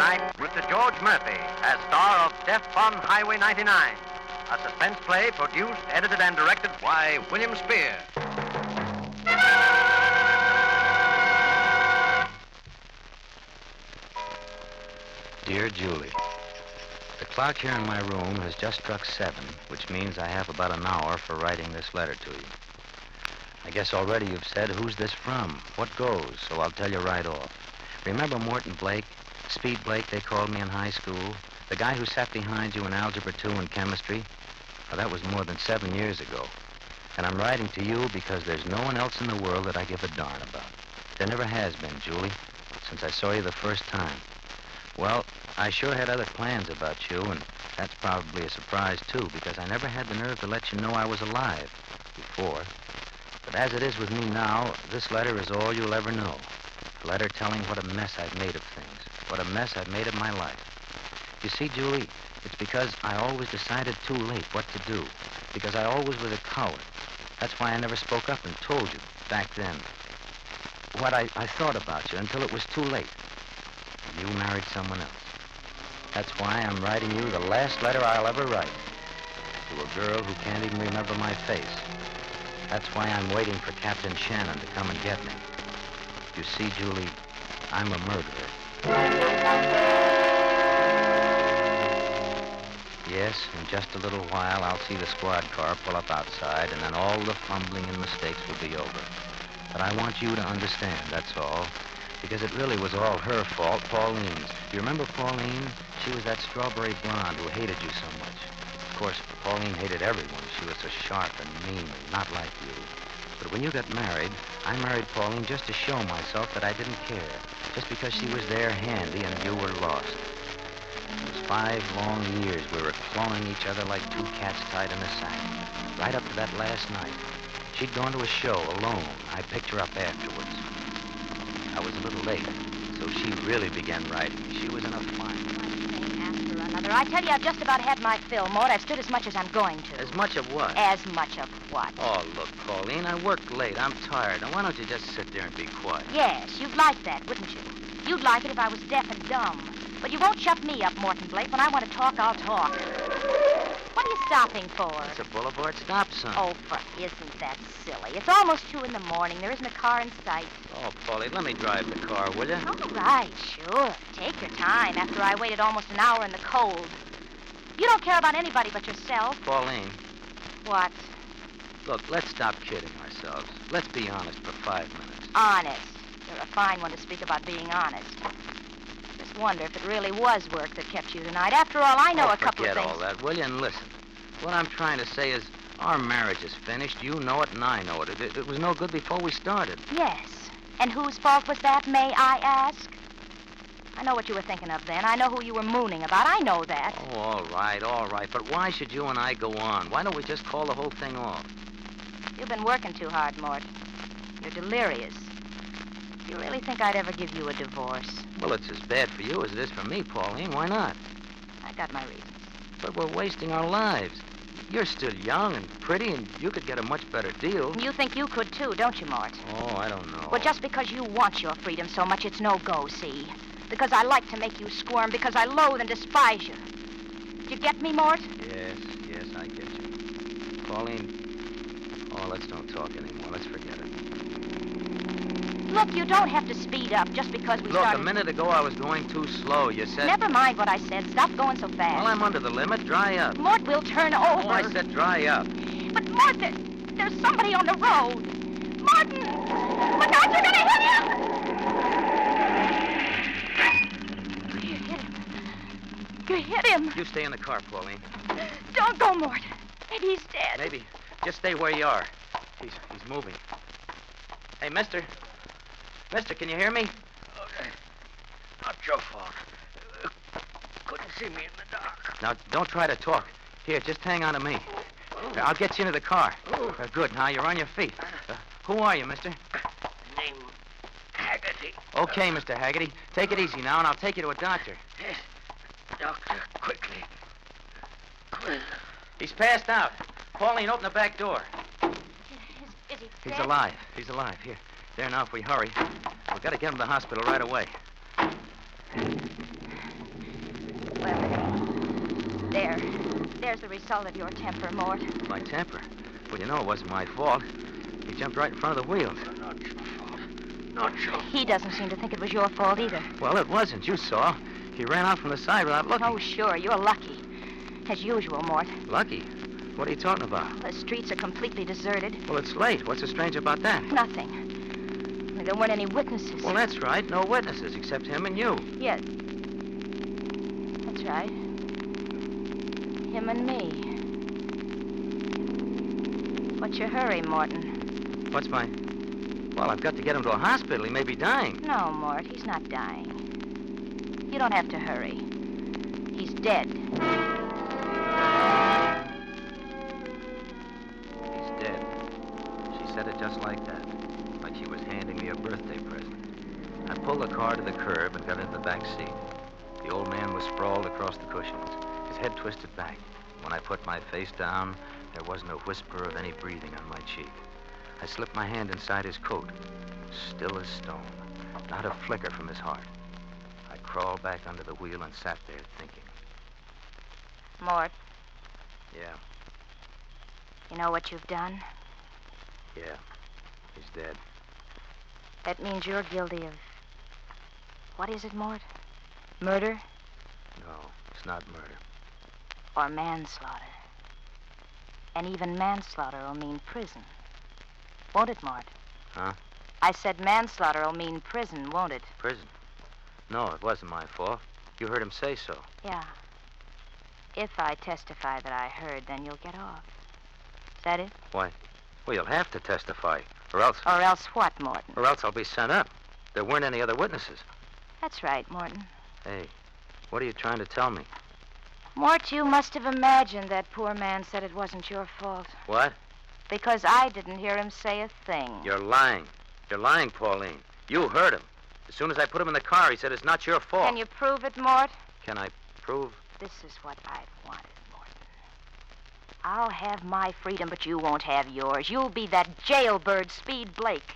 tonight, Mr. George Murphy as star of Death on Highway 99, a suspense play produced, edited, and directed by William Spear. Dear Julie, the clock here in my room has just struck 7, which means I have about an hour for writing this letter to you. I guess already you've said, who's this from? What goes? So I'll tell you right off. Remember Morton Blake? Speed Blake, they called me in high school. The guy who sat behind you in Algebra 2 and chemistry? Well, that was more than 7 years ago. And I'm writing to you because there's no one else in the world that I give a darn about. There never has been, Julie, since I saw you the first time. Well, I sure had other plans about you, and that's probably a surprise, too, because I never had the nerve to let you know I was alive before. But as it is with me now, this letter is all you'll ever know. A letter telling what a mess I've made of things, what a mess I've made of my life. You see, Julie, it's because I always decided too late what to do, because I always was a coward. That's why I never spoke up and told you back then what I thought about you until it was too late. You married someone else. That's why I'm writing you the last letter I'll ever write. To a girl who can't even remember my face. That's why I'm waiting for Captain Shannon to come and get me. You see, Julie, I'm a murderer. Yes, in just a little while, I'll see the squad car pull up outside, and then all the fumbling and mistakes will be over. But I want you to understand, that's all. Because it really was all her fault, Pauline's. You remember Pauline? She was that strawberry blonde who hated you so much. Of course, Pauline hated everyone. She was so sharp and mean and not like you. But when you got married, I married Pauline just to show myself that I didn't care. Just because she was there handy and you were lost. It was 5 long years we were clawing each other like two cats tied in a sack. Right up to that last night. She'd gone to a show alone. I picked her up afterwards. I was a little late, so she really began writing. She was in a fine. One thing after another. I tell you, I've just about had my fill, Maud. I've stood as much as I'm going to. As much of what? As much of what? Oh, look, Pauline, I worked late. I'm tired. Now, why don't you just sit there and be quiet? Yes, you'd like that, wouldn't you? You'd like it if I was deaf and dumb. But you won't shut me up, Morton Blake. When I want to talk, I'll talk. What are you stopping for? It's a boulevard stop sign. Oh, isn't that silly? It's almost 2 in the morning. There isn't a car in sight. Oh, Pauline, let me drive the car, will you? All right, sure. Take your time after I waited almost an hour in the cold. You don't care about anybody but yourself. Pauline. What? Look, let's stop kidding ourselves. Let's be honest for 5 minutes. Honest. You're a fine one to speak about being honest. Just wonder if it really was work that kept you tonight. After all, I know a couple of things. Forget all that, will you? And listen. What I'm trying to say is our marriage is finished. You know it and I know it. It was no good before we started. Yes. And whose fault was that, may I ask? I know what you were thinking of then. I know who you were mooning about. I know that. Oh, all right. But why should you and I go on? Why don't we just call the whole thing off? You've been working too hard, Mort. You're delirious. Do you really think I'd ever give you a divorce? Well, it's as bad for you as it is for me, Pauline. Why not? I got my reasons. But we're wasting our lives. You're still young and pretty, and you could get a much better deal. You think you could, too, don't you, Mort? Oh, I don't know. Well, just because you want your freedom so much, it's no go, see? Because I like to make you squirm, because I loathe and despise you. You get me, Mort? Yes, I get you. Pauline, let's don't talk anymore. Let's forget it. Look, you don't have to speed up just because we started... Look, a minute ago I was going too slow. You said... Never mind what I said. Stop going so fast. Well, I'm under the limit. Dry up. Mort, we'll turn over. Oh, I said dry up. But, Mort, there's somebody on the road. Martin! Look out, you're gonna hit him! You hit him. You hit him. You stay in the car, Pauline. Don't go, Mort. Maybe he's dead. Maybe. Just stay where you are. He's moving. Hey, mister. Mister, can you hear me? Okay. Not your fault. Couldn't see me in the dark. Now, don't try to talk. Here, just hang on to me. I'll get you into the car. Good. Now, you're on your feet. Who are you, mister? Name Haggerty. Okay, Mr. Haggerty. Take it easy now, and I'll take you to a doctor. Yes. Doctor, quickly. Quick. He's passed out. Pauline, open the back door. Is he He's dead? alive. He's alive. Here. There now, if we hurry. We've got to get him to the hospital right away. There's the result of your temper, Mort. My temper? Well, you know it wasn't my fault. He jumped right in front of the wheels. Not your fault. Not your fault. He doesn't seem to think it was your fault either. Well, it wasn't. You saw. He ran out from the side without looking. Oh, sure. You're lucky. As usual, Mort. Lucky? What are you talking about? The streets are completely deserted. Well, it's late. What's so strange about that? Nothing. Only there weren't any witnesses. Well, that's right. No witnesses except him and you. Yes. That's right. Him and me. What's your hurry, Morton? What's my... Well, I've got to get him to a hospital. He may be dying. No, Mort, he's not dying. You don't have to hurry. He's dead. He's dead. She said it just like that. Like she was handing me a birthday present. I pulled the car to the curb and got into the back seat. The old man was sprawled across the cushions, his head twisted back. When I put my face down, there wasn't a whisper of any breathing on my cheek. I slipped my hand inside his coat, still as stone, not a flicker from his heart. I crawled back under the wheel and sat there thinking. Mort, Yeah, you know what you've done? yeah, he's dead. That means you're guilty of... What is it, Mort? Murder No, it's not murder. or manslaughter? And even manslaughter will mean prison. Won't it, Mort? Huh? I said manslaughter will mean prison, won't it? Prison? No, it wasn't my fault. You heard him say so. Yeah. If I testify that I heard, then you'll get off. Is that it? Why? Well, you'll have to testify, or else Or else what, Morton? I'll be sent up. There weren't any other witnesses. That's right, Morton. Hey, what are you trying to tell me? Mort, you must have imagined that poor man said it wasn't your fault. What? Because I didn't hear him say a thing. You're lying. You're lying, Pauline. You heard him. As soon as I put him in the car, he said it's not your fault. Can you prove it, Mort? Can I prove? This is what I've wanted, Morton. I'll have my freedom, but you won't have yours. You'll be that jailbird, Speed Blake.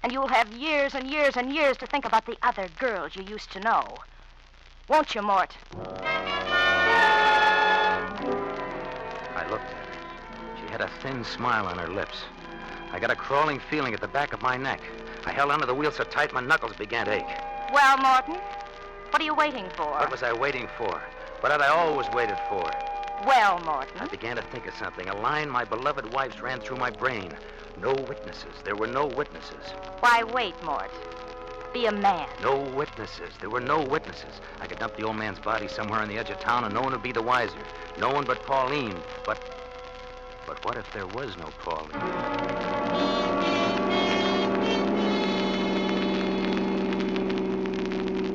And you'll have years and years and years to think about the other girls you used to know. Won't you, Mort? I looked at her. She had a thin smile on her lips. I got a crawling feeling at the back of my neck. I held onto the wheel so tight my knuckles began to ache. Well, Morton, what are you waiting for? What was I waiting for? What had I always waited for? Well, Morton. I began to think of something. A line my beloved wife's ran through my brain. No witnesses. There were no witnesses. Why wait, Mort? Be a man. No witnesses. There were no witnesses. I could dump the old man's body somewhere on the edge of town and no one would be the wiser. No one but Pauline. But what if there was no Pauline?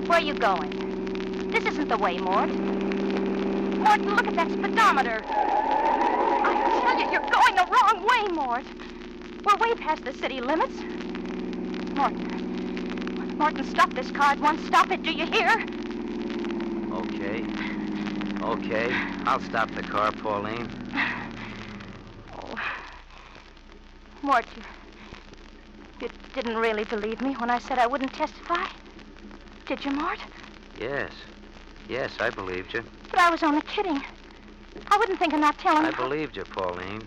Where are you going? This isn't the way, Mort. Morton, look at that speedometer. I tell you, you're going the wrong way, Mort. We're way past the city limits. Morton, stop this car at once. Stop it, do you hear? Okay. I'll stop the car, Pauline. Oh. Mort, you didn't really believe me when I said I wouldn't testify? Did you, Mort? Yes, I believed you. But I was only kidding. I wouldn't think of not telling I believed you, Pauline.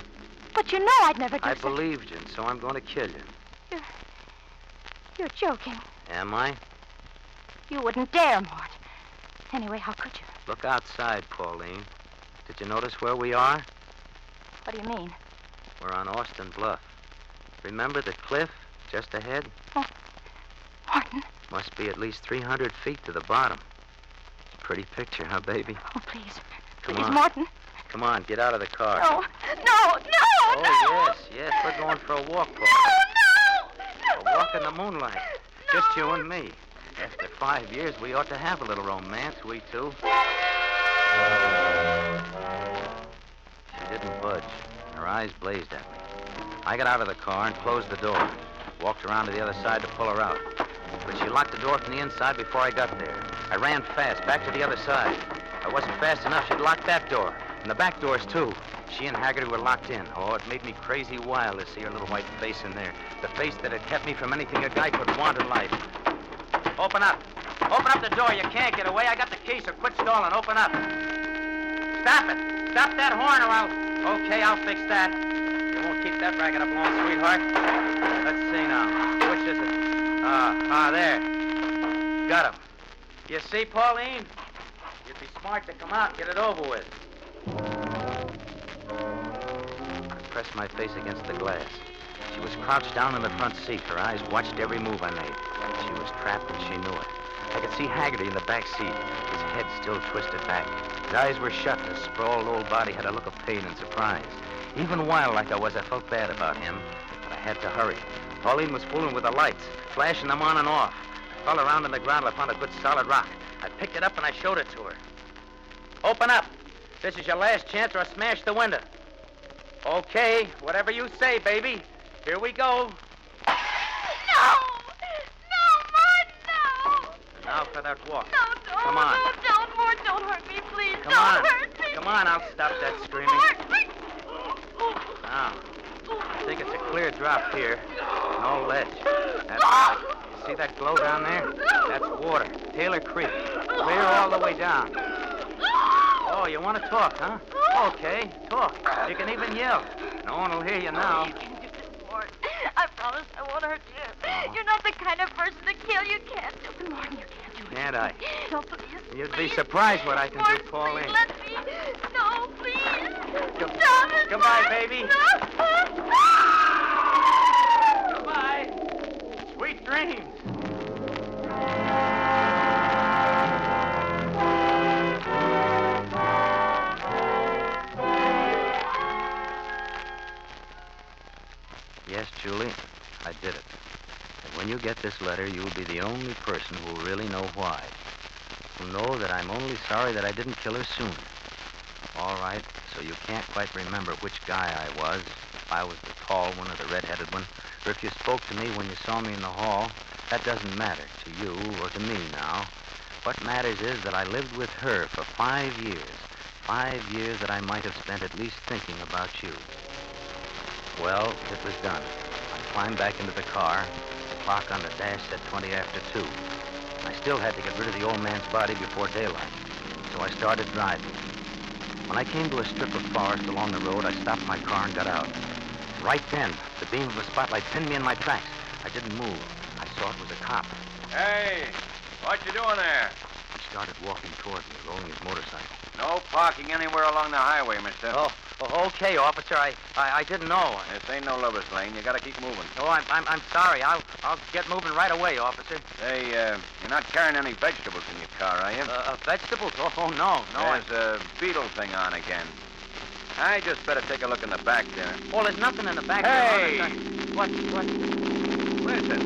But you know I'd never do I such... believed you, and so I'm going to kill you. You're joking. Am I? You wouldn't dare, Mort. Anyway, how could you? Look outside, Pauline. Did you notice where we are? What do you mean? We're on Austin Bluff. Remember the cliff just ahead? Oh, Morton. Must be at least 300 feet to the bottom. Pretty picture, huh, baby? Oh, please. Come Please, on. Morton. Come on, get out of the car. No. Oh, yes. We're going for a walk, Pauline. A walk in the moonlight. Just you and me. After 5 years, we ought to have a little romance, we two. She didn't budge. Her eyes blazed at me. I got out of the car and closed the door. Walked around to the other side to pull her out. But she locked the door from the inside before I got there. I ran fast, back to the other side. I wasn't fast enough. She'd locked that door. And the back doors, too. She and Haggerty were locked in. Oh, it made me crazy wild to see her little white face in there. The face that had kept me from anything a guy could want in life. Open up. Open up the door. You can't get away. I got the key, so quit stalling. Open up. Stop it. Stop that horn or I'll... Okay, I'll fix that. You won't keep that racket up long, sweetheart. Let's see now. Which is it? There. Got him. You see, Pauline? You'd be smart to come out and get it over with. I pressed my face against the glass. She was crouched down in the front seat. Her eyes watched every move I made. She was trapped and she knew it. I could see Haggerty in the back seat, his head still twisted back. His eyes were shut and his sprawled old body had a look of pain and surprise. Even wild like I was, I felt bad about him, but I had to hurry. Pauline was fooling with the lights, flashing them on and off. I fell around on the ground and I found a good solid rock. I picked it up and I showed it to her. Open up. This is your last chance or I'll smash the window. Okay, whatever you say, baby. Here we go. No! No, Mort, no! Now for that walk. No, Come on. No, don't, Mort. Don't hurt me, please. Come don't on. hurt me. Come on, I'll stop that screaming. Mort. Now, I think it's a clear drop here. No ledge. That's right. You see that glow down there? That's water. Taylor Creek. Clear all the way down. Oh, you want to talk, huh? Okay, talk. You can even yell. No one will hear you now. Mort, I promise I won't hurt you. You're not the kind of person to kill. You can't do it, Mort. You can't do it. Can't I? No, please. You'd please. be surprised what I can Mort, do, Pauline. please, let me. No, please. Come- Stop it, Goodbye, Mort. baby. No. Goodbye. Sweet dreams. Yes, Julie, I did it. And when you get this letter, you'll be the only person who will really know why. Who'll know that I'm only sorry that I didn't kill her sooner. All right, so you can't quite remember which guy I was, if I was the tall one or the red-headed one, or if you spoke to me when you saw me in the hall. That doesn't matter to you or to me now. What matters is that I lived with her for 5 years. 5 years that I might have spent at least thinking about you. Well, it was done. I climbed back into the car. The clock on the dash said 20 after 2. I still had to get rid of the old man's body before daylight, so I started driving. When I came to a strip of forest along the road, I stopped my car and got out. Right then, the beam of a spotlight pinned me in my tracks. I didn't move. I saw it was a cop. Hey, what you doing there? He started walking toward me, rolling his motorcycle. No parking anywhere along the highway, mister. Oh, okay, officer. I didn't know. This ain't no lover's lane. You gotta keep moving. Oh, I'm sorry. I'll get moving right away, officer. Hey, you're not carrying any vegetables in your car, are you? Vegetables? Oh, no. There's a beetle thing on again. I just better take a look in the back there. Well, there's nothing in the back Hey! there. What? Listen.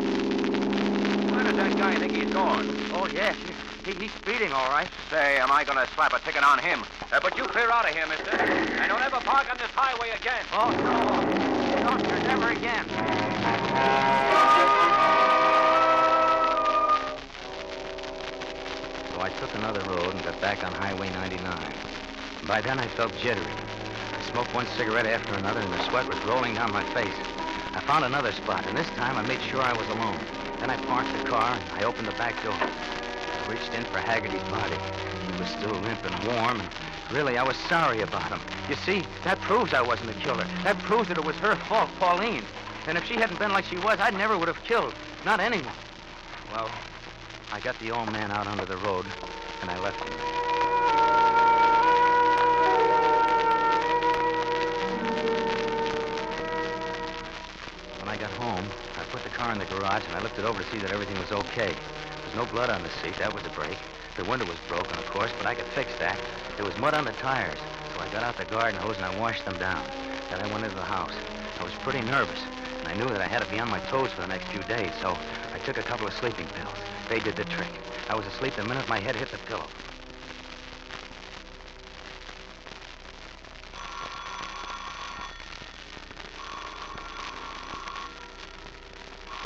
Where does that guy think he's going? Oh, yes. He's speeding, all right. Say, am I gonna slap a ticket on him? But you clear out of here, mister. And don't ever park on this highway again. Oh, no. No, sir, never again. So I took another road and got back on Highway 99. By then, I felt jittery. I smoked one cigarette after another, and the sweat was rolling down my face. I found another spot, and this time I made sure I was alone. Then I parked the car, and I opened the back door. I reached in for Haggerty's body. He was still limp and warm, and really, I was sorry about him. You see, that proves I wasn't the killer. That proves that it was her fault, Pauline. And if she hadn't been like she was, I never would have killed. Not anyone. Well, I got the old man out onto the road, and I left him. When I got home, I put the car in the garage, and I looked it over to see that everything was okay. There was no blood on the seat. That was a break. The window was broken, of course, but I could fix that. There was mud on the tires, so I got out the garden hose and I washed them down. Then I went into the house. I was pretty nervous, and I knew that I had to be on my toes for the next few days, so I took a couple of sleeping pills. They did the trick. I was asleep the minute my head hit the pillow.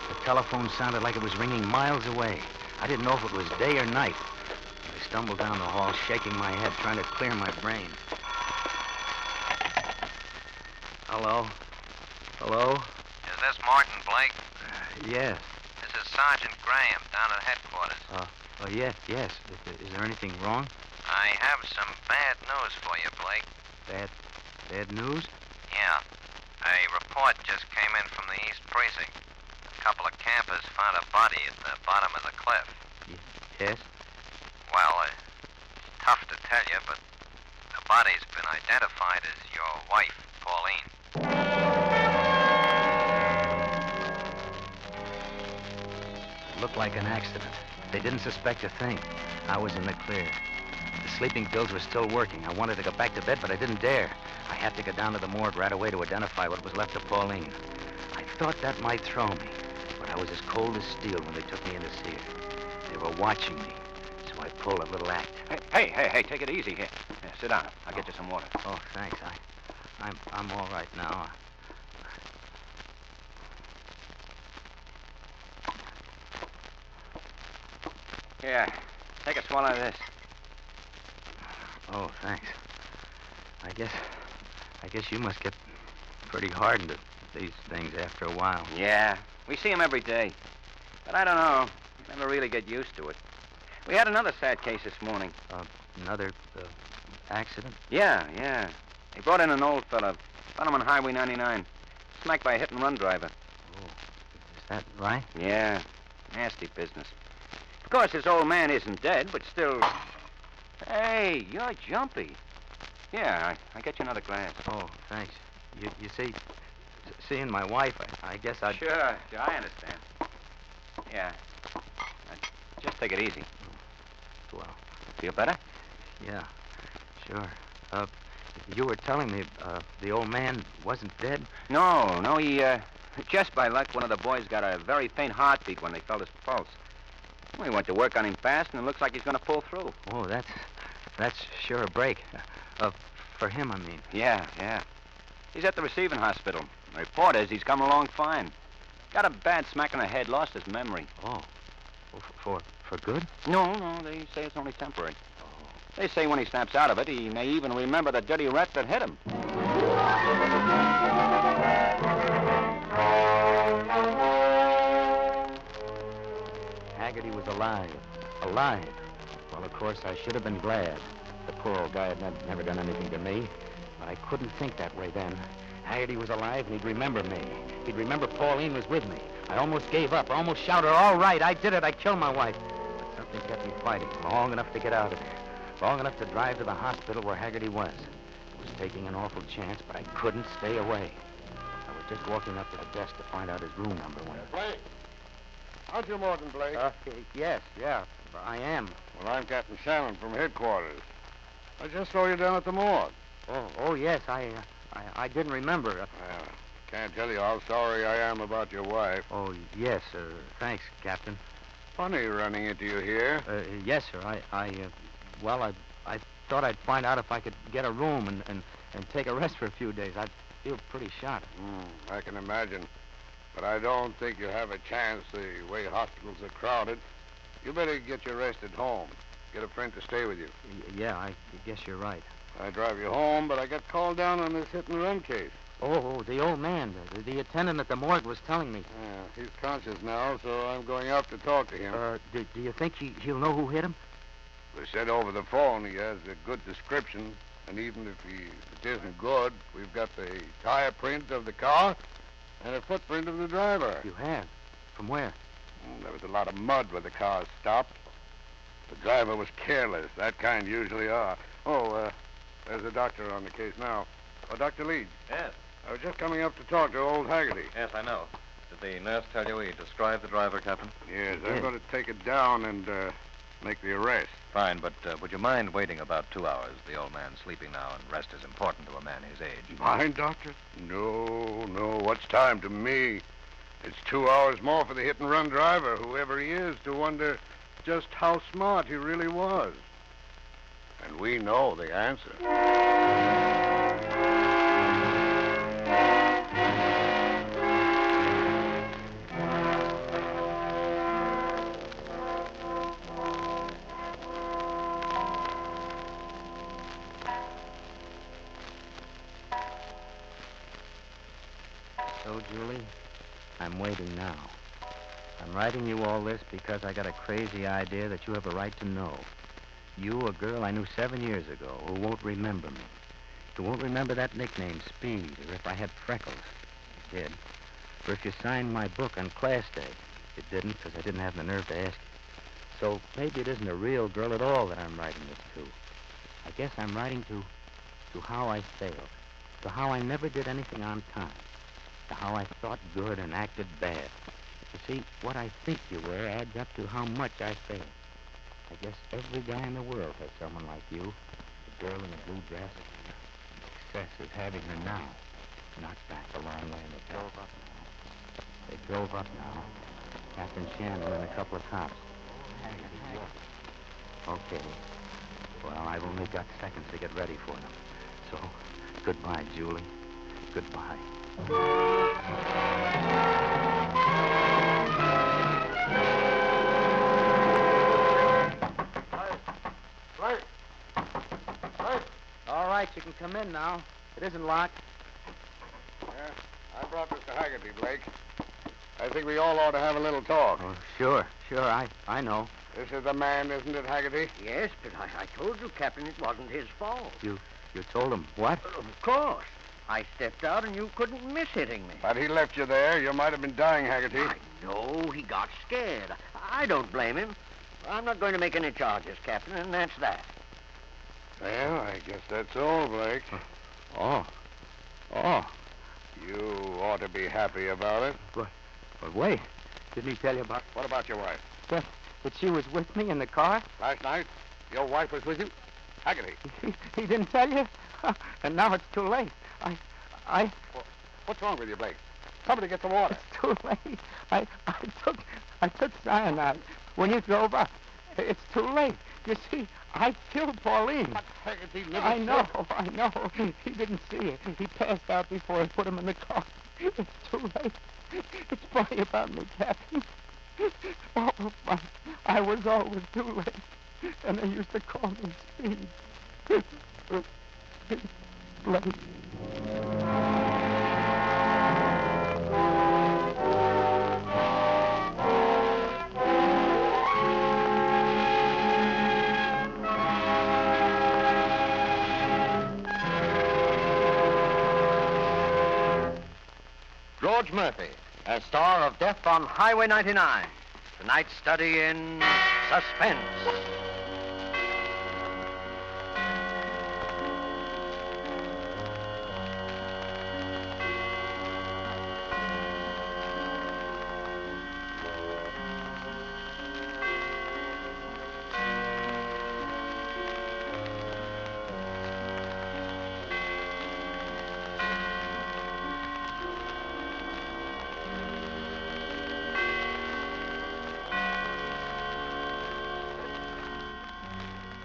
The telephone sounded like it was ringing miles away. I didn't know if it was day or night. I stumbled down the hall, shaking my head, trying to clear my brain. Hello? Hello? Is this Martin Blake? Yes. This is Sergeant Graham down at headquarters. Oh, yes. Is there anything wrong? I have some bad news for you, Blake. Bad news? Yeah. A report just came in from the East Precinct. A couple of campers found a body at the bottom of the cliff. Yes? Well, tough to tell you, but the body's been identified as your wife, Pauline. It looked like an accident. They didn't suspect a thing. I was in the clear. The sleeping pills were still working. I wanted to go back to bed, but I didn't dare. I had to go down to the morgue right away to identify what was left of Pauline. I thought that might throw me, but I was as cold as steel when they took me in to see her. They were watching me, so I pulled a little act. Hey, take it easy here. Here, sit down. I'll get you some water. Oh, thanks. I'm all right now. Here, take a swallow of this. Oh, thanks. I guess you must get pretty hardened to these things after a while. Yeah, we see him every day. But I don't know. You never really get used to it. We had another sad case this morning. Another accident? Yeah. They brought in an old fella. Found him on Highway 99. Smacked by a hit-and-run driver. Oh, is that right? Yeah, nasty business. Of course, this old man isn't dead, but still... Hey, you're jumpy. Yeah, I get you another glass. Oh, thanks. You see, seeing my wife, I guess I'd... Sure, I understand. Yeah. Just take it easy. Well, Feel better? yeah, sure. You were telling me the old man wasn't dead? No, he, just by luck, one of the boys got a very faint heartbeat when they felt his pulse. We went to work on him fast, and it looks like he's going to pull through. Oh, that's sure a break. For him, I mean. Yeah. He's at the receiving hospital. The report is he's coming along fine. Got a bad smack in the head, lost his memory. Oh, for good? No, they say it's only temporary. They say when he snaps out of it, he may even remember the dirty rat that hit him. Haggerty was alive. Well, of course, I should have been glad. The poor old guy had never done anything to me. But I couldn't think that way then. Haggerty was alive, and he'd remember me. He'd remember Pauline was with me. I almost gave up. I almost shouted, all right, I did it. I killed my wife. But something kept me fighting long enough to get out of there. Long enough to drive to the hospital where Haggerty was. It was taking an awful chance, but I couldn't stay away. I was just walking up to the desk to find out his room number when... Blake. Aren't you Morgan Blake? Yes, I am. Well, I'm Captain Shannon from headquarters. I just saw you down at the morgue. Oh, yes, I didn't remember. Well, can't tell you how sorry I am about your wife. Oh, yes, sir. Thanks, Captain. Funny running into you here. Yes, sir. I thought I'd find out if I could get a room and take a rest for a few days. I'd feel pretty shot. I can imagine. But I don't think you have a chance the way hospitals are crowded. You better get your rest at home. Get a friend to stay with you. Yeah, I guess you're right. I drive you home, but I got called down on this hit-and-run case. Oh, the old man, the attendant at the morgue was telling me. Yeah, he's conscious now, so I'm going up to talk to him. Do you think he'll know who hit him? They said over the phone he has a good description, and even if it isn't good, we've got the tire print of the car and a footprint of the driver. You have? From where? There was a lot of mud where the car stopped. The driver was careless. That kind usually are. There's a doctor on the case now. Oh, Dr. Leeds. Yes. I was just coming up to talk to old Haggerty. Yes, I know. Did the nurse tell you he described the driver, Captain? Yes, I'm going to take it down and make the arrest. Fine, but would you mind waiting about 2 hours? The old man's sleeping now, and rest is important to a man his age. Mind, Doctor? No. What's time to me? It's 2 hours more for the hit-and-run driver, whoever he is, to wonder just how smart he really was. And we know the answer. So, Julie, I'm waiting now. I'm writing you all this because I got a crazy idea that you have a right to know. You, a girl I knew 7 years ago, who won't remember me. Who won't remember that nickname, Speed, or if I had freckles. You did. Or if you signed my book on class day. You didn't, because I didn't have the nerve to ask you. So maybe it isn't a real girl at all that I'm writing this to. I guess I'm writing to how I failed. To how I never did anything on time. To how I thought good and acted bad. You see, what I think you were adds up to how much I failed. I guess every guy in the world has someone like you. A girl in a blue dress. Success is having her now. Knocked back a long way in the back. They drove up now. Captain Shannon and a couple of cops. Okay. Well, I've only got seconds to get ready for them. So, goodbye, Julie. Goodbye. Right. All right, you can come in now. It isn't locked. Yeah, I brought this to Haggerty, Blake. I think we all ought to have a little talk. Oh, sure. I know. This is the man, isn't it, Haggerty? Yes, but I told you, Captain, it wasn't his fault. You told him what? Of course. I stepped out and you couldn't miss hitting me. But he left you there. You might have been dying, Haggerty. I know. He got scared. I don't blame him. I'm not going to make any charges, Captain, and that's that. Well, I guess that's all, Blake. Oh. You ought to be happy about it. But wait. Didn't he tell you about What about your wife? that she was with me in the car? Last night, your wife was with you? Haggerty. He didn't tell you? And now it's too late. What's wrong with you, Blake? Somebody get some water. It's too late. I took cyanide when you drove up. It's too late. You see, I killed Pauline. But Haggerty never I know. He didn't see it. He passed out before I put him in the car. It's too late. It's funny about me, Captain. Oh, I was always too late. And they used to call me Speed. Blake. George Murphy, as star of Death on Highway 99. Tonight's study in Suspense.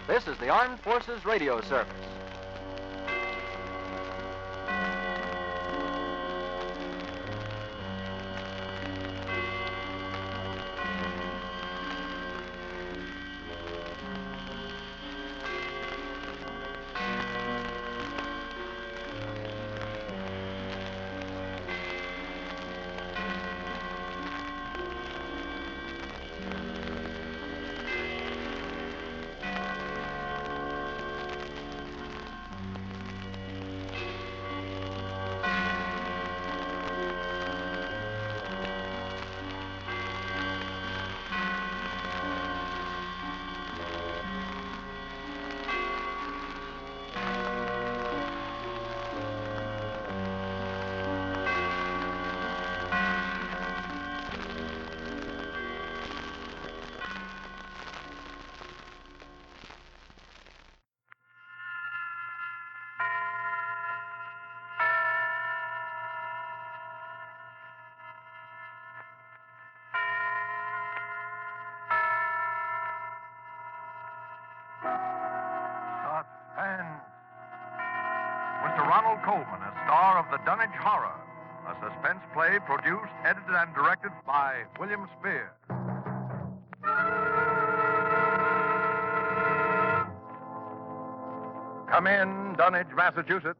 This is the Armed Forces Radio Service. Suspense. Mr. Ronald Colman, a star of the Dunwich Horror, a suspense play produced, edited, and directed by William Spear. Come in, Dunwich, Massachusetts.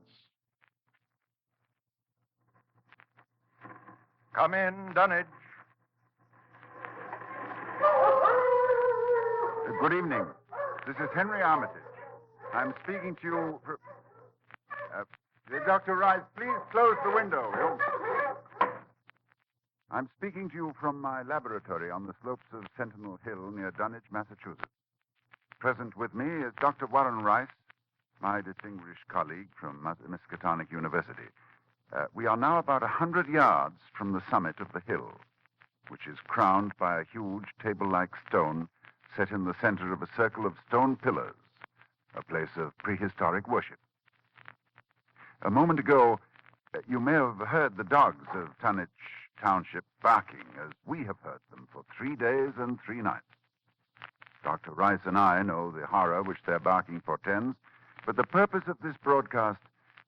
Come in, Dunwich. Good evening. This is Henry Armitage. I'm speaking to you... Dr. Rice, please close the window. I'm speaking to you from my laboratory on the slopes of Sentinel Hill near Dunwich, Massachusetts. Present with me is Dr. Warren Rice, my distinguished colleague from Miskatonic University. We are now about 100 yards from the summit of the hill, which is crowned by a huge table-like stone set in the center of a circle of stone pillars, a place of prehistoric worship. A moment ago, you may have heard the dogs of Dunwich Township barking, as we have heard them for 3 days and 3 nights. Dr. Rice and I know the horror which their barking portends, but the purpose of this broadcast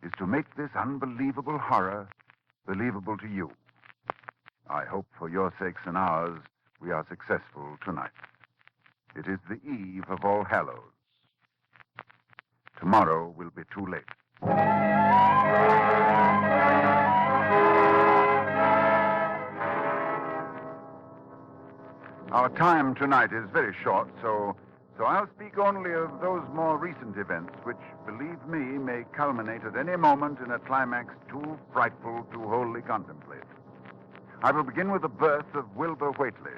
is to make this unbelievable horror believable to you. I hope for your sakes and ours we are successful tonight. It is the eve of All Hallows. Tomorrow will be too late. Our time tonight is very short, so I'll speak only of those more recent events which, believe me, may culminate at any moment in a climax too frightful to wholly contemplate. I will begin with the birth of Wilbur Whately.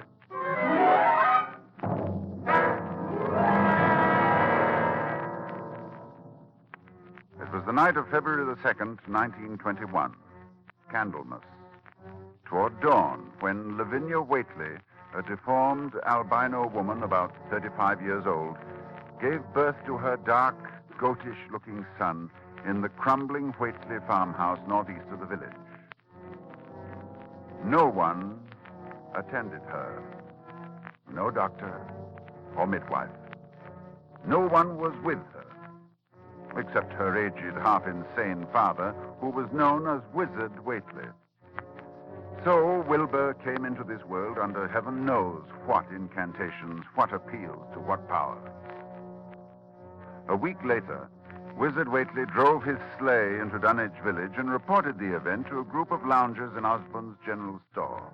It was the night of February the 2nd, 1921, Candlemas. Toward dawn, when Lavinia Whately, a deformed albino woman about 35 years old, gave birth to her dark, goatish-looking son in the crumbling Whately farmhouse northeast of the village. No one attended her. No doctor or midwife. No one was with her, except her aged, half-insane father, who was known as Wizard Whately. So Wilbur came into this world under heaven knows what incantations, what appeals to what power. A week later, Wizard Whately drove his sleigh into Dunwich village and reported the event to a group of loungers in Osborne's general store.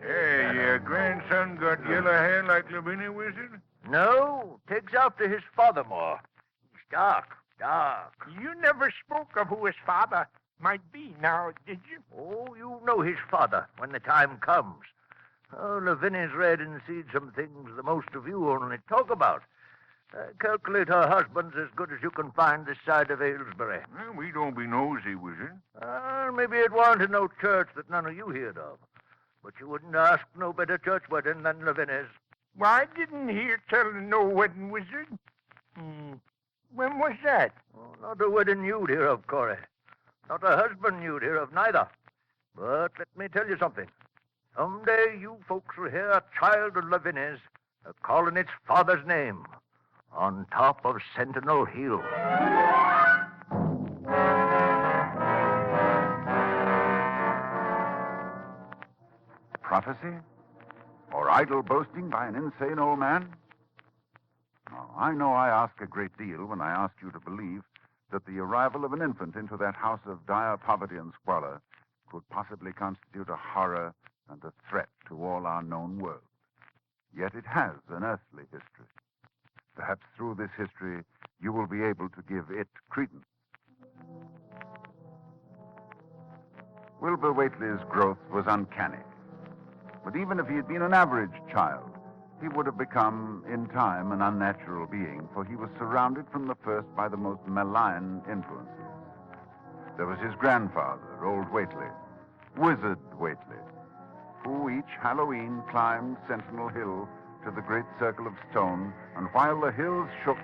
Hey, your grandson got yellow hair like Lavinia, Wizard? No, takes after his father more. He's dark. You never spoke of who his father might be now, did you? Oh, you know his father when the time comes. Oh, Lavinia's read and seen some things the most of you only talk about. I calculate her husband's as good as you can find this side of Aylesbury. Well, we don't be nosy, Wizard. Maybe it wanted no church that none of you heard of. But you wouldn't ask no better church wedding than Lavinia's. Well, I didn't hear tell of no wedding, Wizard. When was that? Oh, not a wedding you'd hear of, Corey. Not a husband you'd hear of, neither. But let me tell you something. Someday you folks will hear a child of Lavinia's calling its father's name on top of Sentinel Hill. Prophecy? Or idle boasting by an insane old man? Oh, I know I ask a great deal when I ask you to believe that the arrival of an infant into that house of dire poverty and squalor could possibly constitute a horror and a threat to all our known world. Yet it has an earthly history. Perhaps through this history, you will be able to give it credence. Wilbur Whately's growth was uncanny. But even if he had been an average child, he would have become, in time, an unnatural being, for he was surrounded from the first by the most malign influences. There was his grandfather, old Whately, Wizard Whately, who each Halloween climbed Sentinel Hill to the great circle of stone, and while the hills shook,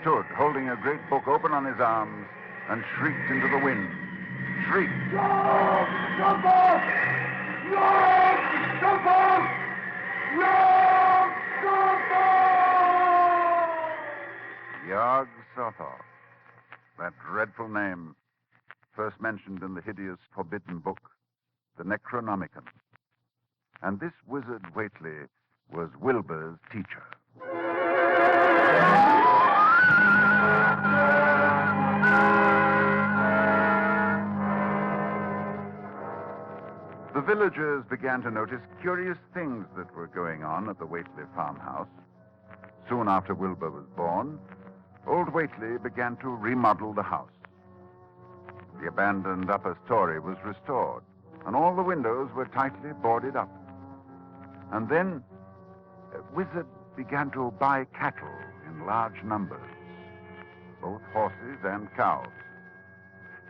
stood holding a great book open on his arms and shrieked into the wind. Shrieked. Jump! Jump off! Jump! Jump off! Jump! Jump off! Yog Sothoth, that dreadful name, first mentioned in the hideous forbidden book, the Necronomicon. And this Wizard Whately was Wilbur's teacher. The villagers began to notice curious things that were going on at the Whately farmhouse. Soon after Wilbur was born, old Whately began to remodel the house. The abandoned upper story was restored, and all the windows were tightly boarded up. And then, Wizard began to buy cattle in large numbers, both horses and cows.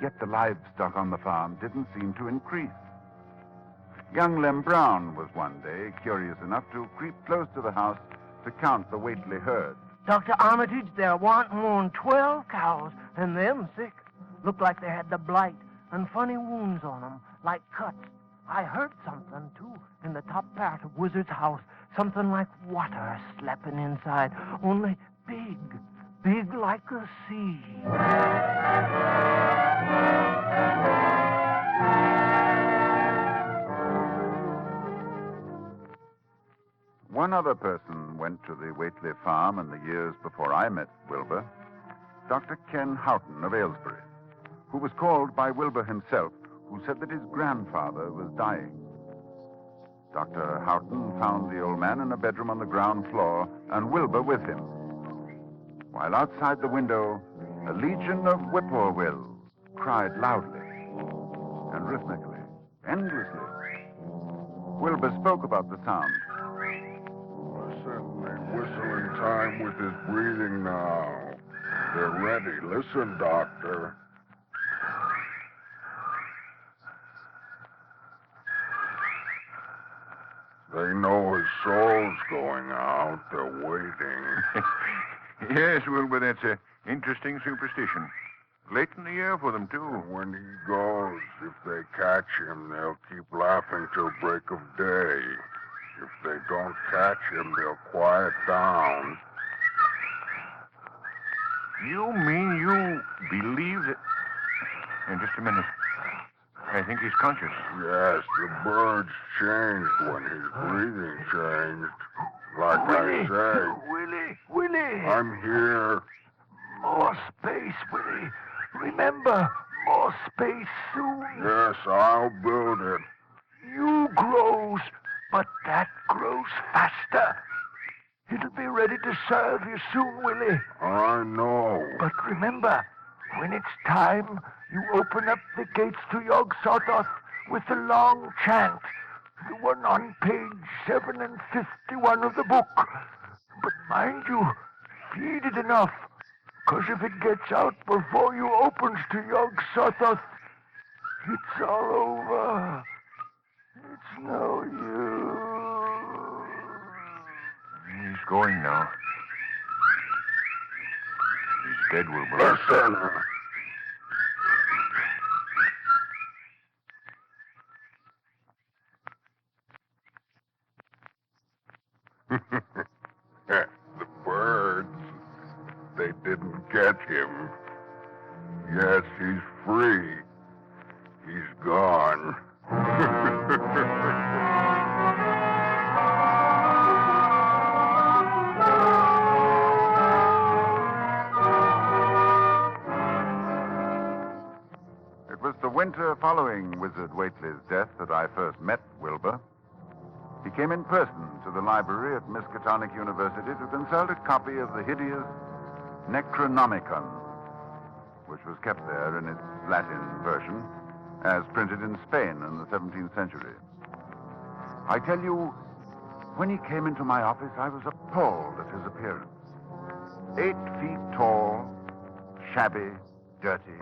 Yet the livestock on the farm didn't seem to increase. Young Lem Brown was one day curious enough to creep close to the house to count the Whately herd. Dr. Armitage, there warn't more'n 12 cows, and them sick. Looked like they had the blight and funny wounds on 'em, like cuts. I heard something, too, in the top part of Wizard's house. Something like water slapping inside, only big like a sea. One other person went to the Whately farm in the years before I met Wilbur, Dr. Ken Houghton of Aylesbury, who was called by Wilbur himself, who said that his grandfather was dying. Dr. Houghton found the old man in a bedroom on the ground floor, and Wilbur with him. While outside the window, a legion of whippoorwills cried loudly and rhythmically, endlessly. Wilbur spoke about the sound. Listen, they whistle in time with his breathing now. They're ready. Listen, Doctor. They know his soul's going out. They're waiting. Yes, Wilbur, that's an interesting superstition. Late in the year for them, too. And when he goes, if they catch him, they'll keep laughing till break of day. If they don't catch him, they'll quiet down. You mean you believe that... Just a minute. I think he's conscious. Yes, the birds changed when his breathing changed. Like Willie, I say. Willie. I'm here. More space, Willie. Remember, more space soon. Yes, I'll build it. You grows, but that grows faster. It'll be ready to serve you soon, Willie. I know. But remember, when it's time, you open up the gates to Yog Sothoth with the long chant, the one on page 751 of the book. But mind you, feed it enough, 'cause if it gets out before you opens to Yog Sothoth, it's all over. It's no use. He's going now. He's dead, Wilbur. Listen. The birds, they didn't get him. Yes, he's free. He's gone. It was the winter following Wizard Whately's death that I first met Wilbur. He came in person to the library at Miskatonic University to consult a copy of the hideous Necronomicon, which was kept there in its Latin version, as printed in Spain in the 17th century. I tell you, when he came into my office, I was appalled at his appearance. 8 feet tall, shabby, dirty,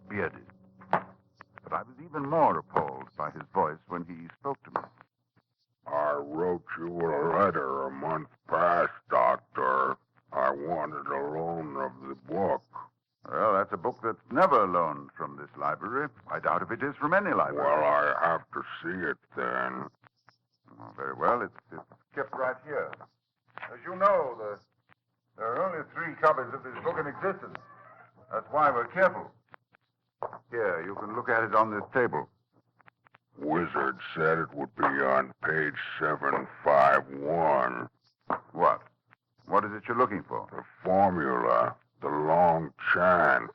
bearded. But I was even more appalled by his voice when he spoke to me. I wrote you a letter a month past, Doctor. I wanted a loan of the book. Well, that's a book that's never loaned from this library. I doubt if it is from any library. Well, I have to see it then. Oh, very well. It's kept right here. As you know, there are only 3 copies of this book in existence. That's why we're careful. Here, you can look at it on this table. Wizard said it would be on page 751. What? What is it you're looking for? The formula, the long chant,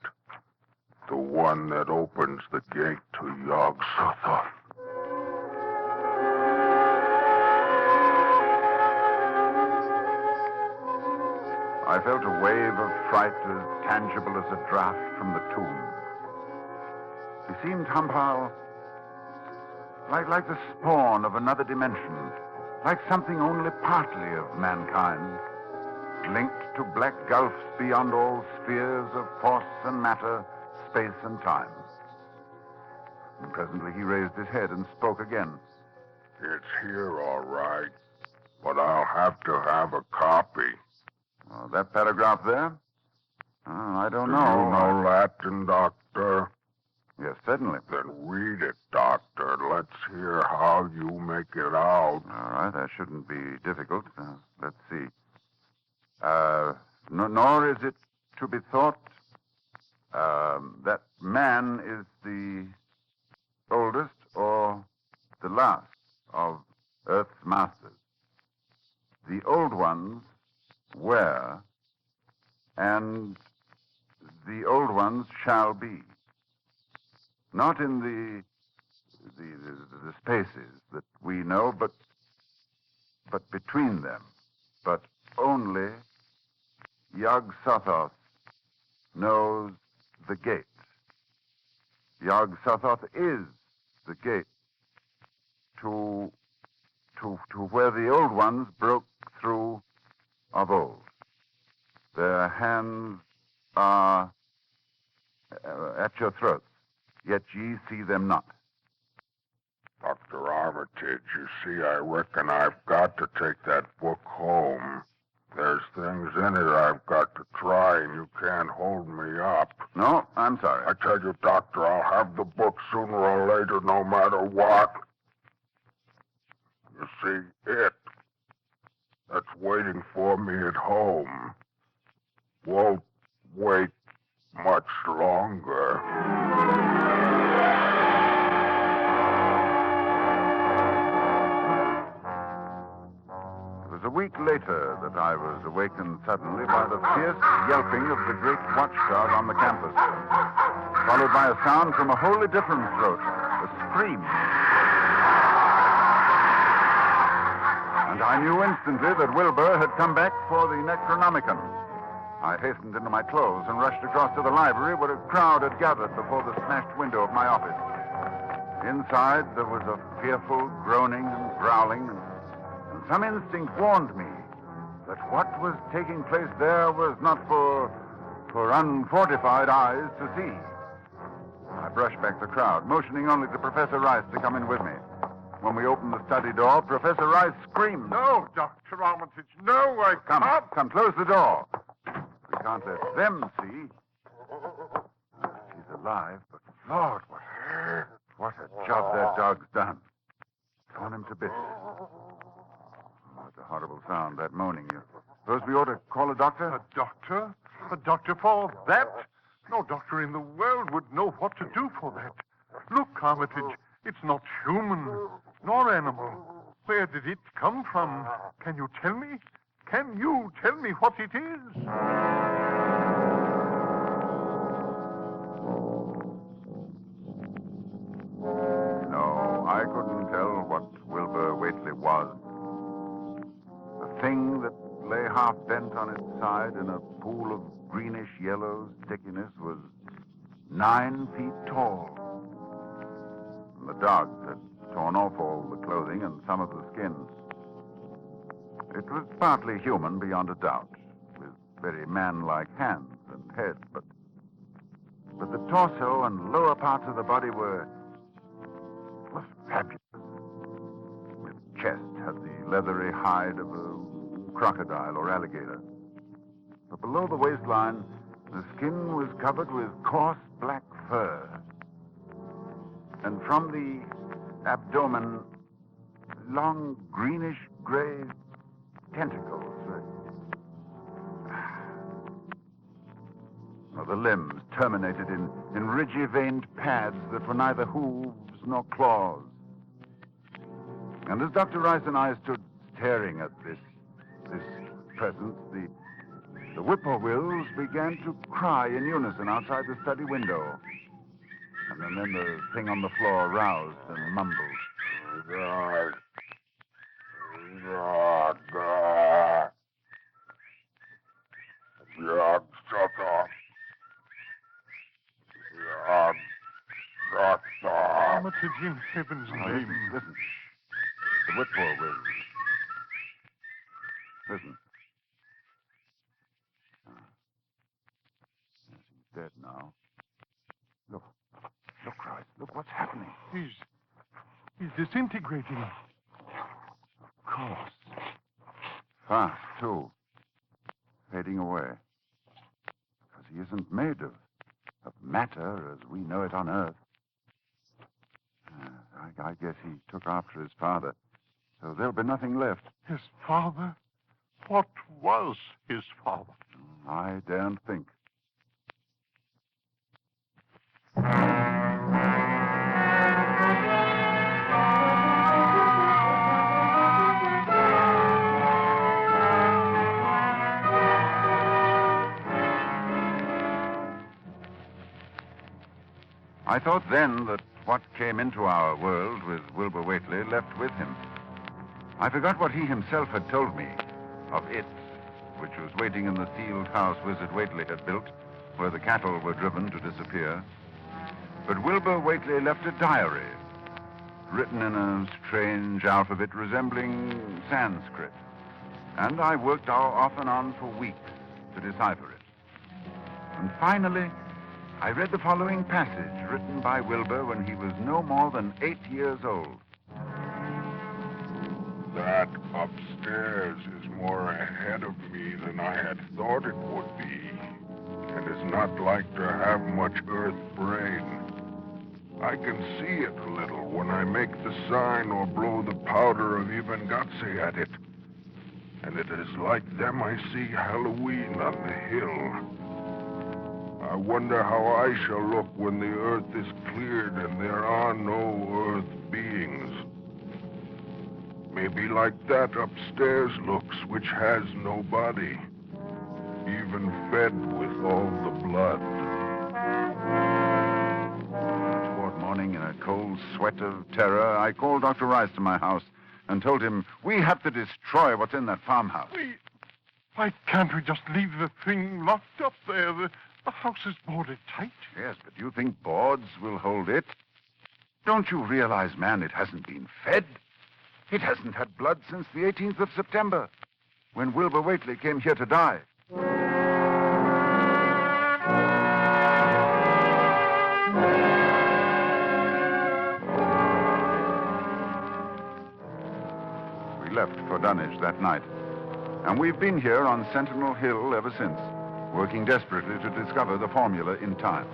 the one that opens the gate to Yog Sothoth. I felt a wave of fright as tangible as a draft from the tomb. He seemed somehow like the spawn of another dimension, like something only partly of mankind, linked to black gulfs beyond all spheres of force and matter, space and time. And presently he raised his head and spoke again. It's here, all right, but I'll have to have a copy. That paragraph there? I don't know. Do you know Latin, Doctor? Yes, certainly. Then read it, Doctor. Let's hear how you make it out. All right, that shouldn't be difficult. Let's see. Nor is it to be thought that man is the oldest or the last of Earth's masters. The old ones were, and the old ones shall be. Not in the spaces that we know, but between them. But only Yog-Sothoth knows the gate. Yog-Sothoth is the gate to where the old ones broke through of old. Their hands are at your throats, yet ye see them not. Dr. Armitage, you see, I reckon I've got to take that book home. There's things in it I've got to try, and you can't hold me up. No, I'm sorry. I tell you, Doctor, I'll have the book sooner or later, no matter what. You see, that's waiting for me at home won't wait much longer. It was a week later that I was awakened suddenly by the fierce yelping of the great watchdog on the campus, followed by a sound from a wholly different throat, a scream. And I knew instantly that Wilbur had come back for the Necronomicon. I hastened into my clothes and rushed across to the library where a crowd had gathered before the smashed window of my office. Inside, there was a fearful groaning and growling, and some instinct warned me that what was taking place there was not for unfortified eyes to see. I brushed back the crowd, motioning only to Professor Rice to come in with me. When we opened the study door, Professor Rice screamed. No, Dr. Armitage, no, I can't. Come, close the door. We can't let them see. She's alive, but Lord, what a job that dog's done. Torn him to bits. Oh, it's a horrible sound, that moaning. You suppose we ought to call a doctor? A doctor? A doctor for that? No doctor in the world would know what to do for that. Look, Armitage, it's not human, nor animal. Where did it come from? Can you tell me? Can you tell me what it is? No, I couldn't tell what Wilbur Whately was. The thing that lay half bent on its side in a pool of greenish-yellow stickiness was 9 feet tall. And the dogs had torn off all the clothing and some of the skins. It was partly human, beyond a doubt, with very man-like hands and head, but the torso and lower parts of the body were fabulous. Its chest had the leathery hide of a crocodile or alligator. But below the waistline, the skin was covered with coarse black fur. And from the abdomen, long greenish-gray tentacles. The limbs terminated in ridgy-veined pads that were neither hooves nor claws. And as Dr. Rice and I stood staring at this presence, the whippoorwills began to cry in unison outside the study window. And then the thing on the floor roused and mumbled. God. Armitage, in heaven's name. Listen. The whippoor will. Listen. Yes, he's dead now. Look, Rice. Look what's happening. He's disintegrating. Of course. Fast, too. Fading away. Because he isn't made of matter as we know it on Earth. I guess he took after his father. So there'll be nothing left. His father? What was his father? I daren't think. I thought then that what came into our world with Wilbur Whately left with him. I forgot what he himself had told me of it, which was waiting in the sealed house Wizard Whately had built, where the cattle were driven to disappear. But Wilbur Whately left a diary, written in a strange alphabet resembling Sanskrit. And I worked off and on for weeks to decipher it. And finally, I read the following passage written by Wilbur when he was no more than 8 years old. That upstairs is more ahead of me than I had thought it would be, and is not like to have much earth brain. I can see it a little when I make the sign or blow the powder of Ivangatse at it. And it is like them I see Halloween on the hill. I wonder how I shall look when the earth is cleared and there are no earth beings. Maybe like that upstairs looks, which has no body, even fed with all the blood. Toward morning, in a cold sweat of terror, I called Dr. Rice to my house and told him we have to destroy what's in that farmhouse. Why can't we just leave the thing locked up there? The house is boarded tight. Yes, but you think boards will hold it? Don't you realize, man, it hasn't been fed? It hasn't had blood since the 18th of September, when Wilbur Whately came here to die. We left for Dunwich that night, and we've been here on Sentinel Hill ever since, working desperately to discover the formula in time.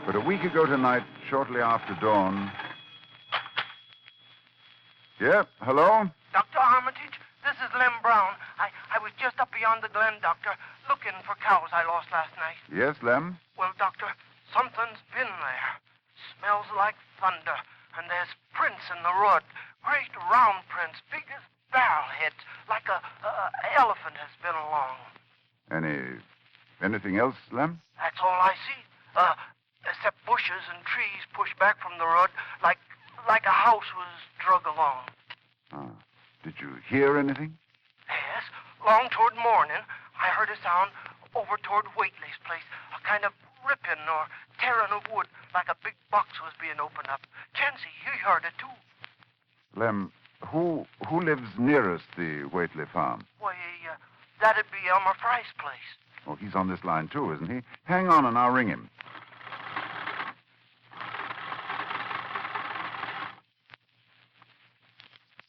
But a week ago tonight, shortly after dawn... Yeah, hello? Dr. Armitage, this is Lem Brown. I was just up beyond the glen, Doctor, looking for cows I lost last night. Yes, Lem? Well, Doctor, something's been there. Smells like thunder, and there's prints in the road. Great round prints, big as barrel heads, like a elephant has been along. Anything else, Lem? That's all I see. Except bushes and trees pushed back from the road like a house was drug along. Did you hear anything? Yes. Long toward morning, I heard a sound over toward Whately's place. A kind of ripping or tearing of wood, like a big box was being opened up. Chancy, you heard it too. Lem, who lives nearest the Whately farm? Why, that'd be Elmer Fry's place. Oh, he's on this line too, isn't he? Hang on and I'll ring him.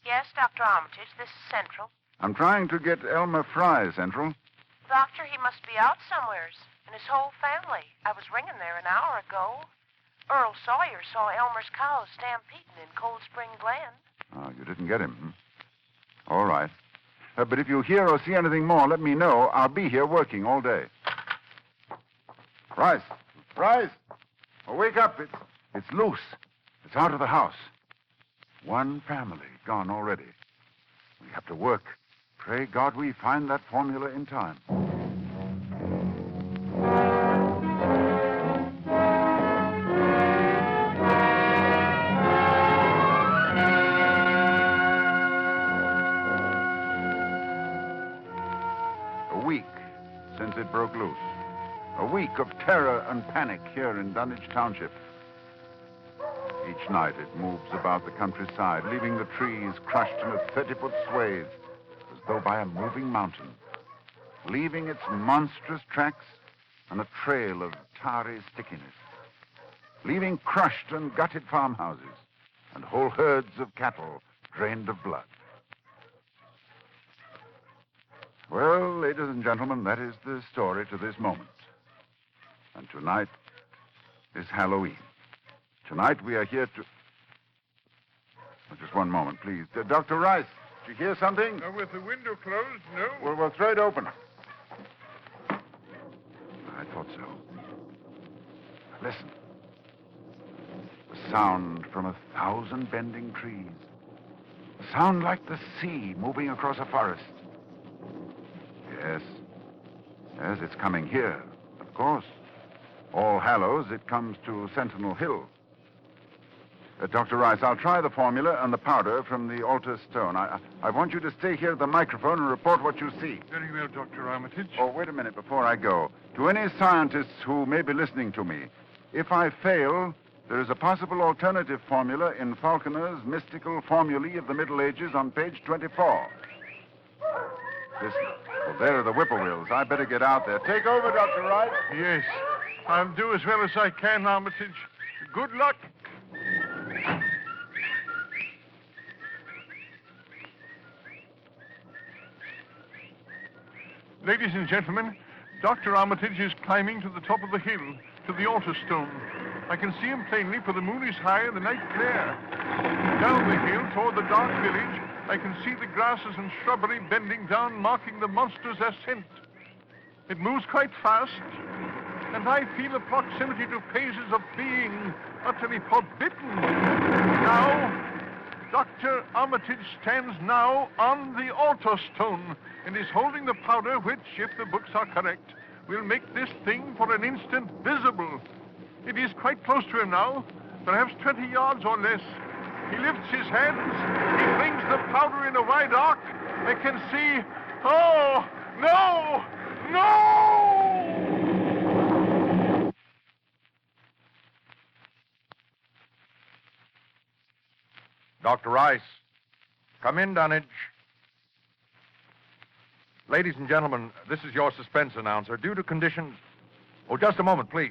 Yes, Dr. Armitage, this is Central. I'm trying to get Elmer Fry, Central. Doctor, he must be out somewheres, and his whole family. I was ringing there an hour ago. Earl Sawyer saw Elmer's cows stampeding in Cold Spring Glen. Oh, you didn't get him. All right. But if you hear or see anything more, let me know. I'll be here working all day. Rice! Oh, wake up. It's loose. It's out of the house. One family gone already. We have to work. Pray God we find that formula in time. A week since it broke loose. A week of terror and panic here in Dunwich Township. Each night it moves about the countryside, leaving the trees crushed in a 30-foot swathe, as though by a moving mountain, leaving its monstrous tracks on a trail of tarry stickiness, leaving crushed and gutted farmhouses and whole herds of cattle drained of blood. Well, ladies and gentlemen, that is the story to this moment. And tonight is Halloween. Tonight we are here to... Oh, just one moment, please. Dr. Rice, did you hear something? With the window closed, no. Well, we'll throw it open. I thought so. Listen. The sound from 1,000 bending trees. A sound like the sea moving across a forest. Yes. Yes, it's coming here, of course. All Hallows, it comes to Sentinel Hill. Dr. Rice, I'll try the formula and the powder from the altar stone. I want you to stay here at the microphone and report what you see. Very well, Dr. Armitage. Oh, wait a minute before I go. To any scientists who may be listening to me, if I fail, there is a possible alternative formula in Falconer's mystical formulae of the Middle Ages on page 24. Listen. Well, there are the whippoorwills. I better get out there. Take over, Dr. Rice. Yes. I'll do as well as I can, Armitage. Good luck. Ladies and gentlemen, Dr. Armitage is climbing to the top of the hill, to the altar stone. I can see him plainly, for the moon is high and the night clear. Down the hill, toward the dark village, I can see the grasses and shrubbery bending down, marking the monster's ascent. It moves quite fast, and I feel the proximity to phases of being utterly forbidden. Now, Dr. Armitage stands now on the altar stone and is holding the powder which, if the books are correct, will make this thing for an instant visible. It is quite close to him now, perhaps 20 yards or less. He lifts his hands. He flings the powder in a wide arc. I can see... Oh, no! No! Dr. Rice. Come in, Dunwich. Ladies and gentlemen, this is your suspense announcer. Due to conditions... Oh, just a moment, please.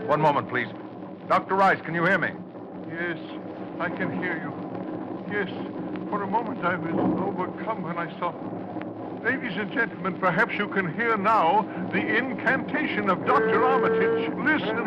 One moment, please. Dr. Rice, can you hear me? Yes, I can hear you. Yes, for a moment I was overcome when I saw... Ladies and gentlemen, perhaps you can hear now the incantation of Dr. Armitage. Listen.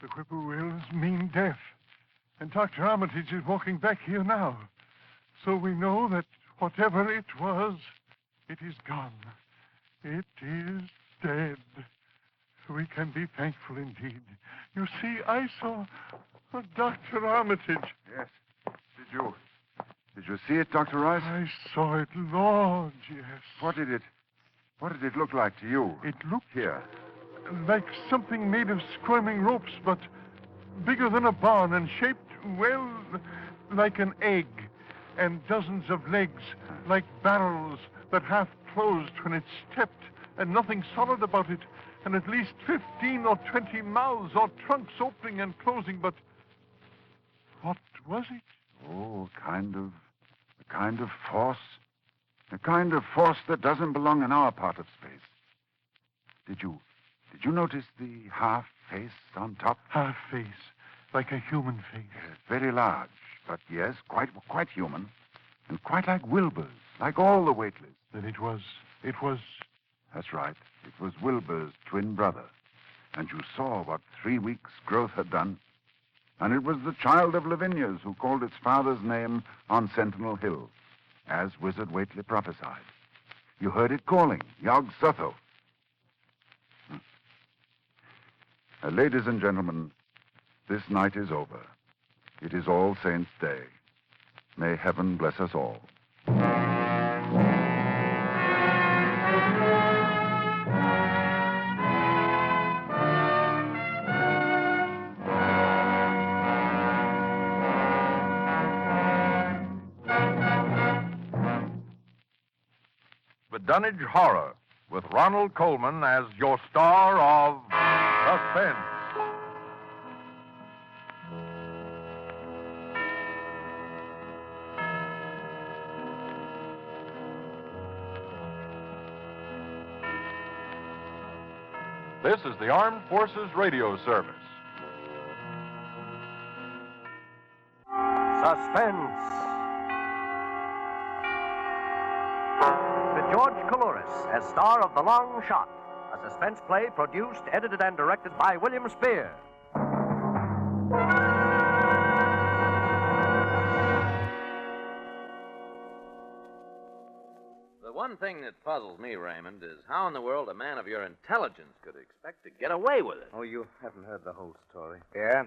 The whippoorwills mean death. And Dr. Armitage is walking back here now. So we know that whatever it was, it is gone. It is dead. We can be thankful indeed. You see, I saw Dr. Armitage. Yes. Did you see it, Dr. Rice? I saw it, Lord, yes. What did it look like to you? It looked here. Like something made of squirming ropes, but bigger than a barn and shaped, well, like an egg, and dozens of legs, like barrels that half closed when it stepped, and nothing solid about it, and at least 15 or 20 mouths or trunks opening and closing, but what was it? Oh, a kind of force. A kind of force that doesn't belong in our part of space. Did you notice the half face on top? Half face, like a human face. Yes, very large, but yes, quite human. And quite like Wilbur's, like all the Waitlers. Then it was It was... That's right. It was Wilbur's twin brother. And you saw what 3 weeks' growth had done. And it was the child of Lavinia's who called its father's name on Sentinel Hill, as Wizard Whately prophesied. You heard it calling, Yog Sotho. Ladies and gentlemen, this night is over. It is All Saints' Day. May heaven bless us all. The Dunwich Horror, with Ronald Coleman as your star of Suspense. This is the Armed Forces Radio Service. Suspense. With George Coulouris as star of The Long Shot, a suspense play produced, edited, and directed by William Spear. The one thing that puzzles me, Raymond, is how in the world a man of your intelligence could expect to get away with it. Oh, you haven't heard the whole story. Yeah?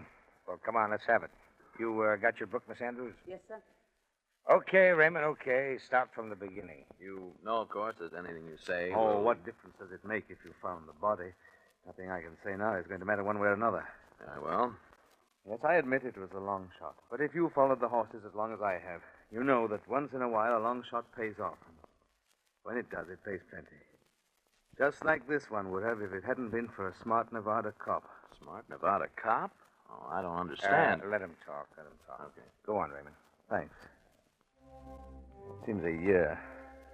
Well, come on, let's have it. You got your book, Miss Andrews? Yes, sir. Okay, Raymond, okay. Start from the beginning. You know, of course, that anything you say... Oh, what difference does it make if you found the body? Nothing I can say now is going to matter one way or another. Well? Yes, I admit it was a long shot. But if you followed the horses as long as I have, you know that once in a while a long shot pays off. When it does, it pays plenty. Just like this one would have if it hadn't been for a smart Nevada cop. Smart Nevada cop? Oh, I don't understand. Let him talk. Okay. Go on, Raymond. Thanks. Seems a year.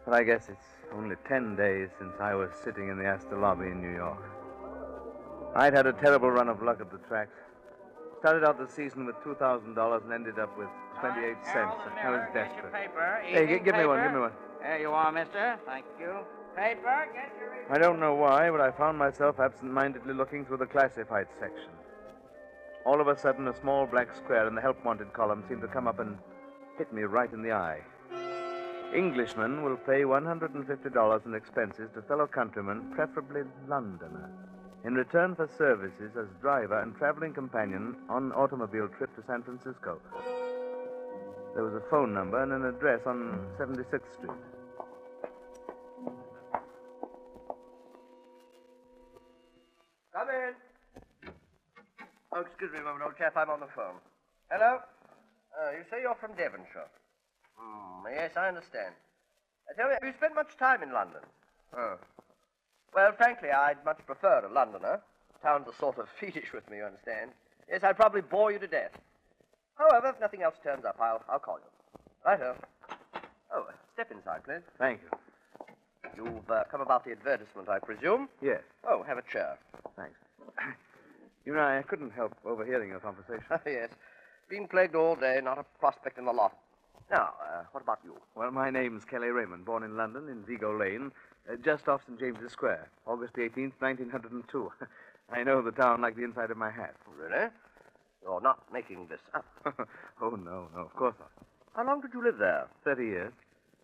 But I guess it's only 10 days since I was sitting in the Astor lobby in New York. I'd had a terrible run of luck at the tracks. Started out the season with $2,000 and ended up with 28 cents. I was desperate. Hey, give me one. There you are, mister. Thank you. Paper, get your... I don't know why, but I found myself absent-mindedly looking through the classified section. All of a sudden, a small black square in the help wanted column seemed to come up and hit me right in the eye. Englishman will pay $150 in expenses to fellow countryman, preferably Londoner, in return for services as driver and traveling companion on automobile trip to San Francisco. There was a phone number and an address on 76th Street. Come in. Oh, excuse me a moment, old chap. I'm on the phone. Hello? You say you're from Devonshire. Yes, I understand. Tell me, have you spent much time in London? Oh. Well, frankly, I'd much prefer a Londoner. Towns are sort of fiendish with me, you understand. Yes, I'd probably bore you to death. However, if nothing else turns up, I'll call you. Righto. Oh, step inside, please. Thank you. You've come about the advertisement, I presume? Yes. Oh, have a chair. Thanks. You know, I couldn't help overhearing your conversation. Yes. Been plagued all day, not a prospect in the lot. Now, what about you? Well, my name's Kelly Raymond, born in London, in Vigo Lane, just off St. James's Square, August the 18th, 1902. I know the town like the inside of my hat. Really? You're not making this up. Oh, no, of course not. How long did you live there? 30 years.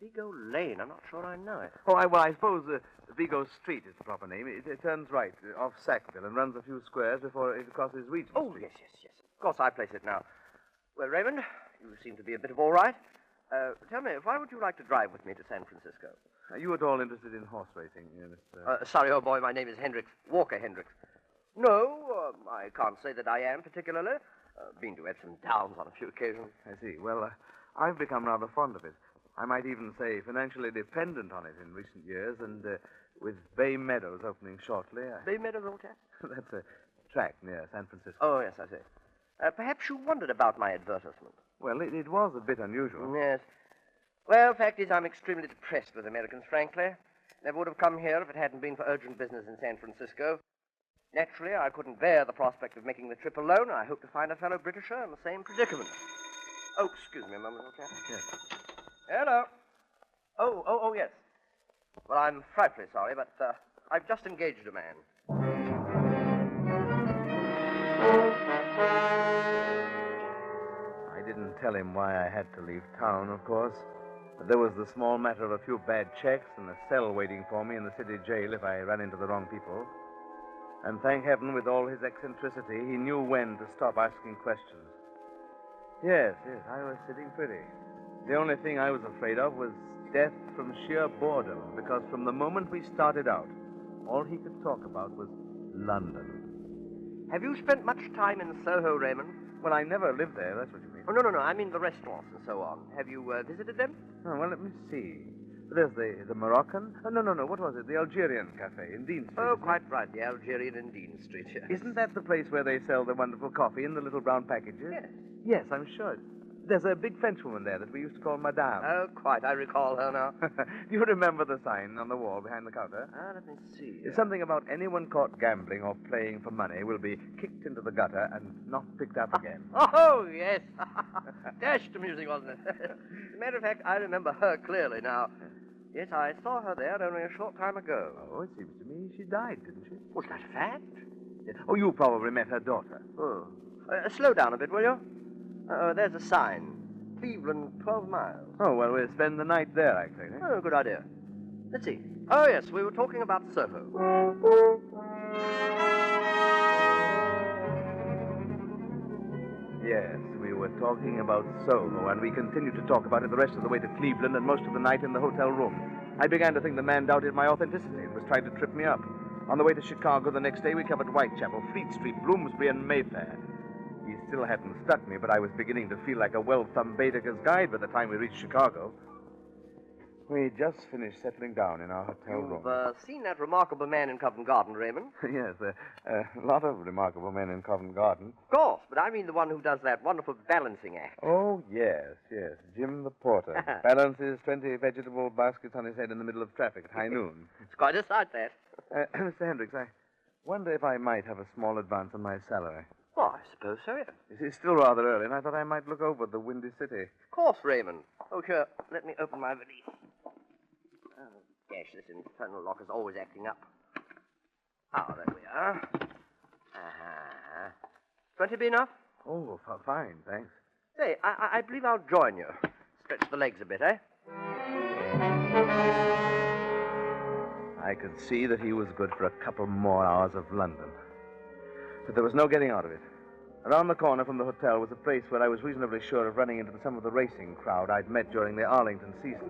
Vigo Lane, I'm not sure I know it. Oh, I suppose Vigo Street is the proper name. It turns right off Sackville and runs a few squares before it crosses Regent Street. Yes. Of course, I place it now. Well, Raymond, you seem to be a bit of all right. Tell me, why would you like to drive with me to San Francisco? Are you at all interested in horse racing, Mr... Sorry, old boy, my name is Hendricks. Walker Hendricks. No, I can't say that I am particularly. Been to Epsom Downs on a few occasions. I see. Well, I've become rather fond of it. I might even say financially dependent on it in recent years, and with Bay Meadows opening shortly... Bay Meadows, old chap? That's a track near San Francisco. Oh, yes, I see. Perhaps you wondered about my advertisement. Well, it was a bit unusual. Yes. Well, fact is, I'm extremely depressed with Americans, frankly. Never would have come here if it hadn't been for urgent business in San Francisco. Naturally, I couldn't bear the prospect of making the trip alone. I hope to find a fellow Britisher in the same predicament. Oh, excuse me a moment, old chap. Yes. Hello. Oh, yes. Well, I'm frightfully sorry, but I've just engaged a man. I didn't tell him why I had to leave town, of course. But there was the small matter of a few bad checks and a cell waiting for me in the city jail if I ran into the wrong people. And thank heaven, with all his eccentricity, he knew when to stop asking questions. Yes, I was sitting pretty. The only thing I was afraid of was death from sheer boredom, because from the moment we started out, all he could talk about was London. Have you spent much time in Soho, Raymond? Well, I never lived there, that's what you mean. Oh, no. I mean the restaurants and so on. Have you visited them? Oh, well, let me see. There's the Moroccan. Oh, no. What was it? The Algerian Cafe in Dean Street. Oh, quite right. The Algerian in Dean Street, yes. Isn't that the place where they sell the wonderful coffee in the little brown packages? Yes. Yes, I'm sure. There's a big Frenchwoman there that we used to call Madame. Oh, quite. I recall her now. Do you remember the sign on the wall behind the counter? Let me see. It's something about anyone caught gambling or playing for money will be kicked into the gutter and not picked up again. Oh, yes. Dashed amusing, wasn't it? As a matter of fact, I remember her clearly now. Yes, I saw her there only a short time ago. Oh, it seems to me she died, didn't she? Was that a fact? Oh, you probably met her daughter. Oh. Slow down a bit, will you? There's a sign. Cleveland, 12 miles. Oh, well, we'll spend the night there, actually. Eh? Oh, good idea. Let's see. Oh, yes, we were talking about Soho. Yes, we were talking about Soho, and we continued to talk about it the rest of the way to Cleveland and most of the night in the hotel room. I began to think the man doubted my authenticity and was trying to trip me up. On the way to Chicago the next day, we covered Whitechapel, Fleet Street, Bloomsbury, and Mayfair. He still hadn't struck me, but I was beginning to feel like a well-thumbed Baedeker's guide by the time we reached Chicago. We just finished settling down in our hotel room. You've seen that remarkable man in Covent Garden, Raymond? Yes, a lot of remarkable men in Covent Garden. Of course, but I mean the one who does that wonderful balancing act. Oh, yes. Jim the porter. Balances 20 vegetable baskets on his head in the middle of traffic at high noon. It's quite a sight, that. Mr. Hendricks, I wonder if I might have a small advance on my salary. Oh, I suppose so, yes. It's still rather early, and I thought I might look over the Windy City. Of course, Raymond. Oh, sure. Let me open my valise. Oh, gosh, this infernal lock is always acting up. Ah, there we are. 20 be enough? Oh, fine, thanks. Say, I believe I'll join you. Stretch the legs a bit, eh? I could see that he was good for a couple more hours of London. But there was no getting out of it. Around the corner from the hotel was a place where I was reasonably sure of running into some of the racing crowd I'd met during the Arlington season.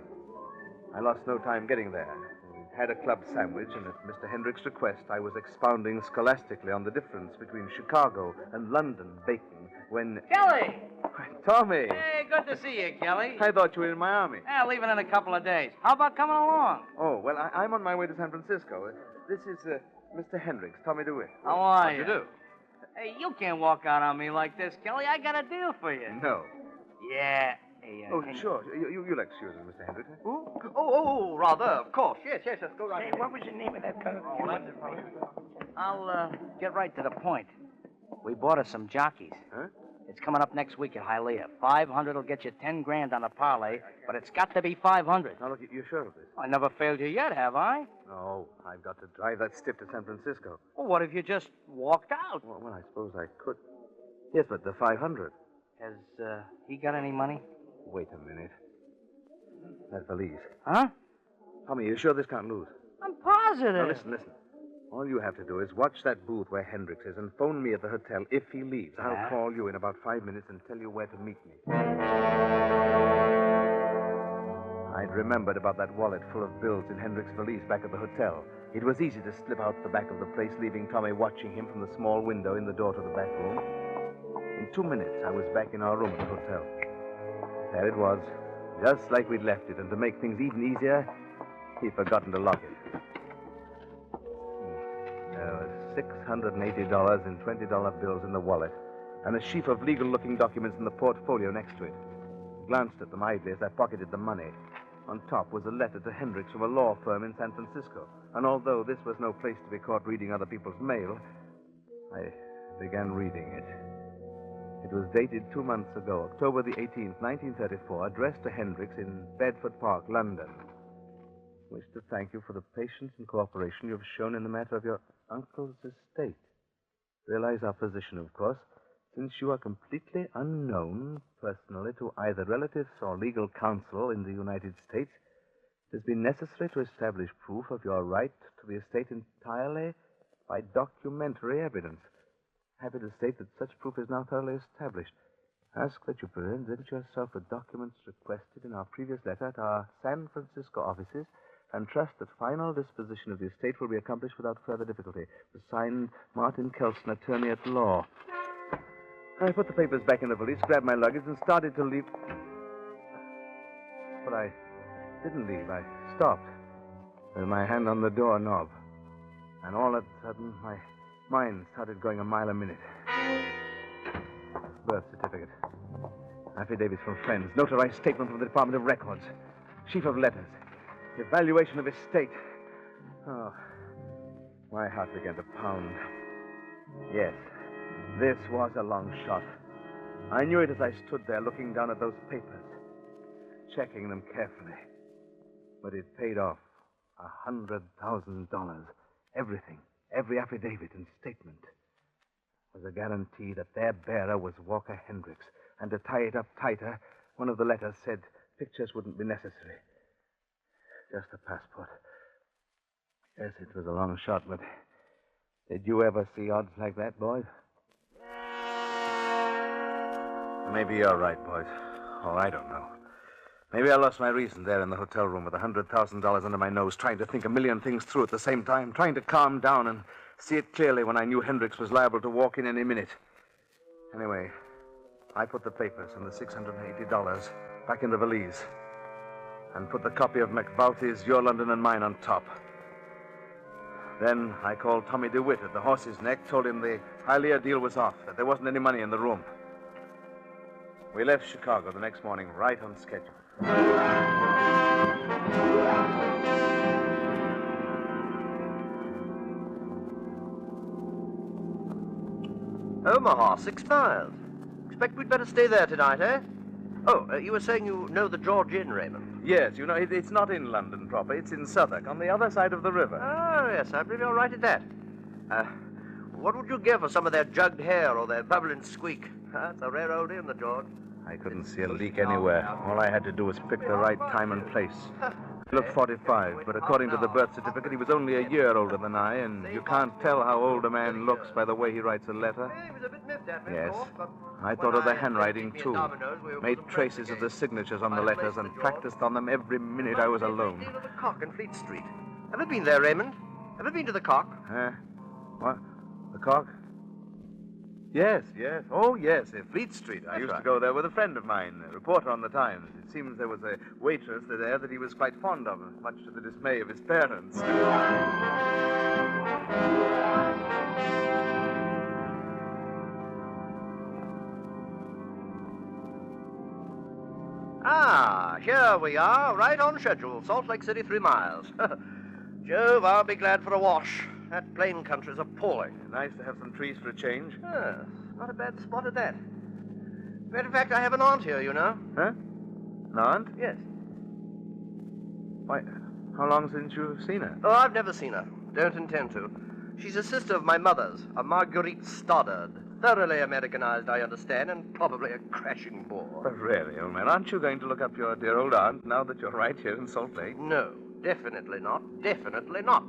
I lost no time getting there. We had a club sandwich, and at Mr. Hendricks' request, I was expounding scholastically on the difference between Chicago and London bacon when... Kelly! Tommy! Hey, good to see you, Kelly. I thought you were in Miami. Yeah, leaving in a couple of days. How about coming along? Oh, well, I'm on my way to San Francisco. This is Mr. Hendricks, Tommy DeWitt. How are How you? do? Hey, you can't walk out on me like this, Kelly. I got a deal for you. No. Yeah. Hey, Oh, sure. You'll excuse us, Mr. Hendricks. Oh, rather, of course. Yes, go right Hey, ahead. what was the name of that car? I'll get right to the point. We bought us some jockeys. Huh? It's coming up next week at Hialeah. 500 will get you 10 grand on a parlay, but it's got to be 500. Now, look, you're sure of this? I never failed you yet, have I? No, I've got to drive that stiff to San Francisco. Well, what if you just walked out? Well, I suppose I could. Yes, but the 500. Has he got any money? Wait a minute. That valise. Huh? Tommy, you sure this can't lose? I'm positive. Now, listen. All you have to do is watch that booth where Hendricks is and phone me at the hotel if he leaves. I'll call you in about 5 minutes and tell you where to meet me. I'd remembered about that wallet full of bills in Hendricks' valise back at the hotel. It was easy to slip out the back of the place, leaving Tommy watching him from the small window in the door to the back room. In 2 minutes, I was back in our room at the hotel. There it was, just like we'd left it, and to make things even easier, he'd forgotten to lock it. There was $680 in $20 bills in the wallet, and a sheaf of legal-looking documents in the portfolio next to it. I glanced at them idly as I pocketed the money. On top was a letter to Hendricks from a law firm in San Francisco, and although this was no place to be caught reading other people's mail, I began reading it. It was dated 2 months ago, October the 18th, 1934, addressed to Hendricks in Bedford Park, London. wish to thank you for the patience and cooperation you have shown in the matter of your uncle's estate. Realize our position, of course. Since you are completely unknown personally to either relatives or legal counsel in the United States, it has been necessary to establish proof of your right to the estate entirely by documentary evidence. Happy to state that such proof is now thoroughly established. Ask that you present yourself with documents requested in our previous letter at our San Francisco offices, and trust that final disposition of the estate will be accomplished without further difficulty. Signed, Martin Kelson, attorney at law. I put the papers back in the valise, grabbed my luggage, and started to leave. But I didn't leave. I stopped with my hand on the doorknob. And all of a sudden, my mind started going a mile a minute. Birth certificate. Affidavits from friends. Notarized statement from the Department of Records. Sheaf of letters. Evaluation of estate. Oh, my heart began to pound. Yes, this was a long shot. I knew it as I stood there looking down at those papers, checking them carefully. But it paid off. $100,000. Everything, every affidavit and statement, was a guarantee that their bearer was Walker Hendricks. And to tie it up tighter, one of the letters said pictures wouldn't be necessary. Just a passport. Yes, it was a long shot, but did you ever see odds like that, boys? Maybe you're right, boys. Oh, I don't know. Maybe I lost my reason there in the hotel room with $100,000 under my nose, trying to think a million things through at the same time, trying to calm down and see it clearly when I knew Hendricks was liable to walk in any minute. Anyway, I put the papers and the $680 back in the valise and put the copy of McBalty's Your London and Mine on top. Then I called Tommy DeWitt at the Horse's Neck, told him the Hialeah deal was off, that there wasn't any money in the room. We left Chicago the next morning right on schedule. Omaha, 6 miles. Expect we'd better stay there tonight, eh? Oh, you were saying you know the George Inn, Raymond? Yes, you know, it's not in London proper. It's in Southwark, on the other side of the river. Oh, yes, I believe you're right at that. What would you give for some of their jugged hair or their bubbling squeak? It's a rare old inn, the George. I couldn't see a leak anywhere. All I had to do was pick the right time and place. He looked 45, but according to the birth certificate, he was only a year older than I, and you can't tell how old a man looks by the way he writes a letter. Yes, I thought of the handwriting, too. Made traces of the signatures on the letters and practiced on them every minute I was alone. The Cock in Fleet Street. Ever been there, Raymond? Ever been to the Cock? What? The Cock? Yes. Oh, yes, Fleet Street. I used to go there with a friend of mine, a reporter on the Times. It seems there was a waitress there that he was quite fond of, much to the dismay of his parents. Ah, here we are, right on schedule. Salt Lake City, 3 miles. Jove, I'll be glad for a wash. That plain country's appalling. Nice to have some trees for a change. Yes, not a bad spot at that. Matter of fact, I have an aunt here, you know. Huh? An aunt? Yes. Why, how long since you've seen her? Oh, I've never seen her. Don't intend to. She's a sister of my mother's, a Marguerite Stoddard. Thoroughly Americanized, I understand, and probably a crashing bore. But really, old man, aren't you going to look up your dear old aunt now that you're right here in Salt Lake? No, definitely not. Definitely not.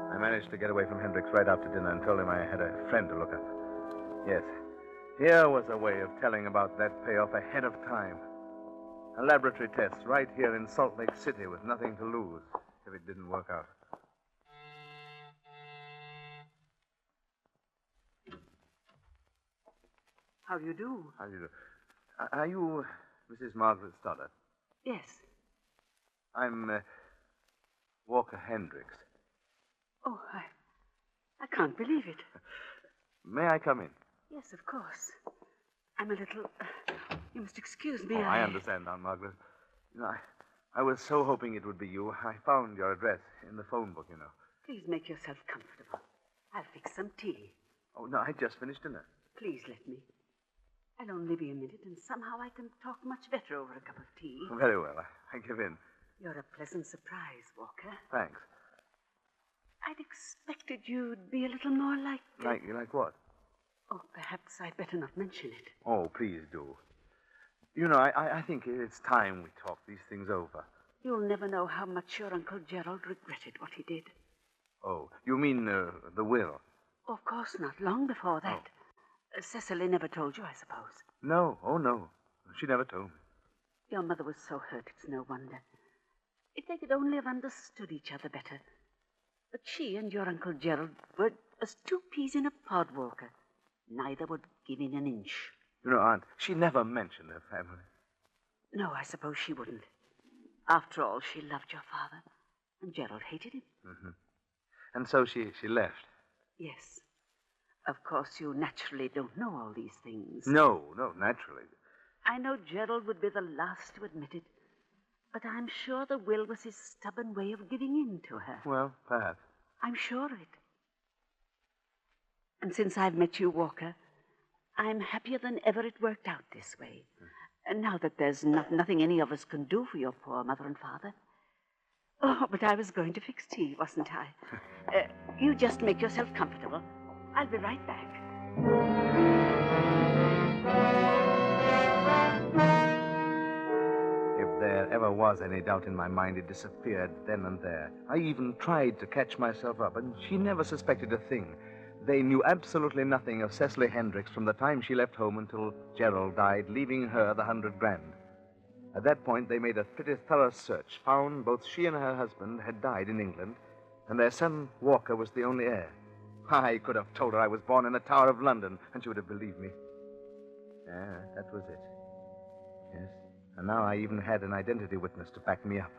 I managed to get away from Hendricks right after dinner and told him I had a friend to look up. Yes, here was a way of telling about that payoff ahead of time. A laboratory test right here in Salt Lake City with nothing to lose if it didn't work out. How do you do? How do you do? Are you Mrs. Margaret Stoddard? Yes. I'm Walker Hendricks. Oh, I can't believe it. May I come in? Yes, of course. I'm a little... you must excuse me. Oh, I understand, Aunt Margaret. You know, I was so hoping it would be you. I found your address in the phone book, you know. Please make yourself comfortable. I'll fix some tea. Oh, no, I just finished dinner. Please let me. I'll only be a minute, and somehow I can talk much better over a cup of tea. Very well. I give in. You're a pleasant surprise, Walker. Thanks. I'd expected you'd be a little more like... Like what? Oh, perhaps I'd better not mention it. Oh, please do. You know, I think it's time we talk these things over. You'll never know how much your Uncle Gerald regretted what he did. Oh, you mean the will? Of course not. Long before that. Cecily never told you, I suppose. No. Oh, no. She never told me. Your mother was so hurt, it's no wonder. If they could only have understood each other better. But she and your Uncle Gerald were as two peas in a pod, Walker. Neither would give in an inch. You know, Aunt, she never mentioned her family. No, I suppose she wouldn't. After all, she loved your father, and Gerald hated him. Mm-hmm. And so she left. Yes. Of course, you naturally don't know all these things. No, naturally. I know Gerald would be the last to admit it, but I'm sure the will was his stubborn way of giving in to her. Well, perhaps. I'm sure of it. And since I've met you, Walker, I'm happier than ever it worked out this way. And now that there's nothing any of us can do for your poor mother and father. Oh, but I was going to fix tea, wasn't I? You just make yourself comfortable. I'll be right back. If there ever was any doubt in my mind, it disappeared then and there. I even tried to catch myself up, and she never suspected a thing. They knew absolutely nothing of Cecily Hendricks from the time she left home until Gerald died, leaving her the $100,000. At that point, they made a pretty thorough search, found both she and her husband had died in England, and their son, Walker, was the only heir. I could have told her I was born in the Tower of London, and she would have believed me. Yeah, that was it. Yes, and now I even had an identity witness to back me up.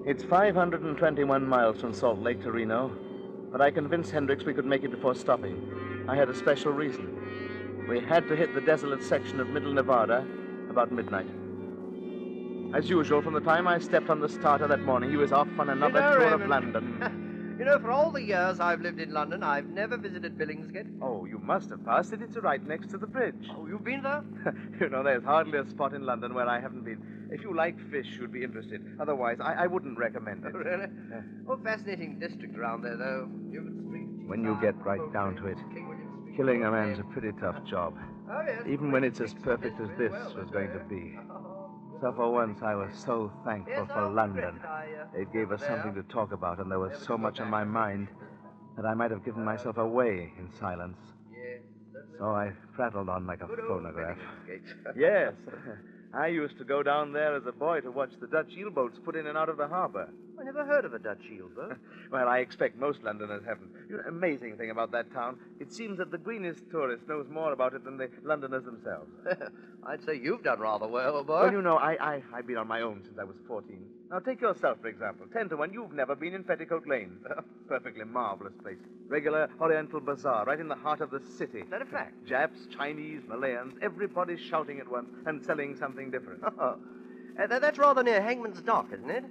It's 521 miles from Salt Lake to Reno, but I convinced Hendricks we could make it before stopping. I had a special reason. We had to hit the desolate section of Middle Nevada about midnight. As usual, from the time I stepped on the starter that morning, he was off on another tour of London. You know, for all the years I've lived in London, I've never visited Billingsgate. Oh, you must have passed it. It's right next to the bridge. Oh, you've been there? You know, there's hardly a spot in London where I haven't been. If you like fish, you'd be interested. Otherwise, I wouldn't recommend it. Oh, really? Oh, fascinating district around there, though. When you get right down to it, killing a man's a pretty tough job. Oh, yes. Even when it's as perfect as this was going to be. So for once, I was so thankful for London. It gave us something to talk about, and there was so much on my mind that I might have given myself away in silence. So I prattled on like a phonograph. Yes. I used to go down there as a boy to watch the Dutch eel-boats put in and out of the harbor. I never heard of a Dutch eel-boat. Well, I expect most Londoners haven't. You know, amazing thing about that town, it seems that the greenest tourist knows more about it than the Londoners themselves. I'd say you've done rather well, boy. Well, you know, I've been on my own since I was 14. Now, take yourself, for example. 10 to 1, you've never been in Petticoat Lane. Perfectly marvelous place. Regular Oriental bazaar, right in the heart of the city. Is that a fact? Japs, Chinese, Malayans, everybody shouting at once and selling something different. Oh. That's rather near Hangman's Dock, isn't it?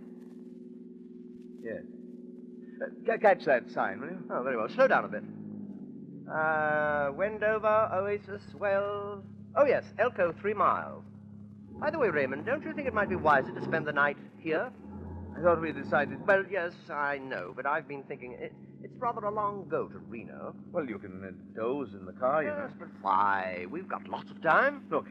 Yes. Catch that sign, will you? Oh, very well. Slow down a bit. Wendover, Oasis, Wells. Oh, yes, Elko, 3 miles. By the way, Raymond, don't you think it might be wiser to spend the night here? I thought we decided... Well, yes, I know, but I've been thinking it's rather a long go to Reno. Well, you can doze in the car, you know. Yes, but why? We've got lots of time. Look,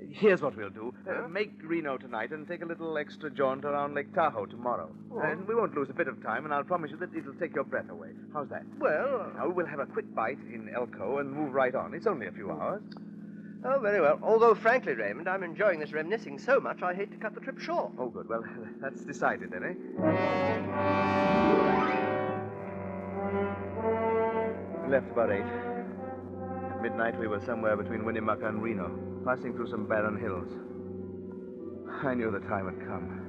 here's what we'll do. Make Reno tonight and take a little extra jaunt around Lake Tahoe tomorrow. Oh. And we won't lose a bit of time, and I'll promise you that it'll take your breath away. How's that? Well... Now, we'll have a quick bite in Elko and move right on. It's only a few hours. Oh, very well. Although, frankly, Raymond, I'm enjoying this reminiscing so much, I hate to cut the trip short. Oh, good. Well, that's decided then, eh? We left about 8. At midnight, we were somewhere between Winnemucca and Reno, passing through some barren hills. I knew the time had come,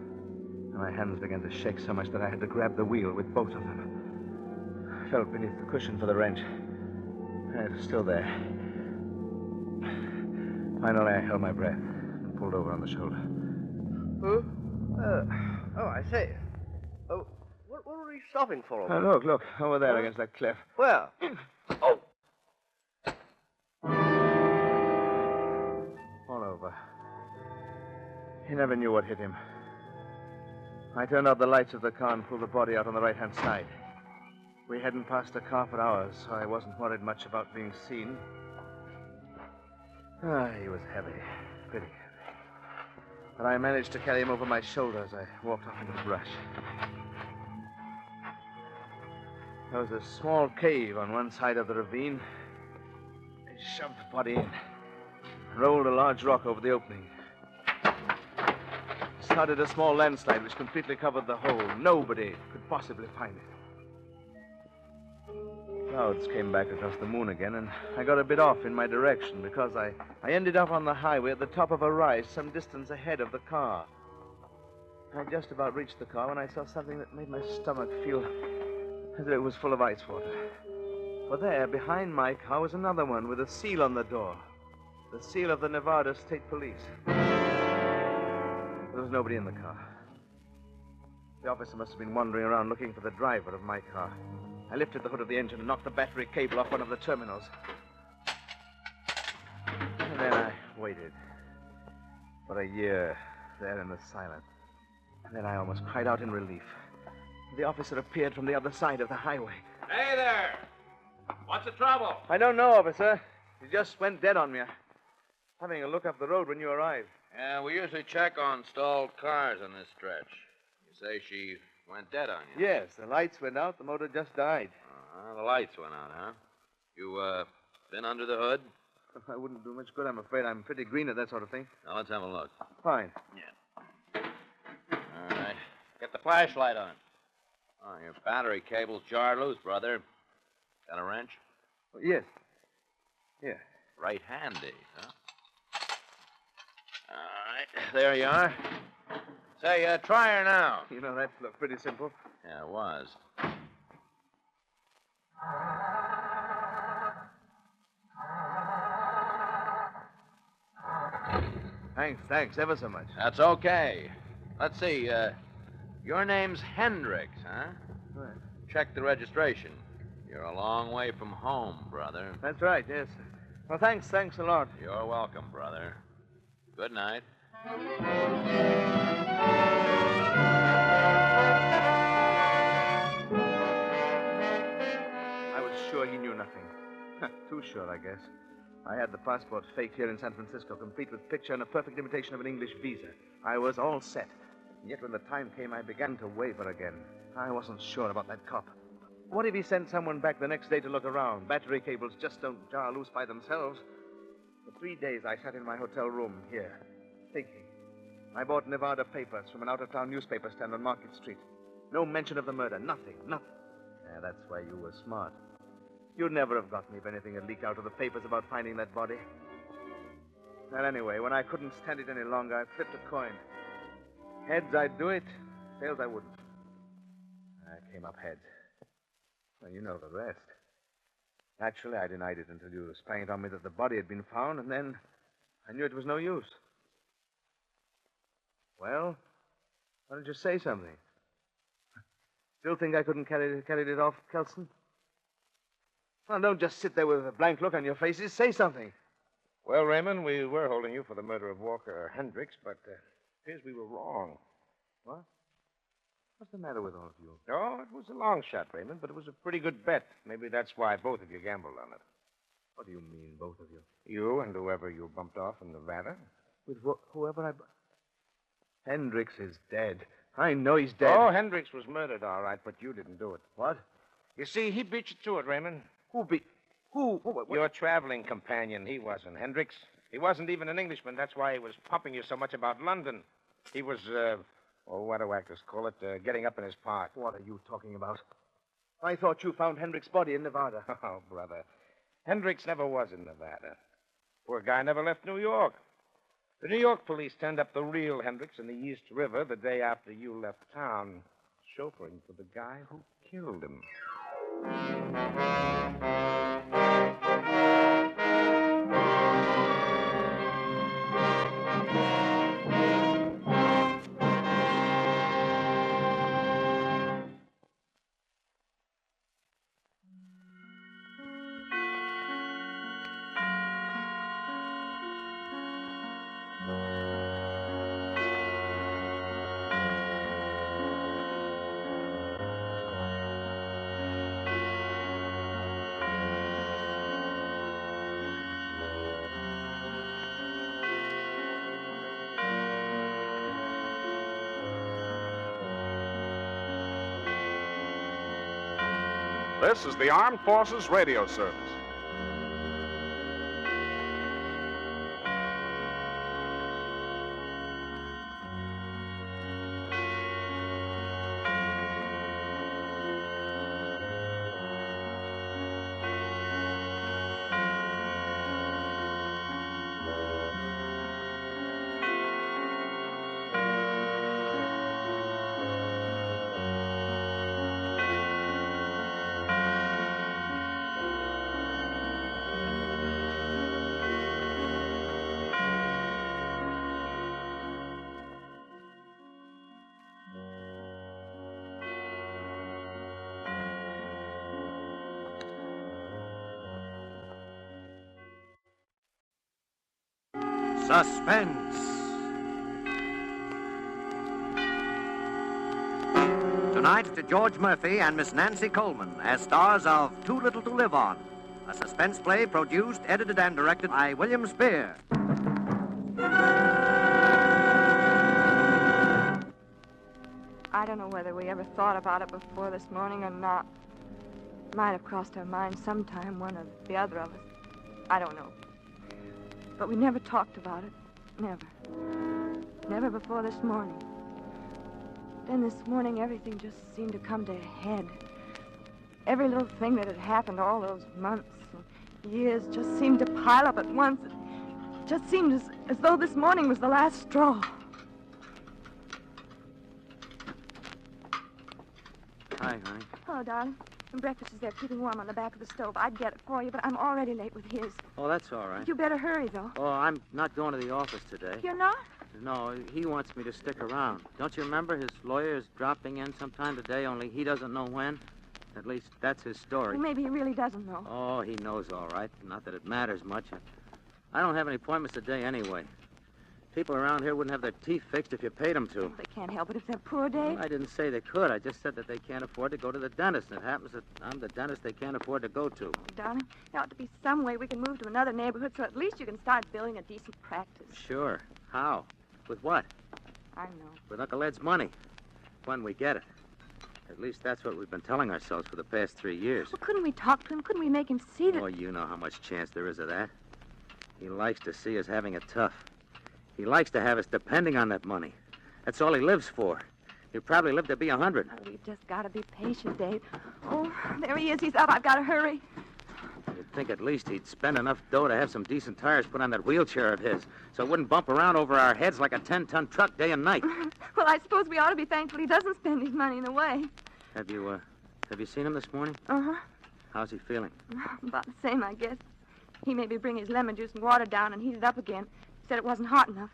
and my hands began to shake so much that I had to grab the wheel with both of them. I felt beneath the cushion for the wrench. It was still there. Finally, I held my breath and pulled over on the shoulder. Oh, I say. Oh, what were are you stopping for? Oh, look, over there against that cliff. Where? Oh! All over. He never knew what hit him. I turned out the lights of the car and pulled the body out on the right-hand side. We hadn't passed a car for hours, so I wasn't worried much about being seen. He was heavy, pretty heavy. But I managed to carry him over my shoulder as I walked off into the brush. There was a small cave on one side of the ravine. I shoved the body in, rolled a large rock over the opening. Started a small landslide which completely covered the hole. Nobody could possibly find it. Clouds came back across the moon again, and I got a bit off in my direction because I ended up on the highway at the top of a rise some distance ahead of the car. I just about reached the car when I saw something that made my stomach feel as if it was full of ice water. For there, behind my car, was another one with a seal on the door. The seal of the Nevada State Police. There was nobody in the car. The officer must have been wandering around looking for the driver of my car. I lifted the hood of the engine and knocked the battery cable off one of the terminals. And then I waited for a year there in the silence. And then I almost cried out in relief. The officer appeared from the other side of the highway. Hey there! What's the trouble? I don't know, officer. He just went dead on me. Having a look up the road when you arrived. Yeah, we usually check on stalled cars on this stretch. You say she went dead on you? Yes, the lights went out. The motor just died. The lights went out, huh? You, been under the hood? I wouldn't do much good, I'm afraid. I'm pretty green at that sort of thing. Now, let's have a look. Fine. Yeah. All right. Get the flashlight on. Oh, your battery cable's jarred loose, brother. Got a wrench? Yes. Yeah. Right handy, huh? All right. There you are. Say, try her now. You know, that looked pretty simple. Yeah, it was. Thanks ever so much. That's okay. Let's see, your name's Hendricks, huh? Right. Check the registration. You're a long way from home, brother. That's right, yes. Well, thanks a lot. You're welcome, brother. Good night. I was sure he knew nothing. Too sure, I guess. I had the passport faked here in San Francisco, complete with picture and a perfect imitation of an English visa. I was all set. And yet when the time came, I began to waver again. I wasn't sure about that cop. What if he sent someone back the next day to look around? Battery cables just don't jar loose by themselves. For 3 days, I sat in my hotel room here, thinking. I bought Nevada papers from an out-of-town newspaper stand on Market Street. No mention of the murder. Nothing. Yeah, that's why you were smart. You'd never have got me if anything had leaked out of the papers about finding that body. Well, anyway, when I couldn't stand it any longer, I flipped a coin. Heads, I'd do it. Tails, I wouldn't. I came up heads. Well, you know the rest. Naturally, I denied it until you sprang it on me that the body had been found, and then I knew it was no use. Well, why don't you say something? Still think I couldn't carry it off, Kelson? Well, don't just sit there with a blank look on your faces. Say something. Well, Raymond, we were holding you for the murder of Walker Hendricks, but it appears we were wrong. What? What's the matter with all of you? Oh, it was a long shot, Raymond, but it was a pretty good bet. Maybe that's why both of you gambled on it. What do you mean, both of you? You and whoever you bumped off in Nevada. With whoever I... Hendricks is dead. I know he's dead. Oh, Hendricks was murdered, all right, but you didn't do it. What? You see, he beat you to it, Raymond. Who beat... Who? What? Your traveling companion. He wasn't. Hendricks. He wasn't even an Englishman. That's why he was pumping you so much about London. He was, what do actors call it? Getting up in his part. What are you talking about? I thought you found Hendricks' body in Nevada. Oh, brother. Hendricks never was in Nevada. Poor guy never left New York. The New York police turned up the real Hendricks in the East River the day after you left town, chauffeuring for the guy who killed him. This is the Armed Forces Radio Service. Suspense. Tonight, George Murphy and Miss Nancy Coleman as stars of Too Little to Live On, a suspense play produced, edited, and directed by William Spear. I don't know whether we ever thought about it before this morning or not. Might have crossed our minds sometime, one or the other of us. I don't know. But we never talked about it. Never. Never before this morning. Then this morning, everything just seemed to come to a head. Every little thing that had happened all those months and years just seemed to pile up at once. It just seemed as though this morning was the last straw. Hi, honey. Hello, darling. And breakfast is there, keeping warm on the back of the stove. I'd get it for you, but I'm already late with his. Oh, that's all right. You better hurry, though. Oh, I'm not going to the office today. You're not? No, he wants me to stick around. Don't you remember his lawyer is dropping in sometime today, only he doesn't know when? At least that's his story. Well, maybe he really doesn't know. Oh, he knows all right. Not that it matters much. I don't have any appointments today anyway. People around here wouldn't have their teeth fixed if you paid them to. They can't help it if they're poor, Dave. Well, I didn't say they could. I just said that they can't afford to go to the dentist. And it happens that I'm the dentist they can't afford to go to. Oh, darling, there ought to be some way we can move to another neighborhood so at least you can start building a decent practice. Sure. How? With what? I know. With Uncle Ed's money. When we get it. At least that's what we've been telling ourselves for the past 3 years. Well, couldn't we talk to him? Couldn't we make him see that... Oh, you know how much chance there is of that. He likes to see us having it tough. He likes to have us depending on that money. That's all he lives for. He'll probably live to be 100. Oh, we've just got to be patient, Dave. Oh, there he is. He's up. I've got to hurry. You'd think at least he'd spend enough dough to have some decent tires put on that wheelchair of his, so it wouldn't bump around over our heads like a 10-ton truck day and night. Well, I suppose we ought to be thankful he doesn't spend his money in the way. Have you seen him this morning? Uh-huh. How's he feeling? About the same, I guess. He made me bring his lemon juice and water down and heat it up again. Said it wasn't hot enough.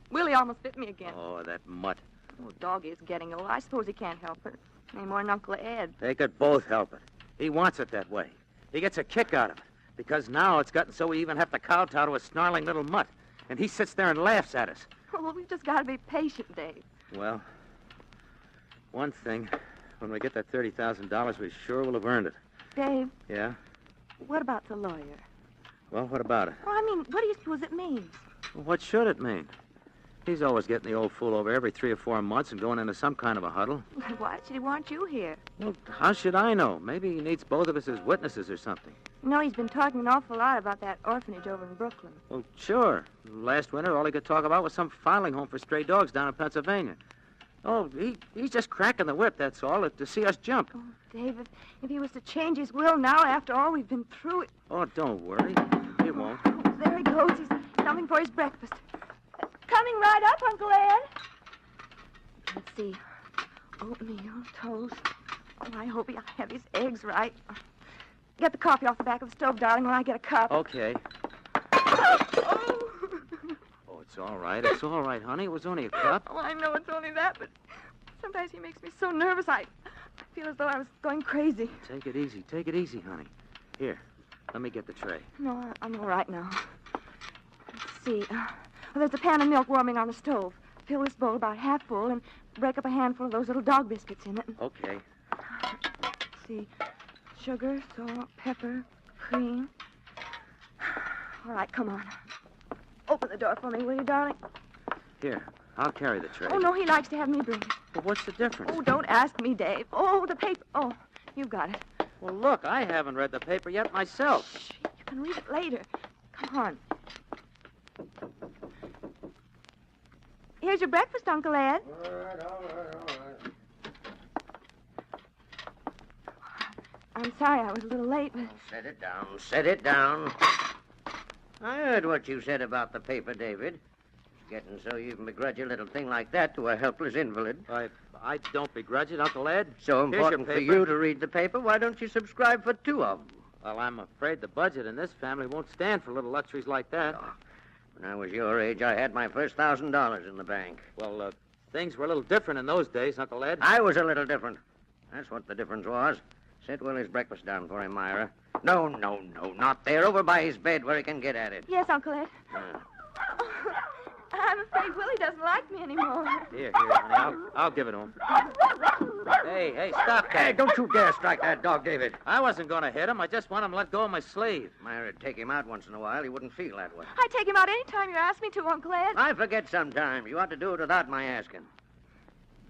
Willie almost bit me again. Oh, that mutt. Oh, doggy is getting old. I suppose he can't help it. Any more than Uncle Ed. They could both help it. He wants it that way. He gets a kick out of it. Because now it's gotten so we even have to kowtow to a snarling little mutt. And he sits there and laughs at us. Well, we've just got to be patient, Dave. Well, one thing. When we get that $30,000, we sure will have earned it. Dave. Yeah? What about the lawyer? Well, what about it? Well, I mean, what do you suppose it means? Well, what should it mean? He's always getting the old fool over every 3 or 4 months and going into some kind of a huddle. Why should he want you here? Well, how should I know? Maybe he needs both of us as witnesses or something. You know, he's been talking an awful lot about that orphanage over in Brooklyn. Well, sure. Last winter, all he could talk about was some filing home for stray dogs down in Pennsylvania. Oh, he's just cracking the whip, that's all, to see us jump. Oh, Dave, if he was to change his will now after all we've been through it... Oh, don't worry. He won't. Oh, there he goes. He's coming for his breakfast. Coming right up, Uncle Ed. Let's see. Oatmeal, toast. Oh, I hope he'll have his eggs right. Get the coffee off the back of the stove, darling, when I get a cup. Okay. Oh, It's all right. It's all right, honey. It was only a cup. oh, I know it's only that, but sometimes he makes me so nervous I feel as though I was going crazy. Take it easy. Take it easy, honey. Here, let me get the tray. No, I'm all right now. Let's see. Well, there's a pan of milk warming on the stove. Fill this bowl about half full and break up a handful of those little dog biscuits in it. Okay. Let's see. Sugar, salt, pepper, cream. All right, come on. Open the door for me, will you, darling? Here, I'll carry the tray. Oh, no, he likes to have me bring it. Well, what's the difference? Oh, don't ask me, Dave. Oh, the paper. Oh, you got it. Well, look, I haven't read the paper yet myself. Shh, you can read it later. Come on. Here's your breakfast, Uncle Ed. All right. I'm sorry I was a little late, but... Set it down. I heard what you said about the paper, David. It's getting so you can begrudge a little thing like that to a helpless invalid. I don't begrudge it, Uncle Ed. So Here's important your for paper. you to read the paper, why don't you subscribe for 2 of them? Well, I'm afraid the budget in this family won't stand for little luxuries like that. When I was your age, I had my first $1,000 in the bank. Well, things were a little different in those days, Uncle Ed. I was a little different. That's what the difference was. Set Willie's breakfast down for him, Myra. No, not there. Over by his bed where he can get at it. Yes, Uncle Ed. I'm afraid Willie doesn't like me anymore. Here, honey. I'll give it to him. Hey, stop that. Hey, don't you dare strike that dog, David. I wasn't going to hit him. I just want him to let go of my sleeve. Myra, take him out once in a while. He wouldn't feel that way. I take him out any time you ask me to, Uncle Ed. I forget sometimes. You ought to do it without my asking.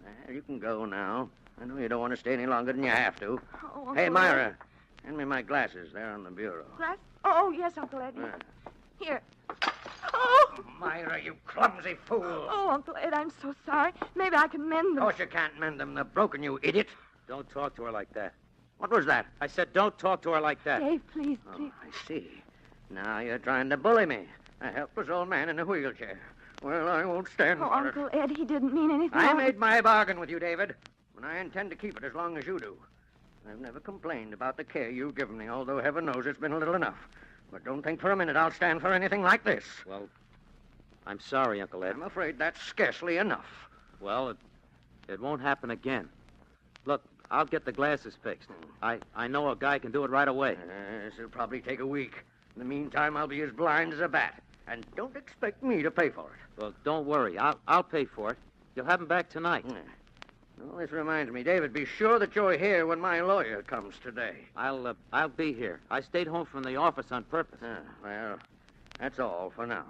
Well, you can go now. I know you don't want to stay any longer than you have to. Oh, Uncle Hey, Ed. Myra, hand me my glasses. They're on the bureau. Glass? Oh, yes, Uncle Ed. Ah. Here. Oh! Myra, you clumsy fool. Oh, Uncle Ed, I'm so sorry. Maybe I can mend them. Of course you can't mend them. They're broken, you idiot. Don't talk to her like that. What was that? I said don't talk to her like that. Dave, please. I see. Now you're trying to bully me. A helpless old man in a wheelchair. Well, I won't stand Oh, for Uncle Ed, he didn't mean anything. it. I made my bargain with you, David, and I intend to keep it as long as you do. I've never complained about the care you've given me, although heaven knows it's been a little enough. But don't think for a minute I'll stand for anything like this. Well, I'm sorry, Uncle Ed. I'm afraid that's scarcely enough. Well, it won't happen again. Look, I'll get the glasses fixed. I know a guy can do it right away. This'll probably take a week. In the meantime, I'll be as blind as a bat. And don't expect me to pay for it. Well, don't worry. I'll pay for it. You'll have him back tonight. Well, this reminds me, David, be sure that you're here when my lawyer comes today. I'll be here. I stayed home from the office on purpose. Well, that's all for now.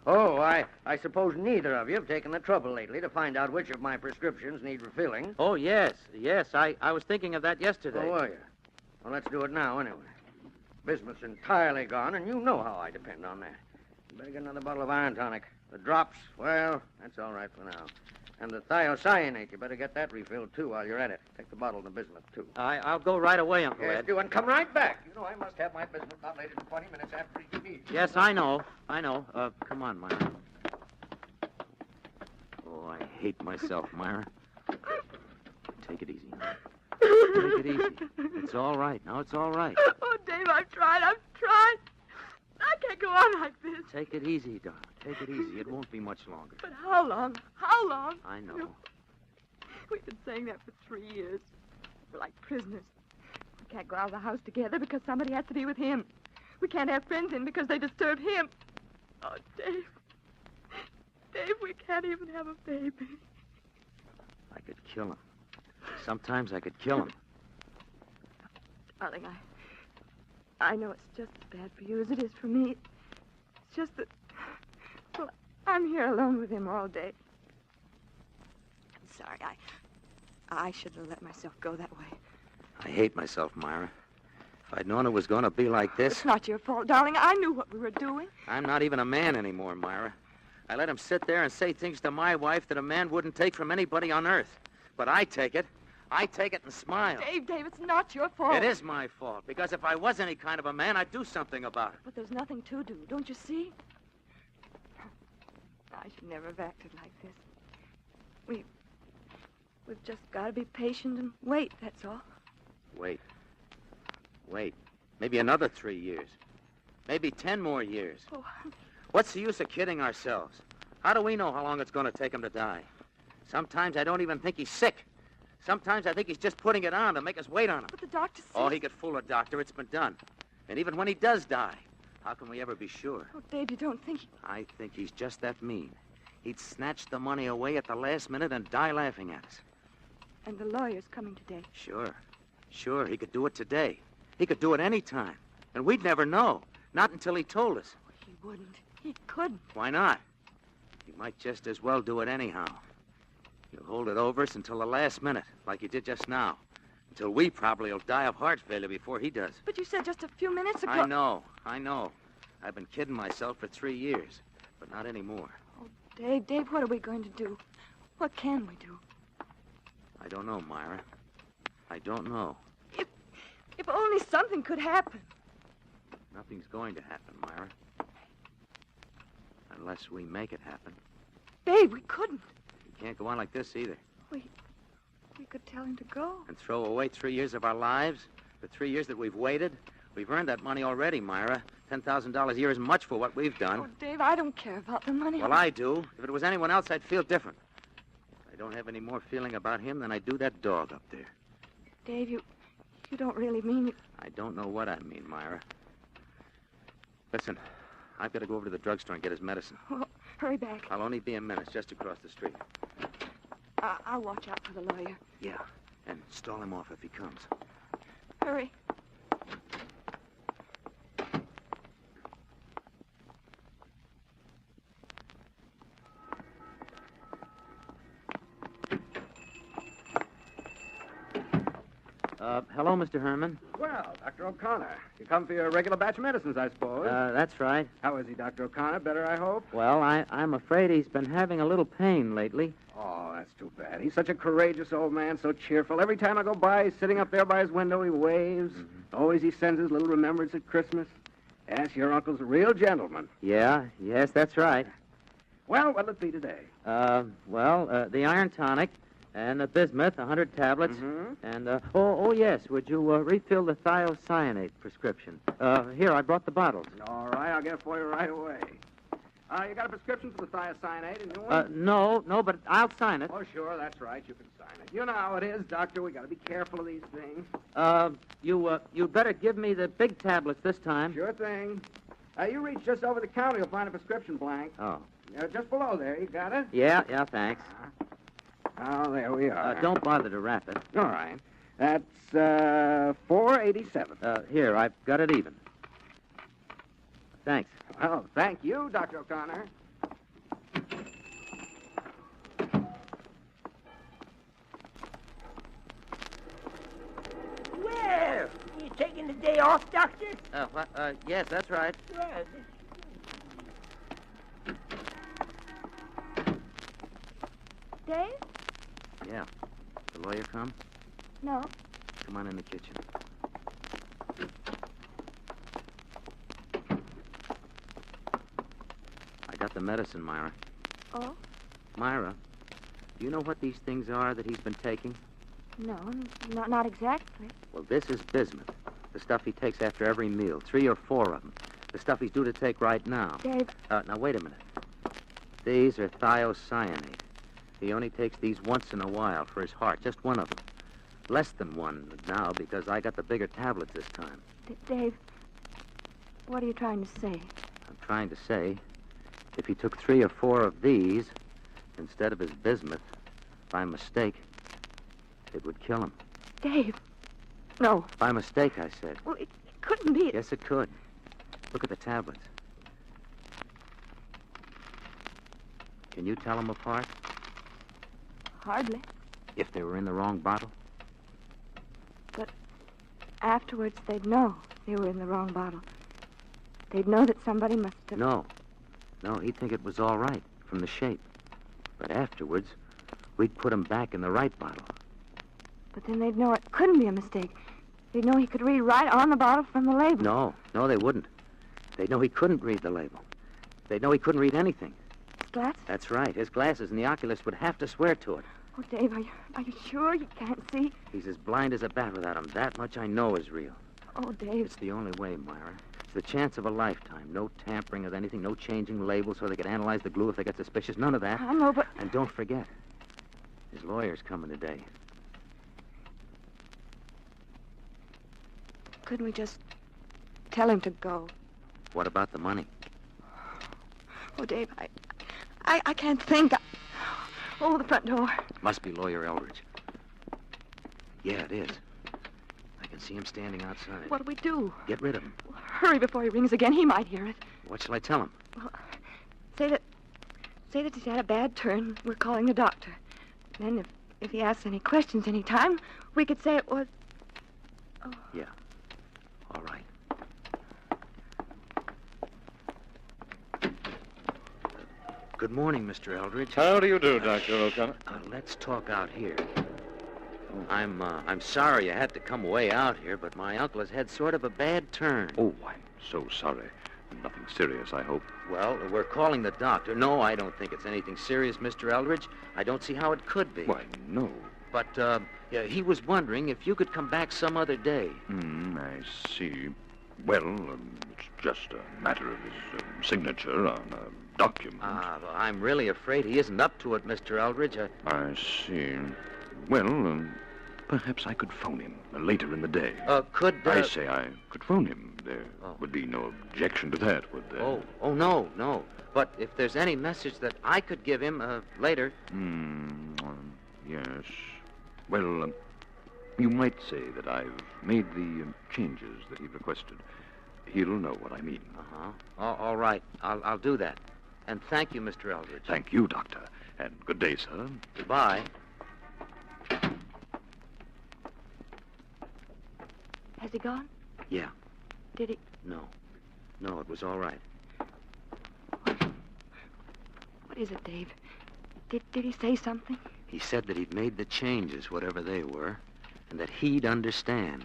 Oh, I suppose neither of you have taken the trouble lately to find out which of my prescriptions need refilling. Oh, yes. I was thinking of that yesterday. Oh, were you? Well, let's do it now, anyway. Bismuth's entirely gone, and you know how I depend on that. You better get another bottle of iron tonic. The drops, well, that's all right for now. And the thiocyanate, you better get that refilled, too, while you're at it. Take the bottle of the bismuth, too. I'll go right away, Uncle Yes, Ed. do, and come right back. You know I must have my bismuth not later than 20 minutes after each meal. Yes, I know. Come on, Myra. Oh, I hate myself, Myra. Take it easy. Take it easy. It's all right. Now it's all right. Oh, Dave, I've tried. I can't go on like this. Take it easy, darling. Take it easy. It won't be much longer. But how long? How long? I know. We've been saying that for 3 years. We're like prisoners. We can't go out of the house together because somebody has to be with him. We can't have friends in because they disturb him. Oh, Dave. Dave, we can't even have a baby. I could kill him. Sometimes I could kill him. Darling, I know it's just as bad for you as it is for me. It's just that, well, I'm here alone with him all day. I'm sorry. I shouldn't have let myself go that way. I hate myself, Myra. If I'd known it was going to be like this... It's not your fault, darling. I knew what we were doing. I'm not even a man anymore, Myra. I let him sit there and say things to my wife that a man wouldn't take from anybody on earth. But I take it. I take it and smile. Dave, it's not your fault. It is my fault, because if I was any kind of a man, I'd do something about it. But there's nothing to do, don't you see? I should never have acted like this. We've just got to be patient and wait, that's all. Wait. Maybe another 3 years. Maybe 10 more years. Oh. What's the use of kidding ourselves? How do we know how long it's going to take him to die? Sometimes I don't even think he's sick. Sometimes I think he's just putting it on to make us wait on him. But the doctor says... Oh, he could fool a doctor. It's been done. And even when he does die, how can we ever be sure? Oh, Dave, you don't think... I think he's just that mean. He'd snatch the money away at the last minute and die laughing at us. And the lawyer's coming today. Sure, he could do it today. He could do it any time. And we'd never know. Not until he told us. Oh, he wouldn't. He couldn't. Why not? He might just as well do it anyhow. He'll hold it over us until the last minute, like he did just now. Until we probably will die of heart failure before he does. But you said just a few minutes ago... I know. I've been kidding myself for 3 years, but not anymore. Oh, Dave, what are we going to do? What can we do? I don't know, Myra. I don't know. If only something could happen. Nothing's going to happen, Myra. Unless we make it happen. Dave, we couldn't. We can't go on like this either. We could tell him to go. And throw away 3 years of our lives? The 3 years that we've waited? We've earned that money already, Myra. $10,000 a year is much for what we've done. Oh, Dave, I don't care about the money. Well, I do. If it was anyone else, I'd feel different. I don't have any more feeling about him than I do that dog up there. Dave, you don't really mean it. I don't know what I mean, Myra. Listen, I've got to go over to the drugstore and get his medicine. Well, hurry back. I'll only be a minute, just across the street. I'll watch out for the lawyer. Yeah, and stall him off if he comes. Hurry. Hello, Mr. Herman. Well, Dr. O'Connor, you come for your regular batch of medicines, I suppose. That's right. How is he, Dr. O'Connor? Better, I hope? Well, I'm afraid he's been having a little pain lately. Oh, that's too bad. He's such a courageous old man, so cheerful. Every time I go by, he's sitting up there by his window, he waves. Always he sends his little remembrance at Christmas. Yes, your uncle's a real gentleman. Yes, that's right. Well, what'll it be today? The iron tonic and the bismuth, 100 tablets. And, yes, would you refill the thiocyanate prescription? Here, I brought the bottles. All right, I'll get it for you right away. You got a prescription for the thiocyanate, and you No, but I'll sign it. Oh, sure, that's right. You can sign it. You know how it is, Doctor. We got to be careful of these things. You'd better give me the big tablets this time. Sure thing. You reach just over the counter, you'll find a prescription blank. Oh. Just below there. You got it? Yeah, thanks. Oh, there we are. Don't bother to wrap it. All right. That's $4.87. Here, I've got it even. Thanks. Well, thank you, Dr. O'Connor. Well, you taking the day off, Doctor? Yes, that's right. Well, Dave? Yeah. The lawyer come? No. Come on in the kitchen. I got the medicine, Myra. Oh? Myra, do you know what these things are that he's been taking? No, not exactly. Well, this is bismuth, the stuff he takes after every meal, 3 or 4 of them. The stuff he's due to take right now. Dave. Now, wait a minute. These are thiocyanate. He only takes these once in a while for his heart, just one of them. Less than one now because I got the bigger tablets this time. Dave, what are you trying to say? I'm trying to say, if he took 3 or 4 of these instead of his bismuth, by mistake, it would kill him. Dave, no. By mistake, I said. Well, it couldn't be. Yes, it could. Look at the tablets. Can you tell them apart? Hardly. If they were in the wrong bottle? But afterwards, they'd know they were in the wrong bottle. They'd know that somebody must have... No, he'd think it was all right from the shape. But afterwards, we'd put them back in the right bottle. But then they'd know it couldn't be a mistake. They'd know he could read right on the bottle from the label. No, they wouldn't. They'd know he couldn't read the label. They'd know he couldn't read anything. His glasses? That's right. His glasses, and the oculist would have to swear to it. Oh, Dave, are you sure you can't see? He's as blind as a bat without him. That much I know is real. Oh, Dave. It's the only way, Myra. It's the chance of a lifetime. No tampering with anything, no changing labels so they could analyze the glue if they get suspicious. None of that. I know, but... And don't forget, his lawyer's coming today. Couldn't we just tell him to go? What about the money? Oh, Dave, I can't think. Oh, the front door. Must be Lawyer Eldridge. Yeah, it is. I can see him standing outside. What'll we do? Get rid of him. Well, hurry before he rings again. He might hear it. What shall I tell him? Well, say that he's had a bad turn. We're calling the doctor. Then if he asks any questions any time, we could say it was... Oh. Yeah. All right. Good morning, Mr. Eldridge. How do you do, Dr. O'Connor? Let's talk out here. I'm sorry I had to come way out here, but my uncle has had sort of a bad turn. Oh, I'm so sorry. Nothing serious, I hope. Well, we're calling the doctor. No, I don't think it's anything serious, Mr. Eldridge. I don't see how it could be. Why, no. But, yeah, he was wondering if you could come back some other day. I see. Well, it's just a matter of his signature on a document. I'm really afraid he isn't up to it, Mr. Eldridge. I see. Well, perhaps I could phone him later in the day. I say I could phone him. There would be no objection to that, would there? Oh, no. But if there's any message that I could give him later... Yes. Well, you might say that I've made the changes that he requested. He'll know what I mean. All right. I'll do that. And thank you, Mr. Eldridge. Thank you, Doctor. And good day, sir. Goodbye. Has he gone? Yeah. Did he? No, it was all right. What is it, Dave? Did he say something? He said that he'd made the changes, whatever they were, and that he'd understand.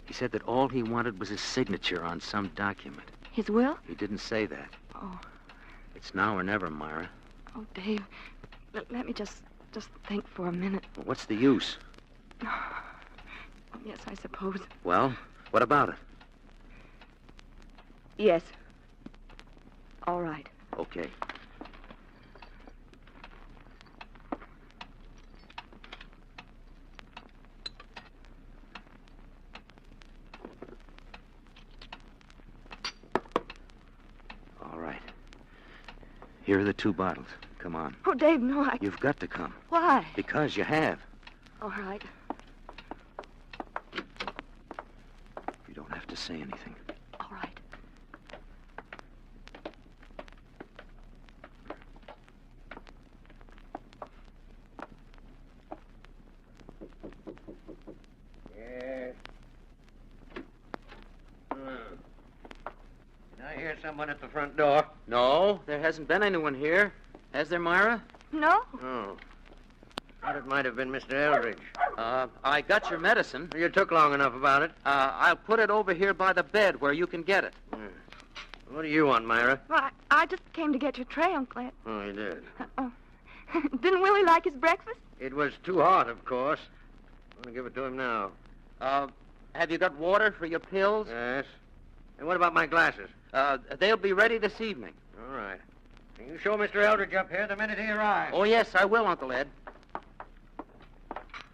He said that all he wanted was his signature on some document. His will? He didn't say that. Oh. It's now or never, Myra. Oh, Dave, let me just think for a minute. Well, what's the use? Yes, I suppose. Well, what about it? Yes. All right. Okay. All right. Here are the 2 bottles. Come on. Oh, Dave, no, You've got to come. Why? Because you have. All right. You don't have to say anything. All right. Yes. Did I hear someone at the front door? No, there hasn't been anyone here. Has there, Myra? No. Oh. Thought it might have been Mr. Eldridge. I got your medicine. You took long enough about it. I'll put it over here by the bed where you can get it. What do you want, Myra? Well, I just came to get your tray, Uncle Ed. Oh, you did? Didn't Willie like his breakfast? It was too hot, of course. I'm going to give it to him now. Have you got water for your pills? Yes. And what about my glasses? They'll be ready this evening. All right. You show Mr. Eldridge up here the minute he arrives. Oh, yes, I will, Uncle Ed.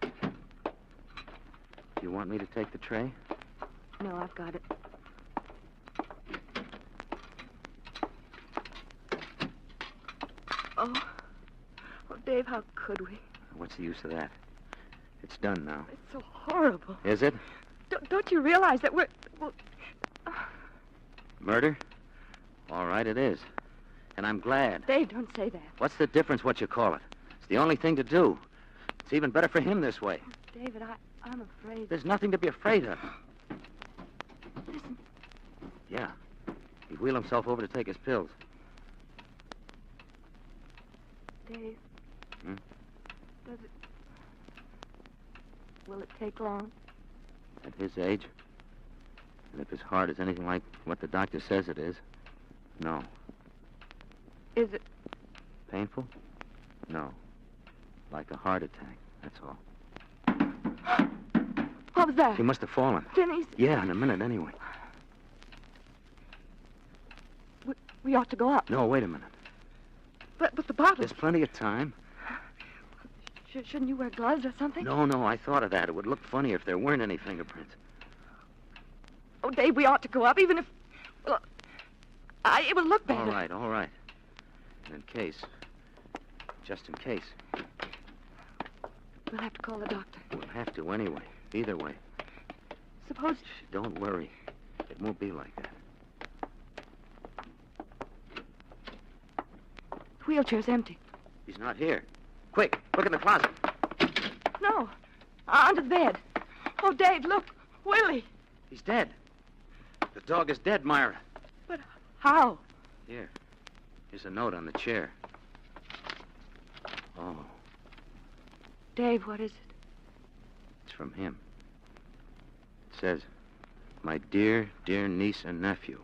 Do you want me to take the tray? No, I've got it. Oh, Dave, how could we? What's the use of that? It's done now. It's so horrible. Is it? Don't you realize that we're... Murder? All right, it is. And I'm glad. Dave, don't say that. What's the difference what you call it? It's the only thing to do. It's even better for him this way. David, I'm afraid... There's nothing to be afraid of. Listen. Yeah. He'd wheel himself over to take his pills. Dave. Does it... Will it take long? At his age? And if his heart is anything like what the doctor says it is, no. Is it... Painful? No. Like a heart attack, that's all. What was that? He must have fallen. Denny's... Yeah, in a minute anyway. We ought to go up. No, wait a minute. But the bottle... There's plenty of time. Shouldn't you wear gloves or something? No, I thought of that. It would look funny if there weren't any fingerprints. Oh, Dave, we ought to go up, even if... Well, it will look better. All right. And in case... Just in case. We'll have to call the doctor. We'll have to anyway. Either way. Suppose... Don't worry. It won't be like that. The wheelchair's empty. He's not here. Quick, look in the closet. No. Under the bed. Oh, Dave, look. Willie. He's dead. The dog is dead, Myra. But how? Here. Here's a note on the chair. Oh, Dave, what is it? it's from him. It says, "My dear, dear niece and nephew,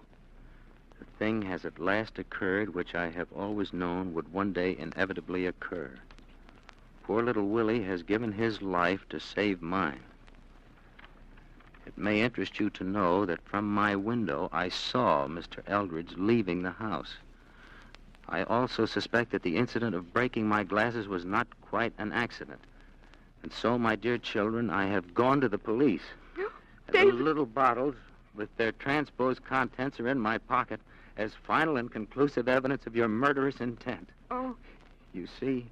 the thing has at last occurred which I have always known would one day inevitably occur. Poor little Willie has given his life to save mine. It may interest you to know that from my window I saw Mr. Eldridge leaving the house. I also suspect that the incident of breaking my glasses was not quite an accident. And so, my dear children, I have gone to the police. And the little bottles with their transposed contents are in my pocket as final and conclusive evidence of your murderous intent. Oh. You see,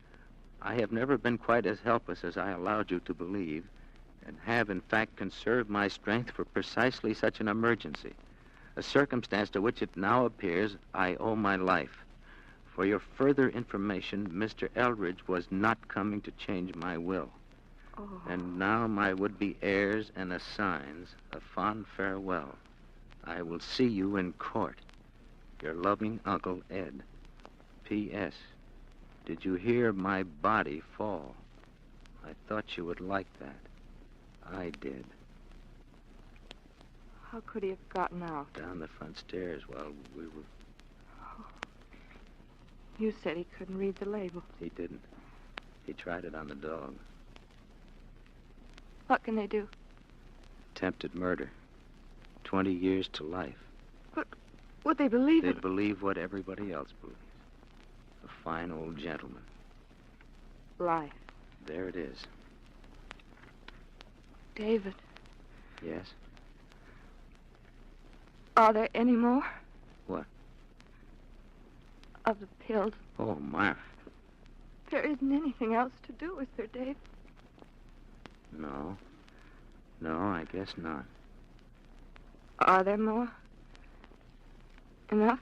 I have never been quite as helpless as I allowed you to believe, and have, in fact, conserved my strength for precisely such an emergency, a circumstance to which it now appears I owe my life. For your further information, Mr. Eldridge was not coming to change my will. Oh. And now, my would-be heirs and assigns, a fond farewell. I will see you in court. Your loving Uncle Ed. P.S. Did you hear my body fall? I thought you would like that. I did. How could he have gotten out? Down the front stairs while we were... You said he couldn't read the label. He didn't. He tried it on the dog. What can they do? Attempted murder. 20 years to life. But would they believe it? They'd believe what everybody else believes. A fine old gentleman. Life. There it is. David, Yes? are there any more? What? Of the pills. Oh, Myra. There isn't anything else to do, is there, Dave? No. No, I guess not. Are there more? Enough?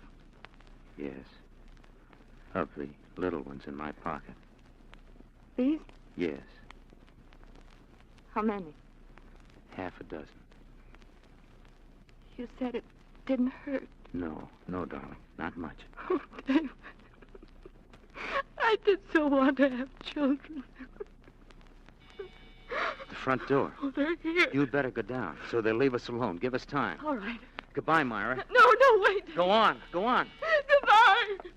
Yes. Of the little ones in my pocket. These? Yes. How many? Half a dozen. You said it didn't hurt. No, darling. Not much. Oh, David. I did so want to have children. The front door. Oh, they're here. You'd better go down so they'll leave us alone. Give us time. All right. Goodbye, Myra. No, wait. Go on. Go on. Goodbye.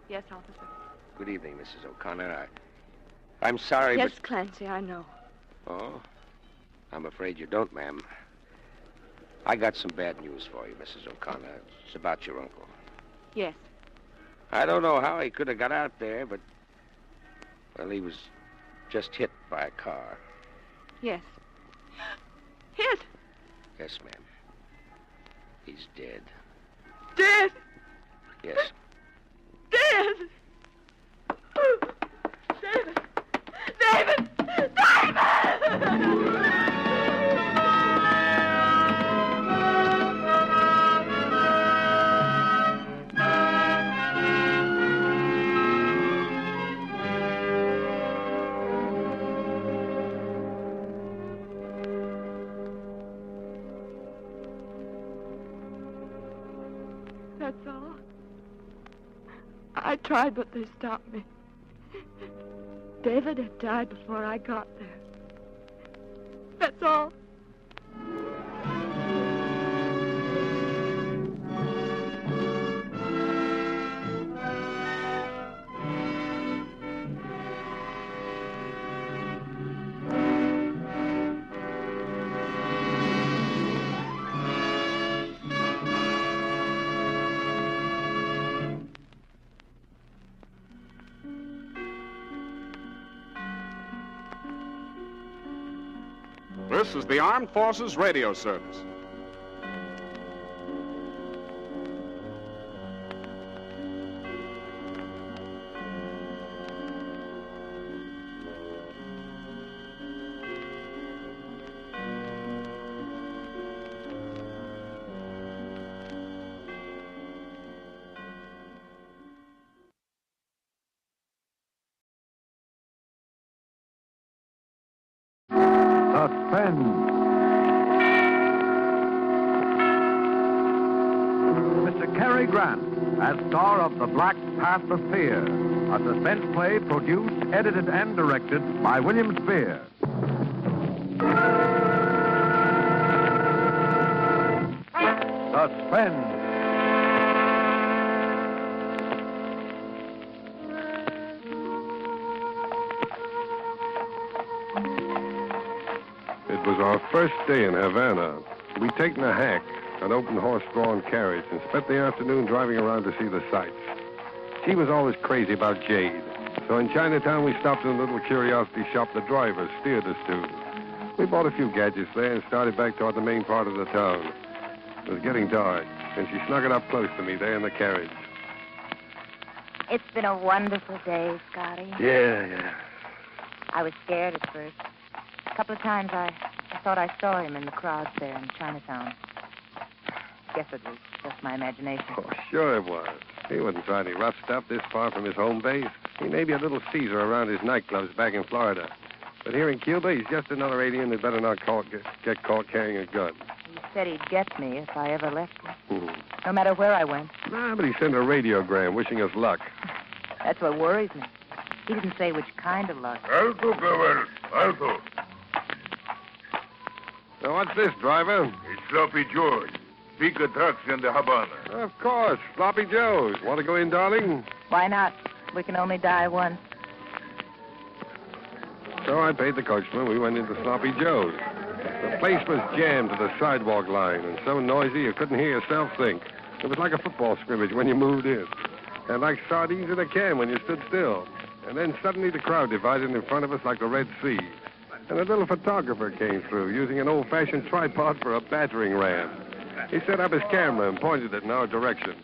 Yes, officer. Good evening, Mrs. O'Connor. I'm sorry, Yes, Clancy, I know. but... Oh? I'm afraid you don't, ma'am. I got some bad news for you, Mrs. O'Connor. It's about your uncle. Yes. I don't know how he could have got out there, but... Well, he was just hit by a car. Yes. Hit? Yes, ma'am. He's dead. Dead? Yes. Dead! David! David! David! That's all. I tried, but they stopped me. David had died before I got there. That's all. This is the Armed Forces Radio Service. Suspense. Mr. Cary Grant as star of The Black Path of Fear, a suspense play produced, edited, and directed by William Spear. Suspense. It was our first day in Havana. We'd taken a hack, an open horse-drawn carriage, and spent the afternoon driving around to see the sights. She was always crazy about jade. So in Chinatown, we stopped in a little curiosity shop the driver steered us to. We bought a few gadgets there and started back toward the main part of the town. It was getting dark, and she snuggled up close to me there in the carriage. It's been a wonderful day, Scotty. Yeah. I was scared at first. A couple of times I thought I saw him in the crowds there in Chinatown. Guess it was just my imagination. Oh, sure it was. He wouldn't try any rough stuff this far from his home base. He may be a little Caesar around his nightclubs back in Florida. But here in Cuba, he's just another alien that better not get caught carrying a gun. He said he'd get me if I ever left him. Hmm. No matter where I went. Nah, but he sent a radiogram wishing us luck. That's what worries me. He didn't say which kind of luck. Alto, Cowell. Alto. Now, what's this, driver? It's Sloppy George. Pica trucks in the Havana. Of course. Sloppy Joe's. Want to go in, darling? Why not? We can only die once. So I paid the coachman. We went into Sloppy Joe's. The place was jammed to the sidewalk line and so noisy you couldn't hear yourself think. It was like a football scrimmage when you moved in. And like sardines in a can when you stood still. And then suddenly the crowd divided in front of us like the Red Sea. And a little photographer came through using an old-fashioned tripod for a battering ram. He set up his camera and pointed it in our direction.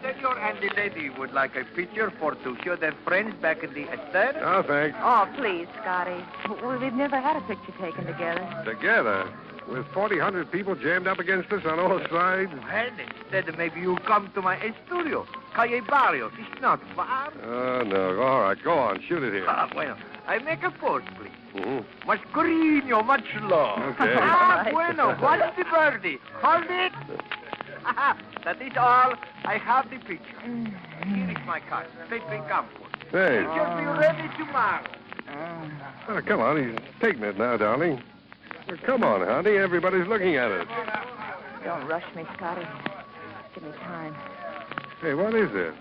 The senor and the lady would like a picture for to show their friends back in the estate. Oh, thanks. Oh, please, Scotty. We've never had a picture taken together. Together? With 4,000 people jammed up against us on all sides? And instead, maybe you come to my studio. Calle Barrios. It's not far. Oh, no. All right, go on. Shoot it here. Bueno. I make a pose, please. Mm-hmm. Much cariño, much love. Okay. Bueno. What's the birdie? Hold it. That is all. I have the picture. Here is my card. Take the comfort. Thanks. It should be ready tomorrow. Oh, come on. He's taking it now, darling. Well, come on, honey. Everybody's looking at us. Don't rush me, Scotty. Give me time. Hey, what is it?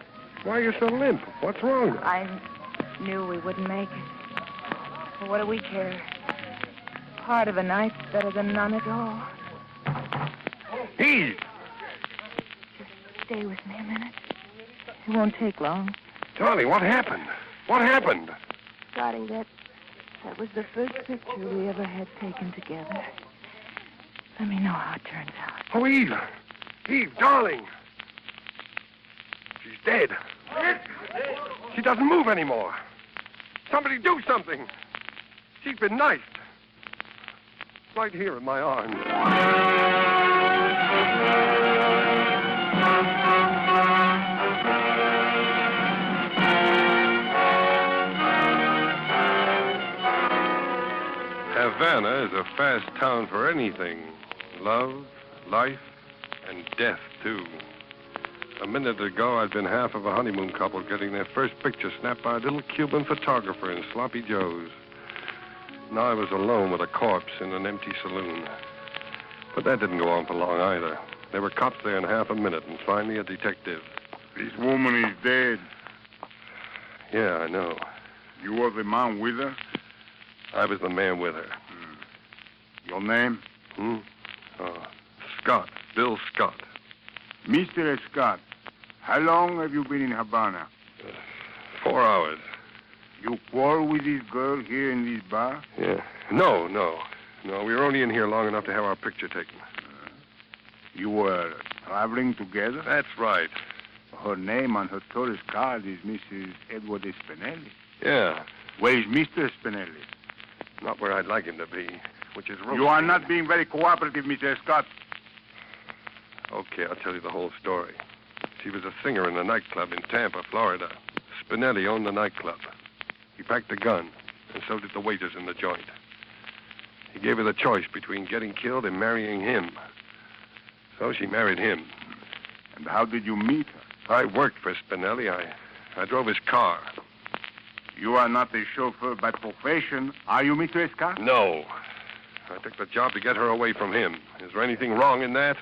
Why are you so limp? What's wrong? I knew we wouldn't make it. But what do we care? Part of a night's better than none at all. He's. Just stay with me a minute. It won't take long. Charlie, what happened? What happened? Scotty, that was the first picture we ever had taken together. Let me know how it turns out. Oh, Eve. Eve, darling. She's dead. She doesn't move anymore. Somebody do something. She's been knifed. Right here in my arms. Havana is a fast town for anything. Love, life, and death, too. A minute ago, I'd been half of a honeymoon couple getting their first picture snapped by a little Cuban photographer in Sloppy Joe's. Now I was alone with a corpse in an empty saloon. But that didn't go on for long either. There were cops there in half a minute, and finally a detective. This woman is dead. Yeah, I know. You were the man with her? I was the man with her. Your name? Scott. Bill Scott. Mr. Scott, how long have you been in Havana? 4 hours. You quarrel with this girl here in this bar? Yeah. No. We were only in here long enough to have our picture taken. You were traveling together? That's right. Her name on her tourist card is Mrs. Edward Spinelli. Yeah. Where is Mr. Spinelli? Not where I'd like him to be, which is roasting. You are not being very cooperative, Mr. Scott. Okay, I'll tell you the whole story. She was a singer in a nightclub in Tampa, Florida. Spinelli owned the nightclub. He packed a gun, and so did the waiters in the joint. He gave her the choice between getting killed and marrying him. So she married him. And how did you meet her? I worked for Spinelli. I drove his car. You are not a chauffeur by profession, are you, Mr. Escott? No. I took the job to get her away from him. Is there anything wrong in that?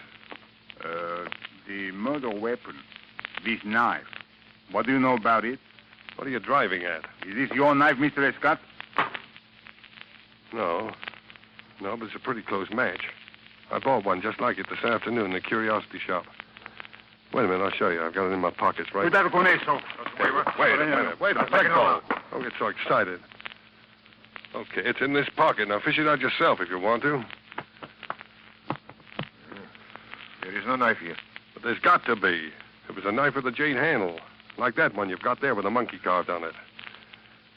The murder weapon, this knife. What do you know about it? What are you driving at? Is this your knife, Mr. Escott? No. No, but it's a pretty close match. I bought one just like it this afternoon in the curiosity shop. Wait a minute, I'll show you. I've got it in my pockets right Cuidado con eso. Wait a minute. Let go. Don't get so excited. Okay, it's in this pocket. Now fish it out yourself if you want to. There is no knife here. But there's got to be. It was a knife with a jade handle, like that one you've got there with a monkey carved on it.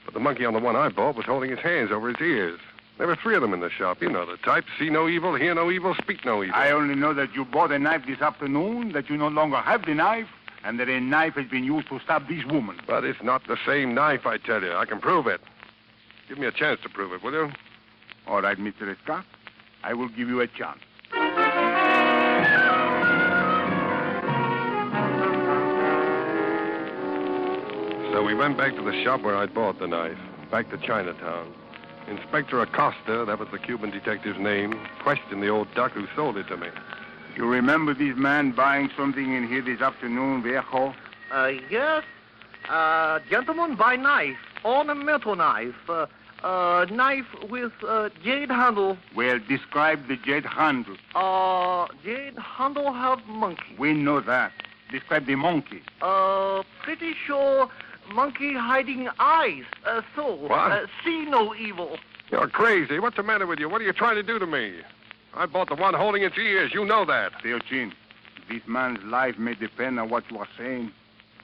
But the monkey on the one I bought was holding his hands over his ears. There were 3 of them in the shop. You know the type. See no evil, hear no evil, speak no evil. I only know that you bought a knife this afternoon, that you no longer have the knife, and that a knife has been used to stab this woman. But it's not the same knife, I tell you. I can prove it. Give me a chance to prove it, will you? All right, Mr. Scott. I will give you a chance. So we went back to the shop where I'd bought the knife, back to Chinatown. Inspector Acosta, that was the Cuban detective's name, questioned the old duck who sold it to me. You remember this man buying something in here this afternoon, Viejo? Yes. Gentleman buy knife, ornamental knife, knife with jade handle. Well, describe the jade handle. Jade handle have monkey. We know that. Describe the monkey. Pretty sure monkey hiding eyes, What? See no evil. You're crazy. What's the matter with you? What are you trying to do to me? I bought the one holding its ears. You know that. Teochin, this man's life may depend on what you are saying.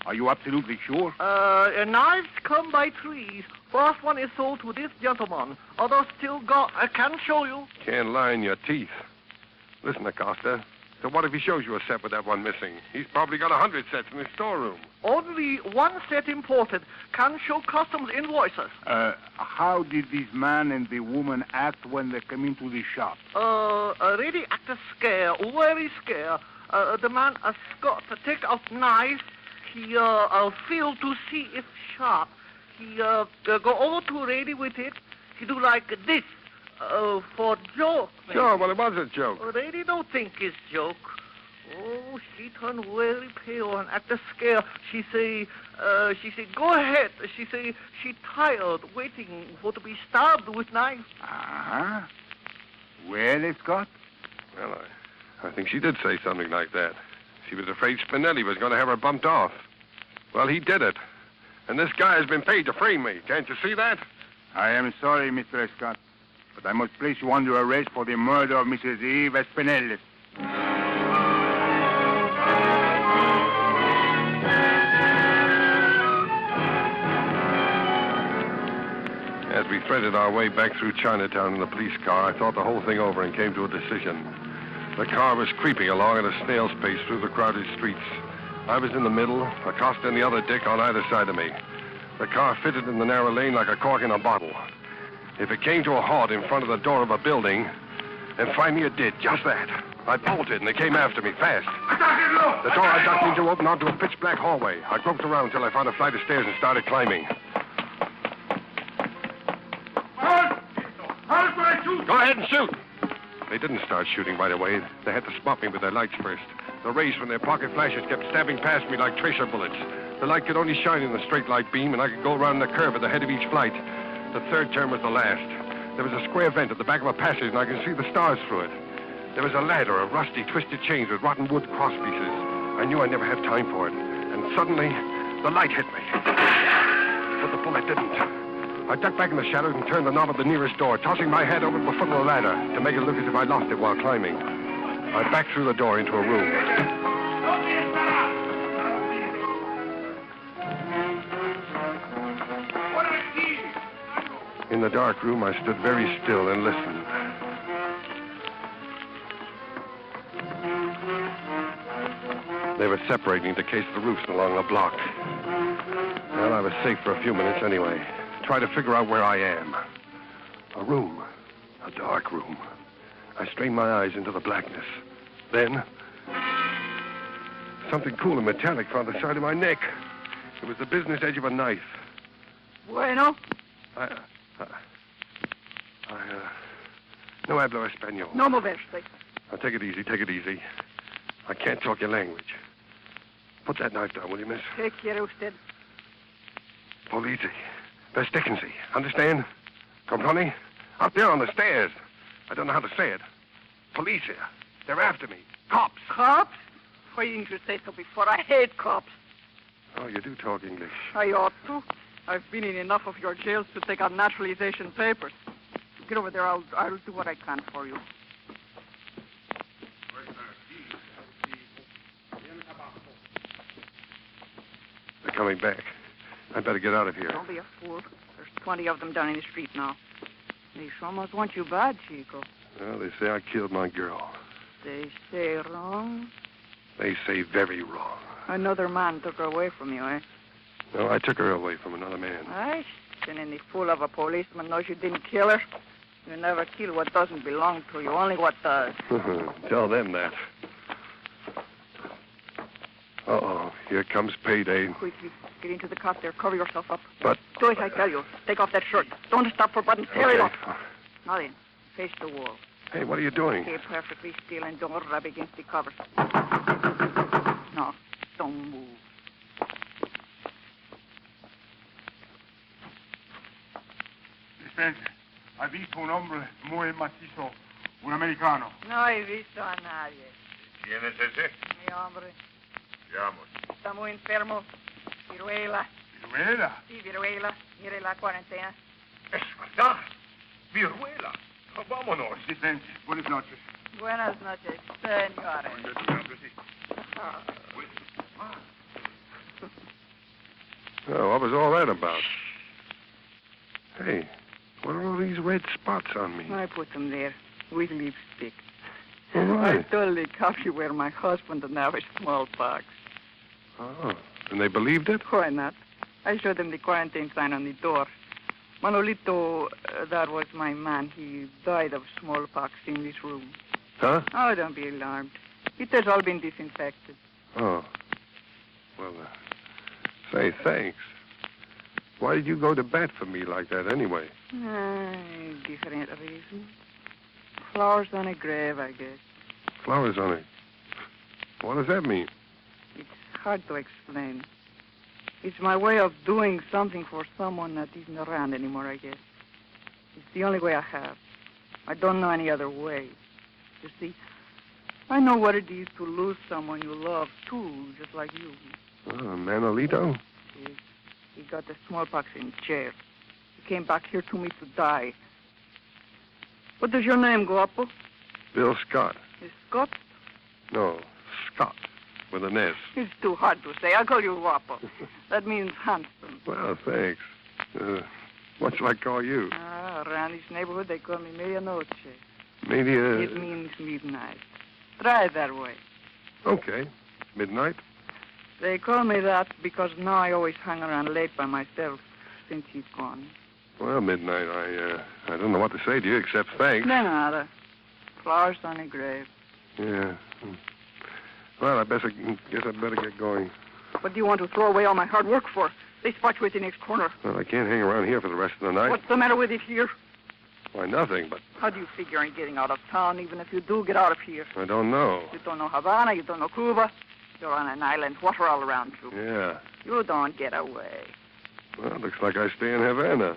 Are you absolutely sure? Knives come by 3s. First one is sold to this gentleman. Others still got. I can show you. Can't lie in your teeth. Listen, Acosta. So what if he shows you a set with that one missing? He's probably got 100 sets in his storeroom. Only one set imported. Can show customs invoices. How did this man and the woman act when they came into the shop? Really act scare, very scare. The man Scott take out knife. He feel to see if sharp. He go over to ready with it. He do like this. For joke. Maybe. Sure, well, it was a joke. Lady don't think it's joke. Oh, she turned very pale and act scared. She say, go ahead. She say, she tired waiting for to be stabbed with knife. Uh-huh. Well, Scott? Well, I think she did say something like that. She was afraid Spinelli was going to have her bumped off. Well, he did it. And this guy has been paid to frame me. Can't you see that? I am sorry, Mr. Scott. But I must place you under arrest for the murder of Mrs. Eve Spinelli. As we threaded our way back through Chinatown in the police car, I thought the whole thing over and came to a decision. The car was creeping along at a snail's pace through the crowded streets. I was in the middle, Acosta and the other dick on either side of me. The car fitted in the narrow lane like a cork in a bottle. If it came to a halt in front of the door of a building, and finally it did, just that. I bolted, and they came after me, fast. The door I ducked into opened onto a pitch-black hallway. I groped around until I found a flight of stairs and started climbing. Go ahead and shoot. They didn't start shooting right away. They had to spot me with their lights first. The rays from their pocket flashes kept stabbing past me like tracer bullets. The light could only shine in the straight light beam, and I could go around the curve at the head of each flight. The third turn was the last. There was a square vent at the back of a passage, and I could see the stars through it. There was a ladder of rusty, twisted chains with rotten wood cross pieces. I knew I'd never have time for it. And suddenly, the light hit me. But the bullet didn't. I ducked back in the shadows and turned the knob of the nearest door, tossing my head over the foot of the ladder to make it look as if I lost it while climbing. I backed through the door into a room. In the dark room, I stood very still and listened. They were separating to case the roofs along the block. Well, I was safe for a few minutes anyway. Try to figure out where I am. A room A dark room. I strained my eyes into the blackness. Then, something cool and metallic found the side of my neck. It was the business edge of a knife. Bueno? No hablo español. No moverte. Now, take it easy, take it easy. I can't talk your language. Put that knife down, will you, miss? ¿Qué quiere usted? Police. Verstecken Sie. Understand? Comprende? Out there on the stairs. I don't know how to say it. Police here. They're after me. Cops. Cops? Why didn't you say so before? I hate cops. Oh, you do talk English. I ought to. I've been in enough of your jails to take out naturalization papers. Get over there. I'll do what I can for you. They're coming back. I'd better get out of here. Don't be a fool. There's 20 of them down in the street now. They sure must want you bad, Chico. Well, they say I killed my girl. They say wrong. They say very wrong. Another man took her away from you, eh? No, I took her away from another man. Aye, then any fool of a policeman knows you didn't kill her. You never kill what doesn't belong to you, only what does. Tell them that. Uh-oh, here comes payday. Quickly, get into the cot there. Cover yourself up. But... Do it, I tell you. Take off that shirt. Don't stop for buttons. Tear it Okay. off. Now then, face the wall. Hey, what are you doing? Stay perfectly still and don't rub against the covers. No, don't move. Suspense. Hai visto un hombre muy macizo, un americano. No he visto a nadie. ¿Quién es ese? Mi hombre. Veamos. Está muy enfermo. Viruela. ¿Viruela? Sí, viruela. Mire la cuarentena. Es verdad. Viruela. Vámonos. Suspense. Buenas noches. Buenas noches, señores. Oh, what was all that about? Hey, what are all these red spots on me? I put them there with lipstick. All I right. told the cops you were my husband and now it's smallpox. Oh, and they believed it? Why not? I showed them the quarantine sign on the door. Manolito, that was my man. He died of smallpox in this room. Huh? Oh, don't be alarmed. It has all been disinfected. Oh. Well, say thanks. Why did you go to bat for me like that anyway? Different reason. Flowers on a grave, I guess. Flowers on it. What does that mean? It's hard to explain. It's my way of doing something for someone that isn't around anymore, I guess. It's the only way I have. I don't know any other way. You see, I know what it is to lose someone you love, too, just like you. Oh, Manolito? He got the smallpox in jail. He came back here to me to die. What does your name, Guapo? Bill Scott. Is Scott? No, Scott, with an S. It's too hard to say. I'll call you Guapo. That means handsome. Well, thanks. What shall I call you? Around this neighborhood, they call me Medianoche. Maybe It means midnight. Try it that way. Okay. Midnight? They call me that because now I always hang around late by myself since he's gone. Well, midnight, I don't know what to say to you except thanks. De nada. Flowers on a grave. Yeah. Well, guess I'd better get going. What do you want to throw away all my hard work for? They spot you at the next corner. Well, I can't hang around here for the rest of the night. What's the matter with it here? Why, nothing, but How do you figure on getting out of town, even if you do get out of here? I don't know. You don't know Havana, you don't know Cuba. You're on an island, water all around you. Yeah. You don't get away. Well, looks like I stay in Havana.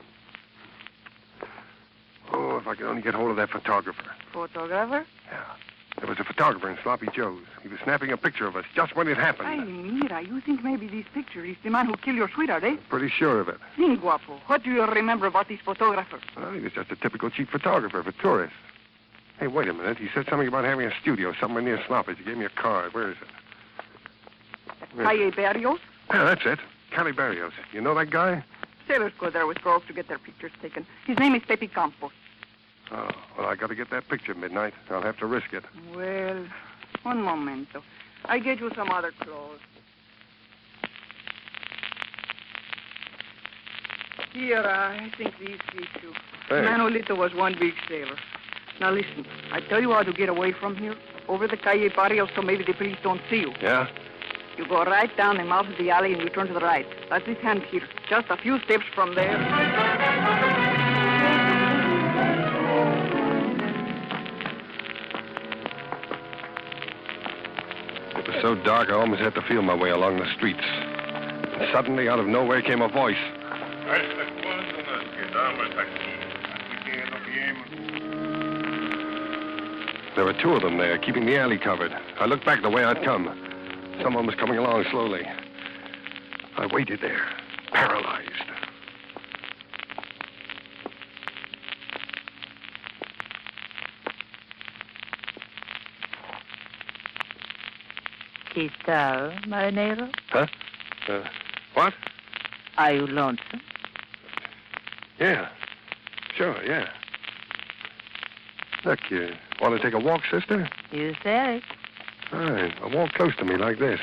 Oh, if I could only get hold of that photographer. Photographer? There was a photographer in Sloppy Joe's. He was snapping a picture of us just when it happened. Ay, mira, you think maybe this picture is the man who killed your sweetheart, eh? Pretty sure of it. Think, Guapo. What do you remember about this photographer? Well, he was just a typical cheap photographer for tourists. Hey, wait a minute. He said something about having a studio somewhere near Sloppy's. He gave me a card. Where is it? Calle Barrios? Yeah, that's it. Cali Barrios. You know that guy? Sailors go there with girls to get their pictures taken. His name is Pepe Campos. Oh, well, I got to get that picture midnight. I'll have to risk it. Well, un momento. I get you some other clothes. Here, I think these fit you. Thanks. Manolito was one big sailor. Now listen, I tell you how to get away from here. Over the Calle Barrio so maybe the police don't see you. Yeah? You go right down the mouth of the alley and you turn to the right. That's this hand here. Just a few steps from there. It was so dark I almost had to feel my way along the streets. And suddenly, out of nowhere, came a voice. There were two of them there, keeping the alley covered. I looked back the way I'd come. Someone was coming along slowly. I waited there, paralyzed. ¿Qué tal, marinero? Huh? What? Are you lonesome? Yeah. Sure, yeah. Look, you want to take a walk, sister? You said it. Fine. Well, walk close to me like this.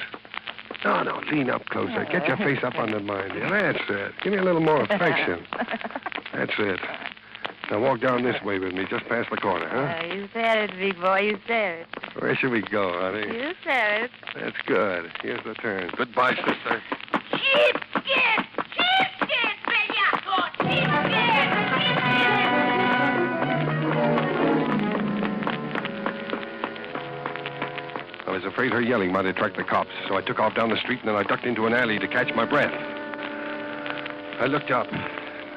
No, lean up closer. Get your face up under mine. Yeah, that's it. Give me a little more affection. That's it. Now walk down this way with me, just past the corner, huh? You said it, big boy. You said it. Where should we go, honey? You said it. That's good. Here's the turn. Goodbye, sister. I was afraid her yelling might attract the cops, so I took off down the street and then I ducked into an alley to catch my breath. I looked up.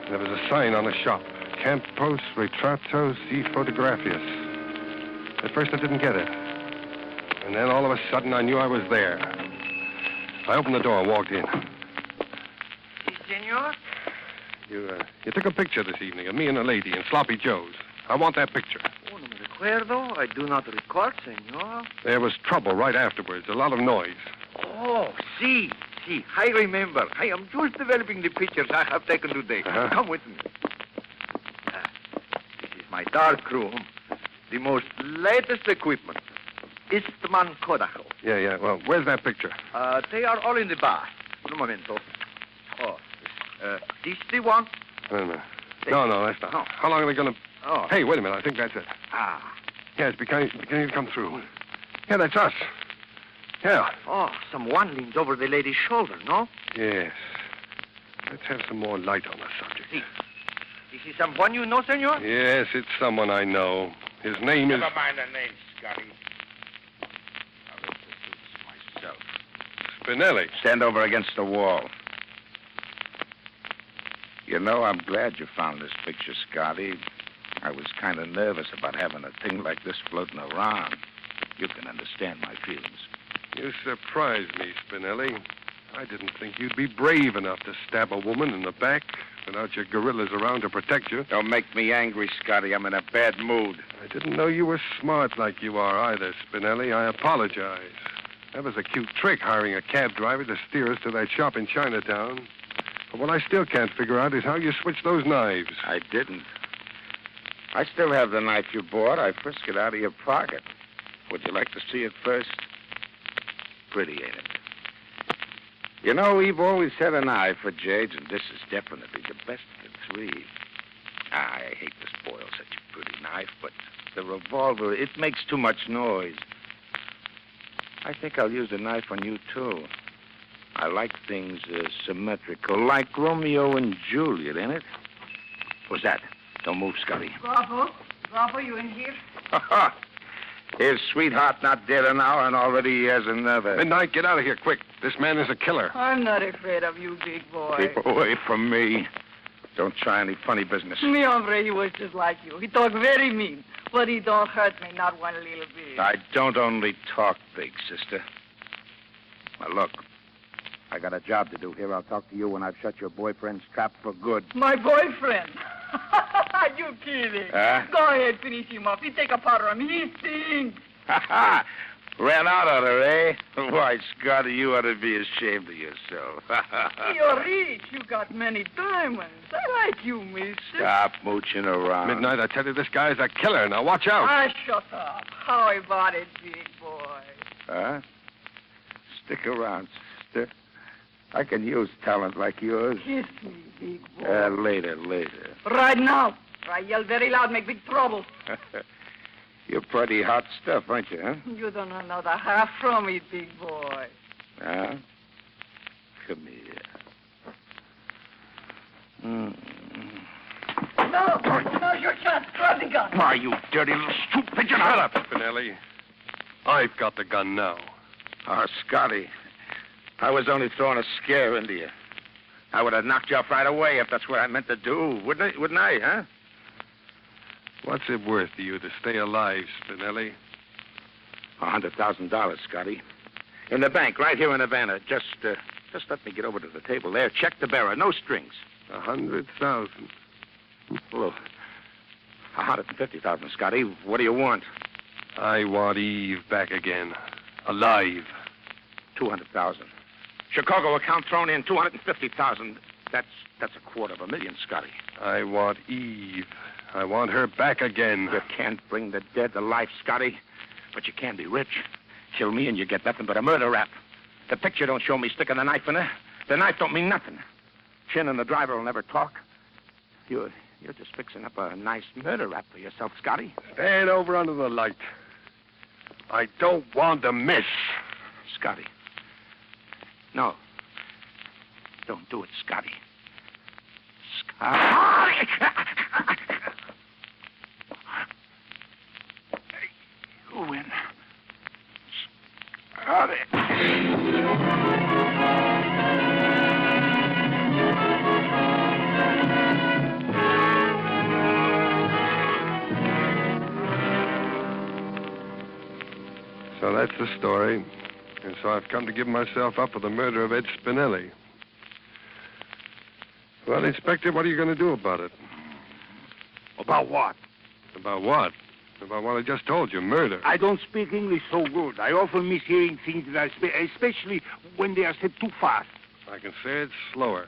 There was a sign on the shop. Campos Retratos y Fotografias. At first I didn't get it. And then all of a sudden I knew I was there. I opened the door and walked in. Si, senor? You took a picture this evening of me and a lady in Sloppy Joe's. I want that picture. Oh, no me recuerdo. I do not recall, senor. There was trouble right afterwards, a lot of noise. Oh, see. I remember. I am just developing the pictures I have taken today. Come with me. This is my dark room. The most latest equipment. Eastman Kodaho. Yeah. Well, where's that picture? They are all in the bar. Un momento. Oh, this the one? Wait a minute. No, that's not. No. How long are they going to... Oh. Hey, wait a minute. I think that's it. Yeah, it's beginning to come through. Yeah, that's us. Yeah. Oh, someone leans over the lady's shoulder, no? Yes. Let's have some more light on the subject. See. This is someone you know, senor? Yes, it's someone I know. His name is... Never mind the name, Scotty. I'll introduce myself. Spinelli. Stand over against the wall. You know, I'm glad you found this picture, Scotty. I was kind of nervous about having a thing like this floating around. You can understand my feelings. You surprised me, Spinelli. I didn't think you'd be brave enough to stab a woman in the back without your gorillas around to protect you. Don't make me angry, Scotty. I'm in a bad mood. I didn't know you were smart like you are either, Spinelli. I apologize. That was a cute trick, hiring a cab driver to steer us to that shop in Chinatown. But what I still can't figure out is how you switched those knives. I didn't. I still have the knife you bought. I frisked it out of your pocket. Would you like to see it first? Pretty, ain't it? You know, we've always had an eye for jades, and this is definitely the best of the three. I hate to spoil such a pretty knife, but the revolver, it makes too much noise. I think I'll use the knife on you, too. I like things symmetrical, like Romeo and Juliet, ain't it? What's that? Don't move, Scotty. Bravo, you in here? His sweetheart not dead an hour, and already he has another. Midnight, get out of here, quick. This man is a killer. I'm not afraid of you, big boy. Keep away from me. Don't try any funny business. Mi hombre, he was just like you. He talk very mean, but he don't hurt me, not one little bit. I don't only talk big, sister. Now, look. I got a job to do here. I'll talk to you when I've shut your boyfriend's trap for good. My boyfriend? You kidding? Go ahead, finish him off. He take a powder on me. He stinks. Ha! Ran out on her, eh? Why, Scotty, you ought to be ashamed of yourself. You're rich. You got many diamonds. I like you, mister. Stop mooching around. Midnight, I tell you, this guy's a killer. Now, watch out. Shut up. How about it, big boy? Huh? Stick around, sister. I can use talent like yours. Kiss me, big boy. Later. Right now. I yell very loud, make big trouble. You're pretty hot stuff, aren't you, huh? You don't know the half from it, big boy. Huh? Come here. No, you can't. Drop the gun. Why, you dirty little stoop pigeon. Shut up, Spinelli. I've got the gun now. Oh, Scotty. I was only throwing a scare into you. I would have knocked you off right away if that's what I meant to do, wouldn't I, huh? What's it worth to you to stay alive, Spinelli? $100,000, Scotty. In the bank, right here in Havana. Just let me get over to the table there. Check the bearer. No strings. 100,000. Well, 150,000, Scotty. What do you want? I want Eve back again. Alive. 200,000. Chicago account thrown in, 250,000. That's $250,000, Scotty. I want Eve. I want her back again. You can't bring the dead to life, Scotty, but you can be rich. Kill me and you get nothing but a murder rap. The picture don't show me sticking a knife in her. The knife don't mean nothing. Chin and the driver will never talk. You're just fixing up a nice murder rap for yourself, Scotty. Stand over under the light. I don't want to miss. Scotty. No. Don't do it, Scotty. Scotty! You win. Scotty. So that's the story. And so I've come to give myself up for the murder of Ed Spinelli. Well, Inspector, what are you going to do about it? About what? About what? About what I just told you, murder. I don't speak English so good. I often miss hearing things that I speak, especially when they are said too fast. I can say it slower.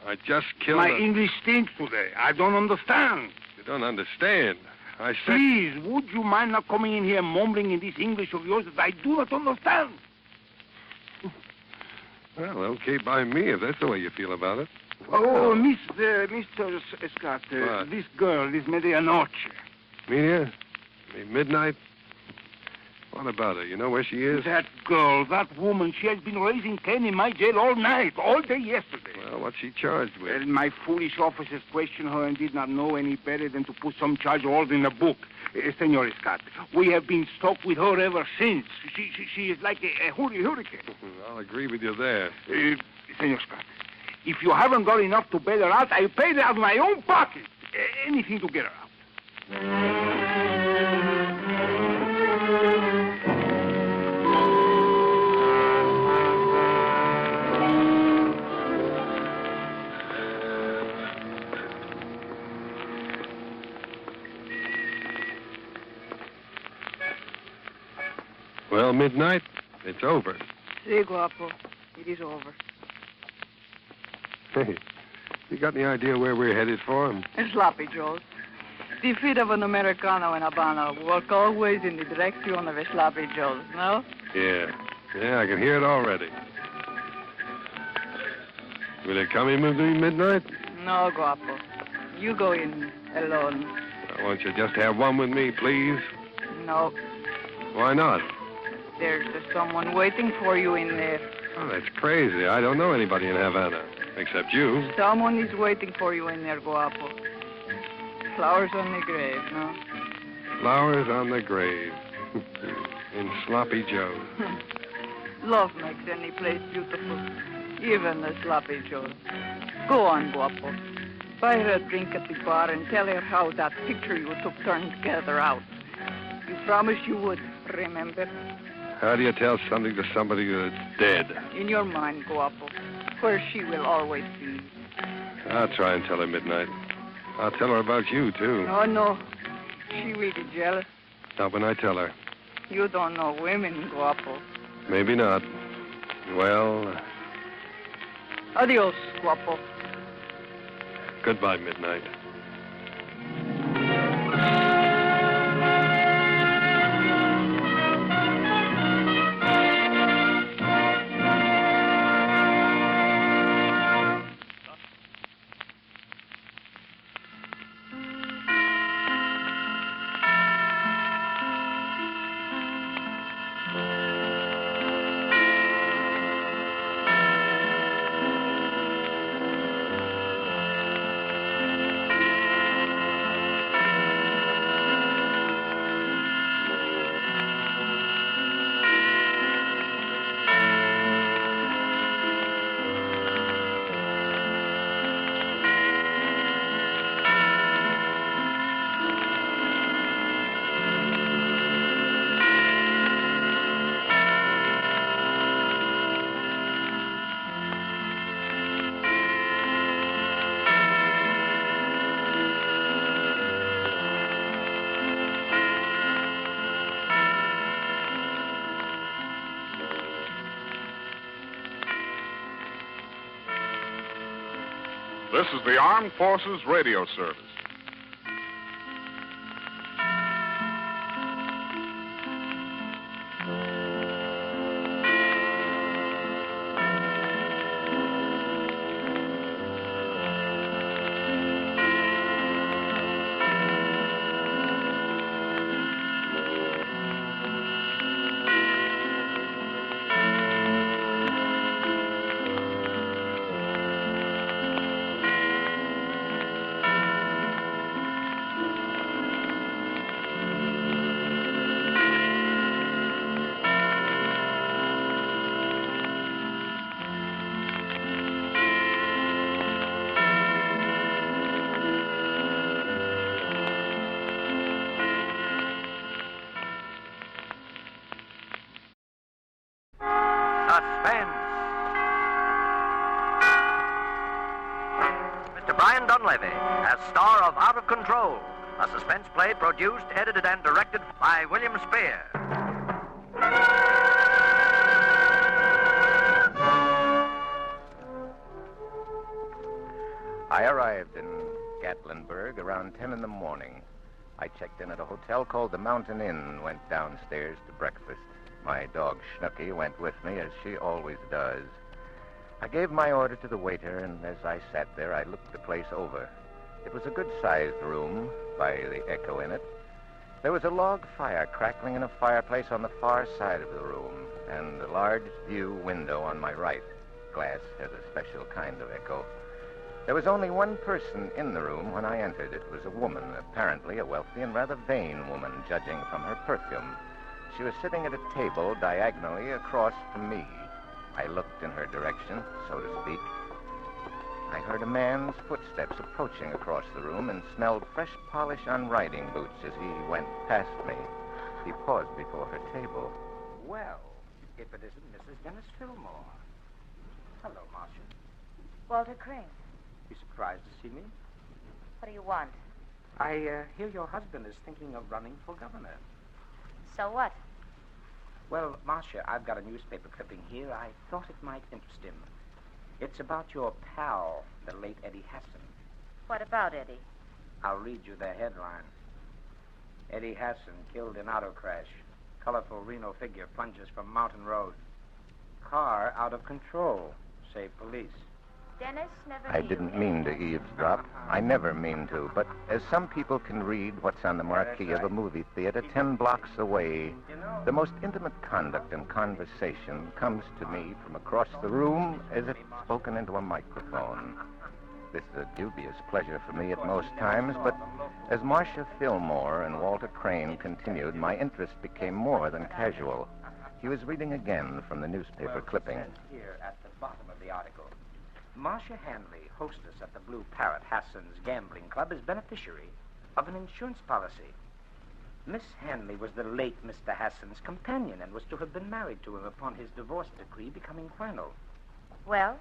I just killed My a... English stinks today. I don't understand. You don't understand. I said... Please, would you mind not coming in here mumbling in this English of yours that I do not understand? Well, okay by me, if that's the way you feel about it. Oh, Mr. Scott, What? this girl, this medianoche. Media? Midnight? What about her? You know where she is? That girl, that woman, she has been raising Cain in my jail all night, all day yesterday. Well, what's she charged with? Well, my foolish officers questioned her and did not know any better than to put some charge all in the book. Senor Scott, we have been stuck with her ever since. She is like a hurricane. I'll agree with you there. Senor Scott, if you haven't got enough to bail her out, I'll pay it out of my own pocket. Anything to get her out. Well, midnight, it's over. Si, guapo. It is over. Hey, you got any idea where we're headed for? Sloppy Joe's. The feet of an Americano in Havana walk always in the direction of a Sloppy Joe's, no? Yeah, I can hear it already. Will it come in with me midnight? No, guapo. You go in alone. Won't you just have one with me, please? No. Why not? There's someone waiting for you in there. Oh, that's crazy. I don't know anybody in Havana, except you. Someone is waiting for you in there, guapo. Flowers on the grave, no? Flowers on the grave. In Sloppy Joe. Love makes any place beautiful, even the Sloppy Joe. Go on, guapo. Buy her a drink at the bar and tell her how that picture you took turned together out. You promised you would, remember? How do you tell something to somebody that's dead? In your mind, guapo, where she will always be. I'll try and tell her midnight. I'll tell her about you, too. Oh, no. She will be jealous. Not when I tell her. You don't know women, guapo. Maybe not. Well, Adios, guapo. goodbye, midnight. This is the Armed Forces Radio Service. Suspense. Mr. Brian Dunleavy as star of Out of Control, a suspense play produced, edited, and directed by William Spear. I arrived in Gatlinburg around 10 in the morning. I checked in at a hotel called the Mountain Inn and went downstairs to breakfast. My dog, Snooky, went with me, as she always does. I gave my order to the waiter, and as I sat there, I looked the place over. It was a good-sized room, by the echo in it. There was a log fire crackling in a fireplace on the far side of the room, and a large view window on my right. Glass has a special kind of echo. There was only one person in the room when I entered. It was a woman, apparently a wealthy and rather vain woman, judging from her perfume. She was sitting at a table diagonally across from me. I looked in her direction, so to speak. I heard a man's footsteps approaching across the room and smelled fresh polish on riding boots as he went past me. He paused before her table. Well, if it isn't Mrs. Dennis Fillmore. Hello, Marcia. Walter Crane. You surprised to see me? What do you want? I hear your husband is thinking of running for governor. So what? Well, Marcia, I've got a newspaper clipping here. I thought it might interest him. It's about your pal, the late Eddie Hassan. What about Eddie? I'll read you the headline. Eddie Hassan killed in auto crash. Colorful Reno figure plunges from Mountain Road. Car out of control, say police. Dennis never I didn't mean to eavesdrop. I never mean to. But as some people can read what's on the marquee of a movie theater 10 blocks away, the most intimate conduct and conversation comes to me from across the room as if spoken into a microphone. This is a dubious pleasure for me at most times, but as Marcia Fillmore and Walter Crane continued, my interest became more than casual. He was reading again from the newspaper clipping. Here at the bottom of the article. Marcia Hanley, hostess at the Blue Parrot Hassan's Gambling Club, is beneficiary of an insurance policy. Miss Hanley was the late Mr. Hassan's companion and was to have been married to him upon his divorce decree becoming final. Well?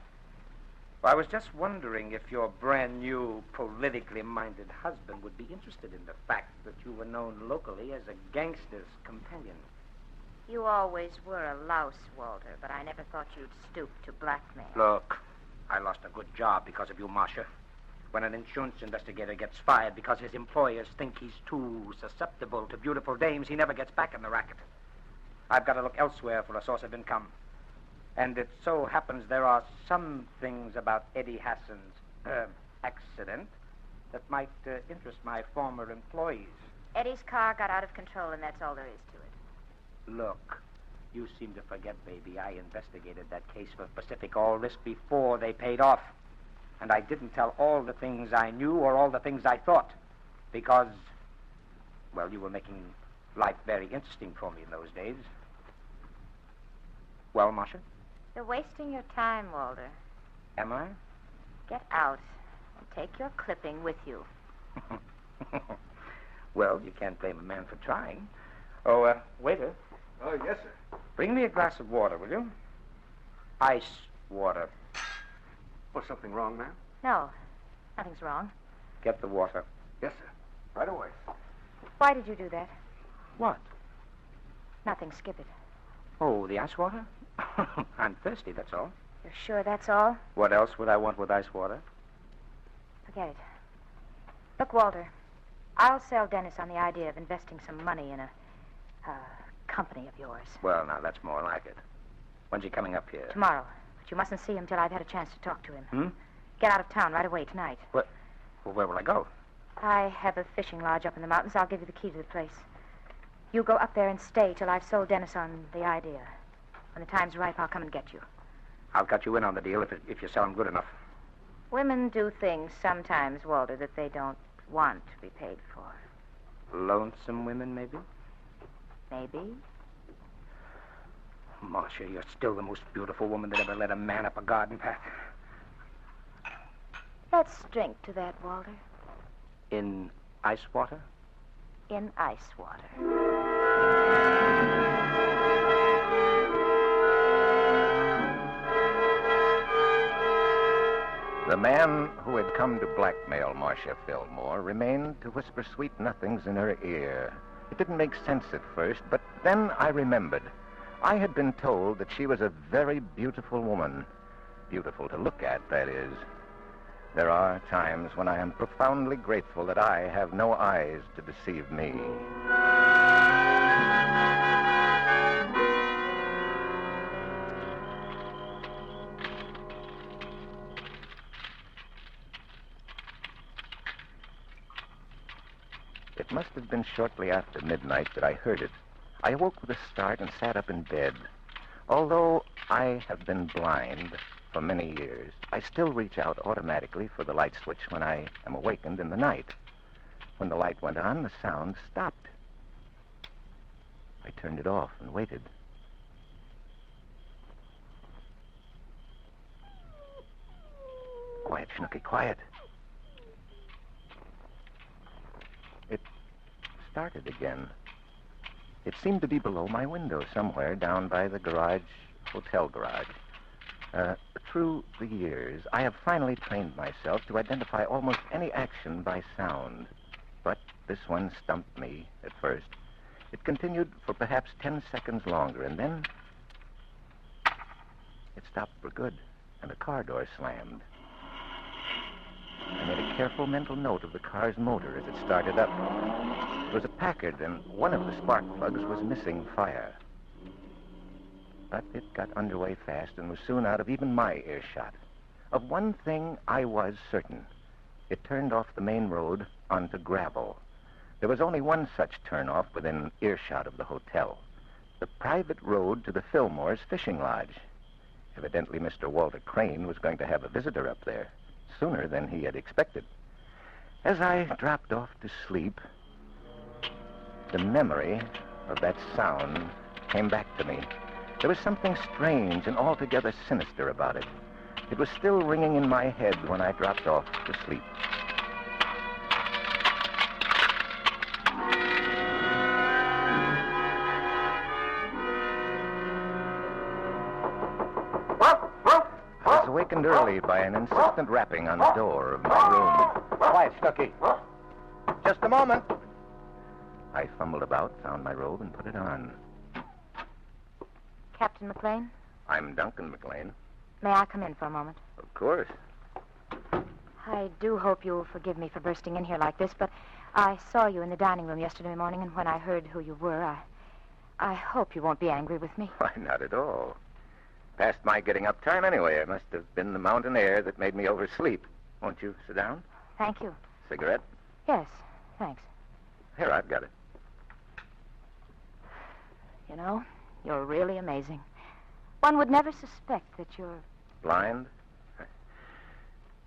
I was just wondering if your brand new, politically minded husband would be interested in the fact that you were known locally as a gangster's companion. You always were a louse, Walter, but I never thought you'd stoop to blackmail. Look, I lost a good job because of you, Marcia. When an insurance investigator gets fired because his employers think he's too susceptible to beautiful dames, he never gets back in the racket. I've got to look elsewhere for a source of income. And it so happens there are some things about Eddie Hassan's accident that might interest my former employees. Eddie's car got out of control, and that's all there is to it. Look, you seem to forget, baby, I investigated that case for Pacific All Risk before they paid off. And I didn't tell all the things I knew or all the things I thought. Because, well, you were making life very interesting for me in those days. Well, Marcia? You're wasting your time, Walter. Am I? Get out and take your clipping with you. Well, you can't blame a man for trying. Oh, waiter. Oh, yes, sir. Bring me a glass of water, will you? Ice water. Was something wrong, ma'am? No, nothing's wrong. Get the water. Yes, sir. Right away. Why did you do that? What? Nothing, skip it. Oh, the ice water? I'm thirsty, that's all. You're sure that's all? What else would I want with ice water? Forget it. Look, Walter, I'll sell Dennis on the idea of investing some money in a company of yours. Well, now, that's more like it. When's he coming up here? Tomorrow. But you mustn't see him till I've had a chance to talk to him. Hmm? Get out of town right away tonight. What? Well, where will I go? I have a fishing lodge up in the mountains. I'll give you the key to the place. You go up there and stay till I've sold Dennis on the idea. When the time's ripe, I'll come and get you. I'll cut you in on the deal if you sell him good enough. Women do things sometimes, Walter, that they don't want to be paid for. Lonesome women, maybe? Maybe. Marcia, you're still the most beautiful woman that ever led a man up a garden path. Let's drink to that, Walter. In ice water? In ice water. The man who had come to blackmail Marcia Fillmore remained to whisper sweet nothings in her ear. It didn't make sense at first, but then I remembered. I had been told that she was a very beautiful woman. Beautiful to look at, that is. There are times when I am profoundly grateful that I have no eyes to deceive me. It must have been shortly after midnight that I heard it. I awoke with a start and sat up in bed. Although I have been blind for many years, I still reach out automatically for the light switch when I am awakened in the night. When the light went on, the sound stopped. I turned it off and waited. Quiet, Snooky, quiet. It started again. It seemed to be below my window somewhere down by the hotel garage. Through the years, I have finally trained myself to identify almost any action by sound. But this one stumped me at first. It continued for perhaps 10 seconds longer, and then it stopped for good, and a car door slammed. I made a careful mental note of the car's motor as it started up. It was a Packard, and one of the spark plugs was missing fire. But it got underway fast and was soon out of even my earshot. Of one thing I was certain. It turned off the main road onto gravel. There was only one such turnoff within earshot of the hotel. The private road to the Fillmore's fishing lodge. Evidently, Mr. Walter Crane was going to have a visitor up there sooner than he had expected. As I dropped off to sleep, the memory of that sound came back to me. There was something strange and altogether sinister about it. It was still ringing in my head when I dropped off to sleep. I was awakened early by an insistent rapping on the door of my room. Quiet, Snooky. Just a moment. I fumbled about, found my robe, and put it on. Captain McLean? I'm Duncan McLean. May I come in for a moment? Of course. I do hope you'll forgive me for bursting in here like this, but I saw you in the dining room yesterday morning, and when I heard who you were, I hope you won't be angry with me. Why, not at all. Past my getting up time anyway. It must have been the mountain air that made me oversleep. Won't you sit down? Thank you. Cigarette? Yes, thanks. Here, I've got it. You know, you're really amazing. One would never suspect that you're... Blind?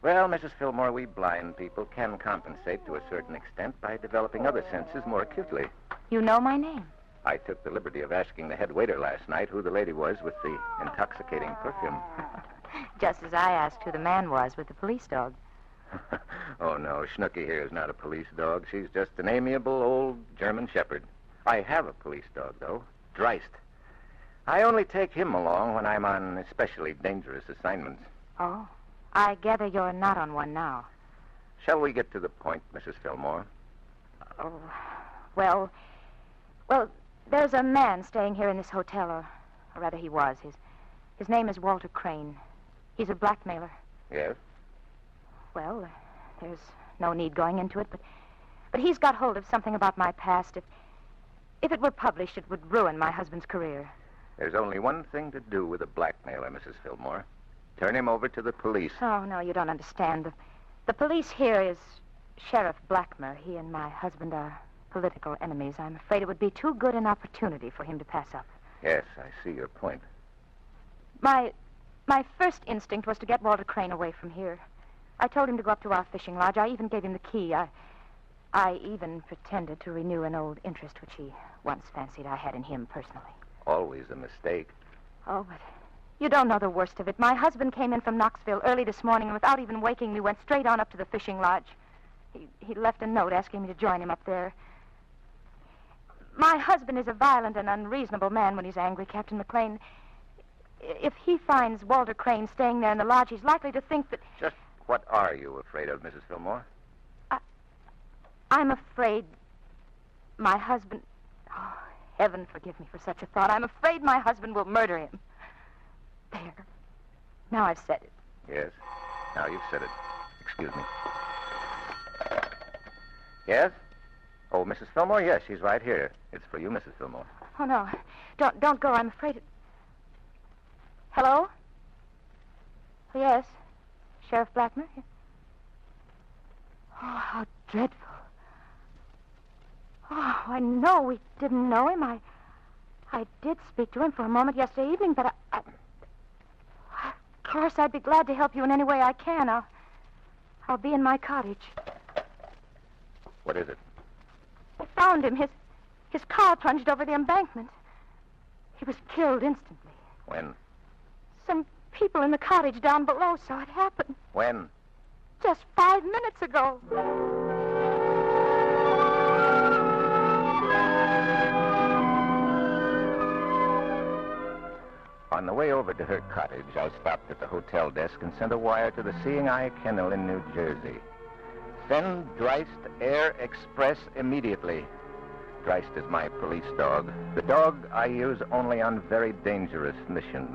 Well, Mrs. Fillmore, we blind people can compensate to a certain extent by developing other senses more acutely. You know my name. I took the liberty of asking the head waiter last night who the lady was with the intoxicating perfume. Just as I asked who the man was with the police dog. Oh, no, Snooky here is not a police dog. She's just an amiable old German shepherd. I have a police dog, though, Dreist. I only take him along when I'm on especially dangerous assignments. Oh, I gather you're not on one now. Shall we get to the point, Mrs. Fillmore? Oh, well, there's a man staying here in this hotel, or rather he was. His name is Walter Crane. He's a blackmailer. Yes? Well, There's no need going into it, but he's got hold of something about my past. If it were published, it would ruin my husband's career. There's only one thing to do with a blackmailer, Mrs. Fillmore. Turn him over to the police. Oh, no, you don't understand. The police here is Sheriff Blackmer. He and my husband are political enemies. I'm afraid it would be too good an opportunity for him to pass up. Yes, I see your point. My first instinct was to get Walter Crane away from here. I told him to go up to our fishing lodge. I even gave him the key. I even pretended to renew an old interest which he once fancied I had in him personally. Always a mistake. Oh, but you don't know the worst of it. My husband came in from Knoxville early this morning, and without even waking me, went straight on up to the fishing lodge. He left a note asking me to join him up there. My husband is a violent and unreasonable man when he's angry, Captain McLean. If he finds Walter Crane staying there in the lodge, he's likely to think that... Just what are you afraid of, Mrs. Fillmore? I'm afraid my husband... Oh, heaven forgive me for such a thought. I'm afraid my husband will murder him. There. Now I've said it. Yes. Now you've said it. Excuse me. Yes? Oh, Mrs. Fillmore? Yes, she's right here. It's for you, Mrs. Fillmore. Oh, no. Don't go. I'm afraid it... Hello? Oh, yes. Sheriff Blackmer? Oh, how dreadful. Oh, I know we didn't know him. I did speak to him for a moment yesterday evening, but of course, I'd be glad to help you in any way I can. I'll be in my cottage. What is it? I found him. His car plunged over the embankment. He was killed instantly. When? Some people in the cottage down below saw it happen. When? Just 5 minutes ago. On the way over to her cottage, I stopped at the hotel desk and sent a wire to the Seeing Eye Kennel in New Jersey. Send Dreist Air Express immediately. Dreist is my police dog. The dog I use only on very dangerous missions.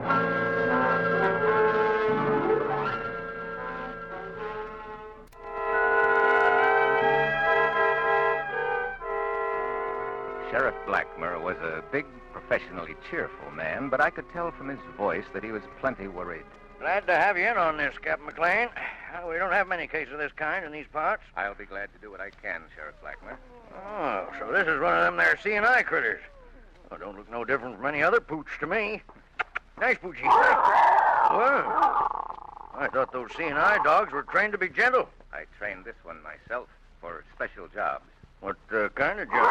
Sheriff Blackmer was a big, professionally cheerful man, but I could tell from his voice that he was plenty worried. Glad to have you in on this, Captain McLean. We don't have many cases of this kind in these parts. I'll be glad to do what I can, Sheriff Blackmer. Oh, so this is one of them there C&I critters. Oh, don't look no different from any other pooch to me. Nice poochy. Well, I thought those C&I dogs were trained to be gentle. I trained this one myself for special jobs. What kind of job?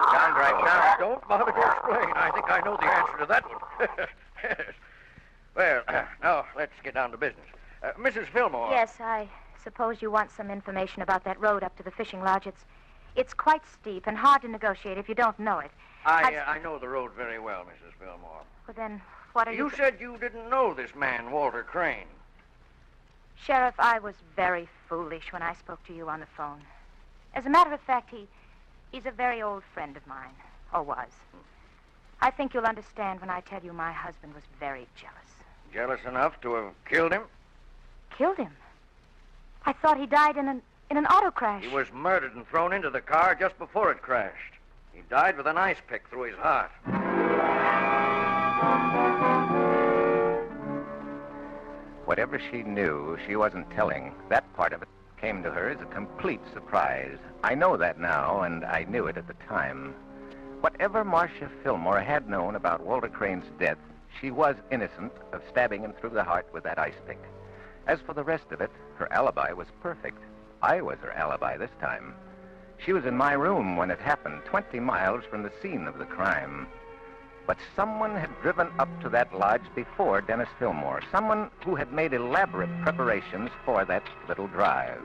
Stand right now. Don't bother to explain. I think I know the answer to that one. Yes. Well, now, let's get down to business. Mrs. Fillmore. Yes, I suppose you want some information about that road up to the fishing lodge. It's quite steep and hard to negotiate if you don't know it. I know the road very well, Mrs. Fillmore. Well, then, what are you... You said you didn't know this man, Walter Crane. Sheriff, I was very foolish when I spoke to you on the phone. As a matter of fact, he's a very old friend of mine, or was. I think you'll understand when I tell you my husband was very jealous. Jealous enough to have killed him? Killed him? I thought he died in an auto crash. He was murdered and thrown into the car just before it crashed. He died with an ice pick through his heart. Whatever she knew, she wasn't telling. That part of it came to her as a complete surprise. I know that now, and I knew it at the time. Whatever Marcia Fillmore had known about Walter Crane's death, she was innocent of stabbing him through the heart with that ice pick. As for the rest of it, her alibi was perfect. I was her alibi this time. She was in my room when it happened, 20 miles from the scene of the crime. But someone had driven up to that lodge before Dennis Fillmore, someone who had made elaborate preparations for that little drive.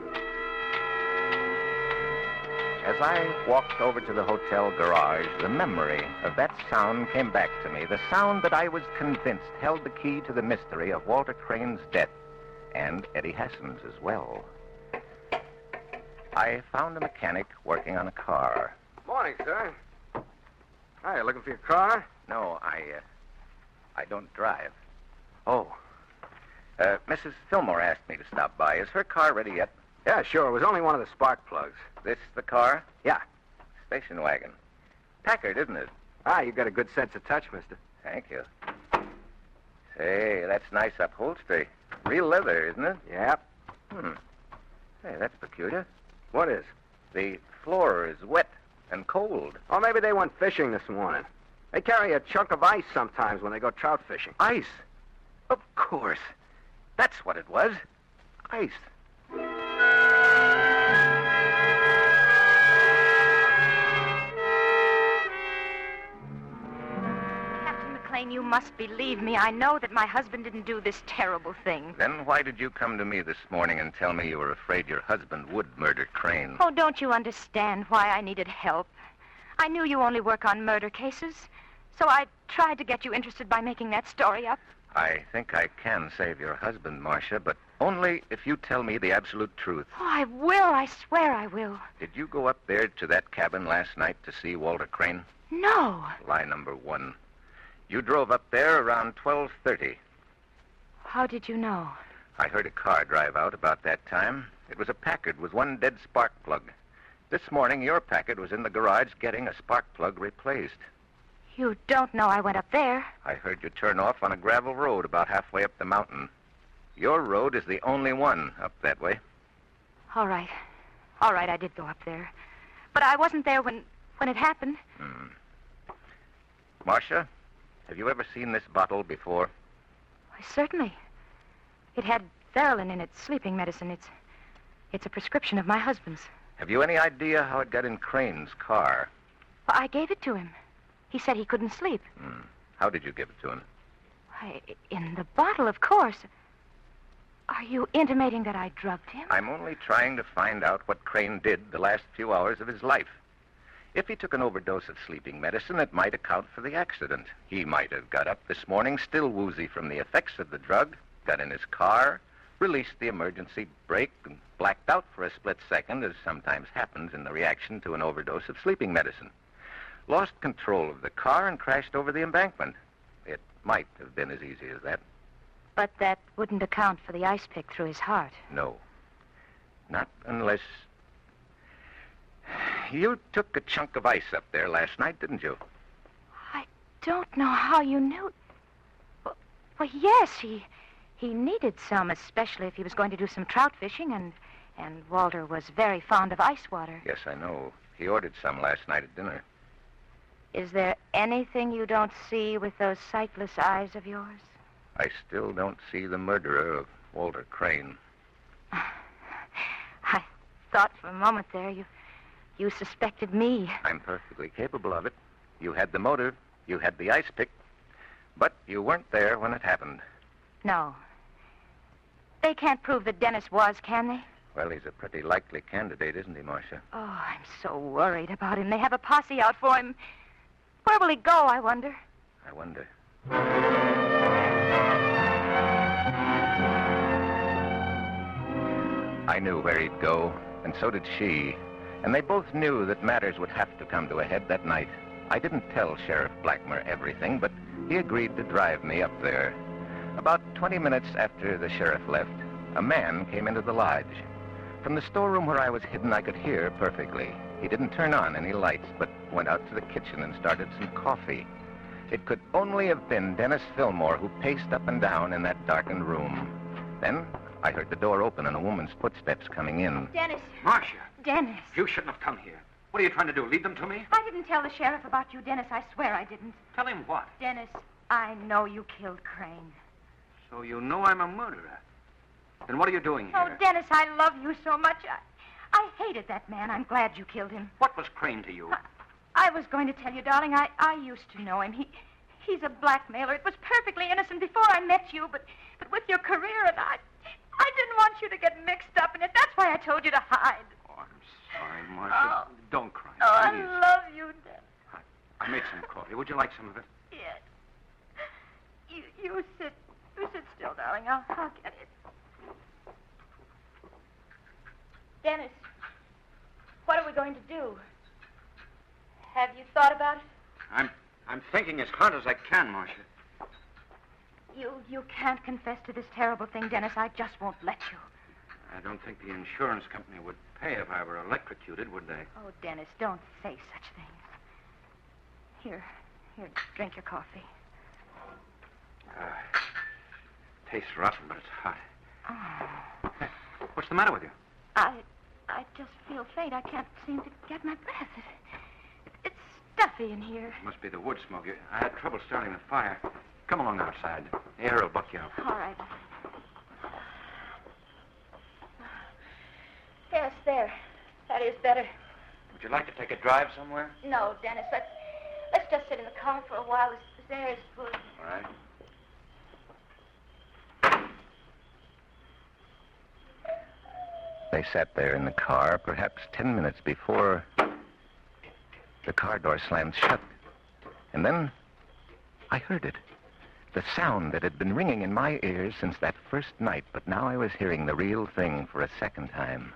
As I walked over to the hotel garage, the memory of that sound came back to me, the sound that I was convinced held the key to the mystery of Walter Crane's death, and Eddie Hassan's as well. I found a mechanic working on a car. Morning, sir. Hi, looking for your car? No, I don't drive. Oh. Mrs. Fillmore asked me to stop by. Is her car ready yet? Yeah, sure. It was only one of the spark plugs. This the car? Yeah. Station wagon. Packard, isn't it? Ah, you got a good sense of touch, mister. Thank you. Say, that's nice upholstery. Real leather, isn't it? Yep. Hey, that's peculiar. What is? The floor is wet and cold. Oh, maybe they went fishing this morning. They carry a chunk of ice sometimes when they go trout fishing. Ice? Of course. That's what it was. Ice. Captain McLean, you must believe me. I know that my husband didn't do this terrible thing. Then why did you come to me this morning and tell me you were afraid your husband would murder Crane? Oh, don't you understand why I needed help? I knew you only work on murder cases, so I tried to get you interested by making that story up. I think I can save your husband, Marcia, but only if you tell me the absolute truth. Oh, I will. I swear I will. Did you go up there to that cabin last night to see Walter Crane? No. Lie number one. You drove up there around 12:30. How did you know? I heard a car drive out about that time. It was a Packard with one dead spark plug. This morning, your Packard was in the garage getting a spark plug replaced. You don't know I went up there. I heard you turn off on a gravel road about halfway up the mountain. Your road is the only one up that way. All right. All right, I did go up there. But I wasn't there when it happened. Marcia, have you ever seen this bottle before? Why, certainly. It had Verilyn in it, sleeping medicine. It's a prescription of my husband's. Have you any idea how it got in Crane's car? Well, I gave it to him. He said he couldn't sleep. How did you give it to him? Why, in the bottle, of course. Are you intimating that I drugged him? I'm only trying to find out what Crane did the last few hours of his life. If he took an overdose of sleeping medicine, it might account for the accident. He might have got up this morning still woozy from the effects of the drug, got in his car, released the emergency brake, and blacked out for a split second, as sometimes happens in the reaction to an overdose of sleeping medicine. Lost control of the car and crashed over the embankment. It might have been as easy as that. But that wouldn't account for the ice pick through his heart. No. Not unless... You took a chunk of ice up there last night, didn't you? I don't know how you knew. Well, yes, he needed some, especially if he was going to do some trout fishing, and Walter was very fond of ice water. Yes, I know. He ordered some last night at dinner. Is there anything you don't see with those sightless eyes of yours? I still don't see the murderer of Walter Crane. I thought for a moment there you suspected me. I'm perfectly capable of it. You had the motive. You had the ice pick. But you weren't there when it happened. No. They can't prove that Dennis was, can they? Well, he's a pretty likely candidate, isn't he, Marcia? Oh, I'm so worried about him. They have a posse out for him. Where will he go, I wonder? I wonder. I knew where he'd go, and so did she. And they both knew that matters would have to come to a head that night. I didn't tell Sheriff Blackmer everything, but he agreed to drive me up there. About 20 minutes after the sheriff left, a man came into the lodge. From the storeroom where I was hidden, I could hear perfectly. He didn't turn on any lights, but went out to the kitchen and started some coffee. It could only have been Dennis Fillmore who paced up and down in that darkened room. Then I heard the door open and a woman's footsteps coming in. Dennis. Marcia. Dennis. You shouldn't have come here. What are you trying to do, lead them to me? I didn't tell the sheriff about you, Dennis. I swear I didn't. Tell him what? Dennis, I know you killed Crane. So you know I'm a murderer. Then what are you doing here? Oh, Dennis, I love you so much. I hated that man. I'm glad you killed him. What was Crane to you? I was going to tell you, darling, I used to know him. He's a blackmailer. It was perfectly innocent before I met you, but with your career, and I didn't want you to get mixed up in it. That's why I told you to hide. Oh, I'm sorry, Marcia. Oh. Don't cry, Oh, please. I love you, Dennis. I made some coffee. Would you like some of it? Yes. You sit still, darling. I'll get it. Dennis, what are we going to do? Have you thought about it? I'm thinking as hard as I can, Marcia. You can't confess to this terrible thing, Dennis. I just won't let you. I don't think the insurance company would pay if I were electrocuted, would they? Oh, Dennis, don't say such things. Here, drink your coffee. Tastes rotten, but it's hot. Oh. Hey, what's the matter with you? I just feel faint. I can't seem to get my breath. It's stuffy in here. Must be the wood smoke. I had trouble starting the fire. Come along outside. The air will buck you up. All right. Yes, there. That is better. Would you like to take a drive somewhere? No, Dennis, let's just sit in the car for a while. This air is good. All right. They sat there in the car perhaps 10 minutes before the car door slammed shut. And then I heard it. The sound that had been ringing in my ears since that first night, but now I was hearing the real thing for a second time.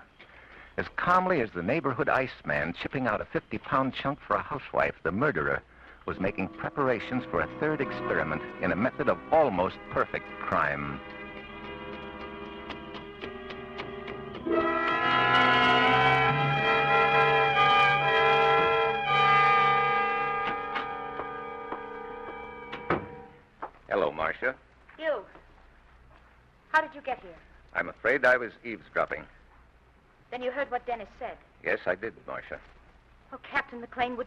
As calmly as the neighborhood iceman chipping out a 50-pound chunk for a housewife, the murderer was making preparations for a third experiment in a method of almost perfect crime. Hello, Marcia. You. How did you get here? I'm afraid I was eavesdropping. Then you heard what Dennis said. Yes, I did, Marcia. Oh, Captain McLean,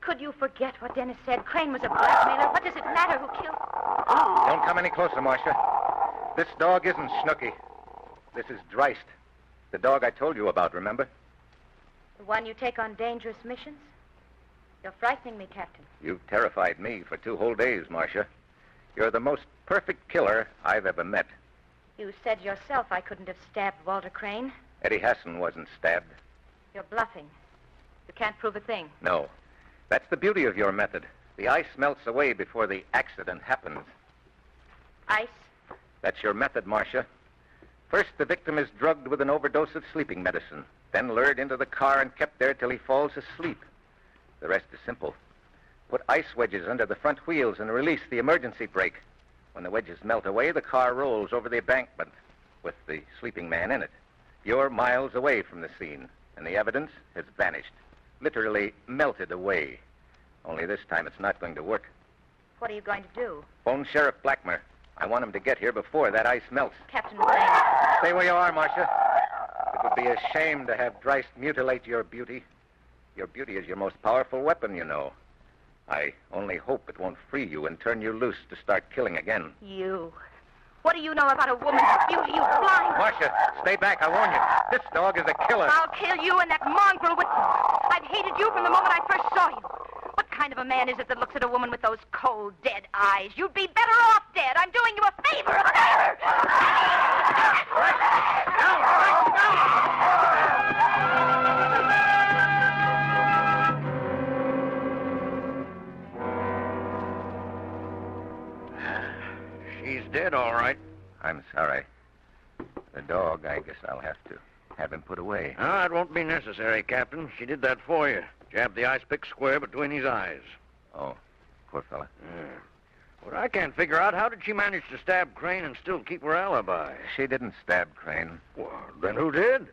could you forget what Dennis said? Crane was a blackmailer. What does it matter who killed... Don't come any closer, Marcia. This dog isn't Snooky. This is Dreist. The dog I told you about, remember? The one you take on dangerous missions? You're frightening me, Captain. You've terrified me for 2 whole days, Marcia. You're the most perfect killer I've ever met. You said yourself I couldn't have stabbed Walter Crane. Eddie Hassan wasn't stabbed. You're bluffing. You can't prove a thing. No. That's the beauty of your method. The ice melts away before the accident happens. Ice? That's your method, Marcia. First, the victim is drugged with an overdose of sleeping medicine, then lured into the car and kept there till he falls asleep. The rest is simple. Put ice wedges under the front wheels and release the emergency brake. When the wedges melt away, the car rolls over the embankment with the sleeping man in it. You're miles away from the scene, and the evidence has vanished. Literally melted away. Only this time it's not going to work. What are you going to do? Phone Sheriff Blackmer. I want him to get here before that ice melts. Captain McLean. Stay where you are, Marcia. It would be a shame to have Dreist mutilate your beauty. Your beauty is your most powerful weapon, you know. I only hope it won't free you and turn you loose to start killing again. You. What do you know about a woman's beauty, you blind... Marcia, stay back, I warn you. This dog is a killer. I'll kill you and that mongrel with... I've hated you from the moment I first saw you. What kind of a man is it that looks at a woman with those cold, dead eyes? You'd be better off dead. I'm doing you a favor. She's dead, all right. I'm sorry. The dog, I guess I'll have to have him put away. No, it won't be necessary, Captain. She did that for you. Jabbed the ice pick square between his eyes. Oh, poor fella. Yeah. What I can't figure out, how did she manage to stab Crane and still keep her alibi? She didn't stab Crane. Well, then who did?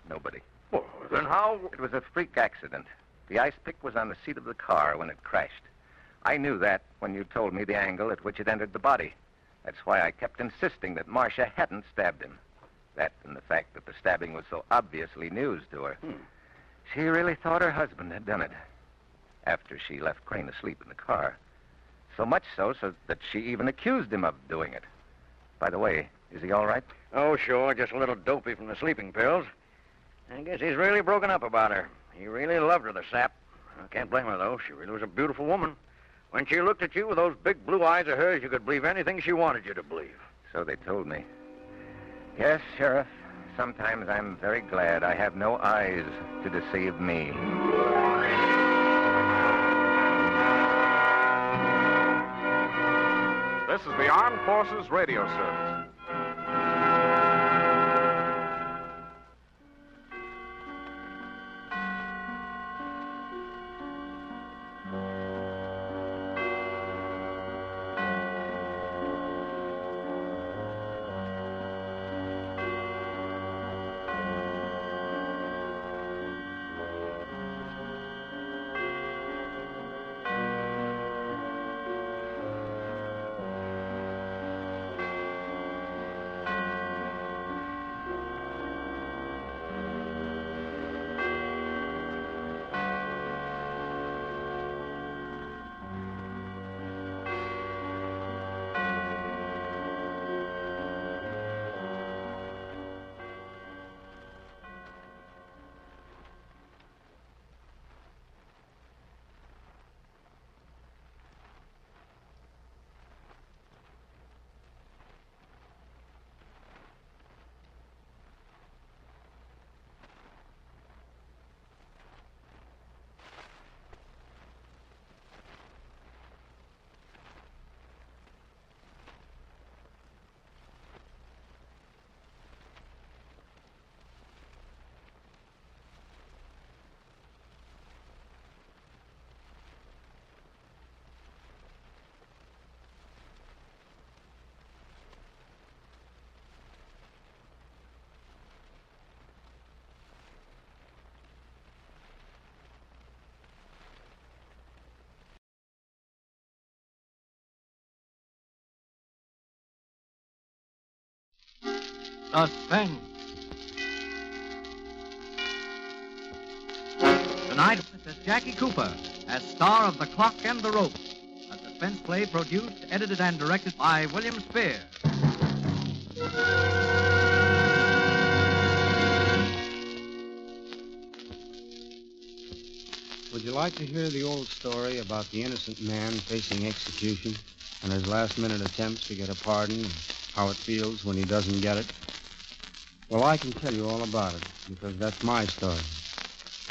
Nobody. Well, then how... It was a freak accident. The ice pick was on the seat of the car when it crashed. I knew that when you told me the angle at which it entered the body. That's why I kept insisting that Marcia hadn't stabbed him. That and the fact that the stabbing was so obviously news to her. She really thought her husband had done it. After she left Crane asleep in the car. So much so that she even accused him of doing it. By the way, is he all right? Oh, sure, just a little dopey from the sleeping pills. I guess he's really broken up about her. He really loved her, the sap. I can't blame her, though. She really was a beautiful woman. When she looked at you with those big blue eyes of hers, you could believe anything she wanted you to believe. So they told me. Yes, Sheriff. Sometimes I'm very glad I have no eyes to deceive me. This is the Armed Forces Radio Service. Suspense. Tonight, this is Jackie Cooper as star of The Clock and the Rope, a suspense play produced, edited, and directed by William Spear. Would you like to hear the old story about the innocent man facing execution and his last-minute attempts to get a pardon and how it feels when he doesn't get it? Well, I can tell you all about it, because that's my story.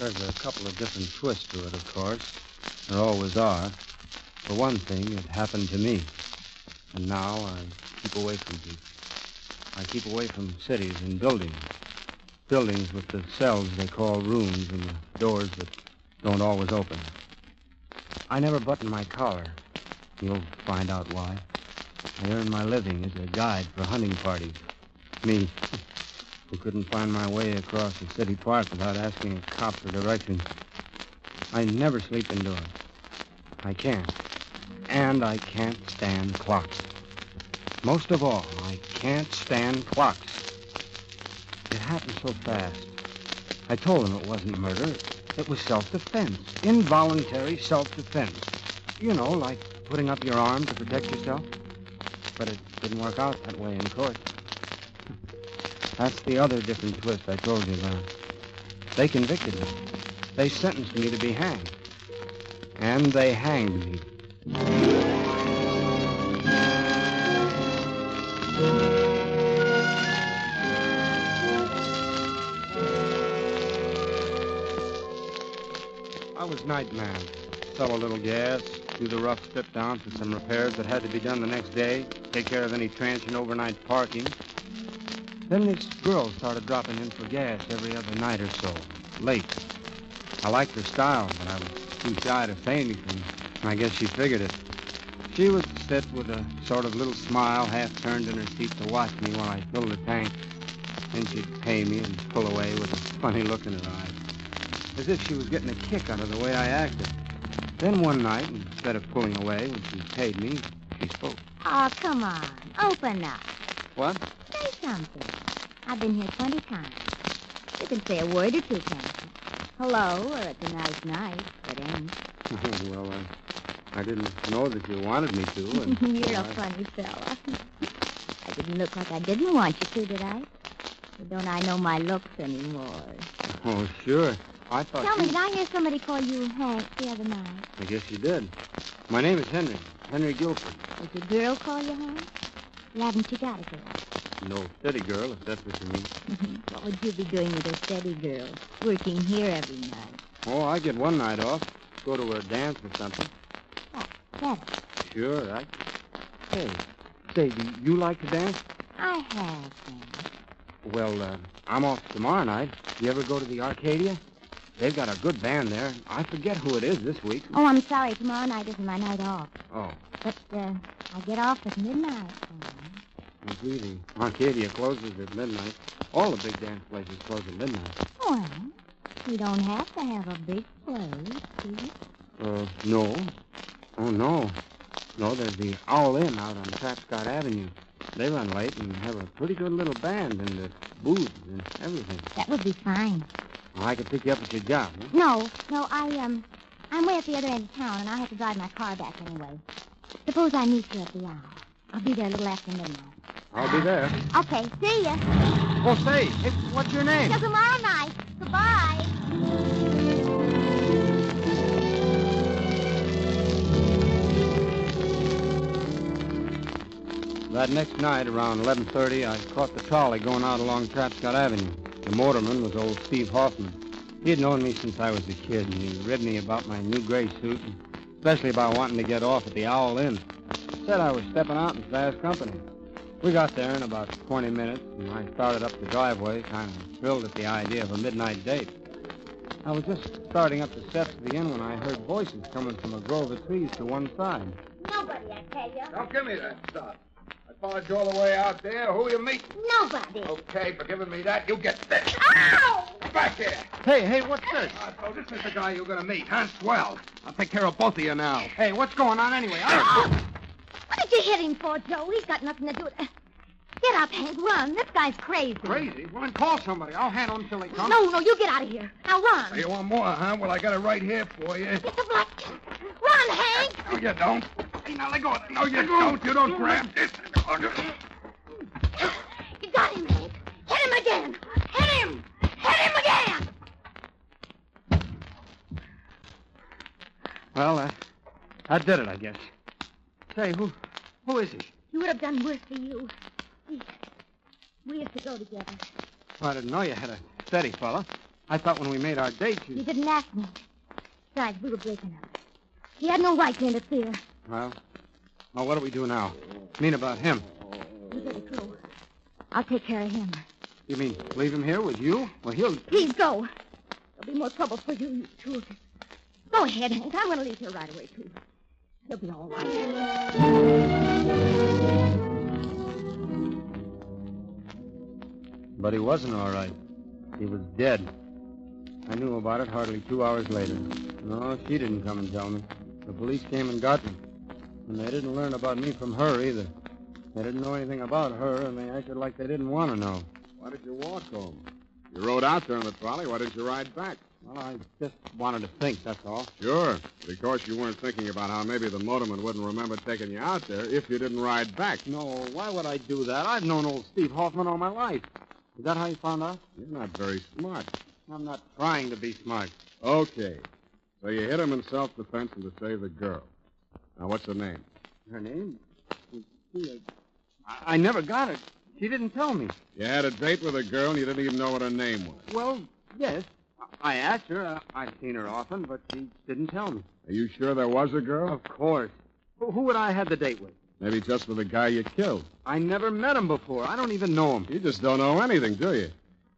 There's a couple of different twists to it, of course. There always are. For one thing, it happened to me. And now I keep away from people. I keep away from cities and buildings. Buildings with the cells they call rooms and the doors that don't always open. I never button my collar. You'll find out why. I earn my living as a guide for hunting parties. Me, who couldn't find my way across the city park without asking a cop for directions. I never sleep indoors. I can't. And I can't stand clocks. Most of all, I can't stand clocks. It happened so fast. I told him it wasn't murder. It was self-defense. Involuntary self-defense. You know, like putting up your arm to protect yourself. But it didn't work out that way in court. That's the other different twist I told you about. They convicted me. They sentenced me to be hanged. And they hanged me. I was night man. Sell a little gas, do the rough strip down for some repairs that had to be done the next day, take care of any transient overnight parking. Then this girl started dropping in for gas every other night or so, late. I liked her style, but I was too shy to say anything. I guess she figured it. She would sit with a sort of little smile half turned in her seat to watch me while I filled the tank. Then she'd pay me and pull away with a funny look in her eyes, as if she was getting a kick out of the way I acted. Then one night, instead of pulling away when she paid me, she spoke. Oh, come on. Open up. What? Say something. I've been here 20 times. You can say a word or two, can't you? Hello, or it's a nice night. It ain't. Well, I didn't know that you wanted me to. And, You're a funny fella. I didn't look like I didn't want you to, did I? Or don't I know my looks anymore? Oh, sure. I thought Tell me, did I hear somebody call you Hank the other night? I guess you did. My name is Henry. Henry Guilford. Did your girl call you Hank? Well, haven't you got a girl? No steady girl, if that's what you mean. What would you be doing with a steady girl? Working here every night. Oh, I get one night off. Go to a dance or something. Oh, better. Sure, Hey, say, do you like to dance? I have, Hank. Well, I'm off tomorrow night. You ever go to the Arcadia? They've got a good band there. I forget who it is this week. Oh, I'm sorry. Tomorrow night isn't my night off. Oh. But, I get off at midnight. See, the Arcadia closes at midnight. All the big dance places close at midnight. Well, you don't have to have a big place, do you? No. Oh, no. No, there's the Owl Inn out on Trapscott Avenue. They run late and have a pretty good little band and the booths and everything. That would be fine. Well, I could pick you up at your job, huh? No, I'm way at the other end of town, and I have to drive my car back anyway. Suppose I meet you at the Owl. I'll be there a little after midnight. I'll be there. Okay, see ya. Oh, say, what's your name? Till tomorrow night. Goodbye. That next night, around 11:30, I caught the trolley going out along Trapscott Avenue. The motorman was old Steve Hoffman. He had known me since I was a kid, and he read me about my new gray suit, and especially about wanting to get off at the Owl Inn. Said I was stepping out in fast company. We got there in about 20 minutes, and I started up the driveway, kind of thrilled at the idea of a midnight date. I was just starting up the steps of the inn when I heard voices coming from a grove of trees to one side. Nobody, I tell you. Don't give me that stuff. I followed you all the way out there. Who you meet? Nobody. Okay, for giving me that, you get this. Ow! Come back here. Hey, what's this? So this is the guy you're going to meet, huh? Swell. I'll take care of both of you now. Hey, what's going on anyway? What did you hit him for, Joe? He's got nothing to do with it. Get up, Hank. Run. This guy's crazy. Crazy? Run, call somebody. I'll handle him till he comes. No, you get out of here. Now run. You want more, huh? Well, I got it right here for you. Get the blood. Run, Hank. No, you don't. Hey, now let go. No, you don't. You don't grab this. You got him, Hank. Hit him again. Hit him. Hit him again. Well, that did it, I guess. Say, who is he? He would have done worse for you. We used to go together. Well, I didn't know you had a steady fella. I thought when we made our date you... You didn't ask me. Besides, we were breaking up. He had no right to interfere. Well, what do we do now? Mean about him? You better go. I'll take care of him. You mean leave him here with you? Well, he'll... Please go. There'll be more trouble for you two. Go ahead, Hank. I'm going to leave here right away, too. He'll be all right. But he wasn't all right. He was dead. I knew about it hardly 2 hours later. No, she didn't come and tell me. The police came and got me. And they didn't learn about me from her either. They didn't know anything about her, and they acted like they didn't want to know. Why did you walk home? You rode out there on the trolley. Why didn't you ride back? Well, I just wanted to think, that's all. Sure, because you weren't thinking about how maybe the motorman wouldn't remember taking you out there if you didn't ride back. No, why would I do that? I've known old Steve Hoffman all my life. Is that how you found out? You're not very smart. I'm not trying to be smart. Okay. So you hit him in self-defense and to save the girl. Now, what's her name? Her name? I never got it. She didn't tell me. You had a date with a girl and you didn't even know what her name was. Well, yes. I asked her. I've seen her often, but she didn't tell me. Are you sure there was a girl? Of course. Who would I have the date with? Maybe just with the guy you killed. I never met him before. I don't even know him. You just don't know anything, do you?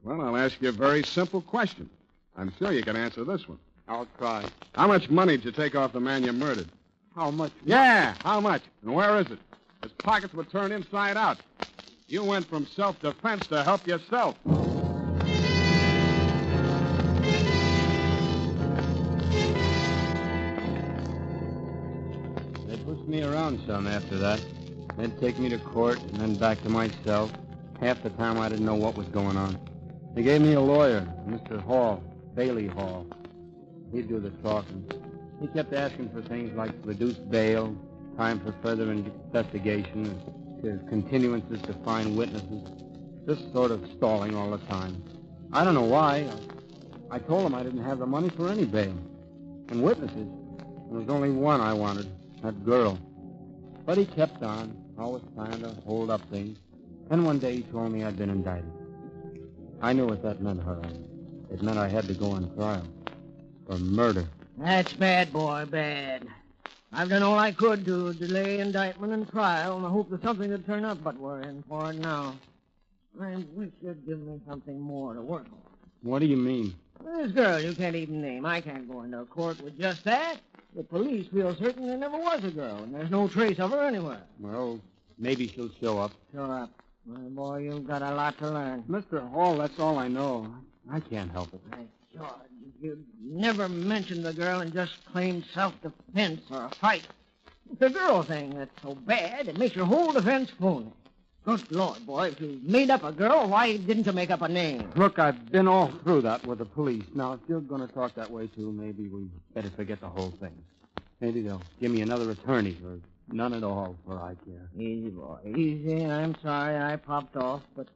Well, I'll ask you a very simple question. I'm sure you can answer this one. I'll try. How much money did you take off the man you murdered? How much? Yeah, how much? And where is it? His pockets were turned inside out. You went from self-defense to help yourself. They pushed me around some after that. They'd take me to court and then back to my cell. Half the time I didn't know what was going on. They gave me a lawyer, Mr. Hall, Bailey Hall. He'd do the talking. He kept asking for things like reduced bail, time for further investigation, continuances to find witnesses. Just sort of stalling all the time. I don't know why. I told him I didn't have the money for any bail. And witnesses. There was only one I wanted, that girl. But he kept on, always trying to hold up things. Then one day he told me I'd been indicted. I knew what that meant, Harry. It meant I had to go on trial. For murder. That's bad, boy, bad. I've done all I could to delay indictment and trial in the hope that something would turn up, but we're in for it now. I wish you'd give me something more to work on. What do you mean? This girl you can't even name. I can't go into court with just that. The police feel certain there never was a girl, and there's no trace of her anywhere. Well, maybe she'll show up. Show up. My boy, you've got a lot to learn. Mr. Hall, that's all I know. I can't help it. My God, you never mentioned the girl and just claimed self-defense or a fight. It's the girl thing that's so bad, it makes your whole defense phony. Good Lord, boy, if you made up a girl, why didn't you make up a name? Look, I've been all through that with the police. Now, if you're going to talk that way, too, maybe we better forget the whole thing. Maybe they'll give me another attorney, or none at all, for I care. Easy, boy, easy. I'm sorry I popped off, but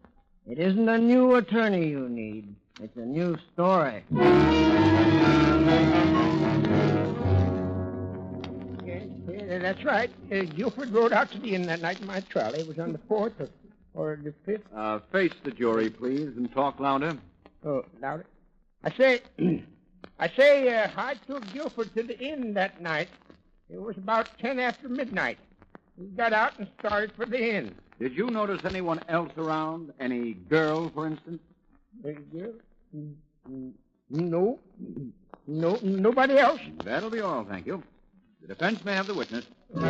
it isn't a new attorney you need. It's a new story. Yeah, that's right. Guilford rode out to the inn that night in my trolley. It was on the 4th or the 5th. Face the jury, please, and talk louder. Oh, louder? I took Guilford to the inn that night. It was about 10 after midnight. We got out and started for the inn. Did you notice anyone else around? Any girl, for instance? A girl? No. No, nobody else. That'll be all, thank you. The defense may have the witness. And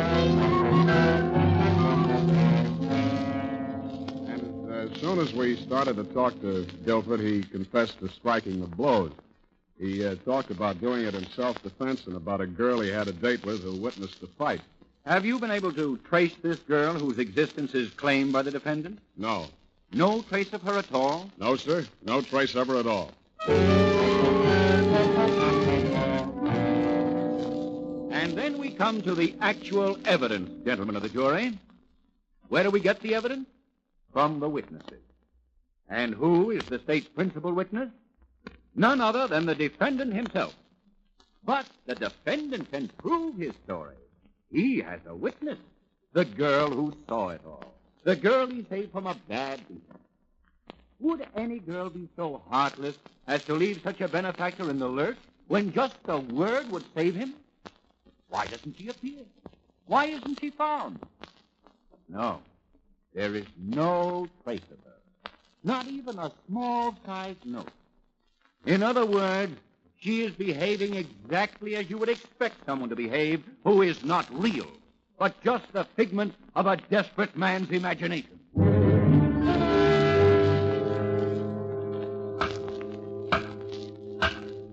as soon as we started to talk to Guilford, he confessed to striking the blows. He talked about doing it in self-defense and about a girl he had a date with who witnessed the fight. Have you been able to trace this girl whose existence is claimed by the defendant? No. No trace of her at all? No, sir. No trace of her at all. And then we come to the actual evidence, gentlemen of the jury. Where do we get the evidence? From the witnesses. And who is the state's principal witness? None other than the defendant himself. But the defendant can prove his story. He has a witness, the girl who saw it all. The girl he saved from a bad beating. Would any girl be so heartless as to leave such a benefactor in the lurch when just a word would save him? Why doesn't she appear? Why isn't she found? No, there is no trace of her. Not even a small-sized note. In other words, she is behaving exactly as you would expect someone to behave who is not real, but just the figment of a desperate man's imagination.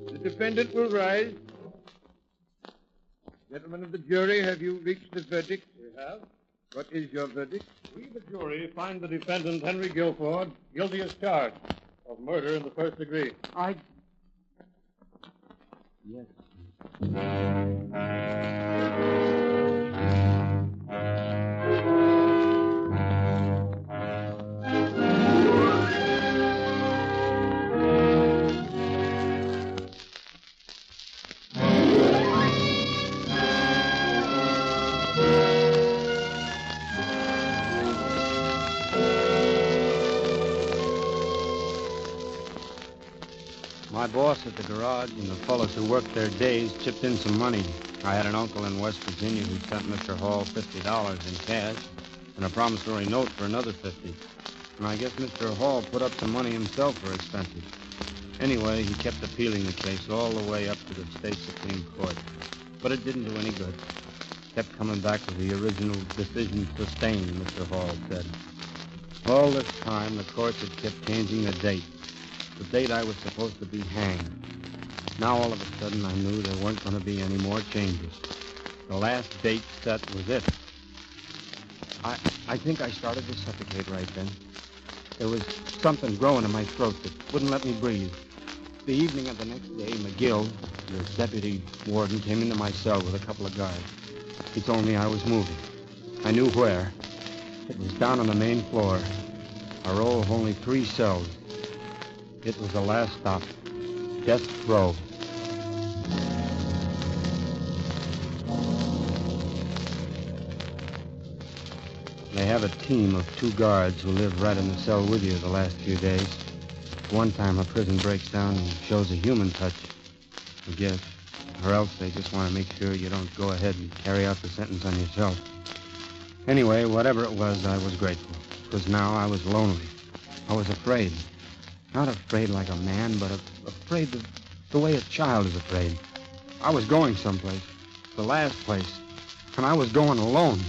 The defendant will rise. Gentlemen of the jury, have you reached the verdict? We have. What is your verdict? We, the jury, find the defendant, Henry Guilford, guilty as charged of murder in the first degree. Yes. My boss at the garage and the fellows who worked their days chipped in some money. I had an uncle in West Virginia who sent Mr. Hall $50 in cash and a promissory note for another $50. And I guess Mr. Hall put up some money himself for expenses. Anyway, he kept appealing the case all the way up to the state Supreme Court. But it didn't do any good. Kept coming back with the original decision sustained, Mr. Hall said. All this time, the courts had kept changing the date. The date I was supposed to be hanged. Now, all of a sudden, I knew there weren't going to be any more changes. The last date set was it. I think I started to suffocate right then. There was something growing in my throat that wouldn't let me breathe. The evening of the next day, McGill, the deputy warden, came into my cell with a couple of guards. He told me I was moving. I knew where. It was down on the main floor. A row of only 3 cells. It was the last stop. Death row. They have a team of 2 guards who live right in the cell with you the last few days. One time a prison breaks down and shows a human touch. I guess. Or else they just want to make sure you don't go ahead and carry out the sentence on yourself. Anyway, whatever it was, I was grateful. Because now I was lonely. I was afraid. Not afraid like a man, but afraid the way a child is afraid. I was going someplace. The last place. And I was going alone.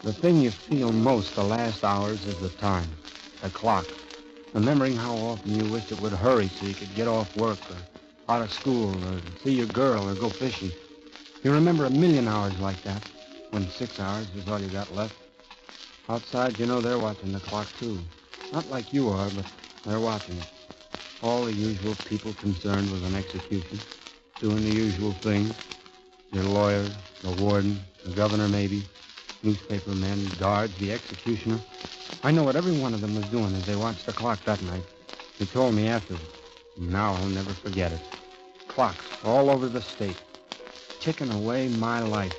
The thing you feel most the last hours is the time. The clock. Remembering how often you wished it would hurry so you could get off work or out of school or see your girl or go fishing. You remember a million hours like that, when 6 hours is all you got left. Outside, you know they're watching the clock, too. Not like you are, but they're watching it. All the usual people concerned with an execution, doing the usual things. Your lawyer, the warden, the governor maybe, newspaper men, guards, the executioner. I know what every one of them was doing as they watched the clock that night. He told me afterwards. Now I'll never forget it. Clocks all over the state, ticking away my life.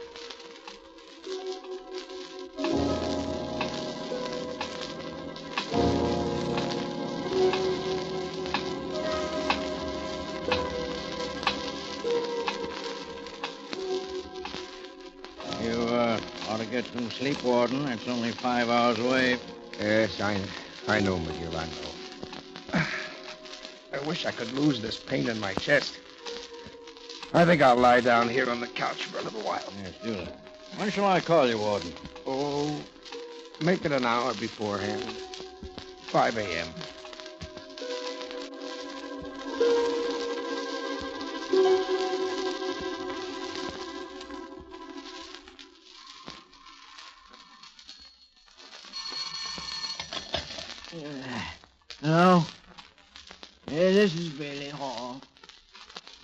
Ought to get some sleep, Warden. It's only 5 hours away. Yes, I know, McGill, I know. I wish I could lose this pain in my chest. I think I'll lie down here on the couch for a little while. Yes, do that. When shall I call you, Warden? Oh, make it an hour beforehand. 5 a.m. Hello? Yeah, this is Bailey Hall.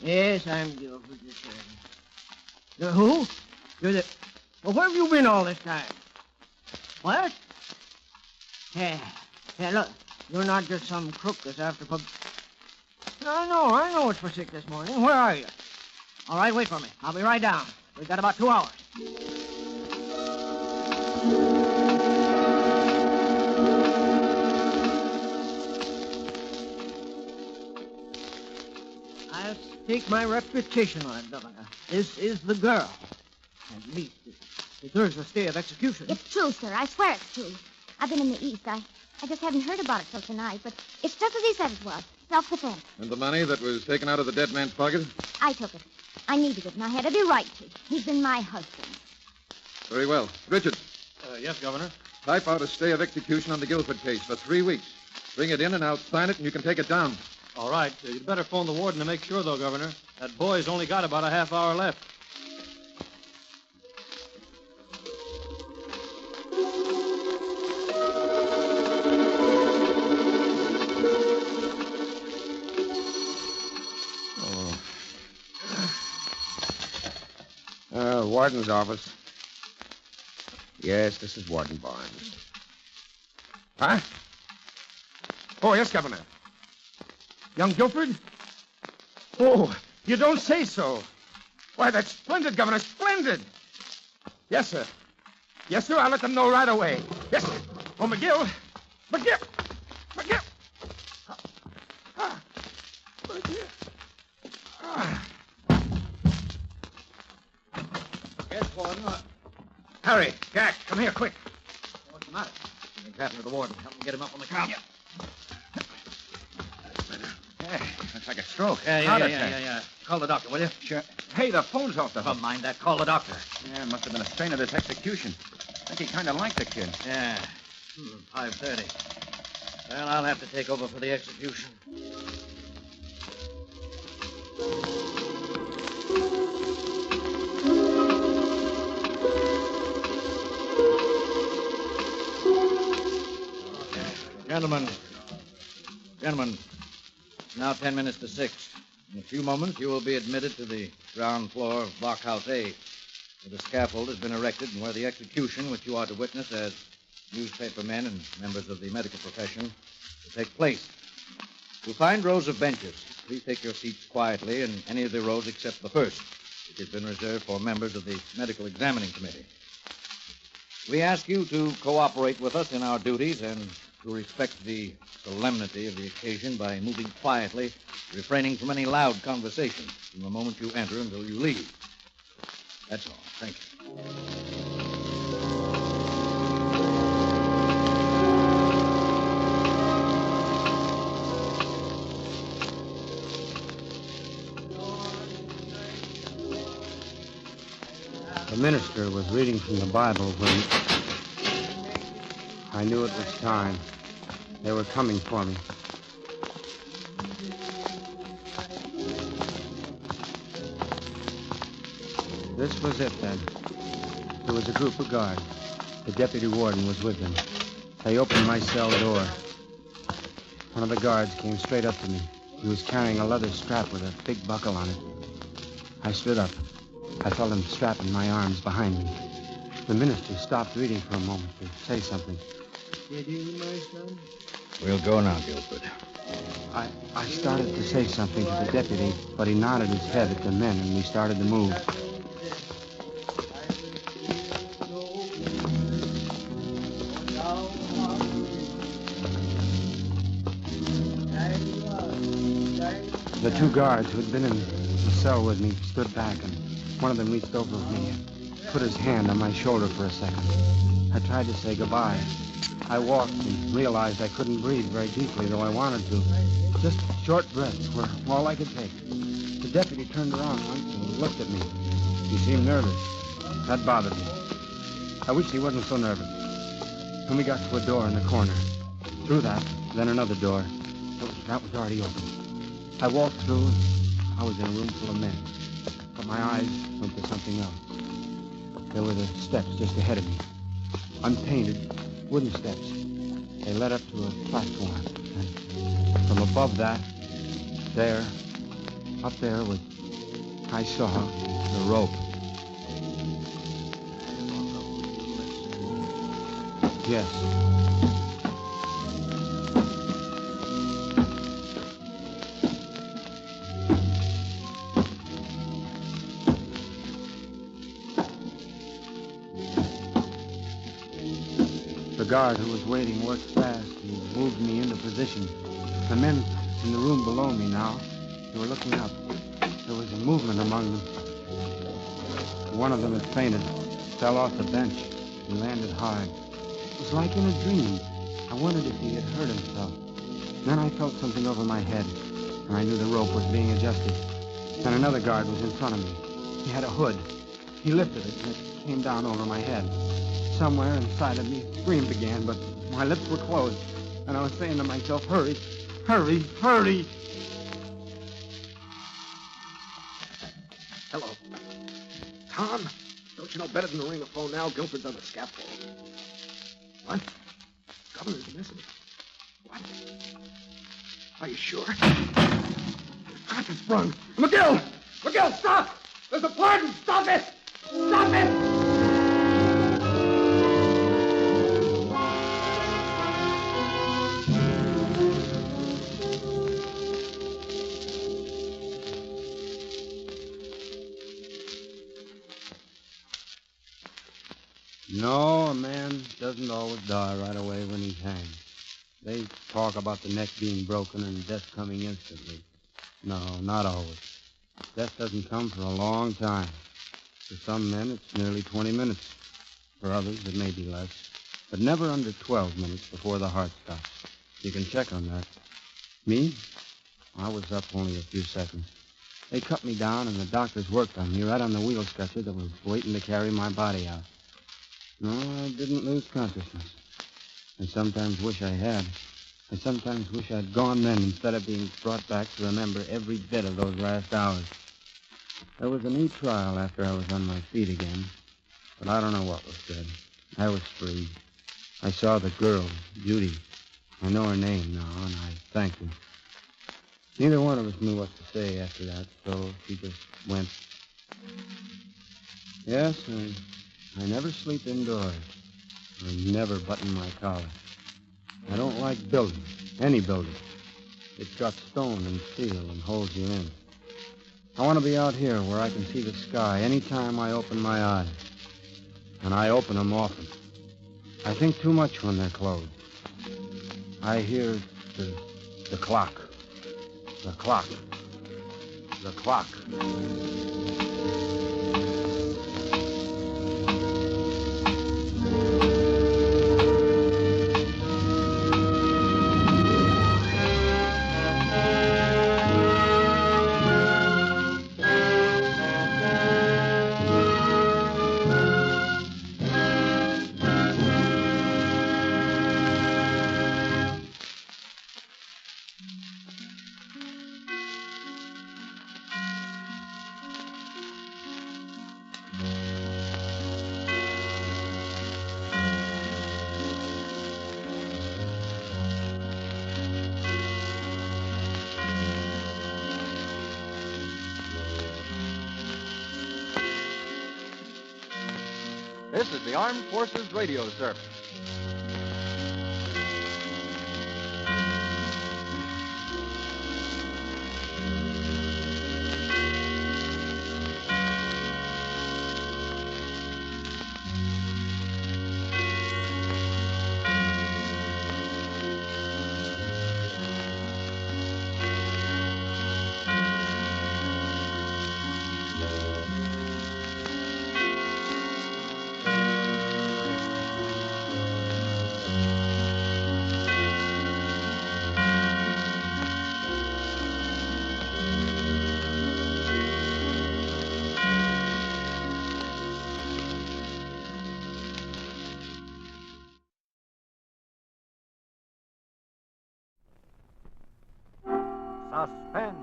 Yes, I'm Guilford the who? You're the... Well, where have you been all this time? What? Yeah, look. You're not just some crook that's after pub... I know it's for 6 this morning. Where are you? All right, wait for me. I'll be right down. We've got about 2 hours. I'll stake my reputation on it, Governor. This is the girl. At least it deserves a stay of execution. It's true, sir. I swear it's true. I've been in the East. I just haven't heard about it till tonight, but it's just as he said it was. Self-defense. And the money that was taken out of the dead man's pocket? I took it. I needed it, and I had every right to. He's been my husband. Very well. Richard. Yes, Governor. Type out a stay of execution on the Guilford case for 3 weeks. Bring it in and I'll sign it and you can take it down. All right. You'd better phone the warden to make sure, though, Governor. That boy's only got about a half hour left. Warden's office. Yes, this is Warden Barnes. Huh? Oh, yes, Governor. Young Guilford? Oh, you don't say so. Why, that's splendid, Governor, splendid. Yes, sir. Yes, sir, I'll let them know right away. Yes, sir. Oh, McGill. McGill. Yes, Warden. Harry, Jack, come here, quick. What's the matter? Something's happened to the warden. Help me get him up on the couch. Looks like a stroke. Yeah. Call the doctor, will you? Sure. Hey, the phone's off the hook. Don't mind that. Call the doctor. Yeah, it must have been a strain of this execution. I think he kind of liked the kid. Yeah. 5:30. Well, I'll have to take over for the execution. Gentlemen, now 10 minutes to 6. In a few moments, you will be admitted to the ground floor of Blockhouse A, where the scaffold has been erected and where the execution, which you are to witness as newspaper men and members of the medical profession, will take place. You'll find rows of benches. Please take your seats quietly in any of the rows except the first, which has been reserved for members of the medical examining committee. We ask you to cooperate with us in our duties and to respect the solemnity of the occasion by moving quietly, refraining from any loud conversation from the moment you enter until you leave. That's all. Thank you. The minister was reading from the Bible when I knew it was time. They were coming for me. This was it, then. There was a group of guards. The deputy warden was with them. They opened my cell door. One of the guards came straight up to me. He was carrying a leather strap with a big buckle on it. I stood up. I felt him strapping my arms behind me. The minister stopped reading for a moment to say something. Steady, my son. We'll go now, Guilford. I started to say something to the deputy, but he nodded his head at the men, and we started to move. The two guards who had been in the cell with me stood back, and one of them reached over me and put his hand on my shoulder for a second. I tried to say goodbye. I walked and realized I couldn't breathe very deeply, though I wanted to. Just short breaths were all I could take. The deputy turned around once and looked at me. He seemed nervous. That bothered me. I wished he wasn't so nervous. Then we got to a door in the corner. Through that, then another door. That was already open. I walked through, and I was in a room full of men. But my eyes went to something else. There were the steps just ahead of me. Unpainted, wooden steps. They led up to a platform. And from above that, up there was, I saw the rope. Yes. The guard who was waiting worked fast. He moved me into position. The men in the room below me now, they were looking up. There was a movement among them. One of them had fainted, fell off the bench, and landed hard. It was like in a dream. I wondered if he had hurt himself. Then I felt something over my head, and I knew the rope was being adjusted. Then another guard was in front of me. He had a hood. He lifted it, and it came down over my head. Somewhere inside of me, a scream began, but my lips were closed, and I was saying to myself, hurry, hurry, hurry. Hello. Tom, don't you know better than to ring a phone now? Guilford's on the scaffold. What? Governor's missing. What? Are you sure? Crotch is sprung. McGill! McGill, stop! There's a pardon! Stop it! Stop it! No, a man doesn't always die right away when he's hanged. They talk about the neck being broken and death coming instantly. No, not always. Death doesn't come for a long time. For some men, it's nearly 20 minutes. For others, it may be less. But never under 12 minutes before the heart stops. You can check on that. Me? I was up only a few seconds. They cut me down, and the doctors worked on me right on the wheel stretcher that was waiting to carry my body out. No, I didn't lose consciousness. I sometimes wish I had. I sometimes wish I'd gone then instead of being brought back to remember every bit of those last hours. There was a new trial after I was on my feet again, but I don't know what was said. I was free. I saw the girl, Judy. I know her name now, and I thanked her. Neither one of us knew what to say after that, so she just went. Yes, I never sleep indoors. I never button my collar. I don't like building, any building. It's got stone and steel and holds you in. I want to be out here where I can see the sky any time I open my eyes. And I open them often. I think too much when they're closed. I hear the clock. The clock. The clock. This is the Armed Forces Radio Service. Suspense.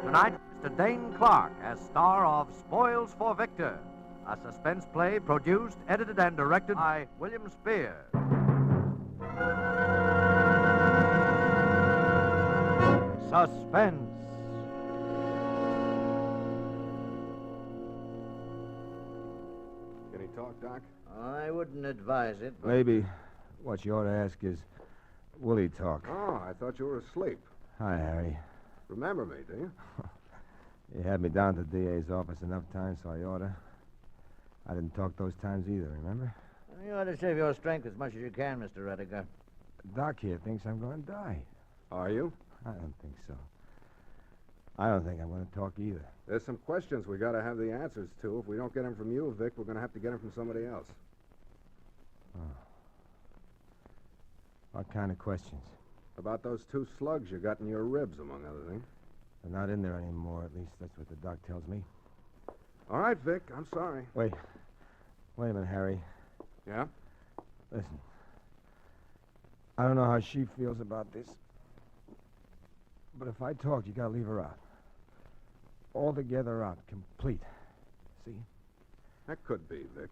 Tonight, Mr. Dane Clark as star of Spoils for Victor, a suspense play produced, edited, and directed by William Spear. Suspense. Can he talk, Doc? I wouldn't advise it, but... Maybe what you ought to ask is, will he talk? Oh, I thought you were asleep. Hi, Harry. Remember me, do you? You had me down to the DA's office enough times, so I ought to. I didn't talk those times either, remember? You ought to save your strength as much as you can, Mr. Rediger. Doc here thinks I'm going to die. Are you? I don't think so. I don't think I'm going to talk either. There's some questions we got to have the answers to. If we don't get them from you, Vic, we're going to have to get them from somebody else. Oh. What kind of questions? About those 2 slugs you got in your ribs, among other things. They're not in there anymore, at least that's what the doc tells me. All right, Vic, I'm sorry. Wait a minute, Harry. Yeah? Listen. I don't know how she feels about this. But if I talk, you gotta leave her out. Altogether out, complete. See? That could be, Vic.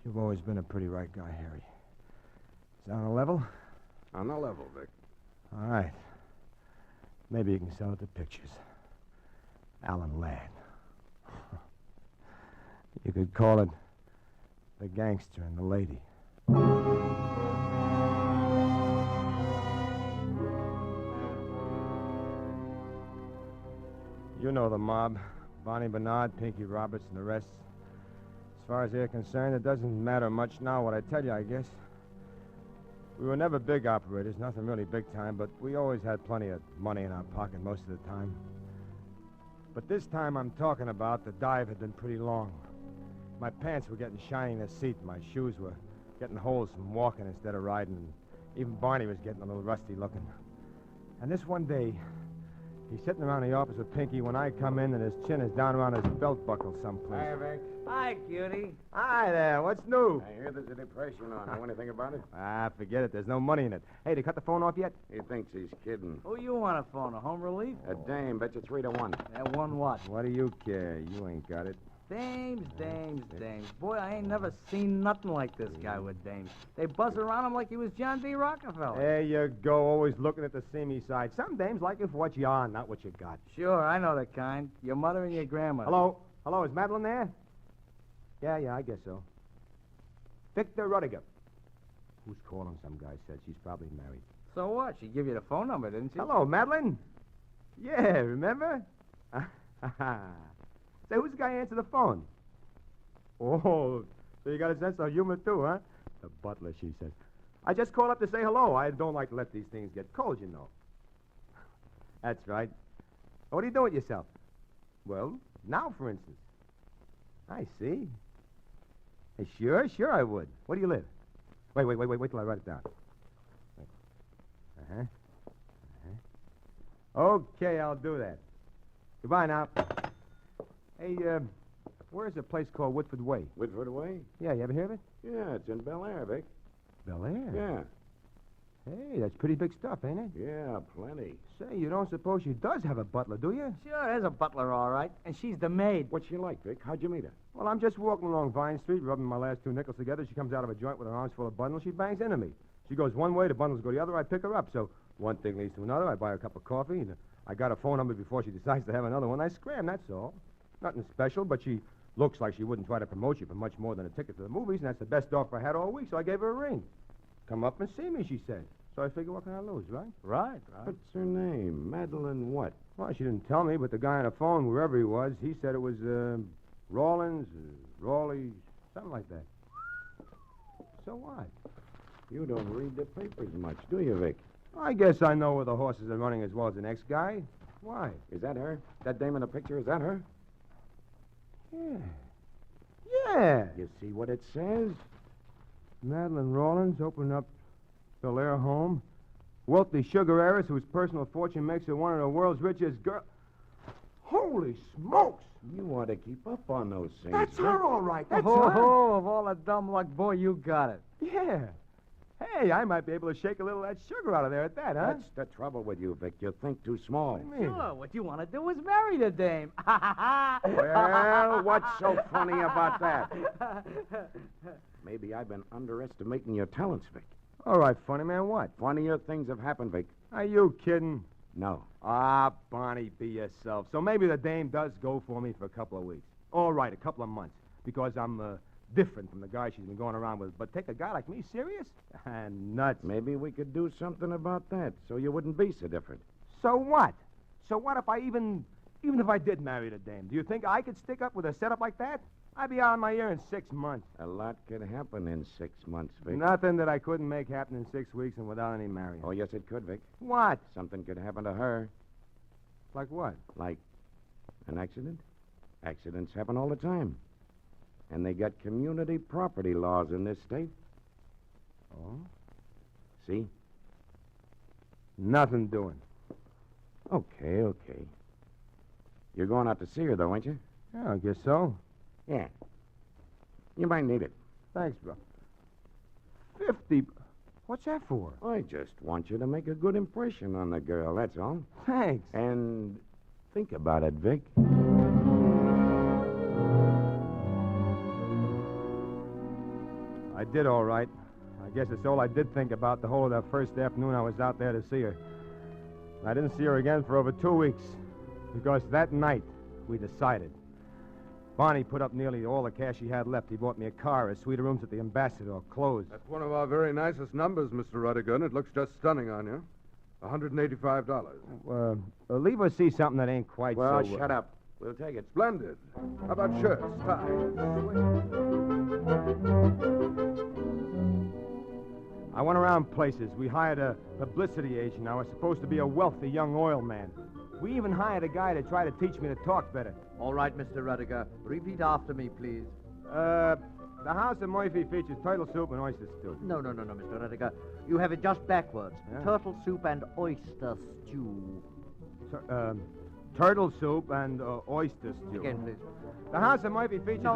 You've always been a pretty right guy, Harry. Is that on the level? On the level, Vic. All right. Maybe you can sell it to pictures. Alan Ladd. You could call it The Gangster and the Lady. You know the mob. Bonnie Bernard, Pinky Roberts, and the rest. As far as they're concerned, it doesn't matter much now what I tell you, I guess. We were never big operators, nothing really big time, but we always had plenty of money in our pocket most of the time. But this time I'm talking about, the dive had been pretty long. My pants were getting shiny in the seat, my shoes were getting holes from walking instead of riding, and even Barney was getting a little rusty looking. And this one day, he's sitting around the office with Pinky when I come in, and his chin is down around his belt buckle someplace. Hi, Vic. Hi, cutie. Hi there. What's new? I hear there's a depression on. Know anything about it? Ah, forget it. There's no money in it. Hey, they cut the phone off yet? He thinks he's kidding. Who you want to phone? A home relief? A dame. Bet you 3-1. That one what? What do you care? You ain't got it. Dames. Boy, I ain't never seen nothing like this guy with dames. They buzz around him like he was John D. Rockefeller. There you go, always looking at the seamy side. Some dames like it for what you are, not what you got. Sure, I know the kind. Your mother and your grandmother. Hello, is Madeline there? Yeah, I guess so. Victor Rudiger. Who's calling, some guy said. She's probably married. So what? She give you the phone number, didn't she? Hello, Madeline. Yeah, remember? Say, who's the guy who answered the phone? Oh, so you got a sense of humor, too, huh? The butler, she says. I just called up to say hello. I don't like to let these things get cold, you know. That's right. What are you doing with yourself? Well, now, for instance. I see. Hey, sure I would. Where do you live? Wait till I write it down. Okay, I'll do that. Goodbye now. Hey, where's a place called Woodford Way? Woodford Way? Yeah, you ever hear of it? Yeah, it's in Bel Air, Vic. Bel Air? Yeah. Hey, that's pretty big stuff, ain't it? Yeah, plenty. Say, you don't suppose she does have a butler, do you? Sure, there's a butler, all right. And she's the maid. What's she like, Vic? How'd you meet her? Well, I'm just walking along Vine Street, rubbing my last 2 nickels together. She comes out of a joint with her arms full of bundles. She bangs into me. She goes one way, the bundles go the other. I pick her up. So one thing leads to another. I buy her a cup of coffee, and I got her phone number before she decides to have another one. I scram, that's all. Nothing special, but she looks like she wouldn't try to promote you for much more than a ticket to the movies, and that's the best offer I had all week, so I gave her a ring. Come up and see me, she said. So I figure, what can I lose, right? Right. What's her name? Madeline what? Well, she didn't tell me, but the guy on the phone, wherever he was, he said it was Rawlins, Rawley, something like that. So what? You don't read the papers much, do you, Vic? I guess I know where the horses are running as well as the next guy. Why? Is that her? That dame in the picture, is that her? Yeah. You see what it says? Madeline Rawlins opened up Bel Air home. Wealthy sugar heiress whose personal fortune makes her one of the world's richest girls. Holy smokes! You ought to keep up on those things. That's Vic. her, all right. That's Oh, her. of all the dumb luck, boy, you got it. Yeah. Hey, I might be able to shake a little of that sugar out of there at that, huh? That's the trouble with you, Vic. You think too small. Sure, what you want to do is marry the dame. Well, what's so funny about that? Maybe I've been underestimating your talents, Vic. All right, funny man, what? Funnier things have happened, Vic. Are you kidding? No. Ah, Bonnie, be yourself. So maybe the dame does go for me for a couple of weeks. All right, a couple of months. Because I'm different from the guy she's been going around with. But take a guy like me serious? Nuts. Maybe we could do something about that so you wouldn't be so different. So what? So what if I even if I did marry the dame? Do you think I could stick up with a setup like that? I'd be out on my ear in 6 months. A lot could happen in 6 months, Vic. Nothing that I couldn't make happen in 6 weeks and without any marrying. Oh, yes, it could, Vic. What? Something could happen to her. Like what? Like an accident. Accidents happen all the time. And they got community property laws in this state. Oh? See? Nothing doing. Okay. You're going out to see her, though, ain't you? Yeah, I guess so. Yeah. You might need it. Thanks, bro. 50... What's that for? I just want you to make a good impression on the girl, that's all. Thanks. And think about it, Vic. I did all right. I guess it's all I did think about the whole of that first afternoon I was out there to see her. I didn't see her again for over 2 weeks. Because that night, we decided. Bonnie put up nearly all the cash he had left. He bought me a car, a suite of rooms at the Ambassador, clothes. That's one of our very nicest numbers, Mr. Rudiger, and it looks just stunning on you. $185. Leave us see something that ain't quite Well, so... shut up. We'll take it. Splendid. How about shirts, ties? I went around places. We hired a publicity agent. I was supposed to be a wealthy young oil man. We even hired a guy to try to teach me to talk better. All right, Mr. Rudiger. Repeat after me, please. The house of Murphy features turtle soup and oyster stew. No, Mr. Rudiger. You have it just backwards. Yeah? Turtle soup and oyster stew. Turtle soup and oyster stew. Again, please. The house of Murphy features... No.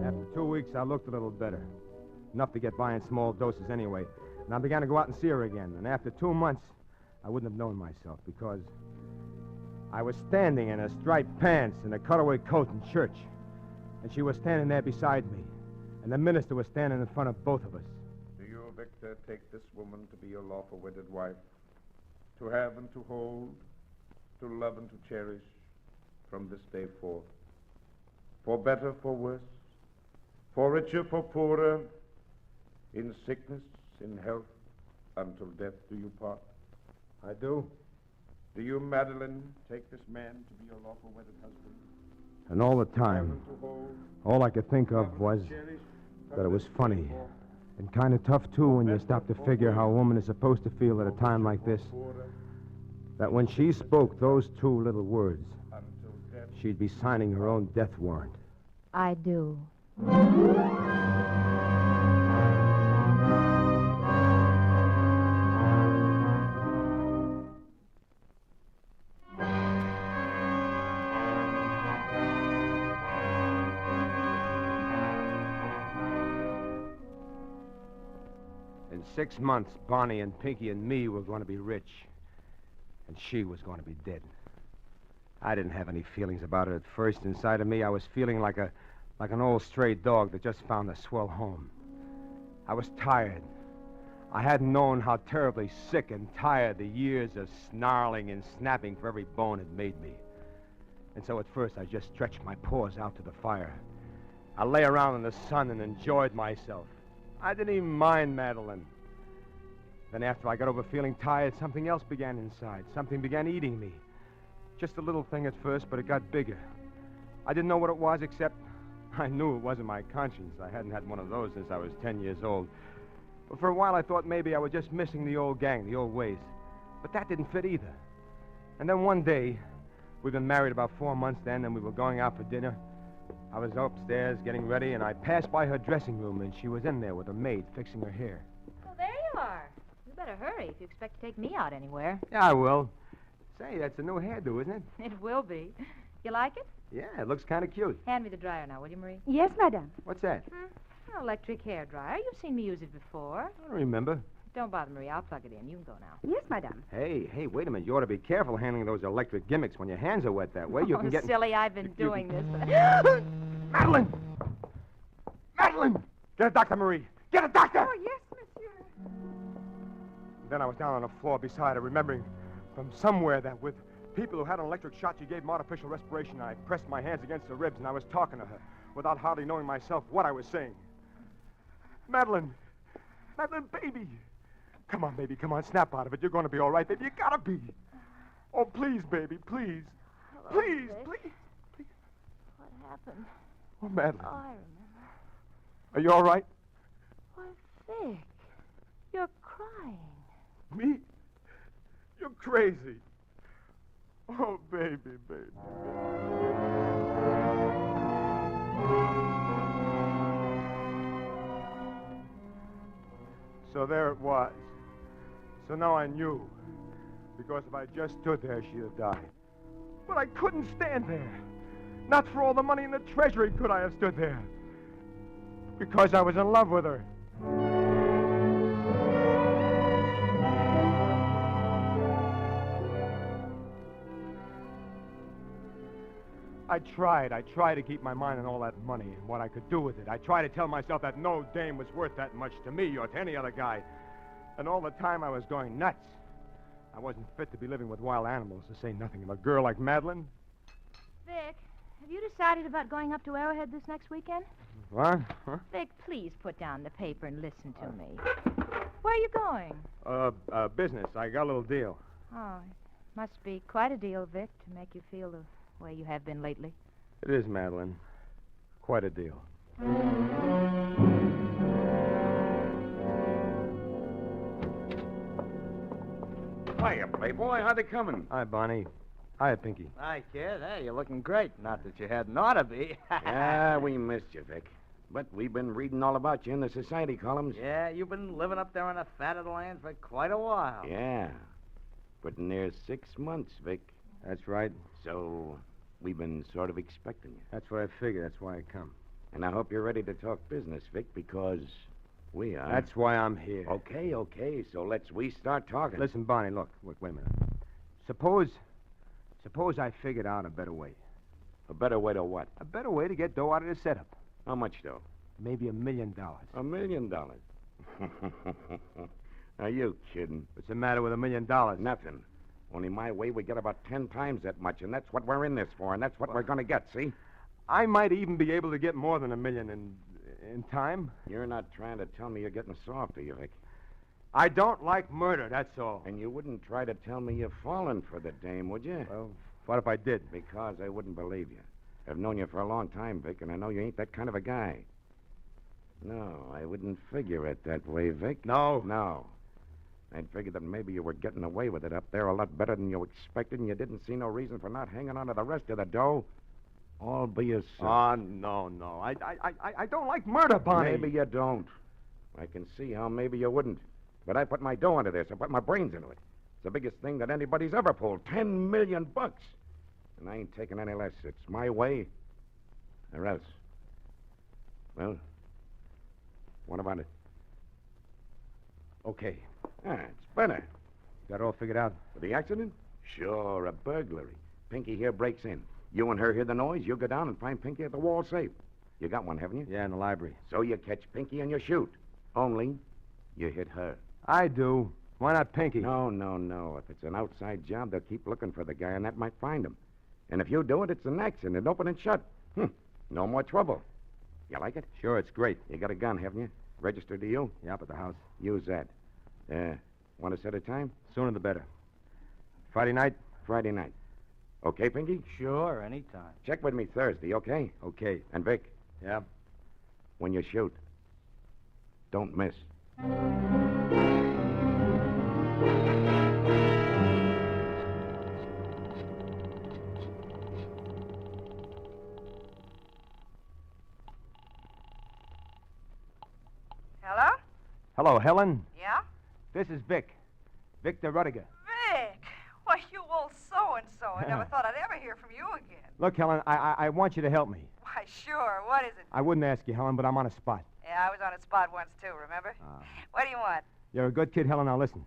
After 2 weeks, I looked a little better. Enough to get by in small doses anyway. And I began to go out and see her again. And after 2 months, I wouldn't have known myself because I was standing in a striped pants and a cutaway coat in church. And she was standing there beside me. And the minister was standing in front of both of us. Do you, Victor, take this woman to be your lawful wedded wife? To have and to hold, to love and to cherish from this day forth? For better, for worse, for richer, for poorer, in sickness, in health, until death do you part? I do. Do you, Madeline, take this man to be your lawful wedded husband? And all the time, all I could think of was that it was funny. And kind of tough, too, when you stop to figure how a woman is supposed to feel at a time like this. That when she spoke those 2 little words, she'd be signing her own death warrant. I do. In 6 months, Bonnie and Pinky and me were going to be rich. And she was going to be dead. I didn't have any feelings about it at first. Inside of me, I was feeling like an old stray dog that just found a swell home. I was tired. I hadn't known how terribly sick and tired the years of snarling and snapping for every bone had made me. And so at first, I just stretched my paws out to the fire. I lay around in the sun and enjoyed myself. I didn't even mind Madeline. Then after I got over feeling tired, something else began inside. Something began eating me. Just a little thing at first, but it got bigger. I didn't know what it was, except I knew it wasn't my conscience. I hadn't had one of those since I was 10 years old. But for a while, I thought maybe I was just missing the old gang, the old ways. But that didn't fit either. And then one day, we'd been married about 4 months then, and we were going out for dinner. I was upstairs getting ready, and I passed by her dressing room, and she was in there with a maid fixing her hair. Well, there you are. You better hurry if you expect to take me out anywhere. Yeah, I will. Say, that's a new hairdo, isn't it? It will be. You like it? Yeah, it looks kind of cute. Hand me the dryer now, will you, Marie? Yes, madame. What's that? An electric hair dryer. You've seen me use it before. I don't remember. Don't bother, Marie. I'll plug it in. You can go now. Yes, madame. Hey, wait a minute. You ought to be careful handling those electric gimmicks when your hands are wet that way. You can get... silly. I've been doing this. Madeline! Madeline! Get a doctor, Marie. Get a doctor! Oh, yes, monsieur. Then I was down on the floor beside her, remembering from somewhere that with people who had an electric shock, she gave them artificial respiration. I pressed my hands against her ribs, and I was talking to her without hardly knowing myself what I was saying. Madeline! Madeline, baby! Come on, baby, come on, snap out of it. You're going to be all right, baby. You gotta be. Oh, please, baby, please. Hello, Please, Vic. please. What happened? Oh, Madeline. Oh, I remember. Are you all right? Why, Vic, you're crying. Me? You're crazy. Oh, baby, baby. So there it was. So now I knew. Because if I just stood there, she'd have died. But I couldn't stand there. Not for all the money in the treasury could I have stood there. Because I was in love with her. I tried to keep my mind on all that money and what I could do with it. I tried to tell myself that no dame was worth that much to me or to any other guy. And all the time I was going nuts. I wasn't fit to be living with wild animals, to say nothing of a girl like Madeline. Vic, have you decided about going up to Arrowhead this next weekend? What? Huh? Vic, please put down the paper and listen to me. Where are you going? Business. I got a little deal. Oh, it must be quite a deal, Vic, to make you feel the way you have been lately. It is, Madeline. Quite a deal. Hiya, Playboy. How'd they coming? Hi, Bonnie. Hi, Pinky. Hi, kid. Hey, you're looking great. Not that you hadn't ought to be. Yeah, we missed you, Vic. But we've been reading all about you in the society columns. Yeah, you've been living up there on the fat of the land for quite a while. Yeah. Putting there 6 months, Vic. That's right. So we've been sort of expecting you. That's what I figured. That's why I come. And I hope you're ready to talk business, Vic, because we are. That's why I'm here. Okay. So we start talking. Listen, Bonnie, look, wait a minute. Suppose I figured out a better way. A better way to what? A better way to get dough out of the setup. How much dough? Maybe $1 million. $1 million? Are you kidding? What's the matter with $1 million? Nothing. Only my way, we get about 10 times that much, and that's what we're in this for, and that's what we're going to get, see? I might even be able to get more than $1 million in time. You're not trying to tell me you're getting soft, are you, Vic? I don't like murder, that's all. And you wouldn't try to tell me you've fallen for the dame, would you? Well, what if I did? Because I wouldn't believe you. I've known you for a long time, Vic, and I know you ain't that kind of a guy. No, I wouldn't figure it that way, Vic. No. I'd figured that maybe you were getting away with it up there a lot better than you expected, and you didn't see no reason for not hanging on to the rest of the dough. All be yourself. Oh, no. I don't like murder, Bonnie. Maybe you don't. I can see how maybe you wouldn't. But I put my dough into this. I put my brains into it. It's the biggest thing that anybody's ever pulled. $10 million. And I ain't taking any less. It's my way or else. Well, what about it? Okay. It's better. Got it all figured out? With the accident? Sure, a burglary. Pinky here breaks in. You and her hear the noise. You go down and find Pinky at the wall safe. You got one, haven't you? Yeah, in the library. So you catch Pinky and you shoot. Only you hit her. I do. Why not Pinky? No. If it's an outside job, they'll keep looking for the guy, and that might find him. And if you do it, it's an accident, open and shut. No more trouble. You like it? Sure, it's great. You got a gun, haven't you? Registered to you? Yeah, up at the house. Use that. Want to set a time? Sooner the better. Friday night? Friday night. Okay, Pinky? Sure, anytime. Check with me Thursday, okay? Okay. And Vic? Yeah? When you shoot, don't miss. Hello? Hello, Helen. Yeah? This is Vic. Victor Rudiger. Vic! Why, you old so-and-so. I never thought I'd ever hear from you again. Look, Helen, I want you to help me. Why, sure. What is it? I wouldn't ask you, Helen, but I'm on a spot. Yeah, I was on a spot once, too, remember? What do you want? You're a good kid, Helen. Now listen.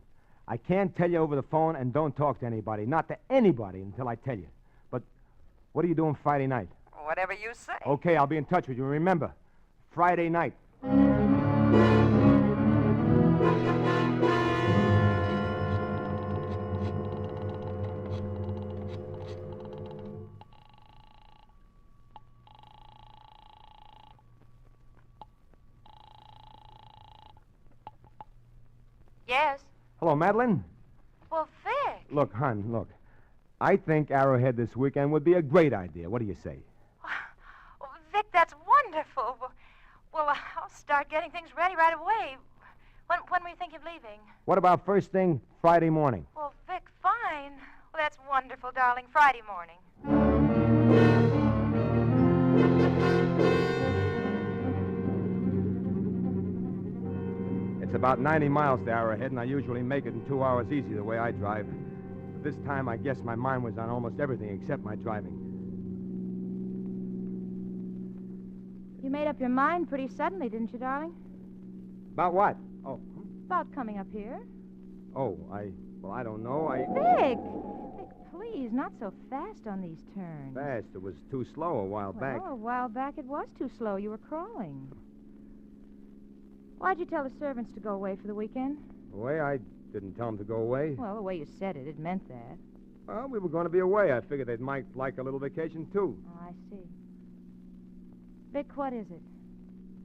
I can't tell you over the phone, and don't talk to anybody. Not to anybody until I tell you. But what are you doing Friday night? Whatever you say. Okay, I'll be in touch with you. Remember, Friday night. Yes? Hello, Madeline? Well, Vic. Look, hon, look. I think Arrowhead this weekend would be a great idea. What do you say? Oh, Vic, that's wonderful. Well, I'll start getting things ready right away. When were you thinking of leaving? What about first thing Friday morning? Well, Vic, fine. Well, that's wonderful, darling. Friday morning. It's about 90 miles to Arrowhead, and I usually make it in 2 hours easy the way I drive. But this time, I guess my mind was on almost everything except my driving. You made up your mind pretty suddenly, didn't you, darling? About what? Oh. About coming up here. Oh, I don't know. Vic, please, not so fast on these turns. Fast. It was too slow a while back. Well, a while back it was too slow. You were crawling. Why'd you tell the servants to go away for the weekend? The way I didn't tell them to go away. Well, the way you said it, it meant that. Well, we were going to be away. I figured they might like a little vacation, too. Oh, I see. Vic, what is it?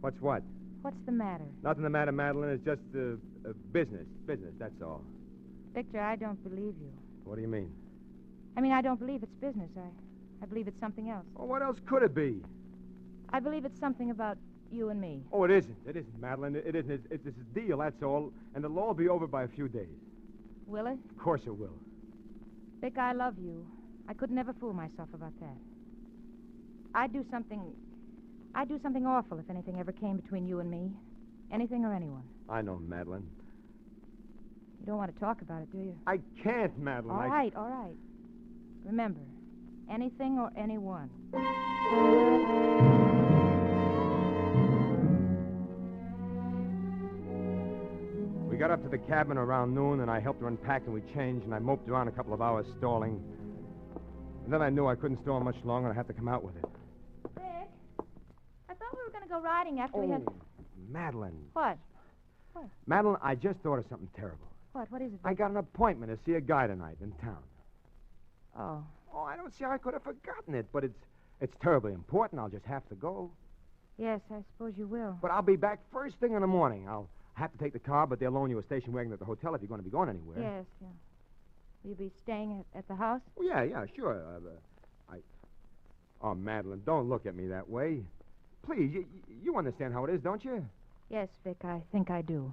What's what? What's the matter? Nothing the matter, Madeline. It's just business. Business, that's all. Victor, I don't believe you. What do you mean? I mean, I don't believe it's business. I believe it's something else. Well, what else could it be? I believe it's something about you and me. Oh, it isn't. It isn't, Madeline. It isn't. It's a deal, that's all. And it'll all be over by a few days. Will it? Of course it will. Vic, I love you. I could never fool myself about that. I'd do something awful if anything ever came between you and me. Anything or anyone. I know, Madeline. You don't want to talk about it, do you? I can't, Madeline. All right. Remember, anything or anyone. We got up to the cabin around noon, and I helped her unpack, and we changed, and I moped around a couple of hours stalling. And then I knew I couldn't stall much longer, and I had to come out with it. Vic, I thought we were going to go riding after we had... Madeline. What? Madeline, I just thought of something terrible. What is it, Vic? I got an appointment to see a guy tonight in town. Oh. Oh, I don't see how I could have forgotten it, but it's terribly important. I'll just have to go. Yes, I suppose you will. But I'll be back first thing in the morning. I'll have to take the car, but they'll loan you a station wagon at the hotel if you're going to be going anywhere. Yes, yeah. Will you be staying at the house? Oh, yeah, sure. Oh, Madeline, don't look at me that way. Please, you understand how it is, don't you? Yes, Vic, I think I do.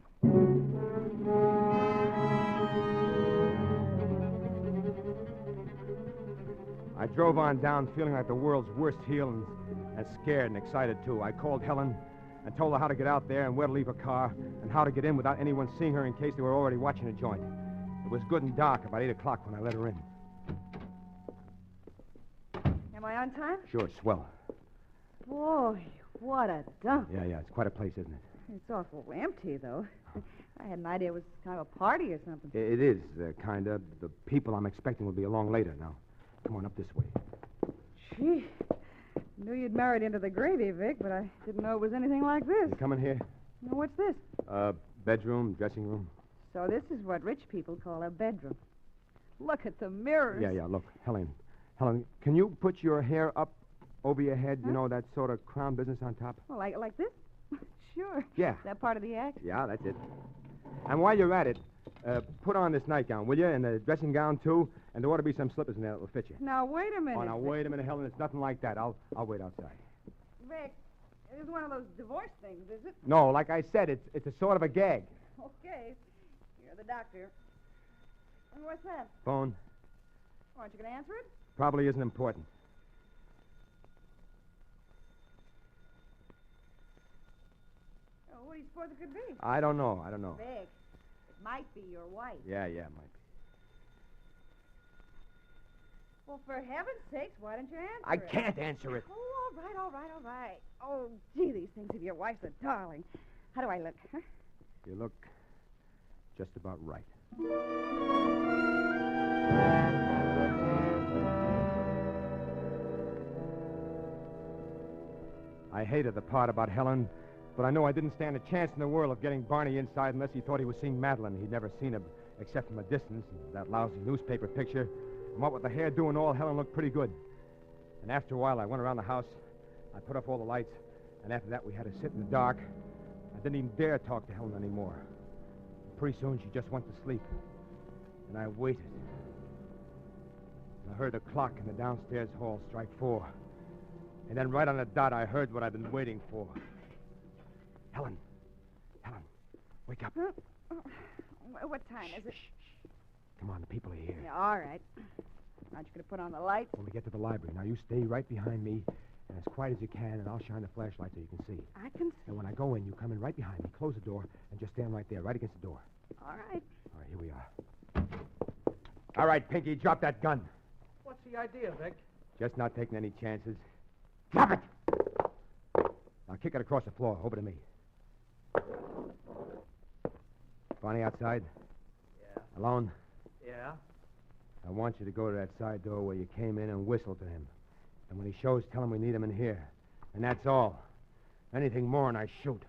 I drove on down feeling like the world's worst heel and scared and excited, too. I called Helen and told her how to get out there and where to leave her car and how to get in without anyone seeing her in case they were already watching a joint. It was good and dark, about 8 o'clock when I let her in. Am I on time? Sure, swell. Boy, what a dump. Yeah, it's quite a place, isn't it? It's awful empty, though. I had an idea it was kind of a party or something. It is, kind of. The people I'm expecting will be along later now. Come on, up this way. Gee, knew you'd married into the gravy, Vic, but I didn't know it was anything like this. You come in here. Now, what's this? Bedroom, dressing room. So this is what rich people call a bedroom. Look at the mirrors. Yeah, look. Helen, can you put your hair up over your head? Huh? You know, that sort of crown business on top? Well, like this? Sure. Yeah. Is that part of the act? Yeah, that's it. And while you're at it, put on this nightgown, will you? And the dressing gown, too. And there ought to be some slippers in there that will fit you. Now, wait a minute. Oh, now, wait a minute, Helen. It's nothing like that. I'll wait outside. Vic, it is one of those divorce things, is it? No, like I said, it's a sort of a gag. Okay. You're the doctor. And what's that? Phone. Aren't you going to answer it? Probably isn't important. Oh, what do you suppose it could be? I don't know. Vic, it might be your wife. Yeah, it might be. Well, for heaven's sakes, why don't you answer I it? can't answer it. Oh, all right. Oh, gee, these things of your wife's a darling. How do I look, huh? You look just about right. I hated the part about Helen, but I knew I didn't stand a chance in the world of getting Barney inside unless he thought he was seeing Madeline. He'd never seen her except from a distance, that lousy newspaper picture. And what with the hairdo and all, Helen looked pretty good. And after a while, I went around the house. I put off all the lights, and after that, we had to sit in the dark. I didn't even dare talk to Helen anymore. Pretty soon, she just went to sleep. And I waited. And I heard the clock in the downstairs hall strike 4. And then right on the dot, I heard what I've been waiting for. Helen, wake up. What time is it? Come on, the people are here. Yeah, all right. Aren't you going to put on the lights? When we get to the library, now you stay right behind me, and as quiet as you can, and I'll shine the flashlight so you can see. I can see. And when I go in, you come in right behind me, close the door, and just stand right there, right against the door. All right. All right, here we are. All right, Pinky, drop that gun. What's the idea, Vic? Just not taking any chances. Drop it! Now kick it across the floor, over to me. Bonnie outside? Yeah. Alone? Yeah? I want you to go to that side door where you came in and whistle to him. And when he shows, tell him we need him in here. And that's all. Anything more and I shoot.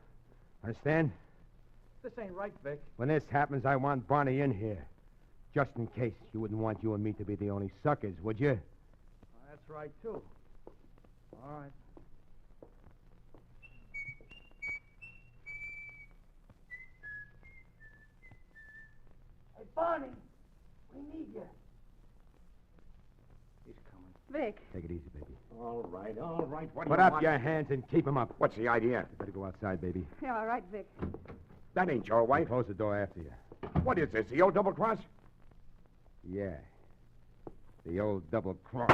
Understand? This ain't right, Vic. When this happens, I want Barney in here. Just in case. You wouldn't want you and me to be the only suckers, would you? That's right, too. All right. Hey, Barney, we need you. He's coming. Vic. Take it easy, baby. All right. What do Put you up want? your hands and keep them up. What's the idea? You better go outside, baby. Yeah, all right, Vic. That ain't your wife. Close the door after you. What is this, the old double cross? Yeah. The old double cross.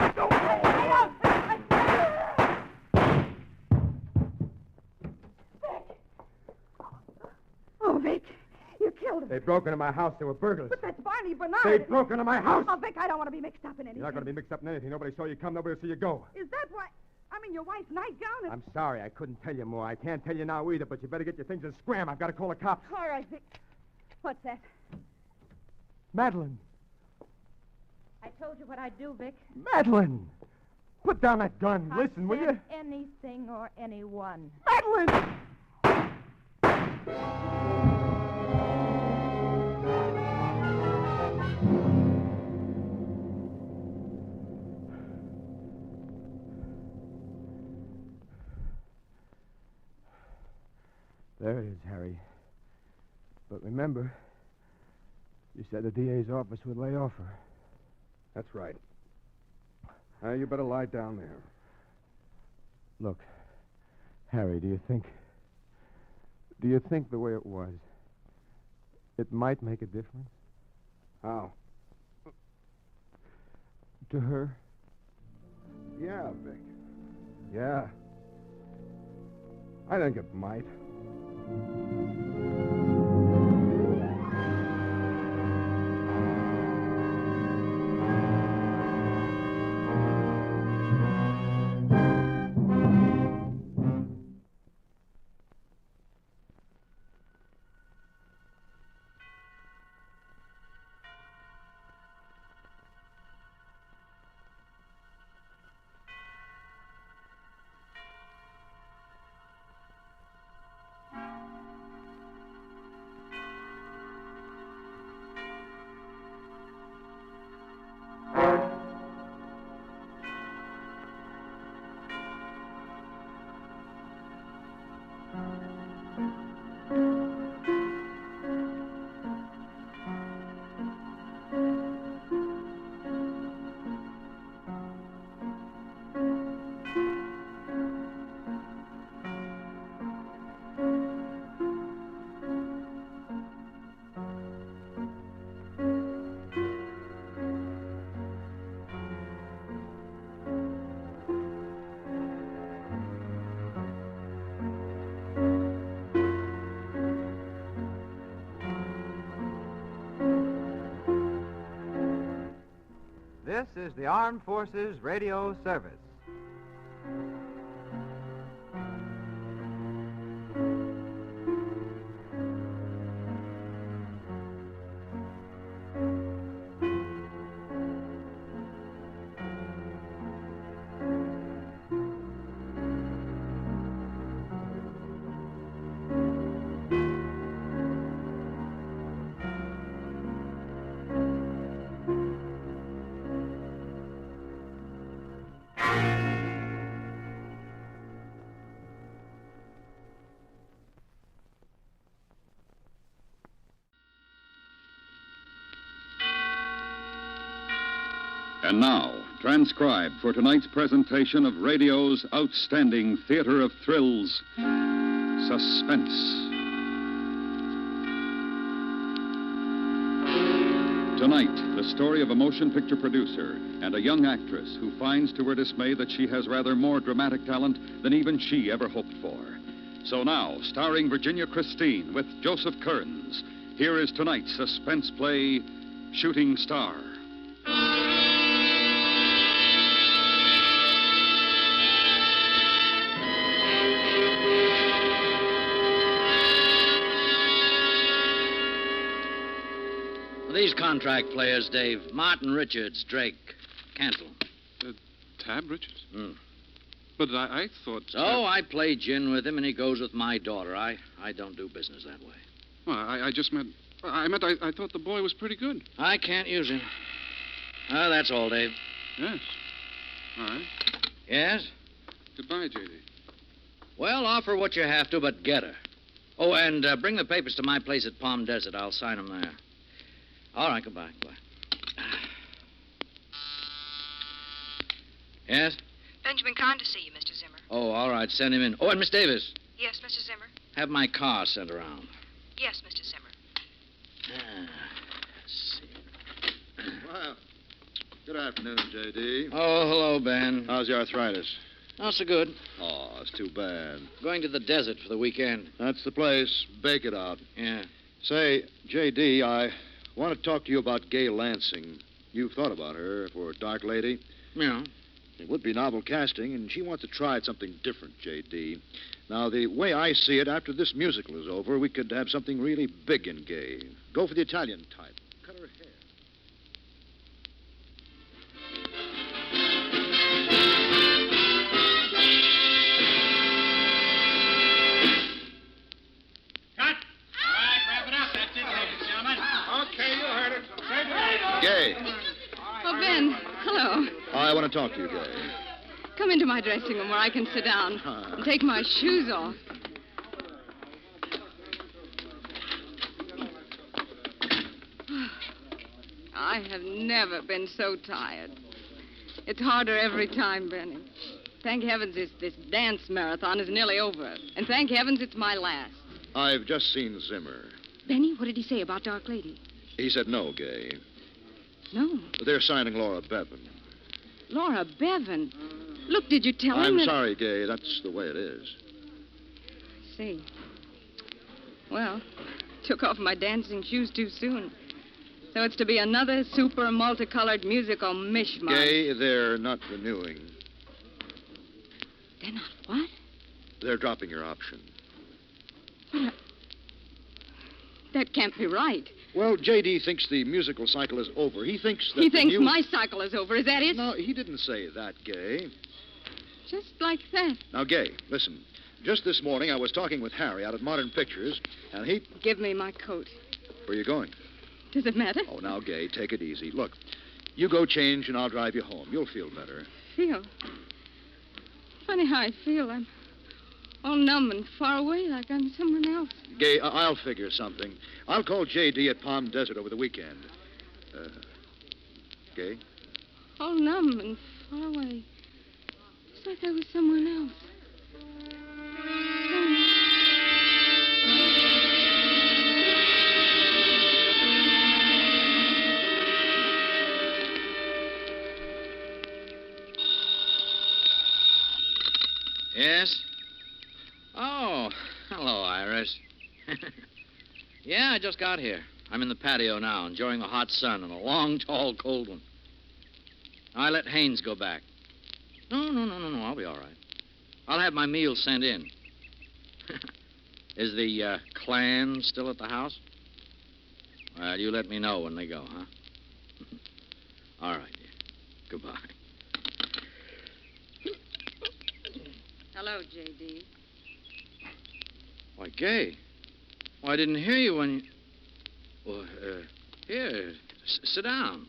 Oh, Vic, you killed him. They broke into my house. They were burglars. But that's Barney Bernard. They broke into my house. Oh, Vic, I don't want to be mixed up in anything. You're not going to be mixed up in anything. Nobody saw you come. Nobody will see you go. Is that why? I mean, your wife's nightgown. I'm sorry. I couldn't tell you more. I can't tell you now either, but you better get your things and scram. I've got to call the cops. All right, Vic. What's that? Madeline. I told you what I'd do, Vic. Madeline! Put down that gun. I Listen, will you? Anything or anyone. Madeline! There it is, Harry. But remember, you said the DA's office would lay off her. That's right. Now, you better lie down there. Look, Harry, do you think the way it was, it might make a difference? How? To her? Yeah, Vic. Yeah. I think it might. This is the Armed Forces Radio Service. And now, transcribed for tonight's presentation of radio's outstanding theater of thrills, Suspense. Tonight, the story of a motion picture producer and a young actress who finds to her dismay that she has rather more dramatic talent than even she ever hoped for. So now, starring Virginia Christine with Joseph Kearns, here is tonight's suspense play, Shooting Star. These contract players, Dave. Martin Richards, Drake, Cantle. Tab Richards? But I thought... So I play gin with him, and he goes with my daughter. I don't do business that way. Well, I just meant... I thought the boy was pretty good. I can't use him. That's all, Dave. Yes. All right. Yes? Goodbye, J.D. Well, offer what you have to, but get her. Oh, and bring the papers to my place at Palm Desert. I'll sign them there. All right, goodbye. Yes? Benjamin Kahn to see you, Mr. Zimmer. Oh, all right. Send him in. Oh, and Miss Davis. Yes, Mr. Zimmer. Have my car sent around. Yes, Mr. Zimmer. Let's see. Well, good afternoon, J.D. Oh, hello, Ben. How's your arthritis? Not so good. Oh, it's too bad. Going to the desert for the weekend. That's the place. Bake it out. Yeah. Say, J.D., I want to talk to you about Gay Lansing. You've thought about her for Dark Lady? Yeah. It would be novel casting, and she wants to try something different, J.D. Now, the way I see it, after this musical is over, we could have something really big and gay. Go for the Italian type. Cut her hair. Cut! All right, wrap it up. That's it, ladies and gentlemen. Okay, you heard it. Gay, Oh, Ben. Hello. I want to talk to you, Gay. Come into my dressing room where I can sit down and take my shoes off. I have never been so tired. It's harder every time, Benny. Thank heavens this dance marathon is nearly over. And thank heavens it's my last. I've just seen Zimmer. Benny, what did he say about Dark Lady? He said no, Gay. No. They're signing Laura Bevan. Laura Bevan. Look, did you tell him I'm that... sorry, Gay. That's the way it is. I see. Well, took off my dancing shoes too soon. So it's to be another super multicolored musical mishmash. Gay, they're not renewing. They're not what? They're dropping your option. That can't be right. Well, J.D. thinks the musical cycle is over. He thinks that He thinks new... my cycle is over. Is that it? No, he didn't say that, Gay. Just like that. Now, Gay, listen. Just this morning, I was talking with Harry out at Modern Pictures, and he... Give me my coat. Where are you going? Does it matter? Oh, now, Gay, take it easy. Look, you go change, and I'll drive you home. You'll feel better. Feel? Funny how I feel. I'm all numb and far away like I'm someone else. Gay, I'll figure something. I'll call J.D. at Palm Desert over the weekend. Gay? All numb and far away. It's like I was someone else. Yes? Oh, hello, Iris. Yeah, I just got here. I'm in the patio now, enjoying the hot sun and a long, tall, cold one. I let Haynes go back. No. I'll be all right. I'll have my meals sent in. Is the clan still at the house? Well, you let me know when they go, huh? All right, dear. Goodbye. Hello, J.D. Why, Gay. Well, I didn't hear you when you... Well, here, sit down.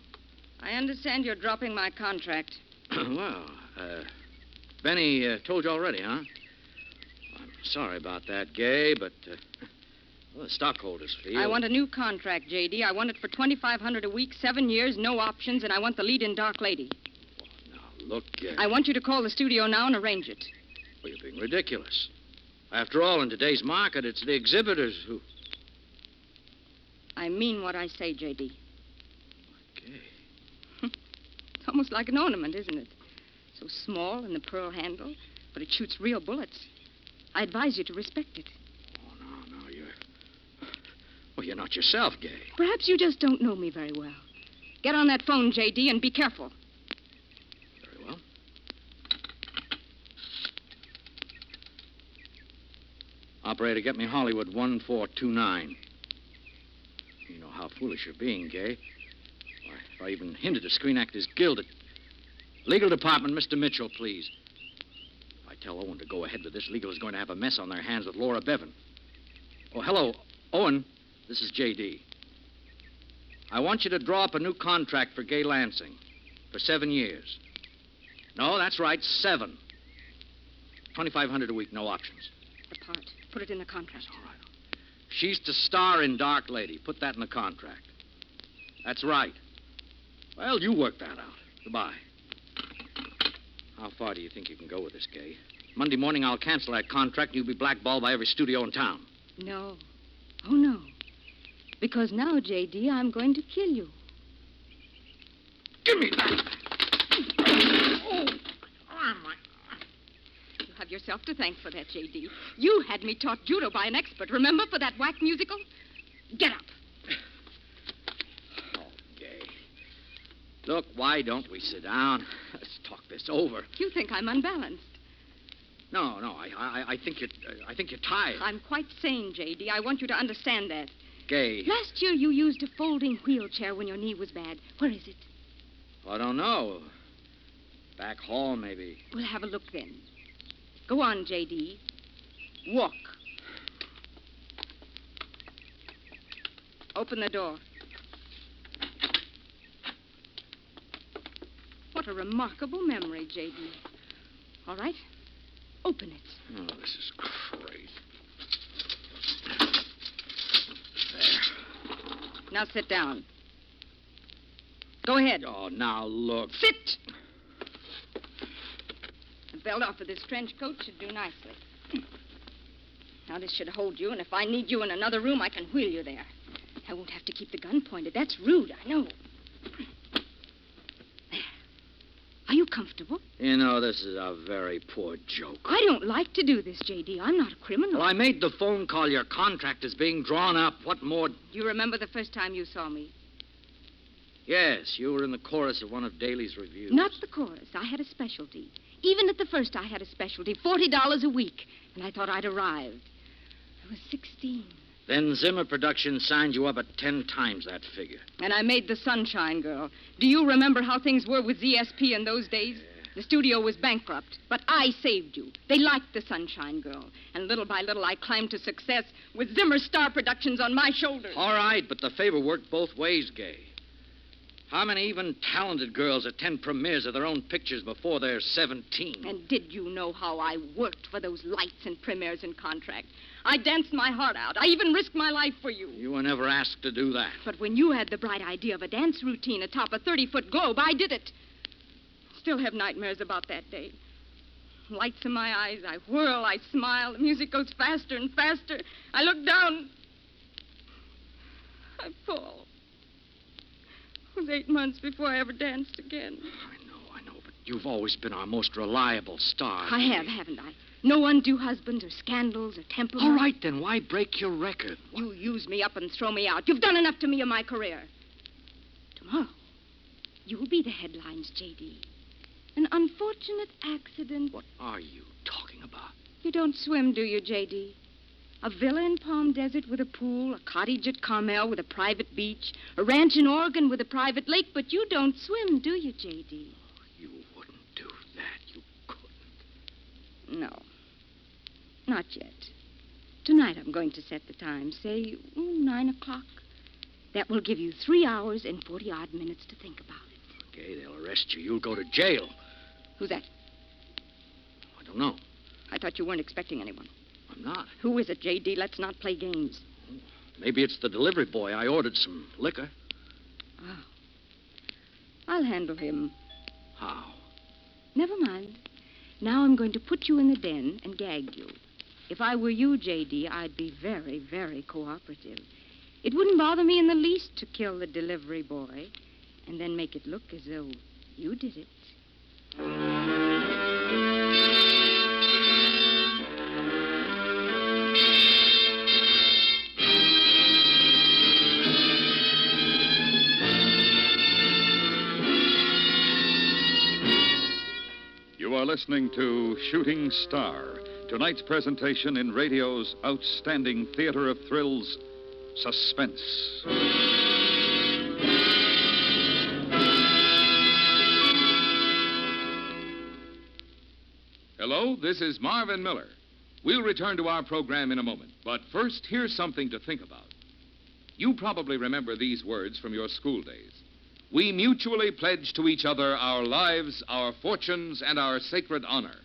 I understand you're dropping my contract. Well, Benny told you already, huh? I'm sorry about that, Gay, but well, the stockholders feel... I want a new contract, J.D. I want it for $2,500 a week, 7 years, no options, and I want the lead in Dark Lady. Now, look, Gay... I want you to call the studio now and arrange it. Well, you're being ridiculous. After all, in today's market, it's the exhibitors who... I mean what I say, J.D. Gay. It's almost like an ornament, isn't it? So small in the pearl handle, but it shoots real bullets. I advise you to respect it. No, you're... Well, you're not yourself, Gay. Perhaps you just don't know me very well. Get on that phone, J.D., and be careful. Very well. Operator, get me Hollywood 1429. You know how foolish you're being, Gay. Why, if I even hinted to Screen Actors Guild... Legal Department, Mr. Mitchell, please. If I tell Owen to go ahead with this, Legal is going to have a mess on their hands with Laura Bevan. Oh, hello, Owen. This is J.D. I want you to draw up a new contract for Gay Lansing for 7 years. No, that's right, 7. $2,500 a week, no options. The part. Put it in the contract. All right. She's to star in Dark Lady. Put that in the contract. That's right. Well, you work that out. Goodbye. How far do you think you can go with this, Gay? Monday morning, I'll cancel that contract, and you'll be blackballed by every studio in town. No. Oh, no. Because now, J.D., I'm going to kill you. Give me that. You have yourself to thank for that, J.D. You had me taught judo by an expert, remember, for that whack musical? Get up. Oh, Gay. Look, why don't we sit down? Let's talk this over. You think I'm unbalanced. No, I think you're tired. I'm quite sane, J.D. I want you to understand that. Gay. Last year you used a folding wheelchair when your knee was bad. Where is it? I don't know. Back hall, maybe. We'll have a look then. Go on, J.D. Walk. Open the door. What a remarkable memory, J.D. All right. Open it. Oh, this is great. Now sit down. Go ahead. Oh, now look. Sit! The belt off of this trench coat should do nicely. Now, this should hold you, and if I need you in another room, I can wheel you there. I won't have to keep the gun pointed. That's rude, I know. There. Are you comfortable? You know, this is a very poor joke. I don't like to do this, J.D. I'm not a criminal. Well, I made the phone call. Your contract is being drawn up. What more? Do you remember the first time you saw me? Yes, you were in the chorus of one of Daly's reviews. Not the chorus. I had a specialty. Even at the first, I had a specialty, $40 a week. And I thought I'd arrived. I was 16. Then Zimmer Productions signed you up at 10 times that figure. And I made the Sunshine Girl. Do you remember how things were with ZSP in those days? The studio was bankrupt, but I saved you. They liked the Sunshine Girl. And little by little, I climbed to success with Zimmer Star Productions on my shoulders. All right, but the favor worked both ways, Gay. How many even talented girls attend premieres of their own pictures before they're 17? And did you know how I worked for those lights and premieres and contracts? I danced my heart out. I even risked my life for you. You were never asked to do that. But when you had the bright idea of a dance routine atop a 30-foot globe, I did it. Still have nightmares about that day. Lights in my eyes. I whirl, I smile. The music goes faster and faster. I look down. I fall. It was 8 months before I ever danced again. I know, but you've always been our most reliable star. I have, haven't I? No undue husbands or scandals or temper. All right, then, why break your record? You use me up and throw me out. You've done enough to me in my career. Tomorrow, You'll be the headlines, J.D. An unfortunate accident. What are you talking about? You don't swim, do you, J.D.? A villa in Palm Desert with a pool, a cottage at Carmel with a private beach, a ranch in Oregon with a private lake, but you don't swim, do you, J.D.? You wouldn't do that. You couldn't. No. Not yet. Tonight I'm going to set the time, say 9 o'clock. That will give you 3 hours and 40-odd minutes to think about it. Okay, they'll arrest you. You'll go to jail. Who's that? I don't know. I thought you weren't expecting anyone. I'm not. Who is it, J.D.? Let's not play games. Maybe it's the delivery boy. I ordered some liquor. Oh. I'll handle him. How? Never mind. Now I'm going to put you in the den and gag you. If I were you, J.D., I'd be very, very cooperative. It wouldn't bother me in the least to kill the delivery boy and then make it look as though you did it. You are listening to Shooting Star, tonight's presentation in radio's outstanding theater of thrills, Suspense. Hello, this is Marvin Miller. We'll return to our program in a moment, but first, here's something to think about. You probably remember these words from your school days. We mutually pledge to each other our lives, our fortunes, and our sacred honor.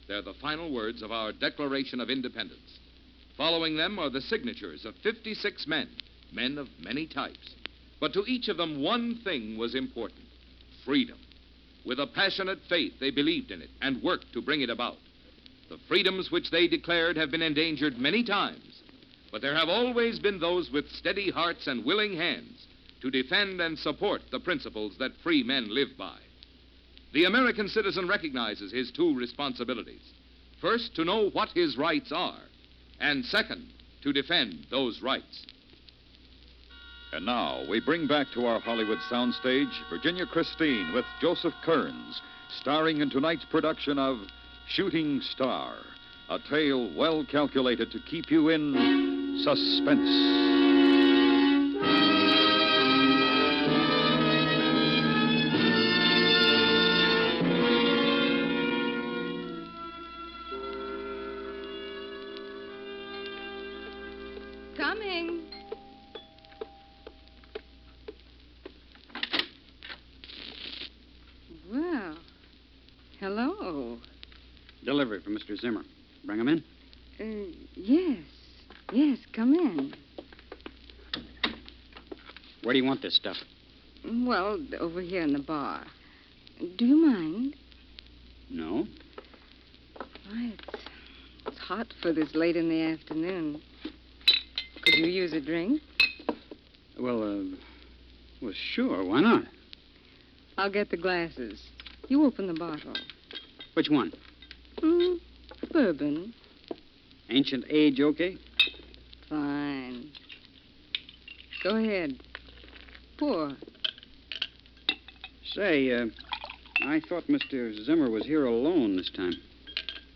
They're the final words of our Declaration of Independence. Following them are the signatures of 56 men, men of many types. But to each of them, one thing was important: freedom. With a passionate faith, they believed in it and worked to bring it about. The freedoms which they declared have been endangered many times, but there have always been those with steady hearts and willing hands to defend and support the principles that free men live by. The American citizen recognizes his two responsibilities. First, to know what his rights are, and second, to defend those rights. And now we bring back to our Hollywood soundstage Virginia Christine with Joseph Kearns, starring in tonight's production of Shooting Star, a tale well calculated to keep you in suspense. Coming. Well, hello. Delivery for Mr. Zimmer. Bring him in? Yes. Yes, come in. Where do you want this stuff? Well, over here in the bar. Do you mind? No. Why, it's hot for this late in the afternoon. Could you use a drink? Well, sure. Why not? I'll get the glasses. You open the bottle. Which one? Bourbon. Ancient age, okay? Fine. Go ahead. Pour. Say, I thought Mr. Zimmer was here alone this time.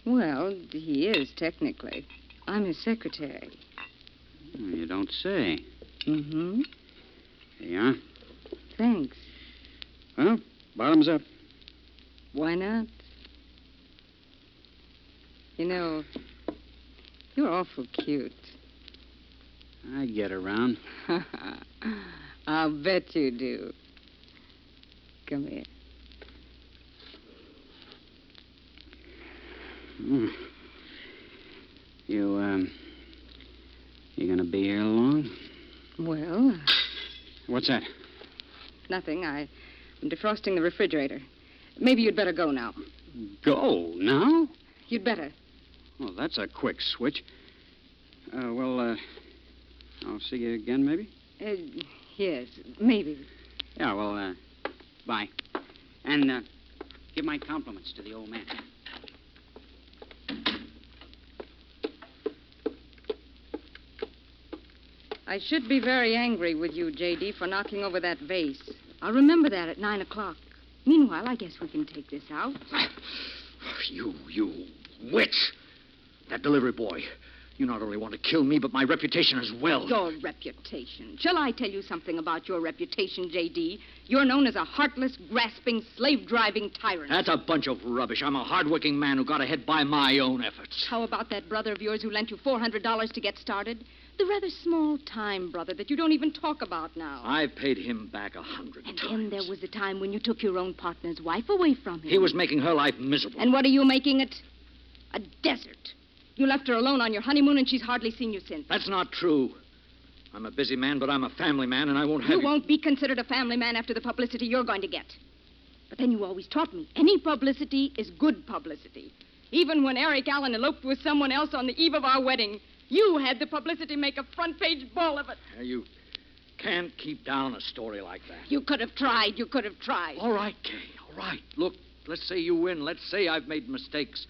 Well, he is, technically. I'm his secretary. You don't say. Mm-hmm. Here you are. Thanks. Well, bottoms up. Why not? You know, you're awful cute. I get around. I'll bet you do. Come here. You gonna be here long? Well, What's that? nothing. I'm defrosting the refrigerator. Maybe you'd better go now. Go now? You'd better. Well, that's a quick switch. I'll see you again, maybe? Yes, maybe. Yeah, bye. And give my compliments to the old man. I should be very angry with you, J.D., for knocking over that vase. I'll remember that at 9 o'clock. Meanwhile, I guess we can take this out. You witch! That delivery boy. You not only want to kill me, but my reputation as well. Your reputation. Shall I tell you something about your reputation, J.D.? You're known as a heartless, grasping, slave-driving tyrant. That's a bunch of rubbish. I'm a hard-working man who got ahead by my own efforts. How about that brother of yours who lent you $400 to get started? The rather small-time brother that you don't even talk about now. I've paid him back 100 And times. then there was the time when you took your own partner's wife away from him. He was making her life miserable. And what are you making it? A desert. You left her alone on your honeymoon, and she's hardly seen you since. That's not true. I'm a busy man, but I'm a family man, and I won't have You won't be considered a family man after the publicity you're going to get. But then you always taught me, any publicity is good publicity. Even when Eric Allen eloped with someone else on the eve of our wedding, you had the publicity make a front-page ball of it. You can't keep down a story like that. You could have tried. You could have tried. All right, Kay, all right. Look, let's say you win. Let's say I've made mistakes.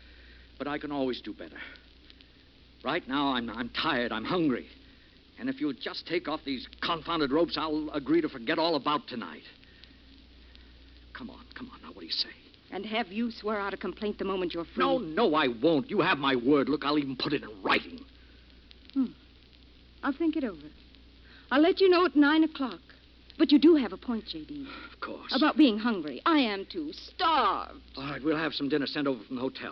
But I can always do better. Right now, I'm tired. I'm hungry. And if you'll just take off these confounded ropes, I'll agree to forget all about tonight. Come on. Now, what do you say? And have you swear out a complaint the moment you're free? No, I won't. You have my word. Look, I'll even put it in writing. I'll think it over. I'll let you know at 9 o'clock. But you do have a point, J.D. Of course. About being hungry. I am too. Starved. All right, we'll have some dinner sent over from the hotel.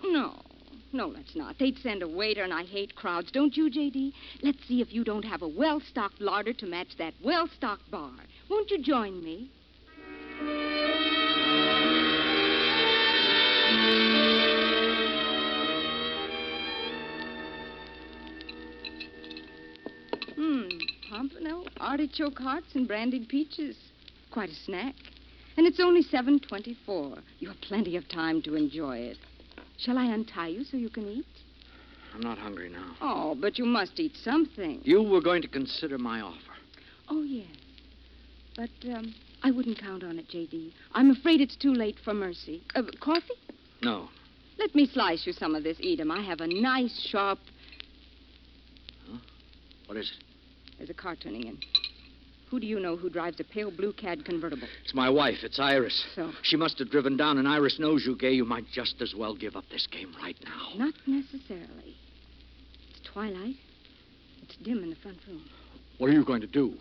No, let's not. They'd send a waiter, and I hate crowds. Don't you, J.D.? Let's see if you don't have a well-stocked larder to match that well-stocked bar. Won't you join me? Pompano, artichoke hearts, and brandied peaches. Quite a snack. And it's only 7:24. You have plenty of time to enjoy it. Shall I untie you so you can eat? I'm not hungry now. Oh, but you must eat something. You were going to consider my offer. Oh, yes. But I wouldn't count on it, J.D. I'm afraid it's too late for mercy. Coffee? No. Let me slice you some of this, Edam. I have a nice, sharp... Huh? What is it? There's a car turning in. Who do you know who drives a pale blue cad convertible? It's my wife. It's Iris. So? She must have driven down, and Iris knows you, Gay. You might just as well give up this game right now. Not necessarily. It's twilight. It's dim in the front room. What are you going to do?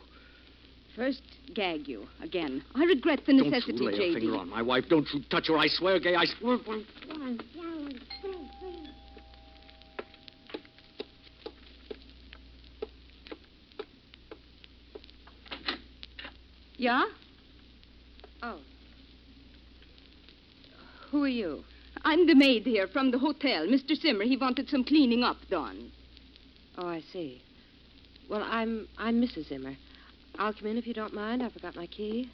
First, gag you. Again. I regret the necessity, Don't you lay a J.D. finger on my wife. Don't you touch her. I swear, Gay. I swear. Yeah? Oh. Who are you? I'm the maid here from the hotel. Mr. Simmer, he wanted some cleaning up done. Oh, I see. Well, I'm Mrs. Zimmer. I'll come in if you don't mind. I forgot my key.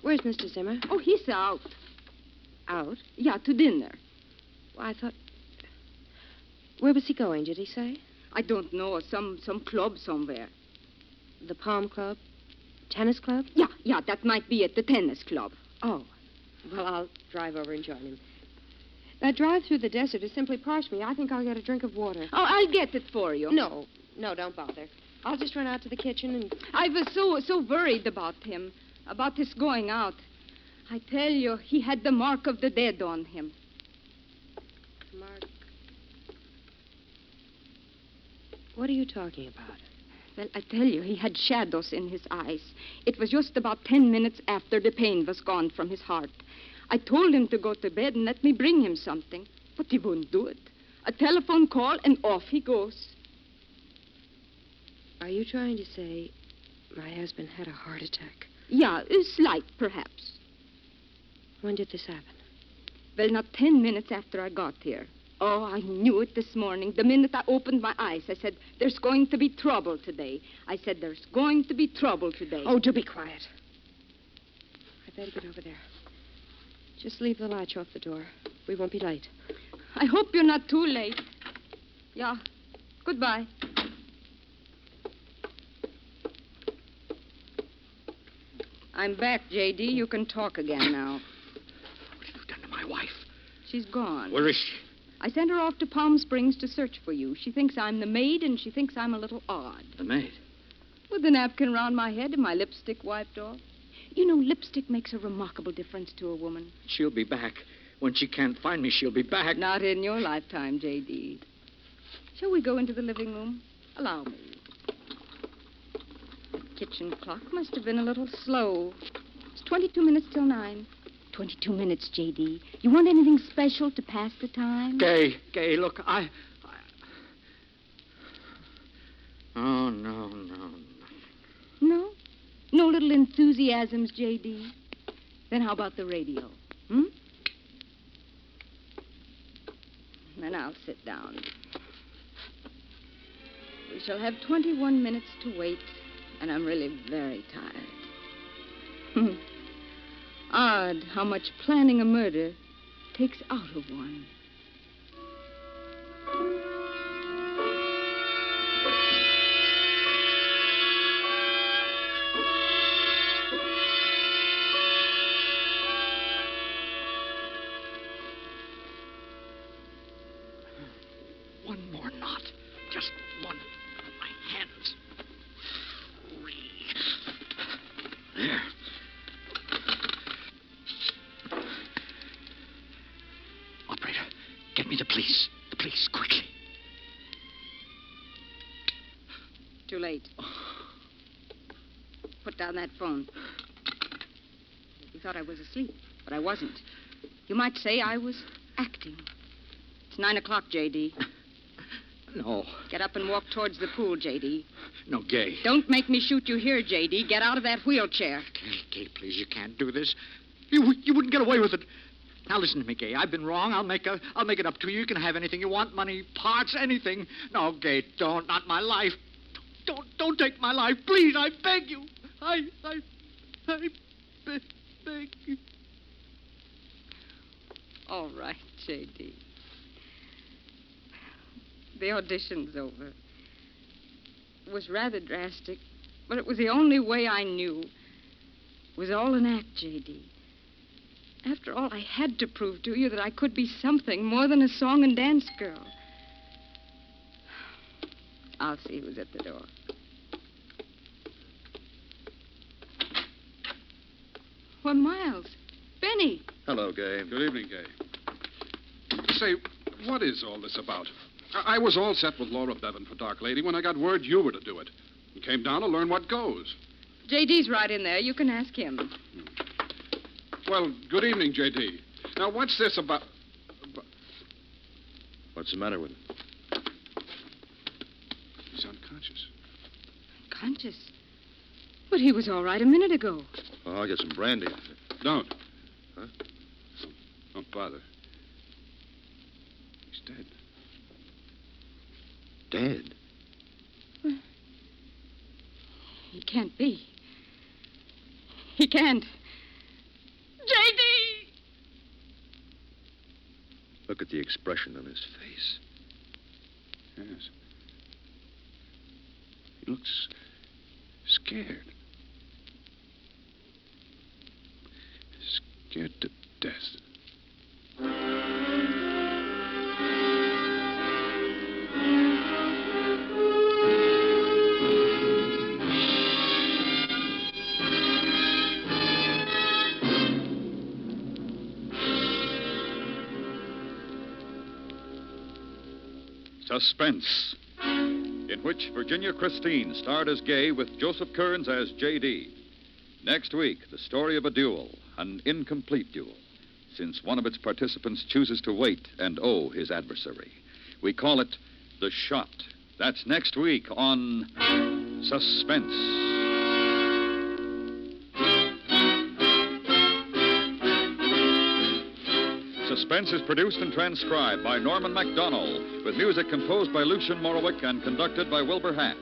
Where's Mr. Zimmer? Oh, he's out. Out? Yeah, to dinner. Well, I thought... Where was he going, did he say? I don't know. Some club somewhere. The Palm Club? Tennis club? Yeah, that might be at the tennis club. Oh. Well, I'll drive over and join him. That drive through the desert is simply parched me. I think I'll get a drink of water. Oh, I'll get it for you. No, don't bother. I'll just run out to the kitchen and... I was so worried about him, about his going out. I tell you, he had the mark of the dead on him. Mark... What are you talking about? Well, I tell you, he had shadows in his eyes. It was just about 10 minutes after the pain was gone from his heart. I told him to go to bed and let me bring him something, but he wouldn't do it. A telephone call and off he goes. Are you trying to say my husband had a heart attack? Yeah, slight, perhaps. When did this happen? Well, not 10 minutes after I got here. Oh, I knew it this morning. The minute I opened my eyes, I said, there's going to be trouble today. I said, there's going to be trouble today. Oh, do be quiet. I better get over there. Just leave the latch off the door. We won't be late. I hope you're not too late. Yeah. Goodbye. I'm back, J.D. You can talk again now. What have you done to my wife? She's gone. Where is she? I sent her off to Palm Springs to search for you. She thinks I'm the maid, and she thinks I'm a little odd. The maid? With the napkin round my head and my lipstick wiped off. You know, lipstick makes a remarkable difference to a woman. She'll be back. When she can't find me, she'll be back. Not in your lifetime, J.D. Shall we go into the living room? Allow me. The kitchen clock must have been a little slow. It's 22 minutes till 9. 22 minutes, J.D. You want anything special to pass the time? Gay, look, Oh, no. No? No little enthusiasms, J.D.? Then how about the radio? Then I'll sit down. We shall have 21 minutes to wait, and I'm really very tired. Odd how much planning a murder takes out of one. One more knot. Just one. My hands. Free. There. Operator, get me the police. The police, quickly. Too late. Put down that phone. You thought I was asleep, but I wasn't. You might say I was acting. It's 9 o'clock, J.D. No. Get up and walk towards the pool, J.D. No, Gay. Don't make me shoot you here, J.D. Get out of that wheelchair. Gay, please, you can't do this. You wouldn't get away with it. Now listen to me, Gay. I've been wrong. I'll make it up to you. You can have anything you want, money, parts, anything. No, Gay, don't. Not my life. Don't take my life, please. I beg you. I beg you. All right, J.D. The audition's over. It was rather drastic, but it was the only way I knew. It was all an act, J.D. After all, I had to prove to you that I could be something more than a song and dance girl. I'll see who's at the door. Well, Miles. Benny. Hello, Gay. Good evening, Gay. Say, what is all this about? I was all set with Laura Bevan for Dark Lady when I got word you were to do it. And came down to learn what goes. J.D.'s right in there. You can ask him. Well, good evening, J.D. Now, what's this about... What's the matter with him? He's unconscious. Unconscious? But he was all right a minute ago. Oh, I'll get some brandy. Don't. Huh? Don't bother. He's dead. Dead? He can't be. He can't. J.D.! Look at the expression on his face. Yes. He looks scared. Scared to death. Suspense, in which Virginia Christine starred as Gay with Joseph Kearns as J.D. Next week, the story of a duel, an incomplete duel, since one of its participants chooses to wait and owe his adversary. We call it The Shot. That's next week on Suspense. Suspense is produced and transcribed by Norman MacDonnell, with music composed by Lucian Morowick and conducted by Wilbur Hatch.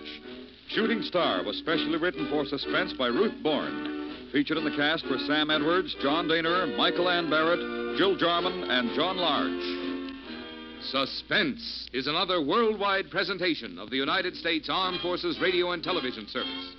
Shooting Star was specially written for Suspense by Ruth Bourne. Featured in the cast were Sam Edwards, John Daner, Michael Ann Barrett, Jill Jarman, and John Large. Suspense is another worldwide presentation of the United States Armed Forces Radio and Television Service.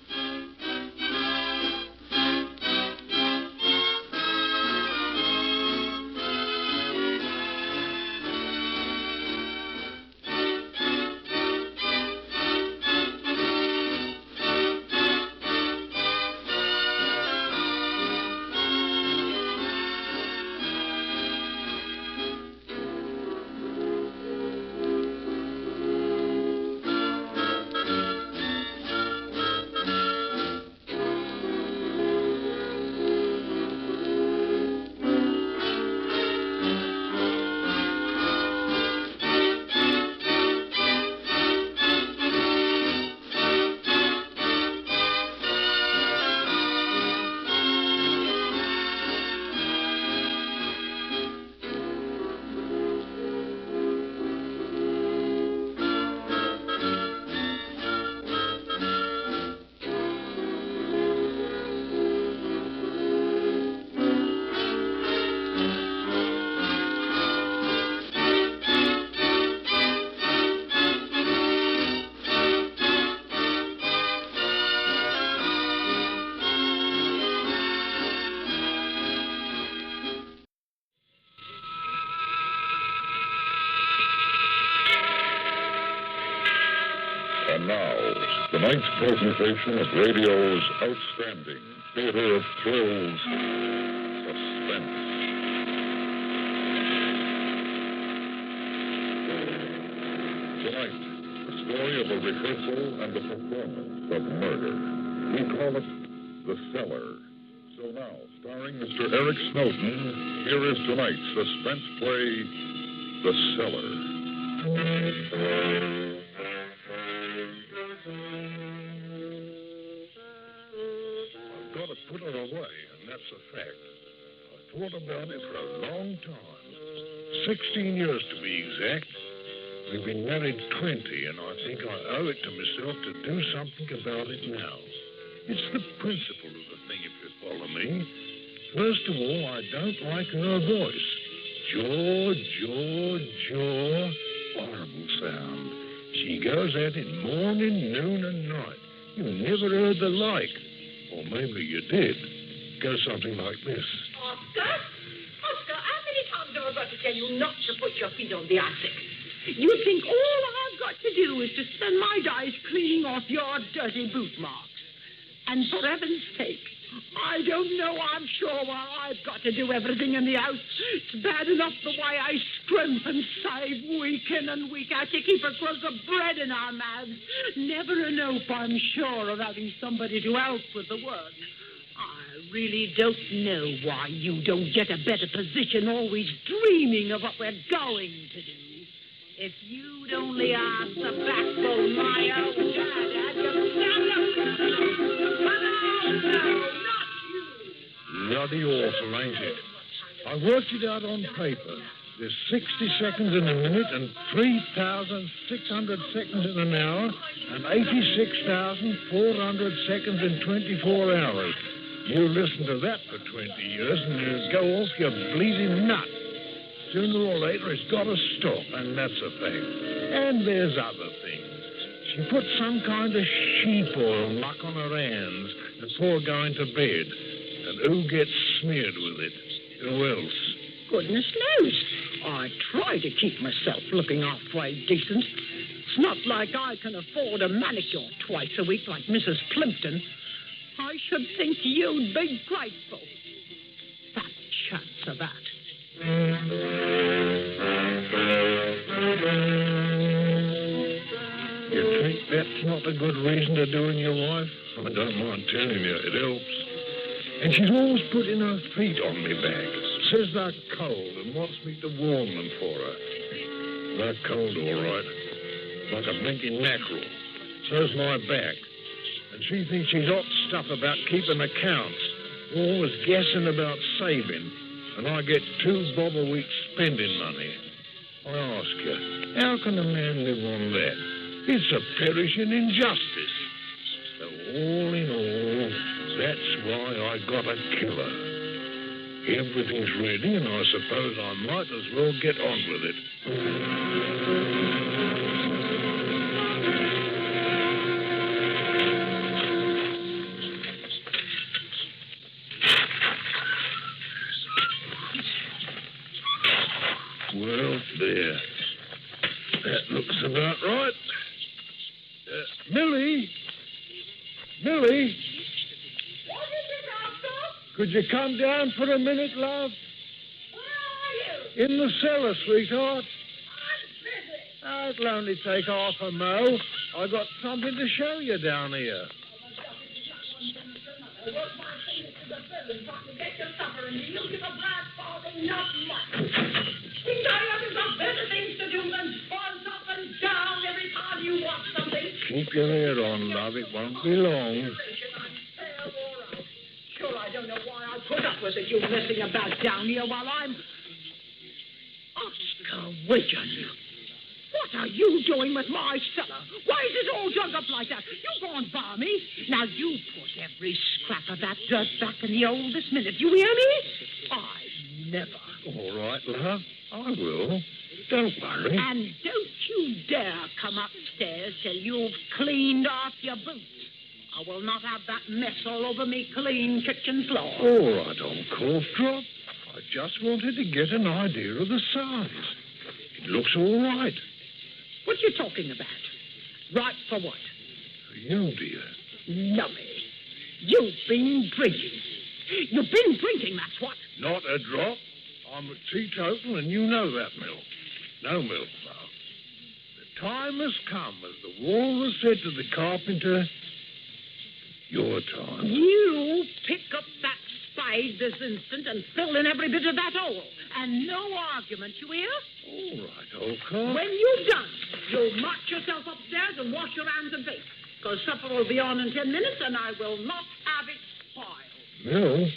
now, tonight's presentation of radio's outstanding theater of thrills, Suspense. Tonight, the story of a rehearsal and a performance of murder. We call it The Cellar. So now, starring Mr. Eric Snowden, here is tonight's suspense play, The Cellar. I've got to put her away, and that's a fact. I've thought about it for a long time. 16 years to be exact. We've been married 20, and I think I owe it to myself to do something about it now. It's the principle of the thing, if you follow me. First of all, I don't like her voice. Jaw, jaw, jaw. Horrible sound. She goes at it morning, noon, and night. You never heard the like. Or maybe you did. Goes something like this. Oscar, how many times have I got to tell you not to put your feet on the attic? You think all I've got to do is to spend my days cleaning off your dirty boot marks. And for heaven's sake, I don't know, I'm sure, why I've got to do everything in the house. It's bad enough the way I scrimp and save week in and week out to keep a crust of bread in our mouths. Never a hope, I'm sure, of having somebody to help with the work. I really don't know why you don't get a better position, always dreaming of what we're going to do. If you'd only asked the backbone my old dad had you stand up. But no, not you. Bloody awful, ain't it? I worked it out on paper. There's 60 seconds in a minute and 3,600 seconds in an hour and 86,400 seconds in 24 hours. You listen to that for 20 years and you go off your bleeding nut. Sooner or later, it's got to stop, and that's a fact. And there's other things. She put some kind of sheep oil muck on her hands before going to bed. And who gets smeared with it? Who else? Goodness knows. I try to keep myself looking halfway decent. It's not like I can afford a manicure twice a week like Mrs. Plimpton. I should think you'd be grateful. Fat chance of that. You think that's not a good reason to do in your wife? I don't mind telling you, it helps. And she's always putting her feet on me back. Says they're cold and wants me to warm them for her. They're cold, all right. Like a blinking mackerel. So's my back. And she thinks she's hot stuff about keeping accounts. Always guessing about saving. And I get 2 bob a week spending money. I ask you, how can a man live on that? It's a perishing injustice. So all in all, that's why I got to kill her. Everything's ready, and I suppose I might as well get on with it. Well, there. That looks about right. Millie? Millie? What is it, Oscar? Could you come down for a minute, love? Where are you? In the cellar, sweetheart. I'm busy. It'll only take half a mo. I got something to show you down here. I work my fingers to the bone so I can get your supper, and you give a black farthing, not much. Think I haven't got better things to do than buzz up and down every time you want something? Keep your head on, love. It won't be long. Sure, I don't know why I put up with it, you messing about down here while I'm... Oscar Wigan. What are you doing with my cellar? Why is it all dug up like that? You go and bar me. Now, you put every scrap of that dirt back in the hole this minute. You hear me? I never. All right, love. I will. Don't worry. And don't you dare come upstairs till you've cleaned off your boots. I will not have that mess all over me clean kitchen floor. All right, old cough drop. I just wanted to get an idea of the size. It looks all right. What are you talking about? Right for what? You, dear. Lummy, you've been drinking. You've been drinking, that's what. Not a drop. I'm a teetotal, and you know that, Mill. No, Mill, no. The time has come, as the walrus said to the carpenter, your time. You pick up that spade this instant and fill in every bit of that hole. And no argument, you hear? All right, old car. When you've done, you'll march yourself upstairs and wash your hands and face. Because supper will be on in 10 minutes, and I will not have it spoiled. Mill,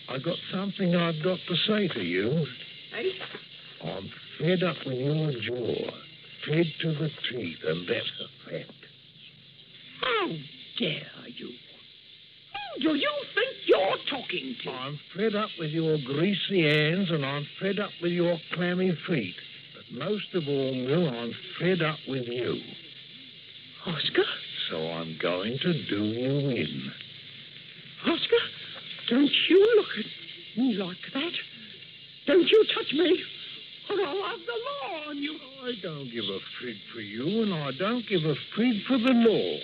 I got something I've got to say to you. Eh? I'm fed up with your jaw. Fed to the teeth, and that's a fact. How dare you? Who do you think you're talking to? I'm fed up with your greasy hands, and I'm fed up with your clammy feet. But most of all, Mill, I'm fed up with you. Oscar? So I'm going to do you in. Oscar, don't you look at me like that. Don't you touch me, or I'll have the law on you. I don't give a fig for you, and I don't give a fig for the law.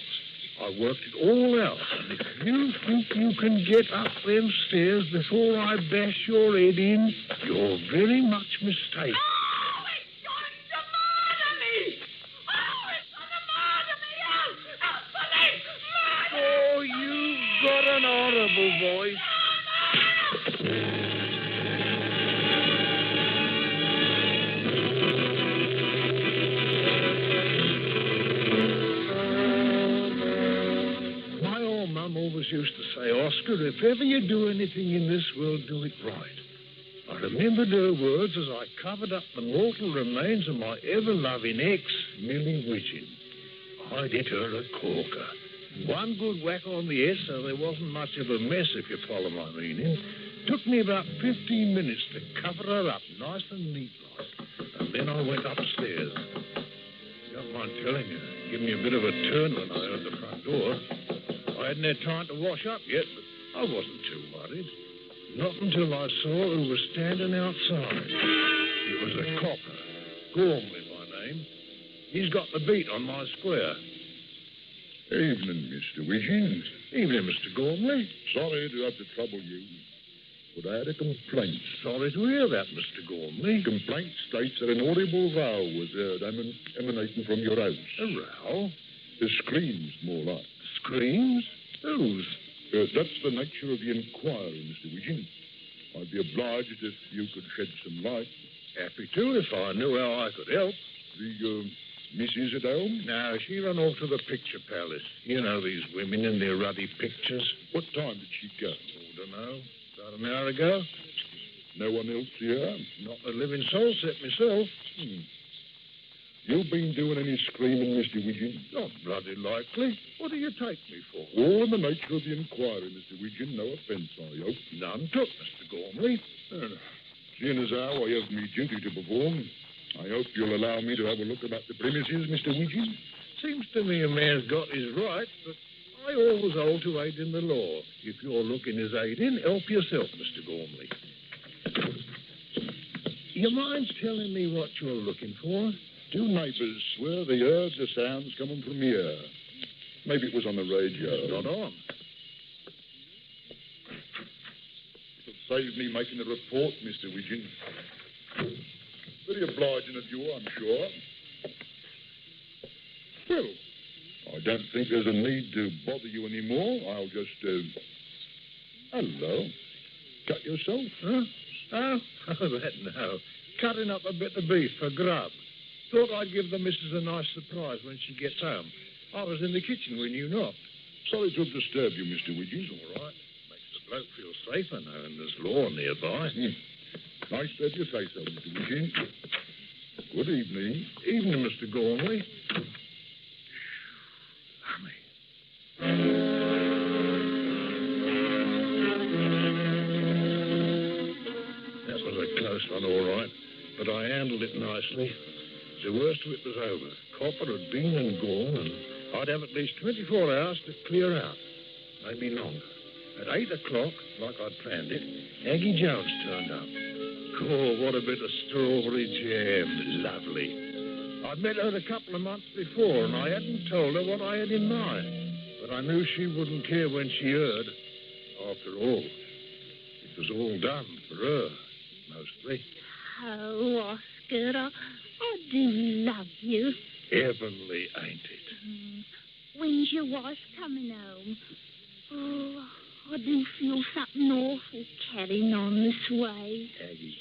I worked it all out, and if you think you can get up them stairs before I bash your head in, you're very much mistaken. Oh, it's going to murder me! Oh, it's going to murder me! Help! Police! Murder! Oh, you've got an horrible voice. Mum always used to say, Oscar, if ever you do anything in this world, do it right. I remembered her words as I covered up the mortal remains of my ever-loving ex, Millie Widgeon. I'd hit her a corker. One good whack on the head, so there wasn't much of a mess, if you follow my meaning. Took me about 15 minutes to cover her up, nice and neat like. And then I went upstairs. Don't mind telling you, it gave me a bit of a turn when I heard the front door. I hadn't had time to wash up yet, but I wasn't too worried. Not until I saw who was standing outside. It was a copper. Gormley, by name. He's got the beat on my square. Evening, Mr. Widgeon. Evening, Mr. Gormley. Sorry to have to trouble you, but I had a complaint. Sorry to hear that, Mr. Gormley. Complaint states that an audible row was heard emanating from your house. A row? The screams, more like. Screams? Whose? That's the nature of the inquiry, Mr. Widgeon. I'd be obliged if you could shed some light. Happy to, if I knew how I could help. The, missus at home? No, she ran off to the picture palace. You know these women in their ruddy pictures. What time did she go? Oh, dunno. About an hour ago. No one else here? Not a living soul except myself. You been doing any screaming, Mr. Widgeon? Not bloody likely. What do you take me for? All in the nature of the inquiry, Mr. Widgeon. No offence, I hope. None took, Mr. Gormley. Seeing as how I have me duty to perform, I hope you'll allow me to have a look about the premises, Mr. Widgeon. Seems to me a man's got his rights, but I always hold to aid in the law. If you're looking as aiding, help yourself, Mr. Gormley. You mind telling me what you're looking for? Two neighbours swear they heard the sounds coming from here. Maybe it was on the radio. It's not on. It'll save me making a report, Mr. Widgeon. Very obliging of you, I'm sure. Well, I don't think there's a need to bother you anymore. I'll just, hello. Cut yourself? Huh? Oh, that no. Cutting up a bit of beef for grub. Thought I'd give the missus a nice surprise when she gets home. I was in the kitchen when you knocked. Sorry to have disturbed you, Mr. Widgeon. All right. Makes the bloke feel safer knowing there's law nearby. Nice to have you say so, Mr. Widgeon. Good evening. Evening, Mr. Gormley. That was a close one, all right. But I handled it nicely. The worst of it was over. Copper had been and gone, and I'd have at least 24 hours to clear out. Maybe longer. At 8 o'clock, like I'd planned it, Aggie Jones turned up. Oh, what a bit of strawberry jam. Lovely. I'd met her a couple of months before, and I hadn't told her what I had in mind. But I knew she wouldn't care when she heard. After all, it was all done for her, mostly. Oh, Oscar, I do love you. Heavenly, ain't it? When's your wife coming home? Oh, I do feel something awful carrying on this way. Aggie,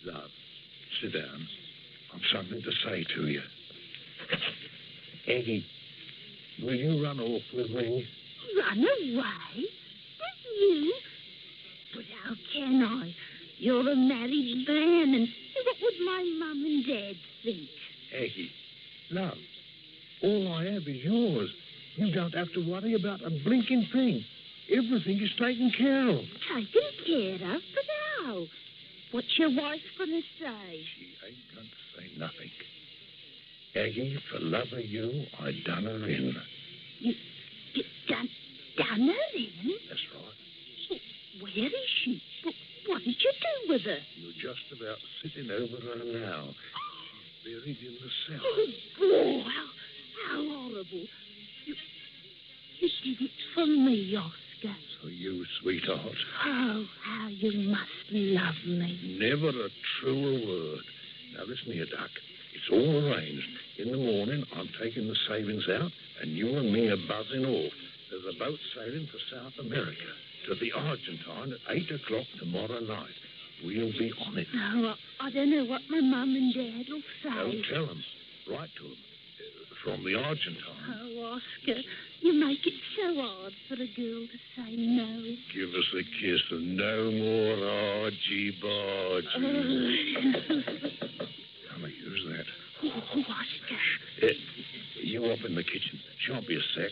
love, sit down. I've something to say to you. Aggie, will you run off with me? Run away? With you? But how can I? You're a married man, and what would my mum and dad think? Aggie, love, all I have is yours. You don't have to worry about a blinking thing. Everything is taken care of. Taken care of? But how? What's your wife going to say? She ain't going to say nothing. Aggie, for love of you, I done her in. You done her in? That's right. Where is she? What did you do with her? You're just about sitting over her now. She's buried in the cellar. Oh, how horrible. You did it for me, Oscar. For you, sweetheart. Oh, how you must love me. Never a truer word. Now, listen here, Duck. It's all arranged. In the morning, I'm taking the savings out, and you and me are buzzing off. There's a boat sailing for South America, to the Argentine at 8 o'clock tomorrow night. We'll be on it. No, I don't know what my mum and dad will say. Don't tell them. Write to them. From the Argentine. Oh, Oscar, you make it so hard for a girl to say no. Give us a kiss and no more argy-bargy. Come on, use that. Oh, Oscar. You up in the kitchen. Shan't be a sec.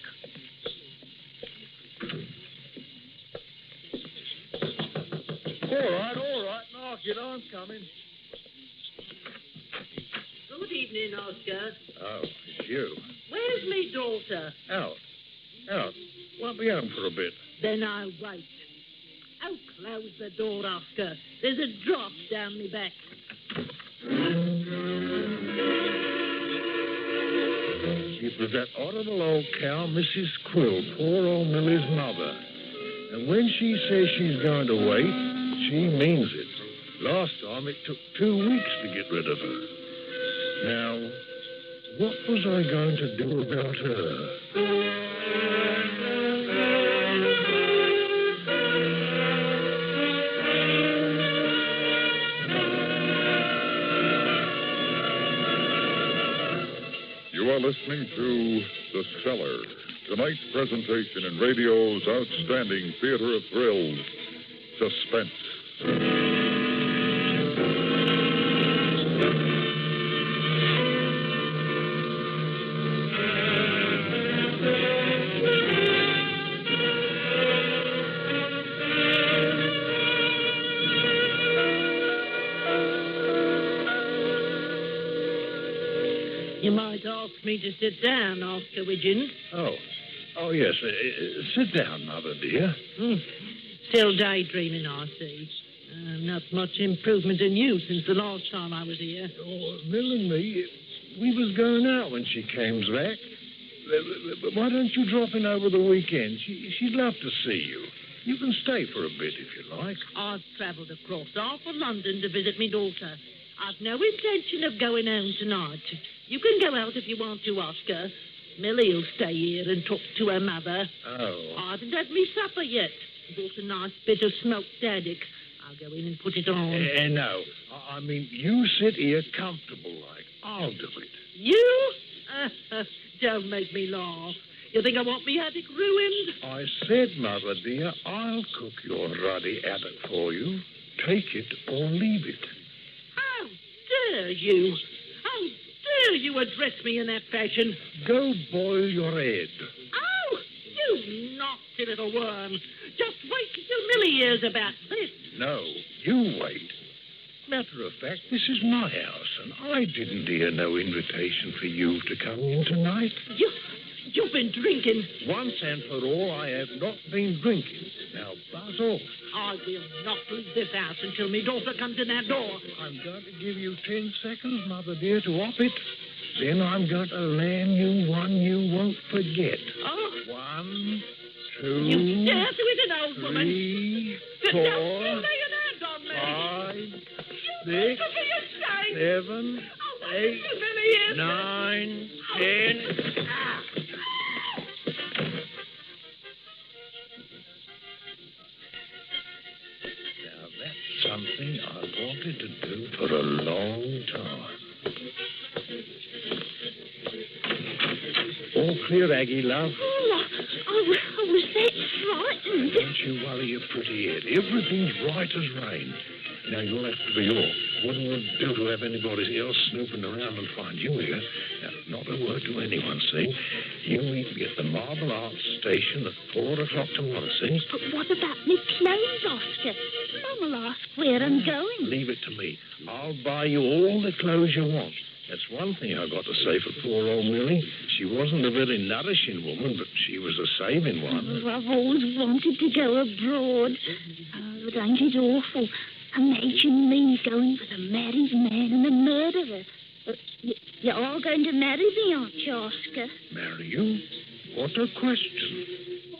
All right. Knock it. I'm coming. Good evening, Oscar. Oh, it's you. Where's me daughter? Out. Won't be home for a bit. Then I'll wait. Oh, close the door, Oscar. There's a drop down me back. It was that horrible old cow, Mrs. Quill, poor old Millie's mother. And when she says she's going to wait, she means it. Last time it took 2 weeks to get rid of her. Now, what was I going to do about her? You are listening to The Cellar, tonight's presentation in radio's outstanding theater of thrills, Suspense. You might ask me to sit down, Oscar Widgeon. Oh, yes. Sit down, Mother, dear. Still daydreaming, I see. Not much improvement in you since the last time I was here. Oh, Mill and me, we was going out when she came back. Why don't you drop in over the weekend? She'd love to see you. You can stay for a bit if you like. I've travelled across half of London to visit me daughter. I've no intention of going home tonight. You can go out if you want to, Oscar. Millie'll stay here and talk to her mother. Oh. I haven't had me supper yet. Bought a nice bit of smoked haddock. I'll go in and put it on. No. I mean, you sit here comfortable like. I'll do it. You? Don't make me laugh. You think I want me haddock ruined? I said, Mother dear, I'll cook your ruddy haddock for you. Take it or leave it. How dare you? How dare you address me in that fashion? Go boil your head. Oh, you nasty little worm. Just wait till Millie hears about this. No, you wait. Matter of fact, this is my house, and I didn't hear no invitation for you to come in tonight. You've been drinking. Once and for all, I have not been drinking. Now, buzz off. I will not leave this house until my daughter comes in that door. I'm going to give you 10 seconds, Mother dear, to op it. Then I'm going to land you one you won't forget. Oh. 1, 2, You dare to hit an old woman? 3, Just 4, don't lay an hand on me. 5, 6, 7, 8, 9, 10. Now, that's something I wanted to do for a long time. All clear, Aggie, love. Oh, I was that frightened. Don't you worry your pretty head. Everything's right as rain. Now, you'll have to be off. Wouldn't do to have anybody else snooping around and find you here. Now, not a word to anyone, see? You need to be at the Marble Arts station at 4 o'clock tomorrow, see? But what about me clothes, Oscar? Mum'll ask where I'm going. Leave it to me. I'll buy you all the clothes you want. That's one thing I got to say for poor old Millie. She wasn't a very nourishing woman, but she was a saving one. Oh, I've always wanted to go abroad. Oh, but ain't it awful? Imagine me going with a married man and a murderer. You're all going to marry me, aren't you, Oscar? Marry you? What a question.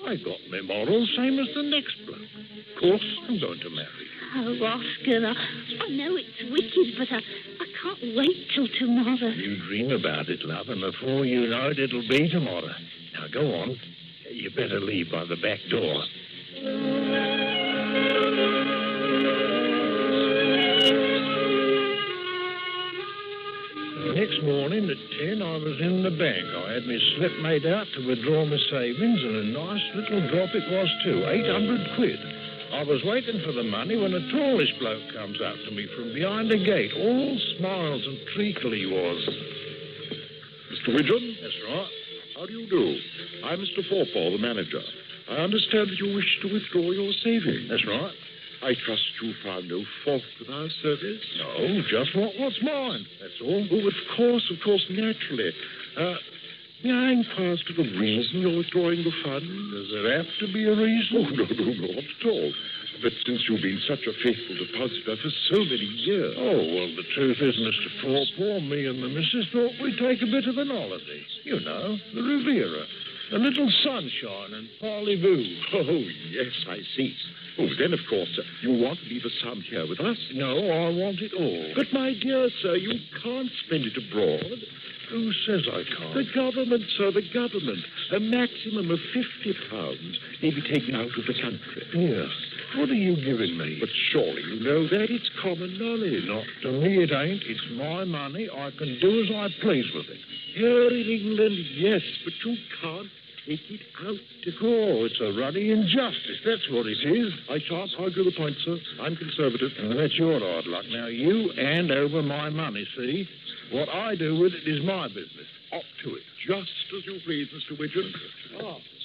I got my morals, same as the next bloke. Of course I'm going to marry you. Oh, Oscar, I know it's wicked, but I can't wait till tomorrow. You dream about it, love, and before you know it, it'll be tomorrow. Now, go on. You better leave by the back door. Next morning at 10, I was in the bank. I had my slip made out to withdraw my savings, and a nice little drop it was, too. 800 quid. I was waiting for the money when a tallish bloke comes up to me from behind the gate. All smiles and treacle he was. Mr. Widgeon? That's right. How do you do? I'm Mr. Forpaw, the manager. I understand that you wish to withdraw your savings. That's right. I trust you found no fault with our service? No, just what's mine. That's all. Oh, of course, naturally. May I inquire as to the reason you're withdrawing the funds? Does there have to be a reason? Oh, no, not at all. But since you've been such a faithful depositor for so many years... Oh, well, the truth is, Mr. Forpaw, me and the missus thought we'd take a bit of an holiday. You know, the Riviera. A little sunshine and parlez-vous. Oh, yes, I see. Oh, then, of course, you want to leave a sum here with us? No, I want it all. But, my dear sir, you can't spend it abroad. Who says I can't? The government, sir, the government. A maximum of £50 may be taken out of the country. Yes. What are you giving me? But surely you know that it's common knowledge. Not to me it ain't. It's my money. I can do as I please with it. Here in England, yes, but you can't take it out. Oh, it's a ruddy injustice. That's what it is. I shan't argue the point, sir. I'm conservative. And that's your hard luck. Now, you hand over my money, see? What I do with it is my business. Up to it. Just as you please, Mr. Widgeon.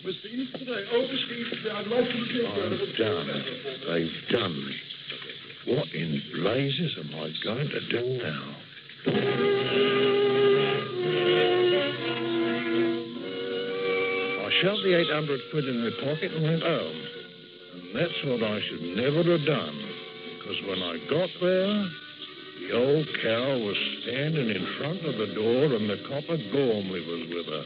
Mr. Easterday. Oh, Mr. Easterday, I'd like to take They've done me. What in blazes am I going to do now? I shoved the 800 quid in my pocket and went home. And that's what I should never have done. Because when I got there, the old cow was standing in front of the door and the copper Gormley was with her.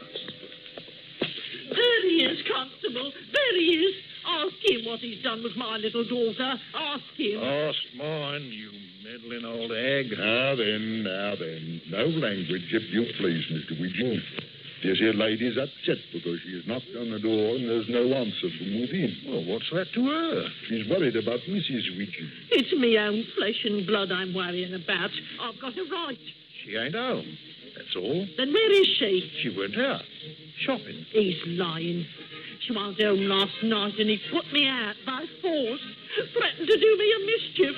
There he is, Constable. There he is. Ask him what he's done with my little daughter. Ask him. Ask mine, you meddling old hag. Now then. No language, if you please, Mr. Widgeon. This here lady's upset because she has knocked on the door and there's no answer from within. Well, what's that to her? She's worried about Mrs. Widgeon. It's me own flesh and blood I'm worrying about. I've got a right. She ain't home. That's all. Then where is she? She went out. Shopping. He's lying. She was home last night and he put me out by force. Threatened to do me a mischief.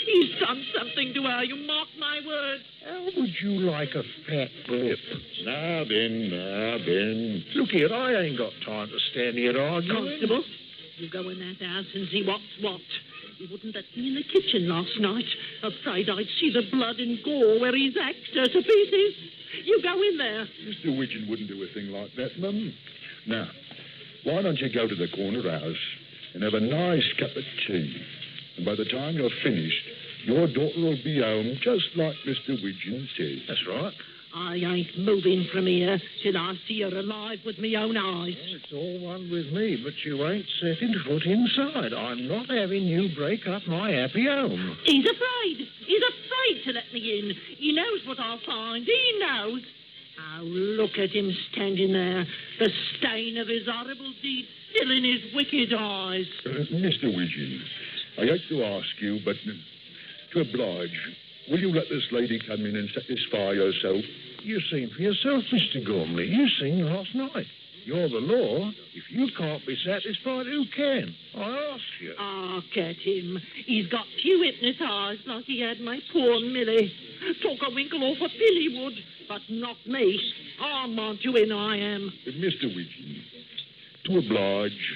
He's done something to her, you mark my words. How would you like a fat blip? Now then. Look here, I ain't got time to stand here arguing. Constable, you go in that house and see what's what. He wouldn't let me in the kitchen last night. Afraid I'd see the blood and gore where he's hacked her to pieces. You go in there. Mr. Widgeon wouldn't do a thing like that, Mum. Now, why don't you go to the corner house and have a nice cup of tea? And by the time you're finished, your daughter will be home just like Mr. Widgeon says. That's right. I ain't moving from here till I see her alive with me own eyes. Well, it's all one with me, but you ain't setting foot inside. I'm not having you break up my happy home. He's afraid. He's afraid to let me in. He knows what I'll find. He knows. Oh, look at him standing there. The stain of his horrible deed still in his wicked eyes. Mr. Widgeon, I hate to ask you, but to oblige, will you let this lady come in and satisfy herself? You seen for yourself, Mr. Gormley. You seen last night. You're the law. If you can't be satisfied, who can? I ask you. Ah, get him. He's got few hypnotized like he had my poor Millie. Talk a winkle off a pilly would, but not me. I'm on to in, I am. Mr. Widgeon, to oblige,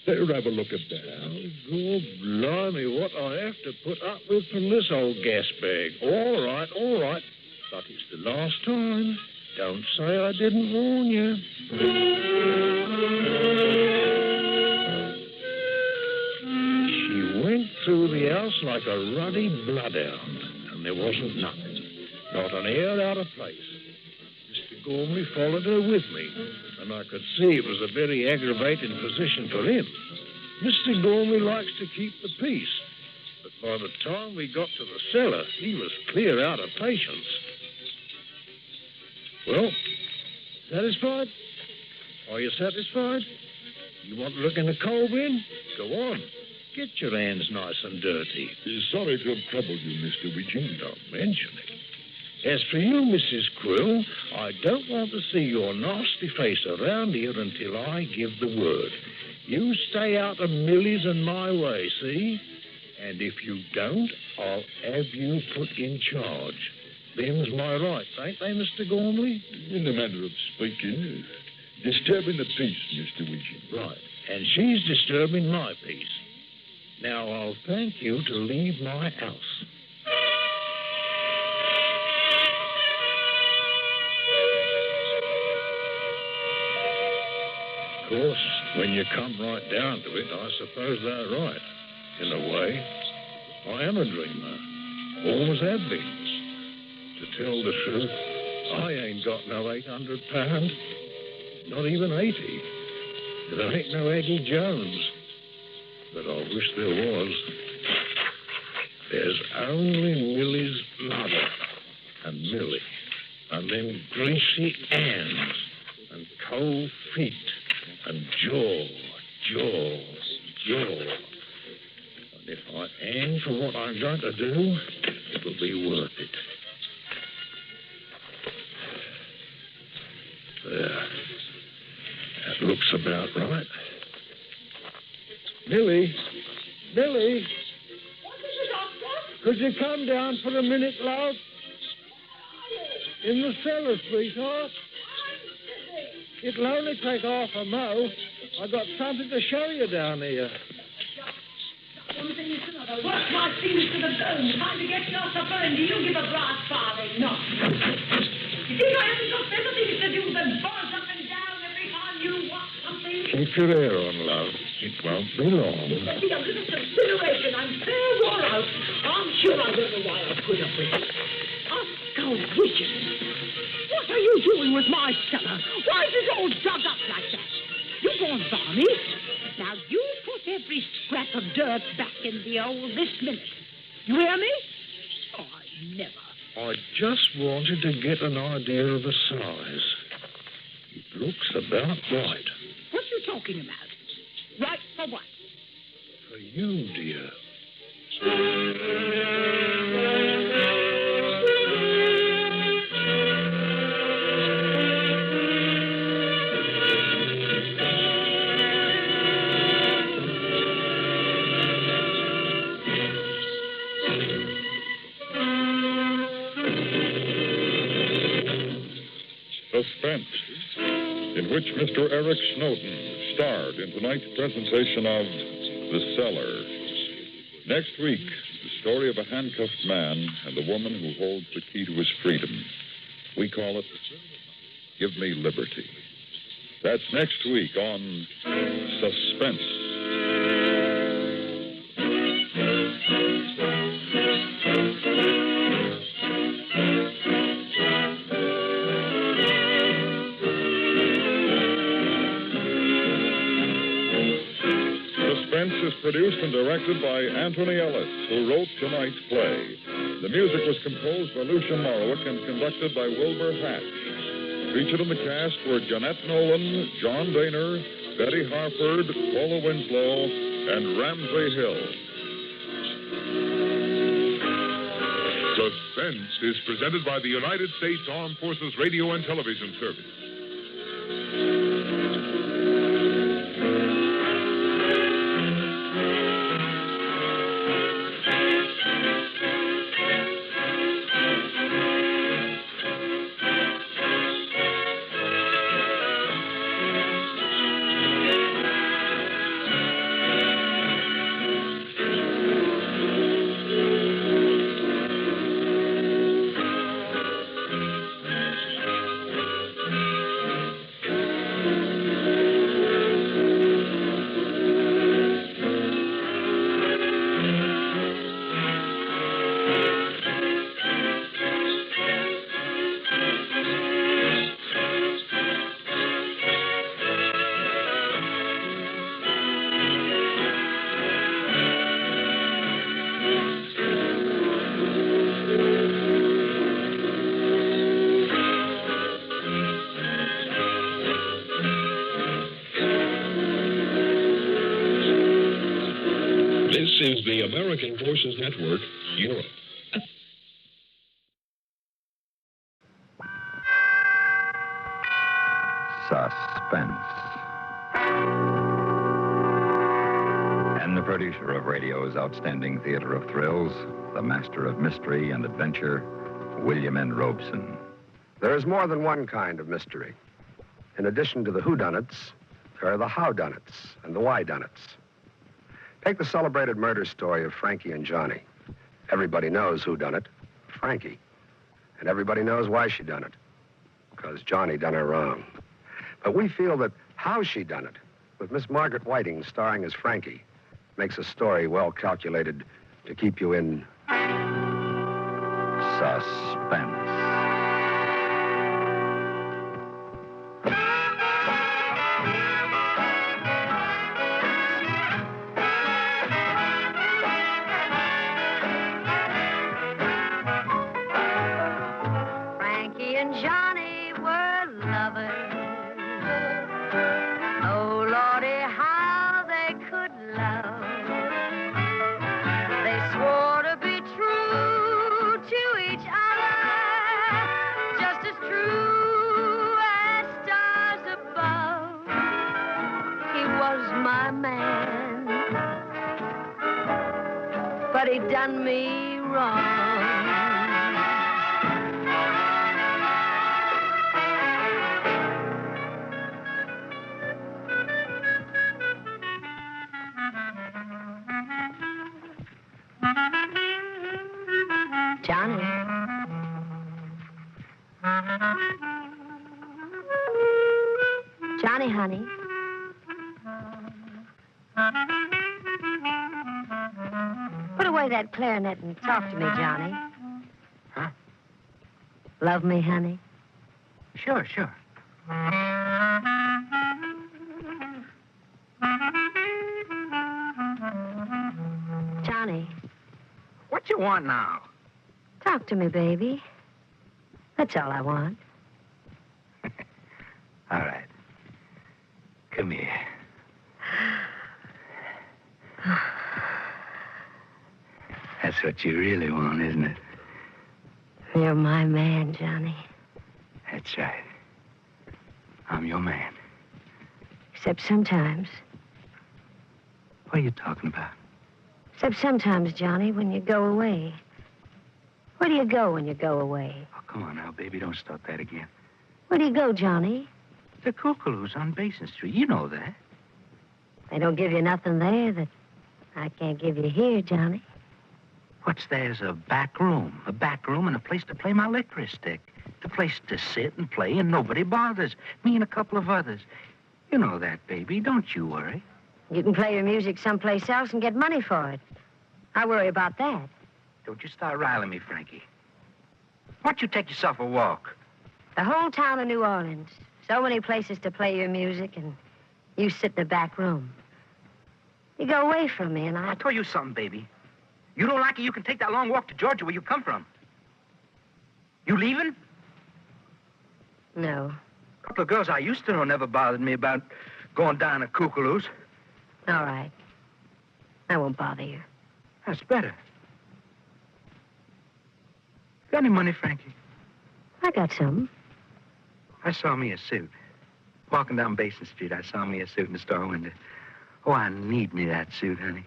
let her have a look about. Oh, God blimey, what I have to put up with from this old gas bag. All right, all right. But it's the last time. Don't say I didn't warn you. She went through the house like a ruddy bloodhound, and there wasn't nothing. Not an hair out of place. Mr. Gormley followed her with me, and I could see it was a very aggravating position for him. Mr. Gormley likes to keep the peace, but by the time we got to the cellar, he was clear out of patience. Well, satisfied? Are you satisfied? You want to look in the coal bin? Go on. Get your hands nice and dirty. Sorry to have troubled you, Mr. Widgeon. Don't mention it. As for you, Mrs. Quill, I don't want to see your nasty face around here until I give the word. You stay out of Millie's and my way, see? And if you don't, I'll have you put in charge. Them's my rights, ain't they, Mr. Gormley? In the manner of speaking, disturbing the peace, Mr. Widgeon. Right. And she's disturbing my peace. Now, I'll thank you to leave my house. Of course, when you come right down to it, I suppose they're right. In a way, I am a dreamer. Always have been. To tell the truth, I ain't got no £800. Not even 80. There ain't no Aggie Jones. But I wish there was. There's only Millie's mother and Millie. And them greasy hands and cold feet and jaw. And if I aim for what I'm going to do, it'll be worth it. There. That looks about right. Millie? Millie? What is it, Doctor? Could you come down for a minute, love? In the cellar, sweetheart. It'll only take half a mo. I got something to show you down here. One thing is another. Work my fingers to the bone. Trying to get yourself burned. Do you give a brass farthing? No. You think I haven't got better things to do than buzz up and down every time you want something? Keep your hair on, love. It won't be long. Maybe a little consideration. I'm fair wore out. I'm sure I don't know why I put up with it. Oscar Widgeon. What are you doing with my cellar? Why is it all dug up like that? You go on, Barney. Now, you put every scrap of dirt back in the hole this minute. You hear me? Oh, I never. I just wanted to get an idea of the size. It looks about right. What are you talking about? Right for what? For you, dear. Suspense, in which Mr. Eric Snowden starred in tonight's presentation of The Cellar. Next week, the story of a handcuffed man and the woman who holds the key to his freedom. We call it Give Me Liberty. That's next week on Suspense. Suspense is produced and directed by Anthony Ellis, who wrote tonight's play. The music was composed by Lucian Morowick and conducted by Wilbur Hatch. Featured in the cast were Jeanette Nolan, John Daner, Betty Harford, Paula Winslow, and Ramsey Hill. Suspense is presented by the United States Armed Forces Radio and Television Service. This is the American Forces Network, Europe. Suspense. And the producer of radio's outstanding theater of thrills, the master of mystery and adventure, William N. Robeson. There is more than one kind of mystery. In addition to the whodunits, there are the howdunnits and the whydunnits. Take the celebrated murder story of Frankie and Johnny. Everybody knows who done it, Frankie. And everybody knows why she done it, because Johnny done her wrong. But we feel that how she done it, with Miss Margaret Whiting starring as Frankie, makes a story well calculated to keep you in suspense. Frankie and Johnny were lovers. Oh, Lordy, how they could love. They swore to be true to each other, just as true as stars above. He was my man, but he done me wrong. Johnny. Johnny, honey. Put away that clarinet and talk to me, Johnny. Huh? Love me, honey? Sure, sure. Johnny, What you want now? talk to me, baby. That's all I want. All right. Come here. That's what you really want, isn't it? You're my man, Johnny. That's right. I'm your man. Except sometimes. What are you talking about? Except sometimes, Johnny, when you go away. Where do you go when you go away? Oh, come on now, baby. Don't start that again. Where do you go, Johnny? The Kookaloo's on Basin Street. You know that. They don't give you nothing there that I can't give you here, Johnny. What's there's a back room and a place to play my licorice stick. The place to sit and play and nobody bothers. Me and a couple of others. You know that, baby. Don't you worry. You can play your music someplace else and get money for it. I worry about that. Don't you start riling me, Frankie. Why don't you take yourself a walk? The whole town of New Orleans. So many places to play your music, and you sit in the back room. You go away from me, and I'll tell you something, baby. You don't like it, you can take that long walk to Georgia where you come from. You leaving? No. A couple of girls I used to know never bothered me about going down to Kookaloo's. All right. I won't bother you. That's better. Got any money, Frankie? I got some. I saw me a suit. Walking down Basin Street, I saw me a suit in the store window. Oh, I need me that suit, honey.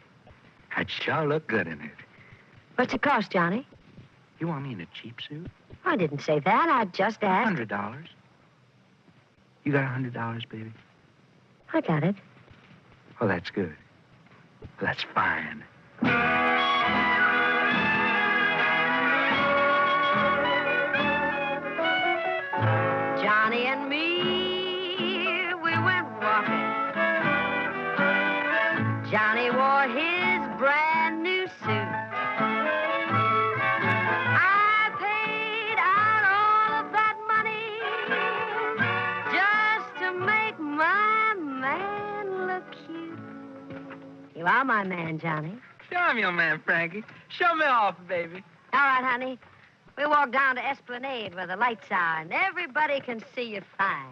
I'd sure look good in it. What's it cost, Johnny? You want me in a cheap suit? I didn't say that. I just asked. $100. You got $100, baby? I got it. Oh, that's good. That's fine. Johnny and me, we went walking. Johnny wore his brand new suit. I paid out all of that money just to make my man look cute. You are my man, Johnny. Sure, I'm your man, Frankie. Show me off, baby. All right, honey. We walk down to Esplanade where the lights are, and everybody can see you fine.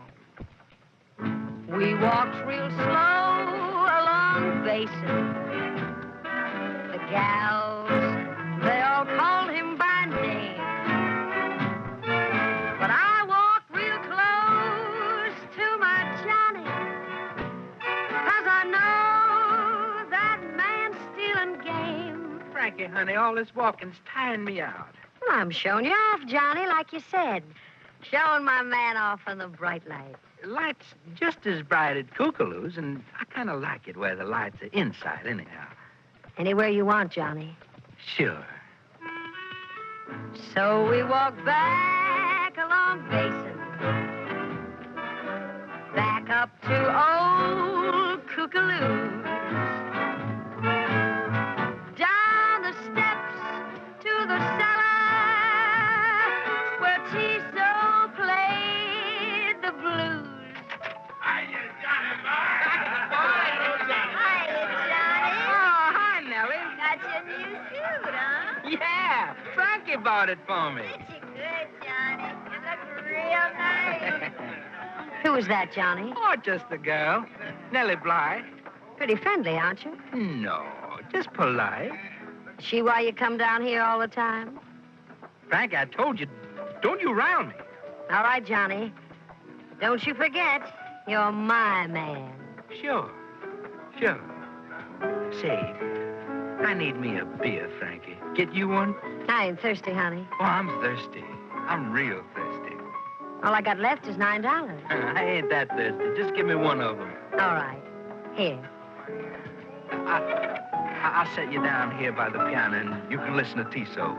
We walked real slow along Basin. The gals, they all called him by name. But I walked real close to my Johnny, 'cause I know that man's stealing game. Frankie, honey, all this walking's tiring me out. Well, I'm showing you off, Johnny, like you said. Showing my man off in the bright light. The light's just as bright at Kookaloo's, and I kind of like it where the lights are inside, anyhow. Anywhere you want, Johnny. Sure. So we walked back along Basin. Back up to old Kookaloo's. Down the steps to the cellar where Tiso played the blues. Yeah, Frankie bought it for me. Good, Johnny. You look real nice. Who was that, Johnny? Oh, just a girl. Nellie Bly. Pretty friendly, aren't you? No, just polite. Is she why you come down here all the time? Frankie, I told you, don't you round me. All right, Johnny. Don't you forget, you're my man. Sure. Say, I need me a beer, Frankie. Get you one? I ain't thirsty, honey. Oh, I'm thirsty. I'm real thirsty. All I got left is $9. I ain't that thirsty. Just give me one of them. All right. Here. I'll set you down here by the piano, and you can listen to Tiso.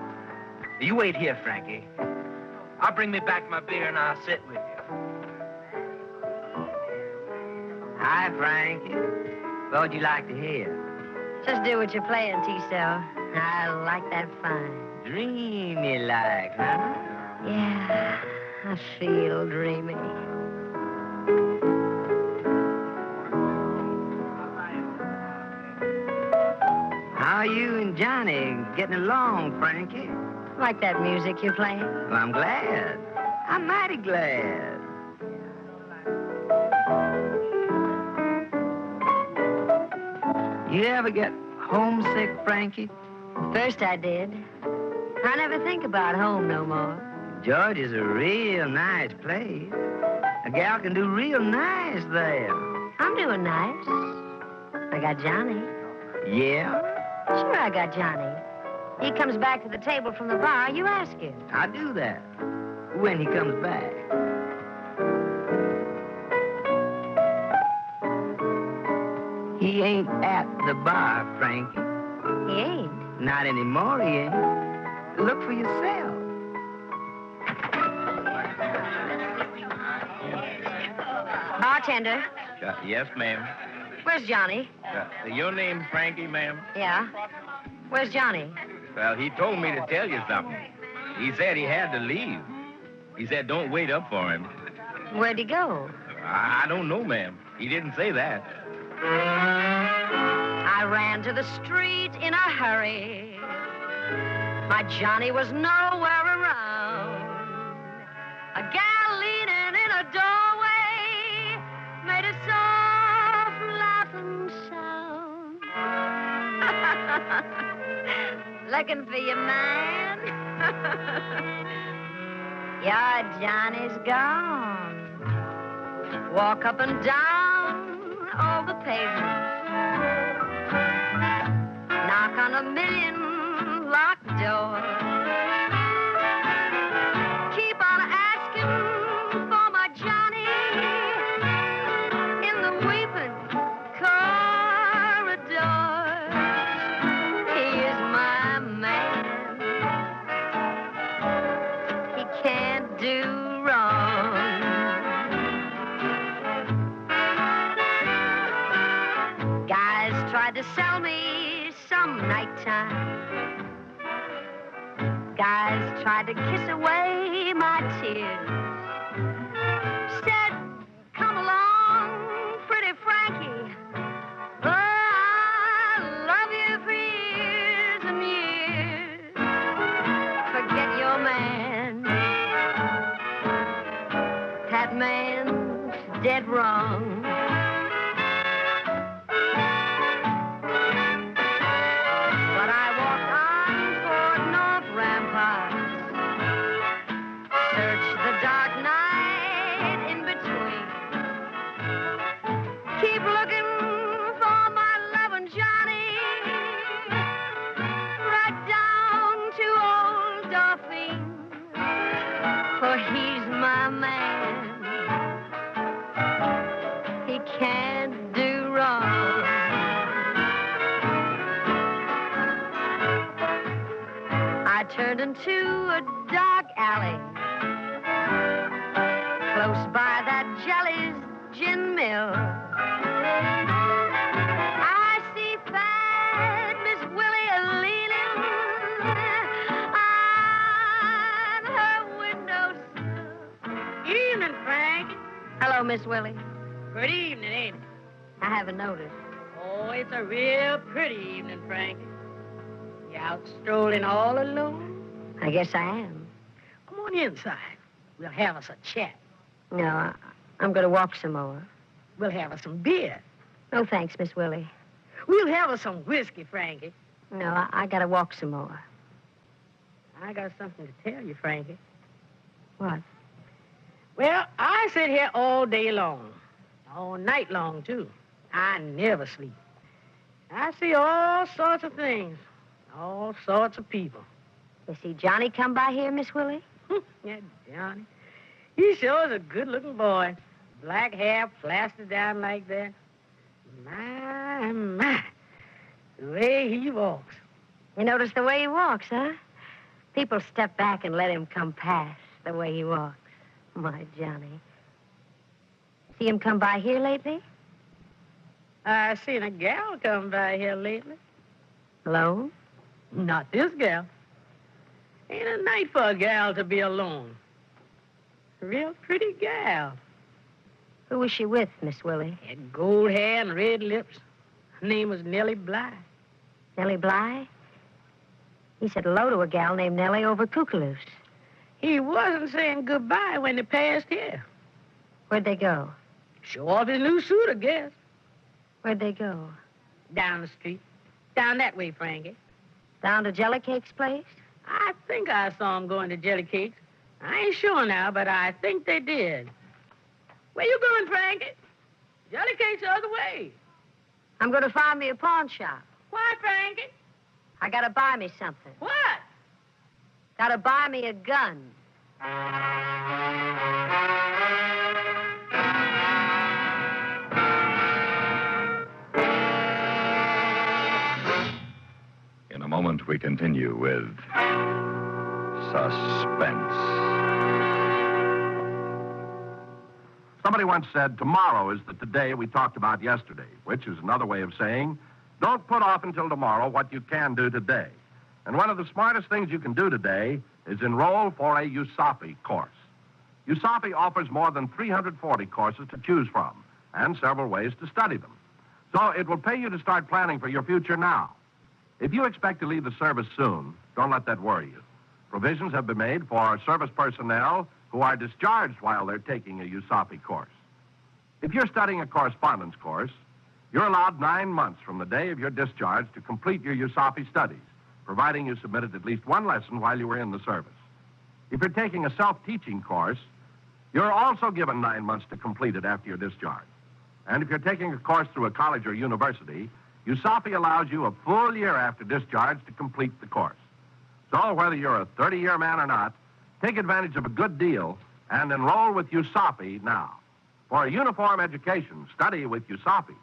You wait here, Frankie. I'll bring me back my beer, and I'll sit with you. Hi, Frankie. What'd you like to hear? Just do what you're playing, T-Cell. I like that fine. Dreamy like, huh? Yeah, I feel dreamy. How are you and Johnny getting along, Frankie? Like that music you're playing? Well, I'm glad. I'm mighty glad. You ever get homesick, Frankie? First I did. I never think about home no more. Georgia's a real nice place. A gal can do real nice there. I'm doing nice. I got Johnny. Yeah? Sure, I got Johnny. He comes back to the table from the bar, you ask him. I'll do that. When he comes back. He ain't at the bar, Frankie. He ain't? Not anymore, he ain't. Look for yourself. Bartender, Yes, ma'am. where's Johnny? Your name Frankie, ma'am? Yeah? Where's Johnny? Well, he told me to tell you something. He said he had to leave. He said don't wait up for him. Where'd he go? I don't know, ma'am. He didn't say that. I ran to the street in a hurry. My Johnny was nowhere around. A gal leaning in a doorway made a soft laughing sound. Looking for your man? Your Johnny's gone. Walk up and down all the pavements. Knock on a million locked doors. Keep on asking for my Johnny in the weeping corridors. He is my man. He can't do wrong. Guys tried to sell me some nighttime. Guys tried to kiss away my tears. Said, come along, pretty Frankie. Oh, I'll love you for years and years. Forget your man. That man's dead wrong. He's my man. He can't do wrong. I turned into a dark alley close by that Jelly's gin mill. I see fat Miss Willie a-leaning on her windowsill. Evening, Frank. Hello, Miss Willie. Good evening, ain't it? I haven't noticed. Oh, it's a real pretty evening, Frankie. You out strolling all alone? I guess I am. Come on inside. We'll have us a chat. No, I'm going to walk some more. We'll have us some beer. No, thanks, Miss Willie. We'll have us some whiskey, Frankie. No, I got to walk some more. I got something to tell you, Frankie. What? Well, I sit here all day long. All night long, too. I never sleep. I see all sorts of things. All sorts of people. You see Johnny come by here, Miss Willie? Yeah, Johnny. He sure is a good-looking boy. Black hair plastered down like that. My. The way he walks. You notice the way he walks, huh? People step back and let him come past the way he walks. My Johnny. See him come by here lately? I seen a gal come by here lately. Alone? Not this gal. Ain't a night for a gal to be alone. A real pretty gal. Who was she with, Miss Willie? Had gold hair and red lips. Her name was Nellie Bly. Nellie Bly? He said hello to a gal named Nellie over Kookaloos. He wasn't saying goodbye when they passed here. Where'd they go? Show off his new suit, I guess. Where'd they go? Down the street. Down that way, Frankie. Down to Jellycake's place? I think I saw him going to Jellycake's. I ain't sure now, but I think they did. Where you going, Frankie? Jellycake's the other way. I'm going to find me a pawn shop. Why, Frankie? I got to buy me something. What? Got to buy me a gun. In a moment, we continue with Suspense. Somebody once said, tomorrow is the today we talked about yesterday, which is another way of saying, don't put off until tomorrow what you can do today. And one of the smartest things you can do today is enroll for a USAPI course. USAPI offers more than 340 courses to choose from and several ways to study them. So it will pay you to start planning for your future now. If you expect to leave the service soon, don't let that worry you. Provisions have been made for service personnel who are discharged while they're taking a USAPI course. If you're studying a correspondence course, you're allowed 9 months from the day of your discharge to complete your USAPI studies, providing you submitted at least one lesson while you were in the service. If you're taking a self-teaching course, you're also given 9 months to complete it after your discharge. And if you're taking a course through a college or university, USAPI allows you a full year after discharge to complete the course. So whether you're a 30-year man or not, take advantage of a good deal and enroll with USAPI now. For a uniform education, study with USAPI.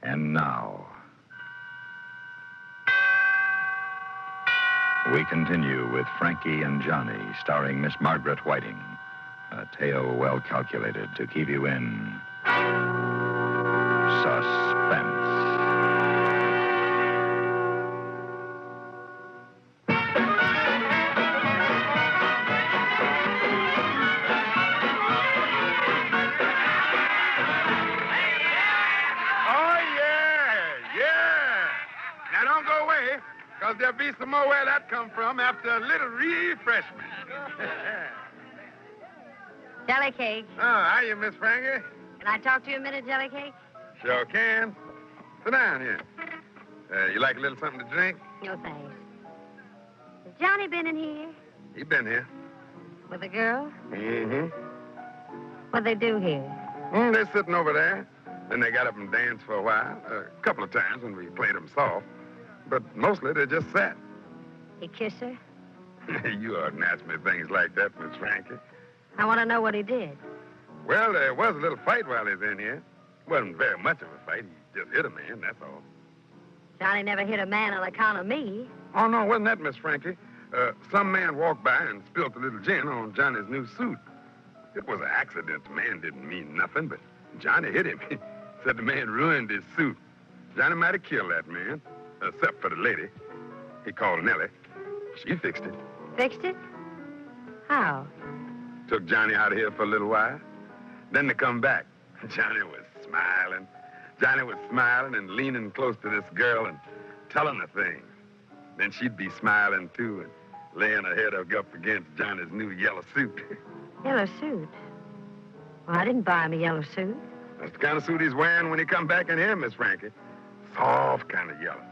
And now, we continue with Frankie and Johnny, starring Miss Margaret Whiting. A tale well calculated to keep you in suspense. Because there'll be some more where that come from after a little refreshment. Jelly cake. Oh, are you, Miss Frankie? Can I talk to you a minute, Jelly cake? Sure can. Sit down here. You like a little something to drink? No, thanks. Has Johnny been in here? He been here. With a girl? Mm-hmm. What'd they do here? They're sitting over there. Then they got up and danced for a while. A couple of times when we played them soft. But mostly they just sat. He kiss her? You oughtn't ask me things like that, Miss Frankie. I want to know what he did. Well, there was a little fight while he was in here. Wasn't very much of a fight. He just hit a man, that's all. Johnny never hit a man on account of me. Oh, no, wasn't that, Miss Frankie? Some man walked by and spilled a little gin on Johnny's new suit. It was an accident. The man didn't mean nothing, but Johnny hit him. He said the man ruined his suit. Johnny might have killed that man. Except for the lady. He called Nellie. She fixed it. Fixed it? How? Took Johnny out of here for a little while. Then they come back. Johnny was smiling. Johnny was smiling and leaning close to this girl and telling her things. Then she'd be smiling, too, and laying her head up against Johnny's new yellow suit. Yellow suit? Well, I didn't buy him a yellow suit. That's the kind of suit he's wearing when he come back in here, Miss Frankie. Soft kind of yellow.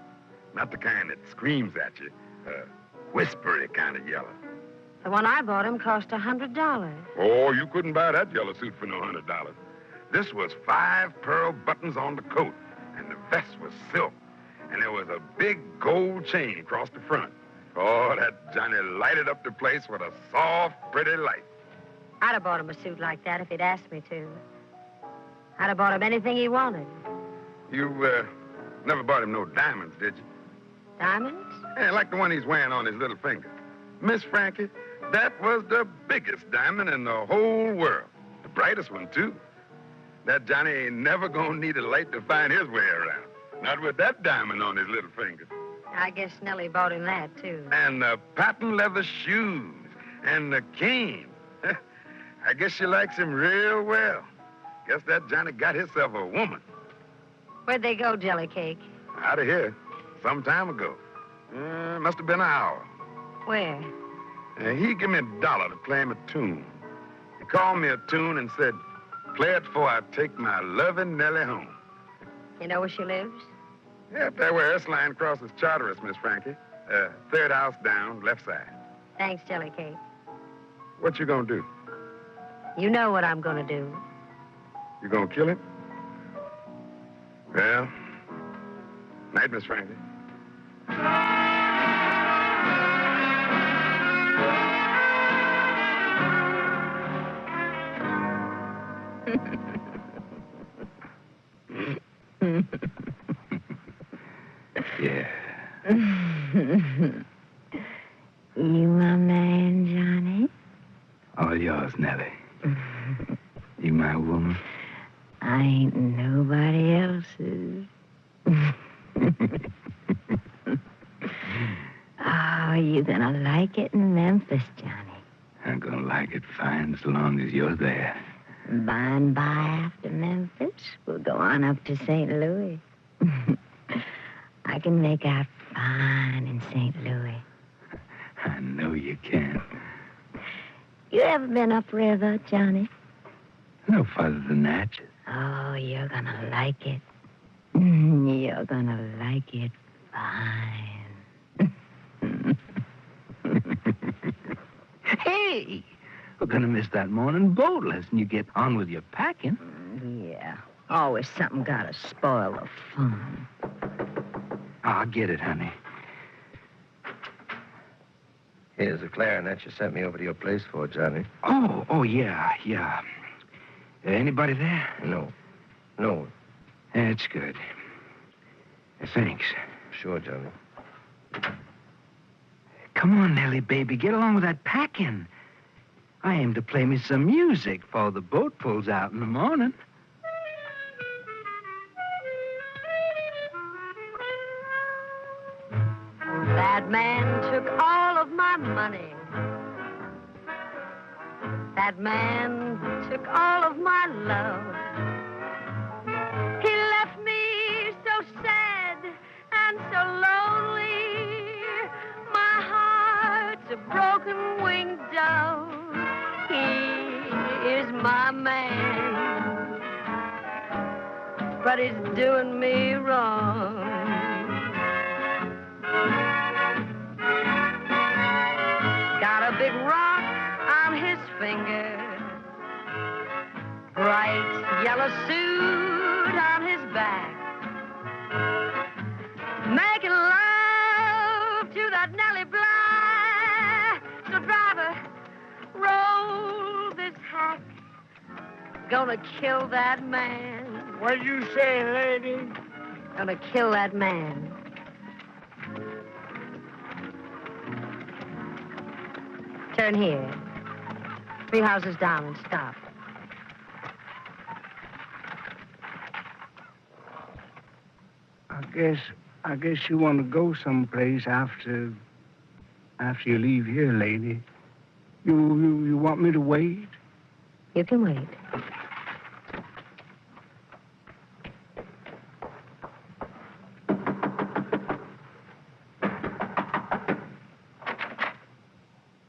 Not the kind that screams at you. Whispery kind of yellow. The one I bought him cost $100. Oh, you couldn't buy that yellow suit for no $100. This was 5 pearl buttons on the coat, and the vest was silk, and there was a big gold chain across the front. Oh, that Johnny lighted up the place with a soft, pretty light. I'd have bought him a suit like that if he'd asked me to. I'd have bought him anything he wanted. You, never bought him no diamonds, did you? Diamonds? Yeah, like the one he's wearing on his little finger. Miss Frankie, that was the biggest diamond in the whole world. The brightest one, too. That Johnny ain't never gonna need a light to find his way around. Not with that diamond on his little finger. I guess Nellie bought him that, too. And the patent leather shoes. And the cane. I guess she likes him real well. Guess that Johnny got himself a woman. Where'd they go, Jelly Cake? Out of here. Some time ago. Must have been an hour. Where? He gave me $1 to play him a tune. He called me a tune and said, play it before I take my loving Nellie home. You know where she lives? Yeah, up there where Ursuline crosses Charteris, Miss Frankie. Third house down, left side. Thanks, Jelly Cake. What you gonna do? You know what I'm gonna do. You gonna kill him? Well, night, Miss Frankie. Yeah. You my man, Johnny? All yours, Nellie. You my woman? I ain't nobody else's. Oh, you gonna like it in Memphis, Johnny. I'm gonna like it fine so long as you're there. By and by, after Memphis, we'll go on up to St. Louis. I can make out fine in St. Louis. I know you can. You ever been upriver, Johnny? No farther than Natchez. Oh, you're gonna like it. You're gonna like it fine. Hey, we're gonna miss that morning boat lesson. You get on with your packing. Yeah, always something gotta spoil the fun. I'll get it, honey. Here's the clarinet you sent me over to your place for, Johnny. Oh, yeah. Anybody there? No. That's good. Thanks. Sure, Johnny. Come on, Nellie, baby. Get along with that packing. I aim to play me some music before the boat pulls out in the morning. That man took all of my money. That man took all of my love. He left me so sad and so lonely. My heart's a broken winged dove. He is my man, but he's doing me wrong. Got a big rock on his finger, bright yellow suit on his back, making love to that Nellie Bly. So driver, roll this hack. Gonna kill that man. What'd you say, lady? Gonna kill that man. Turn here. 3 houses down and stop. I guess you want to go someplace after you leave here, lady. You want me to wait? You can wait.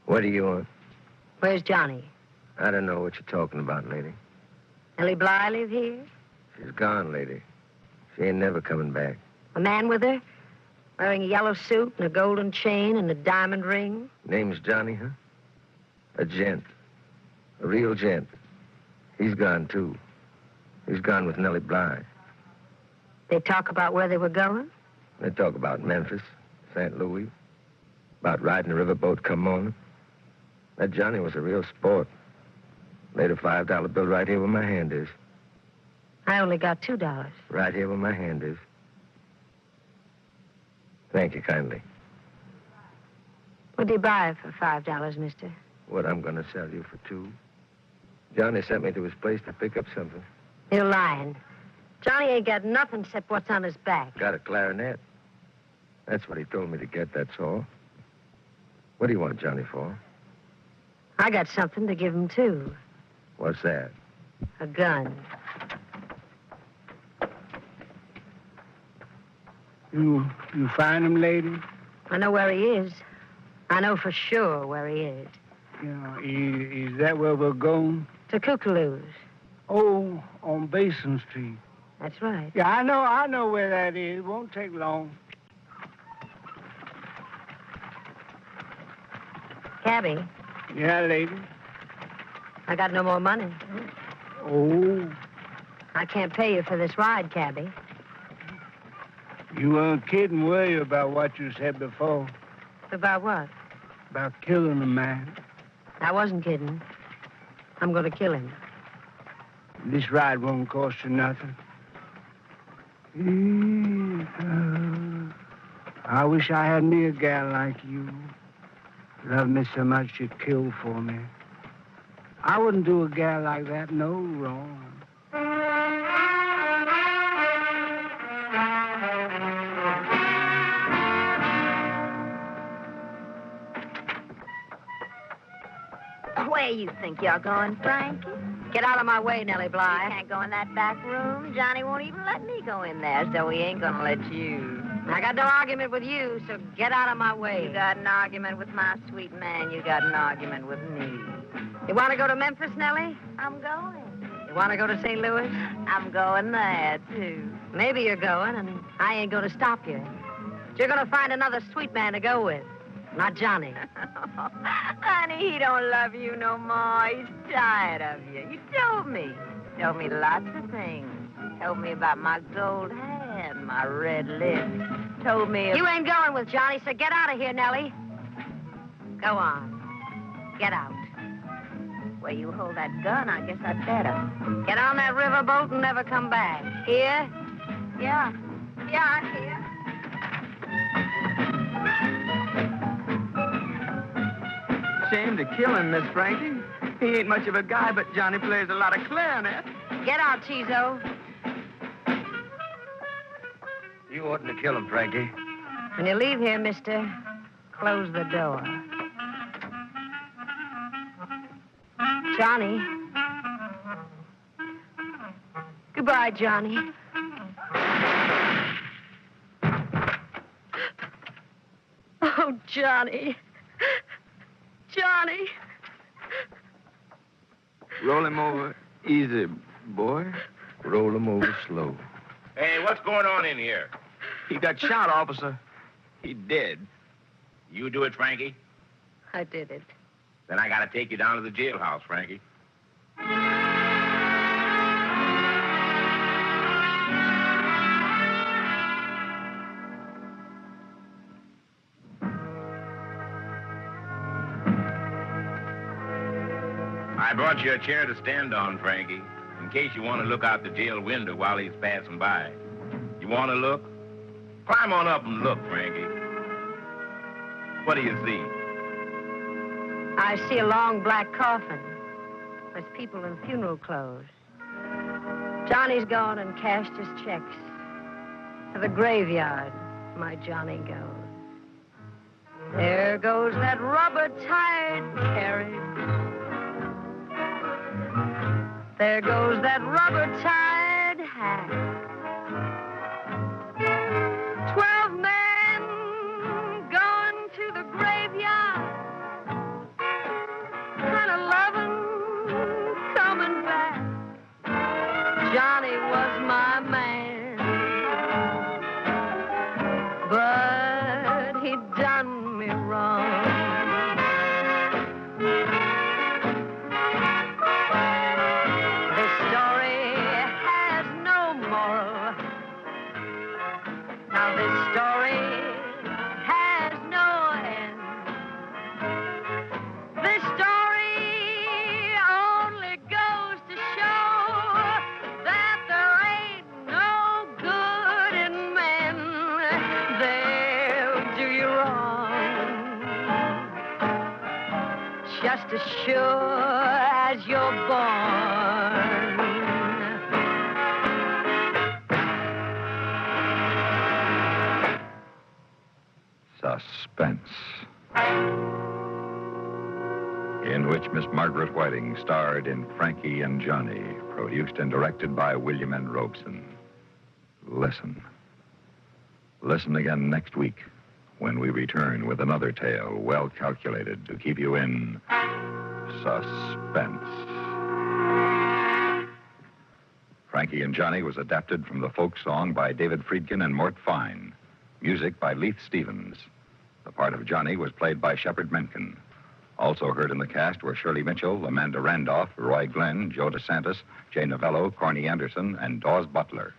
What do you want? Where's Johnny? I don't know what you're talking about, lady. Nellie Bly live here? She's gone, lady. She ain't never coming back. A man with her? Wearing a yellow suit and a golden chain and a diamond ring? Name's Johnny, huh? A gent. A real gent. He's gone, too. He's gone with Nellie Bly. They talk about where they were going? They talk about Memphis, St. Louis, about riding a riverboat come morning. That Johnny was a real sport. Laid a $5 bill right here where my hand is. I only got $2. Right here where my hand is. Thank you kindly. What do you buy for $5, mister? What I'm going to sell you for $2. Johnny sent me to his place to pick up something. You're lying. Johnny ain't got nothing except what's on his back. Got a clarinet. That's what he told me to get, that's all. What do you want Johnny for? I got something to give him, too. What's that? A gun. You find him, lady? I know where he is. I know for sure where he is. Yeah, is that where we're going? To Kookaloo's. Oh, on Basin Street. That's right. Yeah, I know where that is. It won't take long. Cabby, Yeah, lady. I got no more money. Oh, I can't pay you for this ride, cabby. you weren't kidding, were you, about what you said before? About what? About killing a man. I wasn't kidding. I'm going to kill him. This ride won't cost you nothing. I wish I had me a gal like you. Love me so much you'd kill for me. I wouldn't do a gal like that no wrong. Where you think you're going, Frankie? Get out of my way, Nellie Bly. You can't go in that back room. Johnny won't even let me go in there, so he ain't gonna let you. I got no argument with you, so get out of my way. You got an argument with my sweet man. You got an argument with me. You want to go to Memphis, Nellie? I'm going. You want to go to St. Louis? I'm going there, too. Maybe you're going, and I ain't going to stop you. But you're going to find another sweet man to go with. Not Johnny. Honey, he don't love you no more. He's tired of you. You told me. Told me lots of things. Told me about my gold hair and my red lips. Told me... You ain't going with Johnny, so get out of here, Nellie. Go on. Get out. Where you hold that gun, I guess I'd better. Get on that riverboat and never come back. Here? Yeah. Yeah, I'm here. Shame to kill him, Miss Frankie. He ain't much of a guy, but Johnny plays a lot of clarinet. Get out, Chizo. You oughtn't to kill him, Frankie. When you leave here, mister, close the door. Johnny. Goodbye, Johnny. Oh, Johnny. Johnny. Roll him over easy, boy. Roll him over slow. Hey, what's going on in here? He got shot, officer. He dead. You do it, Frankie? I did it. Then I gotta take you down to the jailhouse, Frankie. I brought you a chair to stand on, Frankie, in case you want to look out the jail window while he's passing by. You want to look? Climb on up and look, Frankie. What do you see? I see a long black coffin with people in funeral clothes. Johnny's gone and cashed his checks. To the graveyard, my Johnny goes. There goes that rubber-tired carriage. There goes that rubber-tired hat. 12 men going to the graveyard. And 11 coming back. Johnny was my man, but he done me wrong. Just as sure as you're born. Suspense. In which Miss Margaret Whiting starred in Frankie and Johnny, produced and directed by William N. Robeson. Listen. Listen again next week, when we return with another tale well calculated to keep you in suspense. Frankie and Johnny was adapted from the folk song by David Friedkin and Mort Fine. Music by Leith Stevens. The part of Johnny was played by Shepard Menken. Also heard in the cast were Shirley Mitchell, Amanda Randolph, Roy Glenn, Joe DeSantis, Jay Novello, Corny Anderson, and Dawes Butler.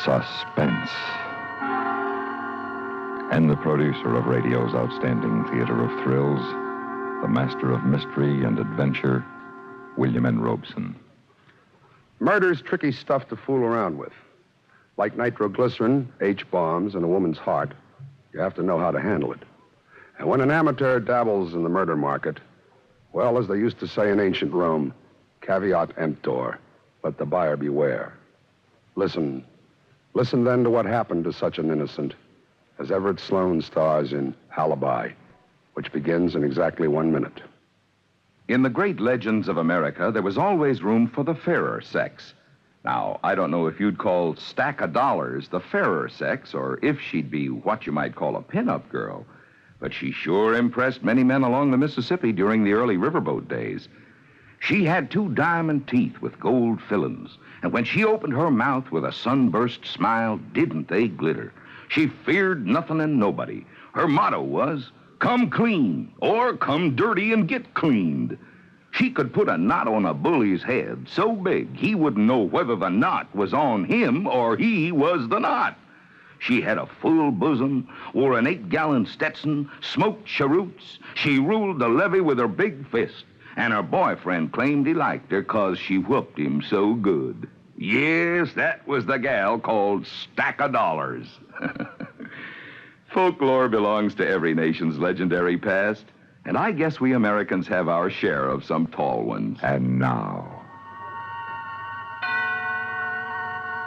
Suspense. And the producer of radio's outstanding theater of thrills, the master of mystery and adventure, William N. Robeson. Murder's tricky stuff to fool around with. Like nitroglycerin, H-bombs, and a woman's heart, you have to know how to handle it. And when an amateur dabbles in the murder market, well, as they used to say in ancient Rome, caveat emptor, let the buyer beware. Listen then to what happened to such an innocent as Everett Sloane stars in Alibi, which begins in exactly 1 minute. In the great legends of America, there was always room for the fairer sex. Now, I don't know if you'd call Stack of Dollars the fairer sex, or if she'd be what you might call a pin-up girl, but she sure impressed many men along the Mississippi during the early riverboat days. She had 2 diamond teeth with gold fillings, and when she opened her mouth with a sunburst smile, didn't they glitter? She feared nothing and nobody. Her motto was, come clean, or come dirty and get cleaned. She could put a knot on a bully's head so big he wouldn't know whether the knot was on him or he was the knot. She had a full bosom, wore an 8-gallon Stetson, smoked cheroots. She ruled the levee with her big fist, and her boyfriend claimed he liked her 'cause she whooped him so good. Yes, that was the gal called Stack of Dollars. Folklore belongs to every nation's legendary past, and I guess we Americans have our share of some tall ones. And now,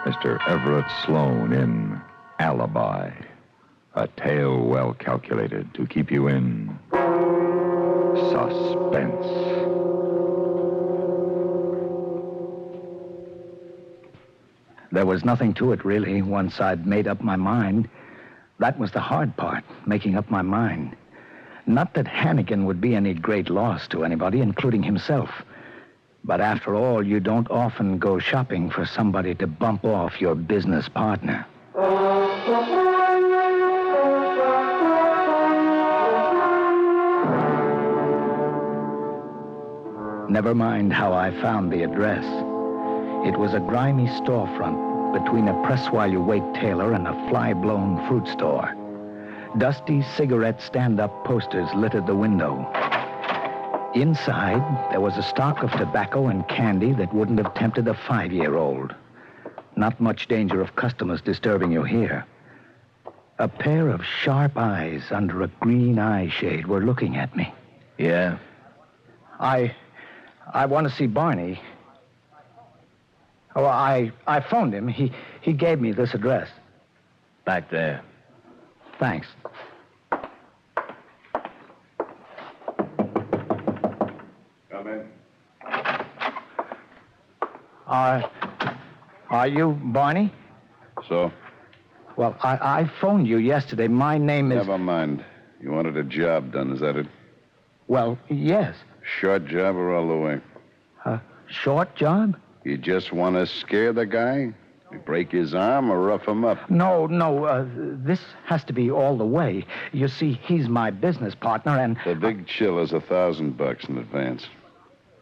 Mr. Everett Sloane in Alibi, a tale well calculated to keep you in suspense. There was nothing to it, really, once I'd made up my mind. That was the hard part, making up my mind. Not that Hannigan would be any great loss to anybody, including himself. But after all, you don't often go shopping for somebody to bump off your business partner. Never mind how I found the address. It was a grimy storefront between a press-while-you-wait tailor and a fly-blown fruit store. Dusty cigarette stand-up posters littered the window. Inside, there was a stock of tobacco and candy that wouldn't have tempted a 5-year-old. Not much danger of customers disturbing you here. A pair of sharp eyes under a green eye shade were looking at me. Yeah? I want to see Barney. Oh, I phoned him. He gave me this address. Back there. Thanks. Come in. Are you Barney? So? Well, I phoned you yesterday. My name is... Never mind. You wanted a job done, is that it? Well, yes. Short job or all the way? Short job? You just want to scare the guy? You break his arm or rough him up? No. This has to be all the way. You see, he's my business partner, and... The big chill is $1,000 in advance.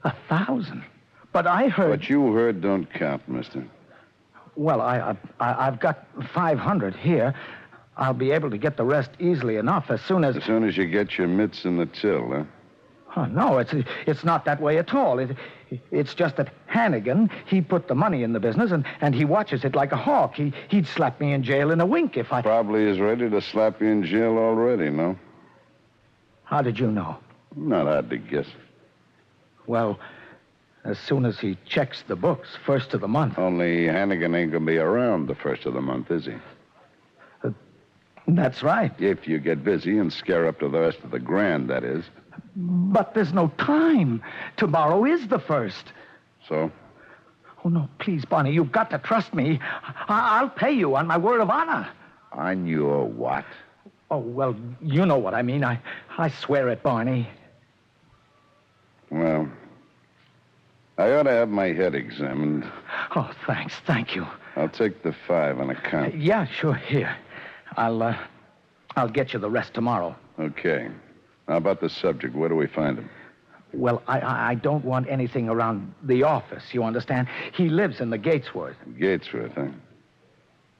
1,000? But I heard... What you heard don't count, mister. Well, I've got 500 here. I'll be able to get the rest easily enough as soon as... As soon as you get your mitts in the till, huh? Oh, no, it's not that way at all. It's just that Hannigan, he put the money in the business, and he watches it like a hawk. He'd slap me in jail in a wink if I... Probably is ready to slap you in jail already, no? How did you know? Not hard to guess. Well, as soon as he checks the books, first of the month. Only Hannigan ain't gonna be around the first of the month, is he? That's right. If you get busy and scare up to the rest of the grand, that is. But there's no time. Tomorrow is the first. So? Oh, no, please, Barney, you've got to trust me. I'll pay you on my word of honor. On your what? Oh, well, you know what I mean. I swear it, Barney. Well, I ought to have my head examined. Oh, thanks. Thank you. I'll take the 5 on account. Yeah, sure. Here. I'll get you the rest tomorrow. Okay. How about the subject? Where do we find him? Well, I don't want anything around the office, you understand? He lives in the Gatesworth. Gatesworth, huh?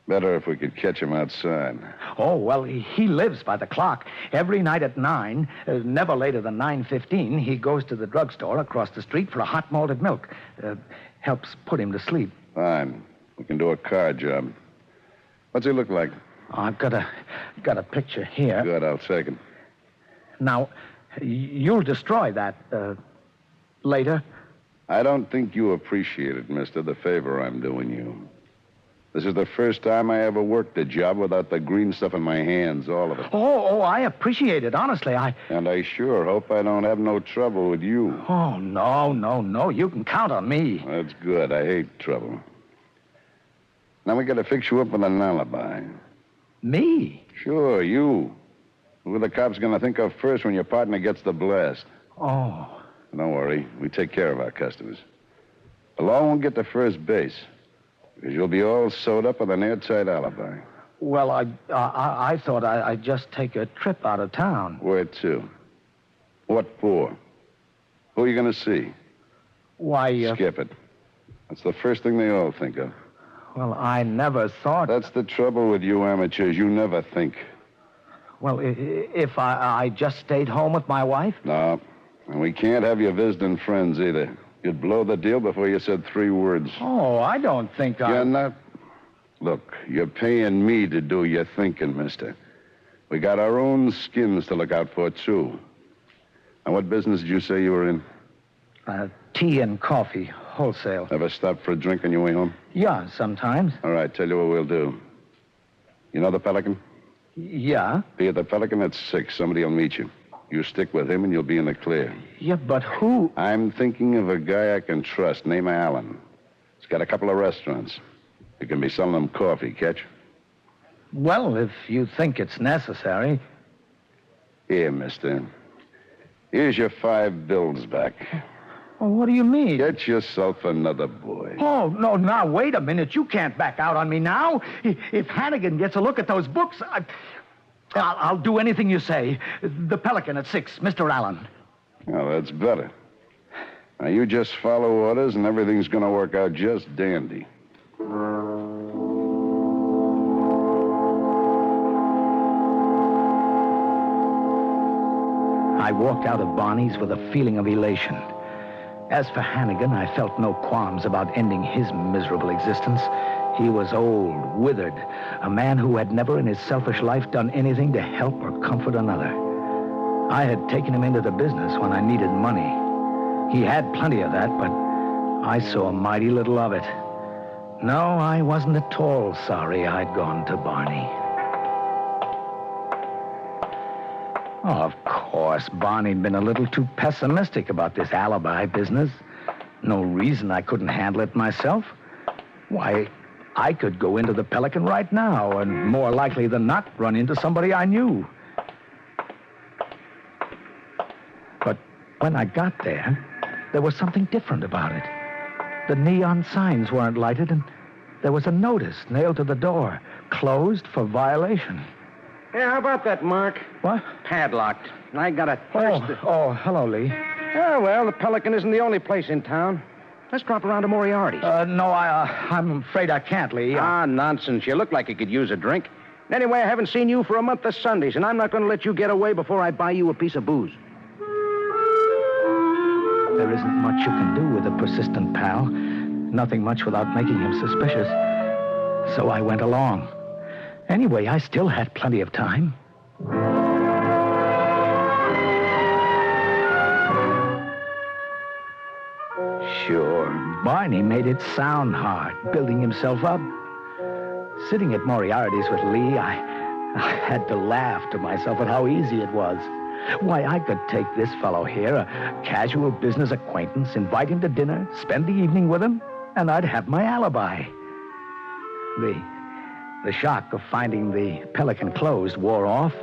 Better if we could catch him outside. Oh, well, he lives by the clock. Every night at 9, never later than 9:15, he goes to the drugstore across the street for a hot malted milk. Helps put him to sleep. Fine. We can do a car job. What's he look like? I've got a picture here. Good, I'll take it. Now, you'll destroy that later. I don't think you appreciate it, mister, the favor I'm doing you. This is the first time I ever worked a job without the green stuff in my hands, all of it. Oh, I appreciate it, honestly. And I sure hope I don't have no trouble with you. Oh, no. You can count on me. That's good. I hate trouble. Now we gotta fix you up with an alibi. Me? Sure, you. Who are the cops gonna think of first when your partner gets the blast? Oh. Don't worry. We take care of our customers. The law won't get to first base. Because you'll be all sewed up with an airtight alibi. Well, I thought I'd just take a trip out of town. Where to? What for? Who are you going to see? Why, Skip it. That's the first thing they all think of. Well, I never thought... That's the trouble with you amateurs. You never think. Well, if I just stayed home with my wife? No. And we can't have you visiting friends either. You'd blow the deal before you said 3 words. Oh, I don't think You're not... Look, you're paying me to do your thinking, mister. We got our own skins to look out for, too. Now, what business did you say you were in? Tea and coffee, wholesale. Ever stop for a drink on your way home? Yeah, sometimes. All right, tell you what we'll do. You know the Pelican? Yeah. Be at the Pelican at 6. Somebody will meet you. You stick with him and you'll be in the clear. Yeah, but who? I'm thinking of a guy I can trust, named Allen. He's got a couple of restaurants. You can be selling them coffee, catch? Well, if you think it's necessary. Here, mister. Here's your 5 bills back. Oh, what do you mean? Get yourself another boy. Oh, no, now, wait a minute. You can't back out on me now. If Hannigan gets a look at those books, I'll do anything you say. The Pelican at 6, Mr. Allen. Oh, that's better. Now, you just follow orders and everything's going to work out just dandy. I walked out of Barney's with a feeling of elation. As for Hannigan, I felt no qualms about ending his miserable existence. He was old, withered, a man who had never in his selfish life done anything to help or comfort another. I had taken him into the business when I needed money. He had plenty of that, but I saw mighty little of it. No, I wasn't at all sorry I'd gone to Barney. Oh, of course, Barney'd been a little too pessimistic about this alibi business. No reason I couldn't handle it myself. Why, I could go into the Pelican right now and more likely than not run into somebody I knew. But when I got there was something different about it. The neon signs weren't lighted, and there was a notice nailed to the door, closed for violation. Yeah, how about that, Mark? What? Padlocked. I got a Oh, hello, Lee. Oh, well, the Pelican isn't the only place in town. Let's drop around to Moriarty's. No, I'm afraid I can't, Lee. Nonsense. You look like you could use a drink. Anyway, I haven't seen you for a month of Sundays, and I'm not going to let you get away before I buy you a piece of booze. There isn't much you can do with a persistent pal. Nothing much without making him suspicious. So I went along. Anyway, I still had plenty of time. Sure, Barney made it sound hard, building himself up. Sitting at Moriarty's with Lee, I had to laugh to myself at how easy it was. Why, I could take this fellow here, a casual business acquaintance, invite him to dinner, spend the evening with him, and I'd have my alibi. The shock of finding the Pelican closed wore off.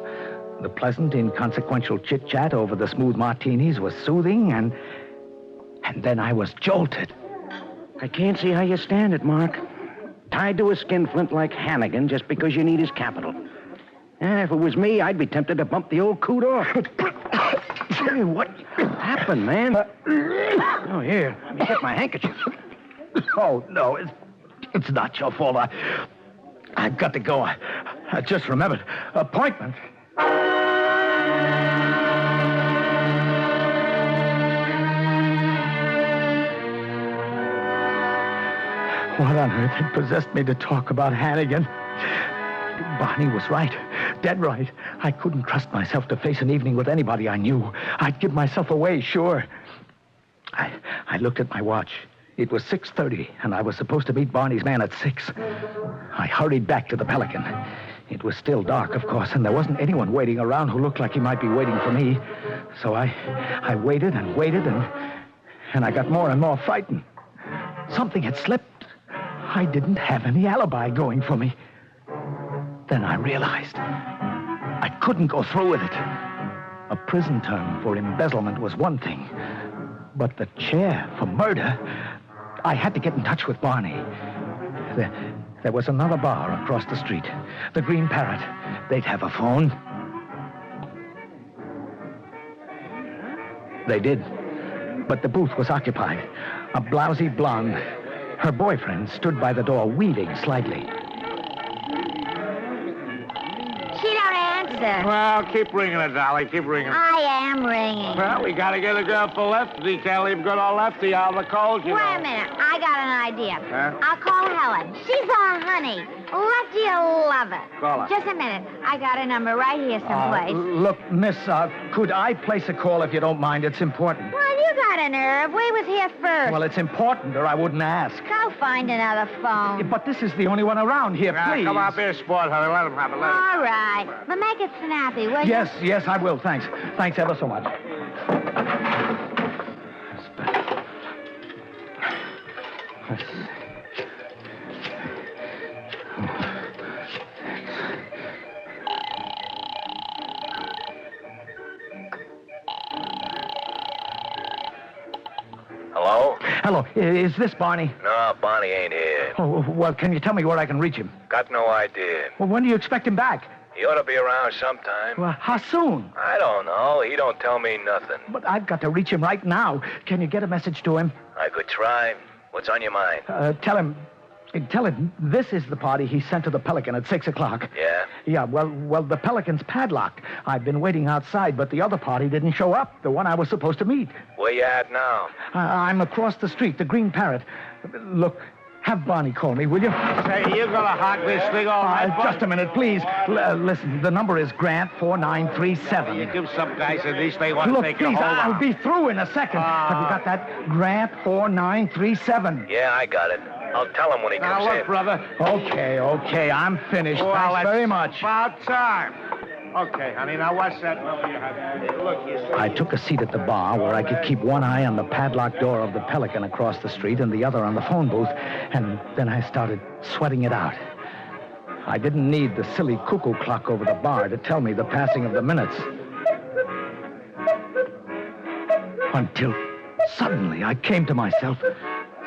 The pleasant, inconsequential chit-chat over the smooth martinis was soothing, and then I was jolted. I can't see how you stand it, Mark. Tied to a skinflint like Hannigan just because you need his capital. If it was me, I'd be tempted to bump the old coot off. Hey, what happened, man? Oh, here, let me get my handkerchief. Oh, no, it's not your fault. I've got to go. I just remembered. Appointment. What on earth had possessed me to talk about Hannigan? Barney was right. Dead right. I couldn't trust myself to face an evening with anybody I knew. I'd give myself away, sure. I looked at my watch. It was 6:30, and I was supposed to meet Barney's man at 6. I hurried back to the Pelican. It was still dark, of course, and there wasn't anyone waiting around who looked like he might be waiting for me. So I waited and waited, and I got more and more frightened. Something had slipped. I didn't have any alibi going for me. Then I realized I couldn't go through with it. A prison term for embezzlement was one thing, but the chair for murder, I had to get in touch with Barney. There was another bar across the street, the Green Parrot. They'd have a phone. They did, but the booth was occupied. A blousy blonde. Her boyfriend stood by the door, weaving slightly. She don't answer. Well, keep ringing it, Dolly. Keep ringing it. I am ringing. Well, we gotta get a girl for lefty. Can't leave good old lefty out of the cold, you Wait know. a minute. I got an idea. Huh? I'll call Helen. She's our honey. Lefty'll love it. Call her. Just a minute. I got a number right here someplace. Look, miss, could I place a call if you don't mind? It's important. Well, you got a nerve. We was here first. Well, it's important, or I wouldn't ask. Go find another phone. But this is the only one around here, please. Come up here, sport, honey. Let him have it. Let him. All right. But make it snappy, will you? Yes, I will. Thanks. Thanks ever so much. Hello? Hello. Is this Barney? No, Barney ain't here. Oh, well, can you tell me where I can reach him? Got no idea. Well, when do you expect him back? He ought to be around sometime. Well, how soon? I don't know. He don't tell me nothing. But I've got to reach him right now. Can you get a message to him? I could try. What's on your mind? Tell him this is the party he sent to the Pelican at 6 o'clock. Yeah? Yeah, well, the Pelican's padlocked. I've been waiting outside, but the other party didn't show up, the one I was supposed to meet. Where you at now? I'm across the street, the Green Parrot. Look, have Barney call me, will you? Say, you gonna hog this thing all night, bud? Just a minute, please. Listen, the number is Grant 4937. You give some guys at least they want Look, to take please, a hold I'll on. be through in a second. Have you got that? Grant 4937. Yeah, I got it. I'll tell him when he comes Now, look, in. brother. Okay, I'm finished. Well, Thanks very much. About time. Okay, honey, now what's that number you have? Look, you see. I took a seat at the bar where I could keep one eye on the padlocked door of the Pelican across the street and the other on the phone booth, and then I started sweating it out. I didn't need the silly cuckoo clock over the bar to tell me the passing of the minutes. Until suddenly I came to myself.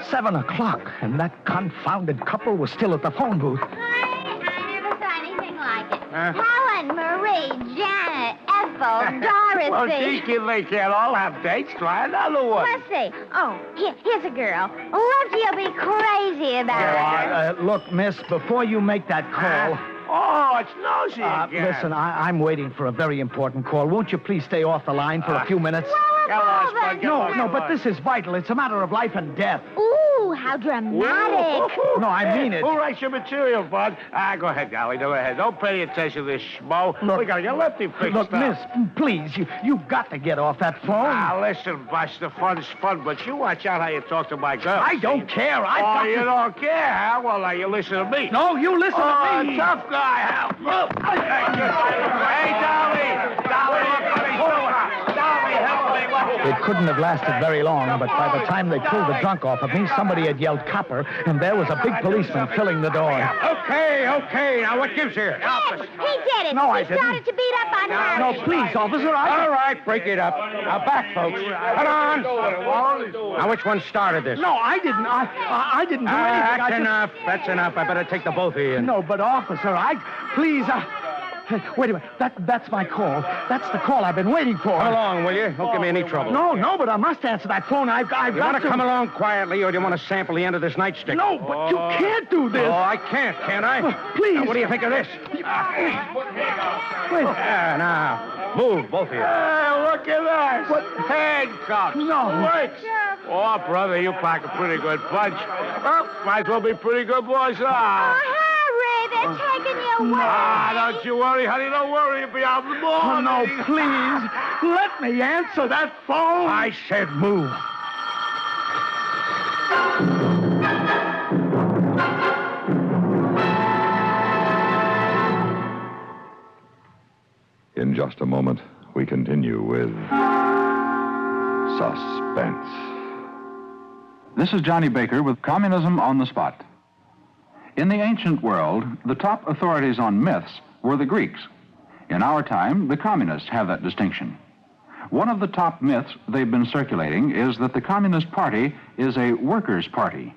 7 o'clock, and that confounded couple was still at the phone booth. I never saw anything like it. Helen, Marie, Janet, Ethel, Dorothy. Well, gee, kid, they can't all have dates. Try another one. Let's see. Oh, here's a girl. Lefty'll be crazy about her. Look, miss, before you make that call... Oh, it's Nosy again. Listen, I'm waiting for a very important call. Won't you please stay off the line for a few minutes? No, but this is vital. It's a matter of life and death. Ooh, how dramatic. No, I mean it. Who writes your material, bud? Go ahead, Golly, go ahead. Don't pay any attention to this schmo. Look, we gotta get Lefty fixed Look, up. miss, please, you've got to get off that phone. Now, listen, Buster, fun's fun, but you watch out how you talk to my girl. I don't care. You don't care, huh? Well, now, you listen to me. No, you listen to me. Tough guy, Hal. Hey, Dolly, help me. It couldn't have lasted very long, but by the time they pulled the drunk off of me, somebody had yelled copper, and there was a big policeman filling the door. Okay. Now, what gives here? Yes, he did it. No, I he didn't. started to beat up on her. No, please, officer, All right, break it up. Now, back, folks. Hold on. Now, which one started this? No, I didn't. I didn't do anything. That's enough. That's enough. I better take the both of you in. No, but officer, please, Hey, wait a minute. That's my call. That's the call I've been waiting for. Come along, will you? Don't give me any trouble. No, but I must answer that phone. I've You got want to to come along quietly, or do you want to sample the end of this nightstick? No, but you can't do this. Oh, I can't I? Please. Now, what do you think of this? Wait. Now, move, both of you. Hey, look at that. What? Handcuffs. No. Wait. Oh, brother, you pack a pretty good punch. Well, might as well be pretty good boys now. Hurry, they're taking you away. Ah, don't you worry, honey. Don't worry. You'll be out in the Oh, morning. no, please. Let me answer that phone. I said move. In just a moment, we continue with Suspense. This is Johnny Baker with Communism on the Spot. In the ancient world, the top authorities on myths were the Greeks. In our time, the communists have that distinction. One of the top myths they've been circulating is that the Communist Party is a workers' party.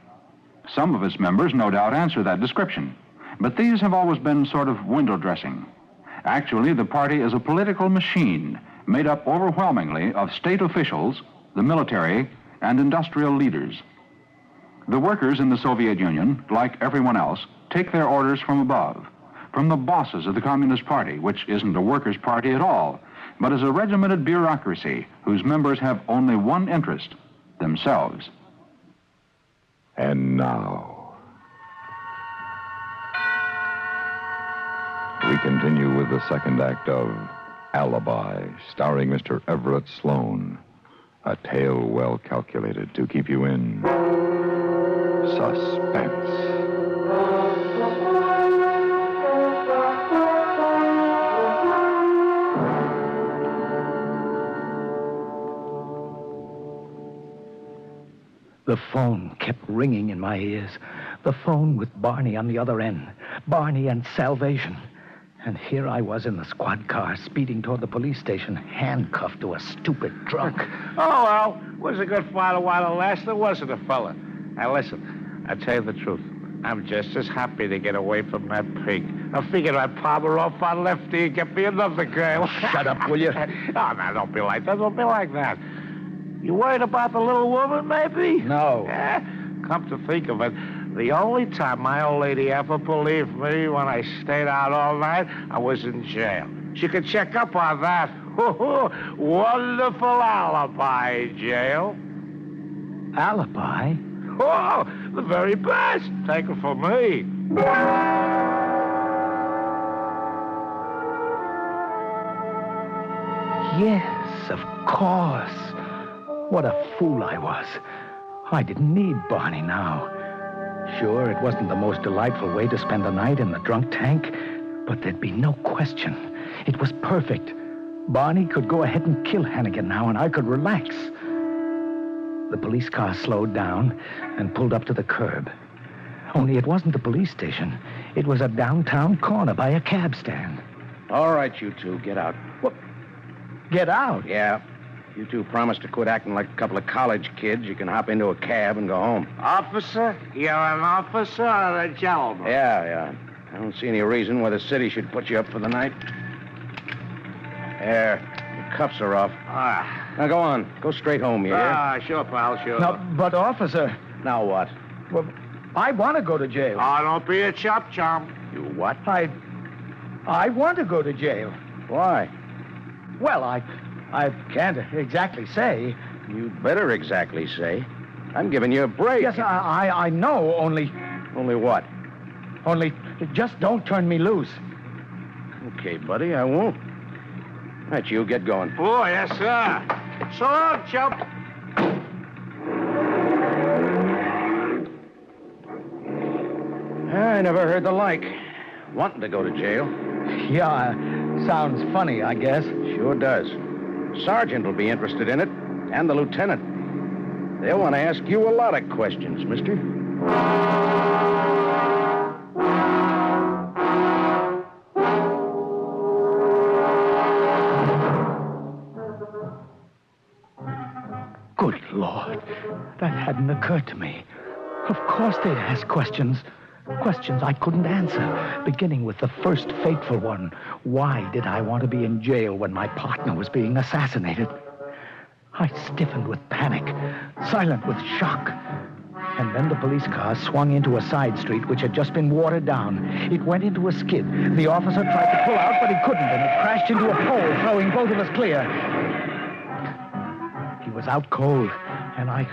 Some of its members no doubt answer that description, but these have always been sort of window dressing. Actually, the party is a political machine made up overwhelmingly of state officials, the military, and industrial leaders. The workers in the Soviet Union, like everyone else, take their orders from above, from the bosses of the Communist Party, which isn't a workers' party at all, but is a regimented bureaucracy whose members have only one interest, themselves. And now, we continue with the second act of Alibi, starring Mr. Everett Sloane. A tale well calculated to keep you in suspense. The phone kept ringing in my ears. The phone with Barney on the other end. Barney and salvation. And here I was in the squad car, speeding toward the police station, handcuffed to a stupid drunk. Oh, well, was a good father while it lasted, wasn't a fella? Now, listen, I'll tell you the truth. I'm just as happy to get away from that pig. I figured I'd palm her off on Lefty and get me another girl. Shut up, will you? Oh, now, don't be like that. Don't be like that. You worried about the little woman, maybe? No. Come to think of it, the only time my old lady ever believed me when I stayed out all night, I was in jail. She could check up on that. Wonderful alibi, jail. Alibi? Oh, the very best. Take it from me. Yes, of course. What a fool I was. I didn't need Barney now. Sure, it wasn't the most delightful way to spend the night in the drunk tank, but there'd be no question. It was perfect. Barney could go ahead and kill Hannigan now, and I could relax. The police car slowed down and pulled up to the curb. Only it wasn't the police station. It was a downtown corner by a cab stand. All right, you two, get out. What? Get out? Yeah. You two promised to quit acting like a couple of college kids. You can hop into a cab and go home. Officer? You're an officer or a gentleman? Yeah. I don't see any reason why the city should put you up for the night. There. Your cuffs are off. Now go on. Go straight home, you hear? Sure, pal, sure. No, but, officer... Now what? Well, I want to go to jail. Oh, don't be a chum. You what? I want to go to jail. Why? Well, I can't exactly say. You'd better exactly say. I'm giving you a break. Yes, I know, only... Only what? Only, just don't turn me loose. Okay, buddy, I won't. Right, you get going. Oh, yes, sir. So long, chump. I never heard the like. Wanting to go to jail. Yeah, sounds funny, I guess. Sure does. Sergeant will be interested in it, and the lieutenant. They'll want to ask you a lot of questions, mister. Good Lord, that hadn't occurred to me. Of course they'd ask questions. Questions I couldn't answer, beginning with the first fateful one. Why did I want to be in jail when my partner was being assassinated? I stiffened with panic, silent with shock. And then the police car swung into a side street which had just been watered down. It went into a skid. The officer tried to pull out, but he couldn't, and it crashed into a pole, throwing both of us clear. He was out cold, and I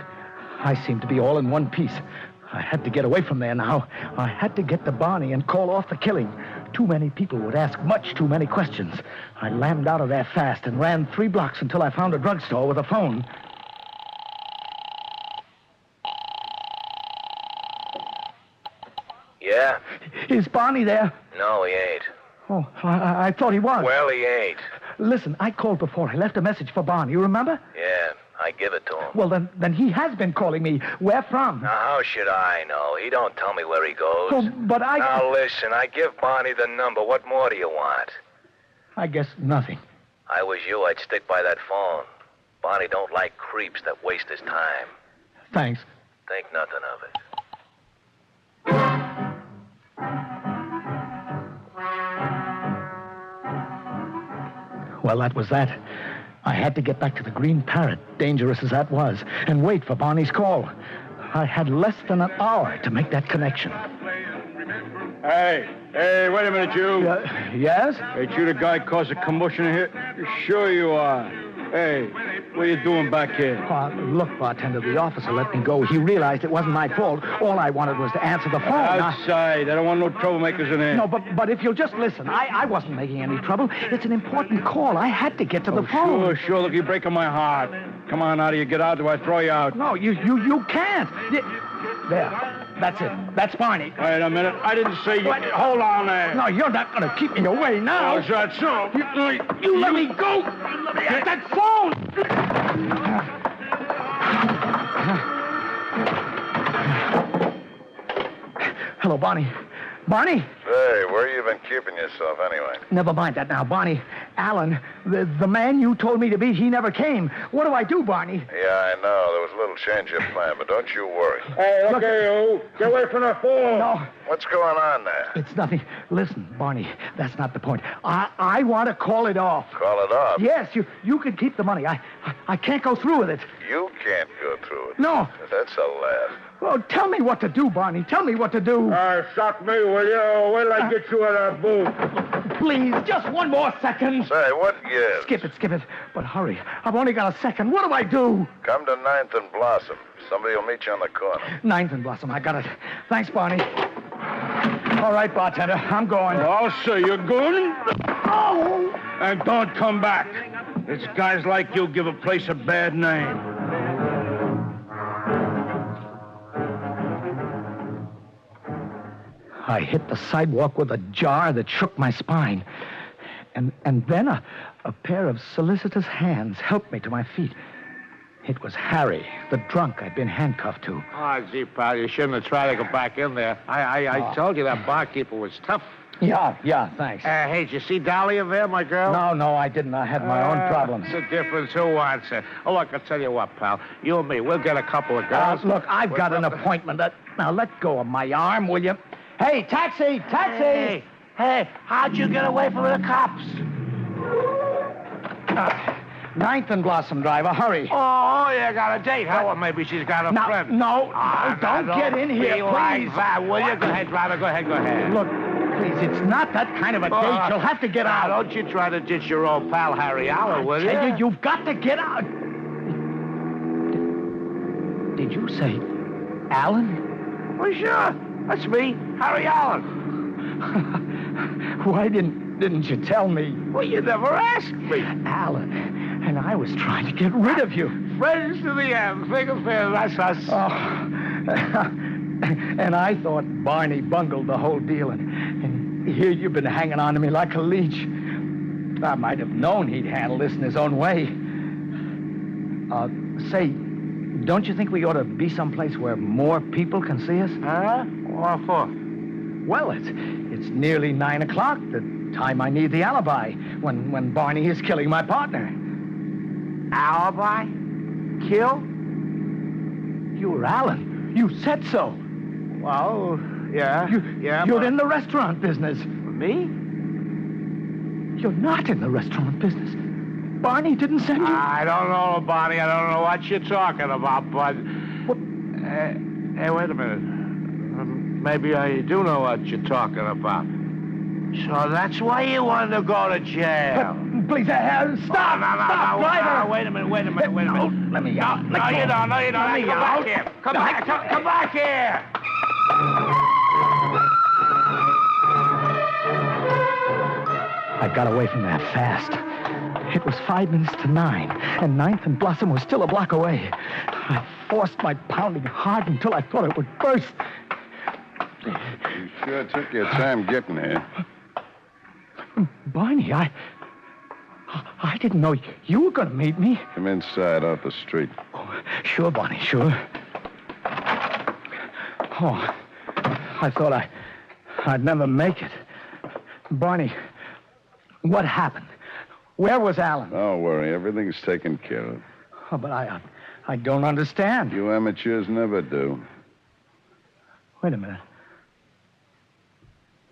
seemed to be all in one piece. I had to get away from there now. I had to get to Barney and call off the killing. Too many people would ask much too many questions. I lammed out of there fast and ran 3 blocks until I found a drugstore with a phone. Yeah? Is Barney there? No, he ain't. Oh, I thought he was. Well, he ain't. Listen, I called before. I left a message for Barney. You remember? Yeah, I give it to him. Well, then he has been calling me. Where from? Now, how should I know? He don't tell me where he goes. Oh, but I... Now, listen, I give Barney the number. What more do you want? I guess nothing. I was you, I'd stick by that phone. Barney don't like creeps that waste his time. Thanks. Think nothing of it. Well, that was that. I had to get back to the Green Parrot, dangerous as that was, and wait for Barney's call. I had less than an hour to make that connection. Hey, wait a minute, you. Yes? Ain't you the guy caused a commotion here? Sure you are. Hey, what are you doing back here? Look, bartender, the officer let me go. He realized it wasn't my fault. All I wanted was to answer the phone. Outside. I don't want no troublemakers in here. No, but if you'll just listen, I wasn't making any trouble. It's an important call. I had to get to the phone. Sure. Look, you're breaking my heart. Come on, how do you get out? Do I throw you out? No, you can't. There. That's it. That's Barney. Wait a minute. I didn't say you... Hold on there. No, you're not going to keep me away now. Oh, is that so? You let me go. Let me get that phone. Hello, Barney. Barney? Say, where you been keeping yourself anyway? Never mind that now, Barney. Alan, the man you told me to be, he never came. What do I do, Barney? Yeah, I know. There was a little change of plan, but don't you worry. Hey, look here, you. Get away from the phone. No. What's going on there? It's nothing. Listen, Barney, that's not the point. I want to call it off. Call it off? Yes, you can keep the money. I can't go through with it. You can't go through it. No. That's a laugh. Oh, tell me what to do, Barney. Tell me what to do. Shock me, will you? Wait till I get you out of that booth. Please, just one more second. Say, what gives? Skip it. But hurry. I've only got a second. What do I do? Come to 9th and Blossom. Somebody will meet you on the corner. 9th and Blossom. I got it. Thanks, Barney. All right, bartender. I'm going. I'll say you're going. Oh! And don't come back. It's guys like you give a place a bad name. I hit the sidewalk with a jar that shook my spine. And then a pair of solicitous hands helped me to my feet. It was Harry, the drunk I'd been handcuffed to. Oh, gee, pal, you shouldn't have tried to go back in there. I told you that barkeeper was tough. Yeah, thanks. Hey, did you see Dolly over there, my girl? No, I didn't. I had my own problems. What's the difference? Who wants her? Oh, look, I'll tell you what, pal. You and me, we'll get a couple of girls. Look, I've got an appointment. Now, let go of my arm, will you? Hey, taxi! Hey, how'd you get away from the cops? 9th and Blossom, driver. Hurry. Oh, you got a date, huh? Well, maybe she's got a friend. No, don't get in here, be please. Like that, will you? Go ahead, driver. Go ahead. Look, please, it's not that kind of a date. You'll have to get out. Now, don't you try to ditch your old pal Harry Allen, will you? I tell you, you've got to get out. Did you say Allen? Well, sure. That's me, Harry Allen. Why didn't you tell me? Well, you never asked me. Alan, and I was trying to get rid of you. Friends to the end. Think of it, that's us. Oh. And I thought Barney bungled the whole deal, and here you've been hanging on to me like a leech. I might have known he'd handle this in his own way. Say, don't you think we ought to be someplace where more people can see us? Huh? What for? Well, it's nearly 9 o'clock, the time I need the alibi, when Barney is killing my partner. Alibi? Kill? You were Alan. You said so. Well, Yeah? You're in the restaurant business. Me? You're not in the restaurant business. Barney didn't send you? I don't know, Barney. I don't know what you're talking about, but... hey, wait a minute. Maybe I do know what you're talking about. So that's why you wanted to go to jail. Please, stop! Stop, driver! Wait a minute. No, let me out. No, you don't. Come back here. Come back here. I got away from that fast. It was 5 minutes to 9, and 9th and Blossom was still a block away. I forced my pounding heart until I thought it would burst. You sure took your time getting here. Barney, I didn't know you were going to meet me. Come inside off the street. Oh, sure, Barney, sure. Oh, I thought I'd never make it. Barney, what happened? Where was Alan? Don't worry, everything's taken care of. Oh, but I don't understand. You amateurs never do. Wait a minute.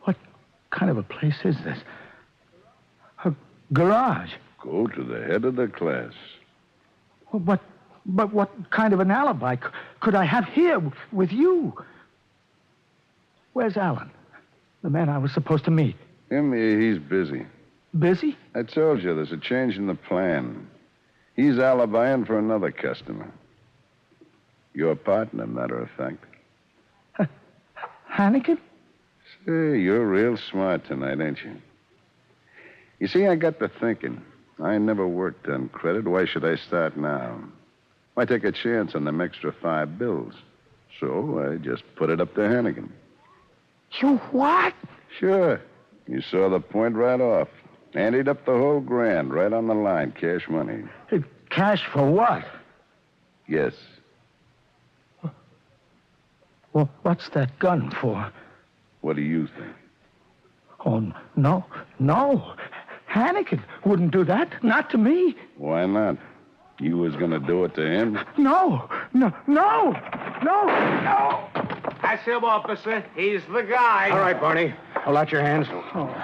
What kind of a place is this? A garage. Go to the head of the class. Well, but what kind of an alibi could I have here with you? Where's Alan? The man I was supposed to meet. He's busy. Busy? I told you, there's a change in the plan. He's alibiing for another customer. Your partner, matter of fact. Hannigan? Say, you're real smart tonight, ain't you? You see, I got to thinking. I never worked on credit. Why should I start now? Why take a chance on them extra 5 bills? So I just put it up to Hannigan. You what? Sure. You saw the point right off. Anteed up the whole grand, right on the line, cash money. Cash for what? Yes. Well, what's that gun for? What do you think? Oh, no. Hannigan wouldn't do that. Not to me. Why not? You was gonna do it to him? No. That's him, officer. He's the guy. All right, Barney. Hold out your hands. Oh.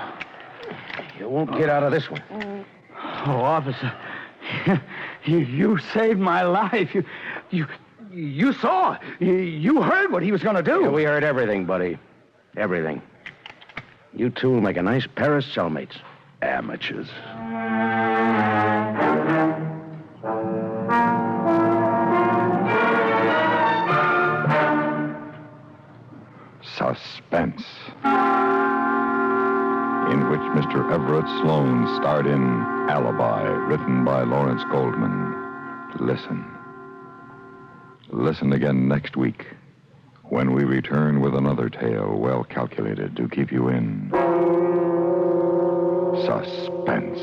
You won't get out of this one. Oh, officer. You saved my life. You saw. You heard what he was going to do. Yeah, we heard everything, buddy. Everything. You two will make a nice pair of cellmates. Amateurs. Suspense, in which Mr. Everett Sloane starred in Alibi, written by Lawrence Goldman. Listen again next week when we return with another tale well calculated to keep you in suspense.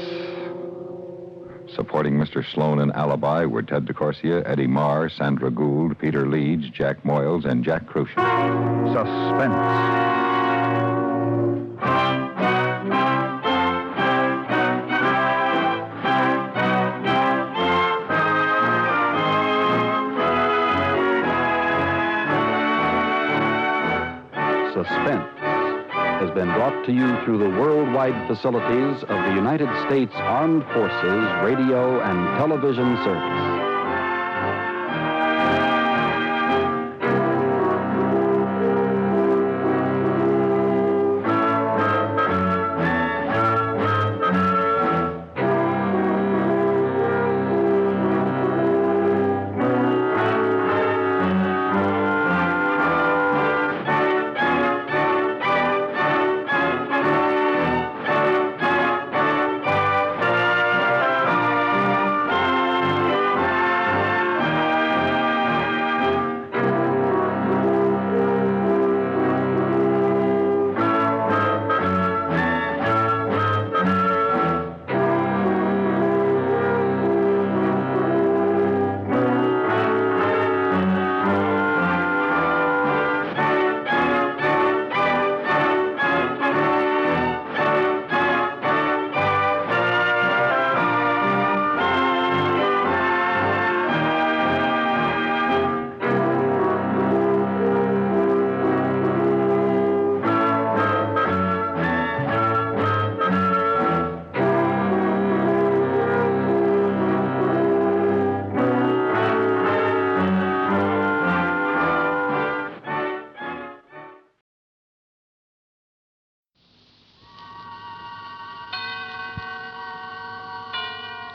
Supporting Mr. Sloane in Alibi were Ted DeCorsia, Eddie Marr, Sandra Gould, Peter Leeds, Jack Moyles, and Jack Crucian. Suspense. Suspense has been brought to you through the worldwide facilities of the United States Armed Forces Radio and Television Service.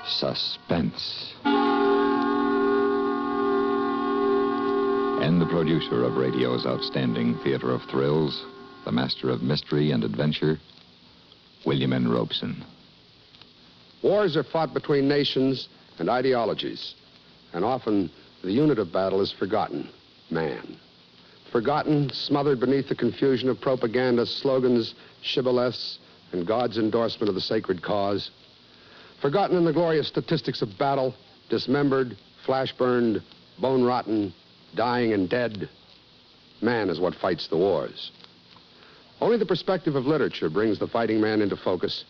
Suspense. And the producer of radio's outstanding theater of thrills, the master of mystery and adventure, William N. Robeson. Wars are fought between nations and ideologies, and often the unit of battle is forgotten, man. Forgotten, smothered beneath the confusion of propaganda, slogans, shibboleths, and God's endorsement of the sacred cause. Forgotten in the glorious statistics of battle, dismembered, flash-burned, bone-rotten, dying and dead. Man is what fights the wars. Only the perspective of literature brings the fighting man into focus,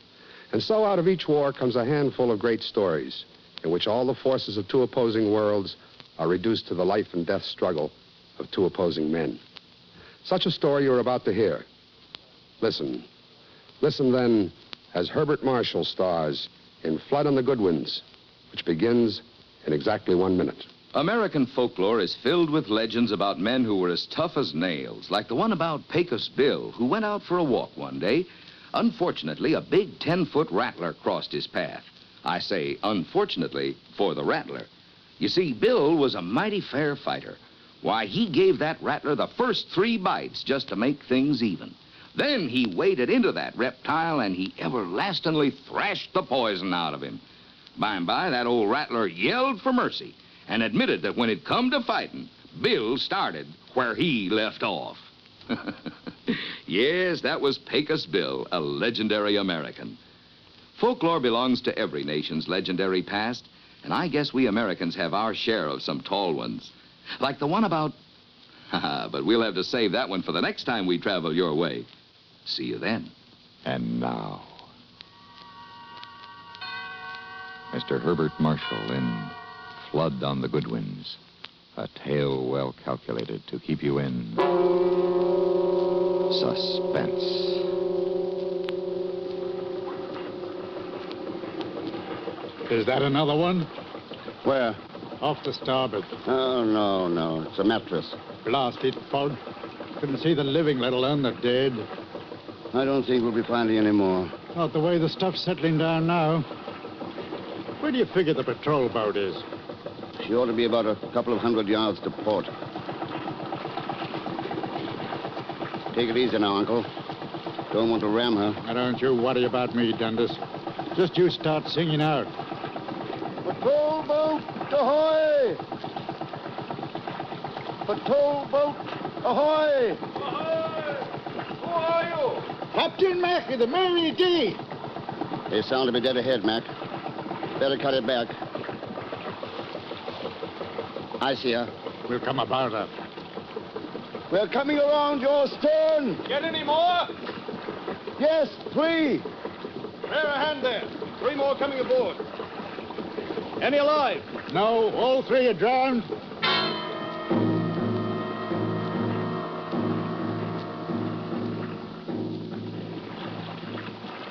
and so out of each war comes a handful of great stories in which all the forces of two opposing worlds are reduced to the life and death struggle of two opposing men. Such a story you're about to hear. Listen. Listen then as Herbert Marshall stars in Flood on the Goodwins, which begins in exactly 1 minute. American folklore is filled with legends about men who were as tough as nails, like the one about Pecos Bill, who went out for a walk one day. Unfortunately, a big 10-foot rattler crossed his path. I say unfortunately for the rattler. You see, Bill was a mighty fair fighter. Why, he gave that rattler the first 3 bites just to make things even. Then he waded into that reptile and he everlastingly thrashed the poison out of him. By and by, that old rattler yelled for mercy and admitted that when it come to fighting, Bill started where he left off. Yes, that was Pecos Bill, a legendary American. Folklore belongs to every nation's legendary past, and I guess we Americans have our share of some tall ones. Like the one about... but we'll have to save that one for the next time we travel your way. See you then. And now, Mr. Herbert Marshall in Flood on the Goodwins, a tale well calculated to keep you in suspense. Is that another one? Where? Off the starboard. Oh, no. It's a mattress. Blasted fog. Couldn't see the living, let alone the dead. I don't think we'll be finding any more. Not the way the stuff's settling down now. Where do you figure the patrol boat is? She ought to be about a couple of 100 yards to port. Take it easy now, Uncle. Don't want to ram her. Now, don't you worry about me, Dundas. Just you start singing out. Patrol boat, ahoy! Patrol boat, ahoy! Who are you? Captain Mack of the Mary D. They sound to be dead ahead, Mac. Better cut it back. I see her. We'll come about her. We're coming around your stern. Get any more? Yes, 3. Bear a hand there. 3 more coming aboard. Any alive? No, all 3 are drowned.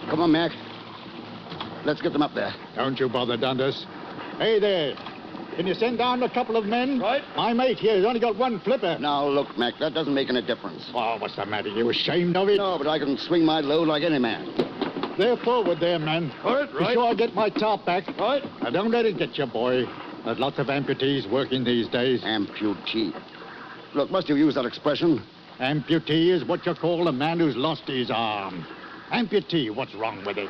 Come on, Mac. Let's get them up there. Don't you bother, Dundas. Hey there. Can you send down a couple of men? Right. My mate here has only got 1 flipper. Now, look, Mac, that doesn't make any difference. Oh, what's the matter? You ashamed of it? No, but I can swing my load like any man. They're forward there, man. All right, Be right. sure I get my top back. Right. Now, don't let it get you, boy. There's lots of amputees working these days. Amputee. Look, must you use that expression? Amputee is what you call a man who's lost his arm. Amputee, what's wrong with it?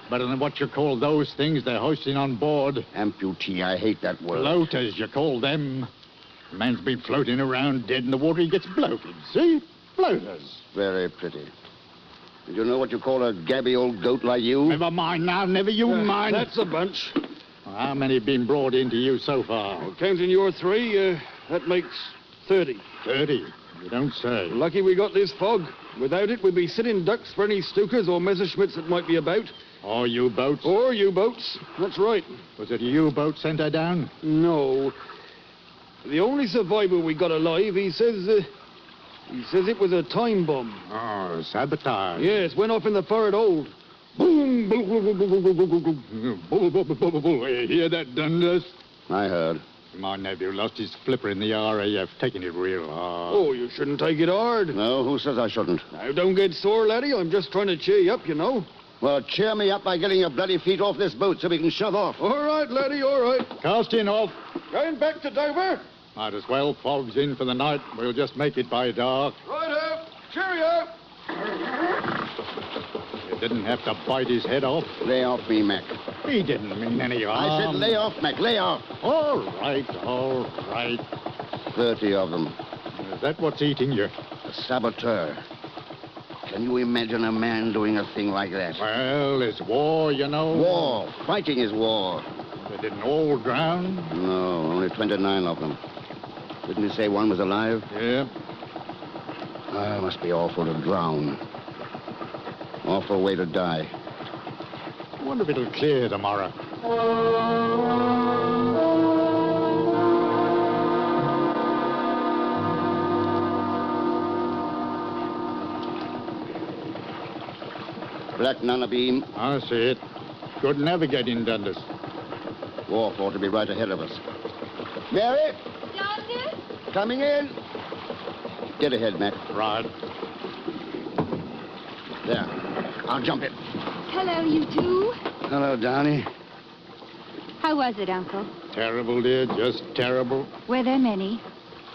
Better than what you call those things they're hoisting on board. Amputee, I hate that word. Floaters, you call them. A man's been floating around dead in the water, he gets bloated, see? Floaters. Very pretty. Did you know what you call a gabby old goat like you? Never mind now, never you mind. That's a bunch. How many have been brought into you so far? Well, counting your 3, that makes 30. 30? You don't say. Lucky we got this fog. Without it, we'd be sitting ducks for any Stukas or Messerschmitts that might be about. Or U-boats? Or U-boats. That's right. Was it a U-boat sent her down? No. The only survivor we got alive, he says it was a time bomb. Oh, sabotage. Yes, went off in the forward hold. Boom! Boom! Boom! Boom! Boom! Boom! Boom! Boom! Boom! Boom! You hear that, Dundas? I heard. My nephew lost his flipper in the RAF, taking it real hard. Oh, you shouldn't take it hard. No, who says I shouldn't? Now, don't get sore, laddie. I'm just trying to cheer you up, you know. Well, cheer me up by getting your bloody feet off this boat so we can shove off. All right, laddie, all right. Casting off. Going back to Dover? Might as well. Fog's in for the night. We'll just make it by dark. Righto. Cheerio. You didn't have to bite his head off. Lay off me, Mac. He didn't mean any harm. I said lay off, Mac, lay off. All right, all right. 30 of them. Is that what's eating you? A saboteur. Can you imagine a man doing a thing like that? Well, it's war, you know. War. Fighting is war. They didn't all drown? No, only 29 of them. Didn't he say one was alive? Yeah. Ah, must be awful to drown. Awful way to die. I wonder if it'll clear tomorrow. Black Nana beam. I see it. Good navigating, Dundas. Wharf ought to be right ahead of us. Mary? Doctor? Coming in. Get ahead, Mac. Right. There. I'll jump it. Hello, you two. Hello, Donnie. How was it, Uncle? Terrible, dear. Just terrible. Were there many?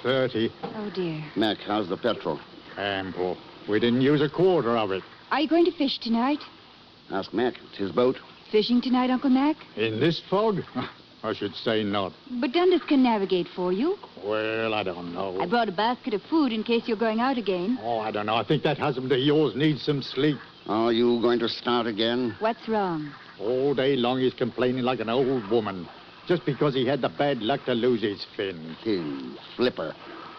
30. Oh, dear. Mac, how's the petrol? Ample. We didn't use a quarter of it. Are you going to fish tonight? Ask Mac. It's his boat. Fishing tonight, Uncle Mac? In this fog? I should say not. But Dundas can navigate for you. Well, I don't know. I brought a basket of food in case you're going out again. Oh, I don't know. I think that husband of yours needs some sleep. Are you going to start again? What's wrong? All day long he's complaining like an old woman. Just because he had the bad luck to lose his fin. Fin. Flipper.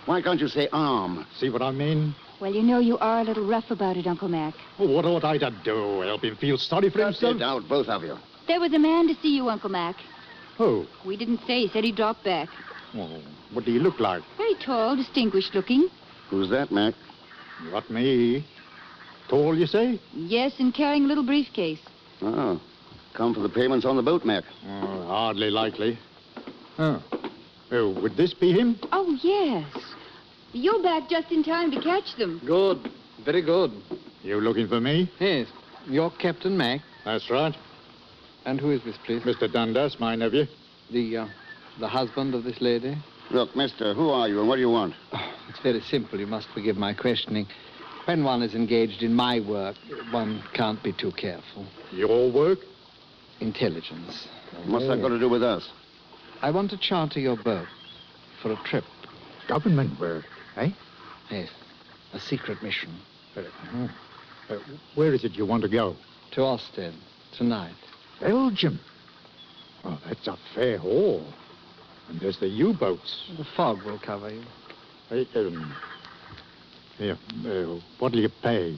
Why can't you say arm? See what I mean? Well, you know you are a little rough about it, Uncle Mac. Well, what ought I to do? Help him feel sorry for himself? Get out, both of you. There was a man to see you, Uncle Mac. Who? We didn't say. He said he dropped back. Oh, what do you look like? Very tall, distinguished looking. Who's that, Mac? Not me. Tall, you say? Yes, and carrying a little briefcase. Oh. Come for the payments on the boat, Mac. Oh, hardly likely. Oh. Oh, would this be him? Oh, yes. You're back just in time to catch them. Good. Very good. You looking for me? Yes. You're Captain Mac. That's right. And who is this, please? Mr. Dundas, my nephew. The husband of this lady? Look, mister, who are you and what do you want? Oh, it's very simple. You must forgive my questioning. When one is engaged in my work, one can't be too careful. Your work? Intelligence. What's that got to do with us? I want to charter your boat for a trip. Government work, eh? Yes. A secret mission. Where is it you want to go? To Ostend, tonight. Belgium? Oh, that's a fair haul. And there's the U-boats. The fog will cover you. Here, what'll you pay?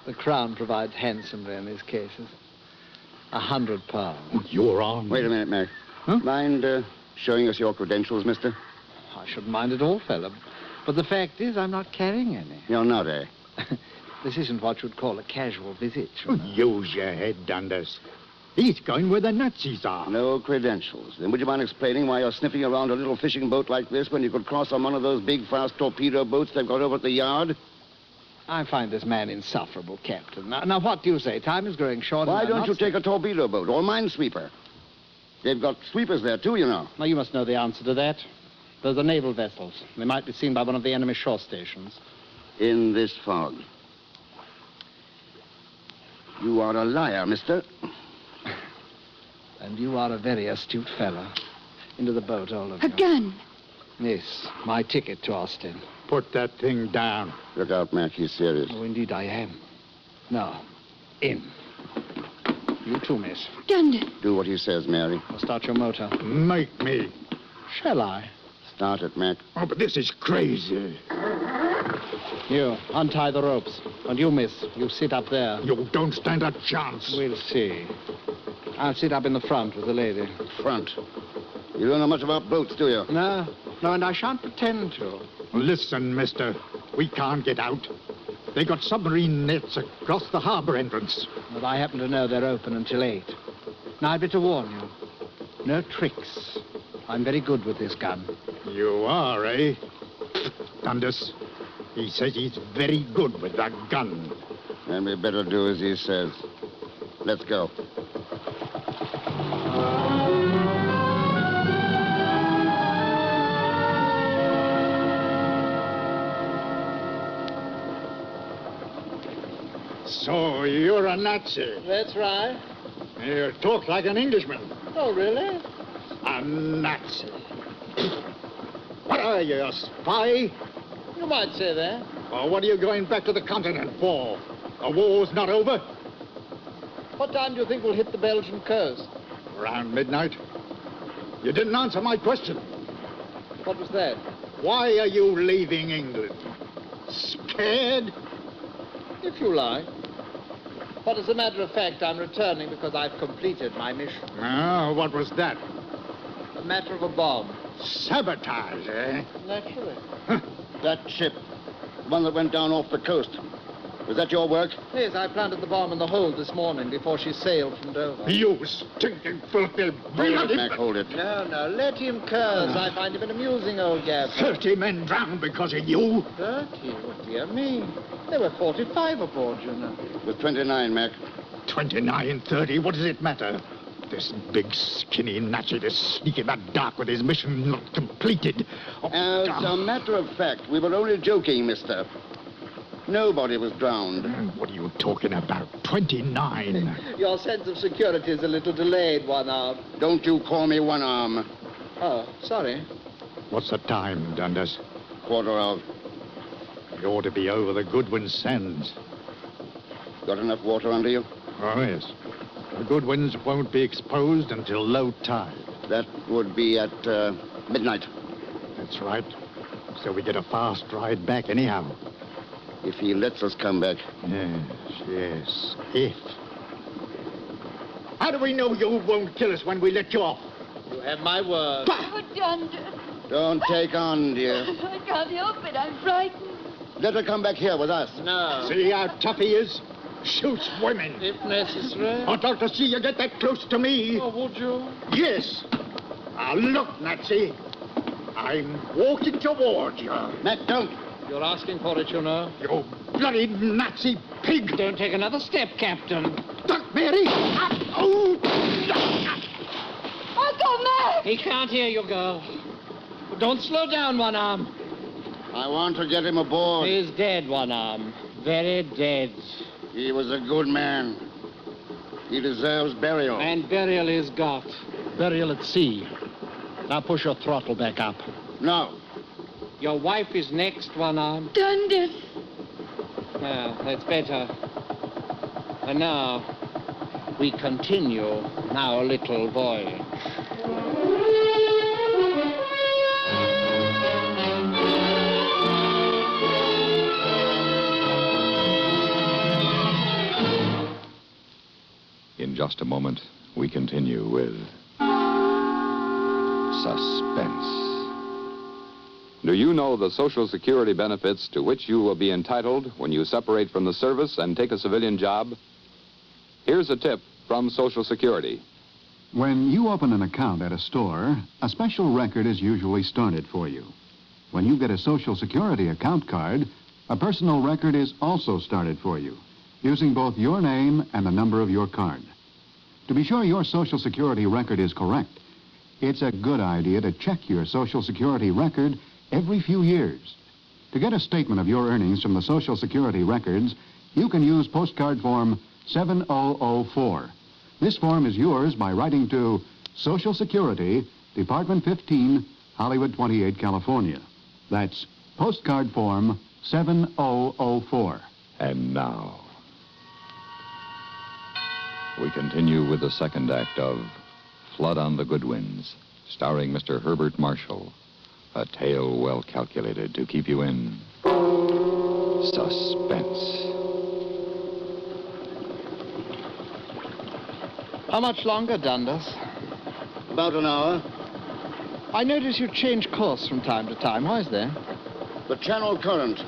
The Crown provides handsomely in these cases. £100. You're on. Wait a minute, Mac. Huh? Mind showing us your credentials, mister? I shouldn't mind at all, fella. But the fact is, I'm not carrying any. You're not, eh? This isn't what you'd call a casual visit. Use your head, Dundas. He's going where the Nazis are. No credentials. Then would you mind explaining why you're sniffing around a little fishing boat like this when you could cross on one of those big, fast torpedo boats they've got over at the yard? I find this man insufferable, Captain. Now, what do you say? Time is growing short. Why don't you take a torpedo boat or a minesweeper? They've got sweepers there, too, you know. Now, you must know the answer to that. Those are naval vessels. They might be seen by one of the enemy shore stations. In this fog. You are a liar, mister. And you are a very astute fellow. Into the boat, all of you. A gun. Yes, my ticket to Ostend. Put that thing down. Look out, Mac. He's serious. Oh, indeed I am. Now, in. You too, miss. Dundas. Do what he says, Mary. I'll start your motor. Make me. Shall I? Start it, Mac. Oh, but this is crazy. You, untie the ropes. And you, miss, you sit up there. You don't stand a chance. We'll see. I'll sit up in the front with the lady. Front? You don't know much about boats, do you? No, and I shan't pretend to. Listen, mister. We can't get out. They got submarine nets across the harbor entrance. But I happen to know they're open until 8. Now, I'd better warn you. No tricks. I'm very good with this gun. You are, eh? Dundas. He says he's very good with that gun. Then we better do as he says. Let's go. So, you're a Nazi. That's right. You talk like an Englishman. Oh, really? A Nazi. What are you, a spy? You might say that. Or what are you going back to the continent for? The war's not over? What time do you think we'll hit the Belgian coast? Around midnight. You didn't answer my question. What was that? Why are you leaving England? Scared? If you like. But as a matter of fact, I'm returning because I've completed my mission. Oh, what was that? A matter of a bomb. Sabotage, eh? Naturally. That ship, the one that went down off the coast, was that your work? Yes, I planted the bomb in the hold this morning before she sailed from Dover. You stinking filthy Hold it, Mac, hold it. No, let him curse. I find him an amusing old gaffer. 30 men drowned because of you. 30? What do you mean? There were 45 aboard, you know. It was 29, Mac. 29, 30, what does it matter? This big, skinny Nazi to sneak in the dark with his mission not completed. As a matter of fact, we were only joking, mister. Nobody was drowned. What are you talking about? 29. Your sense of security is a little delayed, One Arm. Don't you call me One Arm. Oh, sorry. What's the time, Dundas? 1:15. You ought to be over the Goodwins sands. Got enough water under you? Oh, yes. The Goodwins won't be exposed until low tide. That would be at midnight. That's right. So we get a fast ride back anyhow. If he lets us come back. Yes, if. How do we know you won't kill us when we let you off? You have my word. Oh, Dunder. Don't take on, dear. I can't help it. I'm frightened. Let her come back here with us. No. See how tough he is? Shoots women. If necessary. I'd like to see you get that close to me. Oh, would you? Yes. Now, look, Nazi. I'm walking toward you. Mac, don't. You're asking for it, you know. You bloody Nazi pig. Don't take another step, Captain. Duck, Mary. Oh. Uncle Mac! He can't hear you, girl. Don't slow down, One Arm. I want to get him aboard. He's dead, One Arm. Very dead. He was a good man. He deserves burial. And burial is got. Burial at sea. Now push your throttle back up. No. Your wife is next, One Arm. Dunder. Now, that's better. And now, we continue our little voyage. In just a moment, we continue with Suspense. Do you know the Social Security benefits to which you will be entitled when you separate from the service and take a civilian job? Here's a tip from Social Security. When you open an account at a store, a special record is usually started for you. When you get a Social Security account card, a personal record is also started for you, using both your name and the number of your card. To be sure your Social Security record is correct, it's a good idea to check your Social Security record every few years. To get a statement of your earnings from the Social Security records, you can use postcard form 7004. This form is yours by writing to Social Security, Department 15, Hollywood 28, California. That's postcard form 7004. And now, we continue with the second act of Flood on the Goodwins, starring Mr. Herbert Marshall. A tale well calculated to keep you in suspense. How much longer, Dundas? About an hour. I notice you change course from time to time. Why is that? The channel current.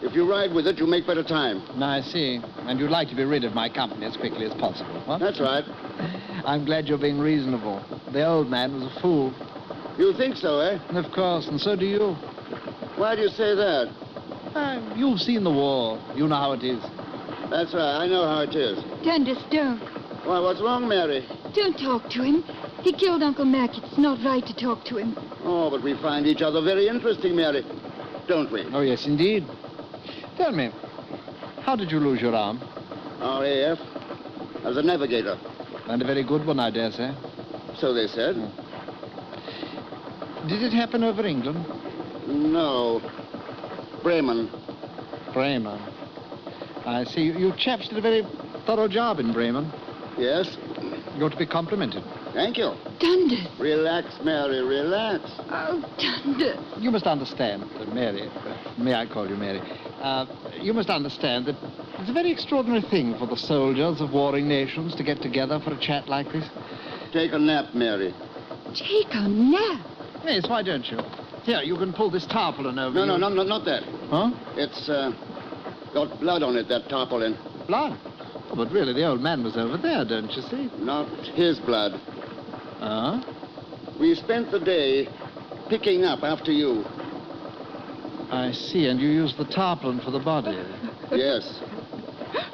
If you ride with it, you make better time. I see. And you'd like to be rid of my company as quickly as possible, huh? That's right. I'm glad you're being reasonable. The old man was a fool. You think so, eh? Of course, and so do you. Why do you say that? You've seen the war. You know how it is. That's right. I know how it is. Dundas, don't. Why, what's wrong, Mary? Don't talk to him. He killed Uncle Mac. It's not right to talk to him. Oh, but we find each other very interesting, Mary. Don't we? Oh, yes, indeed. Tell me, how did you lose your arm? RAF. As a navigator. And a very good one, I dare say. So they said. Did it happen over England? No. Bremen. Bremen. I see. You chaps did a very thorough job in Bremen. Yes. You're to be complimented. Thank you. Dundas. Relax, Mary, relax. Oh, Dundas. You must understand, Mary. May I call you Mary? You must understand that it's a very extraordinary thing for the soldiers of warring nations to get together for a chat like this. Take a nap, Mary. Take a nap? Yes, why don't you? Here, you can pull this tarpaulin over. No, not that. Huh? It's got blood on it, that tarpaulin. Blood? Oh, but really, the old man was over there, don't you see? Not his blood. Huh? We spent the day picking up after you. I see, and you used the tarpaulin for the body. Yes.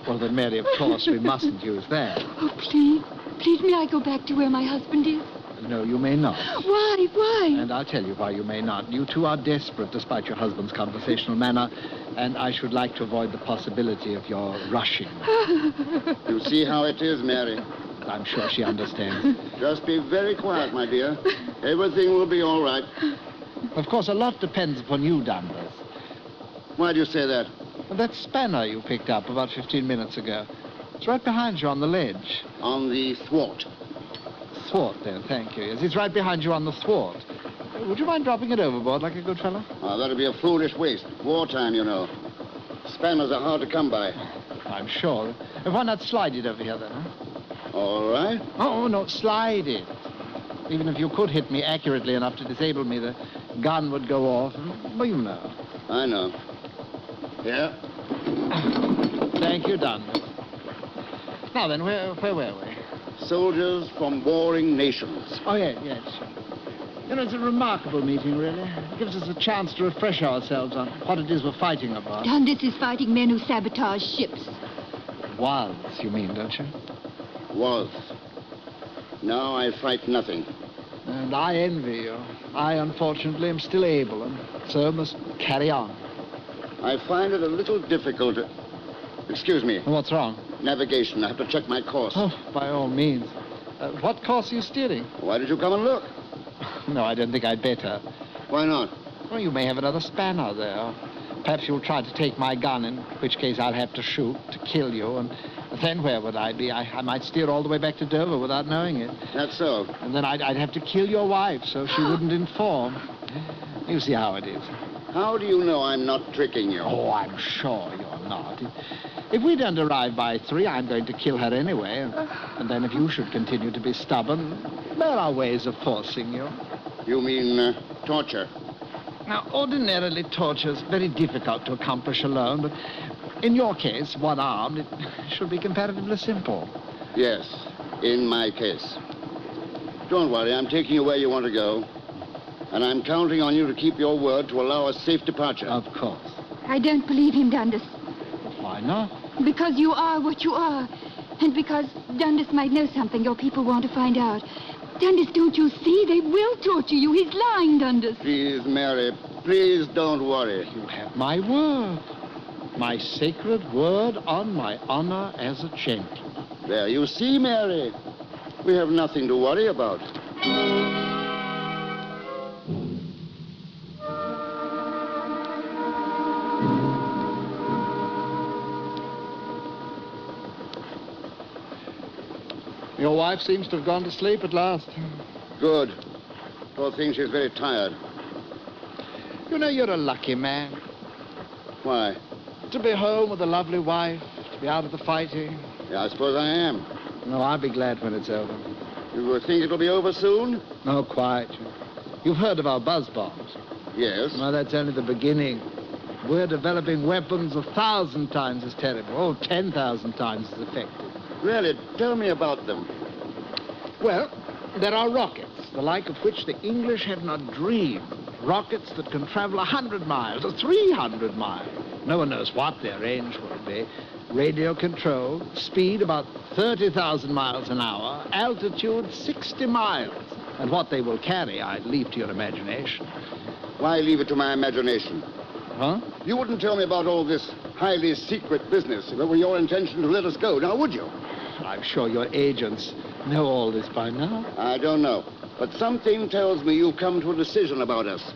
Well, then, Mary, of course, we mustn't use that. Oh, please. Please, may I go back to where my husband is? No, you may not. Why? Why? And I'll tell you why you may not. You two are desperate, despite your husband's conversational manner, and I should like to avoid the possibility of your rushing. You see how it is, Mary. I'm sure she understands. Just be very quiet, my dear. Everything will be all right. Of course, a lot depends upon you, Dundas. Why do you say that? That spanner you picked up about 15 minutes ago. It's right behind you on the ledge. On the thwart. Thwart, then, thank you. Yes, it's right behind you on the thwart. Would you mind dropping it overboard like a good fellow? Oh, that'd be a foolish waste. Wartime, you know. Spanners are hard to come by. I'm sure. Why not slide it over here, then, huh? All right. Oh, no, slide it. Even if you could hit me accurately enough to disable me, the gun would go off. Well, you know. I know. Yeah. Thank you, Dundas. Now then, where were we? Soldiers from warring nations. Oh, yes. You know, it's a remarkable meeting, really. It gives us a chance to refresh ourselves on what it is we're fighting about. Dundas is fighting men who sabotage ships. Was, you mean, don't you? Was. Now I fight nothing. And I envy you. I, unfortunately, am still able, and so must carry on. I find it a little difficult. Excuse me. What's wrong? Navigation. I have to check my course. Oh, by all means. What course are you steering? Why don't you come and look? No, I don't think I'd better. Why not? Well, you may have another spanner there. Perhaps you'll try to take my gun, in which case I'll have to shoot to kill you, and then where would I be? I might steer all the way back to Dover without knowing it. That's so. And then I'd have to kill your wife so she wouldn't inform. You see how it is. How do you know I'm not tricking you? Oh, I'm sure you're not. If we don't arrive by 3, I'm going to kill her anyway. And then if you should continue to be stubborn, there are ways of forcing you. You mean torture? Now, ordinarily, torture is very difficult to accomplish alone, but in your case, one-armed, it should be comparatively simple. Yes, in my case. Don't worry, I'm taking you where you want to go. And I'm counting on you to keep your word to allow a safe departure. Of course. I don't believe him, Dundas. Why not? Because you are what you are. And because Dundas might know something your people want to find out. Dundas, don't you see? They will torture you. He's lying, Dundas. Please, Mary, please don't worry. You have my word. My sacred word on my honor as a gentleman. There, you see, Mary. We have nothing to worry about. Your wife seems to have gone to sleep at last. Good. Poor thing, she's very tired. You know, you're a lucky man. Why? To be home with a lovely wife, to be out of the fighting. Yeah, I suppose I am. No, I'll be glad when it's over. You think it'll be over soon? No, quite. You've heard of our buzz bombs. Yes. Well, that's only the beginning. We're developing weapons 1,000 times as terrible. Oh, 10,000 times as effective. Really? Tell me about them. Well, there are rockets, the like of which the English have not dreamed. Rockets that can travel 100 miles or 300 miles. No one knows what their range will be. Radio control, speed about 30,000 miles an hour, altitude 60 miles. And what they will carry, I leave to your imagination. Why leave it to my imagination? Huh? You wouldn't tell me about all this highly secret business if it were your intention to let us go, now would you? I'm sure your agents know all this by now. I don't know. But something tells me you've come to a decision about us.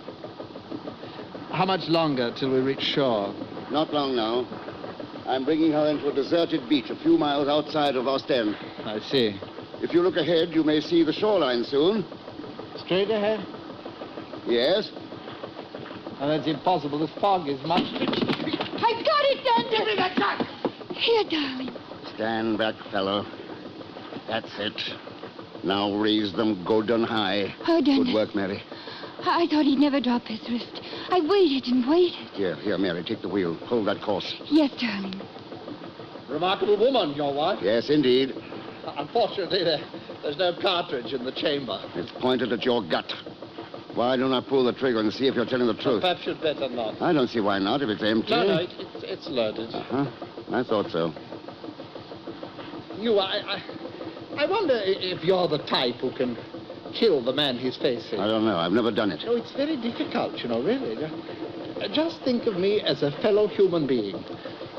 How much longer till we reach shore? Not long now. I'm bringing her into a deserted beach a few miles outside of Ostend. I see. If you look ahead, you may see the shoreline soon. Straight ahead? Yes. And that's impossible. This fog is much... I've got it, Dundas! Give me that gun! Here, darling. Stand back, fellow. That's it. Now raise them good and high. Oh, Dundas. Good work, Mary. I thought he'd never drop his wrist. I waited and waited. Here, Mary, take the wheel. Hold that course. Yes, darling. Remarkable woman, your wife. Yes, indeed. Unfortunately, there's no cartridge in the chamber. It's pointed at your gut. Why don't I pull the trigger and see if you're telling the truth? Perhaps you'd better not. I don't see why not, if it's empty. No, it's loaded. Huh? I thought so. I wonder if you're the type who can kill the man he's facing. I don't know. I've never done it. No, it's very difficult, really. Just think of me as a fellow human being.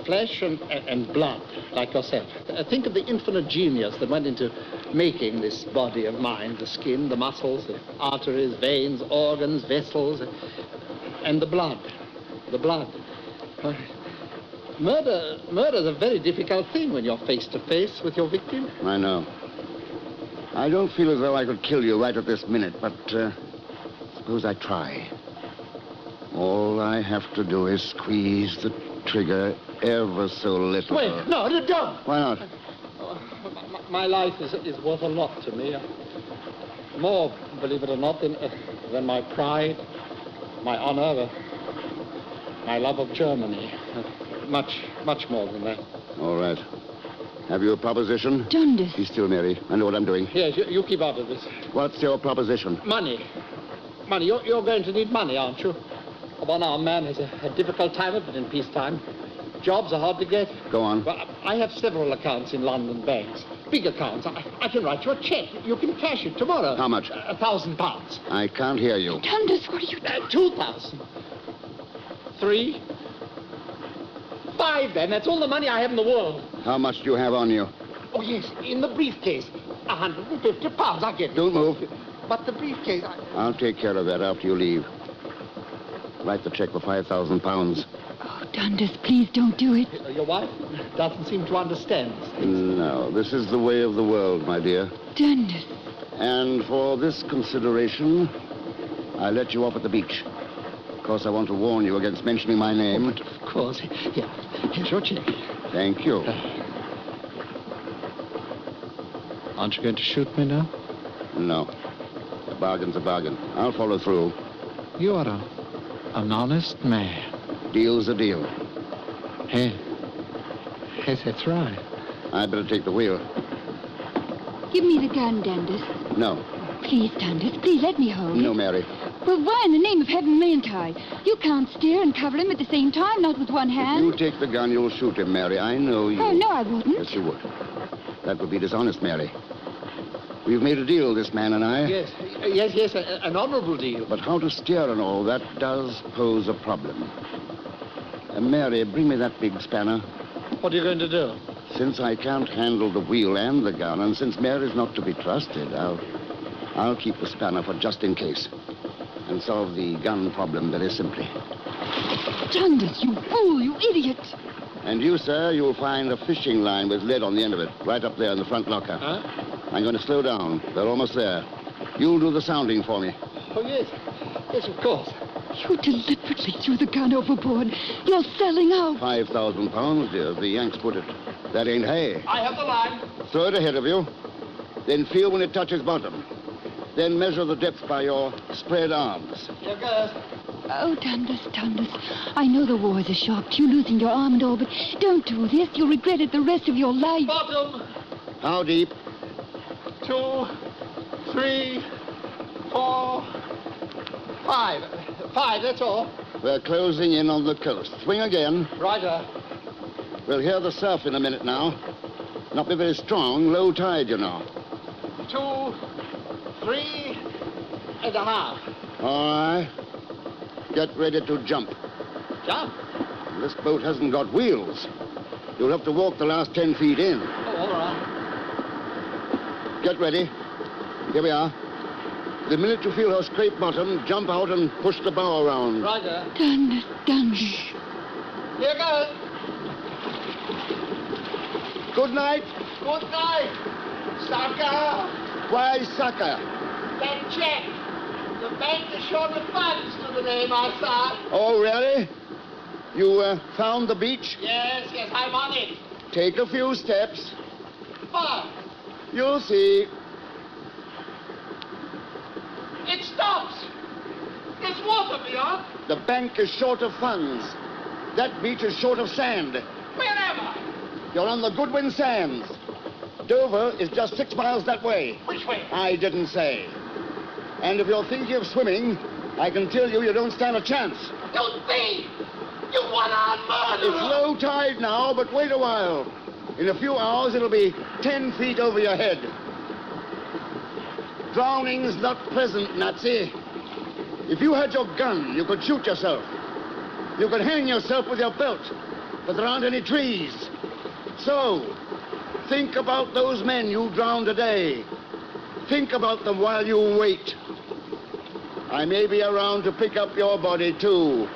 Flesh and blood, like yourself. Think of the infinite genius that went into making this body of mine. The skin, the muscles, the arteries, veins, organs, vessels, and the blood. The blood. Murder's a very difficult thing when you're face to face with your victim. I know. I don't feel as though I could kill you right at this minute, but suppose I try. All I have to do is squeeze the trigger ever so little. Wait, no, don't. Why not? My life is worth a lot to me. More, believe it or not, than my pride, my honor, my love of Germany. Much more than that. All right. Have you a proposition? Dundas. Be still, Mary. I know what I'm doing. Yes, you keep out of this. What's your proposition? Money. You're going to need money, aren't you? A one-armed man has a difficult time of it in peacetime. Jobs are hard to get. Go on. Well, I have several accounts in London banks. Big accounts. I can write you a check. You can cash it tomorrow. How much? £1,000. I can't hear you. Dundas, what are you doing? 2,000. 3. 5, then. That's all the money I have in the world. How much do you have on you? Oh, yes, in the briefcase. £150. I'll get it. Don't move. But the briefcase... I'll take care of that after you leave. Write the check for £5,000. Oh, Dundas, please don't do it. Your wife doesn't seem to understand this thing. No, this is the way of the world, my dear. Dundas. And for this consideration, I let you off at the beach. Of course, I want to warn you against mentioning my name. Oh, but of course. Here, here's your check. Thank you. Aren't you going to shoot me now? No. A bargain's a bargain. I'll follow through. You are an honest man. Deal's a deal. Yes, that's right. I'd better take the wheel. Give me the gun, Dundas. No. Please, Dundas, please let me hold it. No, Mary. Well, why in the name of heaven mayn't I? You can't steer and cover him at the same time, not with one hand. If you take the gun, you'll shoot him, Mary. I know you. Oh, no, I wouldn't. Yes, you would. That would be dishonest, Mary. We've made a deal, this man and I. Yes, an honorable deal. But how to steer and all, that does pose a problem. Mary, bring me that big spanner. What are you going to do? Since I can't handle the wheel and the gun, and since Mary's not to be trusted, I'll keep the spanner for just in case. And solve the gun problem very simply. Dundas, you fool, you idiot. And you, sir, you'll find a fishing line with lead on the end of it, right up there in the front locker. Huh? I'm going to slow down. They're almost there. You'll do the sounding for me. Oh, yes. Yes, of course. You deliberately threw the gun overboard. You're selling out. £5,000, dear. The Yanks put it. That ain't hay. I have the line. Throw it ahead of you. Then feel when it touches bottom. Then measure the depth by your spread arms. Here goes. Oh, Dundas. I know the war is a shock to you, losing your arm and all, but don't do this. You'll regret it the rest of your life. Bottom. How deep? 2, 3, 4, 5. 5, that's all. We're closing in on the coast. Swing again. Righto. We'll hear the surf in a minute now. Not be very strong, low tide, you know. 2, 3 and a half. All right. Get ready to jump. Jump? This boat hasn't got wheels. You'll have to walk the last 10 feet in. Oh, all right. Get ready. Here we are. The minute you feel her scrape bottom, jump out and push the bow around. Roger. Dundas. Here goes. Good night. Good night. Sucker. Why, sucker? That check. The bank is short of funds to the name I saw. Oh, really? You found the beach? Yes, I'm on it. Take a few steps. 5. You'll see. It stops. There's water beyond. The bank is short of funds. That beach is short of sand. Where am I? You're on the Goodwin Sands. Dover is just 6 miles that way. Which way? I didn't say. And if you're thinking of swimming, I can tell you don't stand a chance. You thief! You one-armed murderer! It's low tide now, but wait a while. In a few hours, it'll be 10 feet over your head. Drowning's not pleasant, Nazi. If you had your gun, you could shoot yourself. You could hang yourself with your belt, but there aren't any trees. So, think about those men you drowned today. Think about them while you wait. I may be around to pick up your body, too.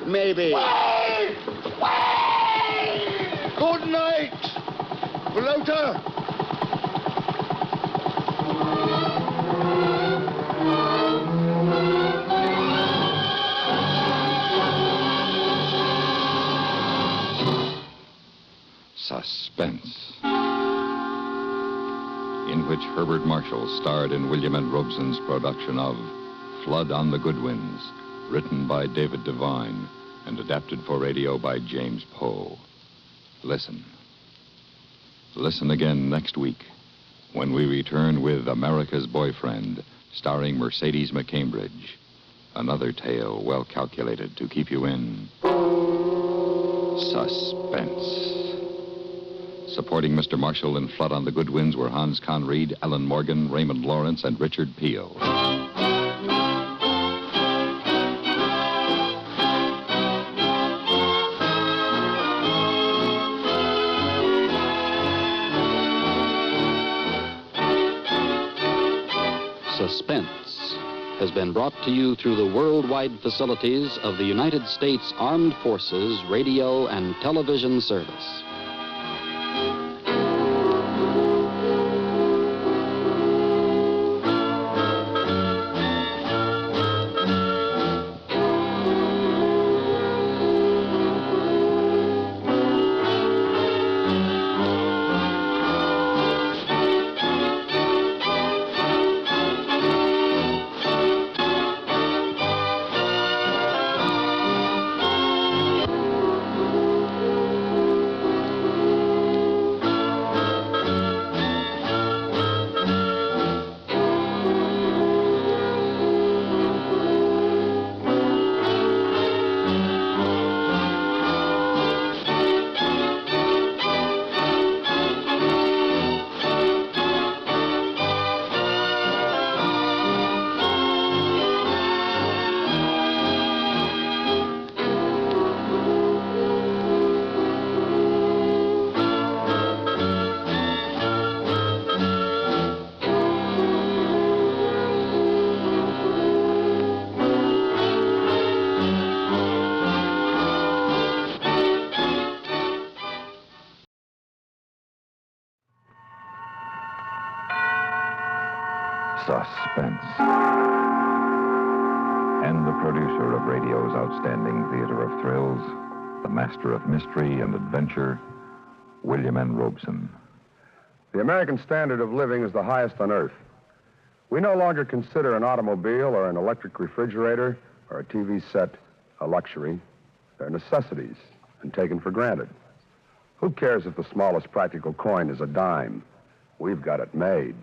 Maybe. Wait! Wait! Good night, floater. Suspense, in which Herbert Marshall starred in William N. Robeson's production of Flood on the Goodwins, written by David Devine and adapted for radio by James Poe. Listen. Listen again next week when we return with America's Boyfriend, starring Mercedes McCambridge. Another tale well calculated to keep you in suspense. Supporting Mr. Marshall in Flood on the Goodwins were Hans Conried, Ellen Morgan, Raymond Lawrence, and Richard Peel. Suspense has been brought to you through the worldwide facilities of the United States Armed Forces Radio and Television Service. Suspense. And the producer of radio's outstanding theater of thrills, the master of mystery and adventure, William N. Robeson. The American standard of living is the highest on earth. We no longer consider an automobile or an electric refrigerator or a TV set a luxury. They're necessities and taken for granted. Who cares if the smallest practical coin is a dime? We've got it made.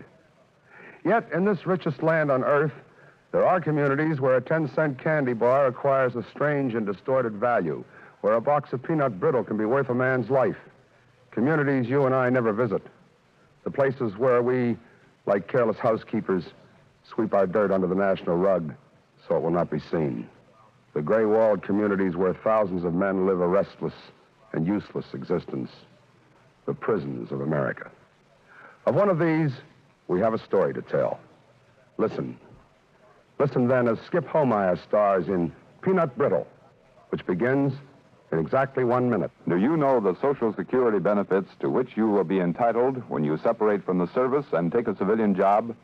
Yet, in this richest land on earth, there are communities where a 10-cent candy bar acquires a strange and distorted value, where a box of peanut brittle can be worth a man's life. Communities you and I never visit. The places where we, like careless housekeepers, sweep our dirt under the national rug so it will not be seen. The gray-walled communities where thousands of men live a restless and useless existence. The prisons of America. Of one of these, we have a story to tell. Listen. Listen then as Skip Homeyer stars in Peanut Brittle, which begins in exactly 1 minute. Do you know the Social Security benefits to which you will be entitled when you separate from the service and take a civilian job?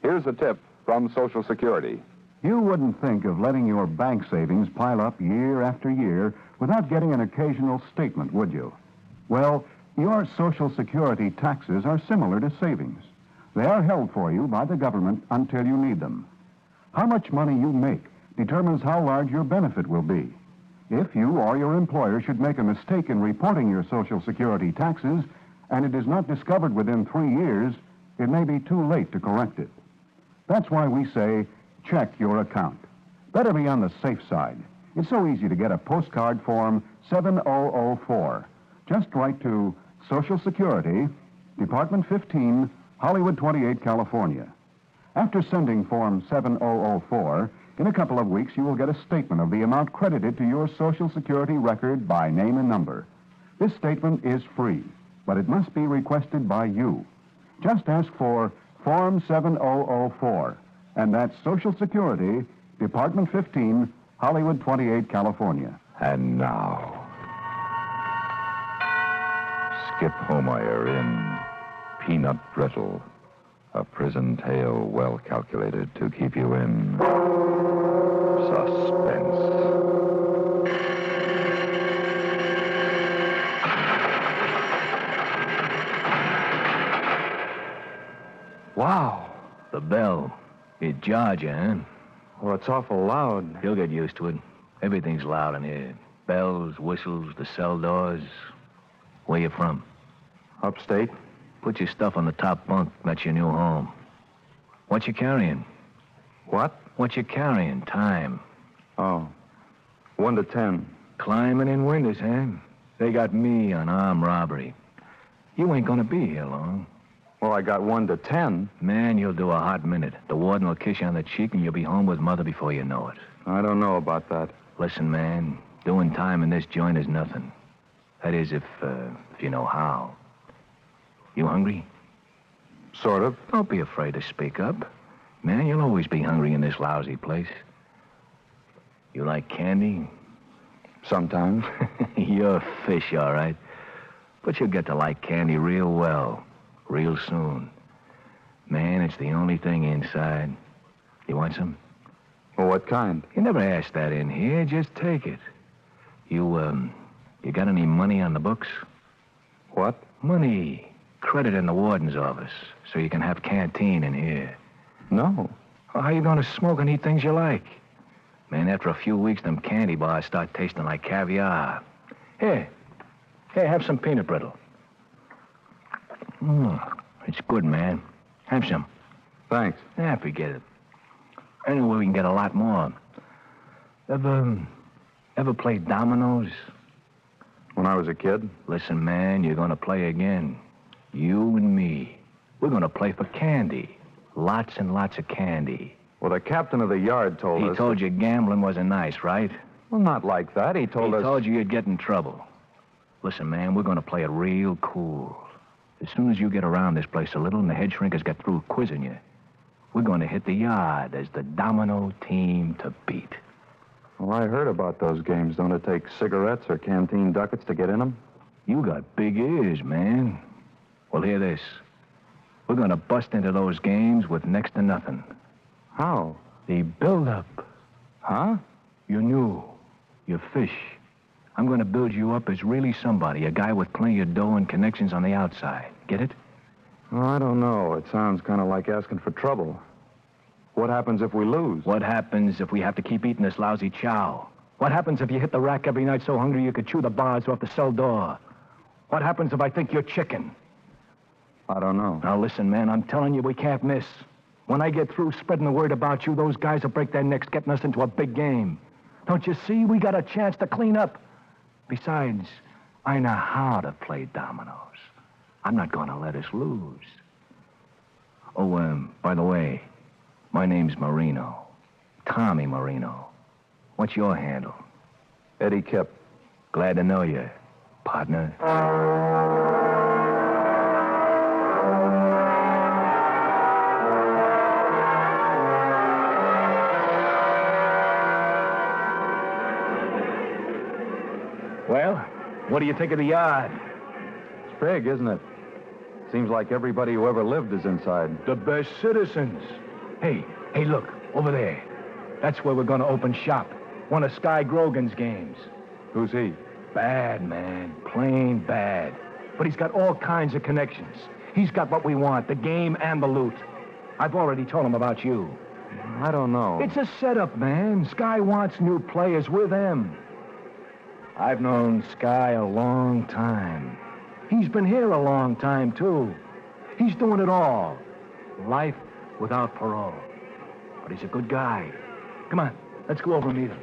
Here's a tip from Social Security. You wouldn't think of letting your bank savings pile up year after year without getting an occasional statement, would you? Well, your Social Security taxes are similar to savings. They are held for you by the government until you need them. How much money you make determines how large your benefit will be. If you or your employer should make a mistake in reporting your Social Security taxes, and it is not discovered within 3 years, it may be too late to correct it. That's why we say, check your account. Better be on the safe side. It's so easy to get a postcard form 7004. Just write to Social Security, Department 15, Hollywood 28, California. After sending form 7004, in a couple of weeks you will get a statement of the amount credited to your Social Security record by name and number. This statement is free, but it must be requested by you. Just ask for form 7004, and that's Social Security, Department 15, Hollywood 28, California. And now, Skip Homeyer in Peanut Brittle, a prison tale well calculated to keep you in suspense. Wow, the bell. It jarred you, huh? Well, it's awful loud. You'll get used to it. Everything's loud in here. Bells, whistles, the cell doors. Where you from? Upstate. Put your stuff on the top bunk. That's your new home. What you carrying? What? What you carrying? Time. Oh, 1 to 10. Climbing in windows, huh? They got me on armed robbery. You ain't gonna be here long. Well, I got 1 to 10. Man, you'll do a hot minute. The warden will kiss you on the cheek and you'll be home with Mother before you know it. I don't know about that. Listen, man, doing time in this joint is nothing. That is, if you know how. You hungry? Sort of. Don't be afraid to speak up. Man, you'll always be hungry in this lousy place. You like candy? Sometimes. You're a fish, all right. But you'll get to like candy real well, real soon. Man, it's the only thing inside. You want some? Well, what kind? You never asked that in here. Just take it. You got any money on the books? What? Money. Credit in the warden's office, so you can have canteen in here. No. Well, how you gonna smoke and eat things you like? Man, after a few weeks, them candy bars start tasting like caviar. Here, have some peanut brittle. It's good, man. Have some. Thanks. Forget it. Anyway, we can get a lot more. Ever played dominoes? When I was a kid? Listen, man, you're gonna play again. You and me. We're gonna play for candy. Lots and lots of candy. Well, the captain of the yard told us... He told you gambling wasn't nice, right? Well, not like that. He told us... He told you you'd get in trouble. Listen, man, we're gonna play it real cool. As soon as you get around this place a little and the head shrinkers get through quizzing you, we're gonna hit the yard as the domino team to beat. Well, I heard about those games. Don't it take cigarettes or canteen ducats to get in them? You got big ears, man. Well, hear this. We're gonna bust into those games with next to nothing. How? The build-up. Huh? You're new. You're fish. I'm gonna build you up as really somebody, a guy with plenty of dough and connections on the outside. Get it? Well, I don't know. It sounds kind of like asking for trouble. What happens if we lose? What happens if we have to keep eating this lousy chow? What happens if you hit the rack every night so hungry you could chew the bars off the cell door? What happens if I think you're chicken? I don't know. Now, listen, man, I'm telling you we can't miss. When I get through spreading the word about you, those guys will break their necks getting us into a big game. Don't you see? We got a chance to clean up. Besides, I know how to play dominoes. I'm not going to let us lose. Oh, by the way, my name's Marino. Tommy Marino. What's your handle? Eddie Kip. Glad to know you, partner. Well, what do you think of the yard? It's big, isn't it? Seems like everybody who ever lived is inside. The best citizens. Hey, look, over there. That's where we're going to open shop. One of Sky Grogan's games. Who's he? Bad, man. Plain bad. But he's got all kinds of connections. He's got what we want, the game and the loot. I've already told him about you. I don't know. It's a setup, man. Sky wants new players with him. I've known Sky a long time. He's been here a long time, too. He's doing it all. Life without parole. But he's a good guy. Come on, let's go over and meet him.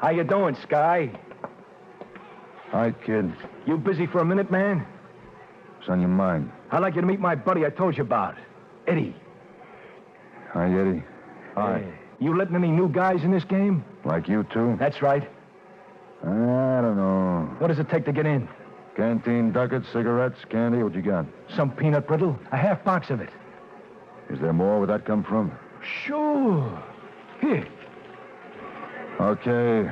How you doing, Sky? Hi, kid. You busy for a minute, man? What's on your mind? I'd like you to meet my buddy I told you about, Eddie. Hi, Eddie. Hi. Hey, you letting any new guys in this game? Like you, too? That's right. I don't know. What does it take to get in? Canteen ducats, cigarettes, candy, what you got? Some peanut brittle, a half box of it. Is there more? Where'd that come from? Sure. Here. Okay,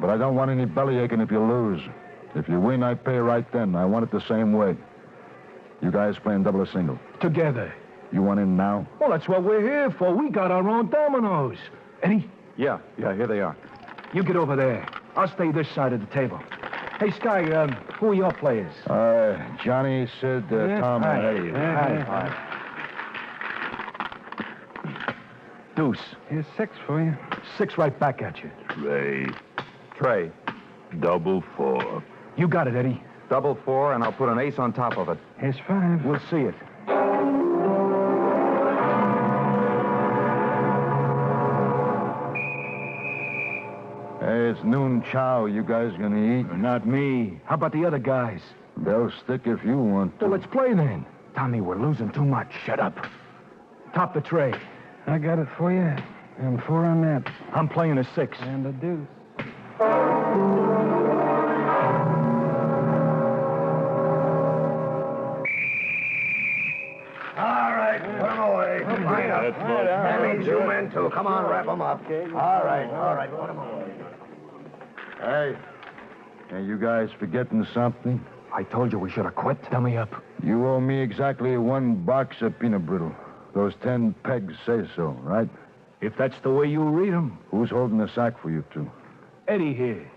but I don't want any belly aching if you lose. If you win, I pay right then. I want it the same way. You guys playing double or single? Together. You want in now? Well, that's what we're here for. We got our own dominoes. Eddie? Yeah, here they are. You get over there. I'll stay this side of the table. Hey, Sky, who are your players? Johnny, Sid, Tom, and Eddie. Hi. Deuce. Here's 6 for you. 6 right back at you. Trey. Double 4. You got it, Eddie. Double 4, and I'll put an ace on top of it. Here's 5. We'll see it. Hey, it's noon chow. You guys gonna eat? Not me. How about the other guys? They'll stick if you want to. Well, let's play then. Tommy, we're losing too much. Shut up. Top the tray. I got it for you. And 4 on that. I'm playing a 6. And a deuce. All right, put them away. Line up. That means you men, too. Come on, wrap them up. All right, put them away. Hey, are you guys forgetting something? I told you we should have quit. Tell me up. You owe me exactly 1 box of peanut brittle. Those 10 pegs say so, right? If that's the way you read them. Who's holding the sack for you two? Eddie here.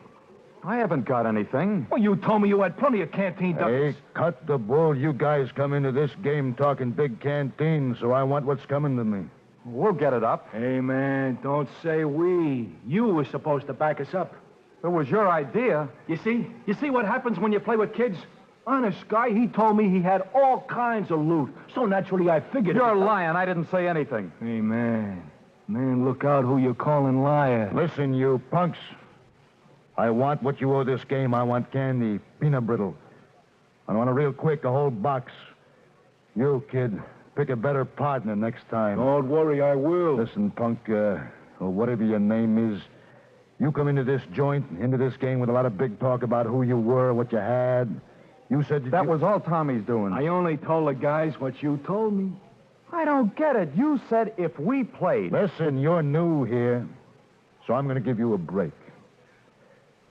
I haven't got anything. Well, you told me you had plenty of canteen ducats. Hey, cut the bull. You guys come into this game talking big canteen, so I want what's coming to me. We'll get it up. Hey, man, don't say we. You were supposed to back us up. It was your idea. You see what happens when you play with kids? Honest guy, he told me he had all kinds of loot. So naturally, I figured... You're lying. I didn't say anything. Hey, man. Man, look out who you're calling liar. Listen, you punks. I want what you owe this game. I want candy, peanut brittle. I want it real quick, a whole box. You, kid, pick a better partner next time. Don't worry, I will. Listen, punk, or whatever your name is, you come into this joint, into this game with a lot of big talk about who you were, what you had. You said... That was all Tommy's doing. I only told the guys what you told me. I don't get it. You said if we played... Listen, you're new here, so I'm going to give you a break.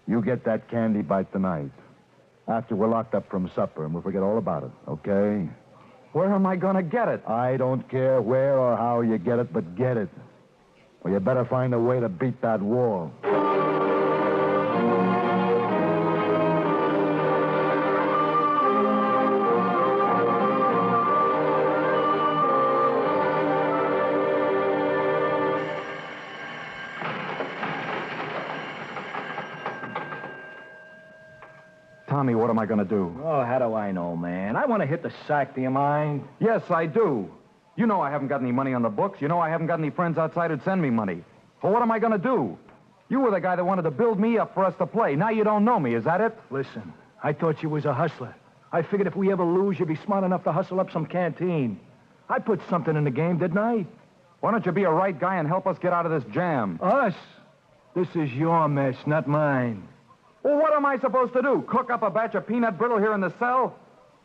You get that candy bite tonight. After we're locked up from supper, and we'll forget all about it, okay? Where am I going to get it? I don't care where or how you get it, but get it. Or you better find a way to beat that wall. Tommy, what am I going to do? Oh, how do I know, man? I want to hit the sack, do you mind? Yes, I do. You know I haven't got any money on the books. You know I haven't got any friends outside who'd send me money. Well, what am I going to do? You were the guy that wanted to build me up for us to play. Now you don't know me, is that it? Listen, I thought you was a hustler. I figured if we ever lose, you'd be smart enough to hustle up some canteen. I put something in the game, didn't I? Why don't you be a right guy and help us get out of this jam? Us? This is your mess, not mine. Well, what am I supposed to do? Cook up a batch of peanut brittle here in the cell?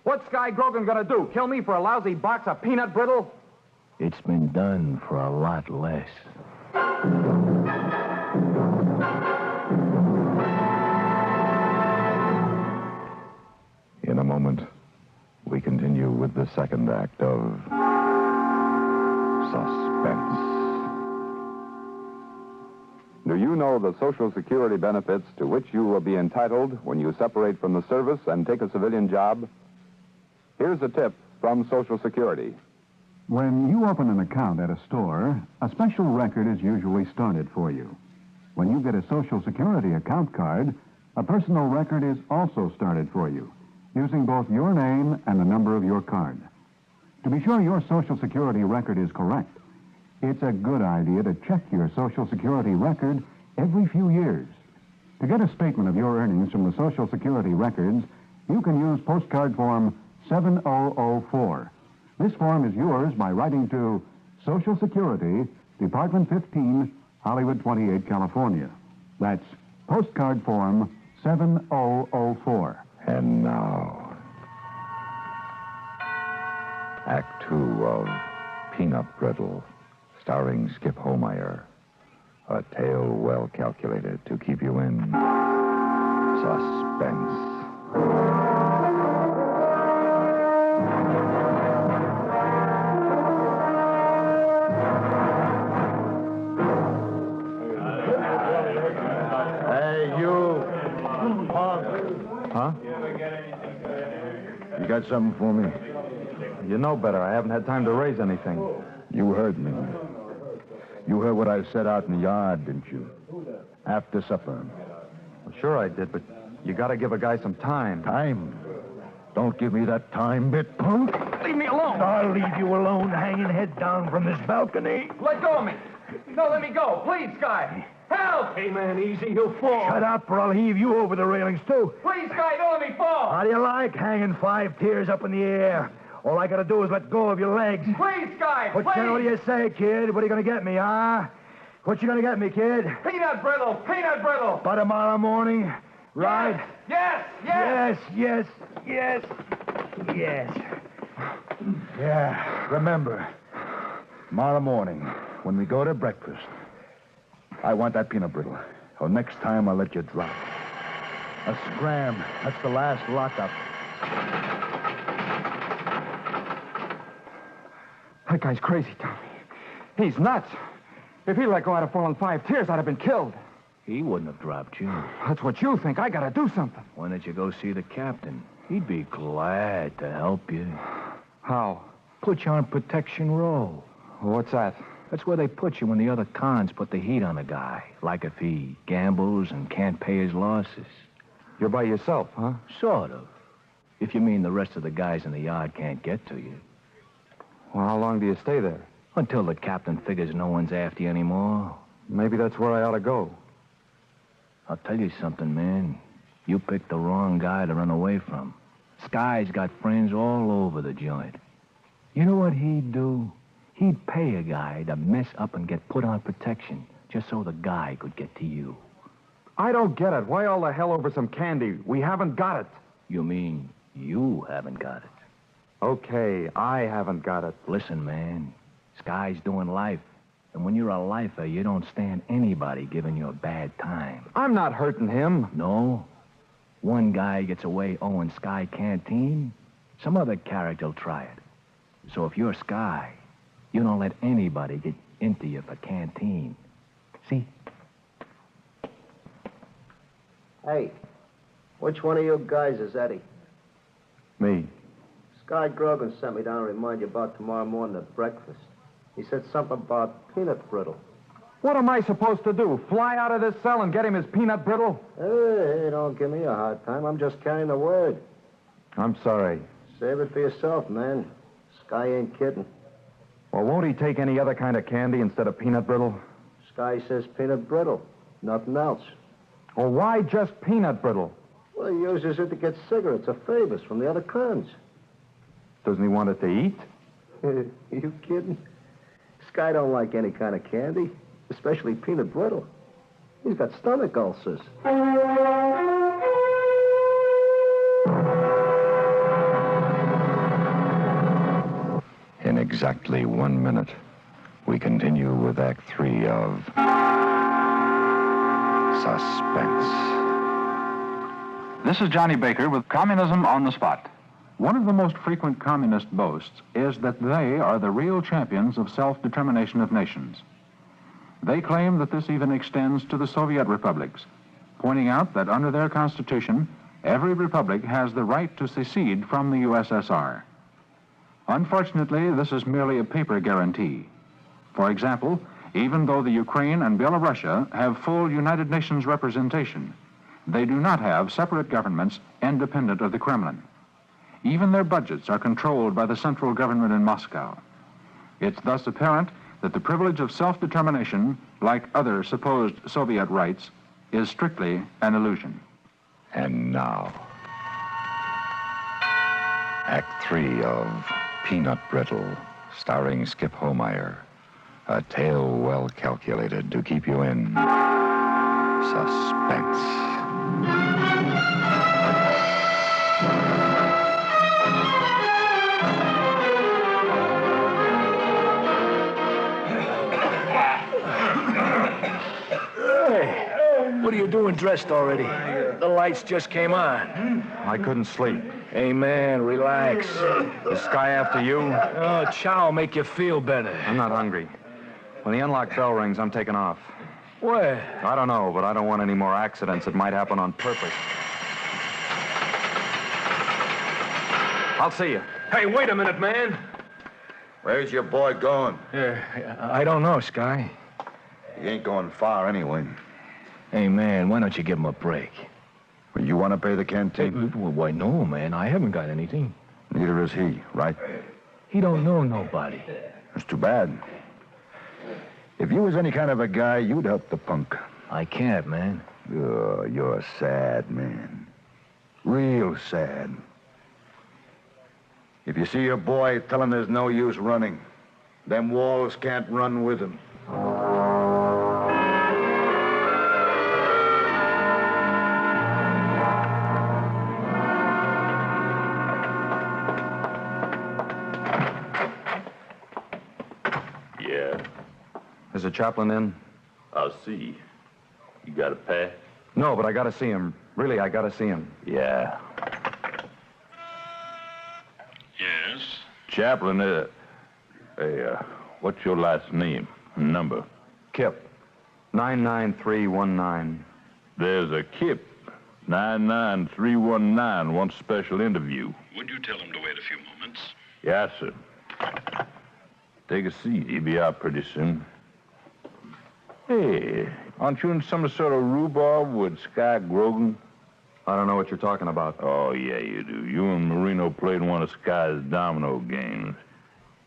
What's Sky Grogan going to do? Kill me for a lousy box of peanut brittle? It's been done for a lot less. In a moment, we continue with the second act of Suspense. Do you know the Social Security benefits to which you will be entitled when you separate from the service and take a civilian job? Here's a tip from Social Security. When you open an account at a store, a special record is usually started for you. When you get a Social Security account card, a personal record is also started for you, using both your name and the number of your card. To be sure your Social Security record is correct, it's a good idea to check your Social Security record every few years. To get a statement of your earnings from the Social Security records, you can use postcard form 7004. This form is yours by writing to Social Security, Department 15, Hollywood 28, California. That's postcard form 7004. And now, Act Two of Peanut Brittle, starring Skip Holmeyer. A tale well calculated to keep you in suspense. Huh? You got something for me? You know better. I haven't had time to raise anything. You heard me. You heard what I said out in the yard, didn't you? After supper. Well, sure I did, but you got to give a guy some time. Time? Don't give me that time bit, punk. Leave me alone. I'll leave you alone, hanging head down from this balcony. Let go of me. No, let me go. Please, Sky. Help! Hey, man, easy. You'll fall. Shut up, or I'll heave you over the railings, too. Please, Sky, don't let me fall. How do you like hanging 5 tiers up in the air? All I gotta do is let go of your legs. Please, Sky, please. What do you say, kid? What are you gonna get me, huh? What you gonna get me, kid? Peanut brittle, peanut brittle. By tomorrow morning, right? Yes, yes. Yes, yes, yes, yes. Yeah, remember, tomorrow morning, when we go to breakfast, I want that peanut brittle. Or next time I'll let you drop. A scram. That's the last lockup. That guy's crazy, Tommy. He's nuts. If he let go, I'd have fallen 5 tiers. I'd have been killed. He wouldn't have dropped you. That's what you think. I gotta do something. Why don't you go see the captain? He'd be glad to help you. How? Put you on protection roll. What's that? That's where they put you when the other cons put the heat on a guy. Like if he gambles and can't pay his losses. You're by yourself, huh? Sort of. If you mean the rest of the guys in the yard can't get to you. Well, how long do you stay there? Until the captain figures no one's after you anymore. Maybe that's where I ought to go. I'll tell you something, man. You picked the wrong guy to run away from. Sky's got friends all over the joint. You know what he'd do? He'd pay a guy to mess up and get put on protection just so the guy could get to you. I don't get it. Why all the hell over some candy? We haven't got it. You mean you haven't got it? Okay, I haven't got it. Listen, man, Sky's doing life. And when you're a lifer, you don't stand anybody giving you a bad time. I'm not hurting him. No? One guy gets away owing Sky canteen, some other character'll try it. So if you're Sky, you don't let anybody get into you for canteen. See? Hey, which one of you guys is Eddie? Me. Sky Grogan sent me down to remind you about tomorrow morning at breakfast. He said something about peanut brittle. What am I supposed to do? Fly out of this cell and get him his peanut brittle? Hey, don't give me a hard time. I'm just carrying the word. I'm sorry. Save it for yourself, man. Sky ain't kidding. Well, won't he take any other kind of candy instead of peanut brittle? Guy says peanut brittle. Nothing else. Well, why just peanut brittle? Well, he uses it to get cigarettes or favors from the other kinds. Doesn't he want it to eat? You kidding? This guy don't like any kind of candy, especially peanut brittle. He's got stomach ulcers. In exactly 1 minute, we continue with Act 3 of Suspense. This is Johnny Baker with Communism on the Spot. One of the most frequent communist boasts is that they are the real champions of self-determination of nations. They claim that this even extends to the Soviet republics, pointing out that under their constitution, every republic has the right to secede from the USSR. Unfortunately, this is merely a paper guarantee. For example, even though the Ukraine and Belarusia have full United Nations representation, they do not have separate governments independent of the Kremlin. Even their budgets are controlled by the central government in Moscow. It's thus apparent that the privilege of self-determination, like other supposed Soviet rights, is strictly an illusion. And now, Act 3 of Peanut Brittle, starring Skip Homeyer. A tale well calculated to keep you in suspense. What are you doing dressed already? The lights just came on. I couldn't sleep. Hey, man, relax. Is Sky after you? Oh, chow make you feel better. I'm not hungry. When the unlocked bell rings, I'm taking off. Where? I don't know, but I don't want any more accidents that might happen on purpose. I'll see you. Hey, wait a minute, man. Where's your boy going? I don't know, Sky. He ain't going far anyway. Hey, man, why don't you give him a break? Well, you want to pay the canteen? Well, why, no, man. I haven't got anything. Neither is he, right? He don't know nobody. That's too bad. If you was any kind of a guy, you'd help the punk. I can't, man. Oh, you're a sad man. Real sad. If you see your boy, tell him there's no use running. Them walls can't run with him. Yeah, Is the chaplain in? I'll see. You got a pass? No, but I gotta see him. Really, I gotta see him. Yeah. Yes? Chaplain, what's your last name? Number? Kip. 99319. There's a Kip. 99319 wants special interview. Would you tell him to wait a few moments? Yes, sir. Take a seat. He'll be out pretty soon. Hey, aren't you in some sort of rhubarb with Sky Grogan? I don't know what you're talking about. Oh, yeah, you do. You and Marino played one of Sky's domino games.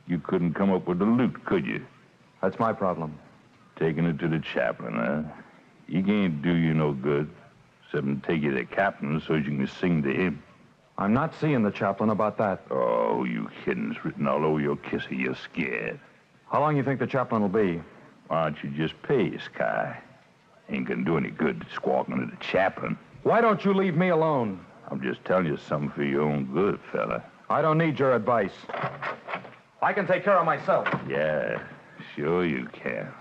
You couldn't come up with the loot, could you? That's my problem. Taking it to the chaplain, huh? He can't do you no good, except to take you to the captain so you can sing to him. I'm not seeing the chaplain about that. Oh, you kidding. It's written all over your kisser. You're scared. How long you think the chaplain will be? Why don't you just pay, Sky? Ain't gonna do any good squawking to the chaplain. Why don't you leave me alone? I'm just telling you something for your own good, fella. I don't need your advice. I can take care of myself. Yeah, sure you can.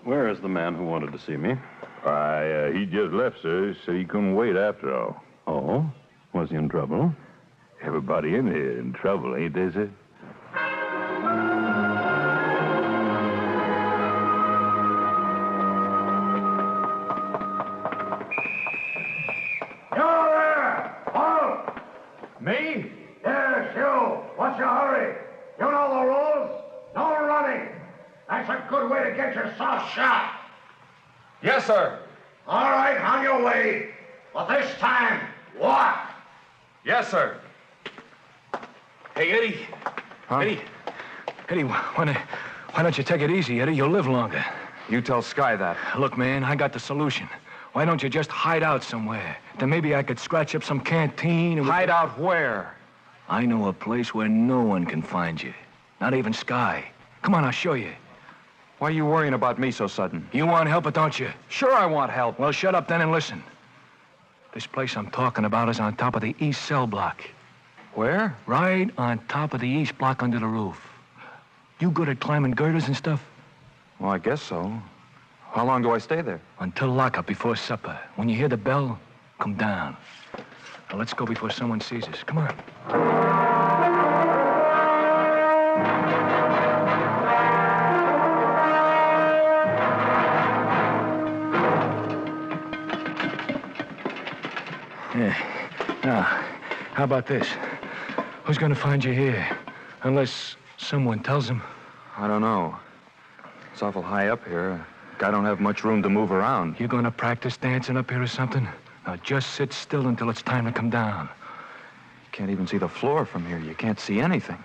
Where is the man who wanted to see me? Why, he just left, sir. He said he couldn't wait after all. Oh? Was he in trouble? Everybody in here in trouble, ain't they, sir? You there! Halt! Me? Yes, you. What's your hurry? You know the rules. No running. That's a good way to get yourself shot. Yes, sir. All right, on your way. But this time, walk. Yes, sir. Hey, Eddie. Huh? Eddie, when Why don't you take it easy, Eddie? You'll live longer. You tell Sky that. Look, man, I got the solution. Why don't you just hide out somewhere? Then maybe I could scratch up some canteen and... Hide out where? I know a place where no one can find you. Not even Sky. Come on, I'll show you. Why are you worrying about me so sudden? You want help, don't you? Sure I want help. Well, shut up then and listen. This place I'm talking about is on top of the east cell block. Where? Right on top of the east block under the roof. You good at climbing girders and stuff? Well, I guess so. How long do I stay there? Until lockup before supper. When you hear the bell, come down. Now, let's go before someone sees us. Come on. Yeah. Now, how about this? Who's gonna find you here? Unless someone tells them. I don't know. It's awful high up here. I don't have much room to move around. You gonna practice dancing up here or something? Now, just sit still until it's time to come down. You can't even see the floor from here. You can't see anything.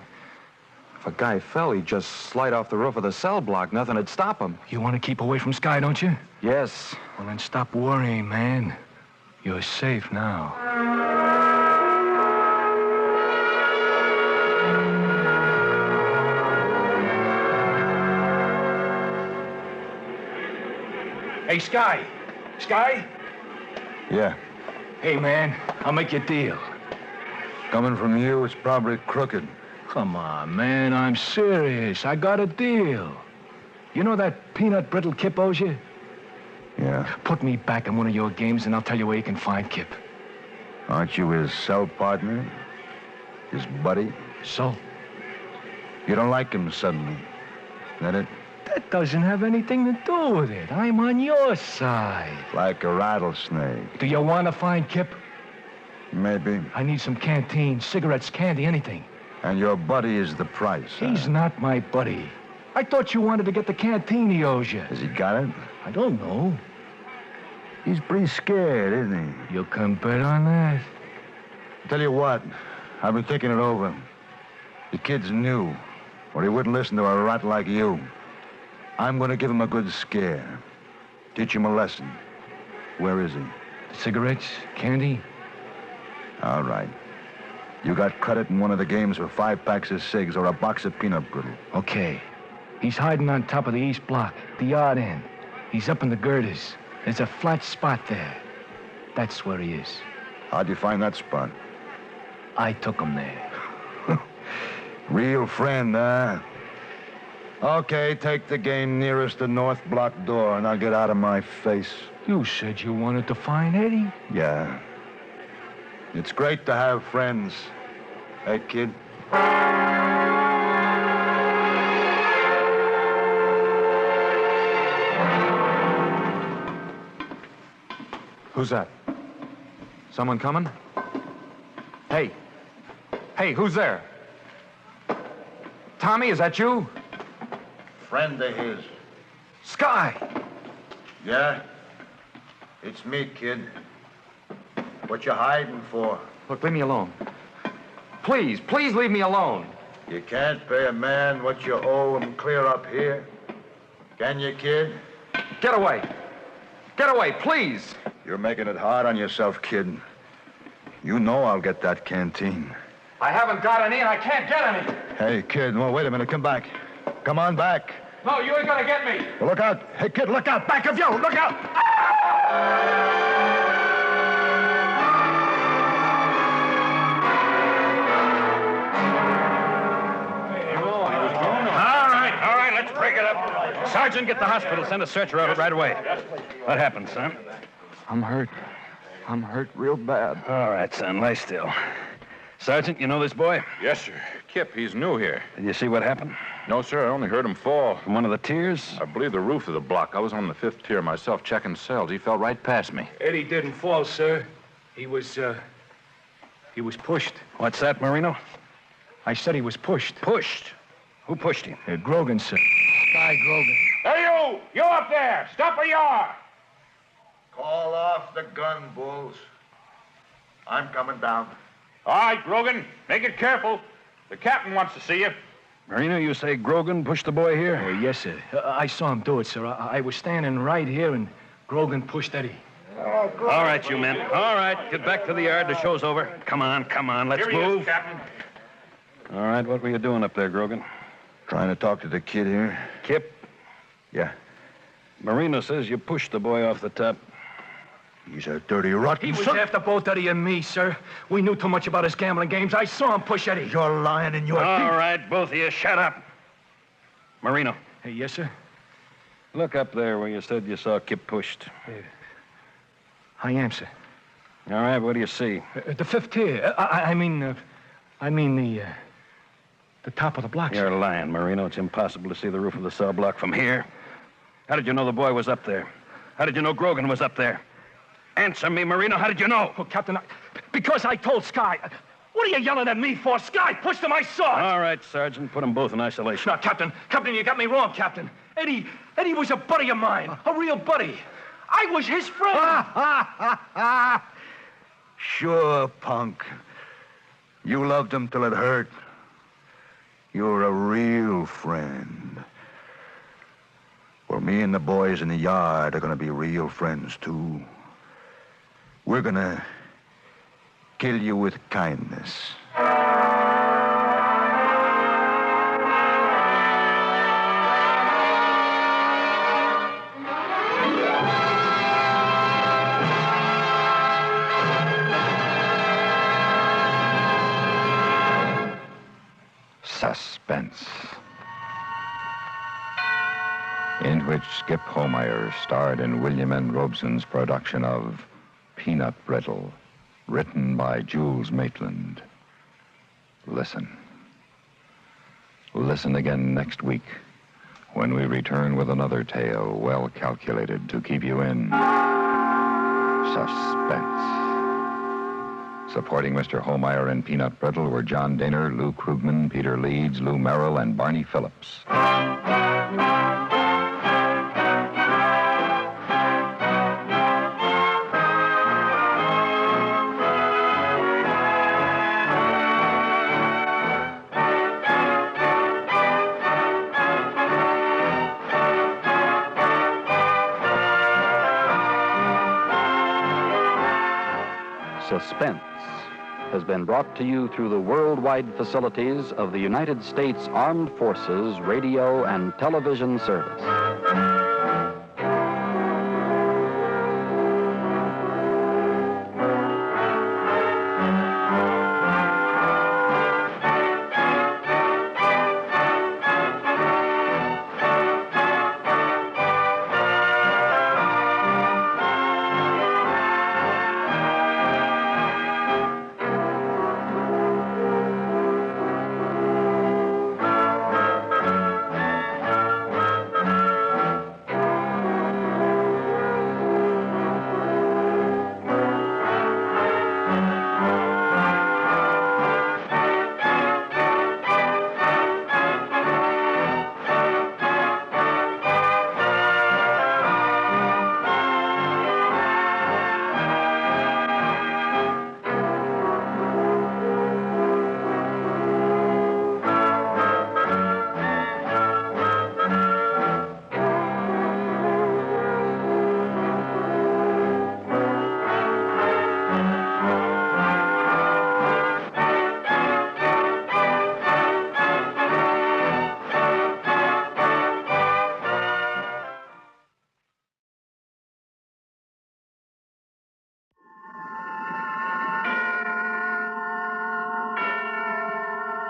If a guy fell, he'd just slide off the roof of the cell block. Nothing would stop him. You want to keep away from Sky, don't you? Yes. Well, then stop worrying, man. You're safe now. Hey, Sky. Sky? Yeah. Hey, man, I'll make you a deal. Coming from you, it's probably crooked. Come on, man, I'm serious. I got a deal. You know that peanut brittle Kip owes you? Yeah. Put me back in one of your games and I'll tell you where you can find Kip. Aren't you his cell partner? His buddy? So? You don't like him suddenly. That it? That doesn't have anything to do with it. I'm on your side. Like a rattlesnake. Do you want to find Kip? Maybe. I need some canteen, cigarettes, candy, anything. And your buddy is the price, He's not my buddy. I thought you wanted to get the canteen he owes you. Has he got it? I don't know. He's pretty scared, isn't he? You can bet on that. Tell you what, I've been thinking it over. The kid's new, or he wouldn't listen to a rat like you. I'm going to give him a good scare. Teach him a lesson. Where is he? Cigarettes, candy? All right. You got credit in one of the games for 5 packs of cigs or a box of peanut brittle. Okay. He's hiding on top of the east block, the yard end. He's up in the girders. There's a flat spot there. That's where he is. How'd you find that spot? I took him there. Real friend, huh? Okay, take the game nearest the north block door, and I'll get out of my face. You said you wanted to find Eddie. Yeah. It's great to have friends. Hey, kid. Who's that? Someone coming? Hey. Hey, who's there? Tommy, is that you? Friend of his. Sky! Yeah? It's me, kid. What you hiding for? Look, leave me alone. Please, please leave me alone. You can't pay a man what you owe him clear up here. Can you, kid? Get away. Get away, please. You're making it hard on yourself, kid. You know I'll get that canteen. I haven't got any and I can't get any. Hey, kid, well, wait a minute. Come back. Come on back. No, you ain't gonna get me. Well, look out. Hey, kid, look out. Back of you. Look out. All right, let's break it up. Sergeant, get the hospital. Send a stretcher out right away. What happened, son? I'm hurt. I'm hurt real bad. All right, son, lie still. Sergeant, you know this boy? Yes, sir. Kip, he's new here. Did you see what happened? No, sir. I only heard him fall. From one of the tiers? I believe the roof of the block. I was on the 5th tier myself checking cells. He fell right past me. Eddie didn't fall, sir. He was pushed. What's that, Marino? I said he was pushed. Pushed? Who pushed him? Grogan, sir. Sky Grogan. Hey, you! You up there! Stop where you are! Call off the gun, Bulls. I'm coming down. All right, Grogan. Make it careful. The captain wants to see you. Marino, you say Grogan pushed the boy here? Oh, yes, sir. I saw him do it, sir. I was standing right here, and Grogan pushed Eddie. All right, you men. All right, get back to the yard. The show's over. Come on, let's Here he move. is, Captain. All right, what were you doing up there, Grogan? Trying to talk to the kid here. Kip? Yeah. Marino says you pushed the boy off the top. He's a dirty rotten He was son. after both Eddie and me, sir. We knew too much about his gambling games. I saw him push Eddie. You're lying in your All right, both of you, shut up. Marino. Hey, yes, sir? Look up there where you said you saw Kip pushed. I am, sir. All right, what do you see? The fifth tier. I mean the top of the block, You're sir. lying, Marino. It's impossible to see the roof of the cell block from here. How did you know the boy was up there? How did you know Grogan was up there? Answer me, Marino. How did you know? Oh, Captain, because I told Sky. What are you yelling at me for? Sky pushed him, I saw it. All right, Sergeant, put them both in isolation. No, Captain, you got me wrong, Captain. Eddie was a buddy of mine, a real buddy. I was his friend. Sure, punk. You loved him till it hurt. You're a real friend. Well, me and the boys in the yard are gonna be real friends, too. We're gonna kill you with kindness. Suspense, in which Skip Homeyer starred in William N. Robeson's production of Peanut Brittle, written by Jules Maitland. Listen. Listen again next week when we return with another tale well calculated to keep you in suspense. Supporting Mr. Homeyer in Peanut Brittle were John Daner, Lou Krugman, Peter Leeds, Lou Merrill, and Barney Phillips. Suspense has been brought to you through the worldwide facilities of the United States Armed Forces Radio and Television Service.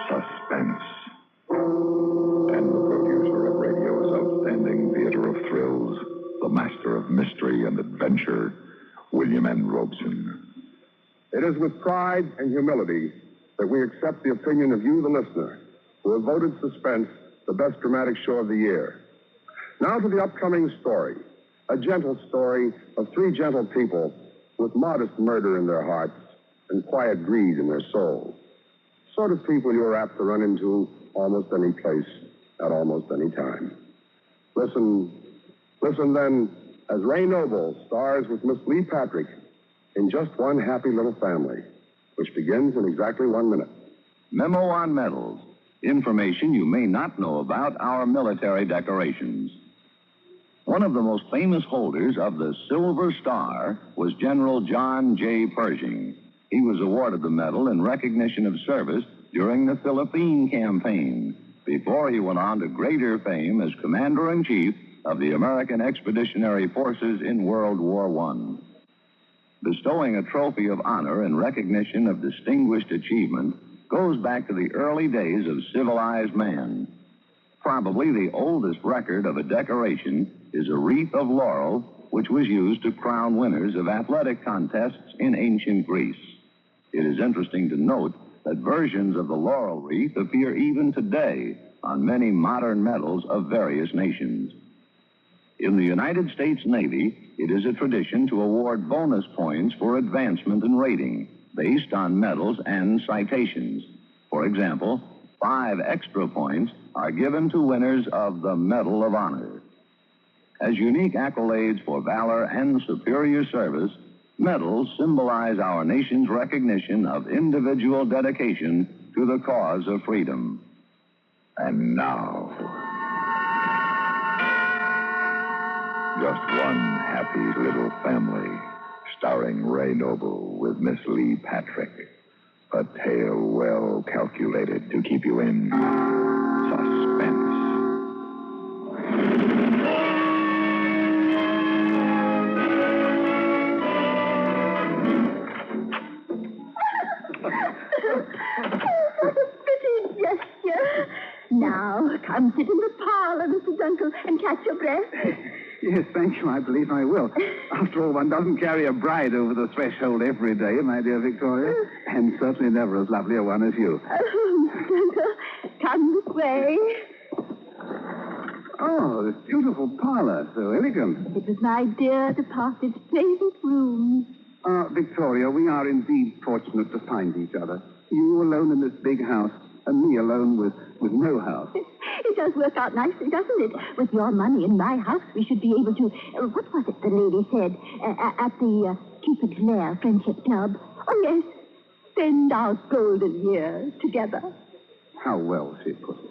Suspense. And the producer of radio's outstanding theater of thrills, the master of mystery and adventure, William N. Robeson. It is with pride and humility that we accept the opinion of you, the listener, who have voted Suspense the best dramatic show of the year. Now to the upcoming story, a gentle story of three gentle people with modest murder in their hearts and quiet greed in their souls. Sort of people you're apt to run into almost any place at almost any time. Listen then, as Ray Noble stars with Miss Lee Patrick in Just One Happy Little Family, which begins in exactly 1 minute. Memo on Metals. Information you may not know about our military decorations. One of the most famous holders of the Silver Star was General John J. Pershing. He was awarded the medal in recognition of service during the Philippine Campaign, before he went on to greater fame as Commander-in-Chief of the American Expeditionary Forces in World War I. Bestowing a trophy of honor in recognition of distinguished achievement goes back to the early days of civilized man. Probably the oldest record of a decoration is a wreath of laurel, which was used to crown winners of athletic contests in ancient Greece. It is interesting to note that versions of the laurel wreath appear even today on many modern medals of various nations. In the United States Navy, it is a tradition to award bonus points for advancement in rating based on medals and citations. For example, 5 extra points are given to winners of the Medal of Honor. As unique accolades for valor and superior service, medals symbolize our nation's recognition of individual dedication to the cause of freedom. And now, just one happy little family, starring Ray Noble with Miss Lee Patrick. A tale well calculated to keep you in suspense. Now, come sit in the parlor, Mr. Dunkel, and catch your breath. Yes, thank you. I believe I will. After all, one doesn't carry a bride over the threshold every day, my dear Victoria. And certainly never as lovely a one as you. Oh, Mr. Dunkel, come this way. Oh, this beautiful parlor, so elegant. It was my dear departed's favorite room. Victoria, we are indeed fortunate to find each other. You alone in this big house, and me alone with no house. It does work out nicely, doesn't it? With your money in my house, we should be able to... what was it the lady said? At the Cupid's Lair Friendship Club. Oh, yes. Spend our golden years together. How well she put it.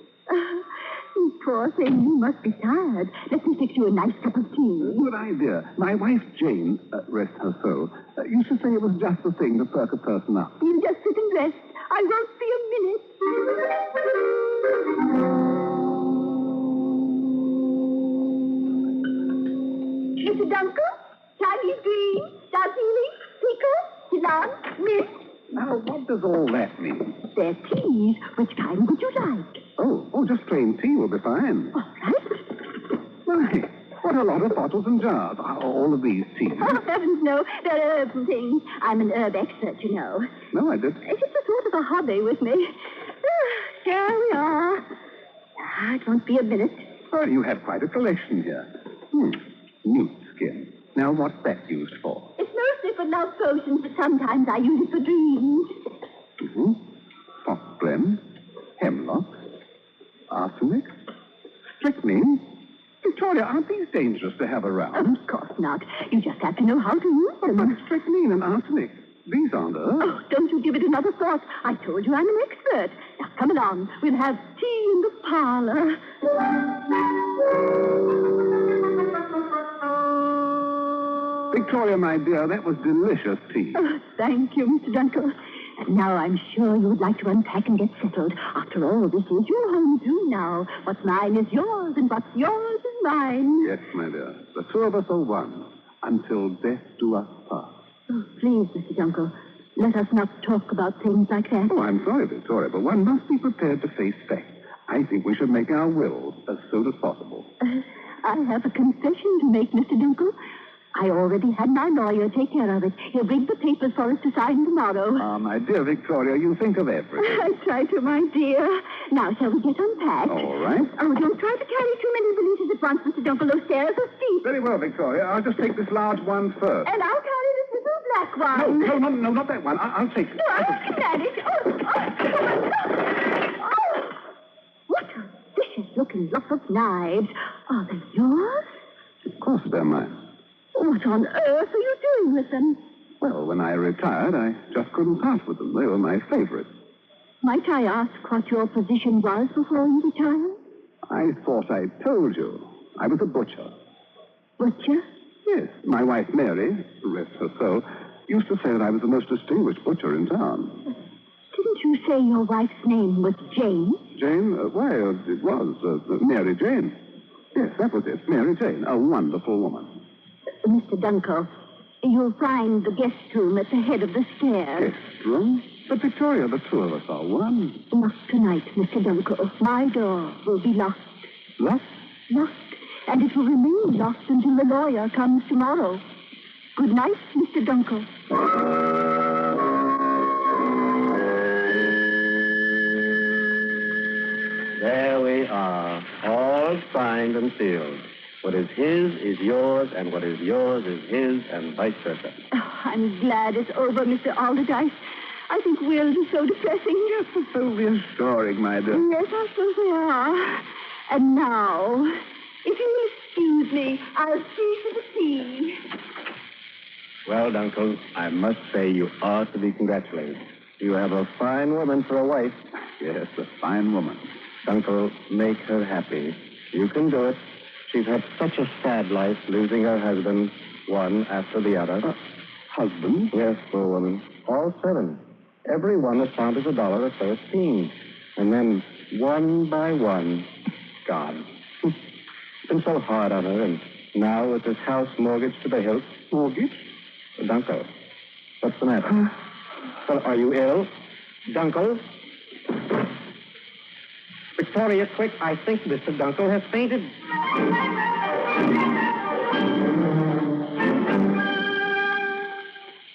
You poor thing, you must be tired. Let me fix you a nice cup of tea. Good idea. My wife, Jane, rest her soul, used to say it was just the thing to perk a person up. You just sit and rest. I won't be a minute. Mr. Dunkel, Chinese green, darjeeling, pickle, Ceylon, mint. Now, what does all that mean? They're teas. Which kind would you like? Oh, just plain tea will be fine. All right. Why, what a lot of bottles and jars. All of these teas. Oh, heavens, no. They're herbs and things. I'm an herb expert, you know. No, I didn't. It's a sort of a hobby with me. Here we are. It won't be a minute. Oh, you have quite a collection here. Newt skin. Now, what's that used for? It's mostly for love potions, but sometimes I use it for dreams. Pot blend, hemlock, arsenic, strychnine. Victoria, aren't these dangerous to have around? Of course not. You just have to know how to use them. But strychnine and arsenic, these aren't herbs. Oh, don't you give it another thought. I told you I'm an expert. Now, come along. We'll have tea in the parlor. Victoria, my dear, that was delicious tea. Oh, thank you, Mr. Dunkel. And now I'm sure you would like to unpack and get settled. After all, this is your home, too, now. What's mine is yours, and what's yours is mine. Yes, my dear. The two of us are one, until death do us part. Oh, please, Mr. Dunkel, let us not talk about things like that. Oh, I'm sorry, Victoria, but one must be prepared to face facts. I think we should make our wills as soon as possible. I have a confession to make, Mr. Dunkel. I already had my lawyer take care of it. He'll bring the papers for us to sign tomorrow. My dear Victoria, you think of everything. I try to, my dear. Now, shall we get unpacked? All right. Oh, don't try to carry too many valises at once, Mr. Dunkel. Those stairs are steep. Very well, Victoria. I'll just take this large one first. And I'll carry this little black one. No, not that one. I'll take it. No, I can manage. Oh! What a vicious-looking lot of knives. Are they yours? Of course they're mine. What on earth are you doing with them? Well, when I retired, I just couldn't part with them. They were my favorite. Might I ask what your position was before you retired? I thought I told you. I was a butcher. Butcher? Yes, my wife Mary, rest her soul, used to say that I was the most distinguished butcher in town. Didn't you say your wife's name was Jane? Jane? Why, it was Mary Jane. Yes, that was it. Mary Jane, a wonderful woman. Mr. Dunkel, you'll find the guest room at the head of the stairs. Guest room? But Victoria, the two of us are one. Not tonight, Mr. Dunkel. My door will be locked. Locked? Locked. And it will remain locked until the lawyer comes tomorrow. Good night, Mr. Dunkel. There we are, all signed and sealed. What is his is yours, and what is yours is his, and vice versa. Oh, I'm glad it's over, Mr. Alderdice. I think wills are so depressing. Yes, so reassuring, my dear. Yes, I suppose they are. And now, if you will excuse me, I'll see to the sea. Well, Dunkel, I must say you ought to be congratulated. You have a fine woman for a wife. Yes, a fine woman. Dunkel, make her happy. You can do it. She's had such a sad life, losing her husband, one after the other. Husband? Yes, poor woman. All 7. Every one as found as $1 or 13. And then, one by one, gone. Been so hard on her, and now with this house mortgaged to the hilt. Mortgage? Dunkel, what's the matter? Well, are you ill? Dunkel? Victoria, quick, I think Mr. Dunkel has fainted.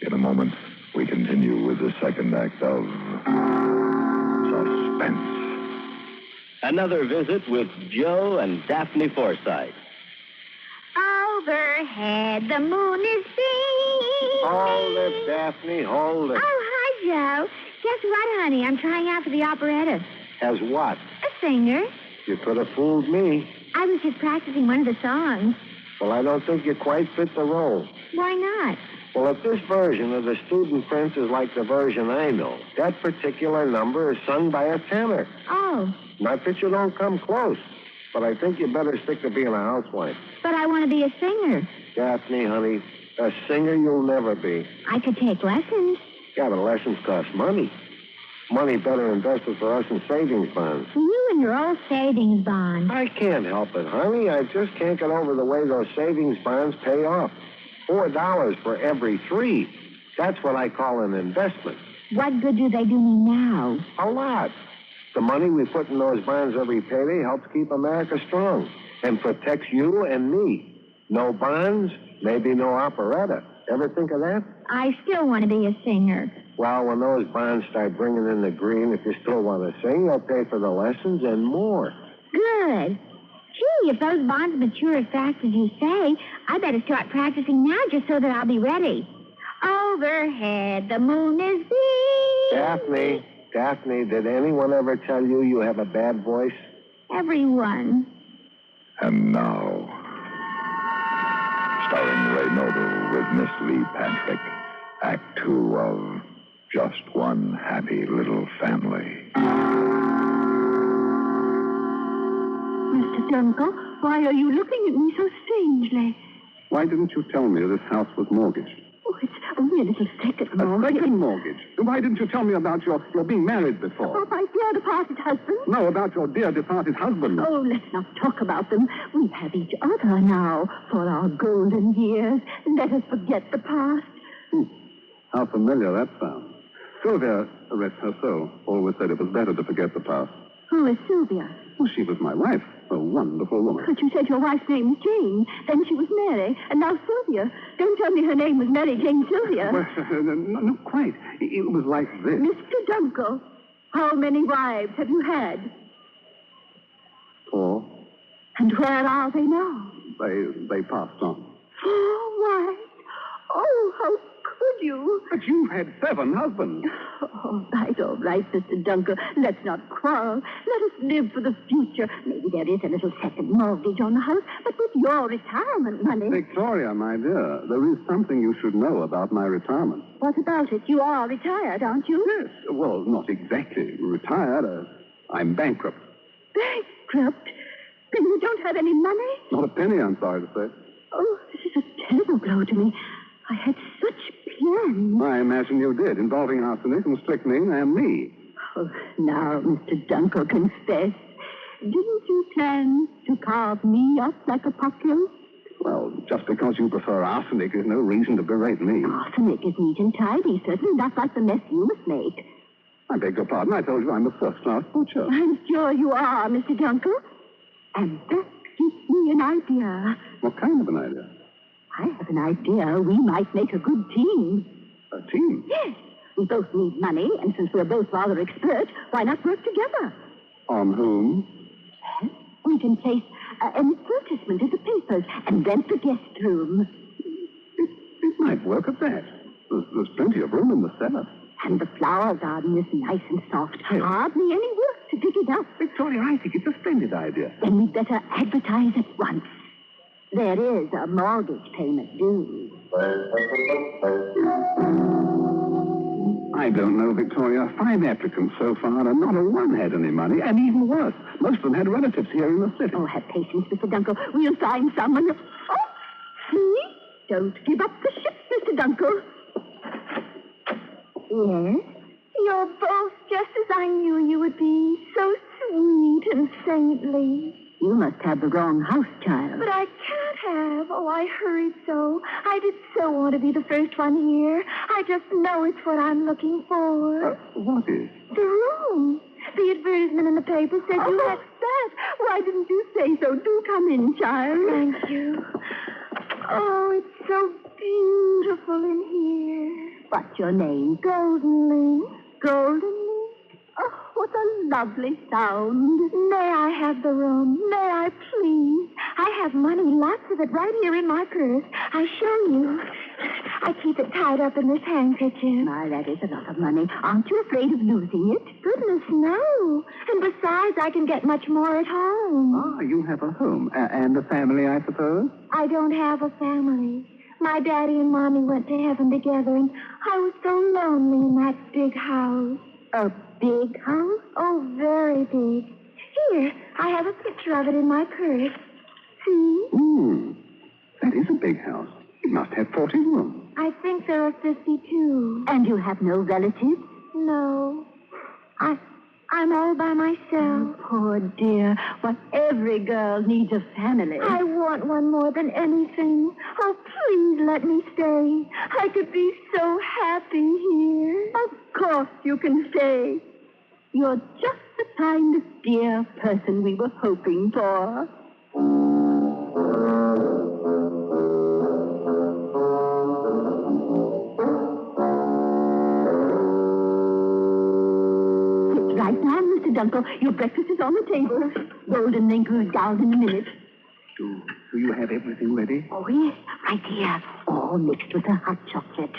In a moment, we continue with the second act of Suspense. Another visit with Joe and Daphne Forsythe. Overhead, the moon is beaming. Hold it, Daphne, hold it. Oh, hi, Joe. Guess what, honey? I'm trying out for the operetta. As what? A singer. You could have fooled me. I was just practicing one of the songs. Well, I don't think you quite fit the role. Why not? Well, if this version of the Student Prince is like the version I know, that particular number is sung by a tenor. Oh. Not that you don't come close, but I think you better stick to being a housewife. But I want to be a singer. Daphne, honey, a singer you'll never be. I could take lessons. Yeah, but lessons cost money. Money better invested for us in savings bonds. You and your old savings bonds. I can't help it, honey. I just can't get over the way those savings bonds pay off. $4 for every 3. That's what I call an investment. What good do they do me now? A lot. The money we put in those bonds every payday helps keep America strong and protects you and me. No bonds, maybe no operetta. Ever think of that? I still want to be a singer. Well, when those bonds start bringing in the green, if you still want to sing, you'll pay for the lessons and more. Good. Gee, if those bonds mature as fast as you say, I better start practicing now just so that I'll be ready. Overhead, the moon is beaming. Daphne, did anyone ever tell you you have a bad voice? Everyone. And now, starring Ray Noble with Miss Lee Patrick, Act 2 of Just One Happy Little Family. Mr. Dunkel, why are you looking at me so strangely? Why didn't you tell me this house was mortgaged? Oh, it's only a little second mortgage. A second mortgage? Why didn't you tell me about your being married before? Oh, my dear departed husband? No, about your dear departed husband. Oh, let's not talk about them. We have each other now for our golden years. Let us forget the past. How familiar that sounds. Sylvia, rest her soul, always said it was better to forget the past. Who is Sylvia? Well, she was my wife. A wonderful woman. But you said your wife's name was Jane. Then she was Mary. And now Sylvia. Don't tell me her name was Mary Jane Sylvia. Well, not quite. It was like this. Mr. Dunkel, how many wives have you had? 4. And where are they now? They passed on. 4 wives? Oh, how could you. But you've had 7 husbands. All right, Mr. Dunker. Let's not quarrel. Let us live for the future. Maybe there is a little second mortgage on the house, but with your retirement money... Victoria, my dear, there is something you should know about my retirement. What about it? You are retired, aren't you? Yes. Well, not exactly retired. I'm bankrupt. Bankrupt? Then you don't have any money? Not a penny, I'm sorry to say. Oh, this is a terrible blow to me. I had such plans. I imagine you did, involving arsenic and strychnine and me. Oh, now, Mr. Dunker, confess. Didn't you plan to carve me up like a poplar? Well, just because you prefer arsenic is no reason to berate me. Arsenic is neat and tidy, certainly not like the mess you must make. I beg your pardon. I told you I'm a first-class butcher. I'm sure you are, Mr. Dunker. And that gives me an idea. What kind of an idea? I have an idea we might make a good team. A team? Yes. We both need money, and since we're both rather expert, why not work together? On whom? Well, we can place an advertisement in the papers and rent the guest room. It might work at that. There's plenty of room in the cellar. And the flower garden is nice and soft. Hardly any work to dig it up. Victoria, I think it's a splendid idea. Then we'd better advertise at once. There is a mortgage payment due. I don't know, Victoria. 5 applicants so far, and not a one had any money. And even worse, most of them had relatives here in the city. Oh, have patience, Mr. Dunker. We'll find someone. Oh, see? Don't give up the ship, Mr. Dunker. Yes? You're both just as I knew you would be. So sweet and saintly. You must have the wrong house, child. But I can't have. Oh, I hurried so. I did so want to be the first one here. I just know it's what I'm looking for. What is? The room. The advertisement in the paper said you had... that. Why didn't you say so? Do come in, child. Thank you. Oh, it's so beautiful in here. What's your name? Goldenly. Goldenly? Oh, what a lovely sound. May I have the room? May I, please? I have money, lots of it, right here in my purse. I show you. I keep it tied up in this handkerchief. My, that is a lot of money. Aren't you afraid of losing it? Goodness, no. And besides, I can get much more at home. Ah, you have a home. And a family, I suppose? I don't have a family. My daddy and mommy went to heaven together, and I was so lonely in that big house. A big house? Oh, very big. Here, I have a picture of it in my purse. See? That is a big house. It must have 40 rooms. I think there are 52. And you have no relatives? No. I'm all by myself. Oh, poor dear. Well, every girl needs a family. I want one more than anything. Oh, please let me stay. I could be so happy here. Of course you can stay. You're just the kind of dear person we were hoping for. Sit right down, Mr. Dunker. Your breakfast is on the table. Golden Link goes down in a minute. Do you have everything ready? Oh, yes, right here. All mixed with a hot chocolate.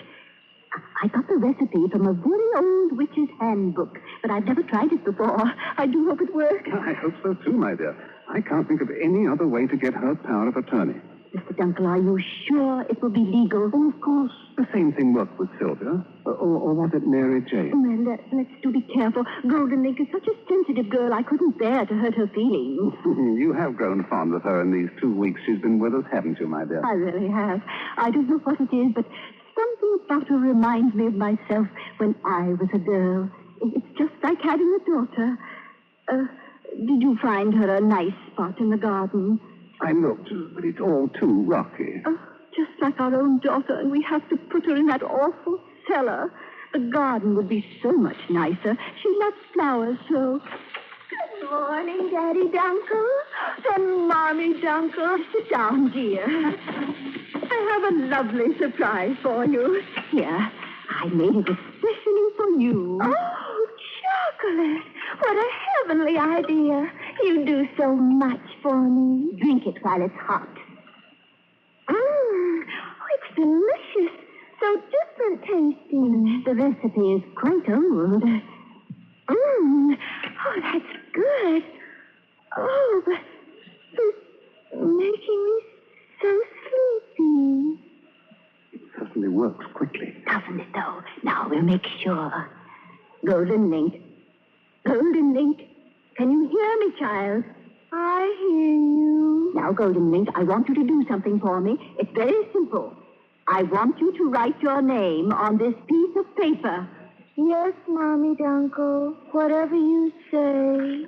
I got the recipe from a very old witch's handbook, but I've never tried it before. I do hope it works. I hope so, too, my dear. I can't think of any other way to get her power of attorney. Mr. Dunkel, are you sure it will be legal? Oh, of course. The same thing worked with Sylvia. Or was it Mary Jane? Well, let's do be careful. Golden Link is such a sensitive girl, I couldn't bear to hurt her feelings. You have grown fond of her in these 2 weeks she's been with us, haven't you, my dear? I really have. I don't know what it is, but something about her reminds me of myself when I was a girl. It's just like having a daughter. Did you find her a nice spot in the garden? I looked, but it's all too rocky. Just like our own daughter, and we have to put her in that awful cellar. The garden would be so much nicer. She loves flowers so. Good morning, Daddy Dunkel. And Mommy Dunkel. Sit down, dear. I have a lovely surprise for you. Here, I made it especially for you. Oh, chocolate. What a heavenly idea. You do so much for me. Drink it while it's hot. Oh, it's delicious. So different tasty. The recipe is quite old. Oh, that's good. Oh, but it's making me so sleepy. It certainly works quickly. Doesn't it, though? Now we'll make sure. Golden Link. Golden Link. Can you hear me, child? I hear you. Now, Golden Link, I want you to do something for me. It's very simple. I want you to write your name on this piece of paper. Yes, Mommy Dunkel. Whatever you say.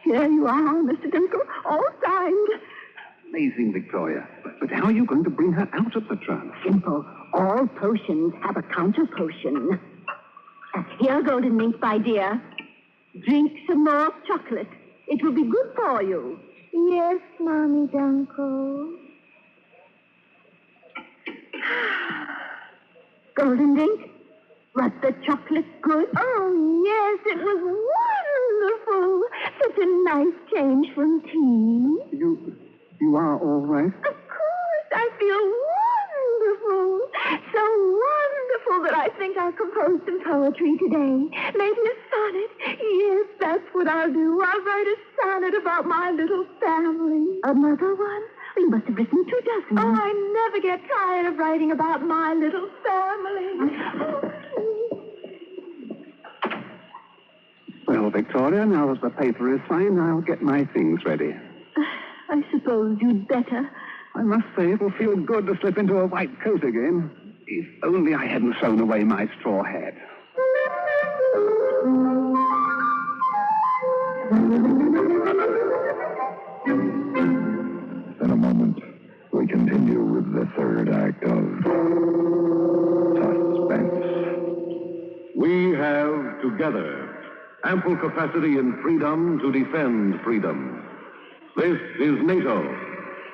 Here you are, Mr. Dunkel, all signed. Amazing, Victoria. But how are you going to bring her out of the trance? Simple. All potions have a counter potion. Here, Golden Link, my dear. Drink some more chocolate. It will be good for you. Yes, Mommy Dunkel. Golden Link, was the chocolate good? Oh, yes, it was wonderful. Such a nice change from tea. You are all right? Of course, I feel wonderful. So wonderful that I think I'll compose some poetry today. Maybe a sonnet. Yes, that's what I'll do. I'll write a sonnet about my little family. Another one? You must have written 2 dozen. Oh, I never get tired of writing about my little family. Well, Victoria, now that the paper is signed, I'll get my things ready. I suppose you'd better. I must say it'll feel good to slip into a white coat again. If only I hadn't thrown away my straw hat. In a moment, we continue with the third act of Suspense. We have together ample capacity and freedom to defend freedom. This is NATO,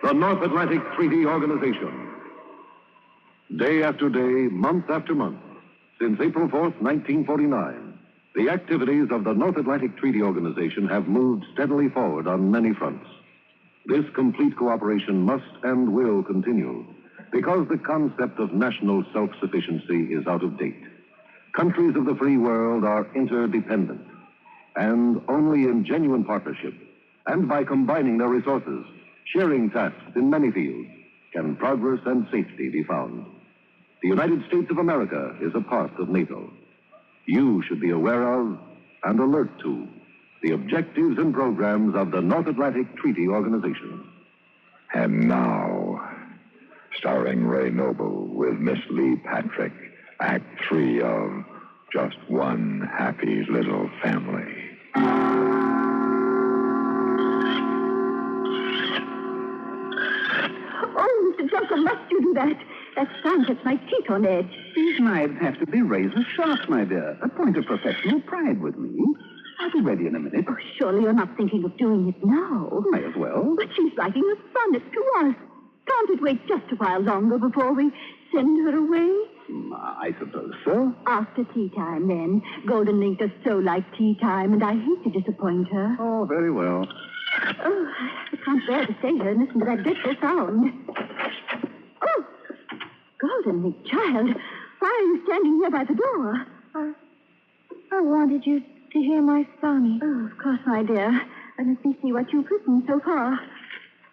the North Atlantic Treaty Organization. Day after day, month after month, since April 4th, 1949, the activities of the North Atlantic Treaty Organization have moved steadily forward on many fronts. This complete cooperation must and will continue because the concept of national self-sufficiency is out of date. Countries of the free world are interdependent, and only in genuine partnership and by combining their resources, sharing tasks in many fields, can progress and safety be found. The United States of America is a part of NATO. You should be aware of and alert to the objectives and programs of the North Atlantic Treaty Organization. And now, starring Ray Noble with Miss Lee Patrick, Act 3 of Just One Happy Little Family. Oh, Mr. Dunkel, must you do that? That sound sets my teeth on edge. These knives have to be razor sharp, my dear. A point of professional pride with me. I'll be ready in a minute. Oh, surely you're not thinking of doing it now. May as well. But she's writing a sonnet to us. Can't it wait just a while longer before we send her away? I suppose so. After tea time, then. Golden Link does so like tea time, and I hate to disappoint her. Oh, very well. Oh, I can't bear to stay here and listen to that dreadful sound. Oh, Golden Link, child, why are you standing here by the door? I wanted you to hear my sonnet. Oh, of course, my dear. Let me see what you've written so far.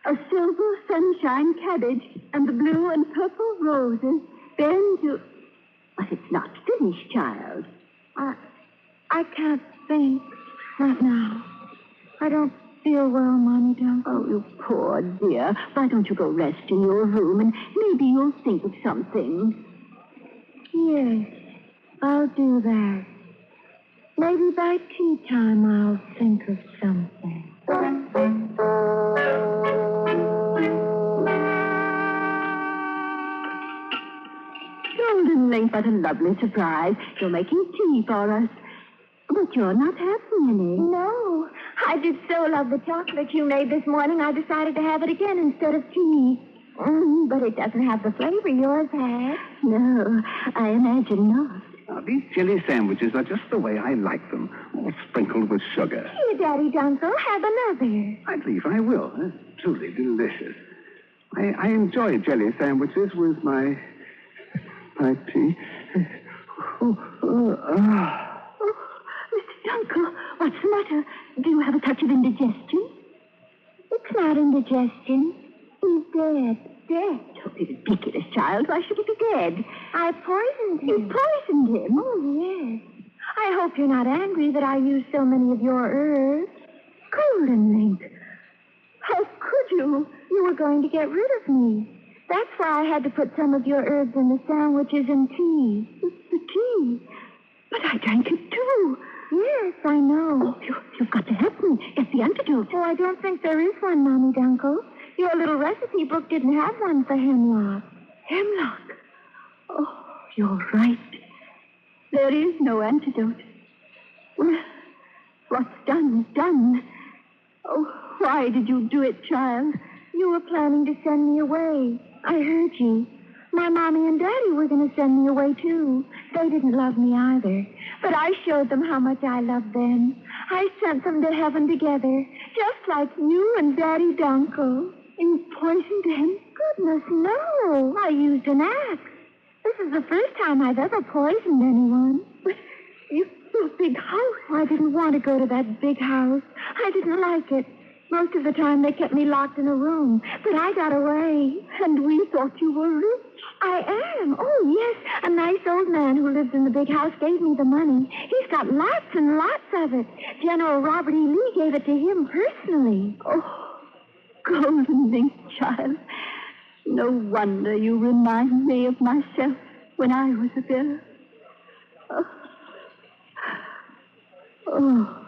A silver sunshine cabbage and the blue and purple roses bend to... But it's not finished, child. I can't think right now. I don't feel well, Mommy Dunkel. Oh, you poor dear. Why don't you go rest in your room and maybe you'll think of something. Yes, I'll do that. Maybe by tea time I'll think of something. Golden Link, what a lovely surprise. You're making tea for us. But you're not having any. No, I did so love the chocolate you made this morning, I decided to have it again instead of tea. But it doesn't have the flavor yours had. No, I imagine not. Now, these jelly sandwiches are just the way I like them, all sprinkled with sugar. Here, Daddy Dunkel, have another. I believe I will. Truly delicious. I enjoy jelly sandwiches with my tea. Mr. Dunkel, what's the matter? Do you have a touch of indigestion? It's not indigestion. He's dead. Dead? Oh, ridiculous, child. Why should he be dead? I poisoned him. You poisoned him? Oh, yes. I hope you're not angry that I used so many of your herbs. Golden Link. How could you? You were going to get rid of me. That's why I had to put some of your herbs in the sandwiches and tea. The tea? But I drank it too. Yes, I know. Oh, you've got to help me. Get the antidote. Oh, I don't think there is one, Mommy Dunkel. Your little recipe book didn't have one for hemlock. Hemlock? Oh, you're right. There is no antidote. Well, what's done is done. Oh, why did you do it, child? You were planning to send me away. I heard you. My Mommy and Daddy were going to send me away, too. They didn't love me either. But I showed them how much I loved them. I sent them to heaven together, just like you and Daddy Dunkel. You poisoned him? Goodness, no. I used an axe. This is the first time I've ever poisoned anyone. But your big house. I didn't want to go to that big house. I didn't like it. Most of the time they kept me locked in a room. But I got away. And we thought you were rich. I am. Oh, yes. A nice old man who lives in the big house gave me the money. He's got lots and lots of it. General Robert E. Lee gave it to him personally. Oh. Golden Link, child. No wonder you remind me of myself when I was a girl. Oh.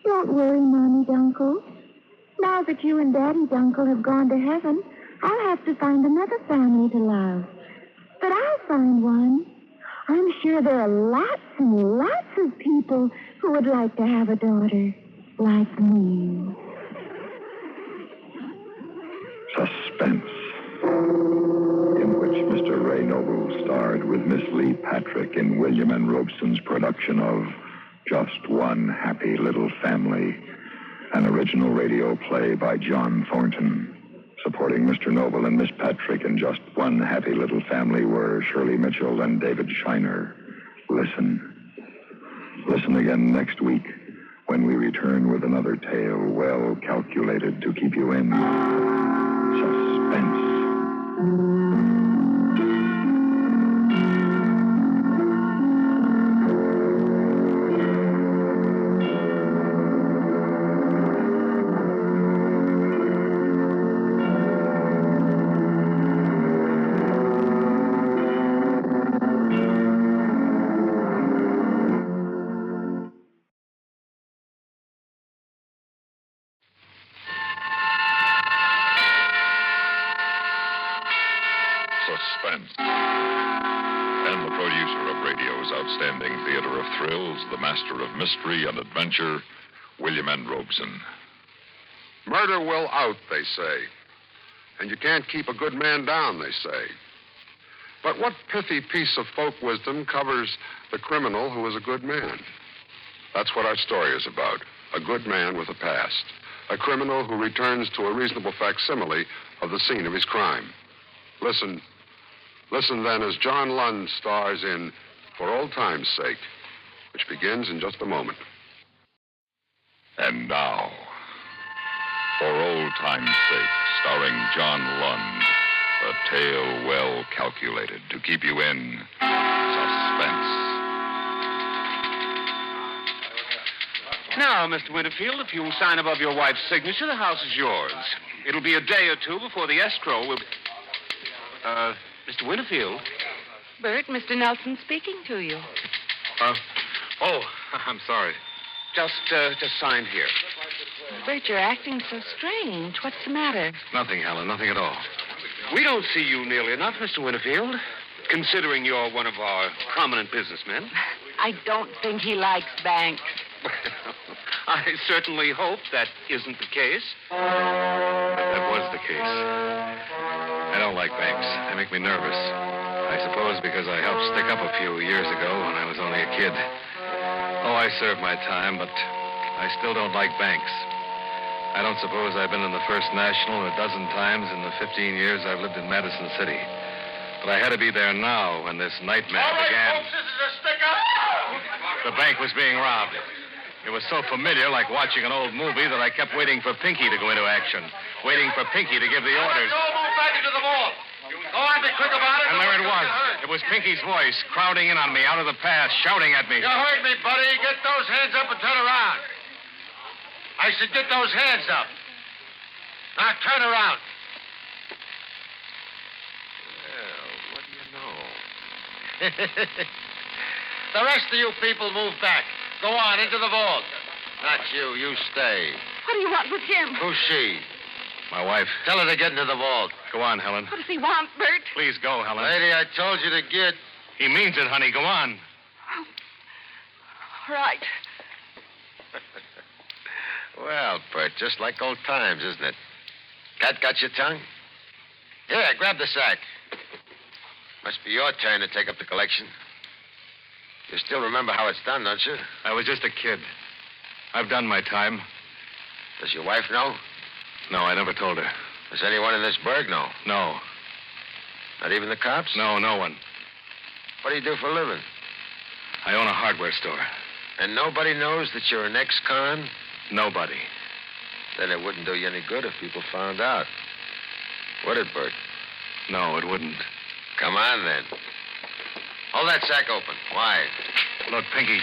Don't worry, Mommy Dunkel. Now that you and Daddy Dunkel have gone to heaven, I'll have to find another family to love. But I'll find one. I'm sure there are lots and lots of people who would like to have a daughter like me. Suspense, in which Mr. Ray Noble starred with Miss Lee Patrick in William N. Robeson's production of Just One Happy Little Family, an original radio play by John Thornton. Supporting Mr. Noble and Miss Patrick in Just One Happy Little Family were Shirley Mitchell and David Shiner. Listen. Listen again next week when we return with another tale well calculated to keep you in suspense. Suspense. And the producer of radio's outstanding theater of thrills, the master of mystery and adventure, William N. Robeson. Murder will out, they say. And you can't keep a good man down, they say. But what pithy piece of folk wisdom covers the criminal who is a good man? That's what our story is about. A good man with a past. A criminal who returns to a reasonable facsimile of the scene of his crime. Listen then as John Lund stars in For Old Time's Sake, which begins in just a moment. And now, For Old Time's Sake, starring John Lund, a tale well calculated to keep you in suspense. Now, Mr. Winterfield, if you'll sign above your wife's signature, the house is yours. It'll be a day or two before the escrow will... Mr. Winterfield? Bert, Mr. Nelson speaking to you. I'm sorry. Just sign here. Bert, you're acting so strange. What's the matter? Nothing, Helen, nothing at all. We don't see you nearly enough, Mr. Winterfield, considering you're one of our prominent businessmen. I don't think he likes banks. I certainly hope that isn't the case. That was the case. I don't like banks. They make me nervous. I suppose because I helped stick up a few years ago when I was only a kid. Oh, I served my time, but I still don't like banks. I don't suppose I've been in the First National a dozen times in the 15 years I've lived in Madison City. But I had to be there now when this nightmare began. Folks, this is a stick-up. The bank was being robbed. It was so familiar, like watching an old movie, that I kept waiting for Pinky to go into action. Waiting for Pinky to give the orders. All move back into the vault. Go on, be quick about it. And there it was. It was Pinky's voice, crowding in on me out of the path, shouting at me. You heard me, buddy. Get those hands up and turn around. I said get those hands up. Now turn around. Well, what do you know? The rest of you people move back. Go on, into the vault. Not you. You stay. What do you want with him? Who's she? My wife. Tell her to get into the vault. Go on, Helen. What does he want, Bert? Please go, Helen. Lady, I told you to get... He means it, honey. Go on. Right. Well, Bert, just like old times, isn't it? Cat got your tongue? Here, grab the sack. Must be your turn to take up the collection. You still remember how it's done, don't you? I was just a kid. I've done my time. Does your wife know? No, I never told her. Does anyone in this burg know? No. Not even the cops? No, no one. What do you do for a living? I own a hardware store. And nobody knows that you're an ex-con? Nobody. Then it wouldn't do you any good if people found out. Would it, Bert? No, it wouldn't. Come on, then. Hold that sack open. Wide. Look, Pinky,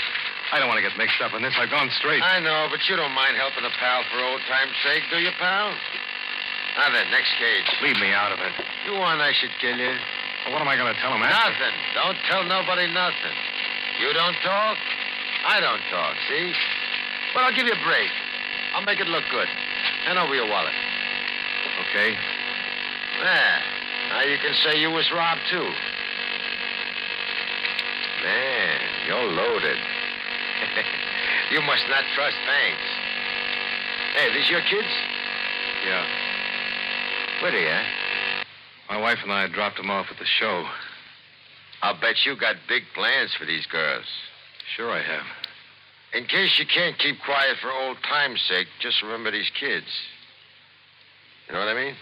I don't want to get mixed up in this. I've gone straight. I know, but you don't mind helping a pal for old time's sake, do you, pal? Now then, next cage. Leave me out of it. You want I should kill you? Well, what am I going to tell him after? Nothing. Don't tell nobody nothing. You don't talk, I don't talk, see? But I'll give you a break. I'll make it look good. Hand over your wallet. Okay. There. Now you can say you was robbed, too. Man, you're loaded. You must not trust banks. Hey, these your kids? Yeah. Where are you at? My wife and I dropped them off at the show. I'll bet you got big plans for these girls. Sure I have. In case you can't keep quiet for old time's sake, just remember these kids. You know what I mean?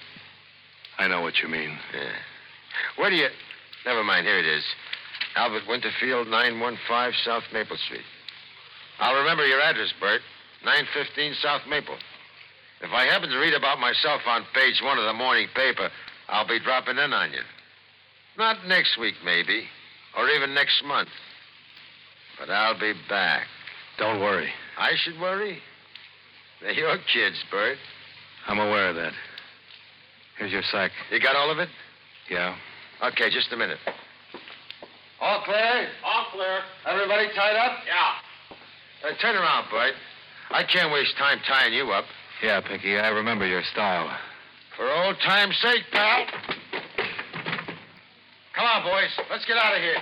I know what you mean. Yeah. Where do you... Never mind, here it is. Albert Winterfield, 915 South Maple Street. I'll remember your address, Bert. 915 South Maple. If I happen to read about myself on page 1 of the morning paper, I'll be dropping in on you. Not next week, maybe, or even next month. But I'll be back. Don't worry. I should worry? They're your kids, Bert. I'm aware of that. Here's your sack. You got all of it? Yeah. Okay, just a minute. All clear? All clear. Everybody tied up? Yeah. Turn around, Bert. I can't waste time tying you up. Yeah, Pinky, I remember your style. For old time's sake, pal. Come on, boys. Let's get out of here.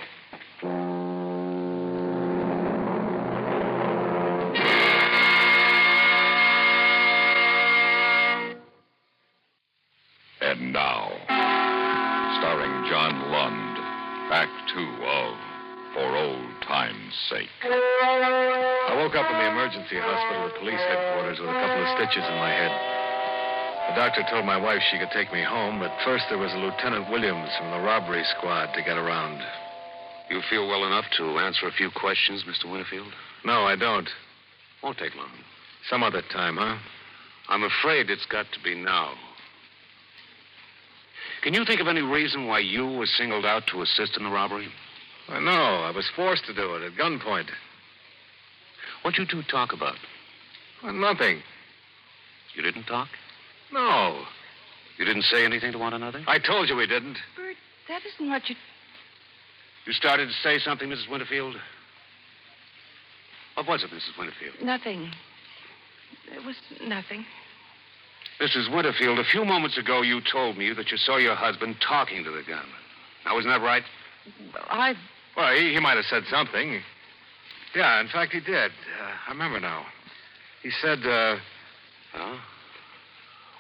And now, starring John Lund, Act 2 of For Old Time's Sake. I woke up in the emergency hospital at police headquarters with a couple of stitches in my head. The doctor told my wife she could take me home, but first there was a Lieutenant Williams from the robbery squad to get around. You feel well enough to answer a few questions, Mr. Winterfield? No, I don't. Won't take long. Some other time, huh? I'm afraid it's got to be now. Can you think of any reason why you were singled out to assist in the robbery? I know. I was forced to do it at gunpoint. What'd you two talk about? Well, nothing. You didn't talk? No. You didn't say anything to one another? I told you we didn't. Bert, that isn't what you... You started to say something, Mrs. Winterfield? What was it, Mrs. Winterfield? Nothing. It was nothing. Mrs. Winterfield, a few moments ago you told me that you saw your husband talking to the gunman. Now, isn't that right? Well, Well, he might have said something. Yeah, in fact, he did. I remember now. He said, Huh?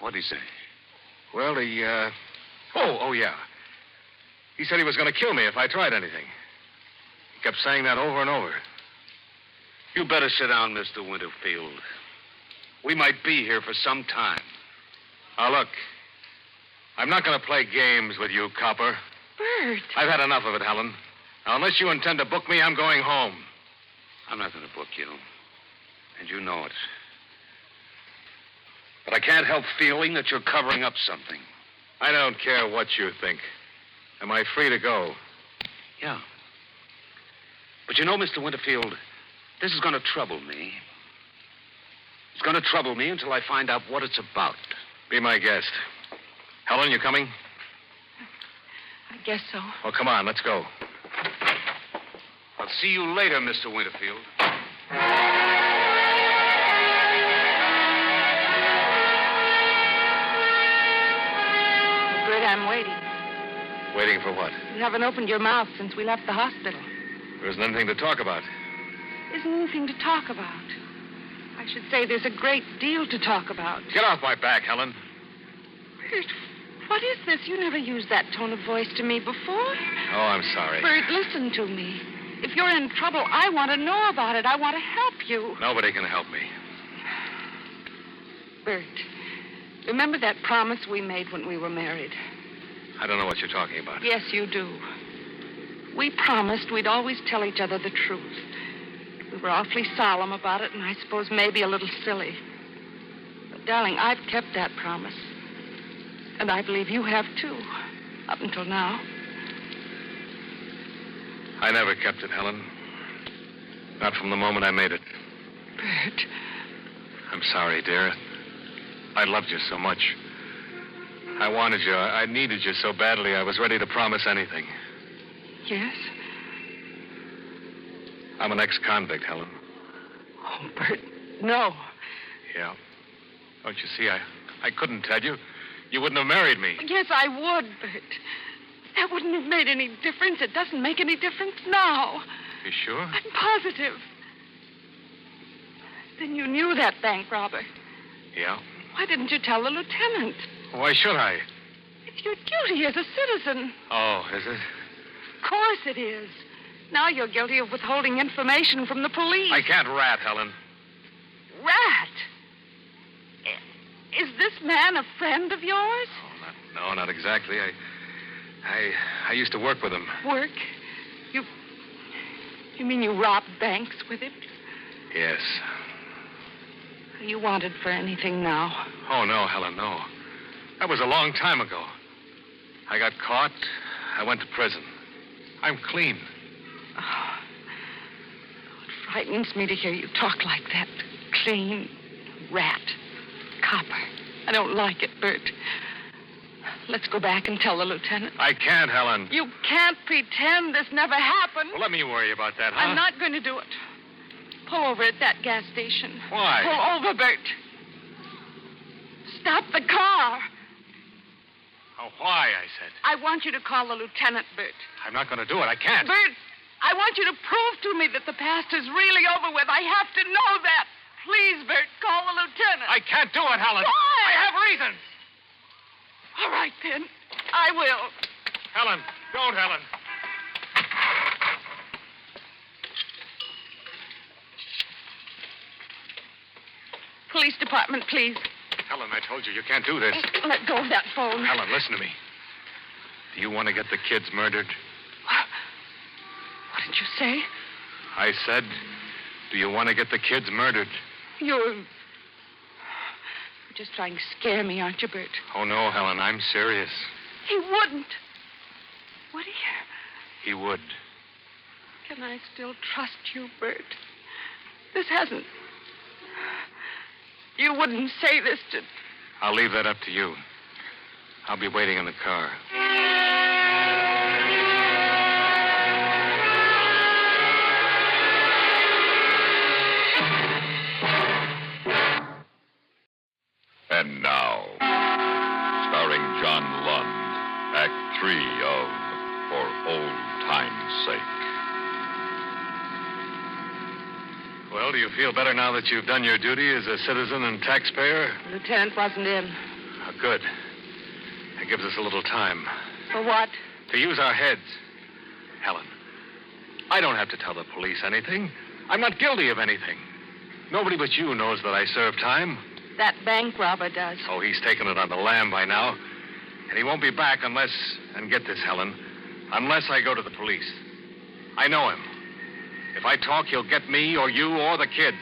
What'd he say? Well, he, Oh, yeah. He said he was going to kill me if I tried anything. He kept saying that over and over. You better sit down, Mr. Winterfield. We might be here for some time. Now, look. I'm not going to play games with you, copper. Bert. I've had enough of it, Helen. Now, unless you intend to book me, I'm going home. I'm not going to book you. And you know it. But I can't help feeling that you're covering up something. I don't care what you think. Am I free to go? Yeah. But you know, Mr. Winterfield, this is going to trouble me. It's going to trouble me until I find out what it's about. Be my guest. Helen, you coming? I guess so. Well, come on, let's go. I'll see you later, Mr. Winterfield. Bert, I'm waiting. Waiting for what? You haven't opened your mouth since we left the hospital. There isn't anything to talk about. Isn't anything to talk about. I should say there's a great deal to talk about. Get off my back, Helen. Bert, what is this? You never used that tone of voice to me before. Oh, I'm sorry. Bert, listen to me. If you're in trouble, I want to know about it. I want to help you. Nobody can help me. Bert, remember that promise we made when we were married? I don't know what you're talking about. Yes, you do. We promised we'd always tell each other the truth. We were awfully solemn about it, and I suppose maybe a little silly. But, darling, I've kept that promise. And I believe you have, too, up until now. I never kept it, Helen. Not from the moment I made it. Bert. I'm sorry, dear. I loved you so much. I wanted you. I needed you so badly, I was ready to promise anything. Yes? I'm an ex-convict, Helen. Oh, Bert, no. Yeah. Don't you see, I couldn't tell you. You wouldn't have married me. Yes, I would, Bert. That wouldn't have made any difference. It doesn't make any difference now. You sure? I'm positive. Then you knew that bank robber. Yeah? Why didn't you tell the lieutenant? Why should I? It's your duty as a citizen. Oh, is it? Of course it is. Now you're guilty of withholding information from the police. I can't rat, Helen. Rat? Is this man a friend of yours? Oh, not exactly. I used to work with him. Work? You mean you robbed banks with him? Yes. Are you wanted for anything now? Oh, no, Helen, no. That was a long time ago. I got caught. I went to prison. I'm clean. Oh, it frightens me to hear you talk like that. Clean, rat, copper. I don't like it, Bert. Let's go back and tell the lieutenant. I can't, Helen. You can't pretend this never happened. Well, let me worry about that, huh? I'm not going to do it. Pull over at that gas station. Why? Pull over, Bert. Stop the car. Oh, why, I said. I want you to call the lieutenant, Bert. I'm not going to do it. I can't. Bert, I want you to prove to me that the past is really over with. I have to know that. Please, Bert, call the lieutenant. I can't do it, Helen. Why? I have reasons. All right, then. I will. Helen, don't, Helen. Police department, please. Helen, I told you can't do this. Let go of that phone. Helen, listen to me. Do you want to get the kids murdered? What did you say? I said, do you want to get the kids murdered? You're just trying to scare me, aren't you, Bert? Oh, no, Helen, I'm serious. He wouldn't. Would he? He would. Can I still trust you, Bert? This hasn't... You wouldn't say this to... I'll leave that up to you. I'll be waiting in the car. And now, starring John Lund, Act 3 of For Old Time's Sake. Well, do you feel better now that you've done your duty as a citizen and taxpayer? The lieutenant wasn't in. Oh, good. That gives us a little time. For what? To use our heads. Helen, I don't have to tell the police anything. I'm not guilty of anything. Nobody but you knows that I served time. That bank robber does. Oh, he's taken it on the lam by now. And he won't be back unless, and get this, Helen, unless I go to the police. I know him. If I talk, he'll get me or you or the kids.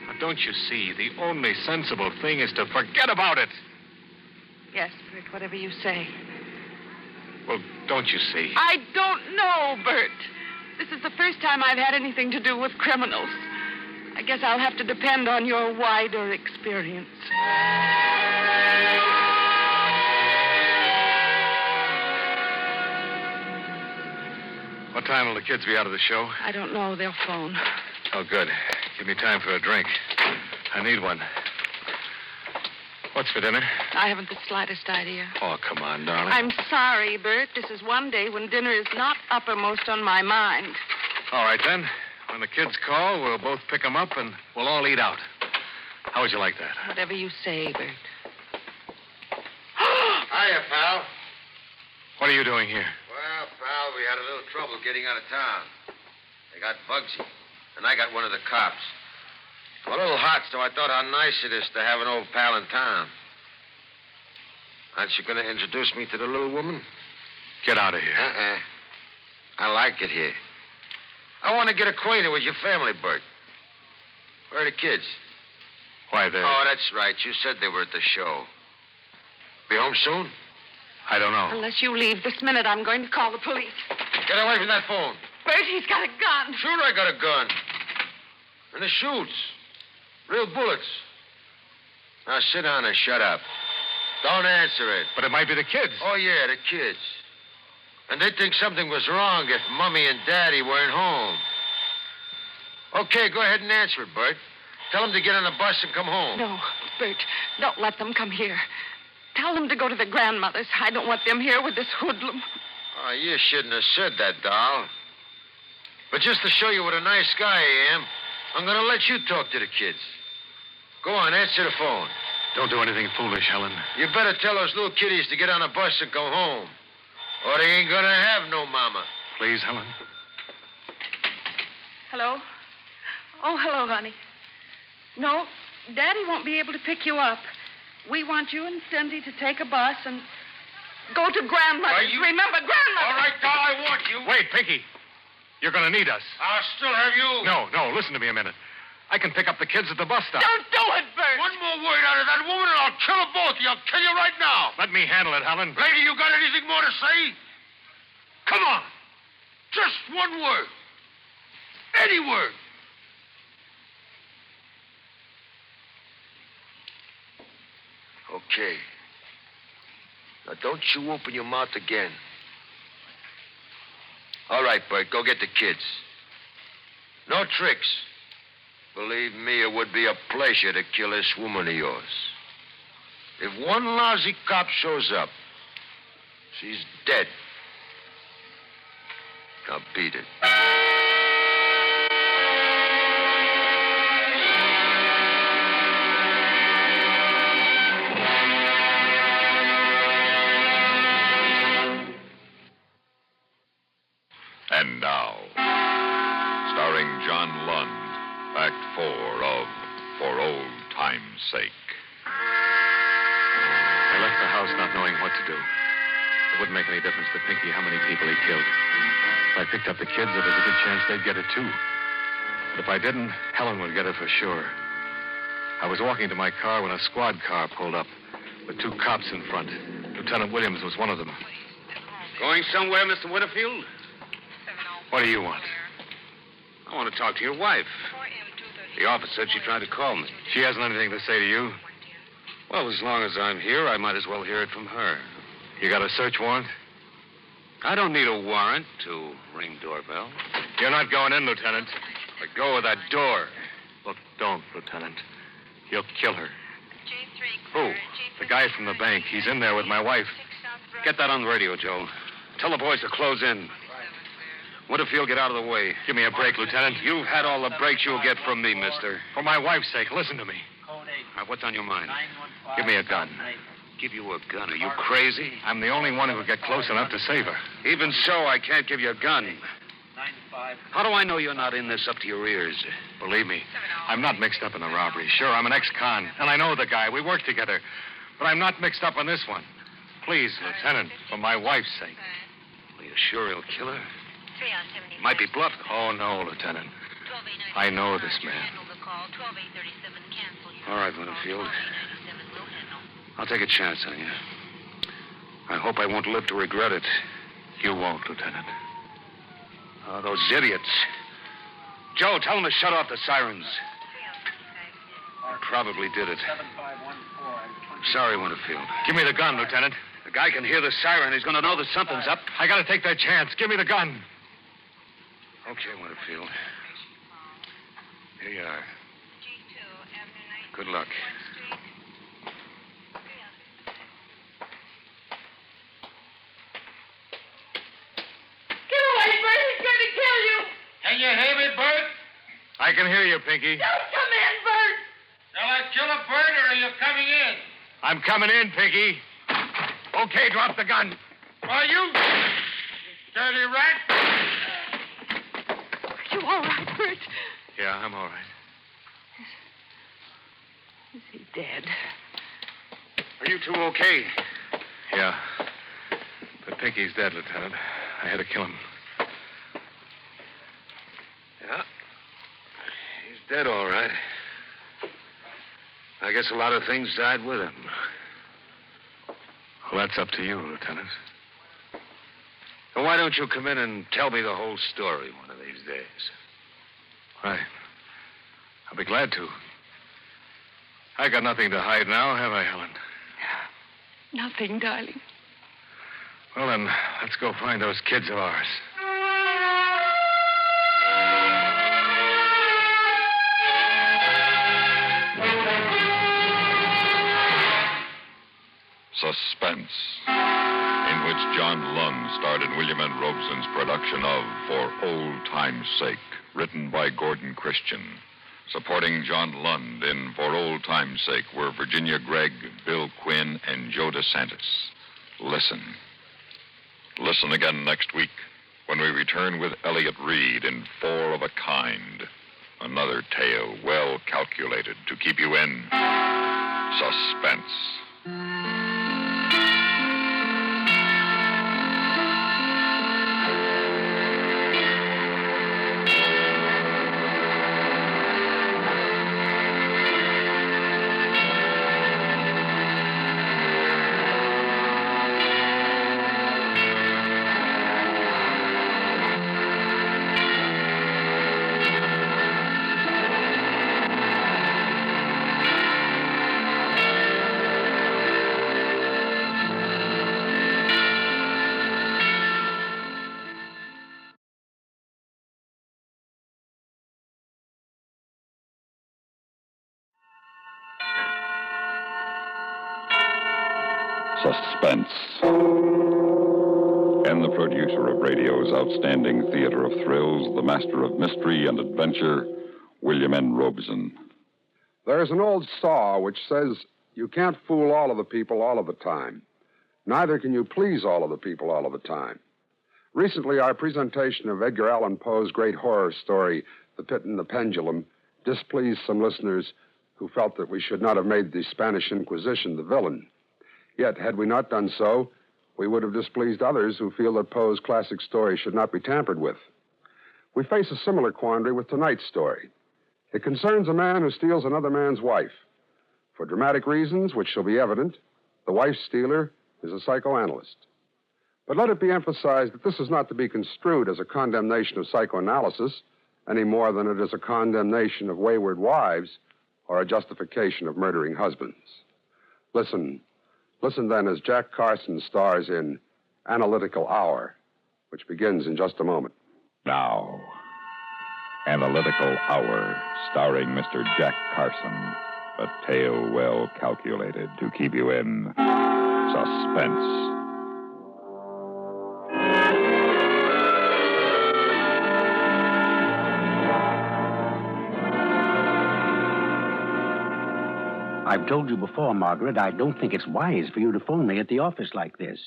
Now, don't you see, the only sensible thing is to forget about it. Yes, Bert, whatever you say. Well, don't you see? I don't know, Bert. This is the first time I've had anything to do with criminals. I guess I'll have to depend on your wider experience. What time will the kids be out of the show? I don't know. They'll phone. Oh, good. Give me time for a drink. I need one. What's for dinner? I haven't the slightest idea. Oh, come on, darling. I'm sorry, Bert. This is one day when dinner is not uppermost on my mind. All right, then. When the kids call, we'll both pick them up and we'll all eat out. How would you like that? Whatever you say, Bert. Hiya, pal. What are you doing here? Well, pal, we had a little trouble getting out of town. They got Bugsy, and I got one of the cops. I'm a little hot, so I thought how nice it is to have an old pal in town. Aren't you going to introduce me to the little woman? Get out of here. I like it here. I want to get acquainted with your family, Bert. Where are the kids? Why, they're... Oh, that's right. You said they were at the show. Be home soon? I don't know. Unless you leave this minute, I'm going to call the police. Get away from that phone. Bert, he's got a gun. Sure, I got a gun. And it shoots. Real bullets. Now sit down and shut up. Don't answer it. But it might be the kids. Oh, yeah, the kids. And they think something was wrong if Mummy and Daddy weren't home. Okay, go ahead and answer it, Bert. Tell them to get on the bus and come home. No, Bert, don't let them come here. Tell them to go to the grandmother's. I don't want them here with this hoodlum. Oh, you shouldn't have said that, doll. But just to show you what a nice guy I am, I'm going to let you talk to the kids. Go on, answer the phone. Don't do anything foolish, Helen. You better tell those little kiddies to get on the bus and come home. Or they ain't going to have no mama. Please, Helen. Hello? Oh, hello, honey. No, Daddy won't be able to pick you up. We want you and Cindy to take a bus and go to Grandmother's. Remember, Grandmother! All right, doll, I want you. Wait, Pinky. You're going to need us. I'll still have you. No, listen to me a minute. I can pick up the kids at the bus stop. Don't do it, Bert! One more word out of that woman and I'll kill them both of you. I'll kill you right now. Let me handle it, Helen. Lady, you got anything more to say? Come on. Just one word. Any word. Okay. Now, don't you open your mouth again. All right, Bert, go get the kids. No tricks. Believe me, it would be a pleasure to kill this woman of yours. If one lousy cop shows up, she's dead. Now beat it. And now, starring John Lund, Act 4 of For Old Time's Sake. I left the house not knowing what to do. It wouldn't make any difference to Pinky how many people he killed. If I picked up the kids, there was a good chance they'd get it, too. But if I didn't, Helen would get it for sure. I was walking to my car when a squad car pulled up with two cops in front. Lieutenant Williams was one of them. Going somewhere, Mr. Winterfield? What do you want? I want to talk to your wife. The officer said she tried to call me. She hasn't anything to say to you? Well, as long as I'm here, I might as well hear it from her. You got a search warrant? I don't need a warrant to ring doorbell. You're not going in, Lieutenant. But go with that door. Look, don't, Lieutenant. He'll kill her. Who? The guy from the bank. He's in there with my wife. Get that on the radio, Joe. Tell the boys to close in. Winterfield, get out of the way. Give me a break, Lieutenant. You've had all the breaks you'll get from me, mister. For my wife's sake, listen to me. All right, what's on your mind? Give me a gun. Give you a gun? Are you crazy? I'm the only one who could get close enough to save her. Even so, I can't give you a gun. How do I know you're not in this up to your ears? Believe me, I'm not mixed up in the robbery. Sure, I'm an ex-con, and I know the guy. We work together. But I'm not mixed up in this one. Please, Lieutenant, for my wife's sake. Are you sure he'll kill her? 3 on 70. Might be bluffed. Oh, no, Lieutenant. I know this man. All right, Winterfield. I'll take a chance on you. I hope I won't live to regret it. You won't, Lieutenant. Oh, those idiots. Joe, tell them to shut off the sirens. Probably did it. Sorry, Winterfield. Give me the gun, Lieutenant. The guy can hear the siren. He's going to know that something's up. I got to take that chance. Give me the gun. Okay, Winterfield. Here you are. Good luck. Get away, Bert. He's going to kill you. Can you hear me, Bert? I can hear you, Pinky. Don't come in, Bert. Shall I kill a bird, or are you coming in? I'm coming in, Pinky. Okay, drop the gun. Are you dirty rat? Are you all right, Bert? Yeah, I'm all right. Is he dead? Are you two okay? Yeah. But Pinky's dead, Lieutenant. I had to kill him. Yeah. He's dead, all right. I guess a lot of things died with him. Well, that's up to you, Lieutenant. Well, why don't you come in and tell me the whole story one of these days? Right. I'll be glad to. I got nothing to hide now, have I, Helen? Nothing, darling. Well, then, let's go find those kids of ours. Suspense, in which John Lund starred in William N. Robeson's production of For Old Time's Sake, written by Gordon Christian. Supporting John Lund in For Old Time's Sake were Virginia Gregg, Bill Quinn, and Joe DeSantis. Listen. Listen again next week when we return with Elliot Reed in Four of a Kind. Another tale well calculated to keep you in suspense. Suspense. And the producer of radio's outstanding theater of thrills, the master of mystery and adventure, William N. Robeson. There's an old saw which says you can't fool all of the people all of the time. Neither can you please all of the people all of the time. Recently, our presentation of Edgar Allan Poe's great horror story, The Pit and the Pendulum, displeased some listeners who felt that we should not have made the Spanish Inquisition the villain. Yet, had we not done so, we would have displeased others who feel that Poe's classic story should not be tampered with. We face a similar quandary with tonight's story. It concerns a man who steals another man's wife. For dramatic reasons, which shall be evident, the wife stealer is a psychoanalyst. But let it be emphasized that this is not to be construed as a condemnation of psychoanalysis any more than it is a condemnation of wayward wives or a justification of murdering husbands. Listen then as Jack Carson stars in Analytical Hour, which begins in just a moment. Now, Analytical Hour, starring Mr. Jack Carson. A tale well calculated to keep you in suspense. I've told you before, Margaret, I don't think it's wise for you to phone me at the office like this.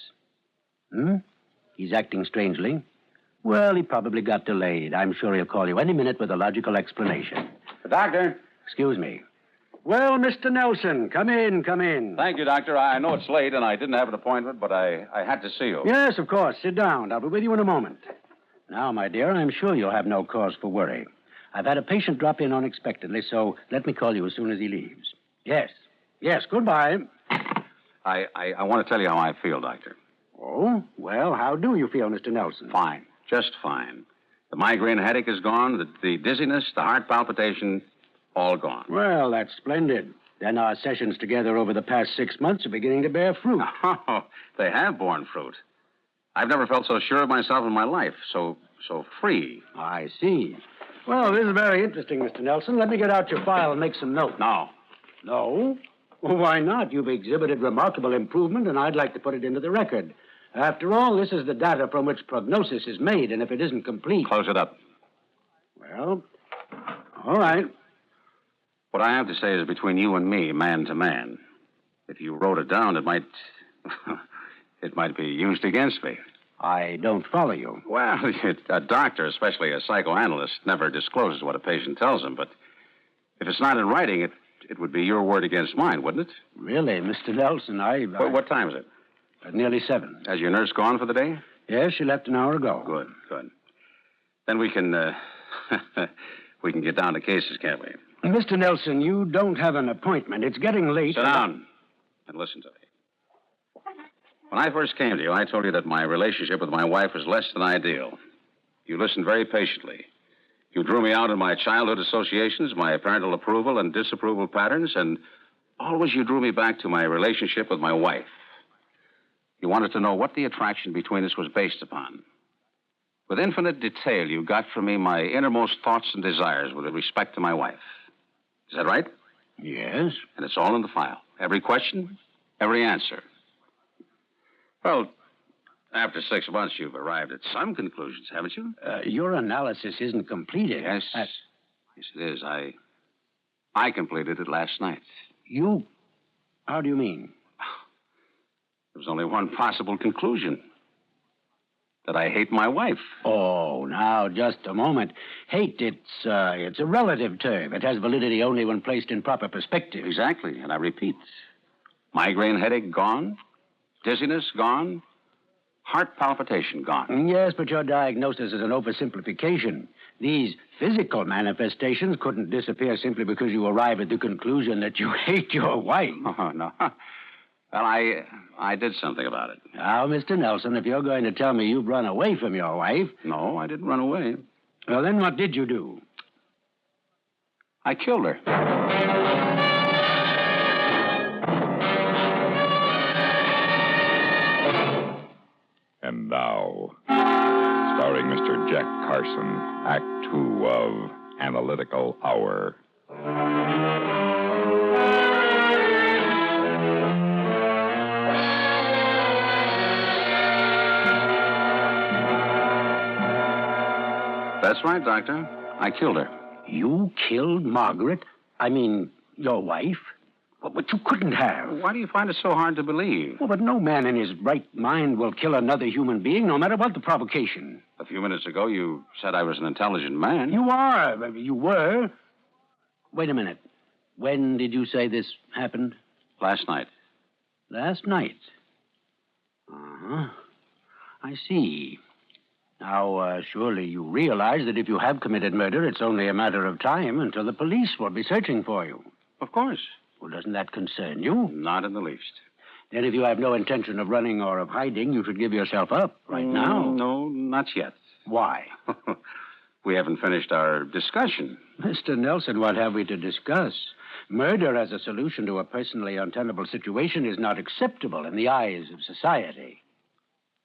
He's acting strangely. Well, he probably got delayed. I'm sure he'll call you any minute with a logical explanation. The doctor? Excuse me. Well, Mr. Nelson, come in, come in. Thank you, Doctor. I know it's late and I didn't have an appointment, but I had to see you. Yes, of course. Sit down. I'll be with you in a moment. Now, my dear, I'm sure you'll have no cause for worry. I've had a patient drop in unexpectedly, so let me call you as soon as he leaves. Yes. Yes, goodbye. I want to tell you how I feel, Doctor. Oh? Well, how do you feel, Mr. Nelson? Fine. Just fine. The migraine headache is gone, the dizziness, the heart palpitation, all gone. Well, that's splendid. Then our sessions together over the past 6 months are beginning to bear fruit. Oh, they have borne fruit. I've never felt so sure of myself in my life, so free. I see. Well, this is very interesting, Mr. Nelson. Let me get out your file and make some notes. No. No? Well, why not? You've exhibited remarkable improvement, and I'd like to put it into the record. After all, this is the data from which prognosis is made, and if it isn't complete... Close it up. Well, all right. What I have to say is between you and me, man to man. If you wrote it down, it might... it might be used against me. I don't follow you. Well, a doctor, especially a psychoanalyst, never discloses what a patient tells him, but if it's not in writing, it would be your word against mine, wouldn't it? Really, Mr. Nelson, What time is it? Nearly 7. Has your nurse gone for the day? Yes, she left an hour ago. Good. Then we can, we can get down to cases, can't we? Mr. Nelson, you don't have an appointment. It's getting late. Sit down and listen to me. When I first came to you, I told you that my relationship with my wife was less than ideal. You listened very patiently. You drew me out in my childhood associations, my parental approval and disapproval patterns, and always you drew me back to my relationship with my wife. You wanted to know what the attraction between us was based upon. With infinite detail, you got from me my innermost thoughts and desires with respect to my wife. Is that right? Yes. And it's all in the file. Every question, every answer. Well, after 6 months, you've arrived at some conclusions, haven't you? Your analysis isn't completed. Yes. Yes, it is. I completed it last night. You? How do you mean? There was only one possible conclusion. That I hate my wife. Oh, now, just a moment. Hate, it's a relative term. It has validity only when placed in proper perspective. Exactly, and I repeat. Migraine headache gone. Dizziness gone. Heart palpitation gone. Yes, but your diagnosis is an oversimplification. These physical manifestations couldn't disappear simply because you arrive at the conclusion that you hate your wife. Oh, no. Well, I did something about it. Now, Mr. Nelson, if you're going to tell me you've run away from your wife... No, I didn't run away. Well, then what did you do? I killed her. And now, starring Mr. Jack Carson, Act 2 of Analytical Hour. That's right, Doctor. I killed her. You killed Margaret? I mean, your wife? Well, but you couldn't have. Why do you find it so hard to believe? Well, but no man in his right mind will kill another human being, no matter what the provocation. A few minutes ago, you said I was an intelligent man. You are. You were. Wait a minute. When did you say this happened? Last night. Last night? Uh-huh. I see. Now, surely you realize that if you have committed murder, it's only a matter of time until the police will be searching for you. Of course. Well, doesn't that concern you? Not in the least. Then if you have no intention of running or of hiding, you should give yourself up right now. No, not yet. Why? We haven't finished our discussion. Mr. Nelson, what have we to discuss? Murder as a solution to a personally untenable situation is not acceptable in the eyes of society.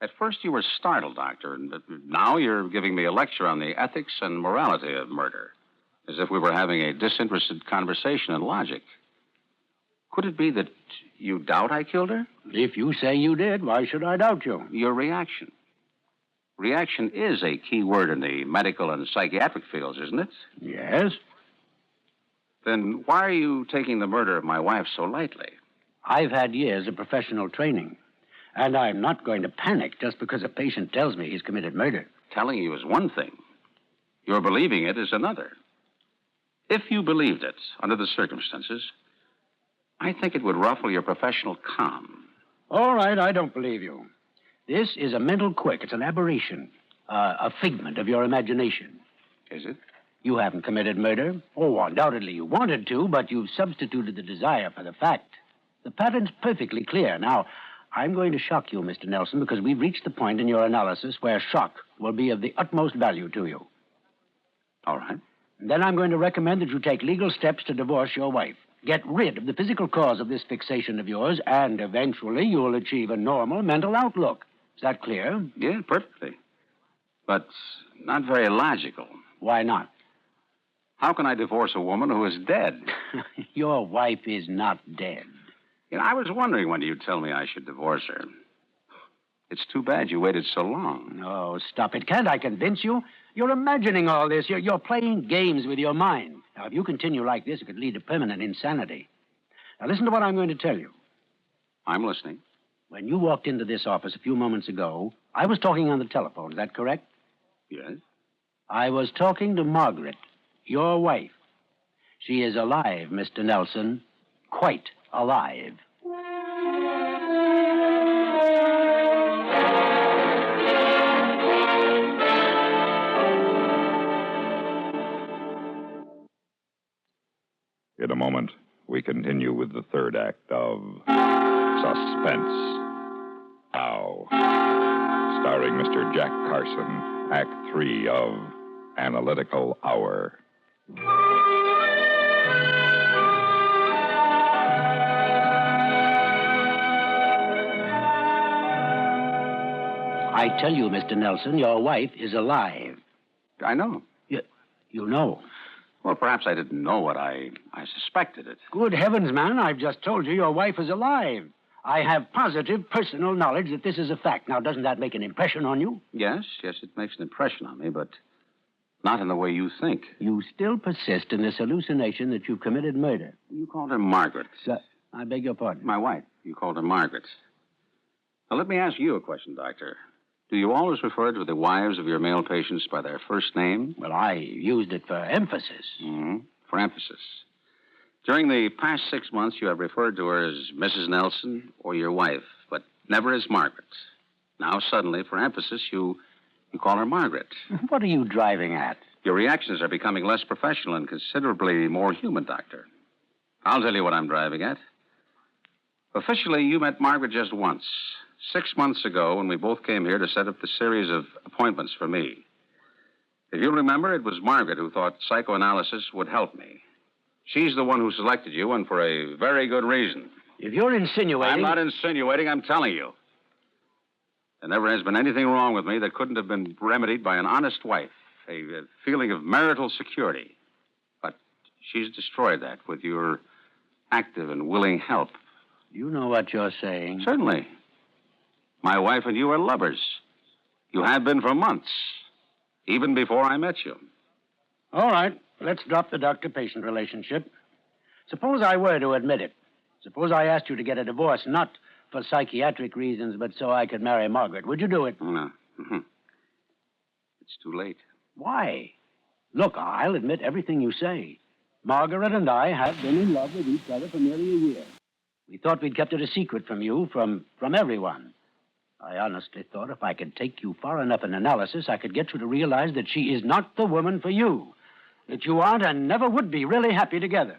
At first you were startled, Doctor, but now you're giving me a lecture on the ethics and morality of murder, as if we were having a disinterested conversation in logic. Could it be that you doubt I killed her? If you say you did, why should I doubt you? Your reaction. Reaction is a key word in the medical and psychiatric fields, isn't it? Yes. Then why are you taking the murder of my wife so lightly? I've had years of professional training. And I'm not going to panic just because a patient tells me he's committed murder. Telling you is one thing. Your believing it is another. If you believed it, under the circumstances, I think it would ruffle your professional calm. All right, I don't believe you. This is a mental quirk. It's an aberration, a figment of your imagination. Is it? You haven't committed murder. Oh, undoubtedly you wanted to, but you've substituted the desire for the fact. The pattern's perfectly clear. Now, I'm going to shock you, Mr. Nelson, because we've reached the point in your analysis where shock will be of the utmost value to you. All right. And then I'm going to recommend that you take legal steps to divorce your wife. Get rid of the physical cause of this fixation of yours, and eventually you'll achieve a normal mental outlook. Is that clear? Yeah, perfectly. But not very logical. Why not? How can I divorce a woman who is dead? Your wife is not dead. You know, I was wondering when you'd tell me I should divorce her. It's too bad you waited so long. Oh, stop it. Can't I convince you? You're imagining all this. You're playing games with your mind. Now, if you continue like this, it could lead to permanent insanity. Now, listen to what I'm going to tell you. I'm listening. When you walked into this office a few moments ago, I was talking on the telephone. Is that correct? Yes. I was talking to Margaret, your wife. She is alive, Mr. Nelson. Quite alive. In a moment, we continue with the third act of Suspense. Now, starring Mr. Jack Carson, Act 3 of Analytical Hour. I tell you, Mr. Nelson, your wife is alive. I know. You know? Well, perhaps I didn't know what I suspected it. Good heavens, man, I've just told you your wife is alive. I have positive personal knowledge that this is a fact. Now, doesn't that make an impression on you? Yes, it makes an impression on me, but not in the way you think. You still persist in this hallucination that you've committed murder. You called her Margaret. I beg your pardon? My wife. You called her Margaret. Now, let me ask you a question, Doctor. Do you always refer to the wives of your male patients by their first name? Well, I used it for emphasis. Mm-hmm. For emphasis. During the past 6 months, you have referred to her as Mrs. Nelson or your wife, but never as Margaret. Now, suddenly, for emphasis, you call her Margaret. What are you driving at? Your reactions are becoming less professional and considerably more human, Doctor. I'll tell you what I'm driving at. Officially, you met Margaret just once. 6 months ago, when we both came here to set up the series of appointments for me. If you'll remember, it was Margaret who thought psychoanalysis would help me. She's the one who selected you, and for a very good reason. If you're insinuating... I'm not insinuating, I'm telling you. There never has been anything wrong with me that couldn't have been remedied by an honest wife, a feeling of marital security. But she's destroyed that with your active and willing help. You know what you're saying. Certainly. My wife and you are lovers. You have been for months, even before I met you. All right, let's drop the doctor-patient relationship. Suppose I were to admit it. Suppose I asked you to get a divorce, not for psychiatric reasons, but so I could marry Margaret. Would you do it? No. Mm-hmm. It's too late. Why? Look, I'll admit everything you say. Margaret and I have been in love with each other for nearly a year. We thought we'd kept it a secret from you, from everyone. I honestly thought if I could take you far enough in analysis, I could get you to realize that she is not the woman for you. That you aren't and never would be really happy together.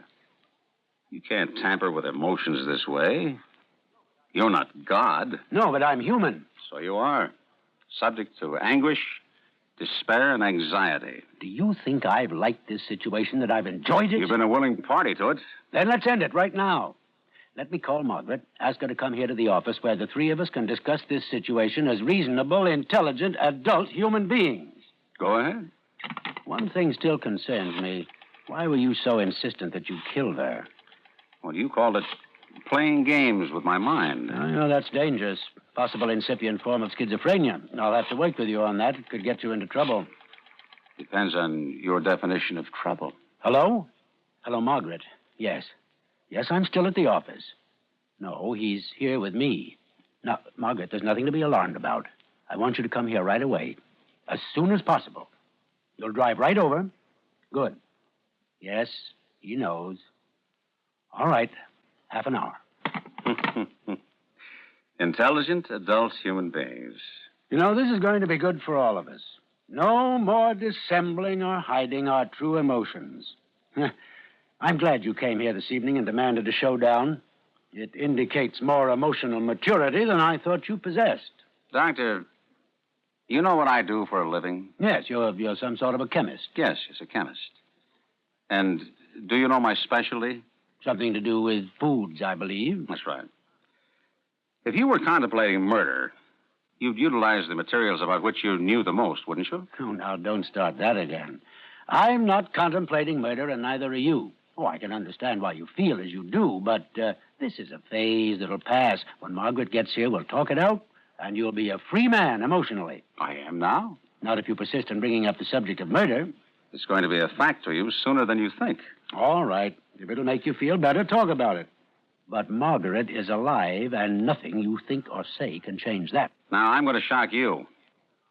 You can't tamper with emotions this way. You're not God. No, but I'm human. So you are. Subject to anguish, despair, and anxiety. Do you think I've liked this situation, that I've enjoyed it? You've been a willing party to it. Then let's end it right now. Let me call Margaret, ask her to come here to the office where the three of us can discuss this situation as reasonable, intelligent, adult human beings. Go ahead. One thing still concerns me. Why were you so insistent that you killed her? Well, you called it playing games with my mind. I know that's dangerous. Possible incipient form of schizophrenia. I'll have to work with you on that. It could get you into trouble. Depends on your definition of trouble. Hello? Hello, Margaret. Yes. Yes, I'm still at the office. No, he's here with me. Now, Margaret, there's nothing to be alarmed about. I want you to come here right away, as soon as possible. You'll drive right over. Good. Yes, he knows. All right, half an hour. Intelligent adult human beings. You know, this is going to be good for all of us. No more dissembling or hiding our true emotions. I'm glad you came here this evening and demanded a showdown. It indicates more emotional maturity than I thought you possessed. Doctor, you know what I do for a living? Yes, you're some sort of a chemist. Yes, yes, a chemist. And do you know my specialty? Something to do with foods, I believe. That's right. If you were contemplating murder, you'd utilize the materials about which you knew the most, wouldn't you? Oh, now, don't start that again. I'm not contemplating murder, and neither are you. Oh, I can understand why you feel as you do, but this is a phase that'll pass. When Margaret gets here, we'll talk it out, and you'll be a free man emotionally. I am now. Not if you persist in bringing up the subject of murder. It's going to be a fact to you sooner than you think. All right. If it'll make you feel better, talk about it. But Margaret is alive, and nothing you think or say can change that. Now, I'm going to shock you. And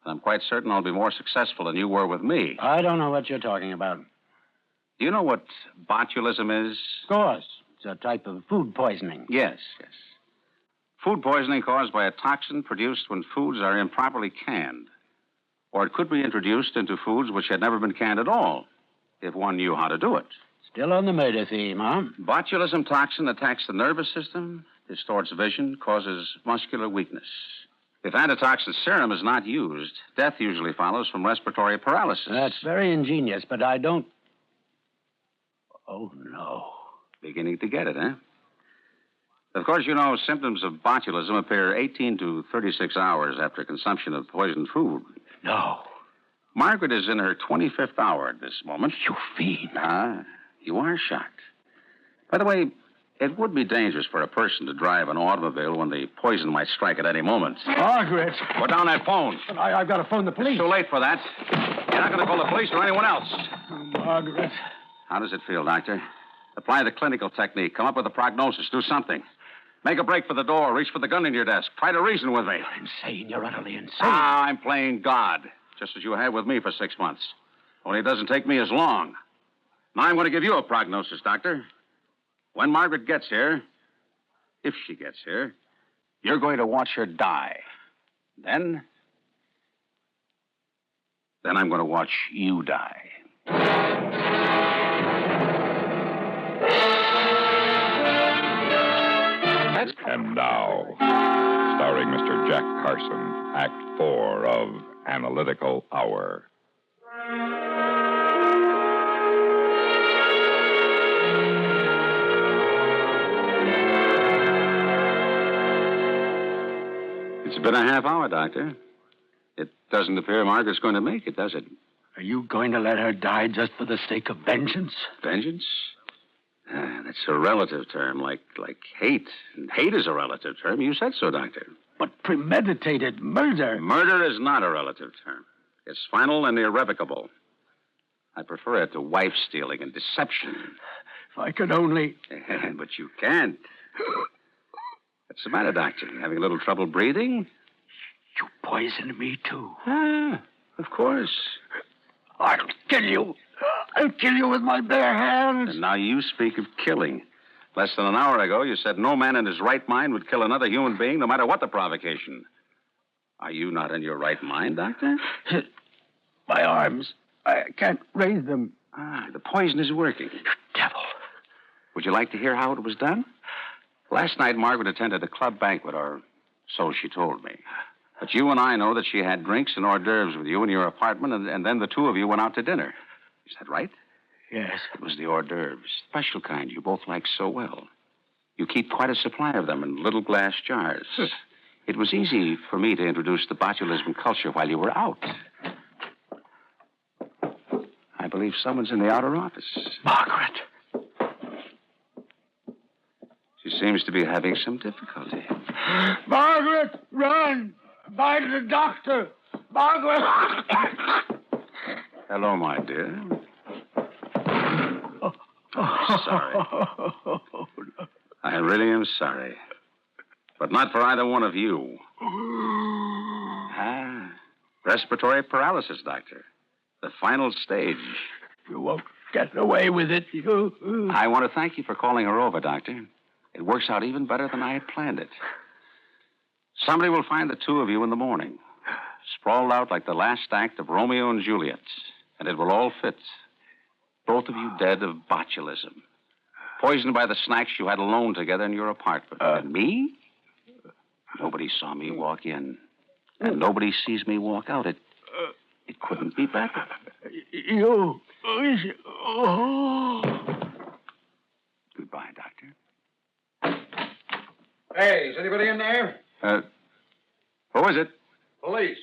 I'm quite certain I'll be more successful than you were with me. I don't know what you're talking about. Do you know what botulism is? Of course. It's a type of food poisoning. Yes, yes. Food poisoning caused by a toxin produced when foods are improperly canned. Or it could be introduced into foods which had never been canned at all, if one knew how to do it. Still on the murder theme, huh? Botulism toxin attacks the nervous system, distorts vision, causes muscular weakness. If antitoxin serum is not used, death usually follows from respiratory paralysis. That's very ingenious, but I don't... Oh, no. Beginning to get it, eh? Of course, you know, symptoms of botulism appear 18 to 36 hours after consumption of poisoned food. No. Margaret is in her 25th hour at this moment. You fiend. You are shocked. By the way, it would be dangerous for a person to drive an automobile when the poison might strike at any moment. Margaret! Put down that phone. I've got to phone the police. It's too late for that. You're not going to call the police or anyone else. Oh, Margaret. How does it feel, Doctor? Apply the clinical technique. Come up with a prognosis. Do something. Make a break for the door. Reach for the gun in your desk. Try to reason with me. You're insane. You're utterly insane. I'm playing God, just as you have with me for 6 months. Only it doesn't take me as long. Now I'm going to give you a prognosis, Doctor. When Margaret gets here, if she gets here, you're going to watch her die. Then I'm going to watch you die. And now, starring Mr. Jack Carson, Act 4 of Analytical Hour. It's been a half hour, Doctor. It doesn't appear Margaret's going to make it, does it? Are you going to let her die just for the sake of vengeance? Vengeance? That's a relative term, like hate. And hate is a relative term. You said so, Doctor. But premeditated murder... Murder is not a relative term. It's final and irrevocable. I prefer it to wife-stealing and deception. If I could only... But you can't. What's the matter, Doctor? You having a little trouble breathing? You poisoned me, too. Of course. I'll kill you. I'll kill you with my bare hands. And now you speak of killing. Less than an hour ago, you said no man in his right mind would kill another human being, no matter what the provocation. Are you not in your right mind, Doctor? My arms. I can't raise them. The poison is working. You devil. Would you like to hear how it was done? Last night, Margaret attended a club banquet, or so she told me. But you and I know that she had drinks and hors d'oeuvres with you in your apartment, and then the two of you went out to dinner. Is that right? Yes. It was the hors d'oeuvres, special kind you both like so well. You keep quite a supply of them in little glass jars. It was easy for me to introduce the botulism culture while you were out. I believe someone's in the outer office. Margaret. She seems to be having some difficulty. Margaret, run! Find the doctor! Margaret! Hello, my dear. Sorry. I really am sorry. But not for either one of you. Respiratory paralysis, Doctor. The final stage. You won't get away with it. I want to thank you for calling her over, Doctor. It works out even better than I had planned it. Somebody will find the two of you in the morning, sprawled out like the last act of Romeo and Juliet, and it will all fit. Both of you dead of botulism, poisoned by the snacks you had alone together in your apartment. And me? Nobody saw me walk in, and nobody sees me walk out. It couldn't be better. Goodbye, Doctor. Hey, is anybody in there? Who is it? Police.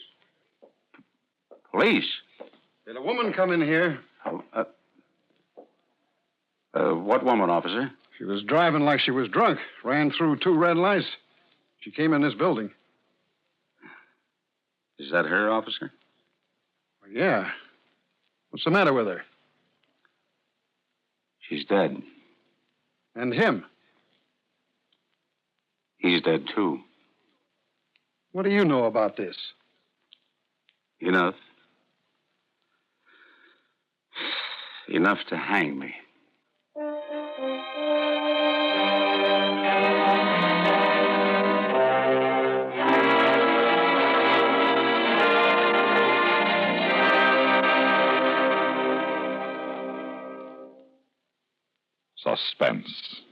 Police? Did a woman come in here? What woman, officer? She was driving like she was drunk. Ran through 2 red lights. She came in this building. Is that her, officer? Yeah. What's the matter with her? She's dead. And him? He's dead, too. What do you know about this? Enough. Enough to hang me. Suspense,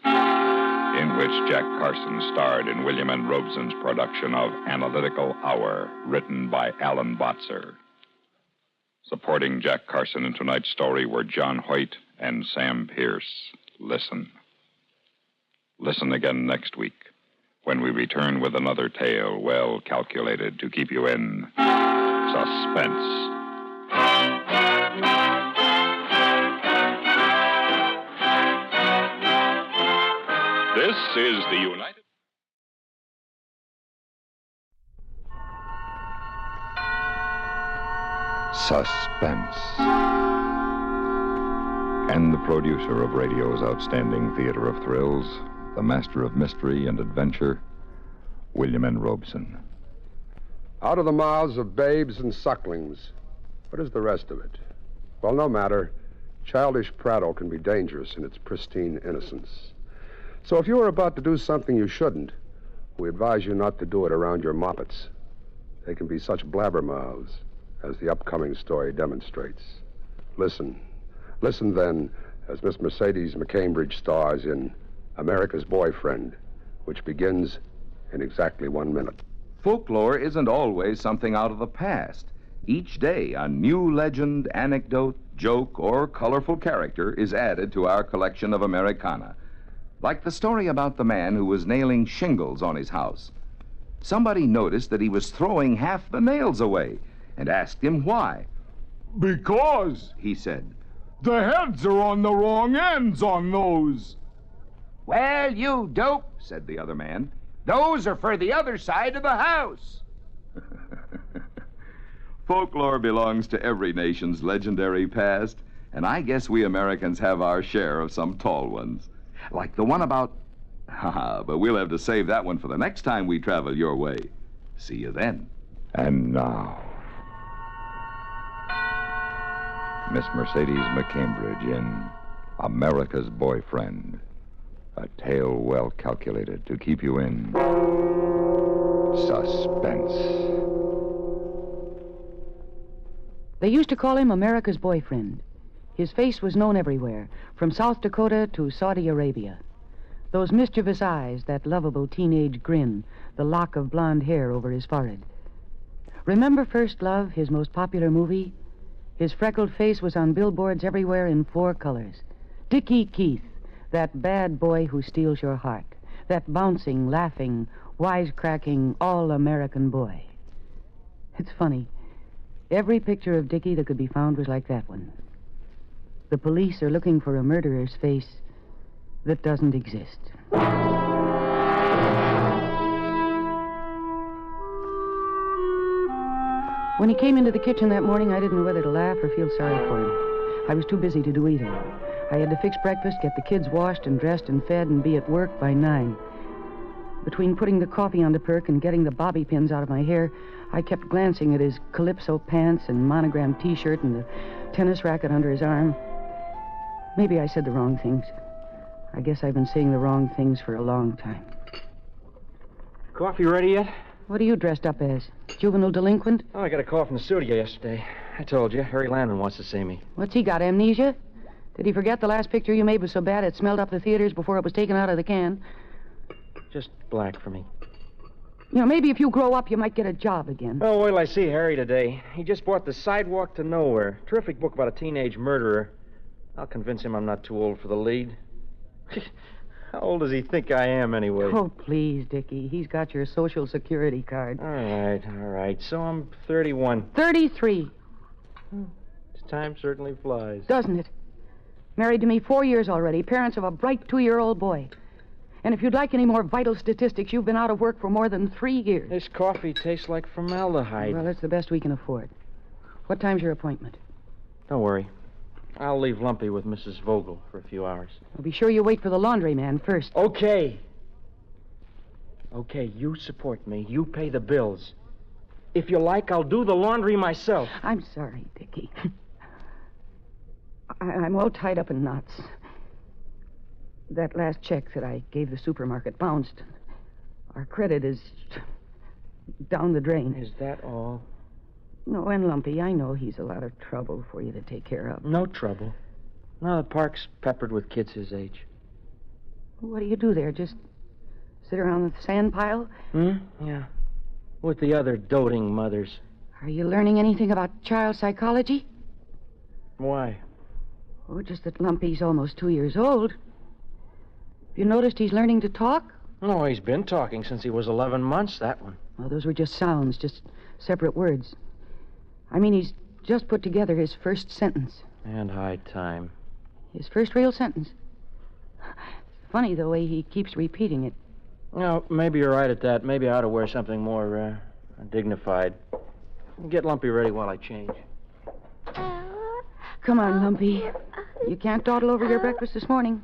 in which Jack Carson starred in William N. Robeson's production of Analytical Hour, written by Alan Botzer. Supporting Jack Carson in tonight's story were John Hoyt and Sam Pierce. Listen. Listen again next week when we return with another tale well calculated to keep you in suspense. This is the United... Suspense. And the producer of radio's outstanding theater of thrills, the master of mystery and adventure, William N. Robeson. Out of the mouths of babes and sucklings. What is the rest of it? Well, no matter. Childish prattle can be dangerous in its pristine innocence. So if you are about to do something you shouldn't, we advise you not to do it around your moppets. They can be such blabbermouths, as the upcoming story demonstrates. Listen. Listen, then, as Miss Mercedes McCambridge stars in America's Boyfriend, which begins in exactly 1 minute. Folklore isn't always something out of the past. Each day, a new legend, anecdote, joke, or colorful character is added to our collection of Americana. Like the story about the man who was nailing shingles on his house. Somebody noticed that he was throwing half the nails away and asked him why. Because, he said, the heads are on the wrong ends on those. Well, you dope, said the other man. Those are for the other side of the house. Folklore belongs to every nation's legendary past, and I guess we Americans have our share of some tall ones. Like the one about... but we'll have to save that one for the next time we travel your way. See you then. And now, Miss Mercedes McCambridge in America's Boyfriend. A tale well calculated to keep you in suspense. They used to call him America's Boyfriend. His face was known everywhere, from South Dakota to Saudi Arabia. Those mischievous eyes, that lovable teenage grin, the lock of blonde hair over his forehead. Remember First Love, his most popular movie? His freckled face was on billboards everywhere in 4 colors. Dickie Keith, that bad boy who steals your heart. That bouncing, laughing, wisecracking, all-American boy. It's funny. Every picture of Dickie that could be found was like that one. The police are looking for a murderer's face that doesn't exist. When he came into the kitchen that morning, I didn't know whether to laugh or feel sorry for him. I was too busy to do either. I had to fix breakfast, get the kids washed and dressed and fed, and be at work by 9. Between putting the coffee on the perk and getting the bobby pins out of my hair, I kept glancing at his calypso pants and monogrammed T-shirt and the tennis racket under his arm. Maybe I said the wrong things. I guess I've been saying the wrong things for a long time. Coffee ready yet? What are you dressed up as? Juvenile delinquent? Oh, I got a call from the studio yesterday. I told you, Harry Landman wants to see me. What's he got, amnesia? Did he forget the last picture you made was so bad it smelled up the theaters before it was taken out of the can? Just black for me. You know, maybe if you grow up, you might get a job again. Oh, wait till I see Harry today. He just bought The Sidewalk to Nowhere. Terrific book about a teenage murderer. I'll convince him I'm not too old for the lead. How old does he think I am, anyway? Oh, please, Dickie. He's got your Social Security card. All right. So I'm 31. 33. Time certainly flies. Doesn't it? Married to me 4 years already. Parents of a bright 2-year-old boy. And if you'd like any more vital statistics, you've been out of work for more than 3 years. This coffee tastes like formaldehyde. Well, that's the best we can afford. What time's your appointment? Don't worry. I'll leave Lumpy with Mrs. Vogel for a few hours. Well, be sure you wait for the laundryman first. Okay, you support me. You pay the bills. If you like, I'll do the laundry myself. I'm sorry, Dickie. I'm all tied up in knots. That last check that I gave the supermarket bounced. Our credit is down the drain. Is that all? No, and Lumpy, I know he's a lot of trouble for you to take care of. No trouble. No, the park's peppered with kids his age. What do you do there? Just sit around the sand pile? Yeah. With the other doting mothers. Are you learning anything about child psychology? Why? Oh, just that Lumpy's almost 2 years old. You noticed he's learning to talk? No, he's been talking since he was 11 months, that one. Well, those were just sounds, just separate words. I mean, he's just put together his first sentence. And high time. His first real sentence. It's funny the way he keeps repeating it. No, maybe you're right at that. Maybe I ought to wear something more dignified. Get Lumpy ready while I change. Come on, Lumpy. You can't dawdle over your breakfast this morning.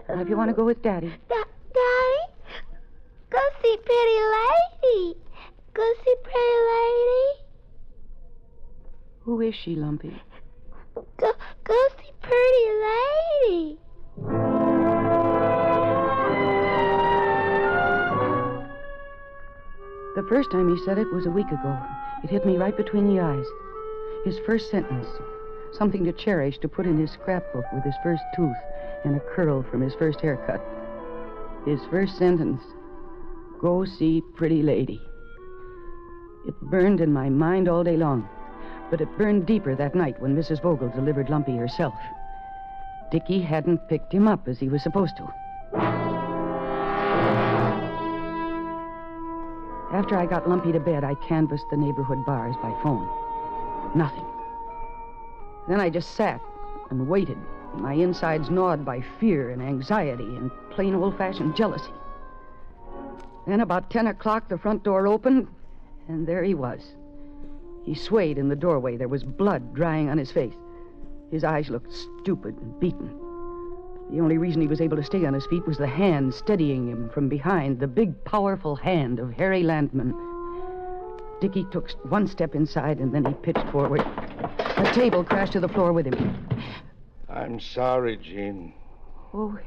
Now, if you want to go with Daddy. Daddy? Go see Pretty Lady. Go see Pretty Lady. Who is she, Lumpy? Go see Pretty Lady. The first time he said it was a week ago. It hit me right between the eyes. His first sentence. Something to cherish, to put in his scrapbook with his first tooth and a curl from his first haircut. His first sentence. Go see Pretty Lady. It burned in my mind all day long. But it burned deeper that night when Mrs. Vogel delivered Lumpy herself. Dickie hadn't picked him up as he was supposed to. After I got Lumpy to bed, I canvassed the neighborhood bars by phone. Nothing. Then I just sat and waited, my insides gnawed by fear and anxiety and plain old-fashioned jealousy. Then about 10 o'clock, the front door opened, and there he was. He swayed in the doorway. There was blood drying on his face. His eyes looked stupid and beaten. The only reason he was able to stay on his feet was the hand steadying him from behind, the big, powerful hand of Harry Landman. Dickie took one step inside, and then he pitched forward. A table crashed to the floor with him. I'm sorry, Jean. Oh,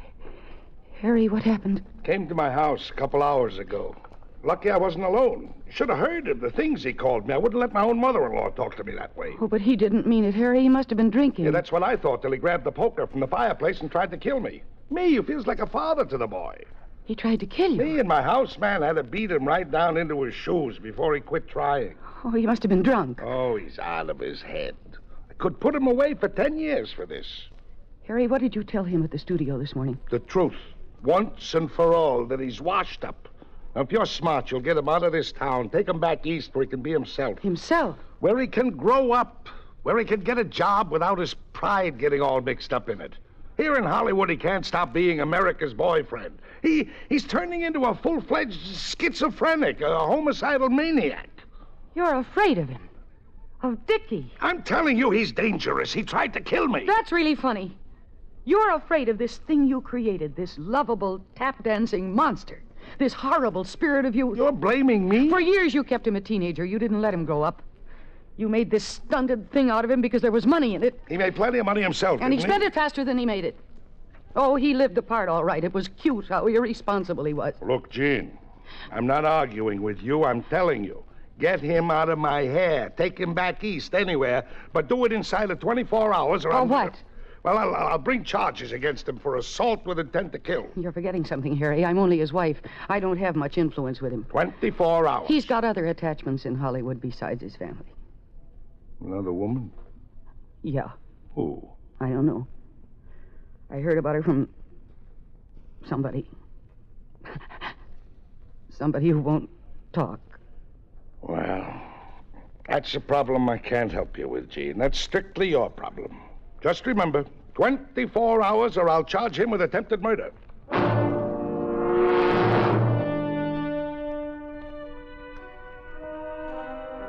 Harry, what happened? Came to my house a couple hours ago. Lucky I wasn't alone. Should have heard of the things he called me. I wouldn't let my own mother-in-law talk to me that way. Oh, but he didn't mean it, Harry. He must have been drinking. Yeah, that's what I thought till he grabbed the poker from the fireplace and tried to kill me. Me, who feels like a father to the boy. He tried to kill you? Me and my houseman had to beat him right down into his shoes before he quit trying. Oh, he must have been drunk. Oh, he's out of his head. I could put him away for 10 years for this. Harry, what did you tell him at the studio this morning? The truth. Once and for all, that he's washed up. Now, if you're smart, you'll get him out of this town, take him back east where he can be himself. Himself? Where he can grow up, where he can get a job without his pride getting all mixed up in it. Here in Hollywood, he can't stop being America's boyfriend. He's turning into a full-fledged schizophrenic, a homicidal maniac. You're afraid of him. Of Dickie. I'm telling you, he's dangerous. He tried to kill me. That's really funny. You're afraid of this thing you created, this lovable, tap-dancing monster. This horrible spirit of youth. You're blaming me? For years you kept him a teenager. You didn't let him grow up. You made this stunted thing out of him because there was money in it. He made plenty of money himself, And he didn't spent it faster than he made it. Oh, he lived the part all right. It was cute how irresponsible he was. Look, Jean, I'm not arguing with you. I'm telling you. Get him out of my hair. Take him back east, anywhere. But do it inside of 24 hours or I'm... what? Well, I'll bring charges against him for assault with intent to kill. You're forgetting something, Harry. I'm only his wife. I don't have much influence with him. 24 hours. He's got other attachments in Hollywood besides his family. Another woman? Yeah. Who? I don't know. I heard about her from somebody. Somebody who won't talk. Well, that's a problem I can't help you with, Jean. That's strictly your problem. Just remember, 24 hours or I'll charge him with attempted murder.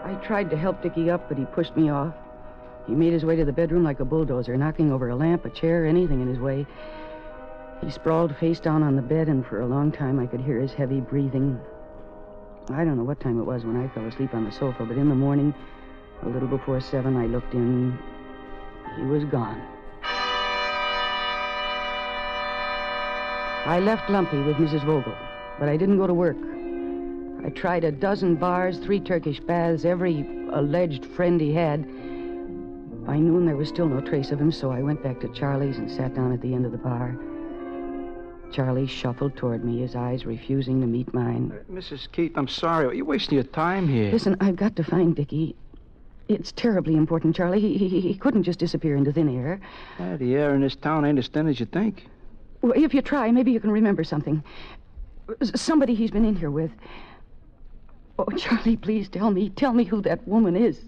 I tried to help Dickie up, but he pushed me off. He made his way to the bedroom like a bulldozer, knocking over a lamp, a chair, anything in his way. He sprawled face down on the bed, and for a long time I could hear his heavy breathing. I don't know what time it was when I fell asleep on the sofa, but in the morning, a little before 7, I looked in. He was gone. I left Lumpy with Mrs. Vogel, but I didn't go to work. I tried a dozen bars, 3 Turkish baths, every alleged friend he had. By noon, there was still no trace of him, so I went back to Charlie's and sat down at the end of the bar. Charlie shuffled toward me, his eyes refusing to meet mine. Mrs. Keith, I'm sorry. You're wasting your time here. Listen, I've got to find Dickie. It's terribly important, Charlie. He couldn't just disappear into thin air. The air in this town ain't as thin as you think. Well, if you try, maybe you can remember something. Somebody he's been in here with. Oh, Charlie, please tell me. Tell me who that woman is.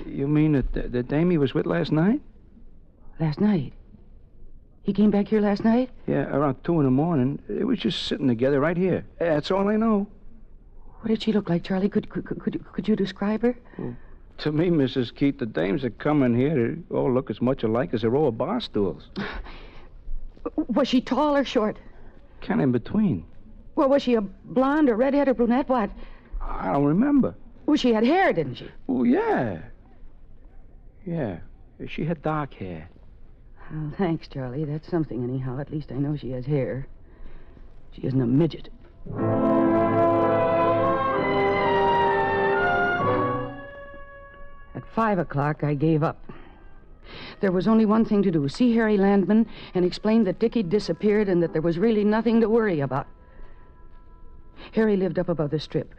You mean the dame he was with last night? Last night? He came back here last night? Yeah, around 2 in the morning. They was just sitting together right here. That's all I know. What did she look like, Charlie? Could you describe her? Well, to me, Mrs. Keith, the dames that come in here, they all look as much alike as a row of bar stools. Was she tall or short? Kind of in between. Well, was she a blonde or redhead or brunette? What? I don't remember. Well, she had hair, didn't she? Oh, yeah. Yeah. She had dark hair. Well, thanks, Charlie. That's something, anyhow. At least I know she has hair. She isn't a midget. At 5 o'clock, I gave up. There was only one thing to do, see Harry Landman and explain that Dickie disappeared and that there was really nothing to worry about. Harry lived up above the strip.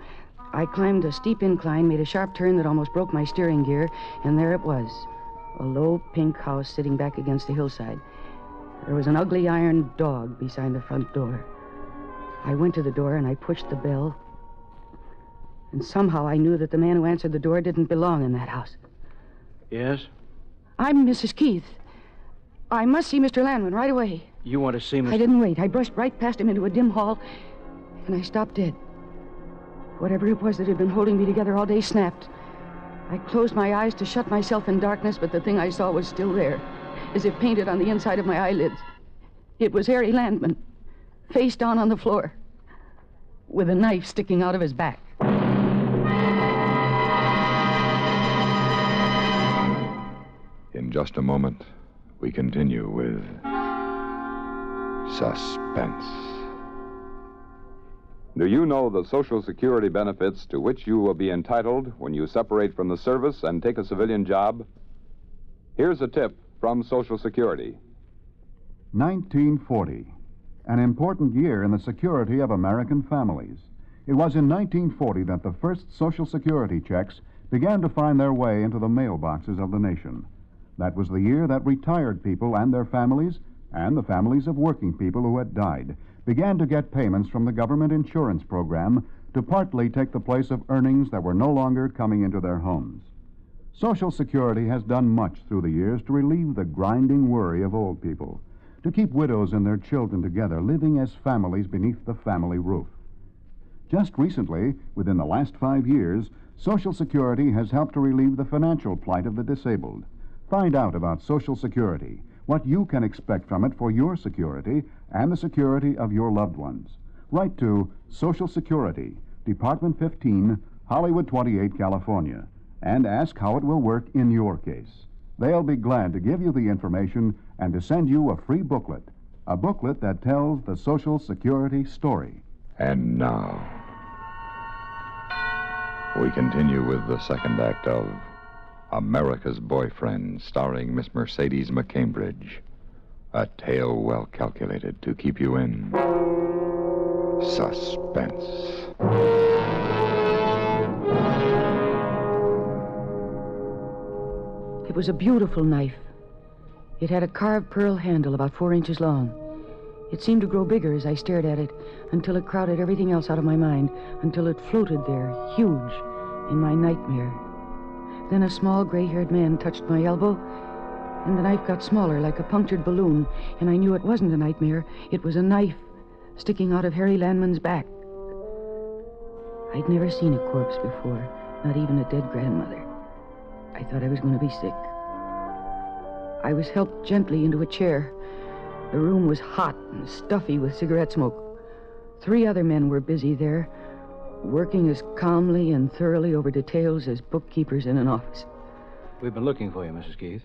I climbed a steep incline, made a sharp turn that almost broke my steering gear, and there it was, a low pink house sitting back against the hillside. There was an ugly iron dog beside the front door. I went to the door and I pushed the bell. And somehow I knew that the man who answered the door didn't belong in that house. Yes? I'm Mrs. Keith. I must see Mr. Landman right away. You want to see Mr. I didn't wait. I brushed right past him into a dim hall, and I stopped dead. Whatever it was that had been holding me together all day snapped. I closed my eyes to shut myself in darkness, but the thing I saw was still there, as if painted on the inside of my eyelids. It was Harry Landman, face down on the floor, with a knife sticking out of his back. In just a moment, we continue with Suspense. Do you know the Social Security benefits to which you will be entitled when you separate from the service and take a civilian job? Here's a tip from Social Security. 1940, an important year in the security of American families. It was in 1940 that the first Social Security checks began to find their way into the mailboxes of the nation. That was the year that retired people and their families, and the families of working people who had died, began to get payments from the government insurance program to partly take the place of earnings that were no longer coming into their homes. Social Security has done much through the years to relieve the grinding worry of old people, to keep widows and their children together, living as families beneath the family roof. Just recently, within the last 5 years, Social Security has helped to relieve the financial plight of the disabled. Find out about Social Security, what you can expect from it for your security and the security of your loved ones. write to Social Security, Department 15, Hollywood 28, California, and ask how it will work in your case. They'll be glad to give you the information and to send you a free booklet, a booklet that tells the Social Security story. And now, we continue with the second act of America's Boyfriend, starring Miss Mercedes McCambridge. A tale well calculated to keep you in suspense. It was a beautiful knife. It had a carved pearl handle about 4 inches long. It seemed to grow bigger as I stared at it, until it crowded everything else out of my mind, until it floated there, huge, in my nightmare. Then a small gray-haired man touched my elbow, and the knife got smaller, like a punctured balloon, and I knew it wasn't a nightmare. It was a knife sticking out of Harry Landman's back. I'd never seen a corpse before, not even a dead grandmother. I thought I was going to be sick. I was helped gently into a chair. The room was hot and stuffy with cigarette smoke. 3 other men were busy there, working as calmly and thoroughly over details as bookkeepers in an office. We've been looking for you, Mrs. Keith.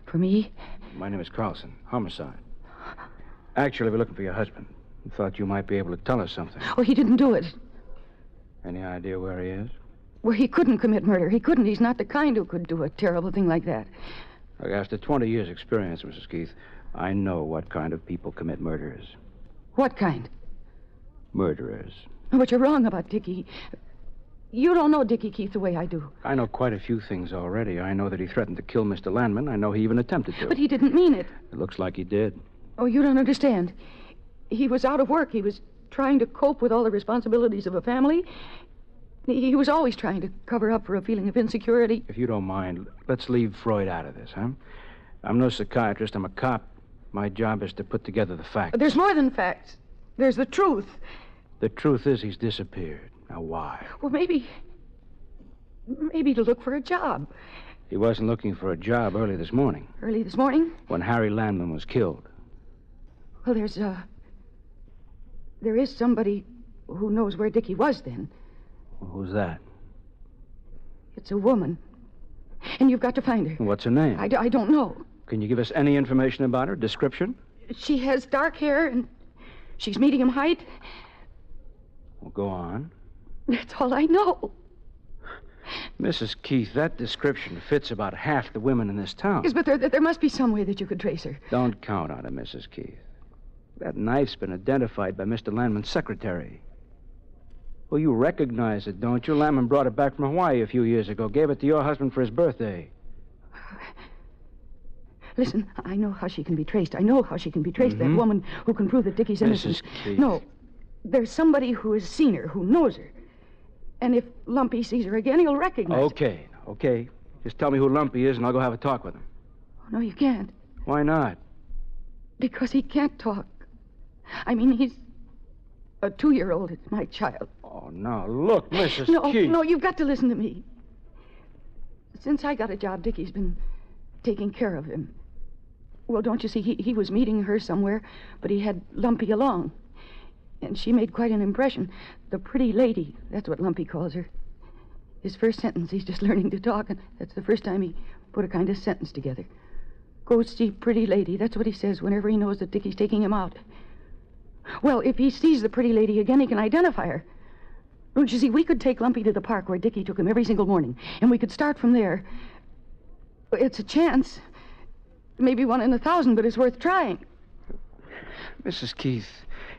For me? My name is Carlson. Homicide. Actually, we're looking for your husband. We thought you might be able to tell us something. Oh, he didn't do it. Any idea where he is? Well, he couldn't commit murder. He couldn't. He's not the kind who could do a terrible thing like that. Look, after 20 years' experience, Mrs. Keith, I know what kind of people commit murders. What kind? Murderers. But you're wrong about Dickie. You don't know Dickie Keith the way I do. I know quite a few things already. I know that he threatened to kill Mr. Landman. I know he even attempted to. But he didn't mean it. It looks like he did. Oh, you don't understand. He was out of work. He was trying to cope with all the responsibilities of a family. He was always trying to cover up for a feeling of insecurity. If you don't mind, let's leave Freud out of this, huh? I'm no psychiatrist. I'm a cop. My job is to put together the facts. There's more than facts. There's the truth. The truth is he's disappeared. Now, why? Well, maybe to look for a job. He wasn't looking for a job early this morning. Early this morning? When Harry Landman was killed. Well, there is somebody who knows where Dickie was then. Well, who's that? It's a woman. And you've got to find her. What's her name? I don't know. Can you give us any information about her? Description? She has dark hair and she's medium height. Well, go on. That's all I know. Mrs. Keith, that description fits about half the women in this town. Yes, but there must be some way that you could trace her. Don't count on it, Mrs. Keith. That knife's been identified by Mr. Landman's secretary. Well, you recognize it, don't you? Landman brought it back from Hawaii a few years ago, gave it to your husband for his birthday. Listen, I know how she can be traced. I know how she can be traced, that woman who can prove that Dickie's innocent. Mrs. Keith. No, there's somebody who has seen her, who knows her. And if Lumpy sees her again, he'll recognize her. Okay. Just tell me who Lumpy is, and I'll go have a talk with him. Oh, no, you can't. Why not? Because he can't talk. I mean, he's a 2-year-old. It's my child. Oh, no. Look, Mrs. Keith. No, you've got to listen to me. Since I got a job, Dickie's been taking care of him. Well, don't you see, he was meeting her somewhere, but he had Lumpy along. And she made quite an impression. The pretty lady, that's what Lumpy calls her. His first sentence, he's just learning to talk, and that's the first time he put a kind of sentence together. Go see pretty lady, that's what he says whenever he knows that Dickie's taking him out. Well, if he sees the pretty lady again, he can identify her. Don't you see, we could take Lumpy to the park where Dickie took him every single morning, and we could start from there. It's a chance. Maybe 1 in 1,000, but it's worth trying. Mrs. Keith,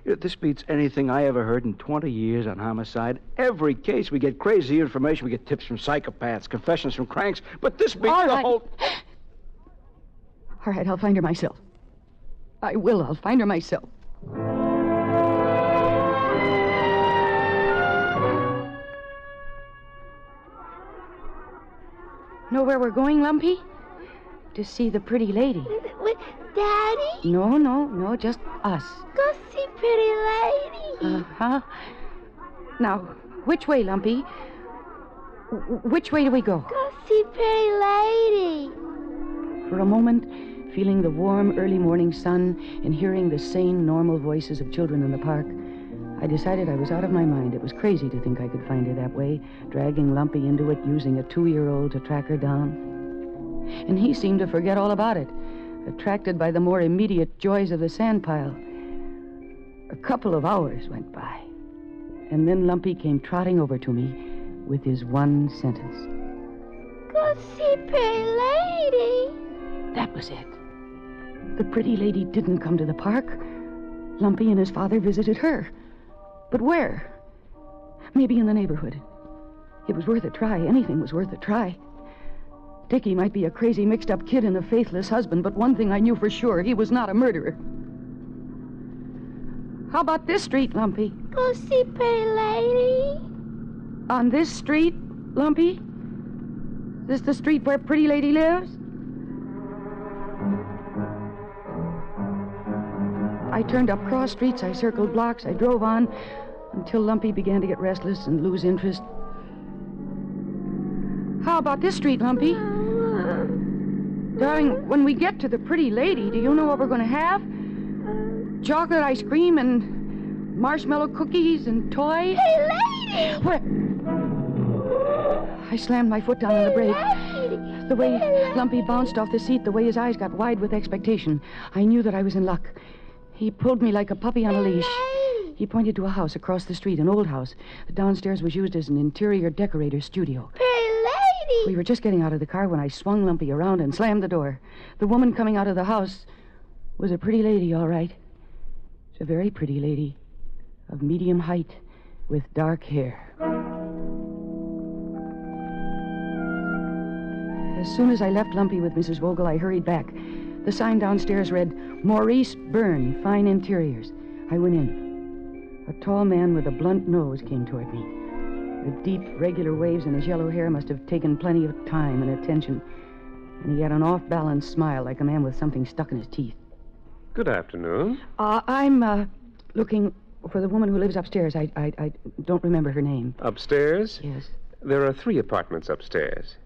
this beats anything I ever heard in 20 years on homicide. Every case, we get crazy information. We get tips from psychopaths, confessions from cranks, but this beats the whole... All right, I'll find her myself. I will. I'll find her myself. Know where we're going, Lumpy? To see the pretty lady. With Daddy? No, just us. Go see pretty lady. Uh-huh. Now, which way, Lumpy? Which way do we go? Go see pretty lady. For a moment, feeling the warm early morning sun and hearing the sane, normal voices of children in the park, I decided I was out of my mind. It was crazy to think I could find her that way, dragging Lumpy into it, using a 2-year-old to track her down. And he seemed to forget all about it, attracted by the more immediate joys of the sandpile. A couple of hours went by, and then Lumpy came trotting over to me with his one sentence. Go see pretty lady. That was it. The pretty lady didn't come to the park. Lumpy and his father visited her. But where? Maybe in the neighborhood. It was worth a try. Anything was worth a try. Dickie might be a crazy, mixed-up kid and a faithless husband, but one thing I knew for sure, he was not a murderer. How about this street, Lumpy? Go see pretty lady. On this street, Lumpy? This the street where pretty lady lives? I turned up cross streets, I circled blocks, I drove on until Lumpy began to get restless and lose interest. How about this street, Lumpy? Darling, when we get to the pretty lady, do you know what we're going to have? Chocolate ice cream and marshmallow cookies and toys? Hey, lady! What? I slammed my foot down on the brake. The way Lumpy bounced off the seat, the way his eyes got wide with expectation, I knew that I was in luck. He pulled me like a puppy on a leash. He pointed to a house across the street, an old house. The downstairs was used as an interior decorator's studio. Pretty lady! We were just getting out of the car when I swung Lumpy around and slammed the door. The woman coming out of the house was a pretty lady, all right. It's a very pretty lady, of medium height, with dark hair. As soon as I left Lumpy with Mrs. Vogel, I hurried back. The sign downstairs read, Maurice Byrne, Fine Interiors. I went in. A tall man with a blunt nose came toward me. The deep, regular waves in his yellow hair must have taken plenty of time and attention. And he had an off-balance smile like a man with something stuck in his teeth. Good afternoon. I'm looking for the woman who lives upstairs. I don't remember her name. Upstairs? Yes. There are 3 apartments upstairs.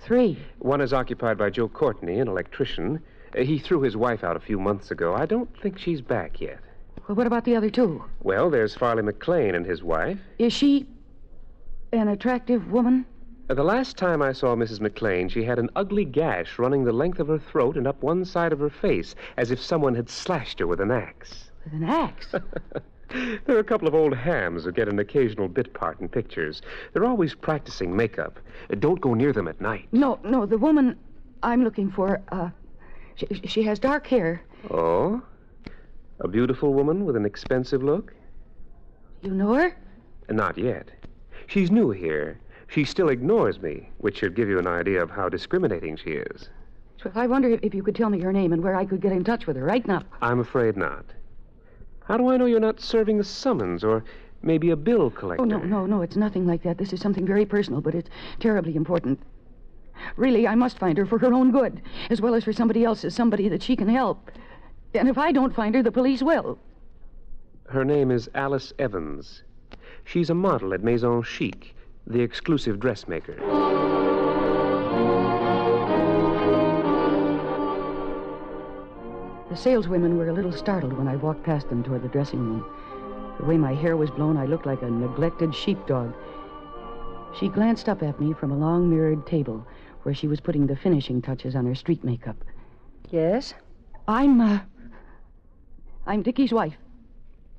3? One is occupied by Joe Courtney, an electrician. He threw his wife out a few months ago. I don't think she's back yet. Well, what about the other 2? Well, there's Farley McLean and his wife. Is she an attractive woman? The last time I saw Mrs. McLean, she had an ugly gash running the length of her throat and up one side of her face, as if someone had slashed her with an axe. With an axe? There are a couple of old hams who get an occasional bit part in pictures. They're always practicing makeup. Don't go near them at night. No, the woman I'm looking for, she has dark hair. Oh? A beautiful woman with an expensive look? You know her? Not yet. She's new here. She still ignores me, which should give you an idea of how discriminating she is. So I wonder if you could tell me her name and where I could get in touch with her right now. I'm afraid not. How do I know you're not serving a summons or maybe a bill collector? Oh, no, it's nothing like that. This is something very personal, but it's terribly important. Really, I must find her for her own good, as well as for somebody else's, somebody that she can help. And if I don't find her, the police will. Her name is Alice Evans. She's a model at Maison Chic, the exclusive dressmaker. The saleswomen were a little startled when I walked past them toward the dressing room. The way my hair was blown, I looked like a neglected sheepdog. She glanced up at me from a long mirrored table where she was putting the finishing touches on her street makeup. Yes? I'm Dickie's wife.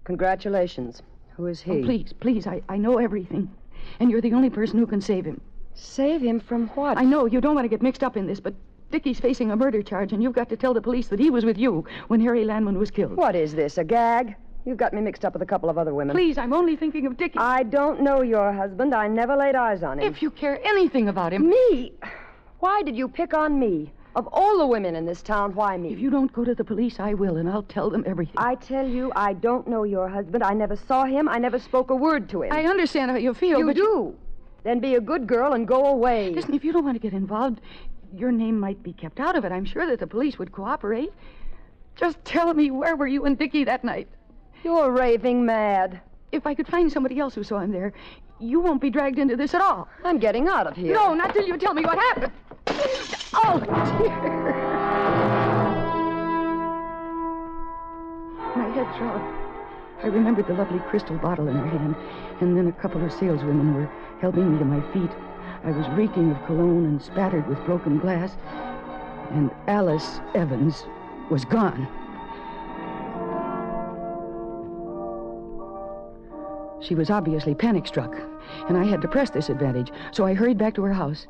Congratulations. Who is he? Oh, please, I know everything. And you're the only person who can save him. Save him from what? I know you don't want to get mixed up in this, but Dickie's facing a murder charge, and you've got to tell the police that he was with you when Harry Landman was killed. What is this, a gag? You've got me mixed up with a couple of other women. Please, I'm only thinking of Dickie. I don't know your husband. I never laid eyes on him. If you care anything about him... Me? Why did you pick on me? Of all the women in this town, why me? If you don't go to the police, I will, and I'll tell them everything. I tell you, I don't know your husband. I never saw him. I never spoke a word to him. I understand how you feel, but... You do. Then be a good girl and go away. Listen, if you don't want to get involved, your name might be kept out of it. I'm sure that the police would cooperate. Just tell me, where were you and Dickie that night? You're raving mad. If I could find somebody else who saw him there, you won't be dragged into this at all. I'm getting out of here. No, not till you tell me what happened. Oh, dear. My head throbbed. I remembered the lovely crystal bottle in her hand, and then a couple of saleswomen were helping me to my feet. I was reeking of cologne and spattered with broken glass, and Alice Evans was gone. She was obviously panic-struck, and I had to press this advantage, so I hurried back to her house.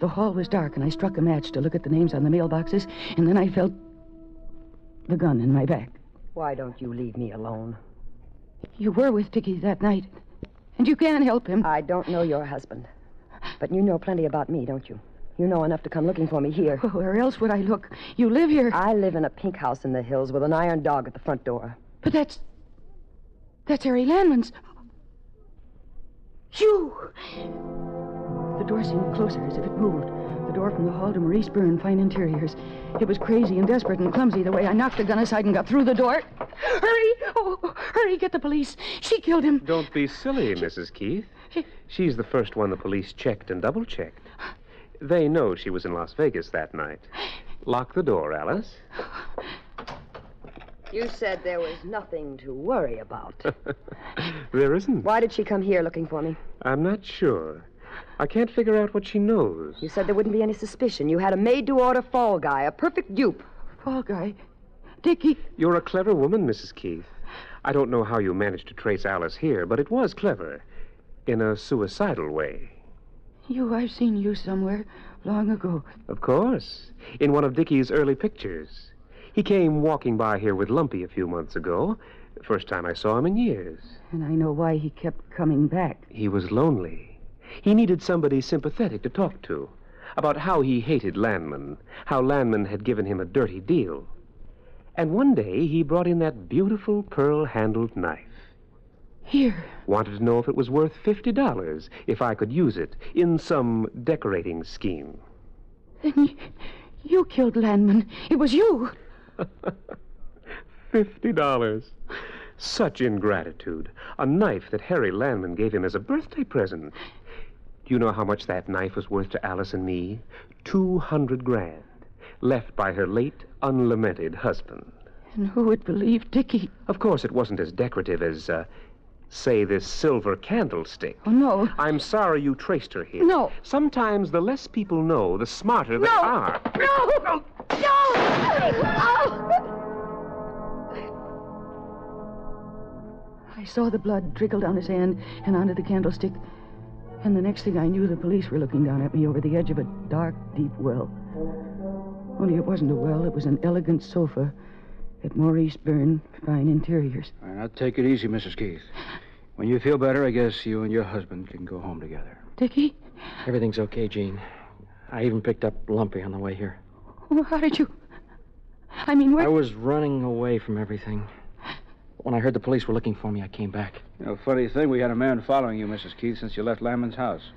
The hall was dark, and I struck a match to look at the names on the mailboxes, and then I felt the gun in my back. Why don't you leave me alone? You were with Dickie that night, and you can't help him. I don't know your husband, but you know plenty about me, don't you? You know enough to come looking for me here. Oh, where else would I look? You live here. I live in a pink house in the hills with an iron dog at the front door. But that's Harry Landman's. You! The door seemed closer, as if it moved. The door from the hall to Maurice Byrne, Fine Interiors. It was crazy and desperate and clumsy the way I knocked the gun aside and got through the door. Hurry! Oh, hurry, get the police. She killed him. Don't be silly, Mrs. Keith. She's the first one the police checked and double-checked. They know she was in Las Vegas that night. Lock the door, Alice. You said there was nothing to worry about. There isn't. Why did she come here looking for me? I'm not sure. I can't figure out what she knows. You said there wouldn't be any suspicion. You had a made-to-order fall guy, a perfect dupe. Fall guy? Dickie? You're a clever woman, Mrs. Keith. I don't know how you managed to trace Alice here, but it was clever. In a suicidal way. I've seen you somewhere long ago. Of course. In one of Dickie's early pictures. He came walking by here with Lumpy a few months ago. First time I saw him in years. And I know why he kept coming back. He was lonely. He needed somebody sympathetic to talk to. About how he hated Landman. How Landman had given him a dirty deal. And one day he brought in that beautiful pearl-handled knife. Here. Wanted to know if it was worth $50, if I could use it in some decorating scheme. Then you killed Landman. It was you. $50. Such ingratitude. A knife that Harry Landman gave him as a birthday present. Do you know how much that knife was worth to Alice and me? $200,000. Left by her late, unlamented husband. And who would believe Dickie? Of course, it wasn't as decorative as, say, this silver candlestick. Oh, no. I'm sorry you traced her here. No. Sometimes the less people know, the smarter they are. No! I saw the blood trickle down his hand and onto the candlestick. And the next thing I knew, the police were looking down at me over the edge of a dark, deep well. Only it wasn't a well, it was an elegant sofa at Maurice Byrne, Fine Interiors. All right, now take it easy, Mrs. Keith. When you feel better, I guess you and your husband can go home together. Dickie? Everything's okay, Jean. I even picked up Lumpy on the way here. Well, how did you... I mean, where... I was running away from everything. When I heard the police were looking for me, I came back. You know, funny thing, we had a man following you, Mrs. Keith, since you left Landman's house.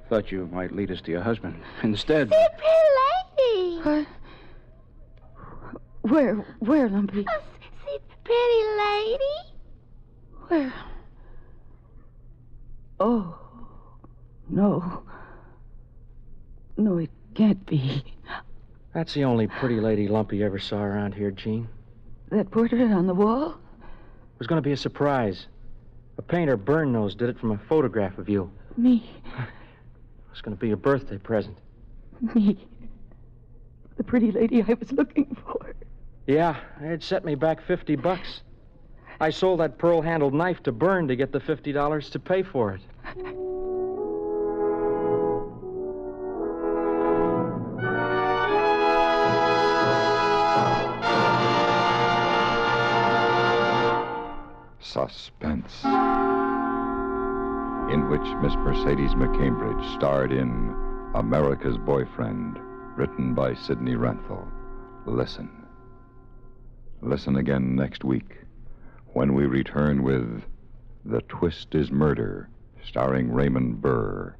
Thought you might lead us to your husband. Instead... See, pretty lady. What? Where, Lumpy? Oh, see, pretty lady. Where? Oh, no. No, it can't be. That's the only pretty lady Lumpy ever saw around here, Jean. That portrait on the wall? It was going to be a surprise. A painter, Byrne-Nose, did it from a photograph of you. Me? It was going to be your birthday present. Me? The pretty lady I was looking for. Yeah, it set me back $50. I sold that pearl-handled knife to Byrne to get the $50 to pay for it. Suspense, in which Miss Mercedes McCambridge starred in America's Boyfriend, written by Sidney Renthal. Listen. Listen again next week when we return with The Twist is Murder, starring Raymond Burr.